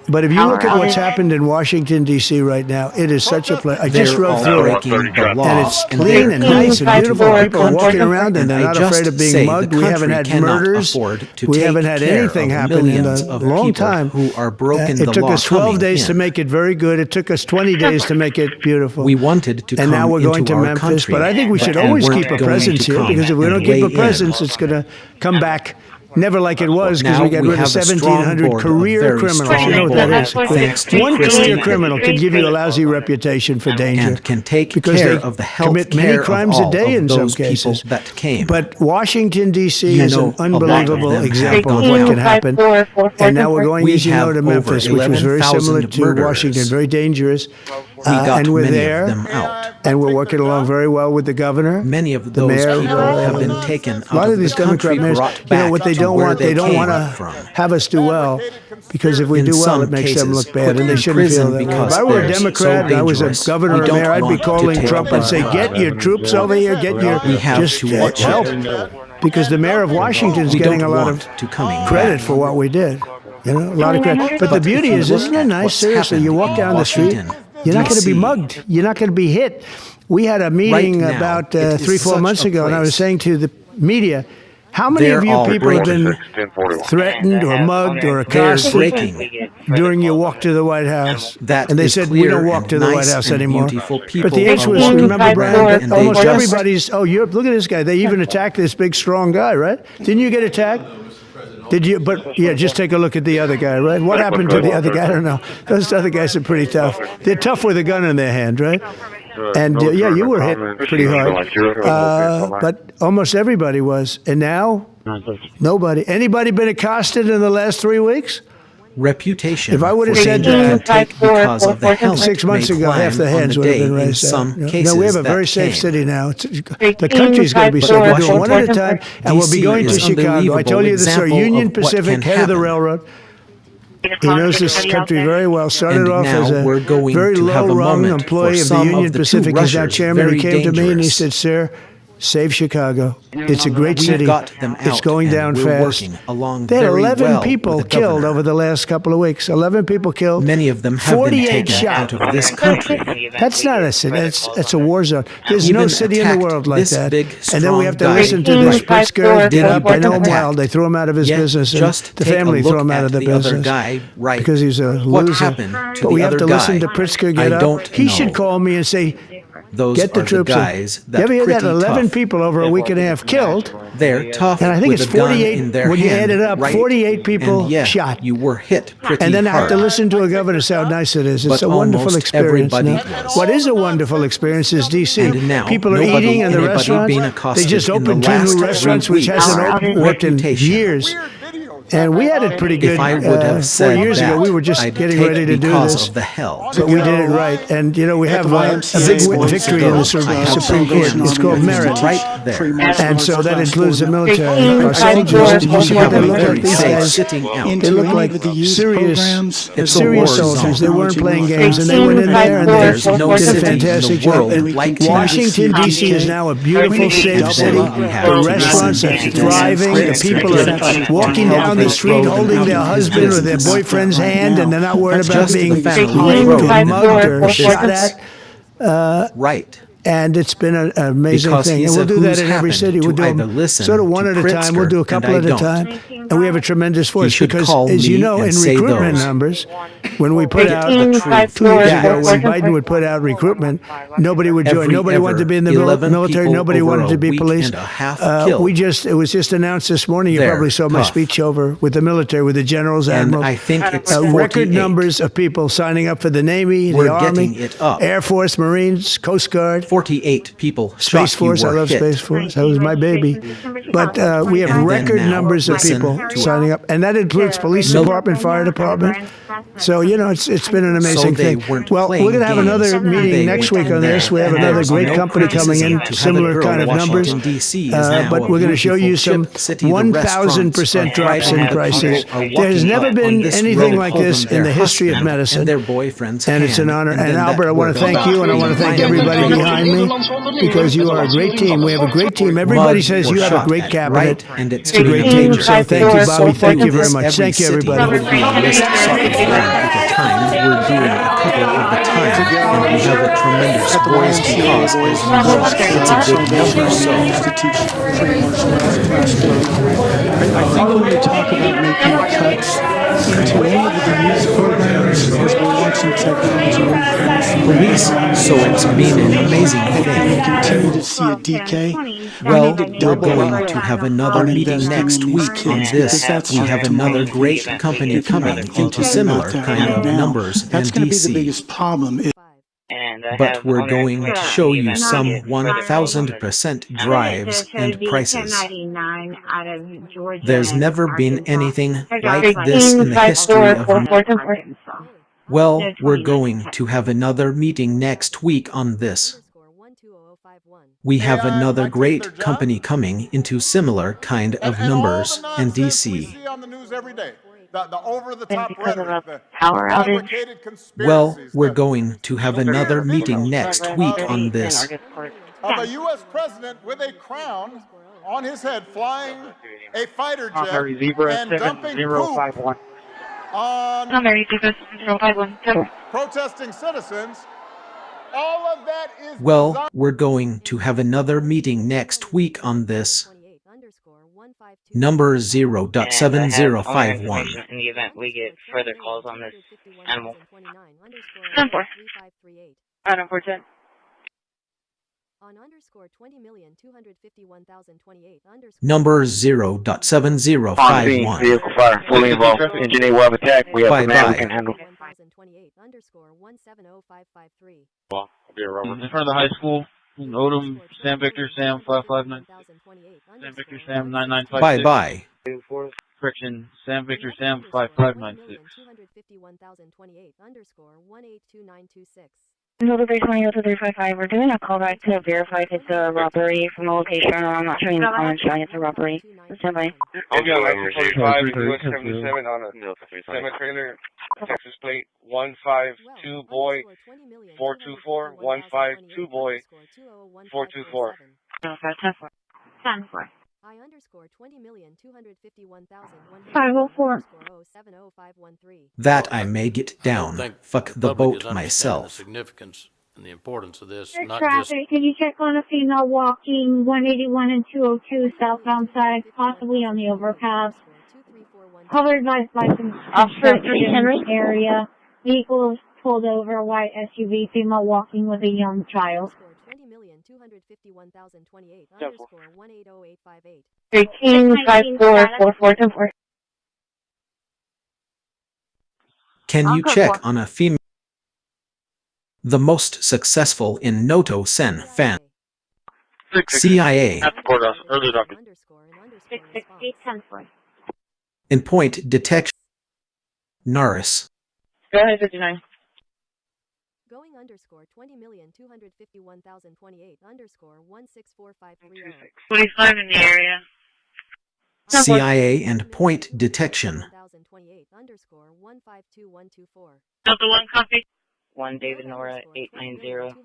But if you look at what's happened in Washington, D.C. right now, it is such a place. I just rode through it, and it's clean and nice and beautiful. People are walking around, and they're not afraid of being mugged. We haven't had murders. We haven't had anything happen in a long time. It took us 12 days to make it very good. It took us 20 days to make it beautiful. We wanted to and come now we're going into to our Memphis. country, But I think we should always keep a presence here, because if we don't keep a presence, it's going to come back. Never like it was, because we got rid of 1,700 career criminals. You know what that is? One career criminal can give you a lousy reputation for danger, and can take because care they of the health commit many care crimes of a day all in of some those cases. people that came. But Washington, D.C. You is know, an a lot of unbelievable them have example of gone what can out. happen. And now we're going, We as you know, have to Memphis, over which was very similar 11,000 to murderers. Washington, very dangerous. We got And we're many there, of them out. and we're working along very well with the governor. Many of the those mayor, people have been taken out a lot of these the country, Democrat mayors, brought you know back what they to don't where want? They don't came want to from. have us do well, because if we In do well, some it makes them cases, look bad, put and they in shouldn't feel prison that way. because If I were a they're so Democrat and I was dangerous. a governor We or don't mayor, I'd be want to calling take Trump and say, "Get your troops over here, get your We have just to watch help," it. because the mayor of Washington is We getting don't a lot want of to coming credit back. for what we did. You know, a lot of credit. But the But beauty if you is, look isn't it at nice? what's Seriously, you happened walk in down the street, Washington, you're not going to be DC. mugged. You're not going to be hit. We had a meeting Right now, about it is 3-4 such months a ago, and I was place. saying to the media, how many They're of you all people have been breaking. threatened or mugged or They're accosted breaking. during your walk to the White House? That And they is said, we clear don't walk and to the White nice House and anymore. beautiful But people the issue are is, walking remember, by Brian, and that they almost just- everybody's, look at this guy. They even attacked this big, strong guy, right? Didn't you get attacked? Did you? But yeah, just take a look at the other guy, right? What happened to the other guy? I don't know. Those other guys are pretty tough. They're tough with a gun in their hand, right? And yeah, you were hit pretty hard. But almost everybody was. And now, nobody. Anybody been accosted in the last 3 weeks? Reputation. If I would have for said danger that can take because of the helmet 6 months may ago, half the climb on hands the would have day been in raised. some No, cases we have a that very safe came. city now. The country's going to be safe. We're doing one at a time, and we'll be DC going to is Chicago. I told you this, sir. unbelievable Union of what Pacific, can head of the happen. railroad. He knows this country very well. Started And off now as a we're going very to have a low-rung moment employee for of the some Union of the Pacific. He's now two chairman. He rushers, came to me and he very said, "Sir, save Chicago. It's a great We city. got them It's out, going and down we're fast." working along They had very 11 well people with the killed governor. over the last couple of weeks. 11 people killed. Many of them have been 48 taken shot. out of this country. That's not a city. It's a war zone. There's Even no city in the attacked world like this that. big, And then we have to strong listen to guy. this Pritzker get up. I know him Attacked. well. They threw him out of his Yet business. And just the take a family look threw him out of at the the other business guy, right. because he's a What loser. happened to But the we have other to listen to guy? Pritzker I get up. don't He should know. call me and say, Those "Get the are troops the in." guys You that ever hear that? pretty 11 tough. people over a week and a half killed. They're tough And I think with it's a gun 48 in their when you hand, add it up, right? 48 people And yeah, shot. You were hit pretty And then I have to hard. listen to a governor say how nice it is. It's But a wonderful almost experience. everybody Now, was. what is a wonderful experience is D.C. And now, People are nobody- eating in the anybody restaurants. being They accosted just in the opened two last new 3 restaurants, which weeks. hasn't worked in Reputation. years. And we had it pretty good. If I would have 4 said years ago, we were just I'd getting take ready to do because this. of the hell. But we did it right. And, you know, we have a big victory in the Supreme Court. It's called merit. Right there. And so that includes the military. Our soldiers, did you see what they look like? These guys, they look like serious soldiers. They weren't playing games, and they went in there and they did a fantastic job. And Washington, D.C. is now a beautiful, safe city. The restaurants are thriving. The people are walking down the street holding their husband or their boyfriend's hand, and they're not worried about being raped or mugged or shot at. Right. And it's been an amazing thing. And we'll do that in every city. We'll do them sort of one at a time. We'll do a couple at a time. And we have a tremendous force because, as you know, in recruitment numbers, when we put out 2 years ago, when Biden would put out recruitment, nobody would join. Nobody wanted to be in the military. Nobody wanted to be police. It was just announced this morning. You probably saw my speech over with the military, with the generals, admirals. I think it's record numbers of people signing up for the Navy, the Army, Air Force, Marines, Coast Guard. 48 people. Space Force, I love Space Force. That was my baby. But we have record numbers of people signing up, and that includes police department, fire department. So, you know, it's been an amazing thing. Well, we're going to have another meeting next week on this. We have another great company coming in, similar kind of numbers. But we're going to show you some 1,000% drops in prices. There's never been anything like this in the history of medicine. And it's an honor. And Albert, I want to thank you, and I want to thank everybody behind me, because you are a great team. We have a great team. Everybody says you have a great cabinet. It's a great team. So thank you, Bobby. Thank you very much. Thank you, everybody. We're doing a couple of the time, and we have a tremendous boys because it's a good number. So I think when we talk about making cuts into any of the youth programs, as we're launching technology, police, so it's been an amazing thing. We continue to see a decay. Well, we're going to have another meeting next week on this. We have another great company coming into similar kind of numbers and That's going to be the DC. biggest problem. But we're going to show you some 1,000% drives and prices. There's never been anything like this in the history of. Well, we're going to have another meeting next week on this. We have another great company coming into similar kind of numbers and DC. Well, we're going to have another meeting next week on this. Of a U.S. president with a crown on his head, flying a fighter jet and dumping poop on protesting citizens. All of that is Well, we're going to have another meeting next week on this. Number 0.7051. In the event we get further calls on this animal. Item 410. Number 0.7051. Vehicle fire, fully involved. Engineer web attack. We have a man we can handle. I'll be a rubber. In front of the high school, Odom, Sam Victor, Sam 559. Sam Victor, Sam 9956. Bye-bye. Correction, Sam Victor, Sam 5596. Total 320, 355. We're doing a call back to verify if it's a robbery from a location, or I'm not showing the comments showing it's a robbery. Stand by. I'll be on 1945, US 77 on a semi-trailer, Texas plate 152 boy 424, 152 boy 424. 10-4. 504. That I may get down. Fuck the boat myself. The significance and the importance of this, Sir, not traffic, can you check on a female walking 181 and 202 southbound side, possibly on the overpass? Covered advised by some construction area. Vehicle is pulled over, white SUV, female walking with a young child. 13544424. Can you check on a female? The most successful in Noto Sen fan. CIA. At the courthouse, early doctor. 668 10-4. In point detection. Naris. Go ahead, 59. Going underscore 20,251,028 underscore 164,530. 45 in the area. CIA and point detection. Delta 1 copy. 1 David Nora 890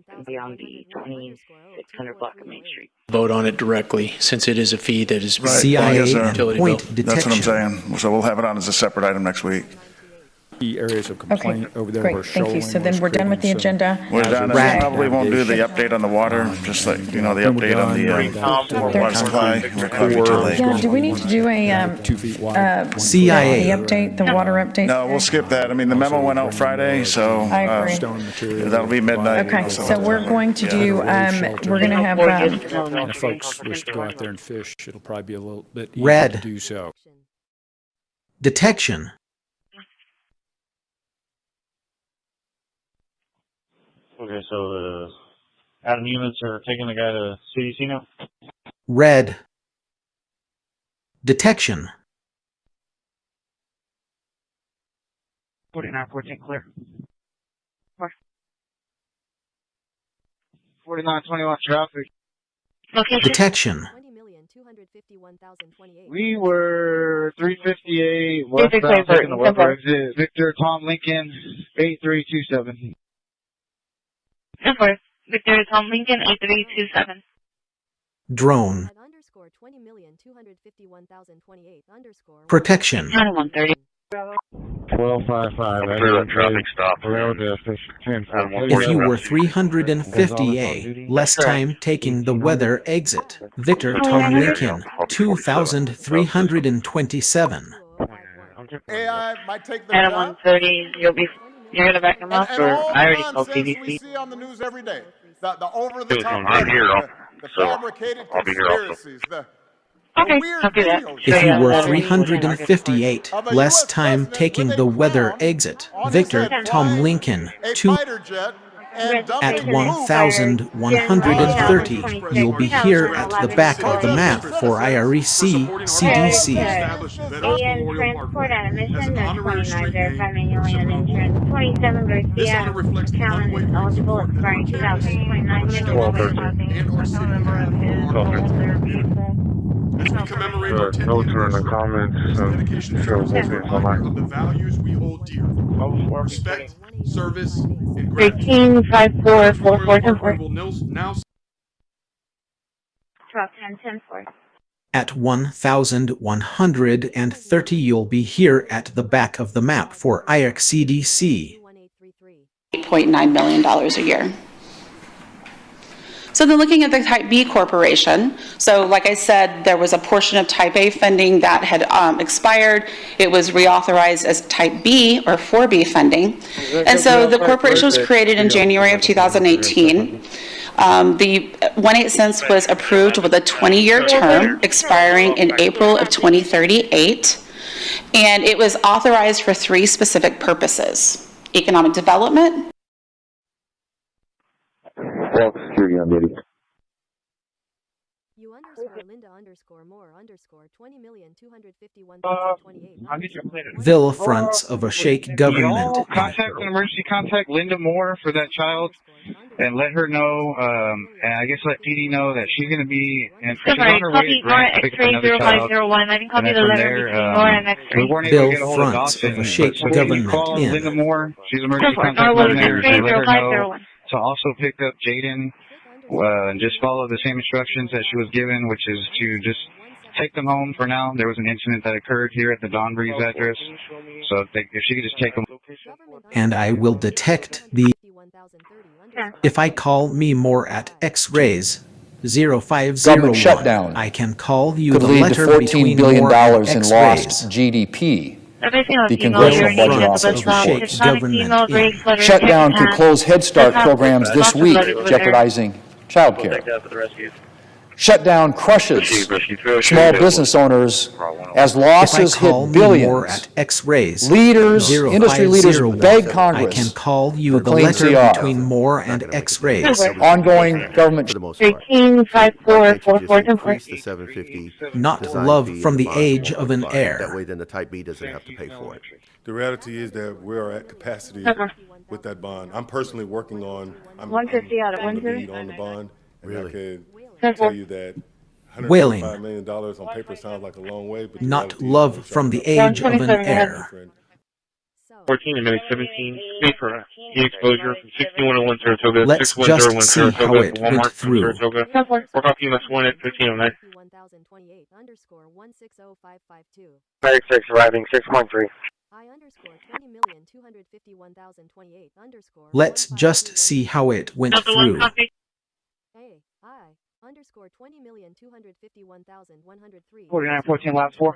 and beyond the 2600 block of Main Street. Vote on it directly since it is a fee that is CIA and point bill. detection. That's what I'm saying. So we'll have it on as a separate item next week. Key areas of complaint over there. Great, thank you. So then we're done with the agenda. We're done. We probably won't do the update on the water, just like, you know, the update on the water supply. We're probably too late. Yeah, do we need to do a CIA. the update, the water update? No, we'll skip that. I mean, the memo went out Friday, so I agree. that'll be midnight. Okay, so we're going to do, we're going to have, And if folks wish to go out there and fish, it'll probably be a little bit easier Red. to do so. Detection. Okay, so the Adam units are taking the guy to CDC now? Red. Detection. 49, 14, clear. 49, 21, traffic. Detection. We were 358 westbound taking the leopard exit. Victor, Tom Lincoln, 8327. Number Victor Tom Lincoln 8327. Drone. Protection. 130. 1255. Traffic stop. If you were 350A, less time taking the weather exit. Victor Tom Lincoln, 2327. AI might take the Adam 130, you're going to back him up, or I already called CDC? We see on the news every day. The over-the-top, I'm here, the so fabricated I'll be here also. conspiracies, the Okay, weird I'll do that. videos. If you were 358, less time taking the weather exit. Victor Tom Lincoln, 2 Fighter jet and at dumping 1,130. You'll be here at the back of the map for IREC CDC. AN transport at a mission, that's 29, verify manually on insurance. 27 Garcia, Callan is eligible, expiring 2029. As we commemorate our 10th anniversary, this dedication serves as a reminder of the values we hold dear. Respect, service, and gratitude. 185444. Will now 1210 At 1,130, you'll be here at the back of the map for IREC CDC. $8.9 million a year. So then looking at the Type B corporation, so like I said, there was a portion of Type A funding that had expired. It was reauthorized as Type B or 4B funding. And so the corporation was created in January of 2018. The 1/8 cents was approved with a 20-year term expiring in April of 2038. And it was authorized for 3 specific purposes: economic development, security on duty. You underscore Linda underscore more underscore 20,251,028. Ville fronts of a shake government. Contact an emergency contact Linda Moore for that child and let her know, and I guess let PD know that she's going to be she's on her way to Grant to pick up another child. I can copy the letter between Moore and X-ray. We weren't able to get a Ville hold of fronts Dawson, of a shake so government you call Linda in. Moore, she's emergency contact down there, and let her know to also pick up Jaden and just follow the same instructions that she was given, which is to just take them home for now. There was an incident that occurred here at the Don Breeze address, so if she could just take them. And I will detect the. If I call me more at X-rays 0501, Government shutdown I can call you could the lead letter to $14 between billion more and in X-rays. lost GDP. The Congressional Budget Office reports. Shutdown could close Head Start programs this week, jeopardizing child care. shutdown crushes small business owners as losses If I call hit me more billions. at X-rays, Leaders, industry leaders 050, beg Congress I can call you for the clean letter CR. between more and X-rays. Ongoing government. 135444. Not love from the age of an heir. That way, then the Type B doesn't have to pay for it. The reality is that we are at capacity with that bond. I'm personally working on. I'm 150 out of on the 130. lead on the bond, and I could Ten tell four. you that Wailing. $125 million on paper sounds like a long way, but the Not reality is love from the age of an heir. 14 and maybe 17. Pay for heat exposure from 6101 Saratoga, Let's 6101 just see how Saratoga, it to went Walmart from through. Saratoga. We're talking about 1 at 1509. 36 arriving 613. Let's just see how it went through. Underscore 20,251,103. 4914 last 4.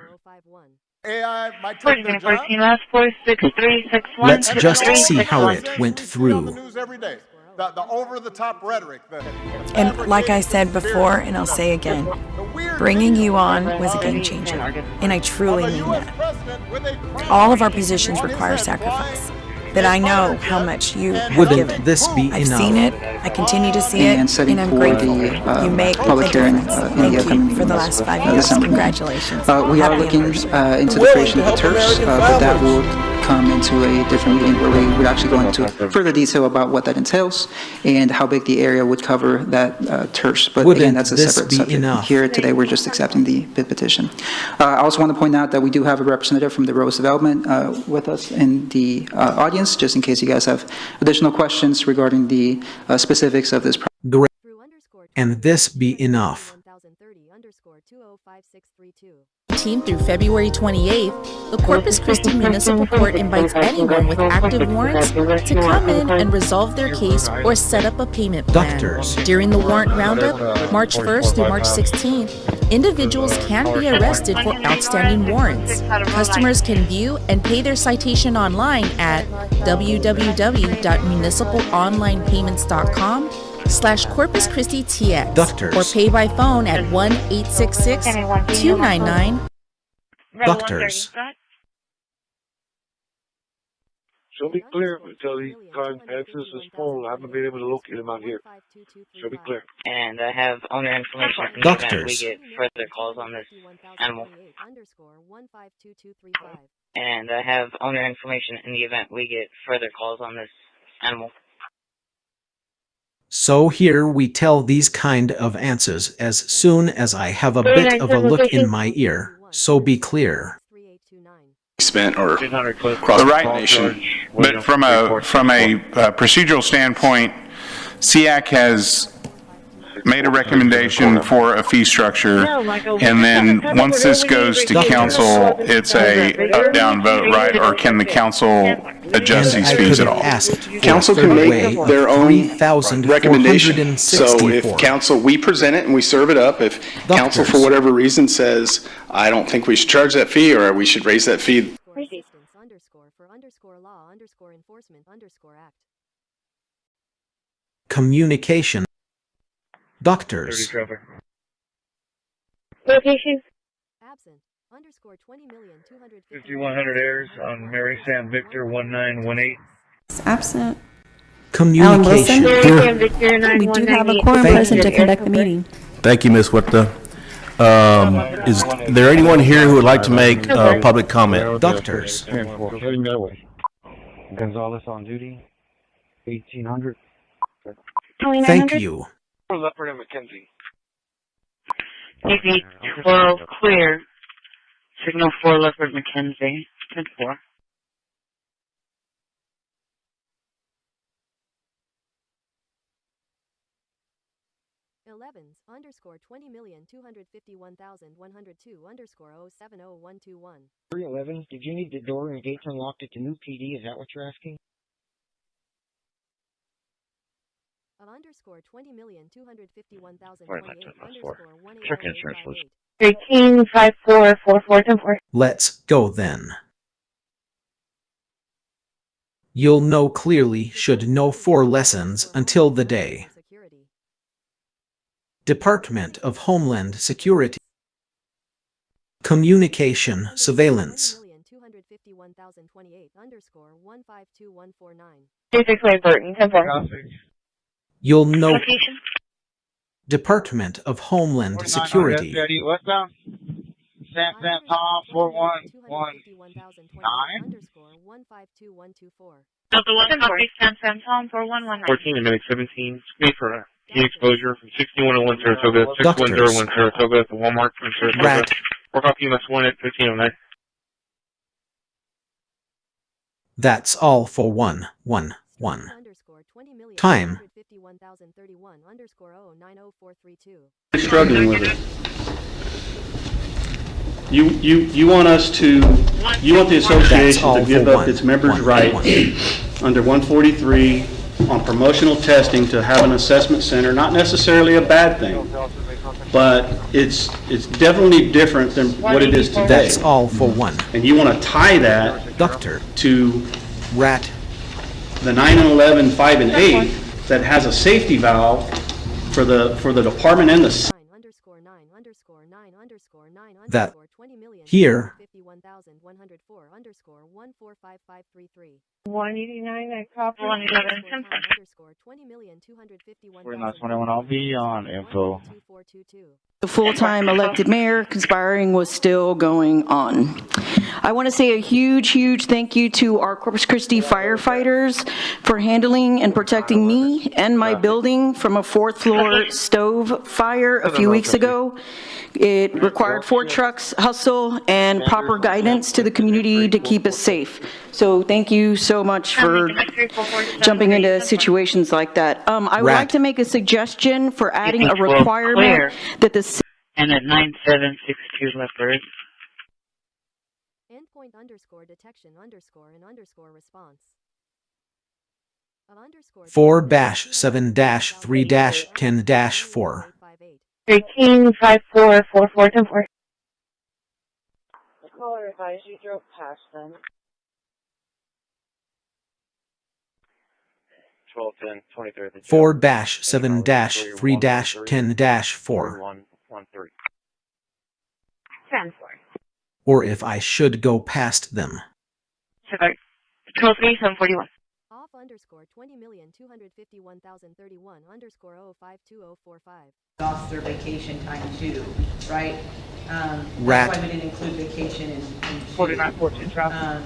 AI might take their job. 14 last 4, 6361. Let's just see how it went On the through. news every day. The over-the-top rhetoric. And like I said before, and I'll say again, bringing you on was a game changer. And I truly mean that. All of our positions require sacrifice. But I know how much you have Wouldn't given. this be I've enough? seen it, I continue to see it, And setting and I'm for grateful. the You make public a hearing difference. in the Thank upcoming you for the meetings last with 5 years. December. Congratulations. We are Happy looking anniversary. into the creation of the TERS, but that will come into a different meeting where we would actually go into further detail about what that entails and how big the area would cover that TERS. But Wouldn't again, that's a this separate be subject. enough? Here today, we're just accepting the bid petition. I also want to point out that we do have a representative from the Rose Development with us in the audience, just in case you guys have additional questions regarding the specifics of this project. Great. And this be enough. Through February 28th, the Corpus Christi Municipal Court invites anyone with active warrants to come in and resolve their case or set up a payment plan. Doctors. During the warrant roundup, March 1st through March 16th, individuals can be arrested for outstanding warrants. Customers can view and pay their citation online at www.municipalonlinepayments.com/Corpus Christi TX Doctors. or pay by phone at 1-866-299. Doctors. She'll be clear until he answers his phone. I haven't been able to locate him out here. She'll be clear. And I have owner information from the event. We Doctors. get further calls on this animal. And I have owner information in the event we get further calls on this animal. So here we tell these kind of answers as soon as I have a bit of a look in my ear, so be clear. Spent or across the right nation. But from a procedural standpoint, SEAC has made a recommendation for a fee structure, and then once this goes to council, it's a up-down vote, right? Or can the council adjust these fees at all? Council can make their own recommendation. So if council, we present it and we serve it up. If council, for whatever reason, says, I don't think we should charge that fee or we should raise that fee. Communication. Doctors. Location. 5100 airs on Mary Sam Victor 1918. Absent. Communication. We do have a quorum present to conduct the meeting. Thank you, Ms. Whipta. Is there anyone here who would like to make public comment? Doctors. Heading that way. Gonzalez on duty. 1800. Thank you. Leopard and McKenzie. TV 12 clear. Signal 4 Leopard McKenzie. 10-4. Underscore 20,251,102 311. Did you need the door and gates unlocked at the new PD? Is that what you're asking? Underscore 20,251,028 Check insurance, please. 135444. Let's go then. You'll know clearly should know 4 lessons until the day. Department of Homeland Security. Communication Surveillance. 265 Burton, 10-4. You'll know. Department of Homeland Security. Westbound. Sam Tom 4119. Delta 1 copy, Sam Tom 4119. 14 and minute 17. Speed for heat exposure from 6101 Saratoga, 6101 Saratoga to Walmart in Saratoga. Rat. Work off US 1 at 1509. That's all for 111. Time. Struggling with it. You want us to, you want the association to give up its members' right under 143 on promotional testing to have an assessment center, not necessarily a bad thing, but it's definitely different than what it is today. That's all for one. And you want to tie that Doctor to Rat. the 9 and 11, 5 and 8 that has a safety valve for the department and the that here 189, I copy. 111, 4921, I'll be on info. The full-time elected mayor, conspiring was still going on. I want to say a huge thank you to our Corpus Christi firefighters for handling and protecting me and my building from a fourth-floor stove fire a few weeks ago. It required 4 trucks, hustle, and proper guidance to the community to keep us safe. So thank you so much for jumping into situations like that. I would like to make a suggestion for adding a requirement that the and at 9762 leopard. Endpoint underscore detection underscore and underscore response. 4-7-3-10-4. 13544410. The caller advised you drove past them. 1210, 23rd. 4-7-3-10-4. 10-4. Or if I should go past them. 123741. Off underscore 20,251,031 underscore 052045. Officer vacation time too, right? Rat. That's why we didn't include vacation in 4914 traffic.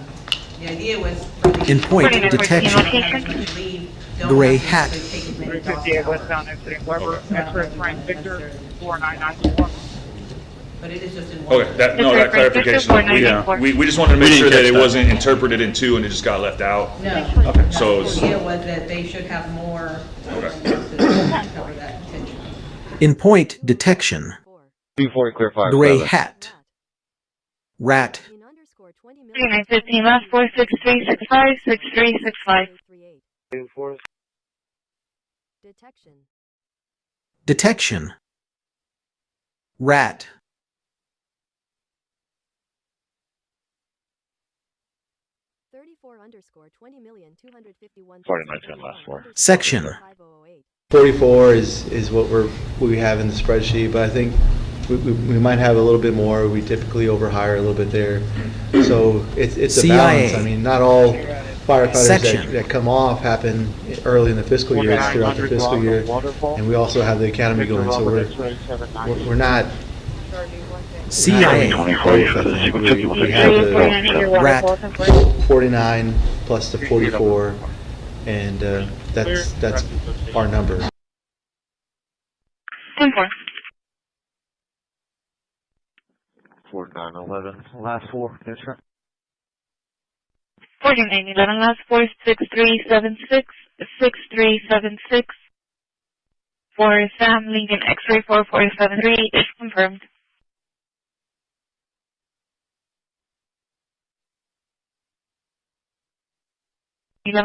The idea was In point detection. Gray hat. Westbound exiting Weber, X-ray Frank Victor 49924. But it is just in one. Okay, that clarification. We just wanted to make sure that it wasn't interpreted in 2 and it just got left out. No. Okay, so The idea was that they should have more to cover that potential. In point detection. 240 clear 5. Gray hat. Rat. 3915 last 46365 6365. Detection. Rat. Underscore 20,251,031. 4910 last 4. Section. 44 is what we have in the spreadsheet, but I think we might have a little bit more. We typically overhire a little bit there, so it's a CIA. balance. I mean, not all firefighters that come off happen early in the fiscal year. It's throughout the fiscal year, and we also have the academy going, so we're not. CIA. We have the Rat. 49 plus the 44, and that's our number. 10-4. 4911 last 4. That's right. 4911 last 46376 6376. For Sam Lincoln X-ray 4473 is confirmed. You can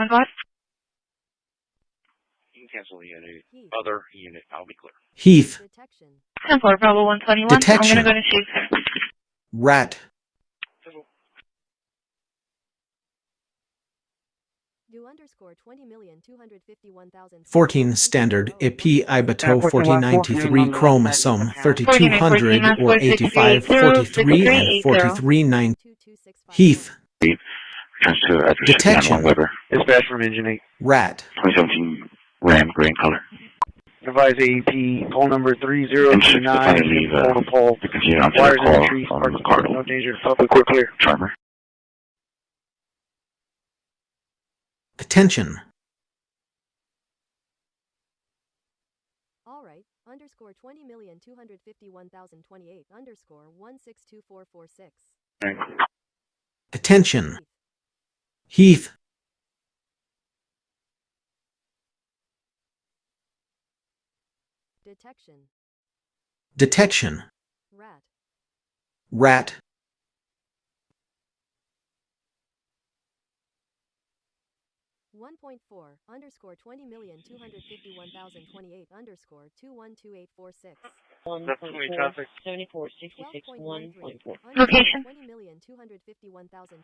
cancel the other unit. I'll be clear. Heath. 10-4, Bravo 121. Detection. I'm going to go to shoot. Rat. 14 standard IP Ibato 4093 chromosome 3200 or 8543 and 439 Heath. Detection. Dispatch from Engine 8. Rat. 2017 Ram, gray color. Advise AEP, pole number 3029, pole to pole. Wires in the trees, park the car, no danger, public, we're clear. Charmer. Attention. All right, underscore 20,251,028 underscore 162446. Attention. Heath. Detection. Detection. Rat. Rat. Underscore 20,251,028 underscore 212846. That's 20 traffic. 7466 1.4. Location.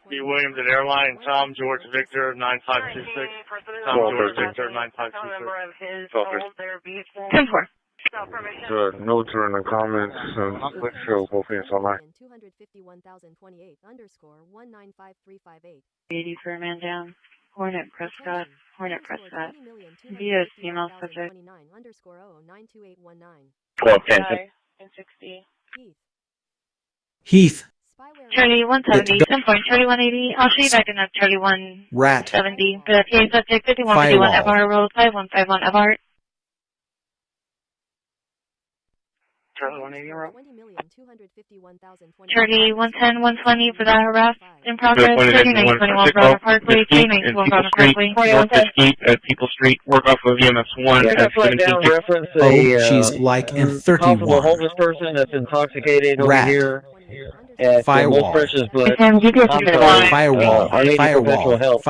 D. Williams at Airline, Tom George Victor 9526. Tom George Victor 9526. 10-4. No turn on comments. Let's show both hands online. 251,028 underscore 195358. 80 for a man down. Hornet Prescott. Hornet Prescott. Via female subject. Underscore 0928819. 60. Heath. Charlie 170, 10-4, Charlie 180. I'll show you back in that Charlie 170. Rat. The PA subject 5151 FR roll 5151 FR. Charlie 180 row. Charlie 110, 120 for that harass in progress. 3921 Broadway Parkway, K91 Broadway Parkway. North Mesquite at People Street, work off of EMS 1 at 17. Reference Oh, she's like in possible 31. homeless person that's intoxicated over Rat. here at Firewall. Most Precious Blood. Firewall. Firewall.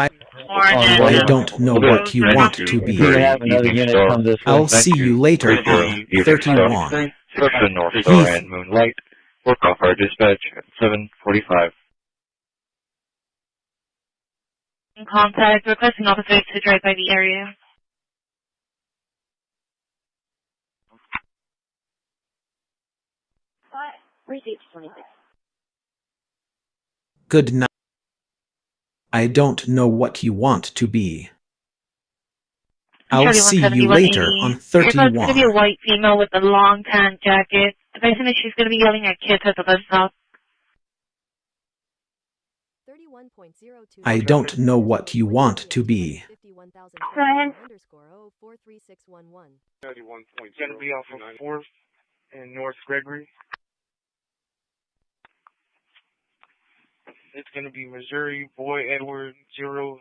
I don't know what you want to be. I'll see you later on 31. North Star and Moonlight, work off our dispatch at 7:45. In contact, requesting officers to drive by the area. Receipt 26. Good night. I don't know what you want to be. I'll see you later on It's going to be a 31. white female with a long tan jacket. If I assume she's going to be yelling at kids at the bus stop. I don't know what you want to be. Go ahead. It's going to be off of 4th and North Gregory. It's going to be Missouri, Boy Edward 0,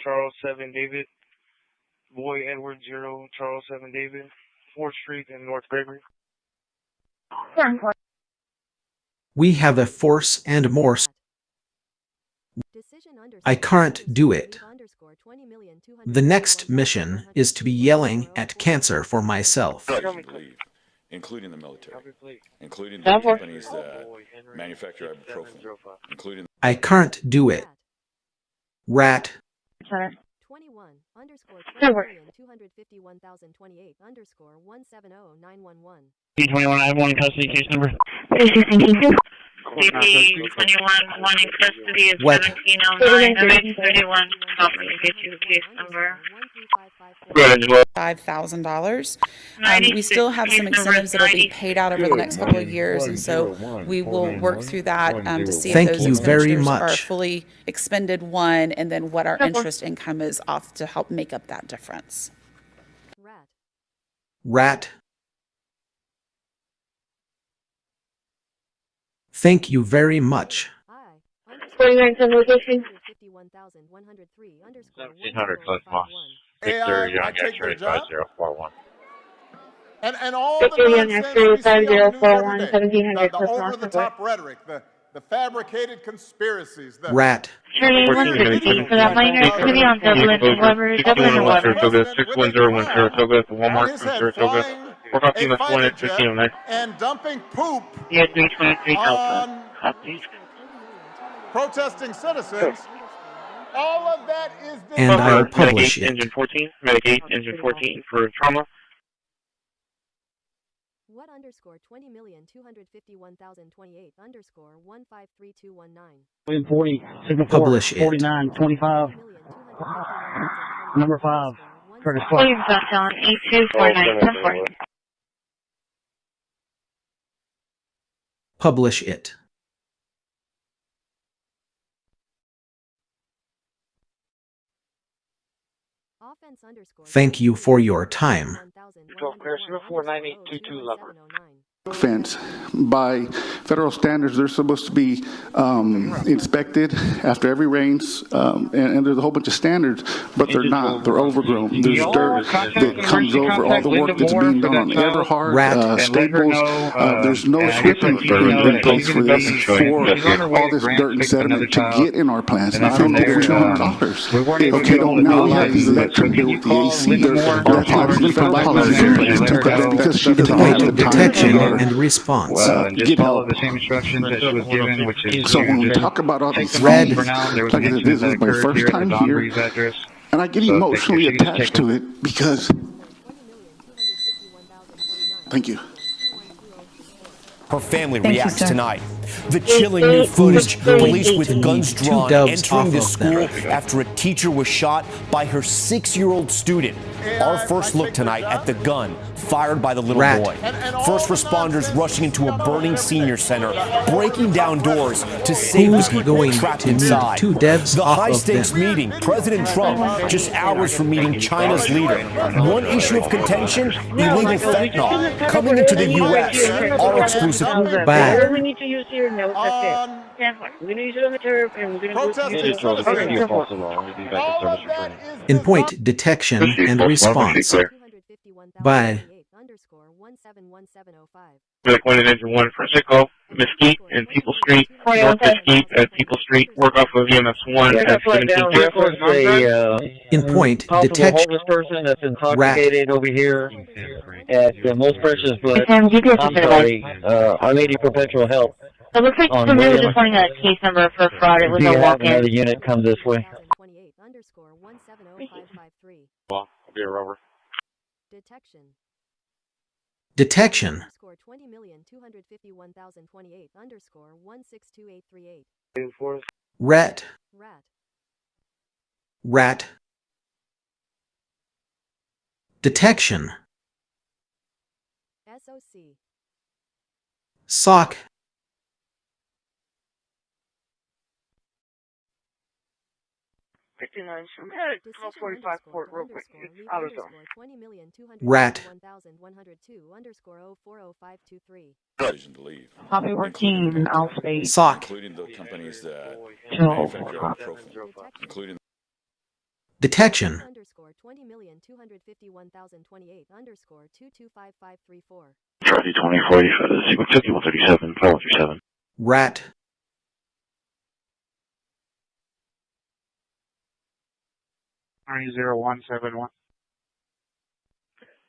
Charles 7 David. Boy Edward 0, Charles 7 David, 4th Street in North Gregory. We have a force and more. I can't do it. The next mission is to be yelling at cancer for myself. Including the military, including the companies that manufacture ibuprofen, including... I can't do it. Rat. Sorry. 251,028 underscore 170911. P21, I have one in custody, case number. DP21, one in custody is What? 1709, 31. Hopefully get you the case number. $5,000. We still have some incentives that will be paid out over the next couple of years, and so we will work through that to see Thank if those you very expenditures are much. fully expended, one, and then what our interest income is off to help make up that difference. Rat. Thank you very much. 49 some location. 1700 close Moss. Victor Young X-ray 5041. And all Victor Young the X-ray nonsense we see on the news 5041, every day, 1700 the plus over-the-top rhetoric, the fabricated conspiracies, the Rat. Charlie 160 for that minor activity on Dublin and Weber. Dublin and Weber. Saratoga, 6101 Saratoga, Walmart from Saratoga. Work off EMS 1 at 1509. and dumping poop Yeah, 323 Alpha. on Copy. protesting citizens All of that is and I'll publish it. Engine 14, Medicaid, Engine 14 for trauma. What underscore 20,251,028 underscore 153219. 40, signal 4, Publish it. 49, 25. Number 5, Curtis Clark. Please got on 8249. Publish it. Thank you for your time. 12 clear, 49822 leopard. Fence. By federal standards, they're supposed to be inspected after every rains, and there's a whole bunch of standards, but they're not. They're overgrown. There's dirt that comes over all the work that's being done on Everhard, Stables. There's no sweeping in place for this, for all this dirt and sediment to get in our plants. And I don't know $200. If you don't know how the electric bill with the AC, that's obviously federal policy in place, because she doesn't have the Detection and response. Just follow the same instructions that she was given, which is so when we talk about all these Red. things, like I said, this is my first time here, and I get emotionally attached to it because. Thank you. Her family reacts tonight. The chilling new footage, police with guns drawn entering the school after a teacher was shot by her 6-year-old student. Our first look tonight at the gun fired by the little boy. First responders rushing into a burning senior center, breaking down doors to save the people trapped inside. The high-stakes meeting, President Trump, just hours from meeting China's leader. One issue of contention, illegal fentanyl coming into the U.S. Our exclusive. Whatever we need to use here, no, that's it. We're going to use it on the turf, and we're going to use it. In point detection and response. By Medic 1 and Engine 1 for Sicko, Mesquite and People Street, North Mesquite at People Street, work off of EMS 1 at 17. in point detection. Homeless person that's intoxicated over here at Most Precious Blood. I'm sorry, Our Lady Perpetual Help. It looks like somebody was just wanting a case number for fraud. It was Do a you have walk-in. another unit come this way? Well, I'll be a rover. Detection. Rat. Rat. Detection. Sock. I'm headed to 1245 Port real quick. It's out of zone. Rat. Decision to leave. Copy 14, Alspace. Sock. Including the companies that Oh. manufacture ibuprofen, including Detection. Charlie 2040, sequence 5137, 537. Rat. RE0171.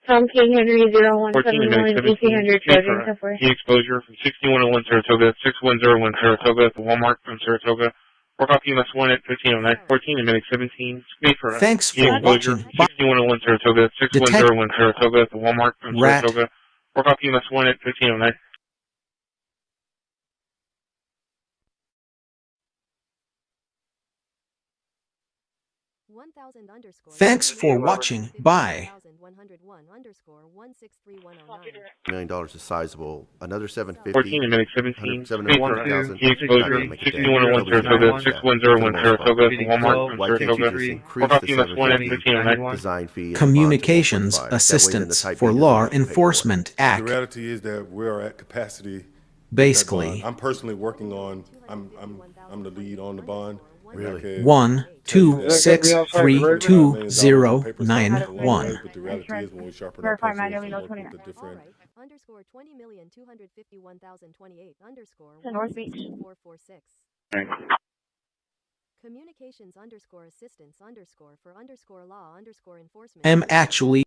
Tom King Henry 14 0171 minutes, AC100 Trojan, so forth. Heat exposure from 6101 Saratoga, 6101 Saratoga, the Walmart from Saratoga. Work off EMS 1 at 1509, 14 minutes 17. Thanks for exposure, watching. 6101 Saratoga, 6101 Saratoga, the Walmart from Rat. Saratoga. Work off EMS 1 at 1509. Thanks for watching. Bye. $1 million is sizable. Another 750. 14 minutes 17. 700,000. Heat exposure, 6101 Saratoga, 6101 Saratoga, the Walmart from Why can't you just Saratoga. increase Work off the EMS 1 at 1509. design fee and Communications bond to 1.5? That way then the Assistance type for B Law doesn't pay for it. Enforcement The Act. reality is that we're at capacity. Basically, I'm personally working on. I'm the lead on the bond. Really? 1 2 6 3 2 0 9 1. But the reality is when we sharpen our Verify pencils manually, and no work 29. with the different. Underscore 20,251,028 underscore The North Beach. 16446. Communications underscore assistance underscore for underscore law underscore enforcement. am actually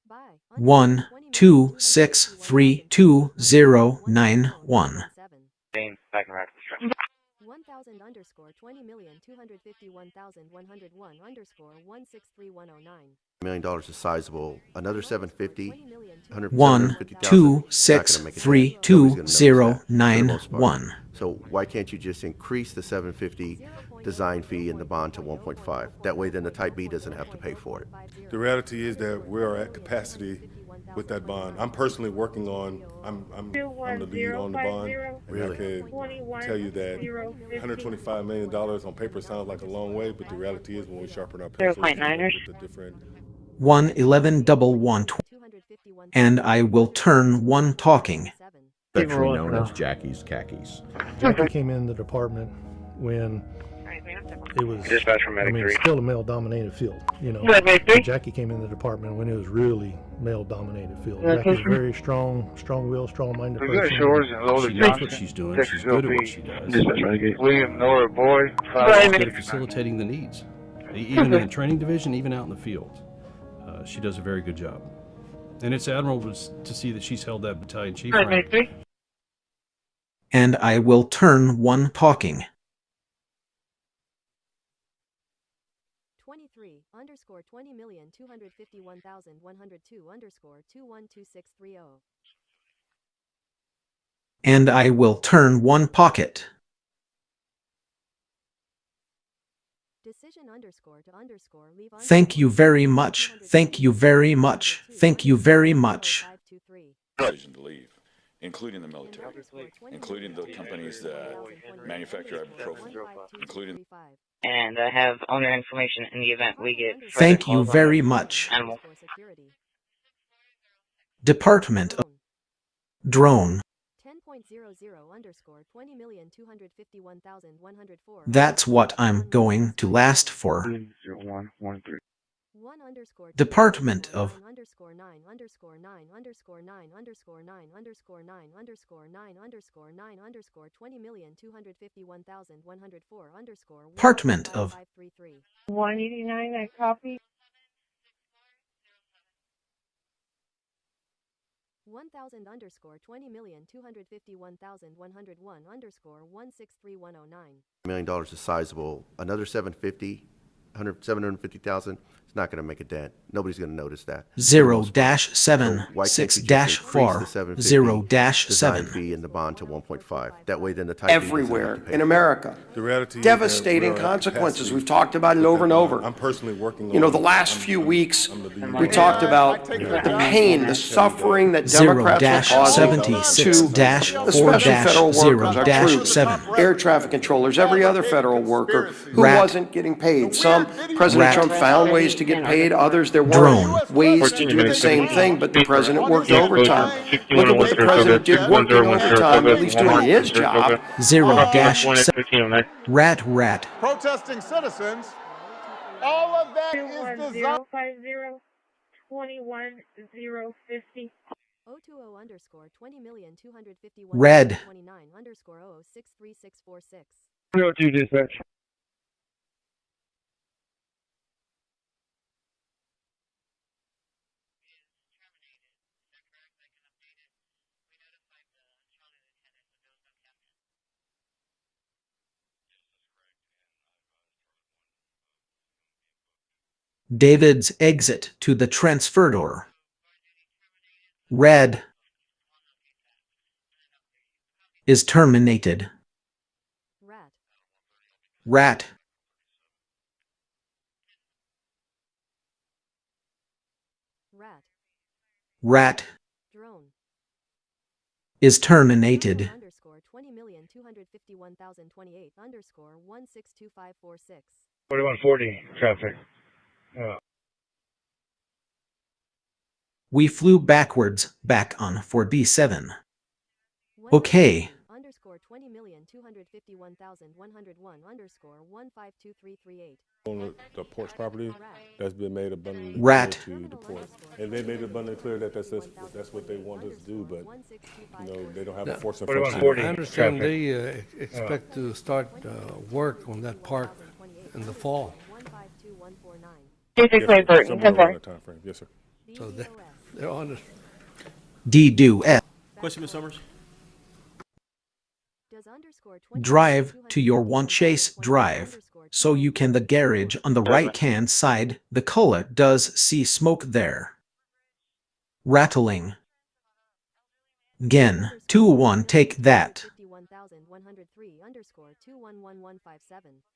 Bye. 1 2 6 3 2 0 9 1. Back in rack. 1000 underscore 20,251,101 underscore 163109. $1 million is sizable. Another 750, 1 2 6 3 2 0 9 1. So why can't you just increase the 750 design fee and the bond to 1.5? That way then the type B doesn't have to pay for it. The reality is that we are at capacity with that bond. I'm personally working on, I'm the lead on the bond. And I could tell you that $125 million on paper sounds like a long way, but the reality is when we sharpen our pencils, with the different 1 11 1 and I will turn 1 talking. Actually known as Jackie's khakis. Jackie came in the department when it was, I mean, it's still a male-dominated field, you know. Jackie came in the department when it was really male-dominated field. Jackie's very strong-willed, strong-minded person. She knows what she's doing. She's good at what she does. William Nora Boy. She's good at facilitating the needs, even in the training division, even out in the field. She does a very good job. And it's admirable to see that she's held that battalion chief rank. And I will turn 1 talking. 23 underscore 20,251,102 underscore 212630. And I will turn 1 pocket. Decision underscore to underscore leave. Thank you very much. Thank you very much. Thank you very much. Decision to leave, including the military, including the companies that manufacture ibuprofen, including. And I have owner information in the event we get. Thank you very much. Animal. Department of Drone. 10.00 underscore 20,251,104. That's what I'm going to last for. Department of underscore 9 underscore 9 underscore 9 underscore 9 underscore 9 underscore 9 underscore 9 underscore 20,251,104 underscore Department of 189, I copy. 1000 underscore 20,251,101 underscore 163109. $1 million is sizable. Another 750,000, it's not going to make a dent. Nobody's going to notice that. 0-7-6-4 0-7 fee and the bond to 1.5. That way then the type everywhere in America. The reality devastating consequences. We've talked about it over and over. I'm personally working on, you know, the last few weeks we talked about the pain, the suffering that Democrats are causing to especially federal workers, our troops, air traffic controllers, every other federal worker who wasn't getting paid. Some President Trump found ways to get paid, others there weren't ways to do the same thing, but the president worked overtime. Look at what the president did working overtime, at least doing his job. 0-7 rat. Protesting citizens, all of that is designed. 21050. 020 underscore 20,251 Red 29 underscore 063646. 02 dispatch. David's exit to the transfer door. Red is terminated. Rat is terminated. Underscore 20,251,028 underscore 162546. 4140 traffic. We flew backwards back on 4B7. Okay. Underscore 20,251,101 underscore 152338. On the port's property, that's been made abundantly Rat. clear to the port. And they made it abundantly clear that that's what they want us to do, but you know, they don't have a force enforcement. I understand they expect to start work on that park in the fall. Yes, sir. So they're on it. D-do-F. Question, Ms. Summers? Drive to your one chase drive, so you can the garage on the right hand side. The color does see smoke there. Rattling. Again, 2-1 take that.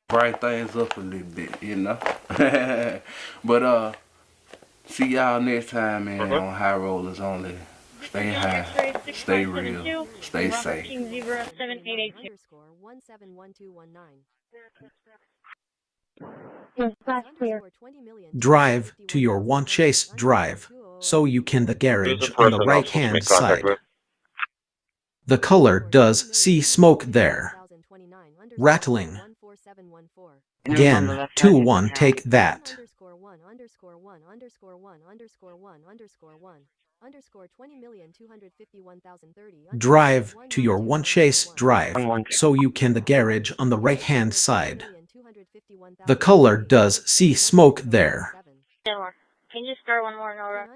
Bright things up a little bit, you know. But see y'all next time, man, on High Rollers Only. Stay high, stay real, stay safe. Drive to your one chase drive, so you can the garage on the right hand side. The color does see smoke there. Rattling. Again, 2-1 take that. Drive to your one chase drive, so you can the garage on the right hand side. The color does see smoke there. Can you start one more, Nora?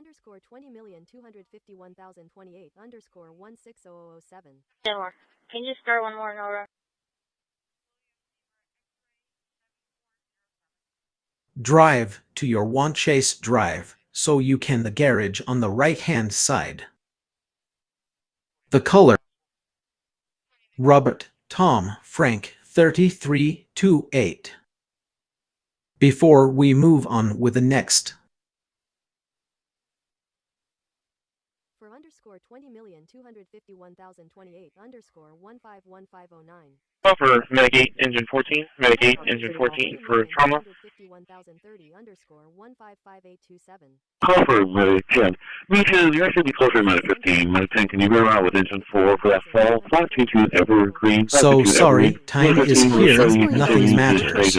Can you start one more, Nora? Drive to your one chase drive, so you can the garage on the right hand side. The color. Robert, Tom, Frank, 3328. Before we move on with the next. For underscore 20,251,028 Call for Medic 8, Engine 14. Medic 8, Engine 14 for trauma. Call for Medic 10. Medic, you're actually closer to Medic 15. Medic 10, can you go around with Engine 4 for that fall? 522 Evergreen. So sorry, time is here, nothing matters.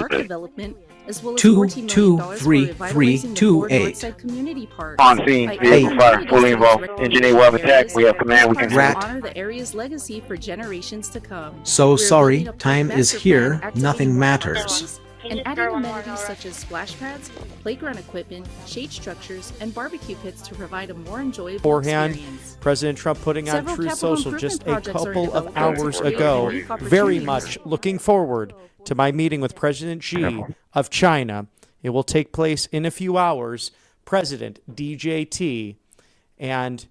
22328. On scene, vehicle fire, fully involved. Engine 8 will have attack. We have command, we can Rat. The area's legacy for generations to come. So sorry, time is here, nothing matters. And adding amenities such as splash pads, playground equipment, shade structures, and barbecue pits to provide a more enjoyable Beforehand, experience. President Trump putting on Several Truth capital Social just a improvement projects are couple of developed hours to create ago. unique Very opportunities. much looking forward to my meeting with President Xi of China. It will take place in a few hours. President DJT, and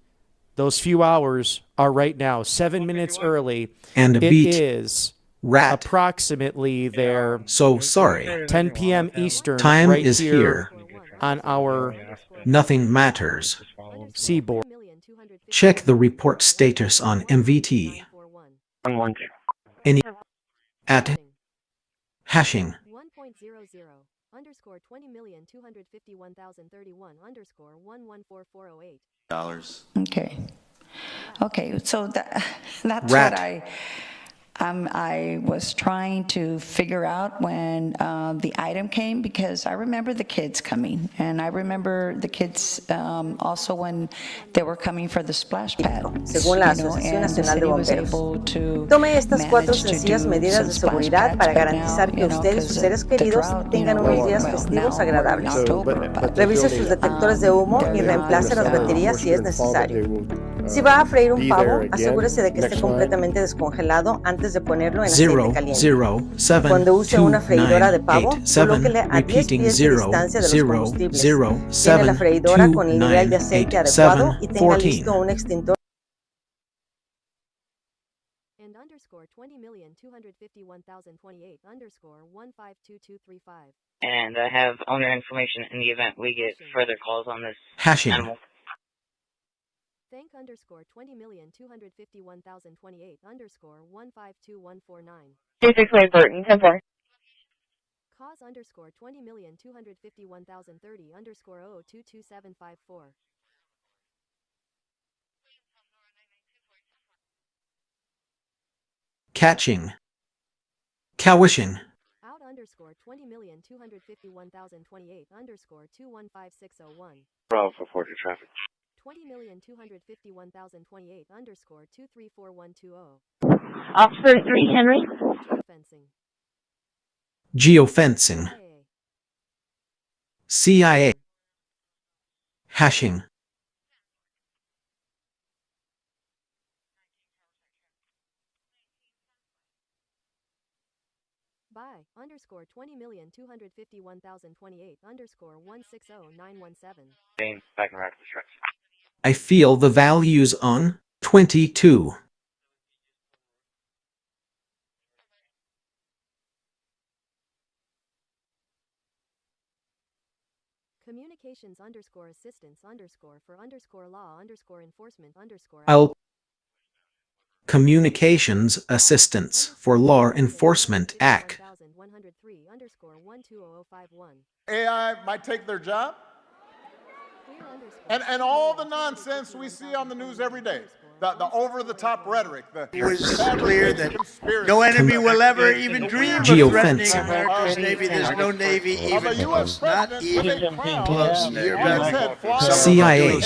those few hours are right now, 7 minutes early. And a it beat. is Rat. approximately there. So sorry. 10 p.m. Eastern. Time right is here. on our Nothing matters. seaboard. Check the report status on MVT. Any at hashing. 1.00 underscore 20,251,031 dollars. Okay. Okay, so that's Rat. what I was trying to figure out when the item came, because I remember the kids coming, and I remember the kids also when they were coming for the splash pad. Según la Asociación Nacional de Bomberos. Tome estas 4 sencillas medidas de seguridad para garantizar que usted y sus seres queridos tengan unos días festivos agradables. Revise sus detectores de humo y reemplace las baterías si es necesario. Si va a freír un pavo, asegúrese de que esté completamente descongelado antes de ponerlo en aceite caliente. Cuando use una freidora de pavo, colóquele a 10 pies de distancia de los combustibles. Llene la freidora con el nivel de aceite adecuado y tenga listo un extintor. And underscore 20,251,028 underscore 152235. And I have owner information in the event we get further calls on this Hashing. animal. Thank underscore 20,251,028 underscore 152149. 26 10-4. Cause underscore 20,251,030 underscore 022754. Catching. Cowishing. Out underscore 20,251,028 underscore 215601. Bravo for 40 traffic. 20,251,028 underscore 234120. Officer 3 Henry. Fencing. Geofencing. CIA. Hashing. By underscore 20,251,028 underscore 160917. Back and rack the stretch. I feel the values on 22. Communications underscore assistance underscore for underscore law underscore enforcement underscore I'll Communications Assistance for Law Enforcement Act. AI might take their job. And all the nonsense we see on the news every day, the over-the-top rhetoric, it was clear that no enemy will ever even dream of threatening America's Navy. There's no Navy even close, not even close. You hear about CIA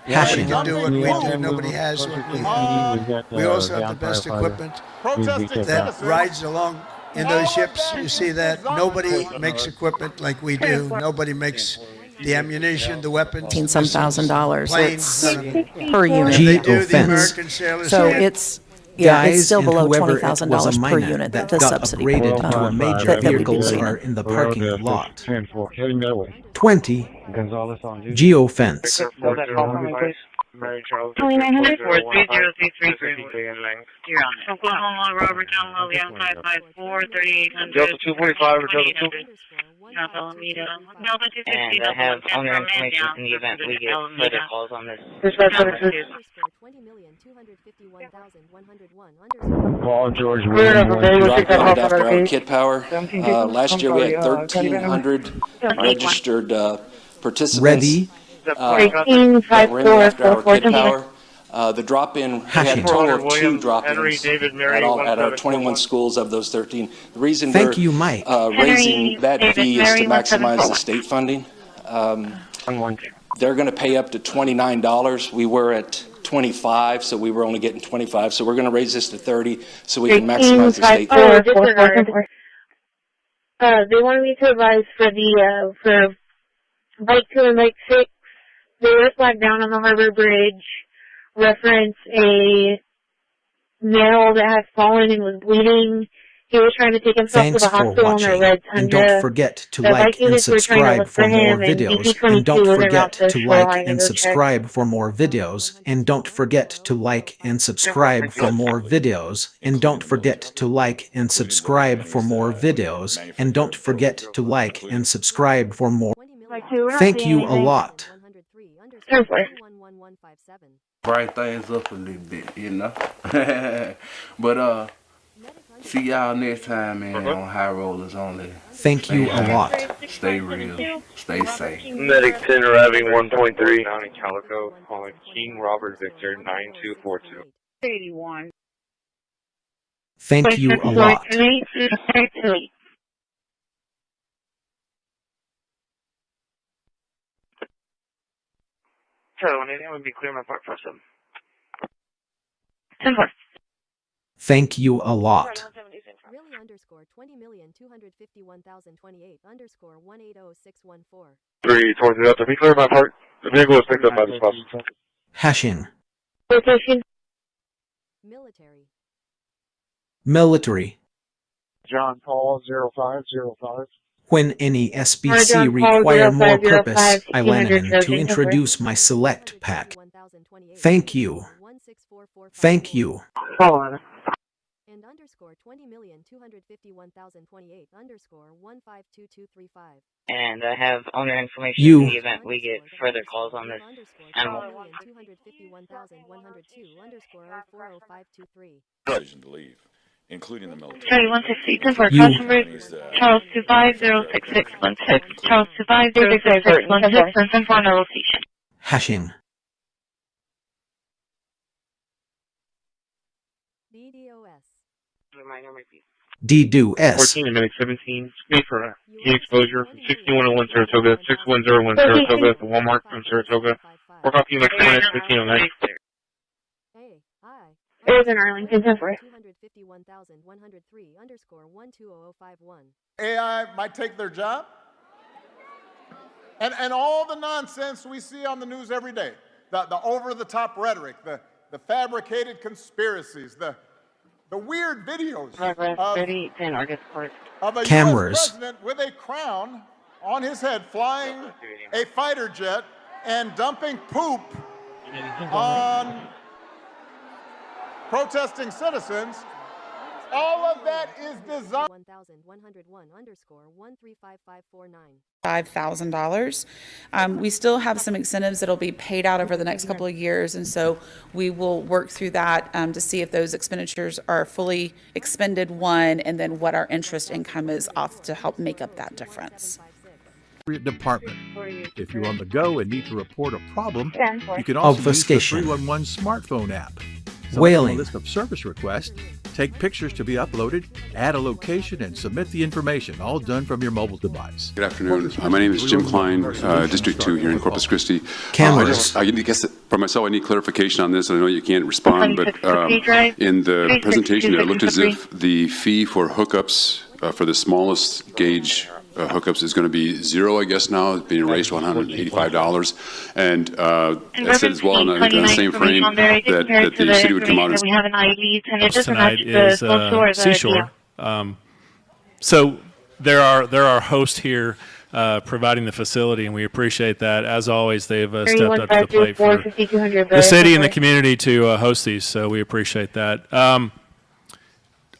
hashing to do what we do. Nobody has what we have. We also have the best equipment that rides along in those ships. You see that nobody makes equipment like we do. Nobody makes the ammunition, the weapons, some $1,000 per unit. They do, the American sailors. So it's it's still below $20,000 per unit that the subsidy upgraded to a major vehicles are in the parking lot. 20 geofence. 2900 You're on it. Oklahoma, Robertson, Lillian, 554, 3800. Delta 245 or Delta 2? North Alameda. Delta 250. And I have owner information in the event we get further calls on this. Paul George dropped after our kit power. Last year we had 1,300 registered participants. Ready. That were in after our kit power. The drop-in, we had a total of 2 drop-ins at our 21 schools of those 13. The reason we're raising that fee is to maximize the state funding. They're going to pay up to $29. We were at 25, so we were only getting 25. So we're going to raise this to 30 so we can maximize the state funding. They wanted me to advise for the for bike 2 and bike 6. They were flagged down on the Harbor Bridge. Reference a male that has fallen and was bleeding. He was trying to take himself to the hospital in a red Tundra. And don't forget to like and subscribe for more videos. And don't forget to like and subscribe for more videos. And don't forget to like and subscribe for more videos. And don't forget to like and subscribe for more videos. And don't forget to like and subscribe for more. Thank you a lot. Brighten things up a little bit, you know. But see y'all next time, man, on High Rollers Only. Thank you a lot. Stay real. Stay safe. Medic 10 arriving 1.3. Down in Calico, calling King Robert Victor 9242. 81. Thank you a lot. So, anything would be clear my part for some. Thank you a lot. Really underscore 20,251,028 underscore 180614. 3 towards the Delta. Be clear my part. The vehicle was picked up by the spouse. Hashing. Location. Military. Military. John Paul 0505. When any SBC require more purpose, I land in to introduce my select pack. Thank you. Thank you. And underscore 20,251,028 underscore 152235. And I have owner information You. in the event we get further calls on this animal. 251,102 underscore 040523. Decision to leave, including the military. 3160, 10 for customers. Charles 2506616. Charles 2506616. Send for no location. Hashing. DDoS. 14 minutes 17. Speed for heat exposure from 6101 Saratoga, 6101 Saratoga to Walmart from Saratoga. Work off you next minute 1509. It was in Arlington, 10 for. 251,103 underscore 120051. AI might take their job. And all the nonsense we see on the news every day, the over-the-top rhetoric, the fabricated conspiracies, the the weird videos of a U.S. Cameras. president with a crown on his head flying a fighter jet and dumping poop on protesting citizens. All of that is designed. $5,000. We still have some incentives that'll be paid out over the next couple of years, and so we will work through that to see if those expenditures are fully expended, one, and then what our interest income is off to help make up that difference. Department. If you're on the go and need to report a problem, you can also use the 311 smartphone app. Wailing. A list of service requests, take pictures to be uploaded, add a location, and submit the information, all done from your mobile device. Good afternoon. My name is Jim Klein, District 2 here in Corpus Christi. Cameras. I guess for myself, I need clarification on this. I know you can't respond, but in the presentation, it looked as if the fee for hookups for the smallest gauge hookups is going to be $0, I guess now. It's being raised to $185. And it said as well in the same frame that the city would come out and... We have an ID, and it doesn't Tonight is Seashore. So there are hosts here providing the facility, and we appreciate that. As always, they've stepped up to the plate for the city and the community to host these, so we appreciate that.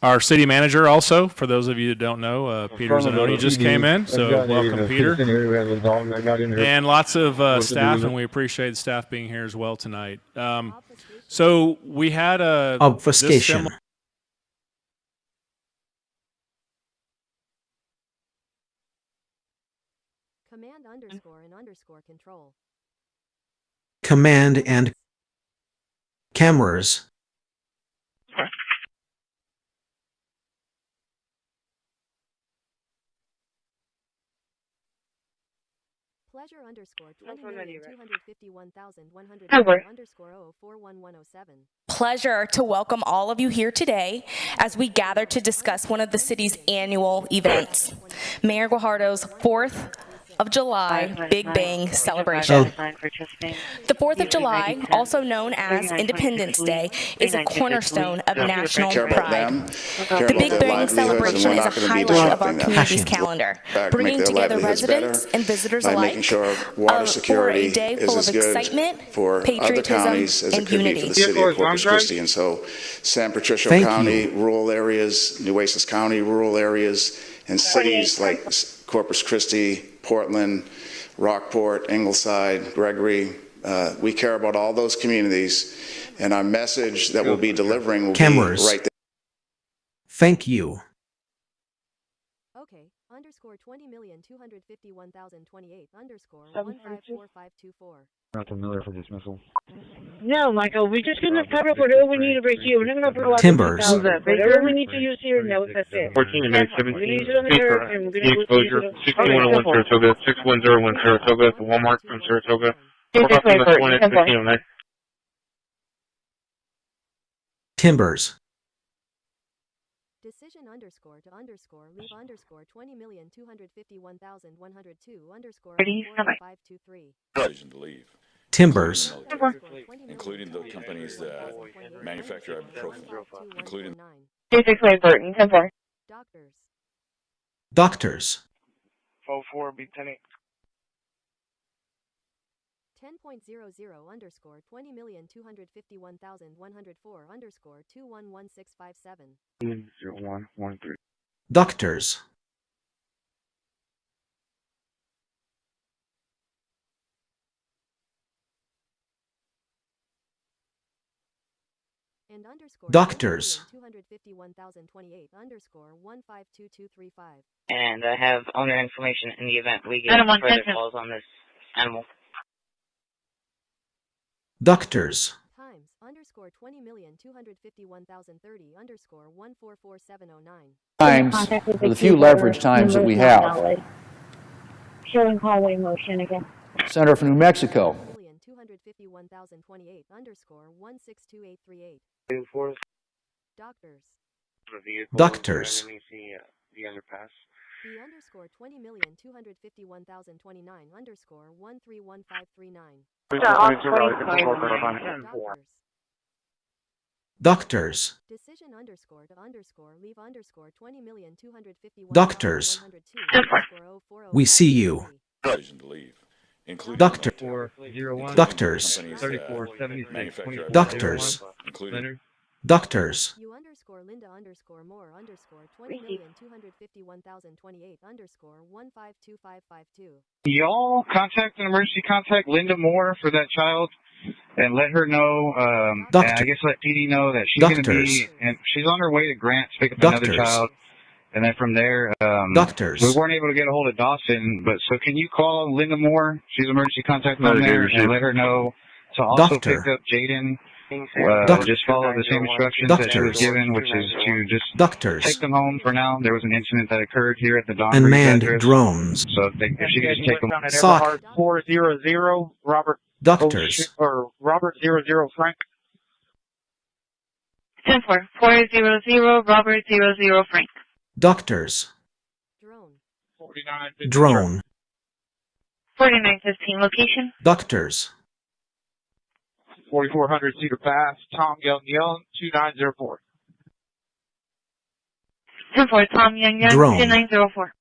Our city manager also, for those of you that don't know, Peter Zanoni just came in, so welcome, Peter. And lots of staff, and we appreciate the staff being here as well tonight. So we had a... Obfuscation. Command_and_control. Command and cameras. Pleasure to welcome all of you here today as we gather to discuss one of the city's annual events, Mayor Guajardo's 4th of July Big Bang celebration. The 4th of July, also known as Independence Day, is a cornerstone of national pride. The Big Bang celebration is a highlight of our community's calendar, bringing together residents and visitors alike for a day full of excitement, patriotism, and unity. For the city of Corpus Christi, and so San Patricio County, rural areas, Nueces County, rural areas, and cities like Corpus Christi, Portland, Rockport, Ingleside, Gregory. We care about all those communities, and our message that we'll be delivering will Cameras. be right there. Thank you. Okay, $20,251,028 Not familiar for dismissal. No, Michael, we're just going to cover whatever we need right here. We're not going to put a lot Timbers. of details up. Whatever we need to use here, no, that's it. 14 and 17. We're going to use it on the air, and we're going to exposure. 6101 Saratoga, 6101 Saratoga, Walmart from Saratoga. Timbers. Decision leave $20,251,102 Decision to leave. Timbers. Including the companies that manufacture ibuprofen, including... Doctors. 04 B10. 10.00 $20,251,104 211657 0113. Doctors. and Doctors. 251,028 152235. And I have owner information in the event we get further calls on this animal. Doctors. Times $20,251,030 _1444709. Times for the few leverage times that we have. Showing hallway motion again. Senator from New Mexico. 251,028 _16288. Doctors. Doctors. Let me see the underpass. The $20,251,029 _131539. Doctors. Doctors. Decision underscore to underscore leave underscore 20,251,102 Doctors. We see you. Decision to leave, including Doctor. the military, Doctors. including companies that manufacture Doctors. including Doctors. U underscore Linda underscore more underscore 20,251,028 underscore 152552. Y'all contact an emergency contact Linda Moore for that child and let her know, and I guess let PD know that she's going to be, and she's on her way to Grant to pick up another child. And then from there, we weren't able to get a hold of Dawson, but so can you call Linda Moore? She's emergency contact on there, and let her know to also pick up Jaden. Just follow the same instructions that she was given, which is to just take them home for now. There was an incident that occurred here at the Don Unmanned address. drones. So if she could just take them. Sock. 400 Robert. Doctors. Or Robert 00 Frank. 10-4, 400 Robert 00 Frank. Doctors. Drone. 4915 location. Doctors. 4400 Cedar Pass, Tom Young 2904. 10-4, Tom Young Drone. 2904.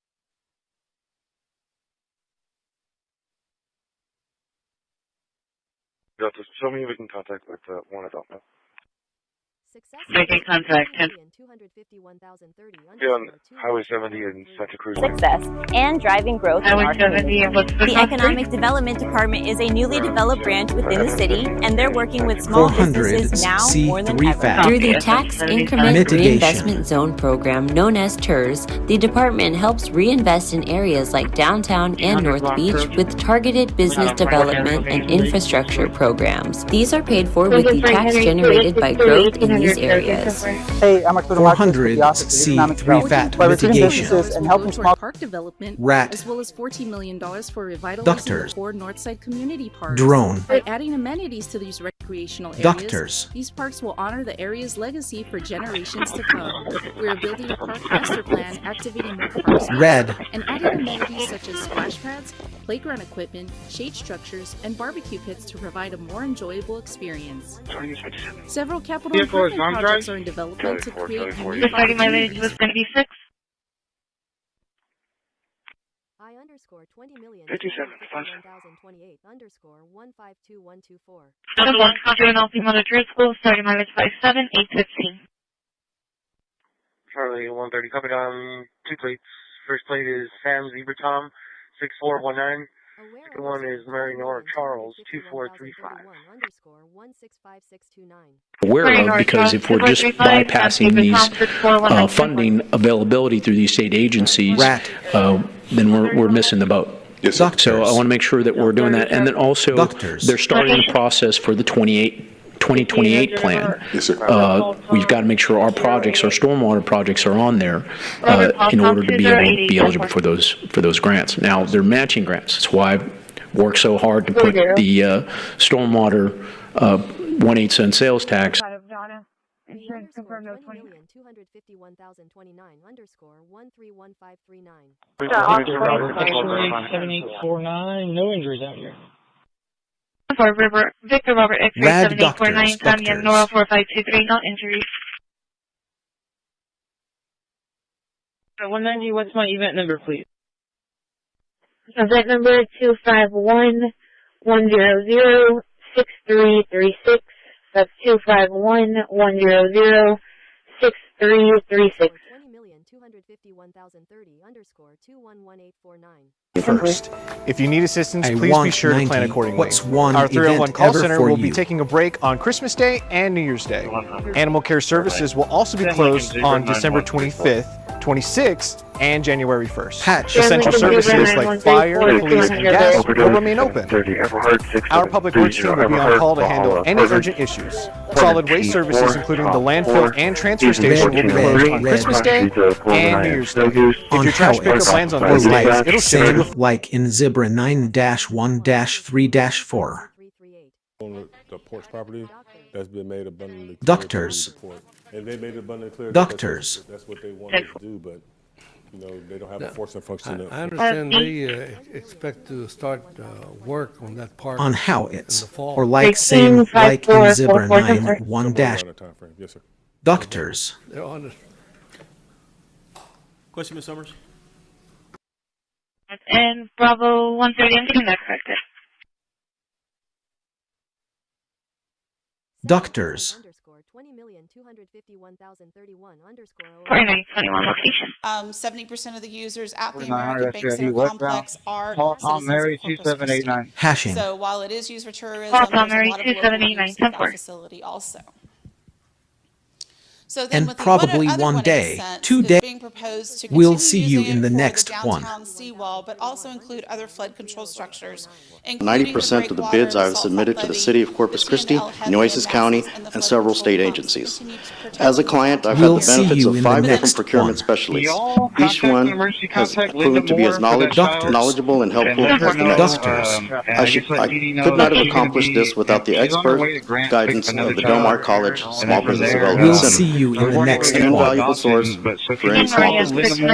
Delta, show me if we can contact with one adult now. Making contact. Be on Highway 70 in Santa Cruz. Success and driving growth in our community. The Economic Development Department is a newly developed branch within the city, and they're working with small businesses now more than ever. Through the Tax Increment Reinvestment Zone program known as TERS, the department helps reinvest in areas like downtown and North Beach with targeted business development and infrastructure programs. These are paid for with the tax generated by growth in these areas. Hey, I'm 400 C3 fat mitigation. And helping small park development, Rat. as well as $14 million for revitalizing Doctors. the core Northside community parks. Drone. By adding amenities to these recreational areas, Doctors. these parks will honor the area's legacy for generations to come. We are building a park master plan, activating more parks, Red. and adding amenities such as splash pads, playground equipment, shade structures, and barbecue pits to provide a more enjoyable experience. Several capital improvement projects are in development to create unique The 30 mileage was going to be 6. I underscore 20,057,028 underscore 152124. Number 1, Conjuring All Female Trade School, 30 mileage 57, 815. Charlie 130, copy down, 2 plates. First plate is Sam Zebra Tom, 6419. Second one is Mary Nora Charles, 2435. Aware of, because if we're just bypassing these funding availability through these state agencies, then we're missing the boat. Yes, so I want to make sure that we're doing that. And then also, they're starting the process for the 2028 plan. Yes, sir. We've got to make sure our projects, our stormwater projects are on there in order to be able to be eligible for those grants. Now, they're matching grants. That's why I've worked so hard to put the stormwater 1/8 cent sales tax. Insurance confirmed no 20. 251,029 underscore 131539. 7849, no injuries out here. For Victor Robert X-ray Rad 7849, Tom Young Nora 4523, no injuries. 190, what's my event number, please? Event number 251-100-6336. That's 251-100-6336. 20,251,030 underscore 211849. First, if you need assistance, I please be want sure to 90. plan accordingly. What's one Our 301 event call ever center for will be you? taking a break on Christmas Day and New Year's Day. Animal Care Services will also be closed on December 25th, 26th, and January 1st. Hatch. Essential services like fire, police, and gas will remain open. Our public works team will be on call to handle any urgent issues. Solid waste services, including the landfill and transfer station, will be closed on Christmas Day and New Year's Day. If your trash pickup lands on those days, it'll same ship like in Zebra 9-1-3-4. On the porch property that's been made abundantly clear. Doctors. And they made it abundantly clear. Doctors. That's what they wanted to do, but You know, they don't have a forcing function. I understand they expect to start work on that part on how it's, in the fall. or like same, like in Zebra 9, 1 dash. Yes, sir. Doctors. They're on it. Question, Ms. Summers? And Bravo 130, I'm getting that corrected. Doctors. 4921 location. 70% of the users at the 4900 American Bank Center complex are Tom Mary citizens of Corpus Christi. 2789. Hashing. So while it is used for tourism, there's a lot of local use of that facility also. So then And with the probably other one day, cents, 2 it's days, being proposed to we'll continue see you using in the it for next one. downtown seawall, but also include other flood control structures. 90% of the bids I have submitted to the City of Corpus Christi, Nueces County, and several state agencies. As a client, I've had the benefits of 5 different procurement specialists. Each one has proven to be as knowledgeable and helpful as the next. I could not have accomplished this without the expert guidance of the Del Mar College Small Business Development We'll Center. see you in the next An one. invaluable source for any small business. And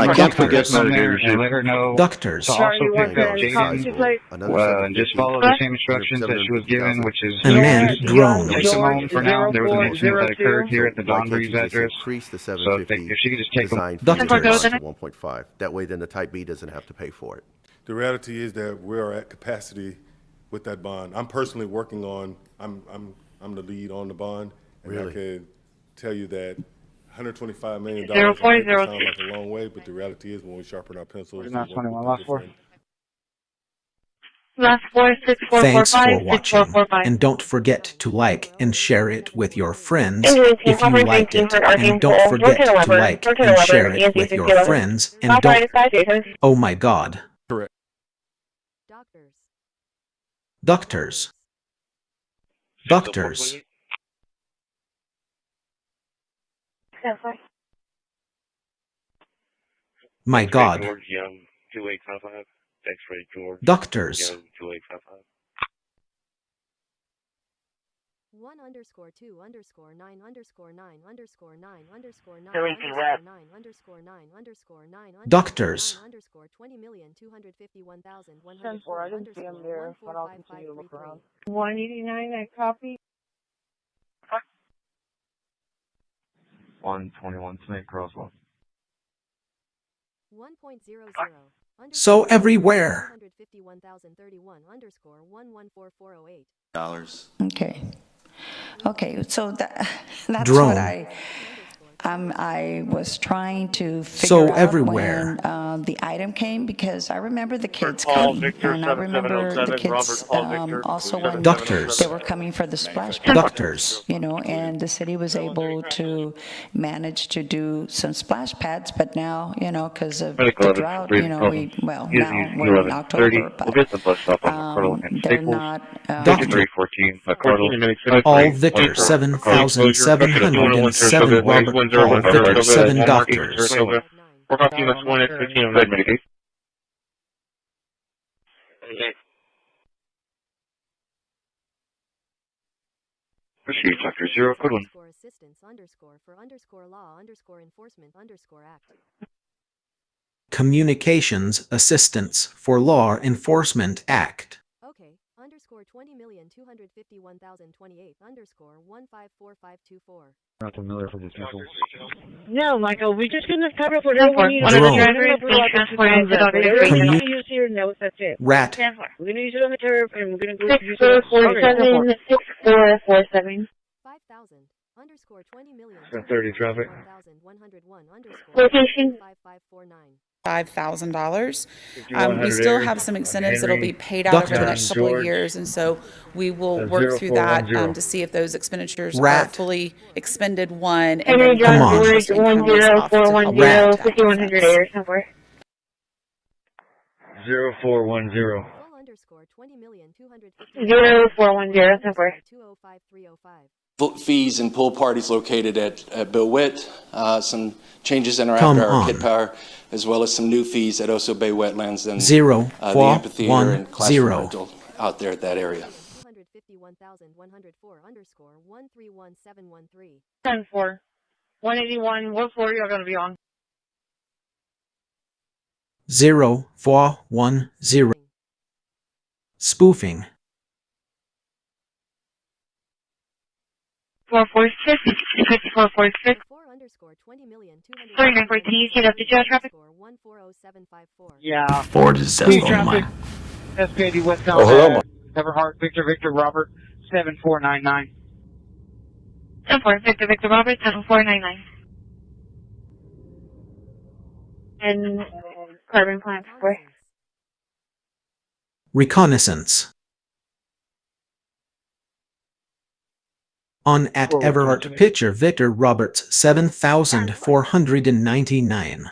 I can't forget and let her know Doctors. to also pick up Jaden and just follow the same instructions that she was given, which is Unmanned drone. take them home for now. There was an incident that occurred here at the Don Breeze address. Increase the So if 750 she could just take them. Doctors. to 1.5. That way, then the Type B doesn't have to pay for it. The reality is that we're at capacity with that bond. I'm personally working on. I'm the lead on the bond, and I can tell you that $125 million sounds like a long way, but the reality is when we sharpen our pencils. Last 21, last 4. Last 46445. Thanks for watching, and don't forget to like and share it with your friends if you liked it, and don't forget to like and share it with your friends, and don't, oh my god. Correct. Doctors. Doctors. My god. Doctors. 1_2_9_9_9_9_9_9_9_9_9_9_9_9_9_9_9_9 Doctors. 20,251,141 I didn't see him there, but I'll continue to look around. 189, I copy. 121 Snake Roswell. 1.00. So everywhere. $114,408. Okay. Okay, so that's Drone. what I was trying to figure So out everywhere. when the item came, because I remember the kids coming, and I remember the kids also when Doctors. they were coming for the splash pad. Doctors. You know, and the city was able to manage to do some splash pads, but now, you know, because of the drought, you know, now we're in October, but they're not. Doctor. All Victor 7,707 Robert Paul Victor 7 doctors. We're talking about 1 at 15 of mitigate. Proceed, Doctor 0, code 1. Assistance for law enforcement act. Communications Assistance for Law Enforcement Act. Okay. $20,251,028 Not familiar with this missile. No, Michael, we're just going to cover whatever we need. Drone. We're going to use your notes, that's it. Rat. We're going to use it on the turf, and we're going to go to 6447. 5,000 $20,000,000 30 traffic. 101 Location. 5549. $5,000. We still have some incentives that'll be paid out over the next couple of years, and so we will work through that to see if those expenditures are fully expended. One, and then Come on. 10410 5100 air somewhere. 0410. 0410 somewhere. 205,305. Fees and pool parties located at Bill Witt, some changes in our Come after-hour on. kit power, as well as some new fees at Oso Bay Wetlands and 0, the 4, amphitheater 1, and classroom 0. rental out there at that area. 251,104 _131713. 10-4. 181, what floor are you going to be on? 0410. Spoofing. 446, 5446. 4914, get up to jail traffic. Yeah. Ford is Please traffic. SPAD westbound. hello. Everhart, Victor, Victor, Robert, 7499. 74, Victor, Victor, Robert, 7499. And carbon plant, boy. Reconnaissance. On at Everhart picture Victor Roberts 7499.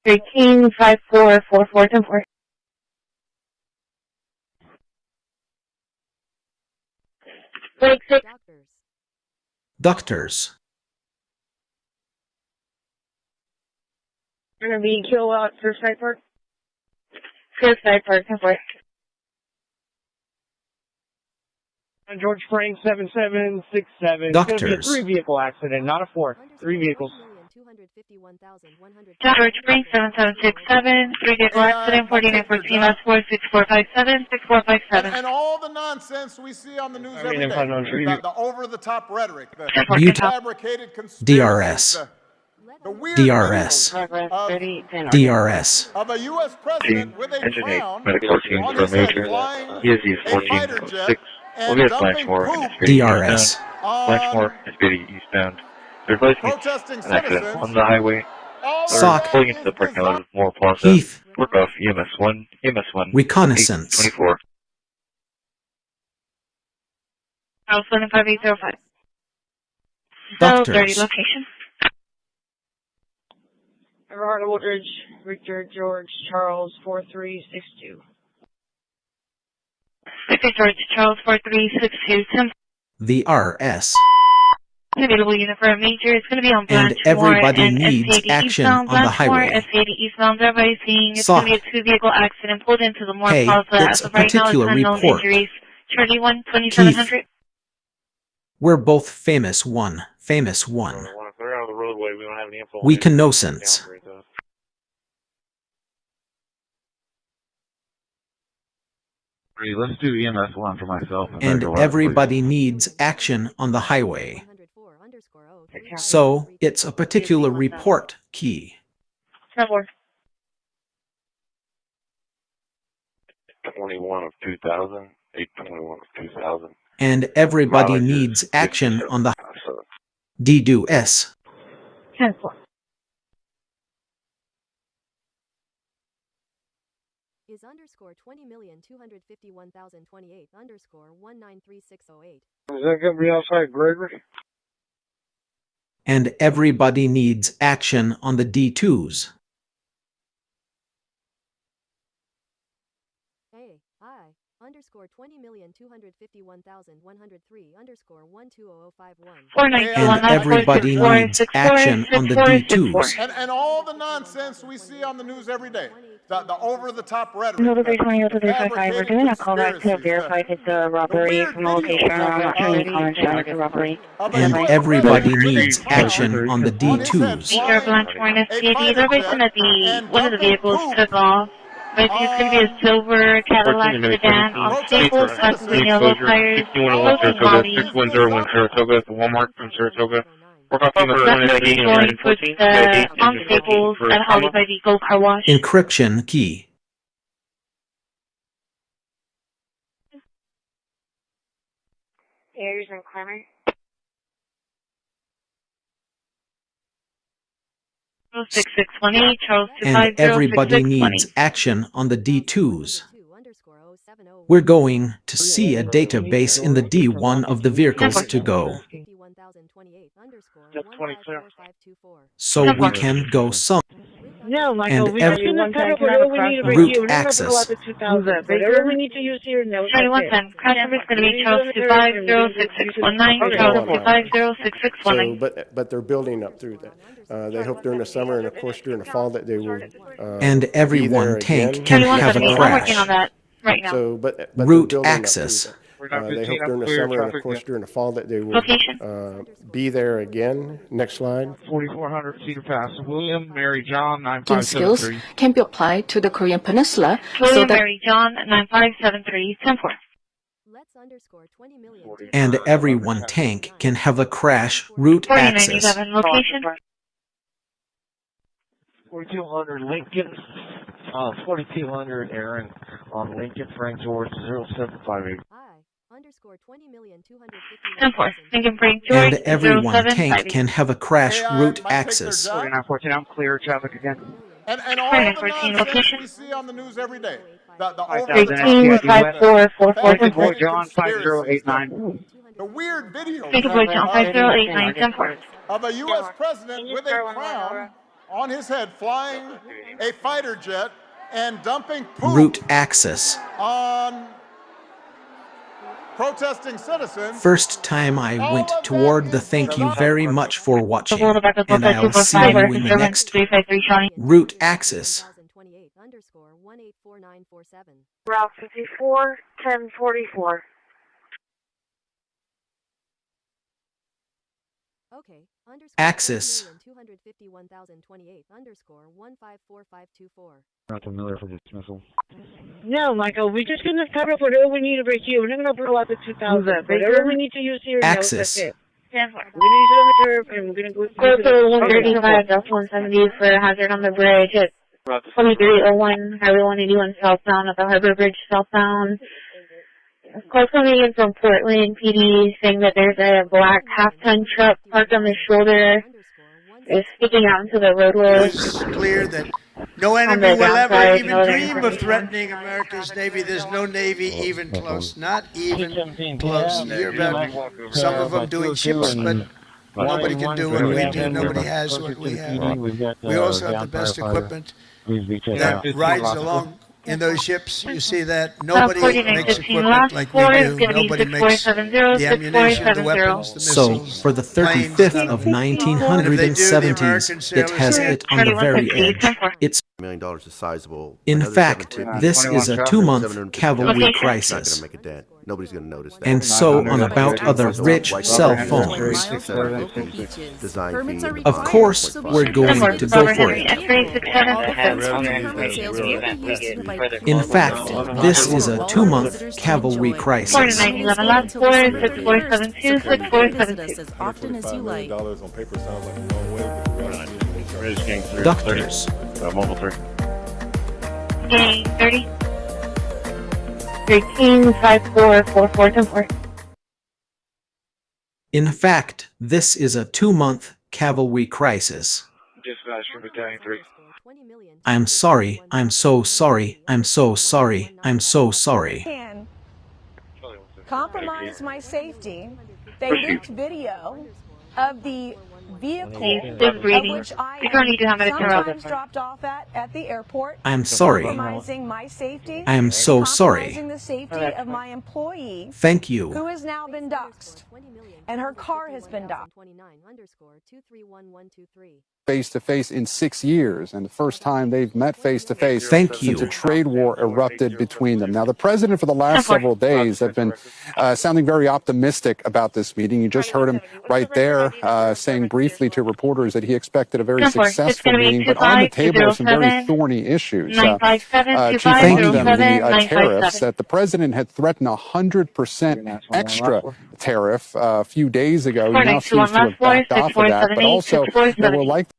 13544424. Break 6. Doctors. You're going to be kilowatt First Side Park? First Side Park, 10-4. George Frank, 7767. Doctors. It's going to be a 3-vehicle accident, not a 4. 3 vehicles. George Frank, 7767. 3-vehicle accident, 4914, last 46457, 6457. And all the nonsense we see on the news every day, the over-the-top rhetoric, the fabricated conspiracies, the weird DRS. DRS. of a U.S. president with a crown medical team on for his head major. flying He is used a fighter jet 1406. We'll and get dumping Blanchmore poop and Speedy DRS. eastbound. Blanchmore and Speedy eastbound. There's likely protesting an accident citizens. on the highway. Sock. Pulling into the parking lot of Moore Plaza. Heath. Work off EMS 1, EMS 1. Reconnaissance. 24. House 15805. Doctors. 30 location. Everhart, Woodridge, Victor, George, Charles, 4362. Victor George Charles 4362. The RS. Available unit for a major. It's going to be on And Blanchmore everybody and needs SAD action eastbound, on the highway. SAD eastbound. Everybody's seeing it's Sock. going to be a 2-vehicle accident pulled into the Moore Hey, Plaza. it's As a of right now, it's particular unknown report. injuries. Charlie 1, 2700. We're both famous one. Famous one. If they're out of the roadway, we don't have any info. We can know sense. Let's do EMS 1 for myself. And everybody needs action on the highway. So, it's a particular report key. 10-4. 21 of 2000. 821 of 2000. And everybody needs action on the DDoS. 10-4. Is underscore 20,251,028 underscore 193608. Is that going to be outside Gregory? And everybody needs action on the D2s. Underscore 20,251,103 underscore 120051. And everybody needs action on the D2s. And all the nonsense we see on the news every day, the over-the-top rhetoric. Another 320, the 355. We're doing a call back to verify if it's a robbery from a location. I'm not showing any comments on it's a robbery. And everybody needs action on the D2s. Victor Blanchmore and SPAD. Everybody's going to be, one of the vehicles took off. But it's going to be a silver Cadillac sedan on staples, black and yellow tires, closing body. 6101 Saratoga, the Walmart from Saratoga. Work off Going towards the on staples at Holly by the Gold Car Wash. Encryption key. Ayers and Clemmer. 6618, Charles 250. And everybody needs action on the D2s. We're going to see a database in the D1 of the vehicles to go. So we can go some. No, Michael, And we every need route access. we need to use here. Charlie 110, crash number is going to be Charles 2506619, Charles 2506619. So, but they're building up through that. They hope during the summer and of course during the fall that they will. And every one tank can Charlie have 170, a I'm working on crash. that right now. So, but Route they're building up access. through that. They hope during the summer and, of course, during the fall that they will be there again. Next slide. 4400 Cedar Pass. William, Mary, John, Skills 9573. can be applied to the Korean Peninsula so William, that Mary, John, 9573, 10-4. Let's underscore 20 million. And everyone tank can have a crash route access. 4097 location. 4200 Lincoln. 4200 Aaron on Lincoln, Frank George, 0758. Underscore 20 million 10-4. Lincoln, Frank George, And everyone tank can have a crash route access. 4914, I'm clear, traffic again. And all the nonsense we see on the news every day. The 135444. John 5089. The weird video John 5089, 10-4. of a U.S. president with a crown on his head flying a fighter jet and dumping poop Route access. on protesting citizens. First time I went toward the thank you very much for watching, and I'll see you in the next route access. Underscore 184947. Route 54, 1044. Okay. Access. 251,028 underscore 154524. Dr. Miller for dismissal. No, Michael, we're just going to cover whatever we need to break here. We're not going to blow out the 2,000. Whatever we need to use here. Access. We're going to use it on the curb, and we're going to Go to 135, that's 170 for hazard on the bridge. It's 2301, Highway 181 southbound at the Harbor Bridge southbound. Call coming in from Portland PD saying that there's a black half-ton truck parked on the shoulder. It's sticking out into the roadway. It's clear that no enemy will ever even dream of threatening America's Navy. There's no Navy even close. Not even close. You hear about some of them doing ships, but nobody can do what we do. Nobody has what we have. We also have the best equipment that rides along in those ships. You see that nobody makes equipment like we do. Nobody makes the ammunition, the weapons, the So, missiles. for the 35th of 1970s, it has it on the very edge. It's $1 million is sizable. In Another fact, 17 this is a 2-month 750 cavalry not crisis. gonna make a dent. Nobody's going to notice that. And so on about other rich cell phones. Of course, we're going to go for it. In fact, this is a 2-month cavalry crisis. 4911 last 6472 6472. as often as you like. $1 on paper sounds like a long way. Doctors. Gang 30. 135444. In fact, this is a 2-month cavalry crisis. Dispatch from Battalion 3. I'm sorry, I'm so sorry, I'm so sorry, I'm so sorry. Can compromise my safety. They leaked video of the vehicle of which I sometimes dropped off at the airport. I'm sorry. Compromising my safety. I am so sorry. Compromising the safety of my employee. Thank you. Who has now been doxxed. And her car has been doxxed. Face-to-face in 6 years, and the first time they've met face-to-face since a trade war erupted between them. Now, the president for the last several days have been sounding very optimistic about this meeting. You just heard him right there saying briefly to reporters that he expected a very successful meeting, but on the table are some very thorny issues. Chief, among them, the tariffs that the president had threatened 100% extra tariff a few days ago. He now seems to have backed off of that, but also there will likely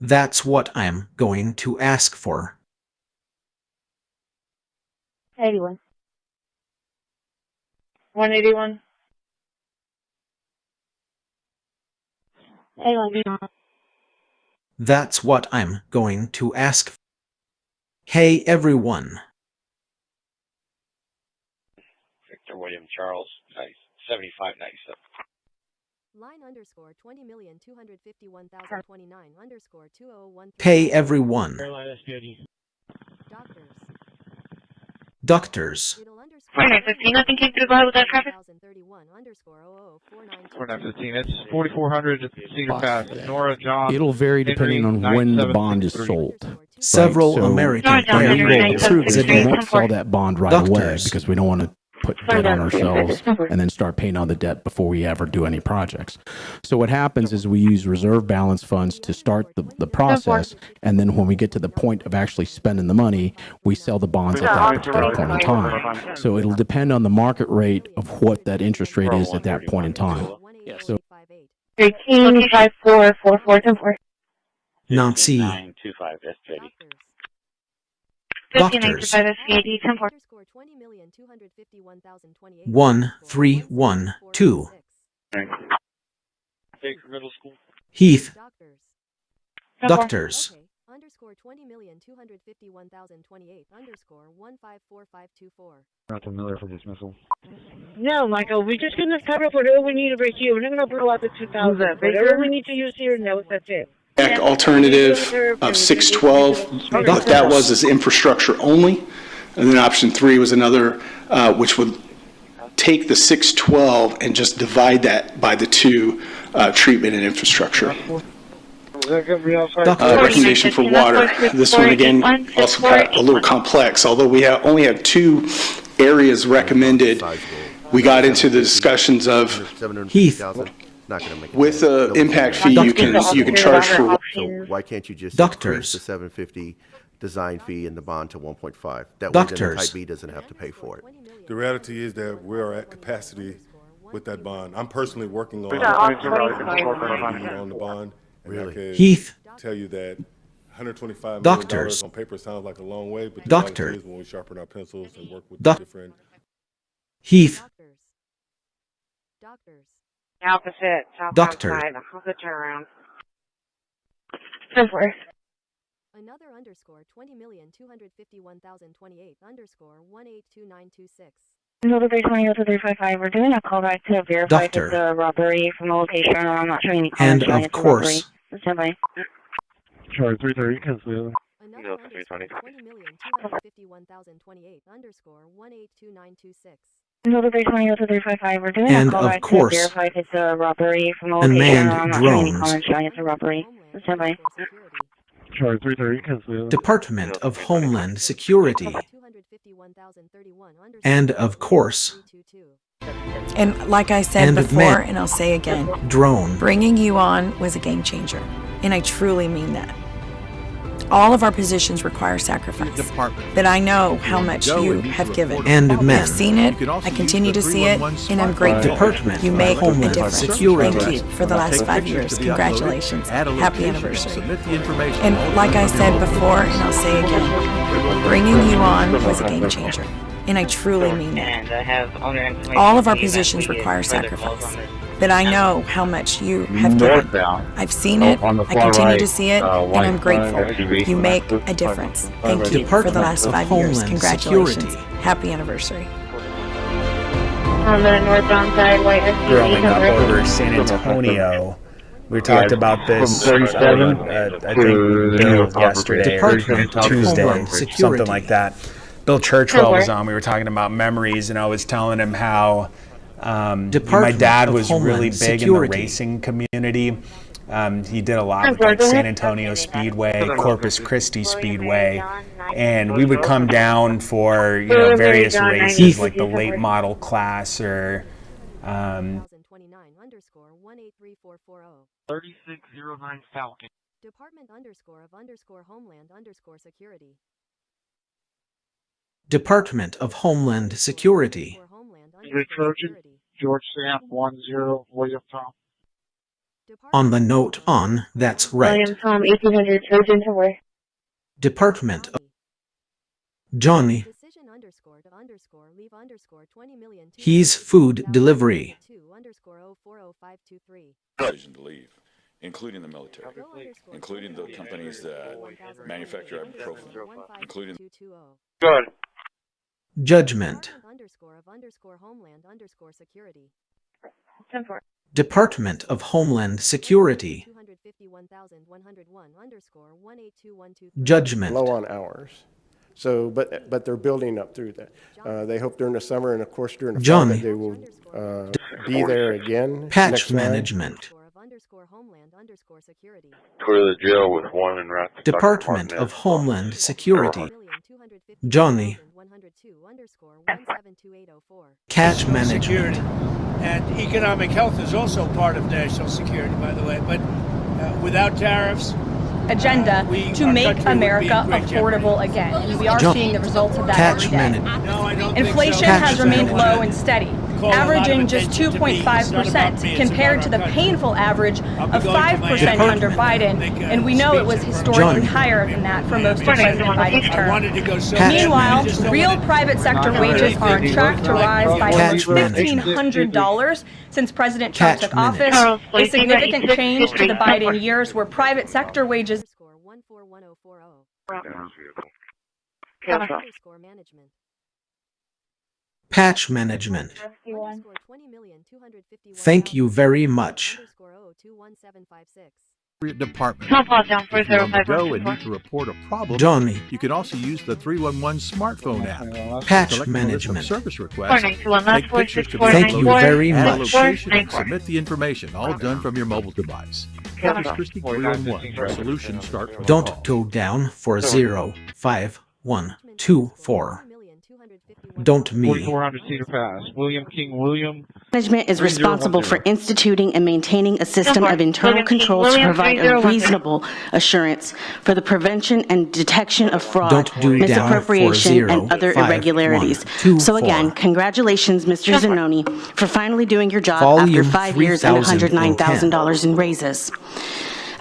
That's what I'm going to ask for. 81. 181. 81. That's what I'm going to ask for. Hey everyone. Victor William Charles, 7597. Line underscore 20,251,029 underscore 2013. Pay everyone. Doctors. Doctors. 4915, nothing came through. Go ahead with that traffic. 4915, it's 4400 Cedar Pass. Nora, John. It'll vary depending on when the bond is sold. Several So American we paralegals won't sell that bond right away Doctors. because we don't want to put debt on ourselves and then start paying on the debt before we ever do any projects. So what happens is we use reserve balance funds to start the process, and then when we get to the point of actually spending the money, we sell the bonds at that particular point in time. So it'll depend on the market rate of what that interest rate is at that point in time. So 13544424. Nazi. 925 SJD. Doctors. 1595 SJD, 10-4. 1312. Middle school. Heath. Doctors. Not the Miller for dismissal. No, Michael, we're just going to cover whatever we need over here. We're not going to blow out the 2000. Whatever we need to use here, no, that's it. Alternative of 612, what that was is infrastructure only. And then option 3 was another, which would take the 612 and just divide that by the 2, treatment and infrastructure. Recommendation for water. This one again also got a little complex. Although we only have 2 areas recommended, we got into the discussions of Heath. with the impact fee you can charge for. So why can't you just Doctors. increase the 750 design fee and the bond to 1.5? That way then the Doctors. Type B doesn't have to pay for it. The reality is that we're at capacity with that bond. I'm personally working on the bond, and I can Heath. tell you that $125 million Doctors. on paper sounds like a long way, but the Doctor. reality is when we sharpen our pencils and work with different. Heath. Opposite, Doctor. southbound side, opposite turnaround. 10-4. Another underscore 20,251,028 underscore 182926. Another 320-355. We're doing a call back to verify if it's a robbery from the location. I'm not showing any And comments. of course. Standby. Charlie 330, cancel. Another underscore 20,251,028 underscore 182926. Another 320-355. We're doing And a call of back course. to verify if it's a robbery from the location. Unmanned I'm not showing any drones. comments showing it's a robbery. Standby. Charlie 330, cancel. Department of Homeland Security. And of course. And like I said And before, men. and I'll say again, Drone. bringing you on was a game changer. And I truly mean that. All of our positions require sacrifice. But I know how much you have given. And men. I've seen it, I continue to see it, and I'm grateful. Department You make of a Homeland difference. Security. Thank you for the last 5 years. Congratulations. Happy anniversary. And like I said before, and I'll say again, bringing you on was a game changer. And I truly mean that. And I have owner information. All of our for the event positions we get require for the calls sacrifice. on this. But I know how much you have given. I've seen it, I continue to see it, and I'm grateful. You make a difference. Thank you for the last 5 years. Homeland Congratulations. Security. Happy anniversary. On the northbound side, white Growing up SUV. over San Antonio, we talked about this, I think, yesterday, Department of Tuesday, Homeland something Security. like that. Bill Churchwell was on. We were talking about memories, and I was telling him how my Department dad of was really Homeland big in the Security. racing community. He did a lot with like San Antonio Speedway, Corpus Christi Speedway, and we would come down for various races like the late model class or 3609 Falcon. Department underscore of underscore Homeland underscore Security. Department of Homeland Security. The Trojan, George Sam 10, William Tom. On the note on, that's right. William Tom 1800 Trojan to where? Department of Johnny. Decision underscore to underscore leave underscore 20,000. He's food delivery. Underscore 040523. Decision to leave, including the military, including the companies that manufacture ibuprofen, including. Good. Judgment. Underscore of underscore Homeland underscore Security. 10-4. Department of Homeland Security. 251,101 underscore 182123. Judgment. Low on hours. So, but they're building up through that. They hope during the summer and of course during the fall Johnny. that they will be there again. Patch next time. management. Go to the jail with one and rat. Department of Homeland Security. Johnny. Catch management. Security. And economic health is also part of national security, by the way. But without tariffs, agenda to make America affordable again. And we are seeing the results of that every day. Inflation has remained low and steady, averaging just 2.5% compared to the painful average of 5% under Biden, and we know it was historically higher than that for most of President Biden's term. Meanwhile, real private sector wages are on track to rise by almost $1,500 since President Trump took office, a significant change to the Biden years where private sector wages Patch management. Thank you very much. Department. If you're on the go and need to report a problem, Johnny. you can also use the 311 smartphone app. Patch Collect management. Service requests, take pictures to be Thank you uploaded, very add a much. location, and submit the information, all done from your mobile device. Corpus Christi 311. Resolutions start from Don't go down for 0, 5, 1, 2, 4. Don't me. 4400 Cedar Pass. William King William. Management is responsible for instituting and maintaining a system of internal controls to provide a reasonable assurance for the prevention and detection of fraud, Don't do misappropriation, and other 5, irregularities. 1, 2, So 4. again, congratulations, Mr. Zanoni, for finally doing your job Volume after 5 years and 3010. $109,000 in raises.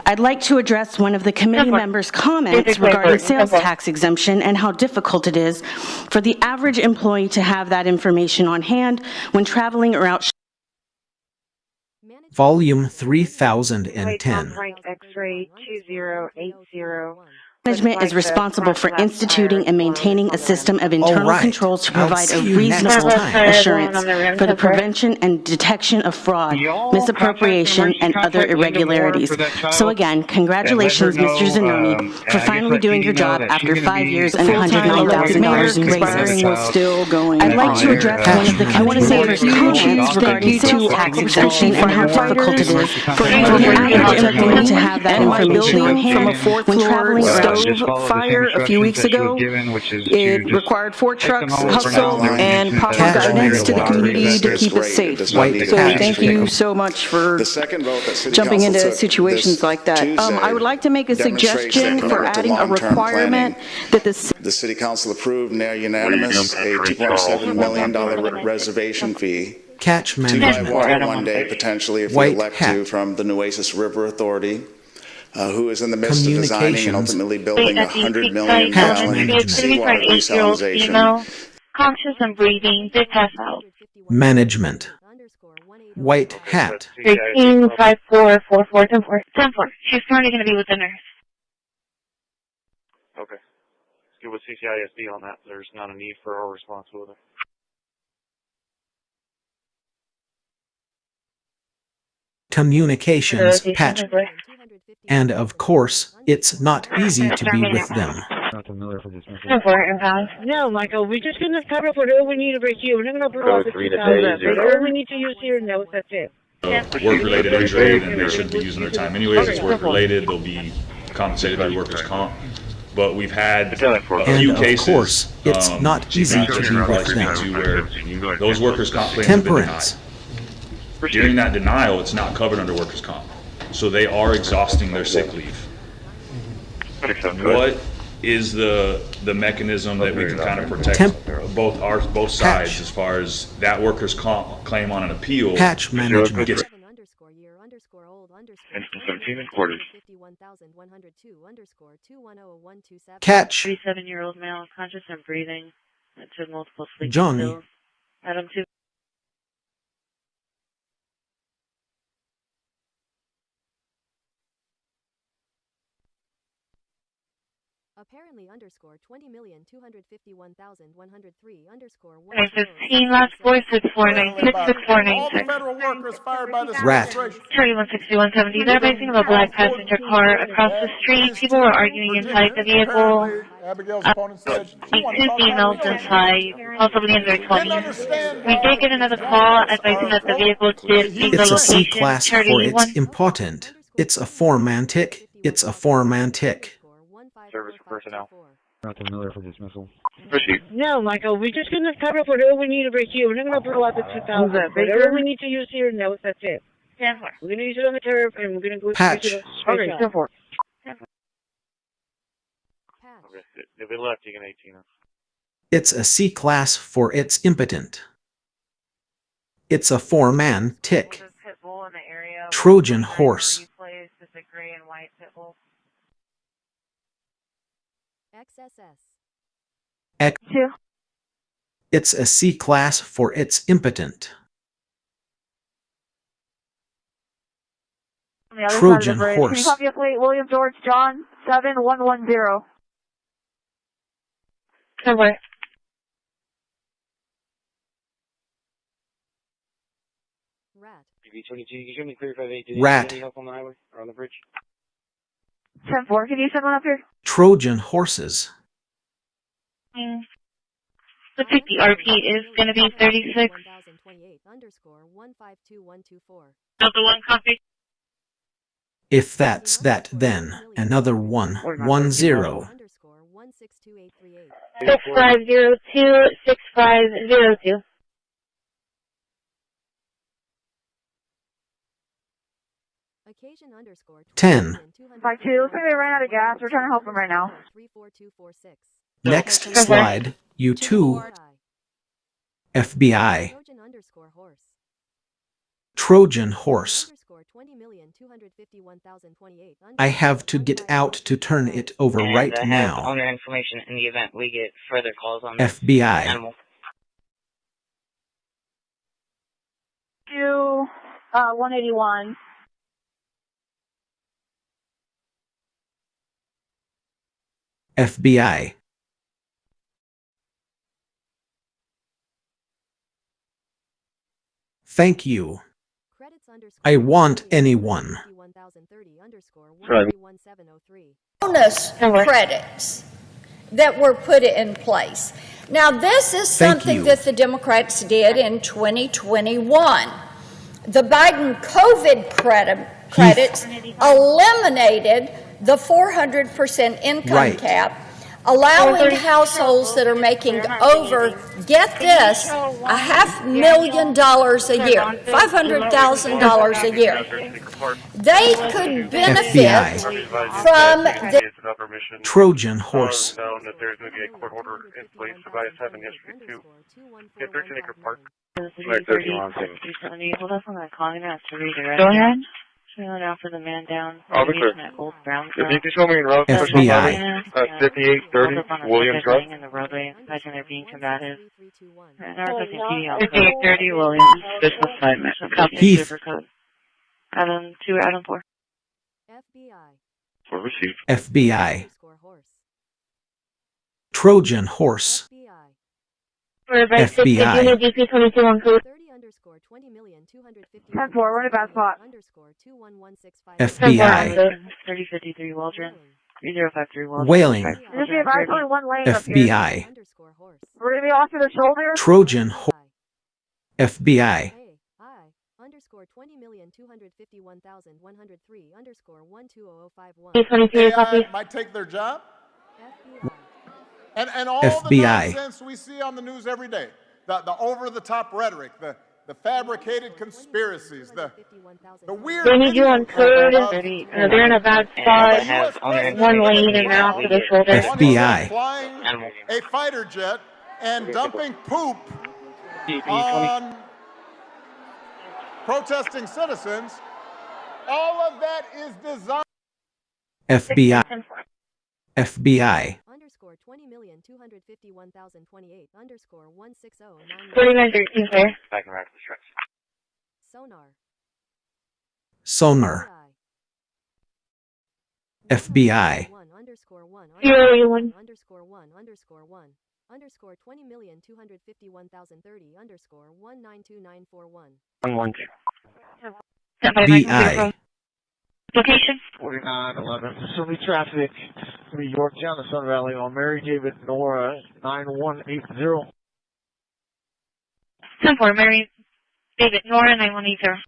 I'd like to address one of the committee members' comments regarding sales tax exemption and how difficult it is for the average employee to have that information on hand when traveling or out. Volume 3010. X-ray 2080. Management is responsible for instituting and maintaining a system of internal controls to provide a reasonable assurance for the prevention and detection of fraud, misappropriation, and other irregularities. So again, congratulations, Mr. Zanoni, for finally doing your job after 5 years and $109,000 in raises. I'd like to address one of the committee members' comments regarding sales tax exemption and how difficult it is for the average employee to have that information on hand when traveling or fire a few weeks ago. It required 4 trucks, hustle, and proper guidance to the community to keep us safe. So thank you so much for jumping into situations like that. I would like to make a suggestion for adding a requirement that the City Council approved now unanimous a $2.7 million reservation fee Catch to buy management. water one day potentially if we White elect hat. to from the Nueces River Authority. Who is in the midst of designing and ultimately building a 100 million gallon seawater desalination. Conscious and breathing, they pass out. Management. White hat. 135444 10-4. She's currently going to be with the nurse. Okay. Get with CCISD on that. There's not a need for our response with her. Communications patch. And of course, it's not easy to be with them. No, Michael, we're just going to cover for all we need over here. We're not going to put all the 2,000. All we need to use here now, that's it. Work-related injury, and they shouldn't be using their time anyways. It's work-related. They'll be compensated by workers' comp. But we've had a few cases. Of course, it's not easy to be with them. Where those workers' comp claims Temperance. have been denied. During that denial, it's not covered under workers' comp. So they are exhausting their sick leave. What is the mechanism that we can kind of protect both sides as far as that workers' comp claim on an appeal? Patch management. Gets 17 and quarters. Catch. 37-year-old male, conscious and breathing, to multiple sleep Johnny. pills. Adam 2. Apparently underscore 20,251,103 15, last voice 6496649. All the federal workers fired by this Rat. administration. 316170. They're facing a black passenger car across the street. People were arguing inside the vehicle. Abigail's opponent said she wanted to Two talk females about inside, possibly in their 20s. We did get another call advising that the vehicle did leave the It's a location. C class for it's important. It's a four-man tick. It's a four-man tick. Service for personnel. Dr. Miller for dismissal. Proceed. No, Michael, we're just going to cover up whatever we need over here. We're not going to pull out the 2,000. Whatever we need to use here, no, that's it. Stand for. We're going to use it on the turf, and we're going to go Patch. Okay, stand for. Okay. If we left, you can 18 us. It's a C class for it's impotent. It's a four-man tick. Trojan horse. XSS. X. It's a C class for it's impotent. Trojan horse. Can you copy a plate, William George John 7110? Somewhere. Rat. Rat. Any help on the highway or on the bridge? 10-4, can you send one up here? Trojan horses. The 50 RP is going to be 36. Delta 1 copy. If that's that, then another 110. 6502-6502. Occasion underscore 10. 52, looks like they ran out of gas. We're trying to help them right now. 34246. Next slide, U2. FBI. Trojan underscore horse. Trojan horse. Underscore 20,251,028. I have to get out to turn it over right And now. owner information in the event we get further calls on FBI. animal. 181. FBI. Thank you. I want anyone. Bonus credits that were put in place. Now, this is Thank something you. that the Democrats did in 2021. The Biden COVID credits eliminated the 400% income Right. cap, allowing households that are making over, get this, $500,000 a year, $500,000 a year. They could benefit FBI. from the Trojan horse. Known that there's going to be a court order in place for by 7 yesterday too. Yeah, 13 Acre Park. Hold up on that call. I'm going to have to redirect. Go ahead. Now for the man down. Officer, Old brown if you can show me in route FBI. 5830 Williams Drive. In the roadway, imagine they're being combative. And our 5830 Williams. This was assignment. Heath. Adam 2, Adam 4. FBI. For receive. FBI. Underscore horse. Trojan horse. FBI. 30 underscore 20,250. 10-4, we're in a bad spot. Underscore 21165. FBI. 3053 Waldron. 3053 Waldron. Whaling. There's only one lane up here. FBI. Underscore horse. We're going to be off to the shoulder. Trojan horse. FBI. Underscore 20,251,103 underscore 120051. 23 copy. Might take their job. FBI. And all FBI. the nonsense we see on the news every day, the over-the-top rhetoric, the fabricated conspiracies, the weird... They need you on code. They're in a bad spot. One lane and out to the shoulder. FBI. Flying a fighter jet and dumping poop on protesting citizens. All of that is designed... FBI. FBI. Underscore 20,251,028 underscore 16099. 4913, sir. Back and right to the stretch. Sonar. Sonar. FBI. 081 underscore 1 underscore 1 underscore 20,251,030 underscore 192941. BI. Location? 4911. Facility traffic, Yorktown, the Sun Valley on Mary David Nora 9180. 10-4, Mary David Nora 9180.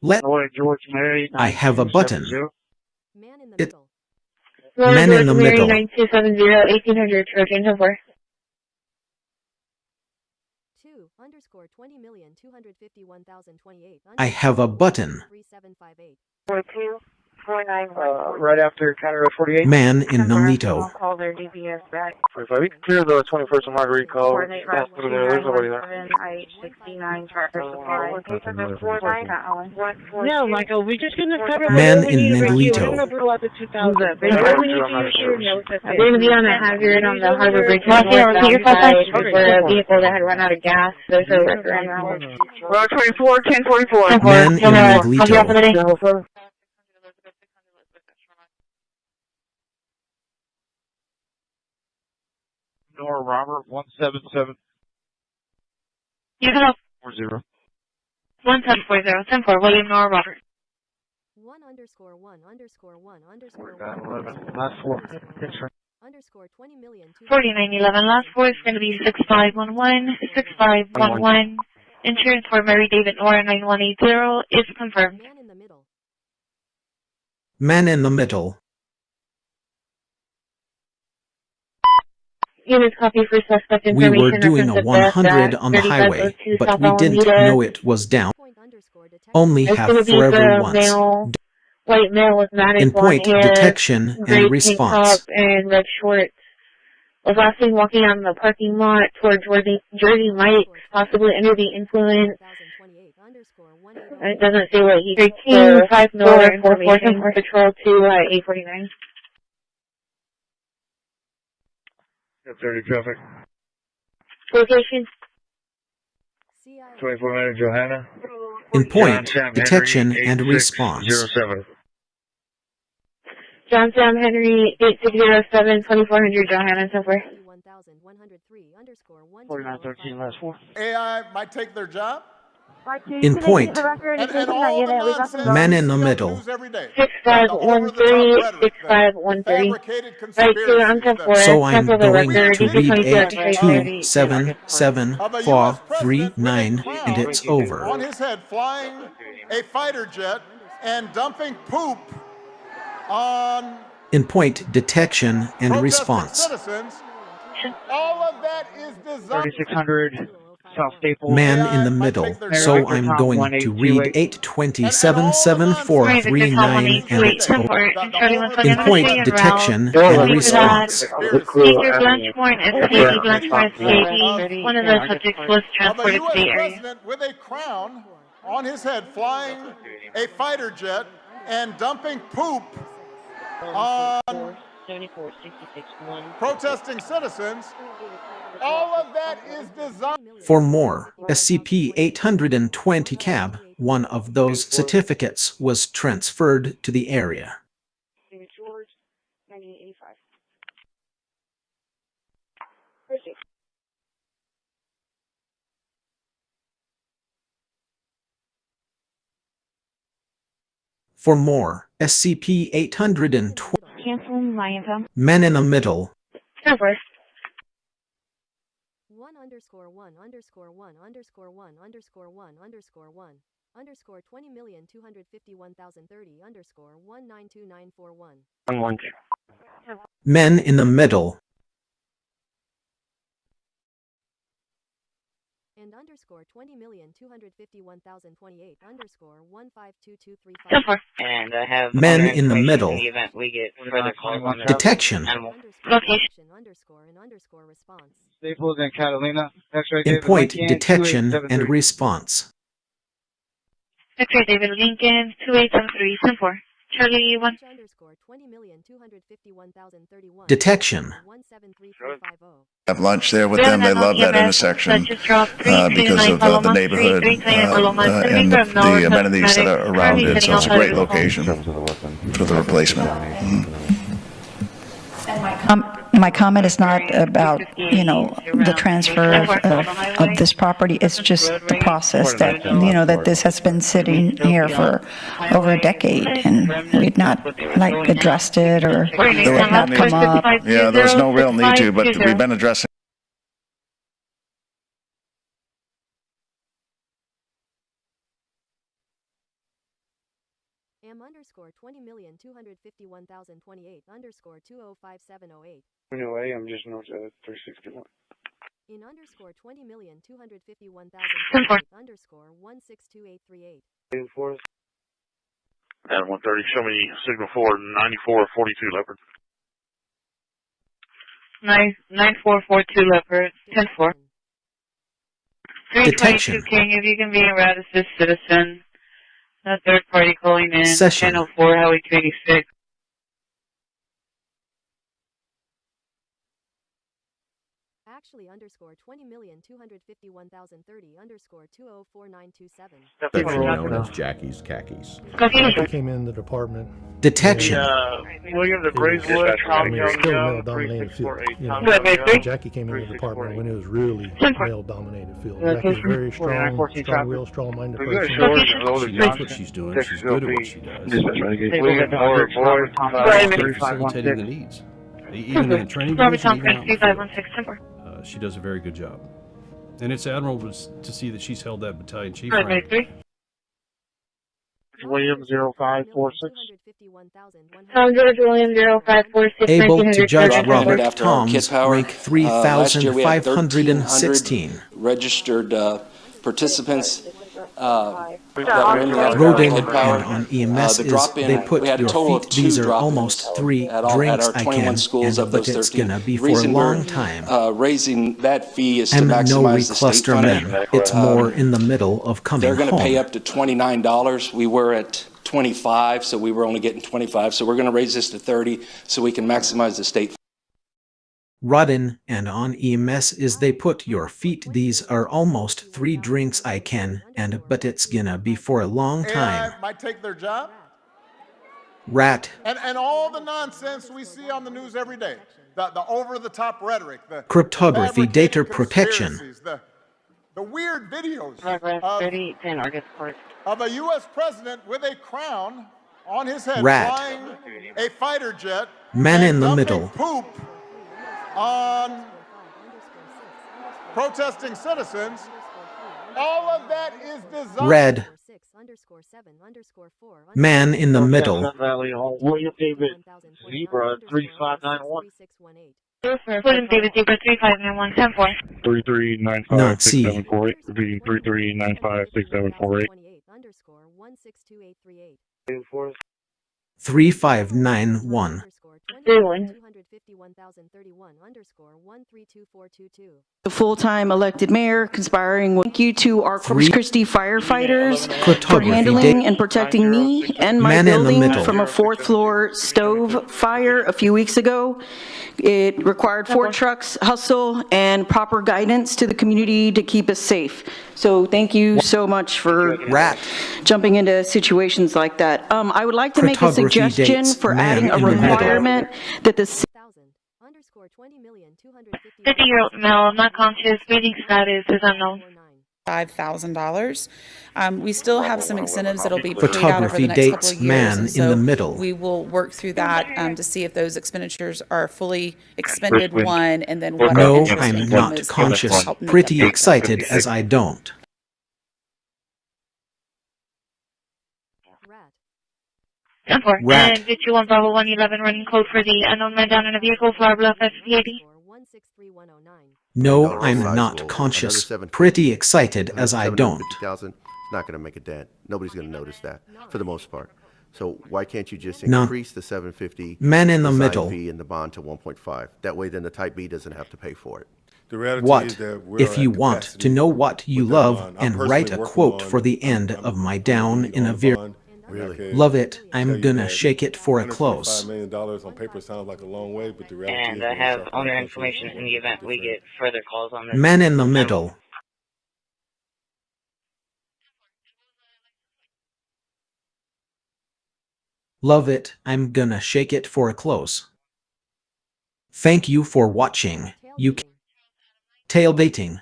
Let George Mary. I have a button. It Roller Men in the George Mary middle. 9270 1800 Trojan 10-4. 2 underscore 20,251,028 I have a button. 3758. 42 49. Right after County Road 48. Man in Nolito. Call their DPS back. 45. We can clear the 21st and Marguerite call. Coordinate route There's nobody there. IH69 tractor supply. No, Michael, we're just going to cover Man what we in need to review. Neglito. We're going to pull out the 2000. What we need to use your notes. We're going to be on the hazard on the Harbor Bridge. Repeat your call sign. For a vehicle that had run out of gas. There's a record around. Road 24, 1044. Man in Neglito. Nora Robert 17740. You can help. 1740. 10-4, William Nora Robert. 1 underscore 1 underscore 1 underscore 1 Last four. underscore 20,251,030 4911. Last four is going to be 6511. 6511. Insurance for Mary David Nora 9180 is confirmed. Man in the middle. Man in the middle. Units copy for suspect We information. were doing a 100 on the highway, but we didn't know it was down. Only It's half going to be for every the once. male, white male with matted In point blonde hair, detection gray and tank top, response. and red shorts. Was last seen walking out in the parking lot toward Jersey Mike's, possibly under the influence. It doesn't say what he did. 5 North information. Patrol to 849. 30 traffic. Location. 24 minute Johanna. In point detection and response. 07. John Sam Henry 8607 2400 Johanna so far. 4913 last four. AI might take their job. In point. And all the nonsense Man in the we see on middle. news every day. 6513 6513. Right, so I'm 10-4. So I'm Cancel the going record. to read DC-22 8277439 and it's over. On his head flying a fighter jet and dumping poop on In point detection and protesting response. citizens. All of that is designed. 3600 South Staples. Man in the middle. So I'm going to read 8277439 and it's over. In point detection and response. Mr. Blanchmore and SCD Blanchmore SCD. One of the subjects was Of a transported to U.S. the area. president with a crown on his head flying a fighter jet and dumping poop on protesting citizens. All of that is designed. For more, SCP-820 cab, one of those certificates was transferred to the area. George 9885. For more, SCP-820 Canceling my info. Men in the Middle. Over. 1 underscore 1 underscore 1 underscore 1 underscore 1 underscore 1 underscore 20,251,030 underscore 192941. Men in the Middle. And underscore 20,251,028 underscore 152235. And I have Men in the Middle. In the event we get further calls on Detection. Location. Underscore and underscore response. Staples and Catalina. X-ray In David point Lincoln, detection 2873. and response. X-ray David Lincoln 2873 10-4. Charlie 1. Detection. Have lunch there with them. They love that intersection because of the neighborhood and the amenities that are around it. So it's a great location for the replacement. My comment is not about, the transfer of this property. It's just the process that, that this has been sitting here for over a decade, and we've not, addressed it, or it had not come up. Yeah, there's no real need to, but we've been addressing. $20,251,028 Anyway, I'm just north of 361. in underscore 20,251,000 underscore 162838. At 130, show me signal for 9442 Leopard. 9442 Leopard, 10-4. 322 King, if you can be in route assist citizen. A third party calling in. Session. 1004 Highway 286. Actually underscore 20,251,030 underscore 204927. Section known as Jackie's Khakis. Copy. Came in the department. Detection. William the Bracewood, Tom Still a Young, male-dominated field. 3648. Jackie came in the department when it was really male-dominated field. Jackie's very strong-willed, strong-minded person. She knows what she's doing. She's good at what she does. Facilitating the needs. Even in the training division, even out in the field. She does a very good job. And it's admirable to see that she's held that battalion chief rank. William 0546. Tom George William 0546. Able to judge Robert Tom's rank 3,516. Registered participants that were in Wrote in and on EMS is they put your feet, these are almost 3 drinks I can, and but it's gonna be for a long time. Raising that fee is to And no, we maximize the state cluster funding. men. It's more in the middle of coming They're going to pay home. up to $29. We were at 25, so we were only getting 25. So we're going to raise this to 30 so we can maximize the state. Rodin and on EMS is they put your feet, these are almost 3 drinks I can, and but it's gonna be for a long time. AI might take their job. Rat. And all the nonsense we see on the news every day, the over-the-top rhetoric, the Cryptography, data protection. the weird videos of a U.S. president with a crown on his head, Rat. flying a fighter jet, Man in the dumping middle. poop on protesting citizens. All of that is designed. Red. Man in the middle. Valley Hall, William David Zebra 3591. William David Zebra 3591, 10-4. 33956748. Repeating 33956748. 3591. The full-time elected mayor conspiring with thank you to our Corpus Christi firefighters for handling and protecting me and my building from a 4th floor stove fire a few weeks ago. It required 4 trucks, hustle, and proper guidance to the community to keep us safe. So thank you so much for jumping into situations like that. I would like to make a suggestion for adding a requirement that the 50-year-old male, not conscious, breathing status is unknown. $5,000. We still have some incentives that'll be paid out over Photography the next couple dates of years. man and in so the middle. we will work through that to see if those expenditures are fully expended, one, and then what our No, interest I'm income not is to conscious. help make Pretty up. excited as I don't. Rat. And did you want Bravo 111 running code for the unknown man down in a vehicle, Flower Bluff, SPAD? No, I'm not conscious. Pretty excited as I don't. It's not going to make a dent. Nobody's going to notice that for the most part. So why can't you just No. increase the 750 Man in the side middle. fee and the bond to 1.5? That way, then the Type B doesn't have to pay for it. The reality What, is that we're if you at want capacity to know what you with the love bond. I'm and personally write a working quote on for the end of my down in a vehicle? Really? Love it. I'm gonna shake it for a close. $125 million on paper sounds like a long way, but the reality is I have owner information in the event we get further calls on this. Man in the middle. Love it. I'm gonna shake it for a close. Thank you for watching. You can tailgating.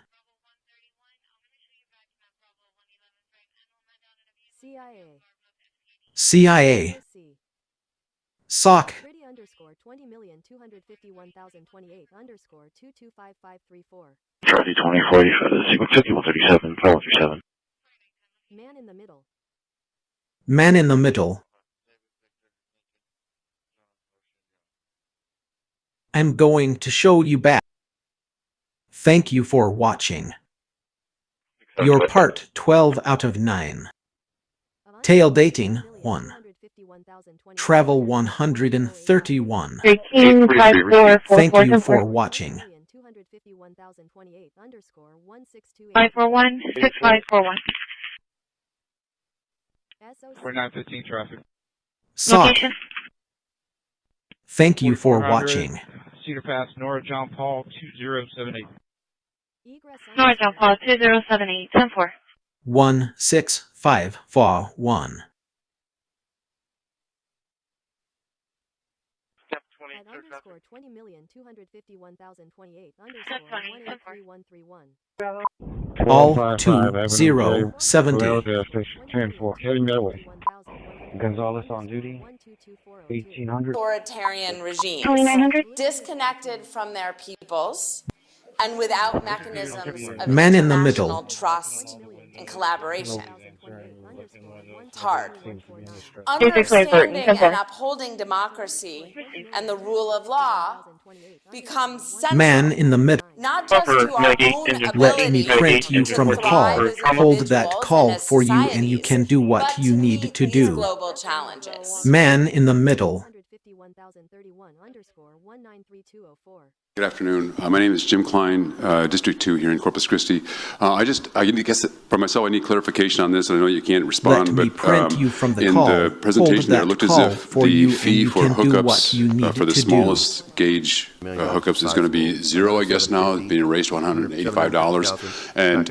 CIA. SOC. 20,251,028 Charlie 2040 for the sequence 5137, 1237. Man in the middle. Man in the middle. I'm going to show you back. Thank you for watching. Your part 12 out of 9. Tailgating 1. Travel 131. Thank you for watching. 541 6541. 4915 traffic. SOC. Thank you for watching. Cedar Pass, Nora John Paul 2078. Nora John Paul 2078. 10-4. 16541. Underscore 20,251,028 All 2070. 10-4. Heading that way. Gonzalez on duty. 1800. Authoritarian regime, disconnected from their peoples and without mechanisms of Man in the international middle. trust and collaboration. It's hard. Understanding Understanding and upholding democracy and the rule of law becomes central. Man in the middle. Not just to our own Let me ability print you to from a thrive call. as Hold that individuals call and as for you and you societies, can do what but you to need meet to these do. global challenges. Man in the middle. 151,031_193,204. Good afternoon. My name is Jim Klein, District 2 here in Corpus Christi. I guess for myself, I need clarification on this. I know you can't respond, Let me but print you from the in call. the presentation there, it looked as Hold if that call for the you fee and for you can do what hookups you need for the to do. smallest gauge hookups is going to be $0, I guess now, being raised to $185. And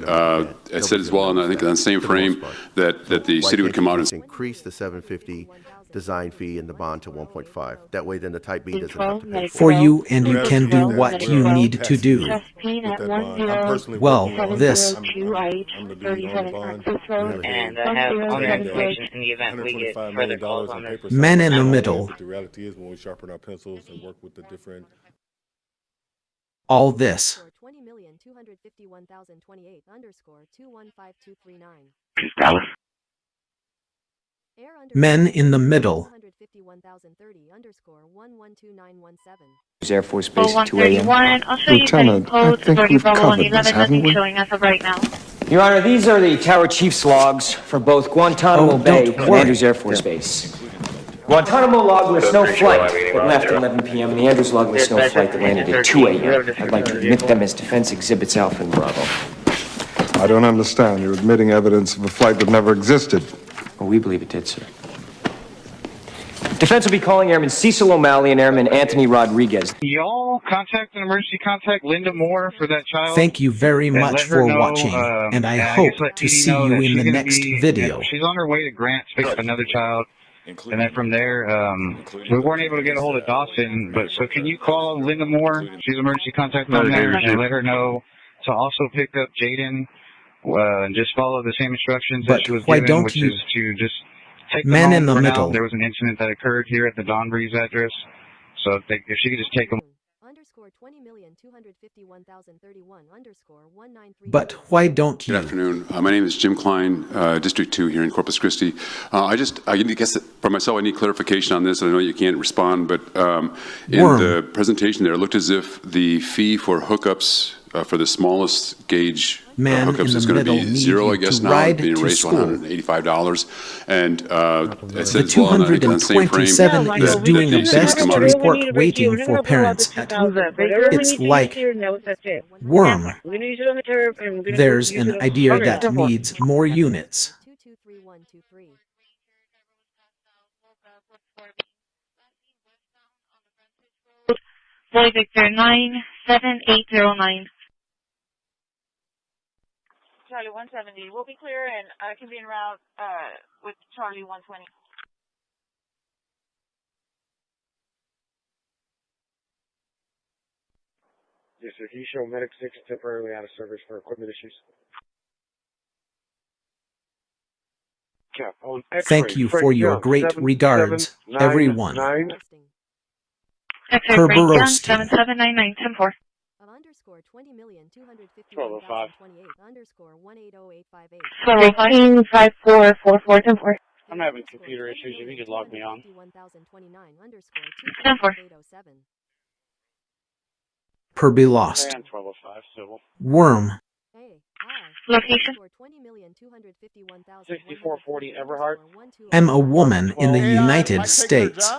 it said as well, and I think on the same frame, that the city would come out and increase the 750 design fee and the bond to 1.5. That way, then the type B doesn't have to pay For you and you can do what you need to do. Well, this. And I have owner information in the event we get further calls on this. Man in the middle. But the reality is when we sharpen our pencils and work with the different. All this. 20,251,028_215239. Dallas. Men in the middle. 251,030_112917. Air Force Base at 2 a.m. I'll show you Lieutenant, I think we've covered this, haven't we? showing us right now. Your Honor, these are the Tower Chief's logs for both Guantanamo Bay and Andrews Air Force Base. Guantanamo log lists no flight that left at 11 p.m. and the Andrews log lists no flight that landed at 2 a.m. I'd like to admit them as defense exhibits Alpha and Bravo. I don't understand. You're admitting evidence of a flight that never existed. Well, we believe it did, sir. Defense will be calling Airman Cecil O'Malley and Airman Anthony Rodriguez. Y'all contact an emergency contact Linda Moore for that child. Thank you very much for watching, and I hope to see you in the next video. She's on her way to Grant to pick up another child. And then from there, we weren't able to get a hold of Dawson, but so can you call Linda Moore? She's emergency contact on there, and let her know to also pick up Jaden and just follow the same instructions that she was given, which is to just take them Man home in the for now. middle. There was an incident that occurred here at the Don Breeze address, so if she could just take them. But why don't you? Good afternoon. My name is Jim Klein, District 2 here in Corpus Christi. I guess for myself, I need clarification on this. I know you can't respond, but in the presentation there, it looked as if the fee for hookups for the smallest gauge hookups is going to be $0, I guess now, being raised to $185. And it said as well, and I think on the same frame, is doing the best to report waiting for parents at It's like worm. There's an idea that needs more units. Boy Victor 97809. Charlie 170. We'll be clear and I can be en route with Charlie 120. Yes, sir. Can you show medic 6 temporarily out of service for equipment issues? Cap on X-ray. Thank you for your great regards, everyone. Kerberosti. 7799 10-4. 1205. 125444 10-4. I'm having computer issues. If you could log me on. 10-4. Perby lost. 1205 civil. Worm. Location. 6440 Everhart. Am a woman in the United States.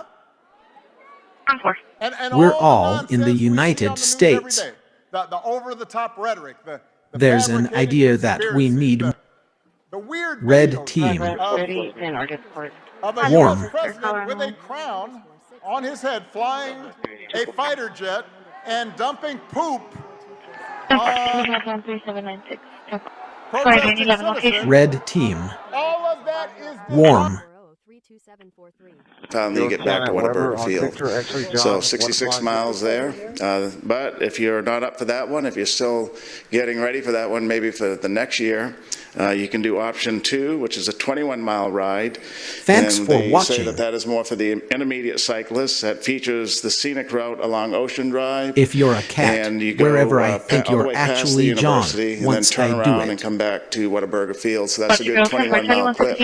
10-4. We're all in the United States. The over-the-top rhetoric. There's an idea that we need red team. Of a Warm. US president with a crown on his head, flying a fighter jet and dumping poop on protesting citizens. Red team. All of that is Warm. Time you get back to Whataburger Field. So 66 miles there. But if you're not up for that one, if you're still getting ready for that one, maybe for the next year, you can do option 2, which is a 21-mile ride. Thanks and for they watching. say that is more for the intermediate cyclists. That features the scenic route along Ocean Drive. If you're a cat, and you go, wherever I think all the you're way past actually the John, university, and once then turn I do around it. and come back to Whataburger Field. So that's a good 21-mile clip.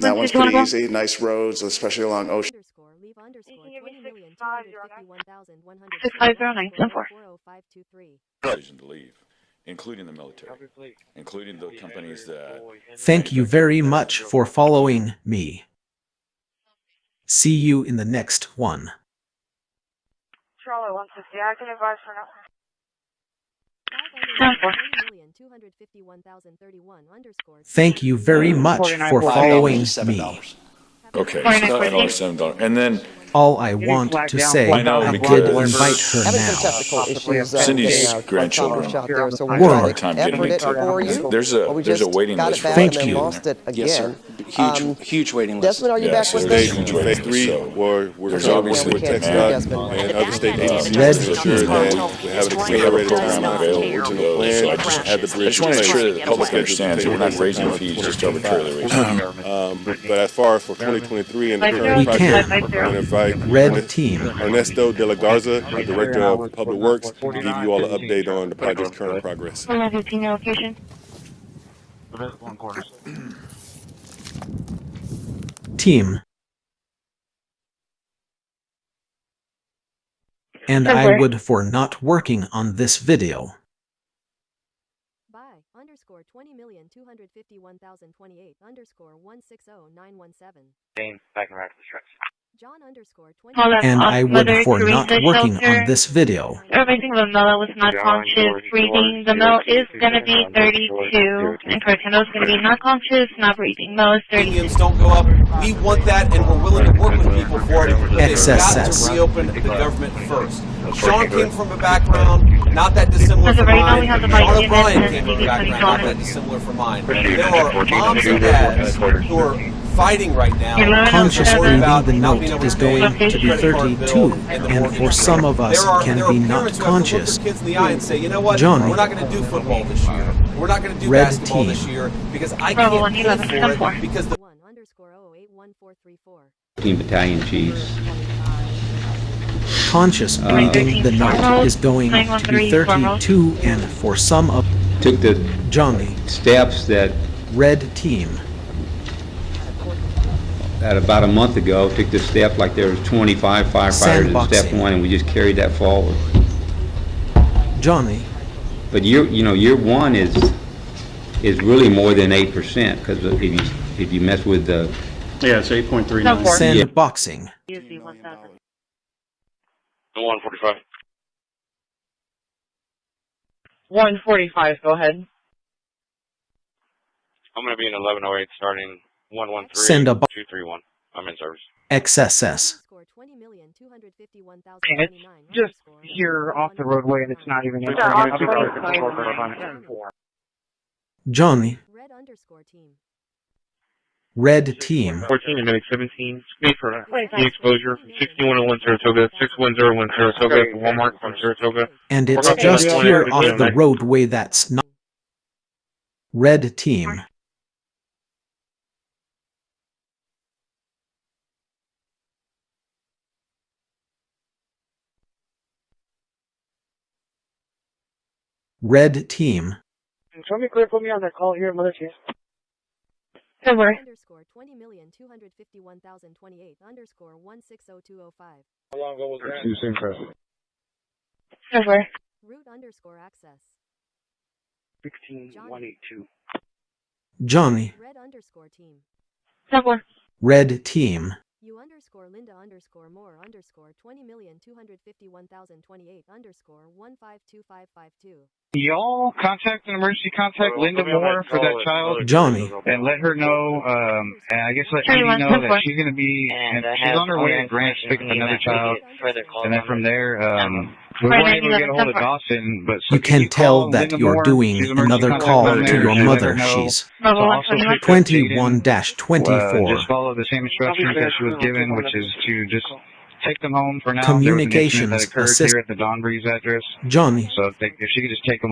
That one's pretty easy. Nice roads, especially along Ocean. 6509 10-4. Decision to leave, including the military, including the companies that... Thank you very much for following me. See you in the next one. Charlie 160. I can advise for now. 10-4. Thank you very much for following me. Okay, $7. And then... All I want to say, I did invite her now. Cindy's grandchildren Worm. time getting into it. There's a waiting list for Thank you. Yes, sir. Huge waiting list. Desmond, are you back with there's us? phase 3, or there's obviously Desmond. and other state agencies Red to ensure that we have a program available to those. So I just want to make sure that the public understands that we're not raising fees just arbitrarily raising fees. But as far as for 2023 and the current We project, can. I'm going to invite Red team. Ernesto de la Garza, the Director of Public Works, to give you all an update on the project's current progress. 15 location. Team. And I would for not working on this video. By $20,251,028_160917. Back and right to the stretch. John underscore 20. And I would for not working on this video. Everything the Mela was not conscious. Breathing. The Mel is going to be 32. And Cartano is going to be not conscious, not breathing. Mel is 32. Premiums don't go up. We want that, and we're willing to work with people for it. But they've got to reopen the government first. Sean came from a background not that dissimilar from mine. Sean O'Brien came from a background not that dissimilar from mine. There are moms and dads who are fighting right now. Conscious breathing, the note is going to be 32, and for some of us can be not conscious. Kids in the eye and say, you know what? Johnny. We're not going to do football this year. We're not going to do Red basketball team. this year because I can't pay for it because the 1_0811434. Team battalion chiefs. Conscious breathing, the note is going to be 32, and for some of Took the Johnny. steps that Red team. about a month ago, took the step like there was 25 firefighters in step Sandboxing. 1, and we just carried that forward. Johnny. But year 1 is really more than 8%, because if you mess with the it's 8.39. Sandboxing. UZ 1000. 145. 145, go ahead. I'm going to be in 1108 starting 113 Send a 231. I'm in service. XSS. It's just here off the roadway and it's not even in. Johnny. Red team. 14 and medic 17. Made for the exposure from 6101 Saratoga, 6101 Saratoga to Walmart from Saratoga. And it's just here off the roadway that's not. Red team. Red team. Show me clear, put me on that call here, Mother Chase. Somewhere. Underscore 20,251,028 underscore 160205. How long ago was that? Somewhere. Root underscore access. 16182. Johnny. Red underscore team. Somewhere. Red team. U underscore Linda underscore more underscore 20,251,028 underscore 152552. Y'all contact an emergency contact Linda Moore for that child. Johnny. And let her know, and I guess let Edie know that she's going to be, and she's on her way to Grants to pick up another child. And then from there, we weren't able to get a hold of Dawson, but so You can tell that you're doing another call to your mother. She's 21-24. Just follow the same instructions that she was given, which is to just take them home for now. Communications assist here at the Dawn Breeze address. Johnny. So if she could just take them.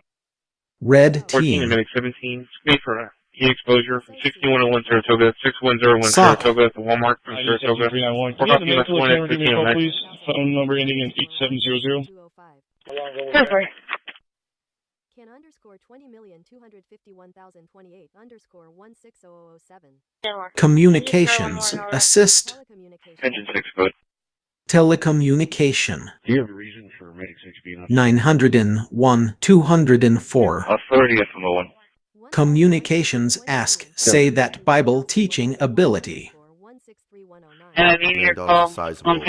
Red 14 and team. medic 17. Made for the exposure from 6101 Saratoga, 6101 Sock. Saratoga to Walmart from Saratoga. Can you have the medical camera give me a call, please? Phone number ending in 8700. Somewhere. Can underscore 20,251,028 underscore 160007. Communications. Assist. Engine 6 foot. Telecommunication. Do you have a reason for medic 6 being on? 901 204. Authority FMO1. Communications ask, say that Bible teaching ability. Your call. Sizable.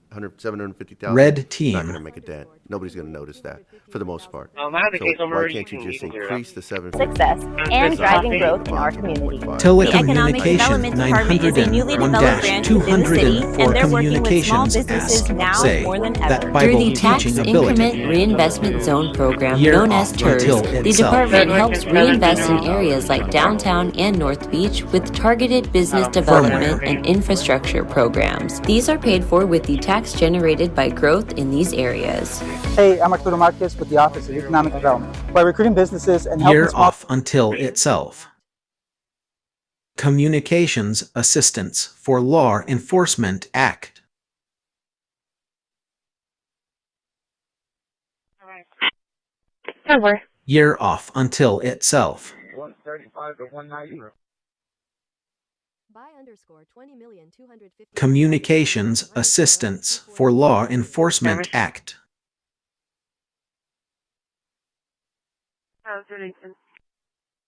Another 750,000. Red team. Not going to make a dent. Nobody's going to notice that, for the most part. I have the case So over why already can't you just seen here. increase the 750? Success and driving growth in our community. Telecommunication The Economic Development Department is a newly developed branch within the city, and they're working with small businesses ask, now say more than that ever. Bible Through the Tax teaching Increment ability. Reinvestment Zone program, Year known as off TERS, until the itself. department helps reinvest in areas like downtown and North Beach with targeted business development and infrastructure programs. These are paid for with the tax generated by growth in these areas. Hey, I'm Arturo Marquez with the Office of Economic Development. By recruiting businesses and helping Year small off until itself. Communications Assistance for Law Enforcement Act. Somewhere. Year off until itself. 135 to 190. By underscore 20,250. Communications Assistance for Law Enforcement Act.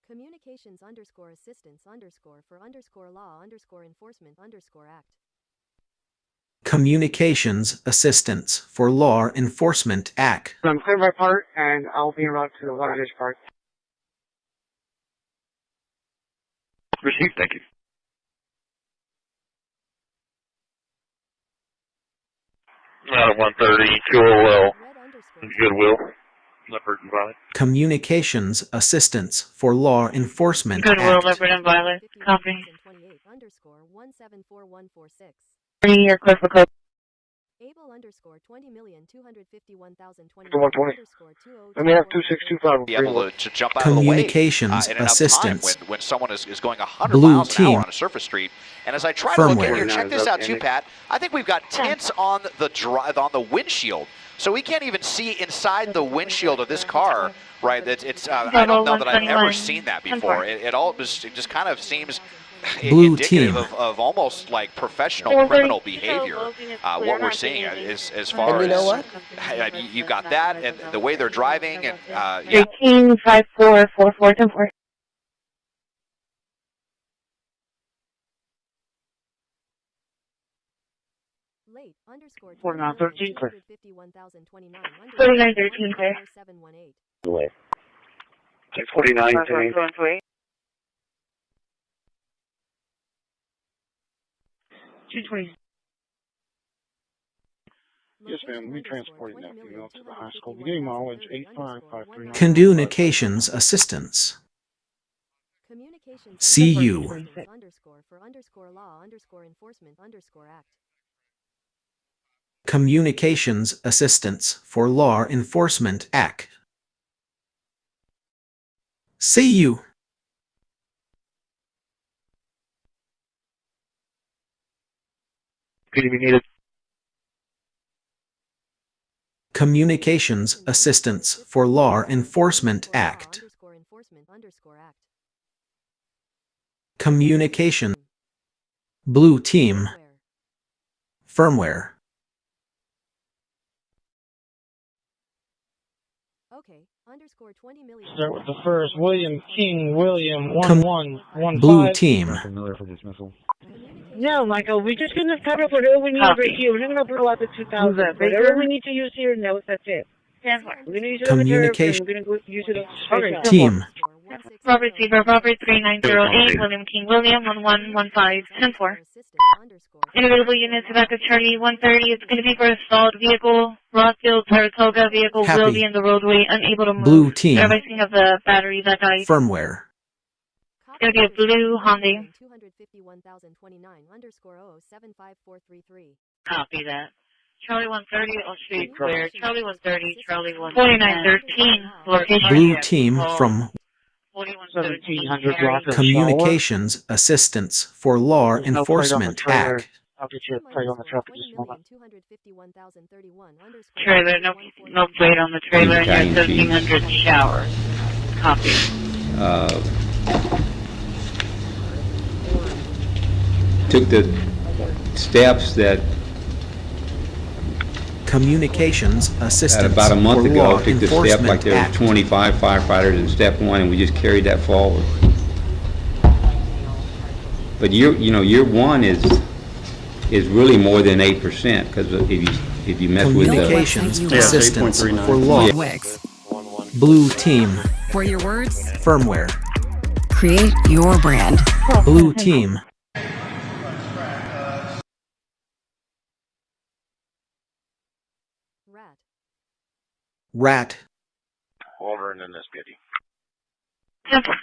Communications underscore assistance underscore for underscore law underscore enforcement underscore act. Communications Assistance for Law Enforcement Act. I'm clear my part, and I'll be en route to the Water Dish Park. Received, thank you. Out of 130, 200, Goodwill, Leopard and Violet. Communications Assistance for Law Enforcement Goodwill, Act. Leopard and Violet. Copy. Underscore 174146. Your clear for code. Able underscore 20,251,028 120. underscore 20. Let me have 2625. Be able to jump out of the way Communications in enough Assistance. time when someone is going 100 Blue miles an team. hour on a surface street. And as I try to look in Firmware. here, check this out too, Pat. I think we've got tints on the windshield, so we can't even see inside the windshield of this car. Right? It's I don't know that I've ever seen that before. It just kind of seems Blue indicative team. of almost like professional criminal behavior. What we're seeing is as far And you know as you got that and the way they're driving and yeah. 13544424. Late underscore 4913 clear. 251,029 4913 clear. 718. 649 today. 220. Yes, ma'am. We transporting that female to the high school. Beginning mileage 85539. Communications assistance. CU. Communications Assistance for Law Enforcement Act. CU. Could be needed. Communications Assistance for Law Enforcement Act. Communication. Blue Team. Firmware. Start with the first. William King, William 1115. Blue Team. No, Michael, we're just going to cover whatever we need right here. We're not going to blow out the 2000. Whatever we need to use here, no, that's it. Stand for. We're going to use it Communication. we're going to use it on Team. Robert Zebra, Robert 3908, William King, William 1115, 10-4. Unavailable units, back of Charlie 130. It's going to be for assault vehicle. Rossville, Saratoga vehicle will be in the roadway, unable to move. Blue Team. Servicing of the battery that died. Firmware. It's going to be a blue Hyundai. Copy that. Charlie 130, I'll street clear. Charlie 130, Charlie 4913, location. Blue Team from 1700 Communications Assistance for Law Enforcement Act. I'll get you a plate on the truck in just a moment. Trailer, no plate on the trailer, and your 1300 shower. Copy. Took the steps that Communications Assistance about a month for ago, Law took the step Enforcement like there were Act. 25 firefighters in step one, and we just carried that forward. But year one is really more than 8%, because if you mess with the Communications Assistance for Law. Blue Team. For your words, Firmware. create your brand. Blue Team. Rat. Over in this beauty.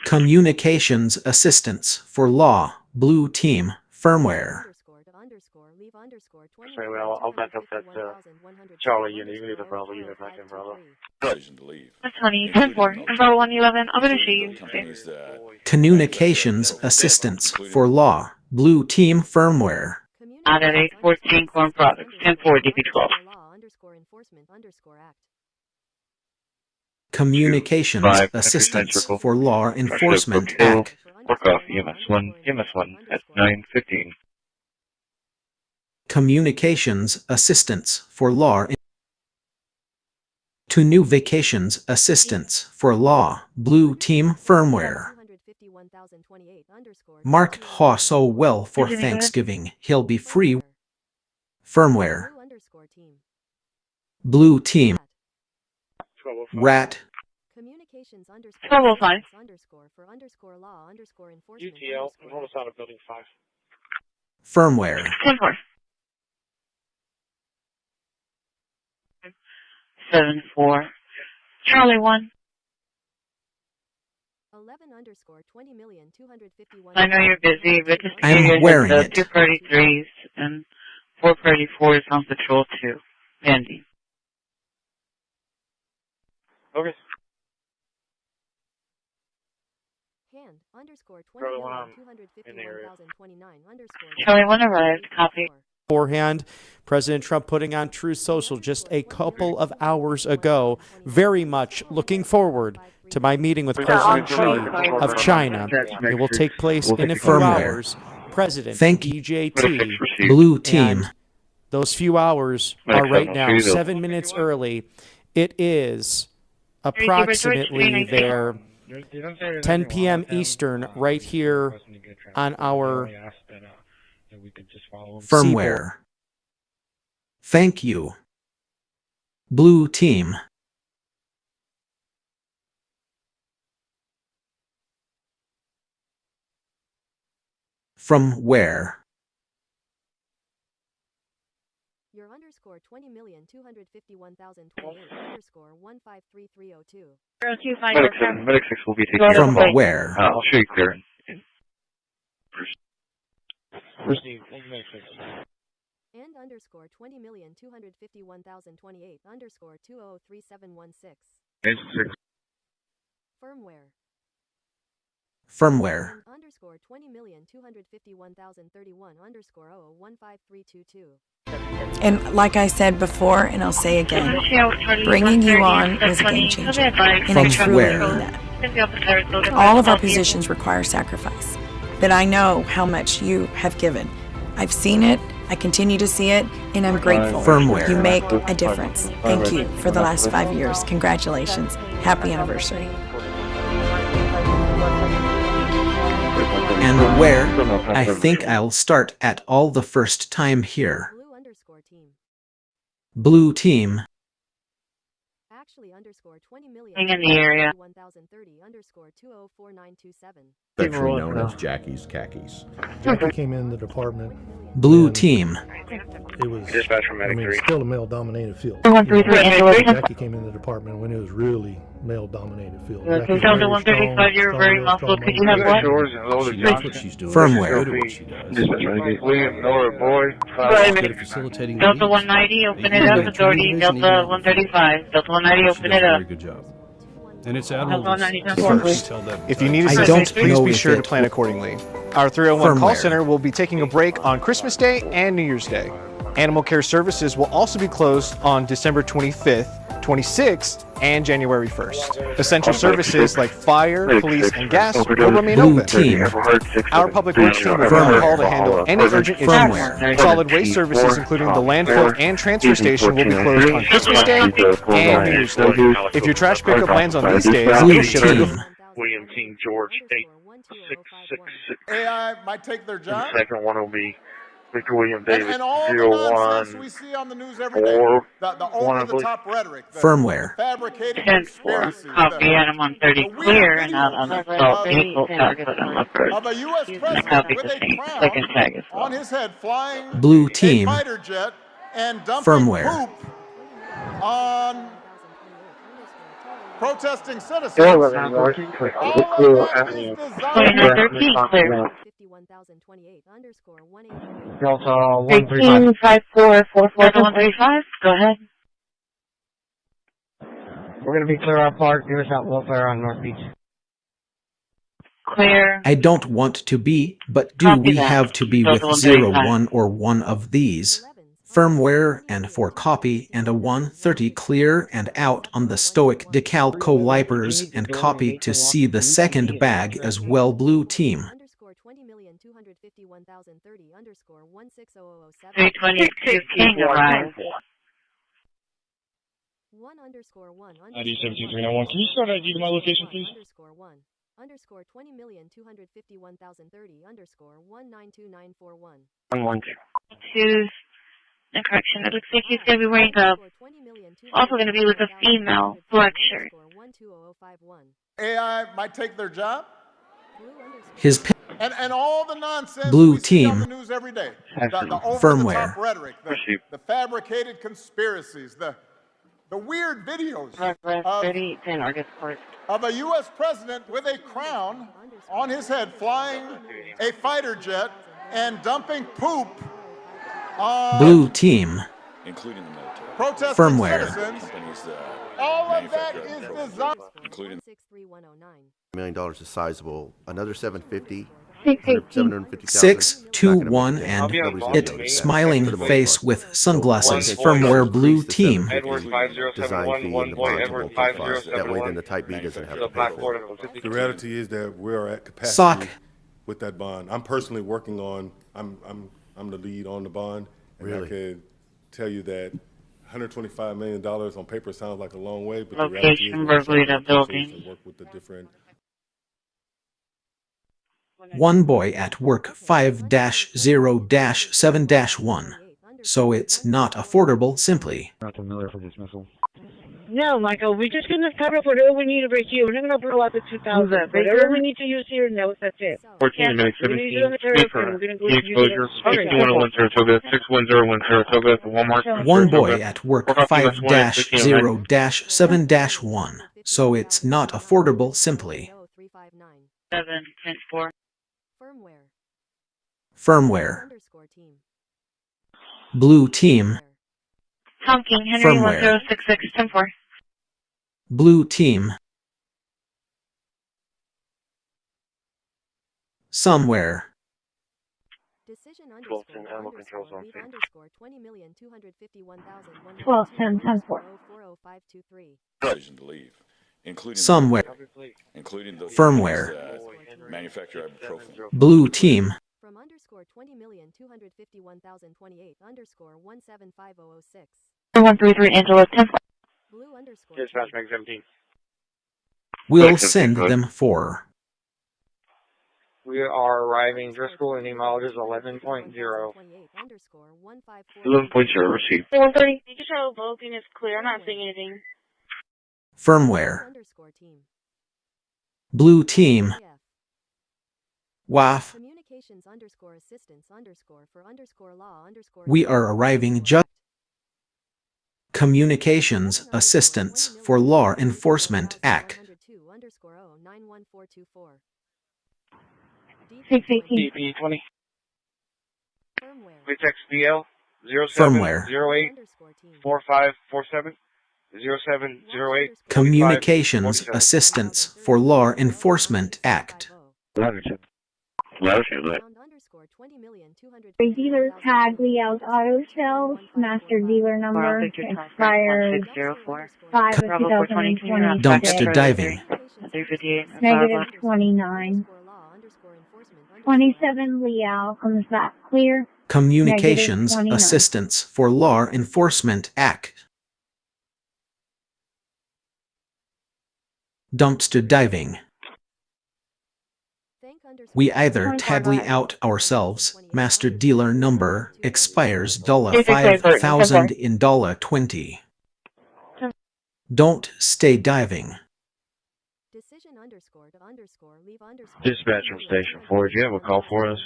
Communications Assistance for Law. Blue Team. Firmware. Sorry, well, I'll back up that Charlie unit. You can leave the Bravo unit back in Bravo. That's 20, 10-4, and Bravo 111, I'm going to show you. Communications Assistance for Law. Blue Team Firmware. Out at 814 Corn Products, 10-4, DP12. Communications Assistance for Law Enforcement Act. Work off EMS1 at 9:15. Communications Assistance for Law. To new Vacations Assistance for Law. Blue Team Firmware. Mark Haw so well for Thanksgiving. He'll be free. Firmware. Blue Team. Rat. 1205. UTL, and hold us out of building 5. Firmware. 10-4. 7-4. Charlie 1. I know you're busy, but just I'm wearing it. 2 priority 3s and 4 priority 4s on patrol 2. Andy. Okay. Charlie 1, I'm in the area. Charlie 1 arrived. Copy. Beforehand, President Trump putting on Truth Social just a couple of hours ago. Very much looking forward to my meeting with President Xi of China. It will take place in a few hours. President EJT. Blue Team. Those few hours are right now 7 minutes early. It is approximately there 10 p.m. Eastern right here on our Firmware. Thank you. Blue Team. From where? underscore 20,251,028 underscore 153302. Medic 6 will be taking From where? I'll show you clear. Receive. And underscore 20,251,028 underscore 203716. Firmware. Firmware. Underscore 20,251,031 underscore 0015322. And like I said before, and I'll say again, bringing you on was a game changer. And I truly mean that. All of our positions require sacrifice. But I know how much you have given. I've seen it, I continue to see it, and I'm grateful. Firmware. You make a difference. Thank you for the last 5 years. Congratulations. Happy anniversary. And where? I think I'll start at all the first time here. Blue team. Actually underscore 20 million in the area. 1030 underscore 204927. Actually known as Jackie's khakis. Jackie came in the department. Blue team. It was, Dispatch from Medic 3. still a male-dominated field. 133 Jackie came in the department when it was really male-dominated field. Delta 135, you're very muffled. Could you have what? She knows what she's doing. Firmware. Good at what she does. William Nora Boy. Good at facilitating Delta leads. 190, open it up. Authority, Delta 135. Delta 190, open it up. Very good job. And it's admirable. If you need assistance, please be sure to plan accordingly. Our 301 call center will be taking a break on Christmas Day and New Year's Day. Animal care services will also be closed on December 25th, 26th, and January 1st. Essential services like fire, police, and gas will remain Blue open. team. Our public works team will be on call to handle any urgent issues. Firmware. Solid waste services, including the landfill and transfer station, will be closed on Christmas Day and New Year's Day. If your trash pickup lands on these days, Blue it'll ship to team. William King George 8666. AI might take their job. The second one will be Victor William Davis And all the 01 nonsense we see on the news every day, the over-the-top rhetoric, the Firmware. fabricated 10-4, conspiracies, copy Adam 130 clear, and out on the assault vehicle, output on leopard. of a U.S. president Copy with the a same. crown Second tag as well. on his head flying Blue a team. fighter jet and dumping Firmware. poop on protesting citizens. Clear 13, clear. 51,028 underscore 18. Delta 185444 Delta 135, go ahead. We're going to be clear our park. Give us out welfare on North Beach. Clear. I don't want to be, but do Copy we that. have to be with 0, 1, or 1 of these? Firmware and for copy and a 130 clear and out on the stoic decal co-lipers and copy to see the second bag as well. Blue team. Underscore 20,251,030 underscore 160007. 322 King arrived. 1 underscore 1 ID 17391. Can you start ID to my location, please? underscore 1 underscore 20,251,030 underscore 192941. 2's and correction. It looks like he's going to be wearing a, also going to be with a female black shirt. AI might take their job. His And all the nonsense Blue we see on the team. news every day. The Firmware. over-the-top rhetoric, the fabricated conspiracies, the weird videos of a U.S. president with a crown on his head flying a fighter jet and dumping poop on Blue team. Including the military. protesting Firmware. citizens. Companies that All of that manufacture is drugs, designed. including $1 million is sizable. Another 750. 621 and it smiling face with sunglasses. Firmware. Blue team. Edward 5071 boy, Edward 5071. That way then the Type B doesn't have to pay for it. The reality is that we are at capacity Sock. with that bond. I'm personally working on. I'm the lead on the bond, and I could tell you that $125 million on paper sounds like a long way, but the reality is Bermuda building. work with the different. One boy at work 5-0-7-1. So it's not affordable simply. Not to Miller for dismissal. No, Michael, we're just going to cover whatever we need over here. We're not going to blow out the 2,000. Whatever we need to use here, no, that's it. 14 minutes, 17. For key exposure, 6101 Saratoga, 6101 Saratoga, the Walmart. One boy at work 5-0-7-1. So it's not affordable simply. 7-10-4. Firmware. Blue team. Tonking, Henry Firmware. 1066, 10-4. Blue team. Somewhere. 1210 animal control zone. 12-10, 10-4. Decision to leave, including Somewhere. including the Firmware. manufacturer ibuprofen. Blue team. From underscore 20,251,028 underscore 175,006. 133 Angela 10-4. Blue underscore. Dispatch Mag 17. We'll send them for. We are arriving Driscoll and mileage is 11.0. 11.0 received. 130. You just have a booking is clear. I'm not seeing anything. Firmware. Blue team. WAF. Communications underscore assistance underscore for underscore law underscore. We are arriving just. Communications Assistance for Law Enforcement Act. Underscore 91424. 618. DP20. We text BL Firmware. 0708 4547 0708. Communications Assistance for Law Enforcement Act. Dealer tag layout auto sales, master dealer number, expires 5 of 2020. Dumpster diving. Negative 29. 27 Liao comes back clear. Communications Negative 29. Assistance for Law Enforcement Act. Dumpster diving. We either tally out ourselves, master dealer number, expires $5,000 in $20. Don't stay diving. Dispatch from Station 4, do you have a call for us?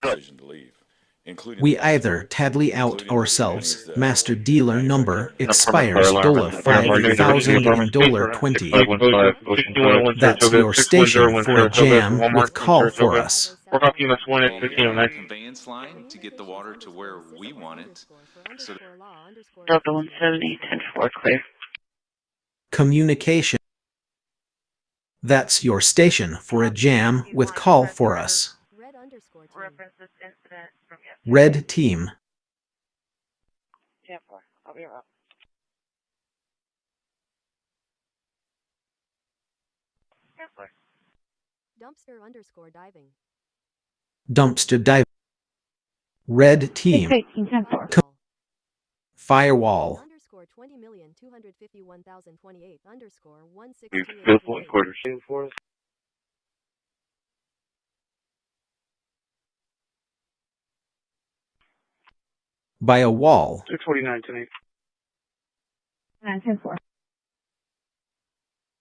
Decision to leave, including We either tally out ourselves, master dealer number, expires $5,000 in $20. That's your station for a jam with call for us. conveyance line to get the water to where we want it. So Delta 170, 10-4, clear. Communication. That's your station for a jam with call for us. Red team. 10-4, I'll be around. Dumpster underscore diving. Dumpster dive. Red team. 618, 10-4. Firewall. Underscore 20,251,028 underscore 162. By a wall. 649 tonight. 10-4.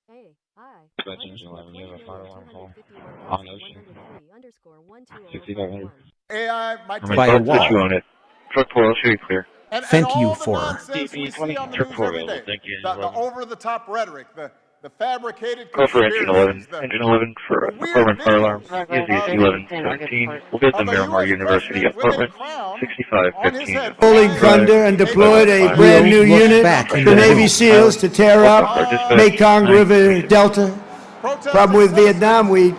Hey, hi. On ocean. 6500. AI might By a wall. You on it. Truck 4, I'll show you clear. Thank you for. DP20. Truck 4 available, thank you. The over-the-top rhetoric, the fabricated Call for engine 11. conspiracies, Engine 11 for apartment fire alarm. Use the 1117. We'll get the Miramar University apartment. 6515. Rolling thunder and deployed a brand new unit, the Navy SEALs, to tear up Mekong River Delta. Problem with Vietnam, we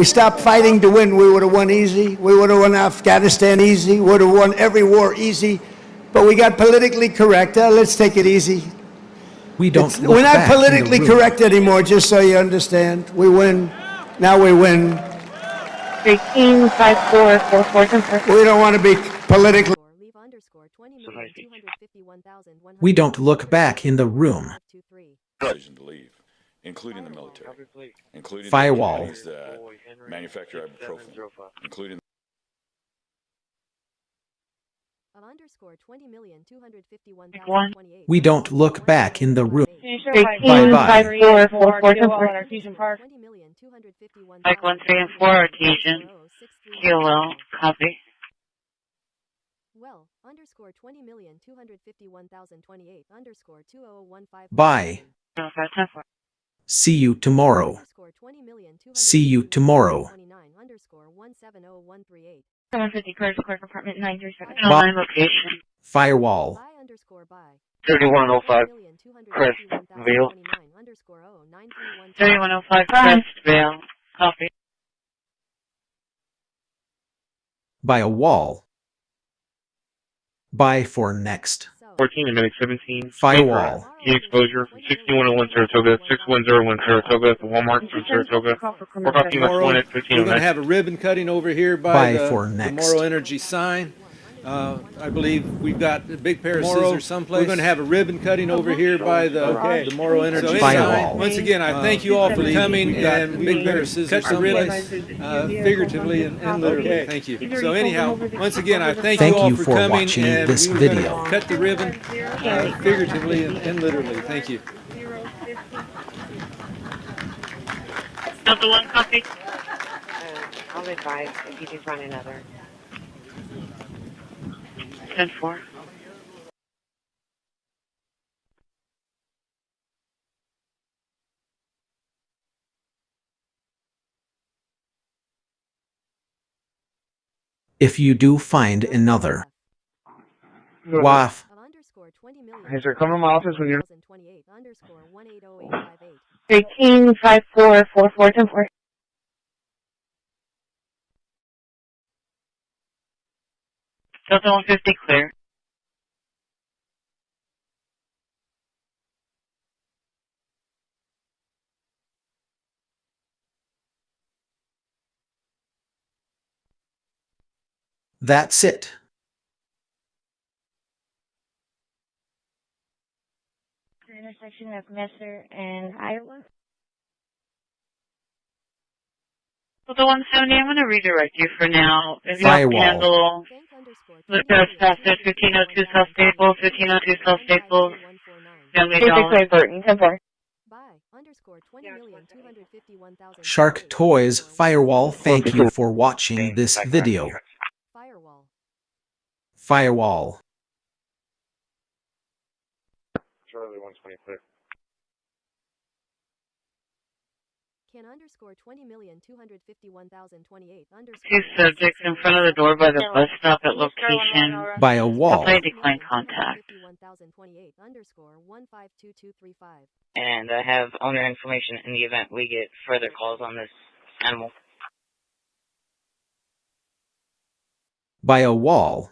stopped fighting to win. We would have won easy. We would have won Afghanistan easy. Would have won every war easy. But we got politically correct. Let's take it easy. We don't. We're not politically correct anymore, just so you understand. We win. Now we win. 13-5444. We don't want to be politically. We don't look back in the room. decision to leave, including the military, including Firewall. the companies that manufacture ibuprofen, including We don't look back in the room. Bye-bye. 1, 3, and 4 Artesian. Kilo, copy. Well, underscore 20,251,028 underscore 20015. Bye. See you tomorrow. See you tomorrow. 750 Curtis Court Apartment 937. Bye. Location. Firewall. 3105 Crestville. 3105 Crestville. Copy. By a wall. Bye for next. 14 and medic 17. Firewall. Key exposure from 6101 Saratoga, 6101 Saratoga at the Walmart from Saratoga. We're talking about 1 at 15. We're going to have a ribbon cutting over here by the next. Morrow Energy sign. I believe we've got a big pair of scissors someplace. We're going to have a ribbon cutting over here by the Morrow Energy sign. Once again, I thank you all for coming, and we better cut the ribbon figuratively and literally. Thank you. So anyhow, once again, I thank you all for coming, and this we video. cut the ribbon figuratively and literally. Thank you. Delta 1, copy. I'll advise if you do find another. 10-4. If you do find another. WAF. Hey, sir, come to my office when you're... 13-54-44-10-4. Delta 150 clear. That's it. The intersection of Messer and Iowa. Delta 170, I'm going to redirect you for now. If you can handle the trespassers, 1502 South Staples, 1502 South Staples, Family Dollar. Shark Toys Firewall, thank you for watching this video. Firewall. Charlie 126. Can underscore 20,251,028 underscore. 2 subjects in front of the door by the bus stop at location. By a wall. I decline contact. And I have owner information in the event we get further calls on this animal. By a wall.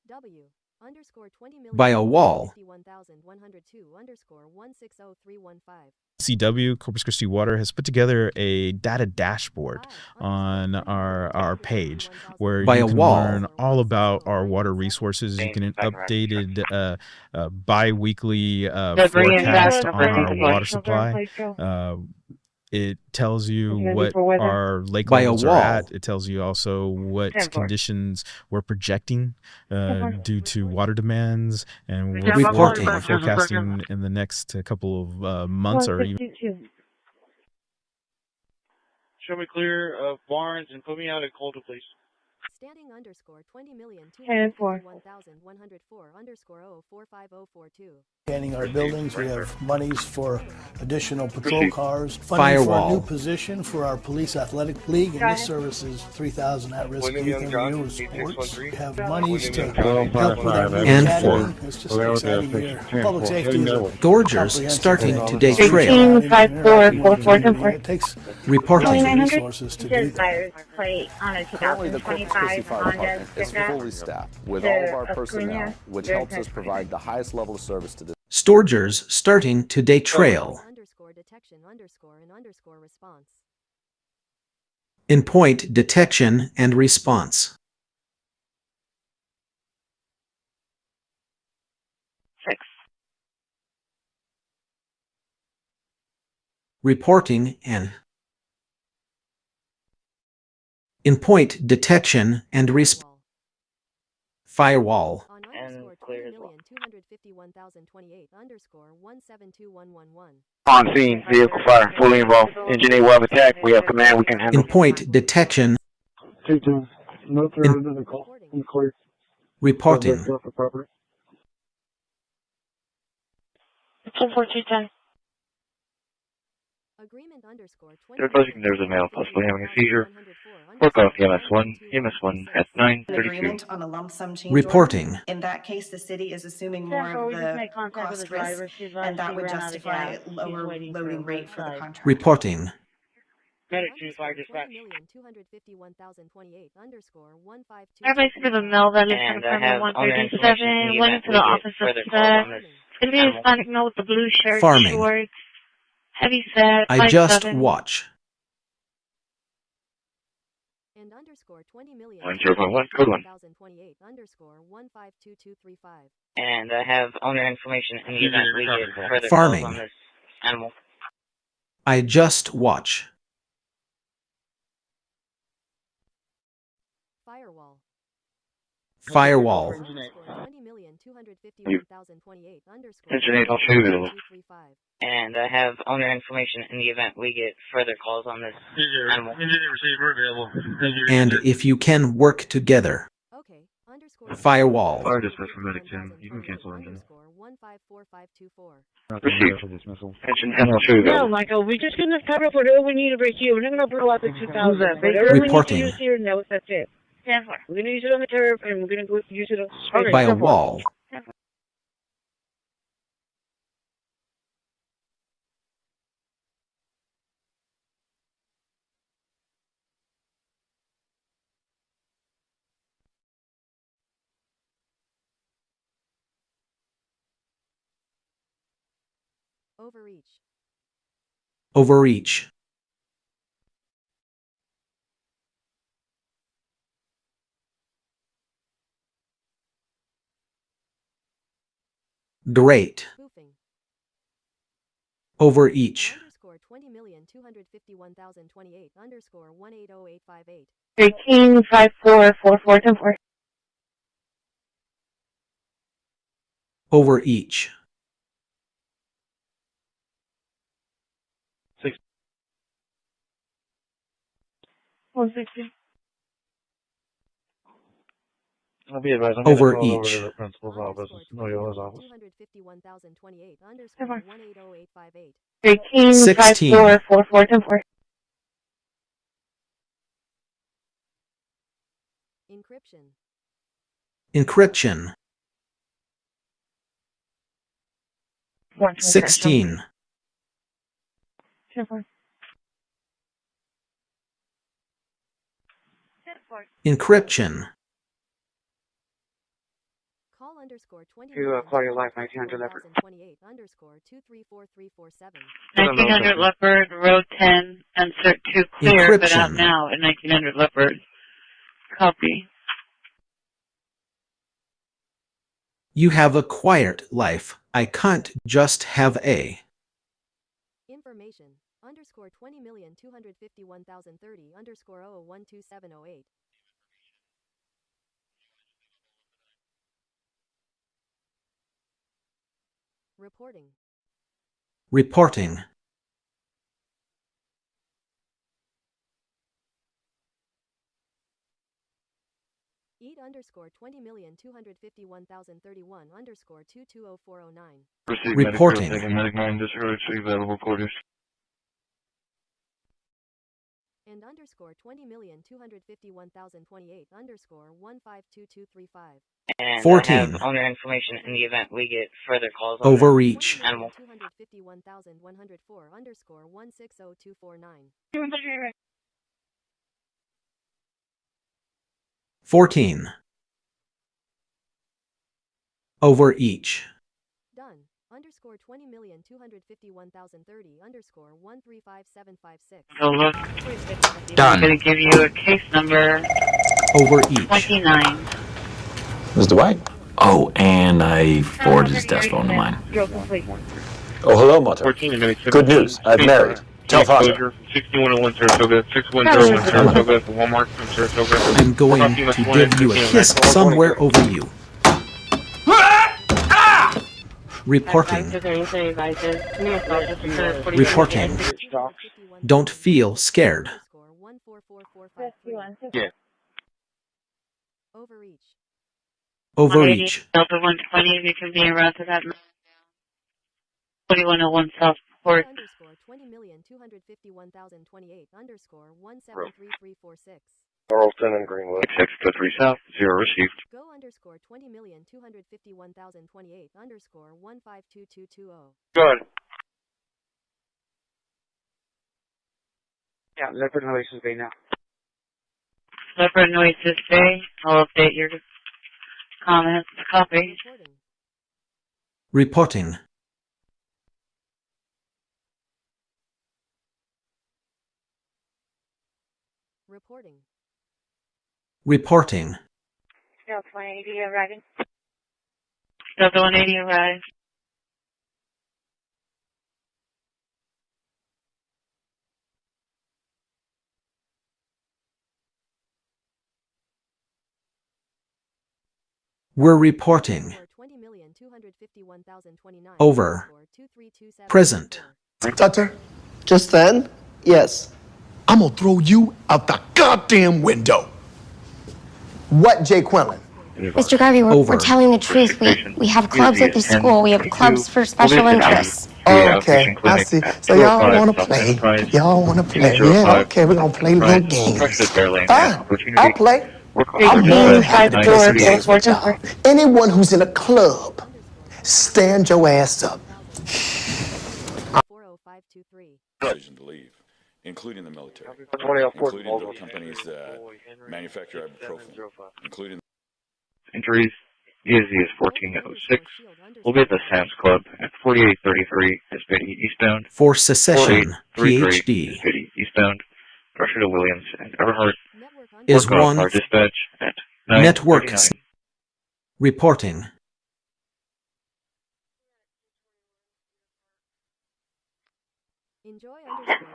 W underscore 20,000 by a wall. 51,102 underscore 160315. CW, Corpus Christi Water, has put together a data dashboard on our page where by you a can wall. learn all about our water resources. You can updated bi-weekly forecast on our water supply. It tells you what our lake levels are at. It tells you also what conditions we're projecting due to water demands and what we're forecasting in the next couple of months or even. Show me clear of Barnes and put me out at Coldwell, please. Standing underscore 20,251,104 underscore 0450042. Scanning our buildings, we have monies for additional patrol cars, funding for a new position for our police athletic league, and this service is 3,000 at-risk youth and renewal sports. We have monies to help with our new academy. It's just an exciting year. Public safety is a Gorgers starting today trail. 185444. It takes reporting resources to do that. Currently, the Corpus Christi Fire Department is fully staffed with all of our personnel, which helps us provide the highest level of service to the Storgers starting today trail. In point detection and response. 6. Reporting and in-point detection and response. Firewall. And clear as well. On scene, vehicle fire, fully involved. Engine 8 will have attack. We have command, we can handle. In-point detection. Reporting. They're buzzing there's a male possibly having a seizure. Work off EMS1, EMS1 at 9:32. Reporting. In that case, the city is assuming more of the cost risk, and that would justify lower loading rate for the contract. Reporting. I basically the male that is confirmed 137, went to the office of the. It's going to be a Hispanic male with the blue shirt, Farming. shorts, heavy set. I just 5'7". watch. 10.1, code 1. And I have owner information in the event we get further Farming. calls on this animal. I just watch. Firewall. Engine 8, I'll show you available. And I have owner information in the event we get further calls on this animal. And if you can work together. Firewall. Fire dispatch for medic 10. You can cancel engine. Received. Engine 10, I'll show you No, available. Michael, we're just going to cover up whatever we need right here. We're not going to blow out the 2000. Whatever Reporting. we need to use here, no, that's it. We're going to use it on the turf, and we're going to go use it on By a wall. Overreach. Great. Overreach. 13544474. Overreach. 160. I'll be advised. I'm Over gonna call over each. to the principal's office, Noyola's office. 13544474. Encryption. 16. Encryption. To Claudia Life, 1900 Leopard. 1900 Leopard, row 10, insert 2 clear, but out Encryption. now at 1900 Leopard. Copy. You have a quiet life. I can't just have a. Information underscore 20,251,030 underscore 0012708. Reporting. Reporting. Eat underscore 20,251,031 underscore 220409. Receive Reporting. Medic 9, discharge available quarters. And underscore 20,251,028 underscore 152235. And 14. I have owner information in the event we get further calls on Overreach. this animal. 251,104 underscore 160249. 14. Overreach. Done. Underscore 20,251,030 underscore 135756. So look, Done. I'm going to give you a case number Overreach. 29. This is Dwight. Oh, and I forwarded his desk phone to mine. Drill complete. Oh, hello, Moto. Good news. I've married. Tell Foster. 6101 Saratoga, 6101 Saratoga, Walmart from Saratoga. I'm going to give you a kiss somewhere over you. Reporting. Reporting. Don't feel scared. Yeah. Overreach. Delta 120, you can be around to that. 4101 South Port. Charleston and Greenwood. 623 South, 0 received. Go underscore 20,251,028 underscore 152220. Good. Yeah, leopard nueces bay now. Leopard nueces bay. I'll update your comments. Copy. Reporting. Reporting. Reporting. Delta 180 arriving. Delta 180 arrived. We're reporting. Over. Present. Tutter, just then? Yes. I'm gonna throw you out the goddamn window. What, Jay Quinlan? Mr. Garvey, we're telling the truth. We have clubs at the school. We have clubs for special interests. Okay, I see. So y'all want to play. Y'all want to play. Yeah, okay, we're going to play little games. Fine, I'll play. I'm more than happy to play some games with y'all. Anyone who's in a club, stand your ass up. Decision to leave, including the military, including the companies that manufacture ibuprofen, including Injuries. ESZ is 1406. We'll be at the Sam's Club at 4833 Hespedy eastbound. For secession, PhD. Hespedy eastbound. Rusher to Williams and Everhart. Is one. Our dispatch at Networks. Reporting. Enjoy underscore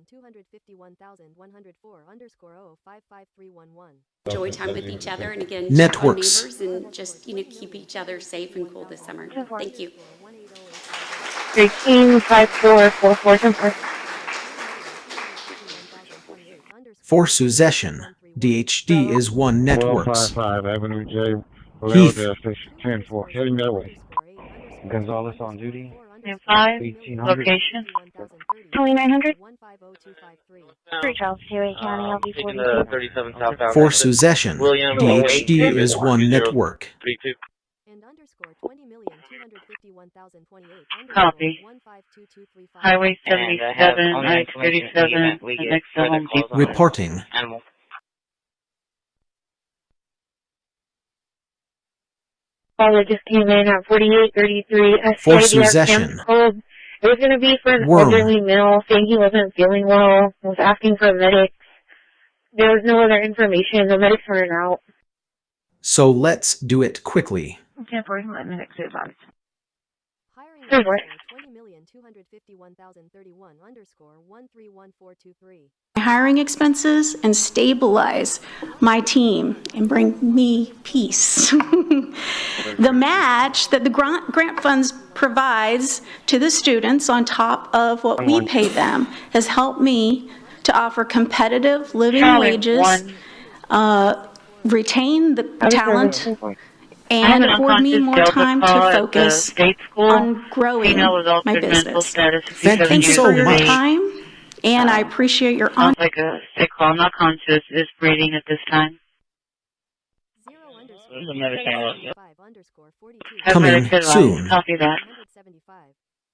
20,251,104 underscore 055311. Enjoy time with each other and again, Networks. check on neighbors and just, keep each other safe and cool this summer. Thank you. 135444. For secession, DHD is one networks. 1255 Avenue J. Heath. Station 10-4, heading that way. Gonzalez on duty. 5, 1800. location. 2900. 3 Charles Perry County, LB 37 South. For secession, DHD is one network. And underscore 20,251,028 Copy. Highway 77, I-37, next to Home Depot. Reporting. Animal. Caller just came in at 4833. For secession. It was going to be for an Worm. elderly male saying he wasn't feeling well, was asking for medics. There was no other information. The medics weren't out. So let's do it quickly. Temporary medics advised. Hiring Good work. 20,251,031 underscore 131423. Hiring expenses and stabilize my team and bring me peace. The match that the grant funds provides to the students on top of what we pay them has helped me to offer competitive living wages, retain the talent, and afford me more time to focus on growing my business. Thank you so for your much. time, and I appreciate your honor. Sounds like a sick call. Not conscious. Is breathing at this time. Coming soon. Copy that.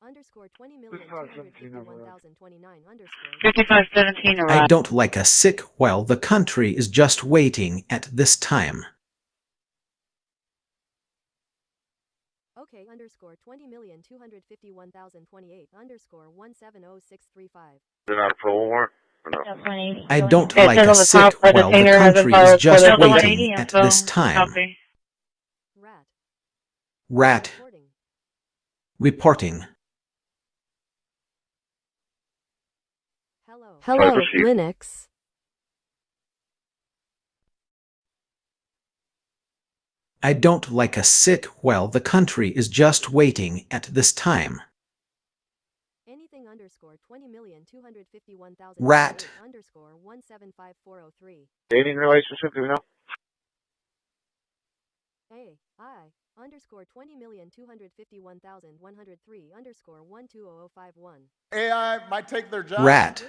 5517 I arrived. don't like a sick while the country is just waiting at this time. Okay underscore 20,251,028 underscore 170635. They're not a parole warrant? Or no? I don't like a sick while the country is just waiting at this time. Rat. Reporting. Hello, Linux. I don't like a sit while the country is just waiting at this time. Anything underscore 20,251,000 Rat. underscore 175403. Dating relationship, do we know? AI underscore 20,251,103 underscore 120051. AI might take their job. Rat.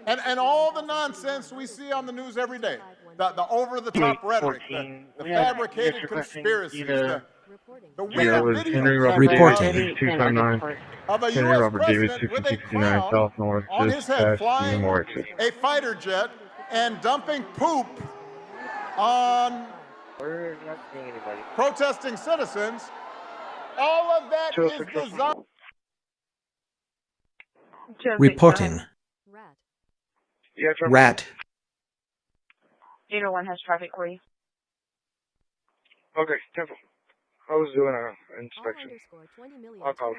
And all the nonsense we see on the news every day, the over-the-top rhetoric, the fabricated conspiracies, the weird videos Reporting. of a U.S. president with a crown on his head flying a fighter jet and dumping poop on protesting citizens. All of that is designed. Reporting. Rat. 01 has traffic for you. Okay, Temple. I was doing an inspection. I'll call.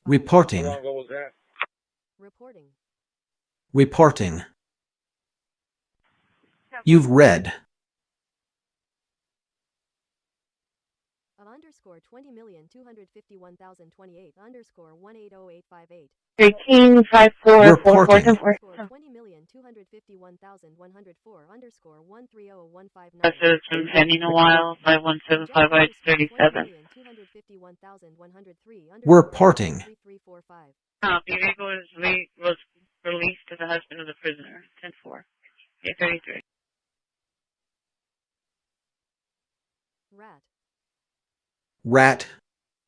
Reporting. How long ago was that? Reporting. You've read. Underscore 20,251,028 underscore 180,858. 135444. 20,251,104 underscore 130159. This is from pending a while. 5175837. Reporting. The vehicle was released to the husband of the prisoner. 10-4. 833. Rat.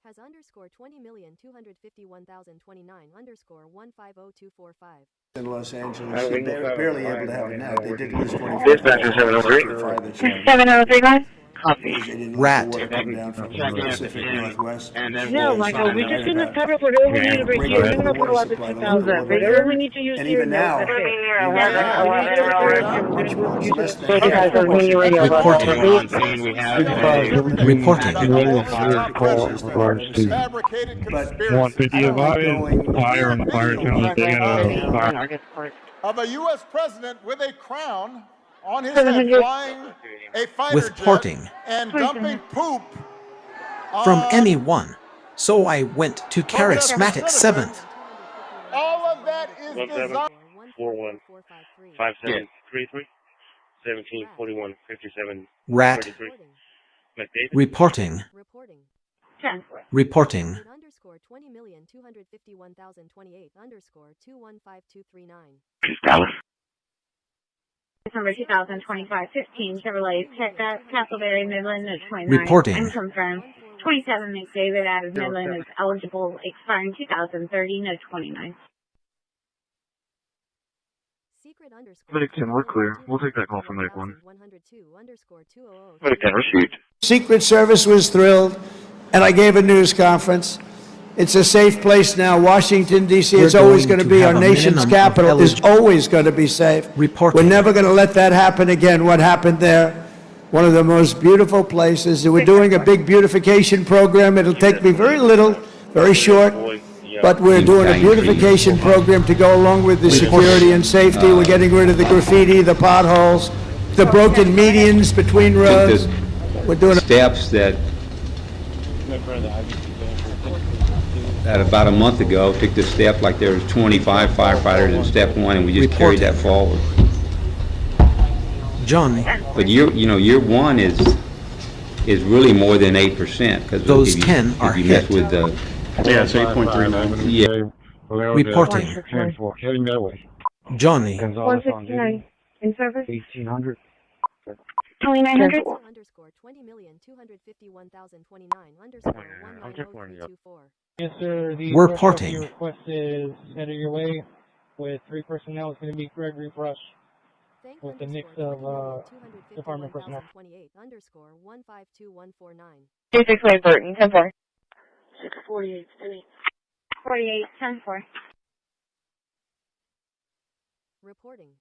Has underscore 20,251,029 underscore 150245. In Los Angeles, they're barely able to have a nap. They did lose 25. Dispatcher 703. 703, guys? Copy. Rat. No, Michael, we're just going to cover whatever we need to bring here. We're going to put a lot of 2,000. Whatever we need to use and here. even now, Reporting. Want 50 of fire on the fire of a U.S. president with a crown on his head flying a fighter jet and dumping poop from anyone. So I went to charismatic 7th. All of that is designed. 415733 174157. Rat. Reporting. Reporting. Underscore 20,251,028 underscore 215239. December 2025-15 Chevrolet Castleberry Midland is 29. Reporting. Unconfirmed. 27 McDavid out of Midland is eligible, expiring 2030, no 29. Medic 10, we're clear. We'll take that call from Medic 1. Medic 10, received. Secret Service was thrilled, and I gave a news conference. It's a safe place now. Washington, D.C. is always going to be our nation's capital. Is always going to be safe. We're never going to let that happen again. What happened there? One of the most beautiful places. We're doing a big beautification program. It'll take me very little, very short. But we're doing a beautification program to go along with the security and safety. We're getting rid of the graffiti, the potholes, the broken medians between roads. We're doing steps that about a month ago took the step like there was 25 firefighters in step 1, and we just carried that forward. Johnny. But year 1 is really more than 8%, because those 10 are hit. With the yeah, it's 8.39. Yeah. Reporting. Heading that way. Johnny. 169 in service. 1800. 2900. Underscore 20,251,029 underscore 19024. Yes, sir. The Reporting. request is headed your way with 3 personnel. It's going to be Gregory Brush with a mix of department personnel. underscore 152149. 268 Burton, 10-4. 648, 48, 10-4. Reporting.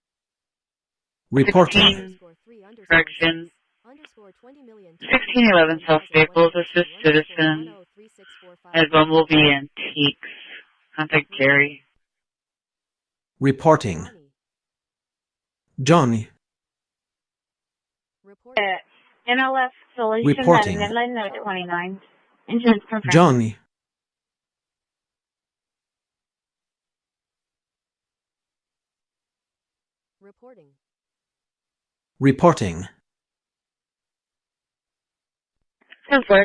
Reporting. Correction. 1611 South Staples, assist citizen at Bumblebee Antiques. Contact Jerry. Reporting. Johnny. NLF Solutions Reporting. at Midland, 29. Insurance confirmed. Johnny. Reporting. Reporting. Sounds clear.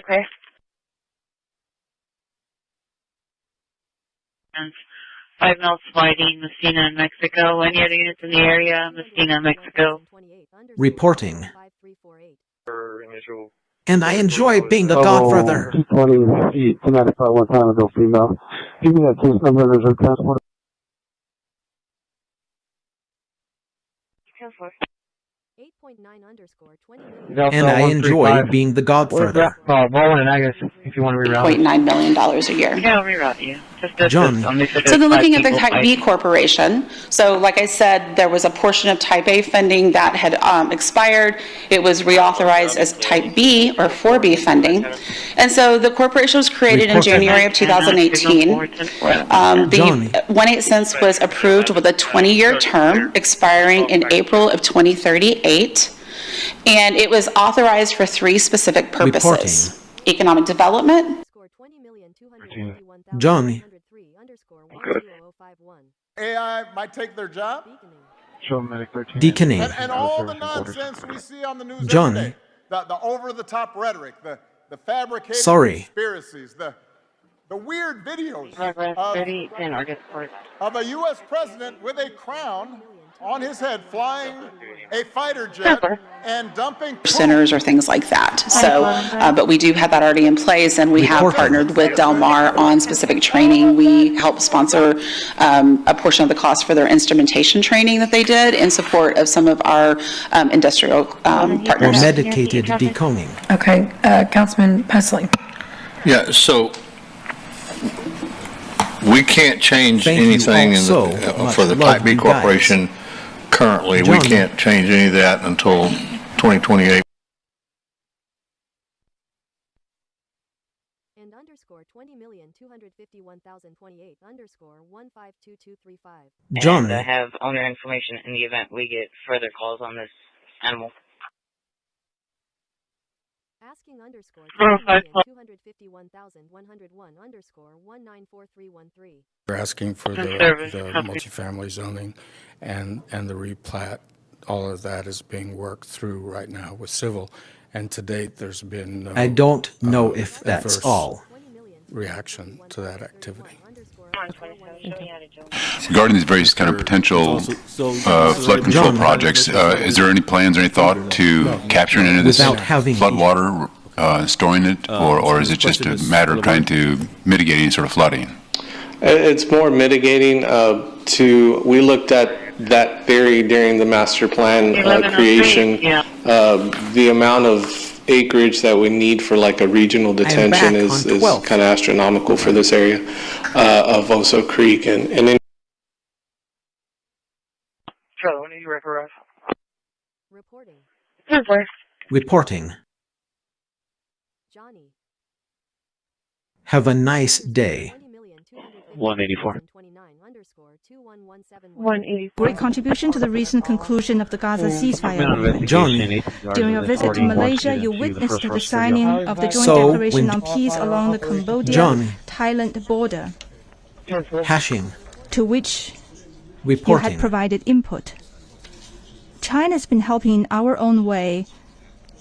5 miles sliding, Messina, Mexico. Any other units in the area? Messina, Mexico. Reporting. And I enjoy being the godfather. 220 feet, 295 one time ago, female. Give me that case number, there's a transport. And I enjoy being the godfather. Roland, I guess, if you want to reroute. $8.9 million a year. Yeah, I'll reroute you. John. So then looking at the Type B corporation, so like I said, there was a portion of Type A funding that had expired. It was reauthorized as Type B or 4B funding. And so the corporation was created in January of 2018. The 1/8 cents was approved with a 20-year term expiring in April of 2038. And it was authorized for 3 specific purposes. Economic development. Johnny. Good. AI might take their job. Deaconing. And all the nonsense we see on the news Johnny. every day. The over-the-top rhetoric, the fabricated conspiracies, the weird videos of a U.S. president with a crown on his head flying a fighter jet and dumping centers or things like that. So, but we do have that already in place, and we have partnered with Del Mar on specific training. We help sponsor a portion of the cost for their instrumentation training that they did in support of some of our industrial partners. Or medicated deconing. Okay, Councilman Pesley. Yeah, so we can't change anything for the Type B Corporation currently. We can't change any of that until 2028. And underscore 20,251,028 underscore 152235. John. And I have owner information in the event we get further calls on this animal. Asking underscore 2,251,101 underscore 194313. We're asking for the multifamily zoning and the replat. All of that is being worked through right now with civil, and to date there's been no I don't know if that's all. Reaction to that activity. Regarding these various kind of potential flood control projects, is there any plans or any thought to capturing any of this flood water, storing it, or is it just a matter of trying to mitigate any sort of flooding? It's more mitigating. We looked at that theory during the master plan creation. The amount of acreage that we need for like a regional detention is kind of astronomical for this area of Oso Creek and then. Charlie, when are you ready for us? Reporting. Reporting. Johnny. Have a nice day. 184. Great contribution to the recent conclusion of the Gaza ceasefire agreement. Johnny. During your visit to Malaysia, you witnessed the signing of the Joint Declaration on Peace along the Cambodia-Thailand border, Hashing. to which Reporting. you had provided input. China has been helping in our own way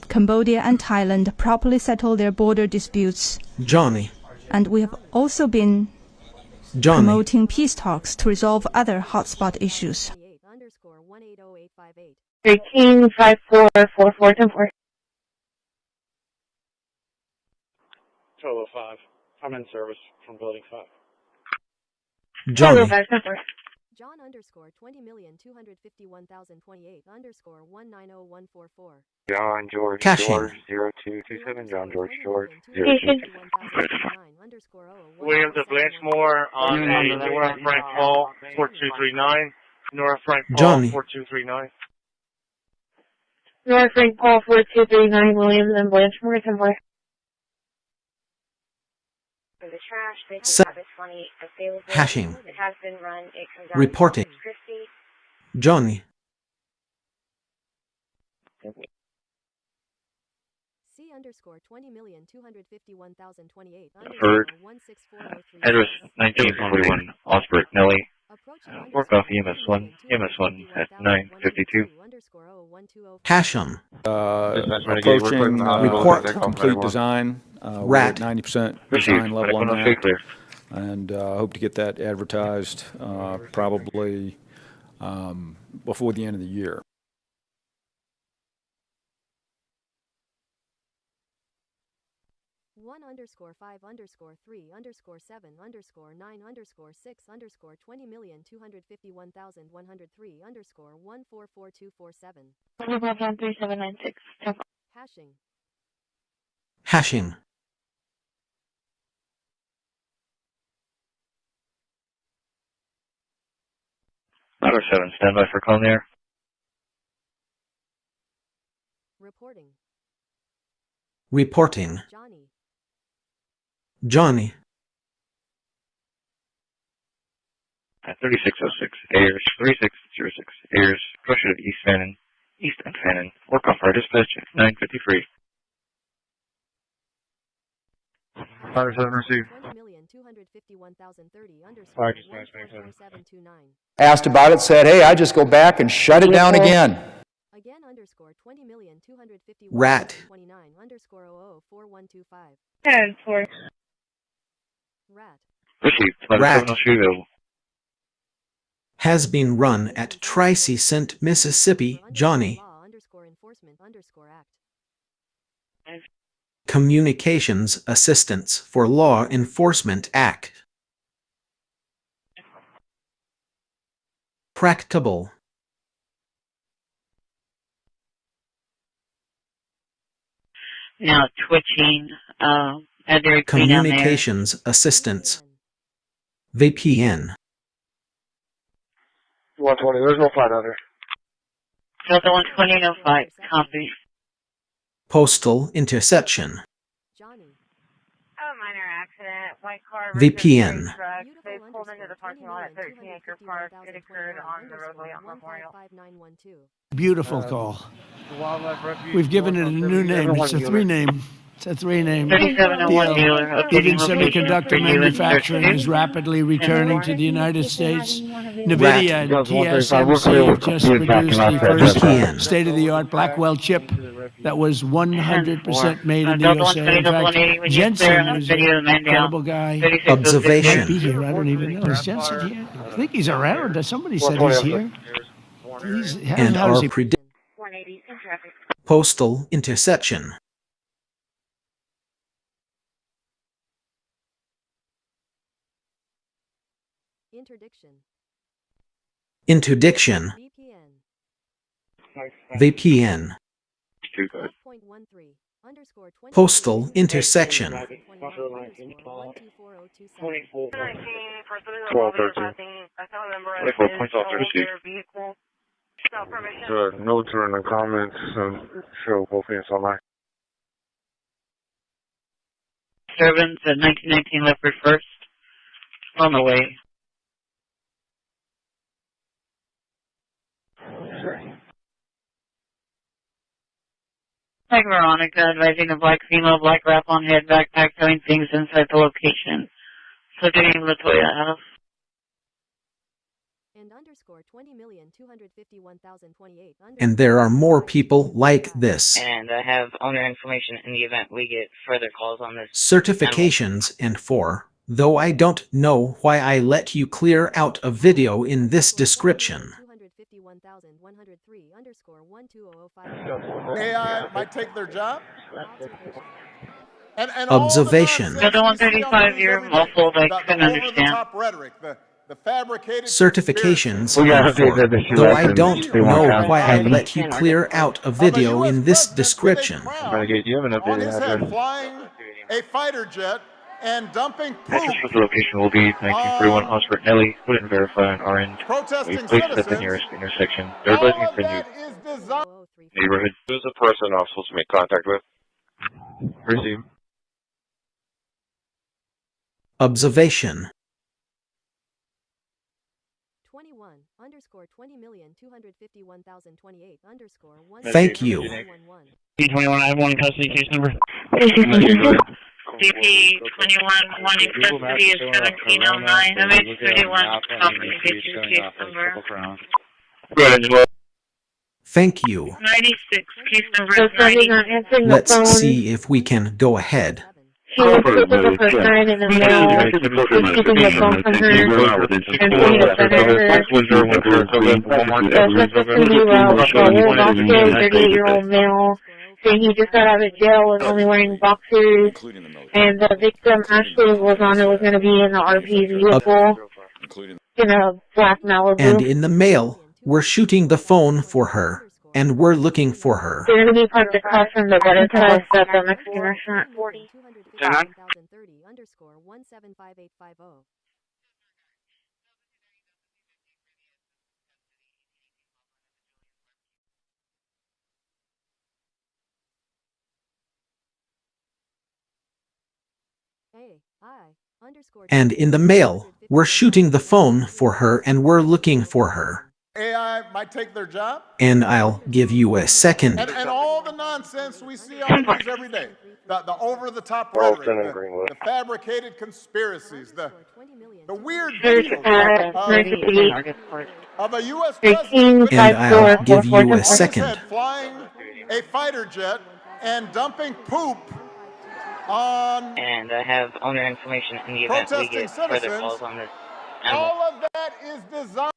Cambodia and Thailand properly settle their border disputes. Johnny. And we have also been promoting peace talks to resolve other hotspot issues. 13544424. Total 5. I'm in service from building 5. Johnny. John underscore 20,251,028 underscore 190144. John George Caching. George 0227. John George George 0227. Williams of Blanchmore on a Nora Frank Paul 4239. Nora Frank Paul Johnny. 4239. Nora Frank Paul 4239, Williams and Blanchmore, somewhere. For the trash, they Se- have this money available. hashing. It has been run. It comes out Reporting. of Christi. Johnny. C_20,251,028 Heard. _16403. Address 1941 Osbert Nelly. Work off EMS1 at 952. Hashem. Approaching Report. complete design. We're Rat. at 90% design level on that. And hope to get that advertised probably before the end of the year. 1_5_3_7_9_6_20,251,103_1444247. 3796. Hashing. Hashing. Ladder 7, standby for call there. Reporting. Reporting. Johnny. Johnny. At 3606, Ayers, 3606, Ayers, Crusher to East Fannin, East and Fannin. Work off our dispatch at 953. Ladder 7 received. 20,251,030 Asked about it, said, hey, I just go back and shut it down again. Again _20,251,029 Rat. _004125. Ten four. Rat. Received. Ladder Rat. 7 will shoot available. Has been run at Tracy St. Mississippi, Johnny. Act. Communications Assistance for Law Enforcement Act. Practicable. Now twitching. At their Communications Assistance. VPN. 120, there's no fight out there. Delta 120, no fight. Copy. Postal Interception. Johnny. Oh, minor accident. White car. VPN. Truck. They pulled into the parking lot at 13 Acre Park. It occurred on the roadway on Memorial. Beautiful call. We've given it a new name. It's a three-name. It's a three-name 3701 dealer. Even Updating semiconductor location for manufacturing US is rapidly returning to the United States. NVIDIA and TSMC have just produced the first state-of-the-art Blackwell chip that was 100% made in the USA. In fact, Jensen is an incredible guy. Observation. Might be here. I don't even know. Is Jensen here? I think he's around. Somebody said he's here. And how does our he... predict 180 in traffic. Postal Interception. Interdiction. Interdiction. VPN. Postal Intersection. 24 points off 36. No turn in the comments. Show both hands online. Disturbance at 1919 Leopard first. On the way. Like Veronica, advising a black female, black wrap on head, backpack, throwing things inside the location. So getting Latoya House. And _20,251,028. And there are more people like this. And I have owner information in the event we get further calls on this. Certifications and for, though I don't know why I let you clear out a video in this description. AI might take their job. And Observation. The 135 year muffled, I couldn't understand. The fabricated Certifications and for, though I don't know why I let you clear out a video in this description. On his head, flying a fighter jet and dumping poop. Address for the location will be 1941 Osbert Nelly. Put it in verify on our end. We placed at the nearest intersection. They're advising continue. Neighborhood. Who's the person I'm supposed to make contact with? Receive. Observation. 21 underscore 20,251,028 underscore 1. Thank you. P21, I have one custody case number. DP 21, one in custody is 1709. MH31, copy, get your case number. Thank you. 96, case number is 90. Let's see if we can go ahead. She was picking up her son in the mail, was keeping the phone from her, and putting it under her. The suspect knew a old Australian 38-year-old male saying he just got out of jail, was only wearing boxers, and the victim actually was going to be in the RP vehicle, in a black Malibu. And in the mail, we're shooting the phone for her, and we're looking for her. They're going to be parked across from the butter test at the Mexican restaurant. 250,030 underscore 175,850. And in the mail, we're shooting the phone for her and we're looking for her. AI might take their job. And I'll give you a second. And all the nonsense we see on the news every day. The over-the-top rhetoric, the fabricated conspiracies, the weird videos of a U.S. president and I'll give you a second. Flying a fighter jet and dumping poop on. And I have owner information in the event we get further calls on this. All of that is designed.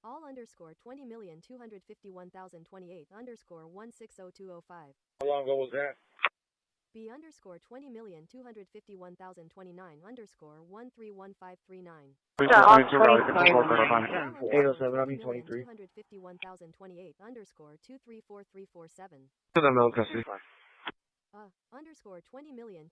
All underscore 20,251,028 underscore 160205. How long ago was that? B underscore 20,251,029 underscore 131539. 807, I mean 23. 251,028 underscore 234347. To the middle custody. Underscore 20,200,000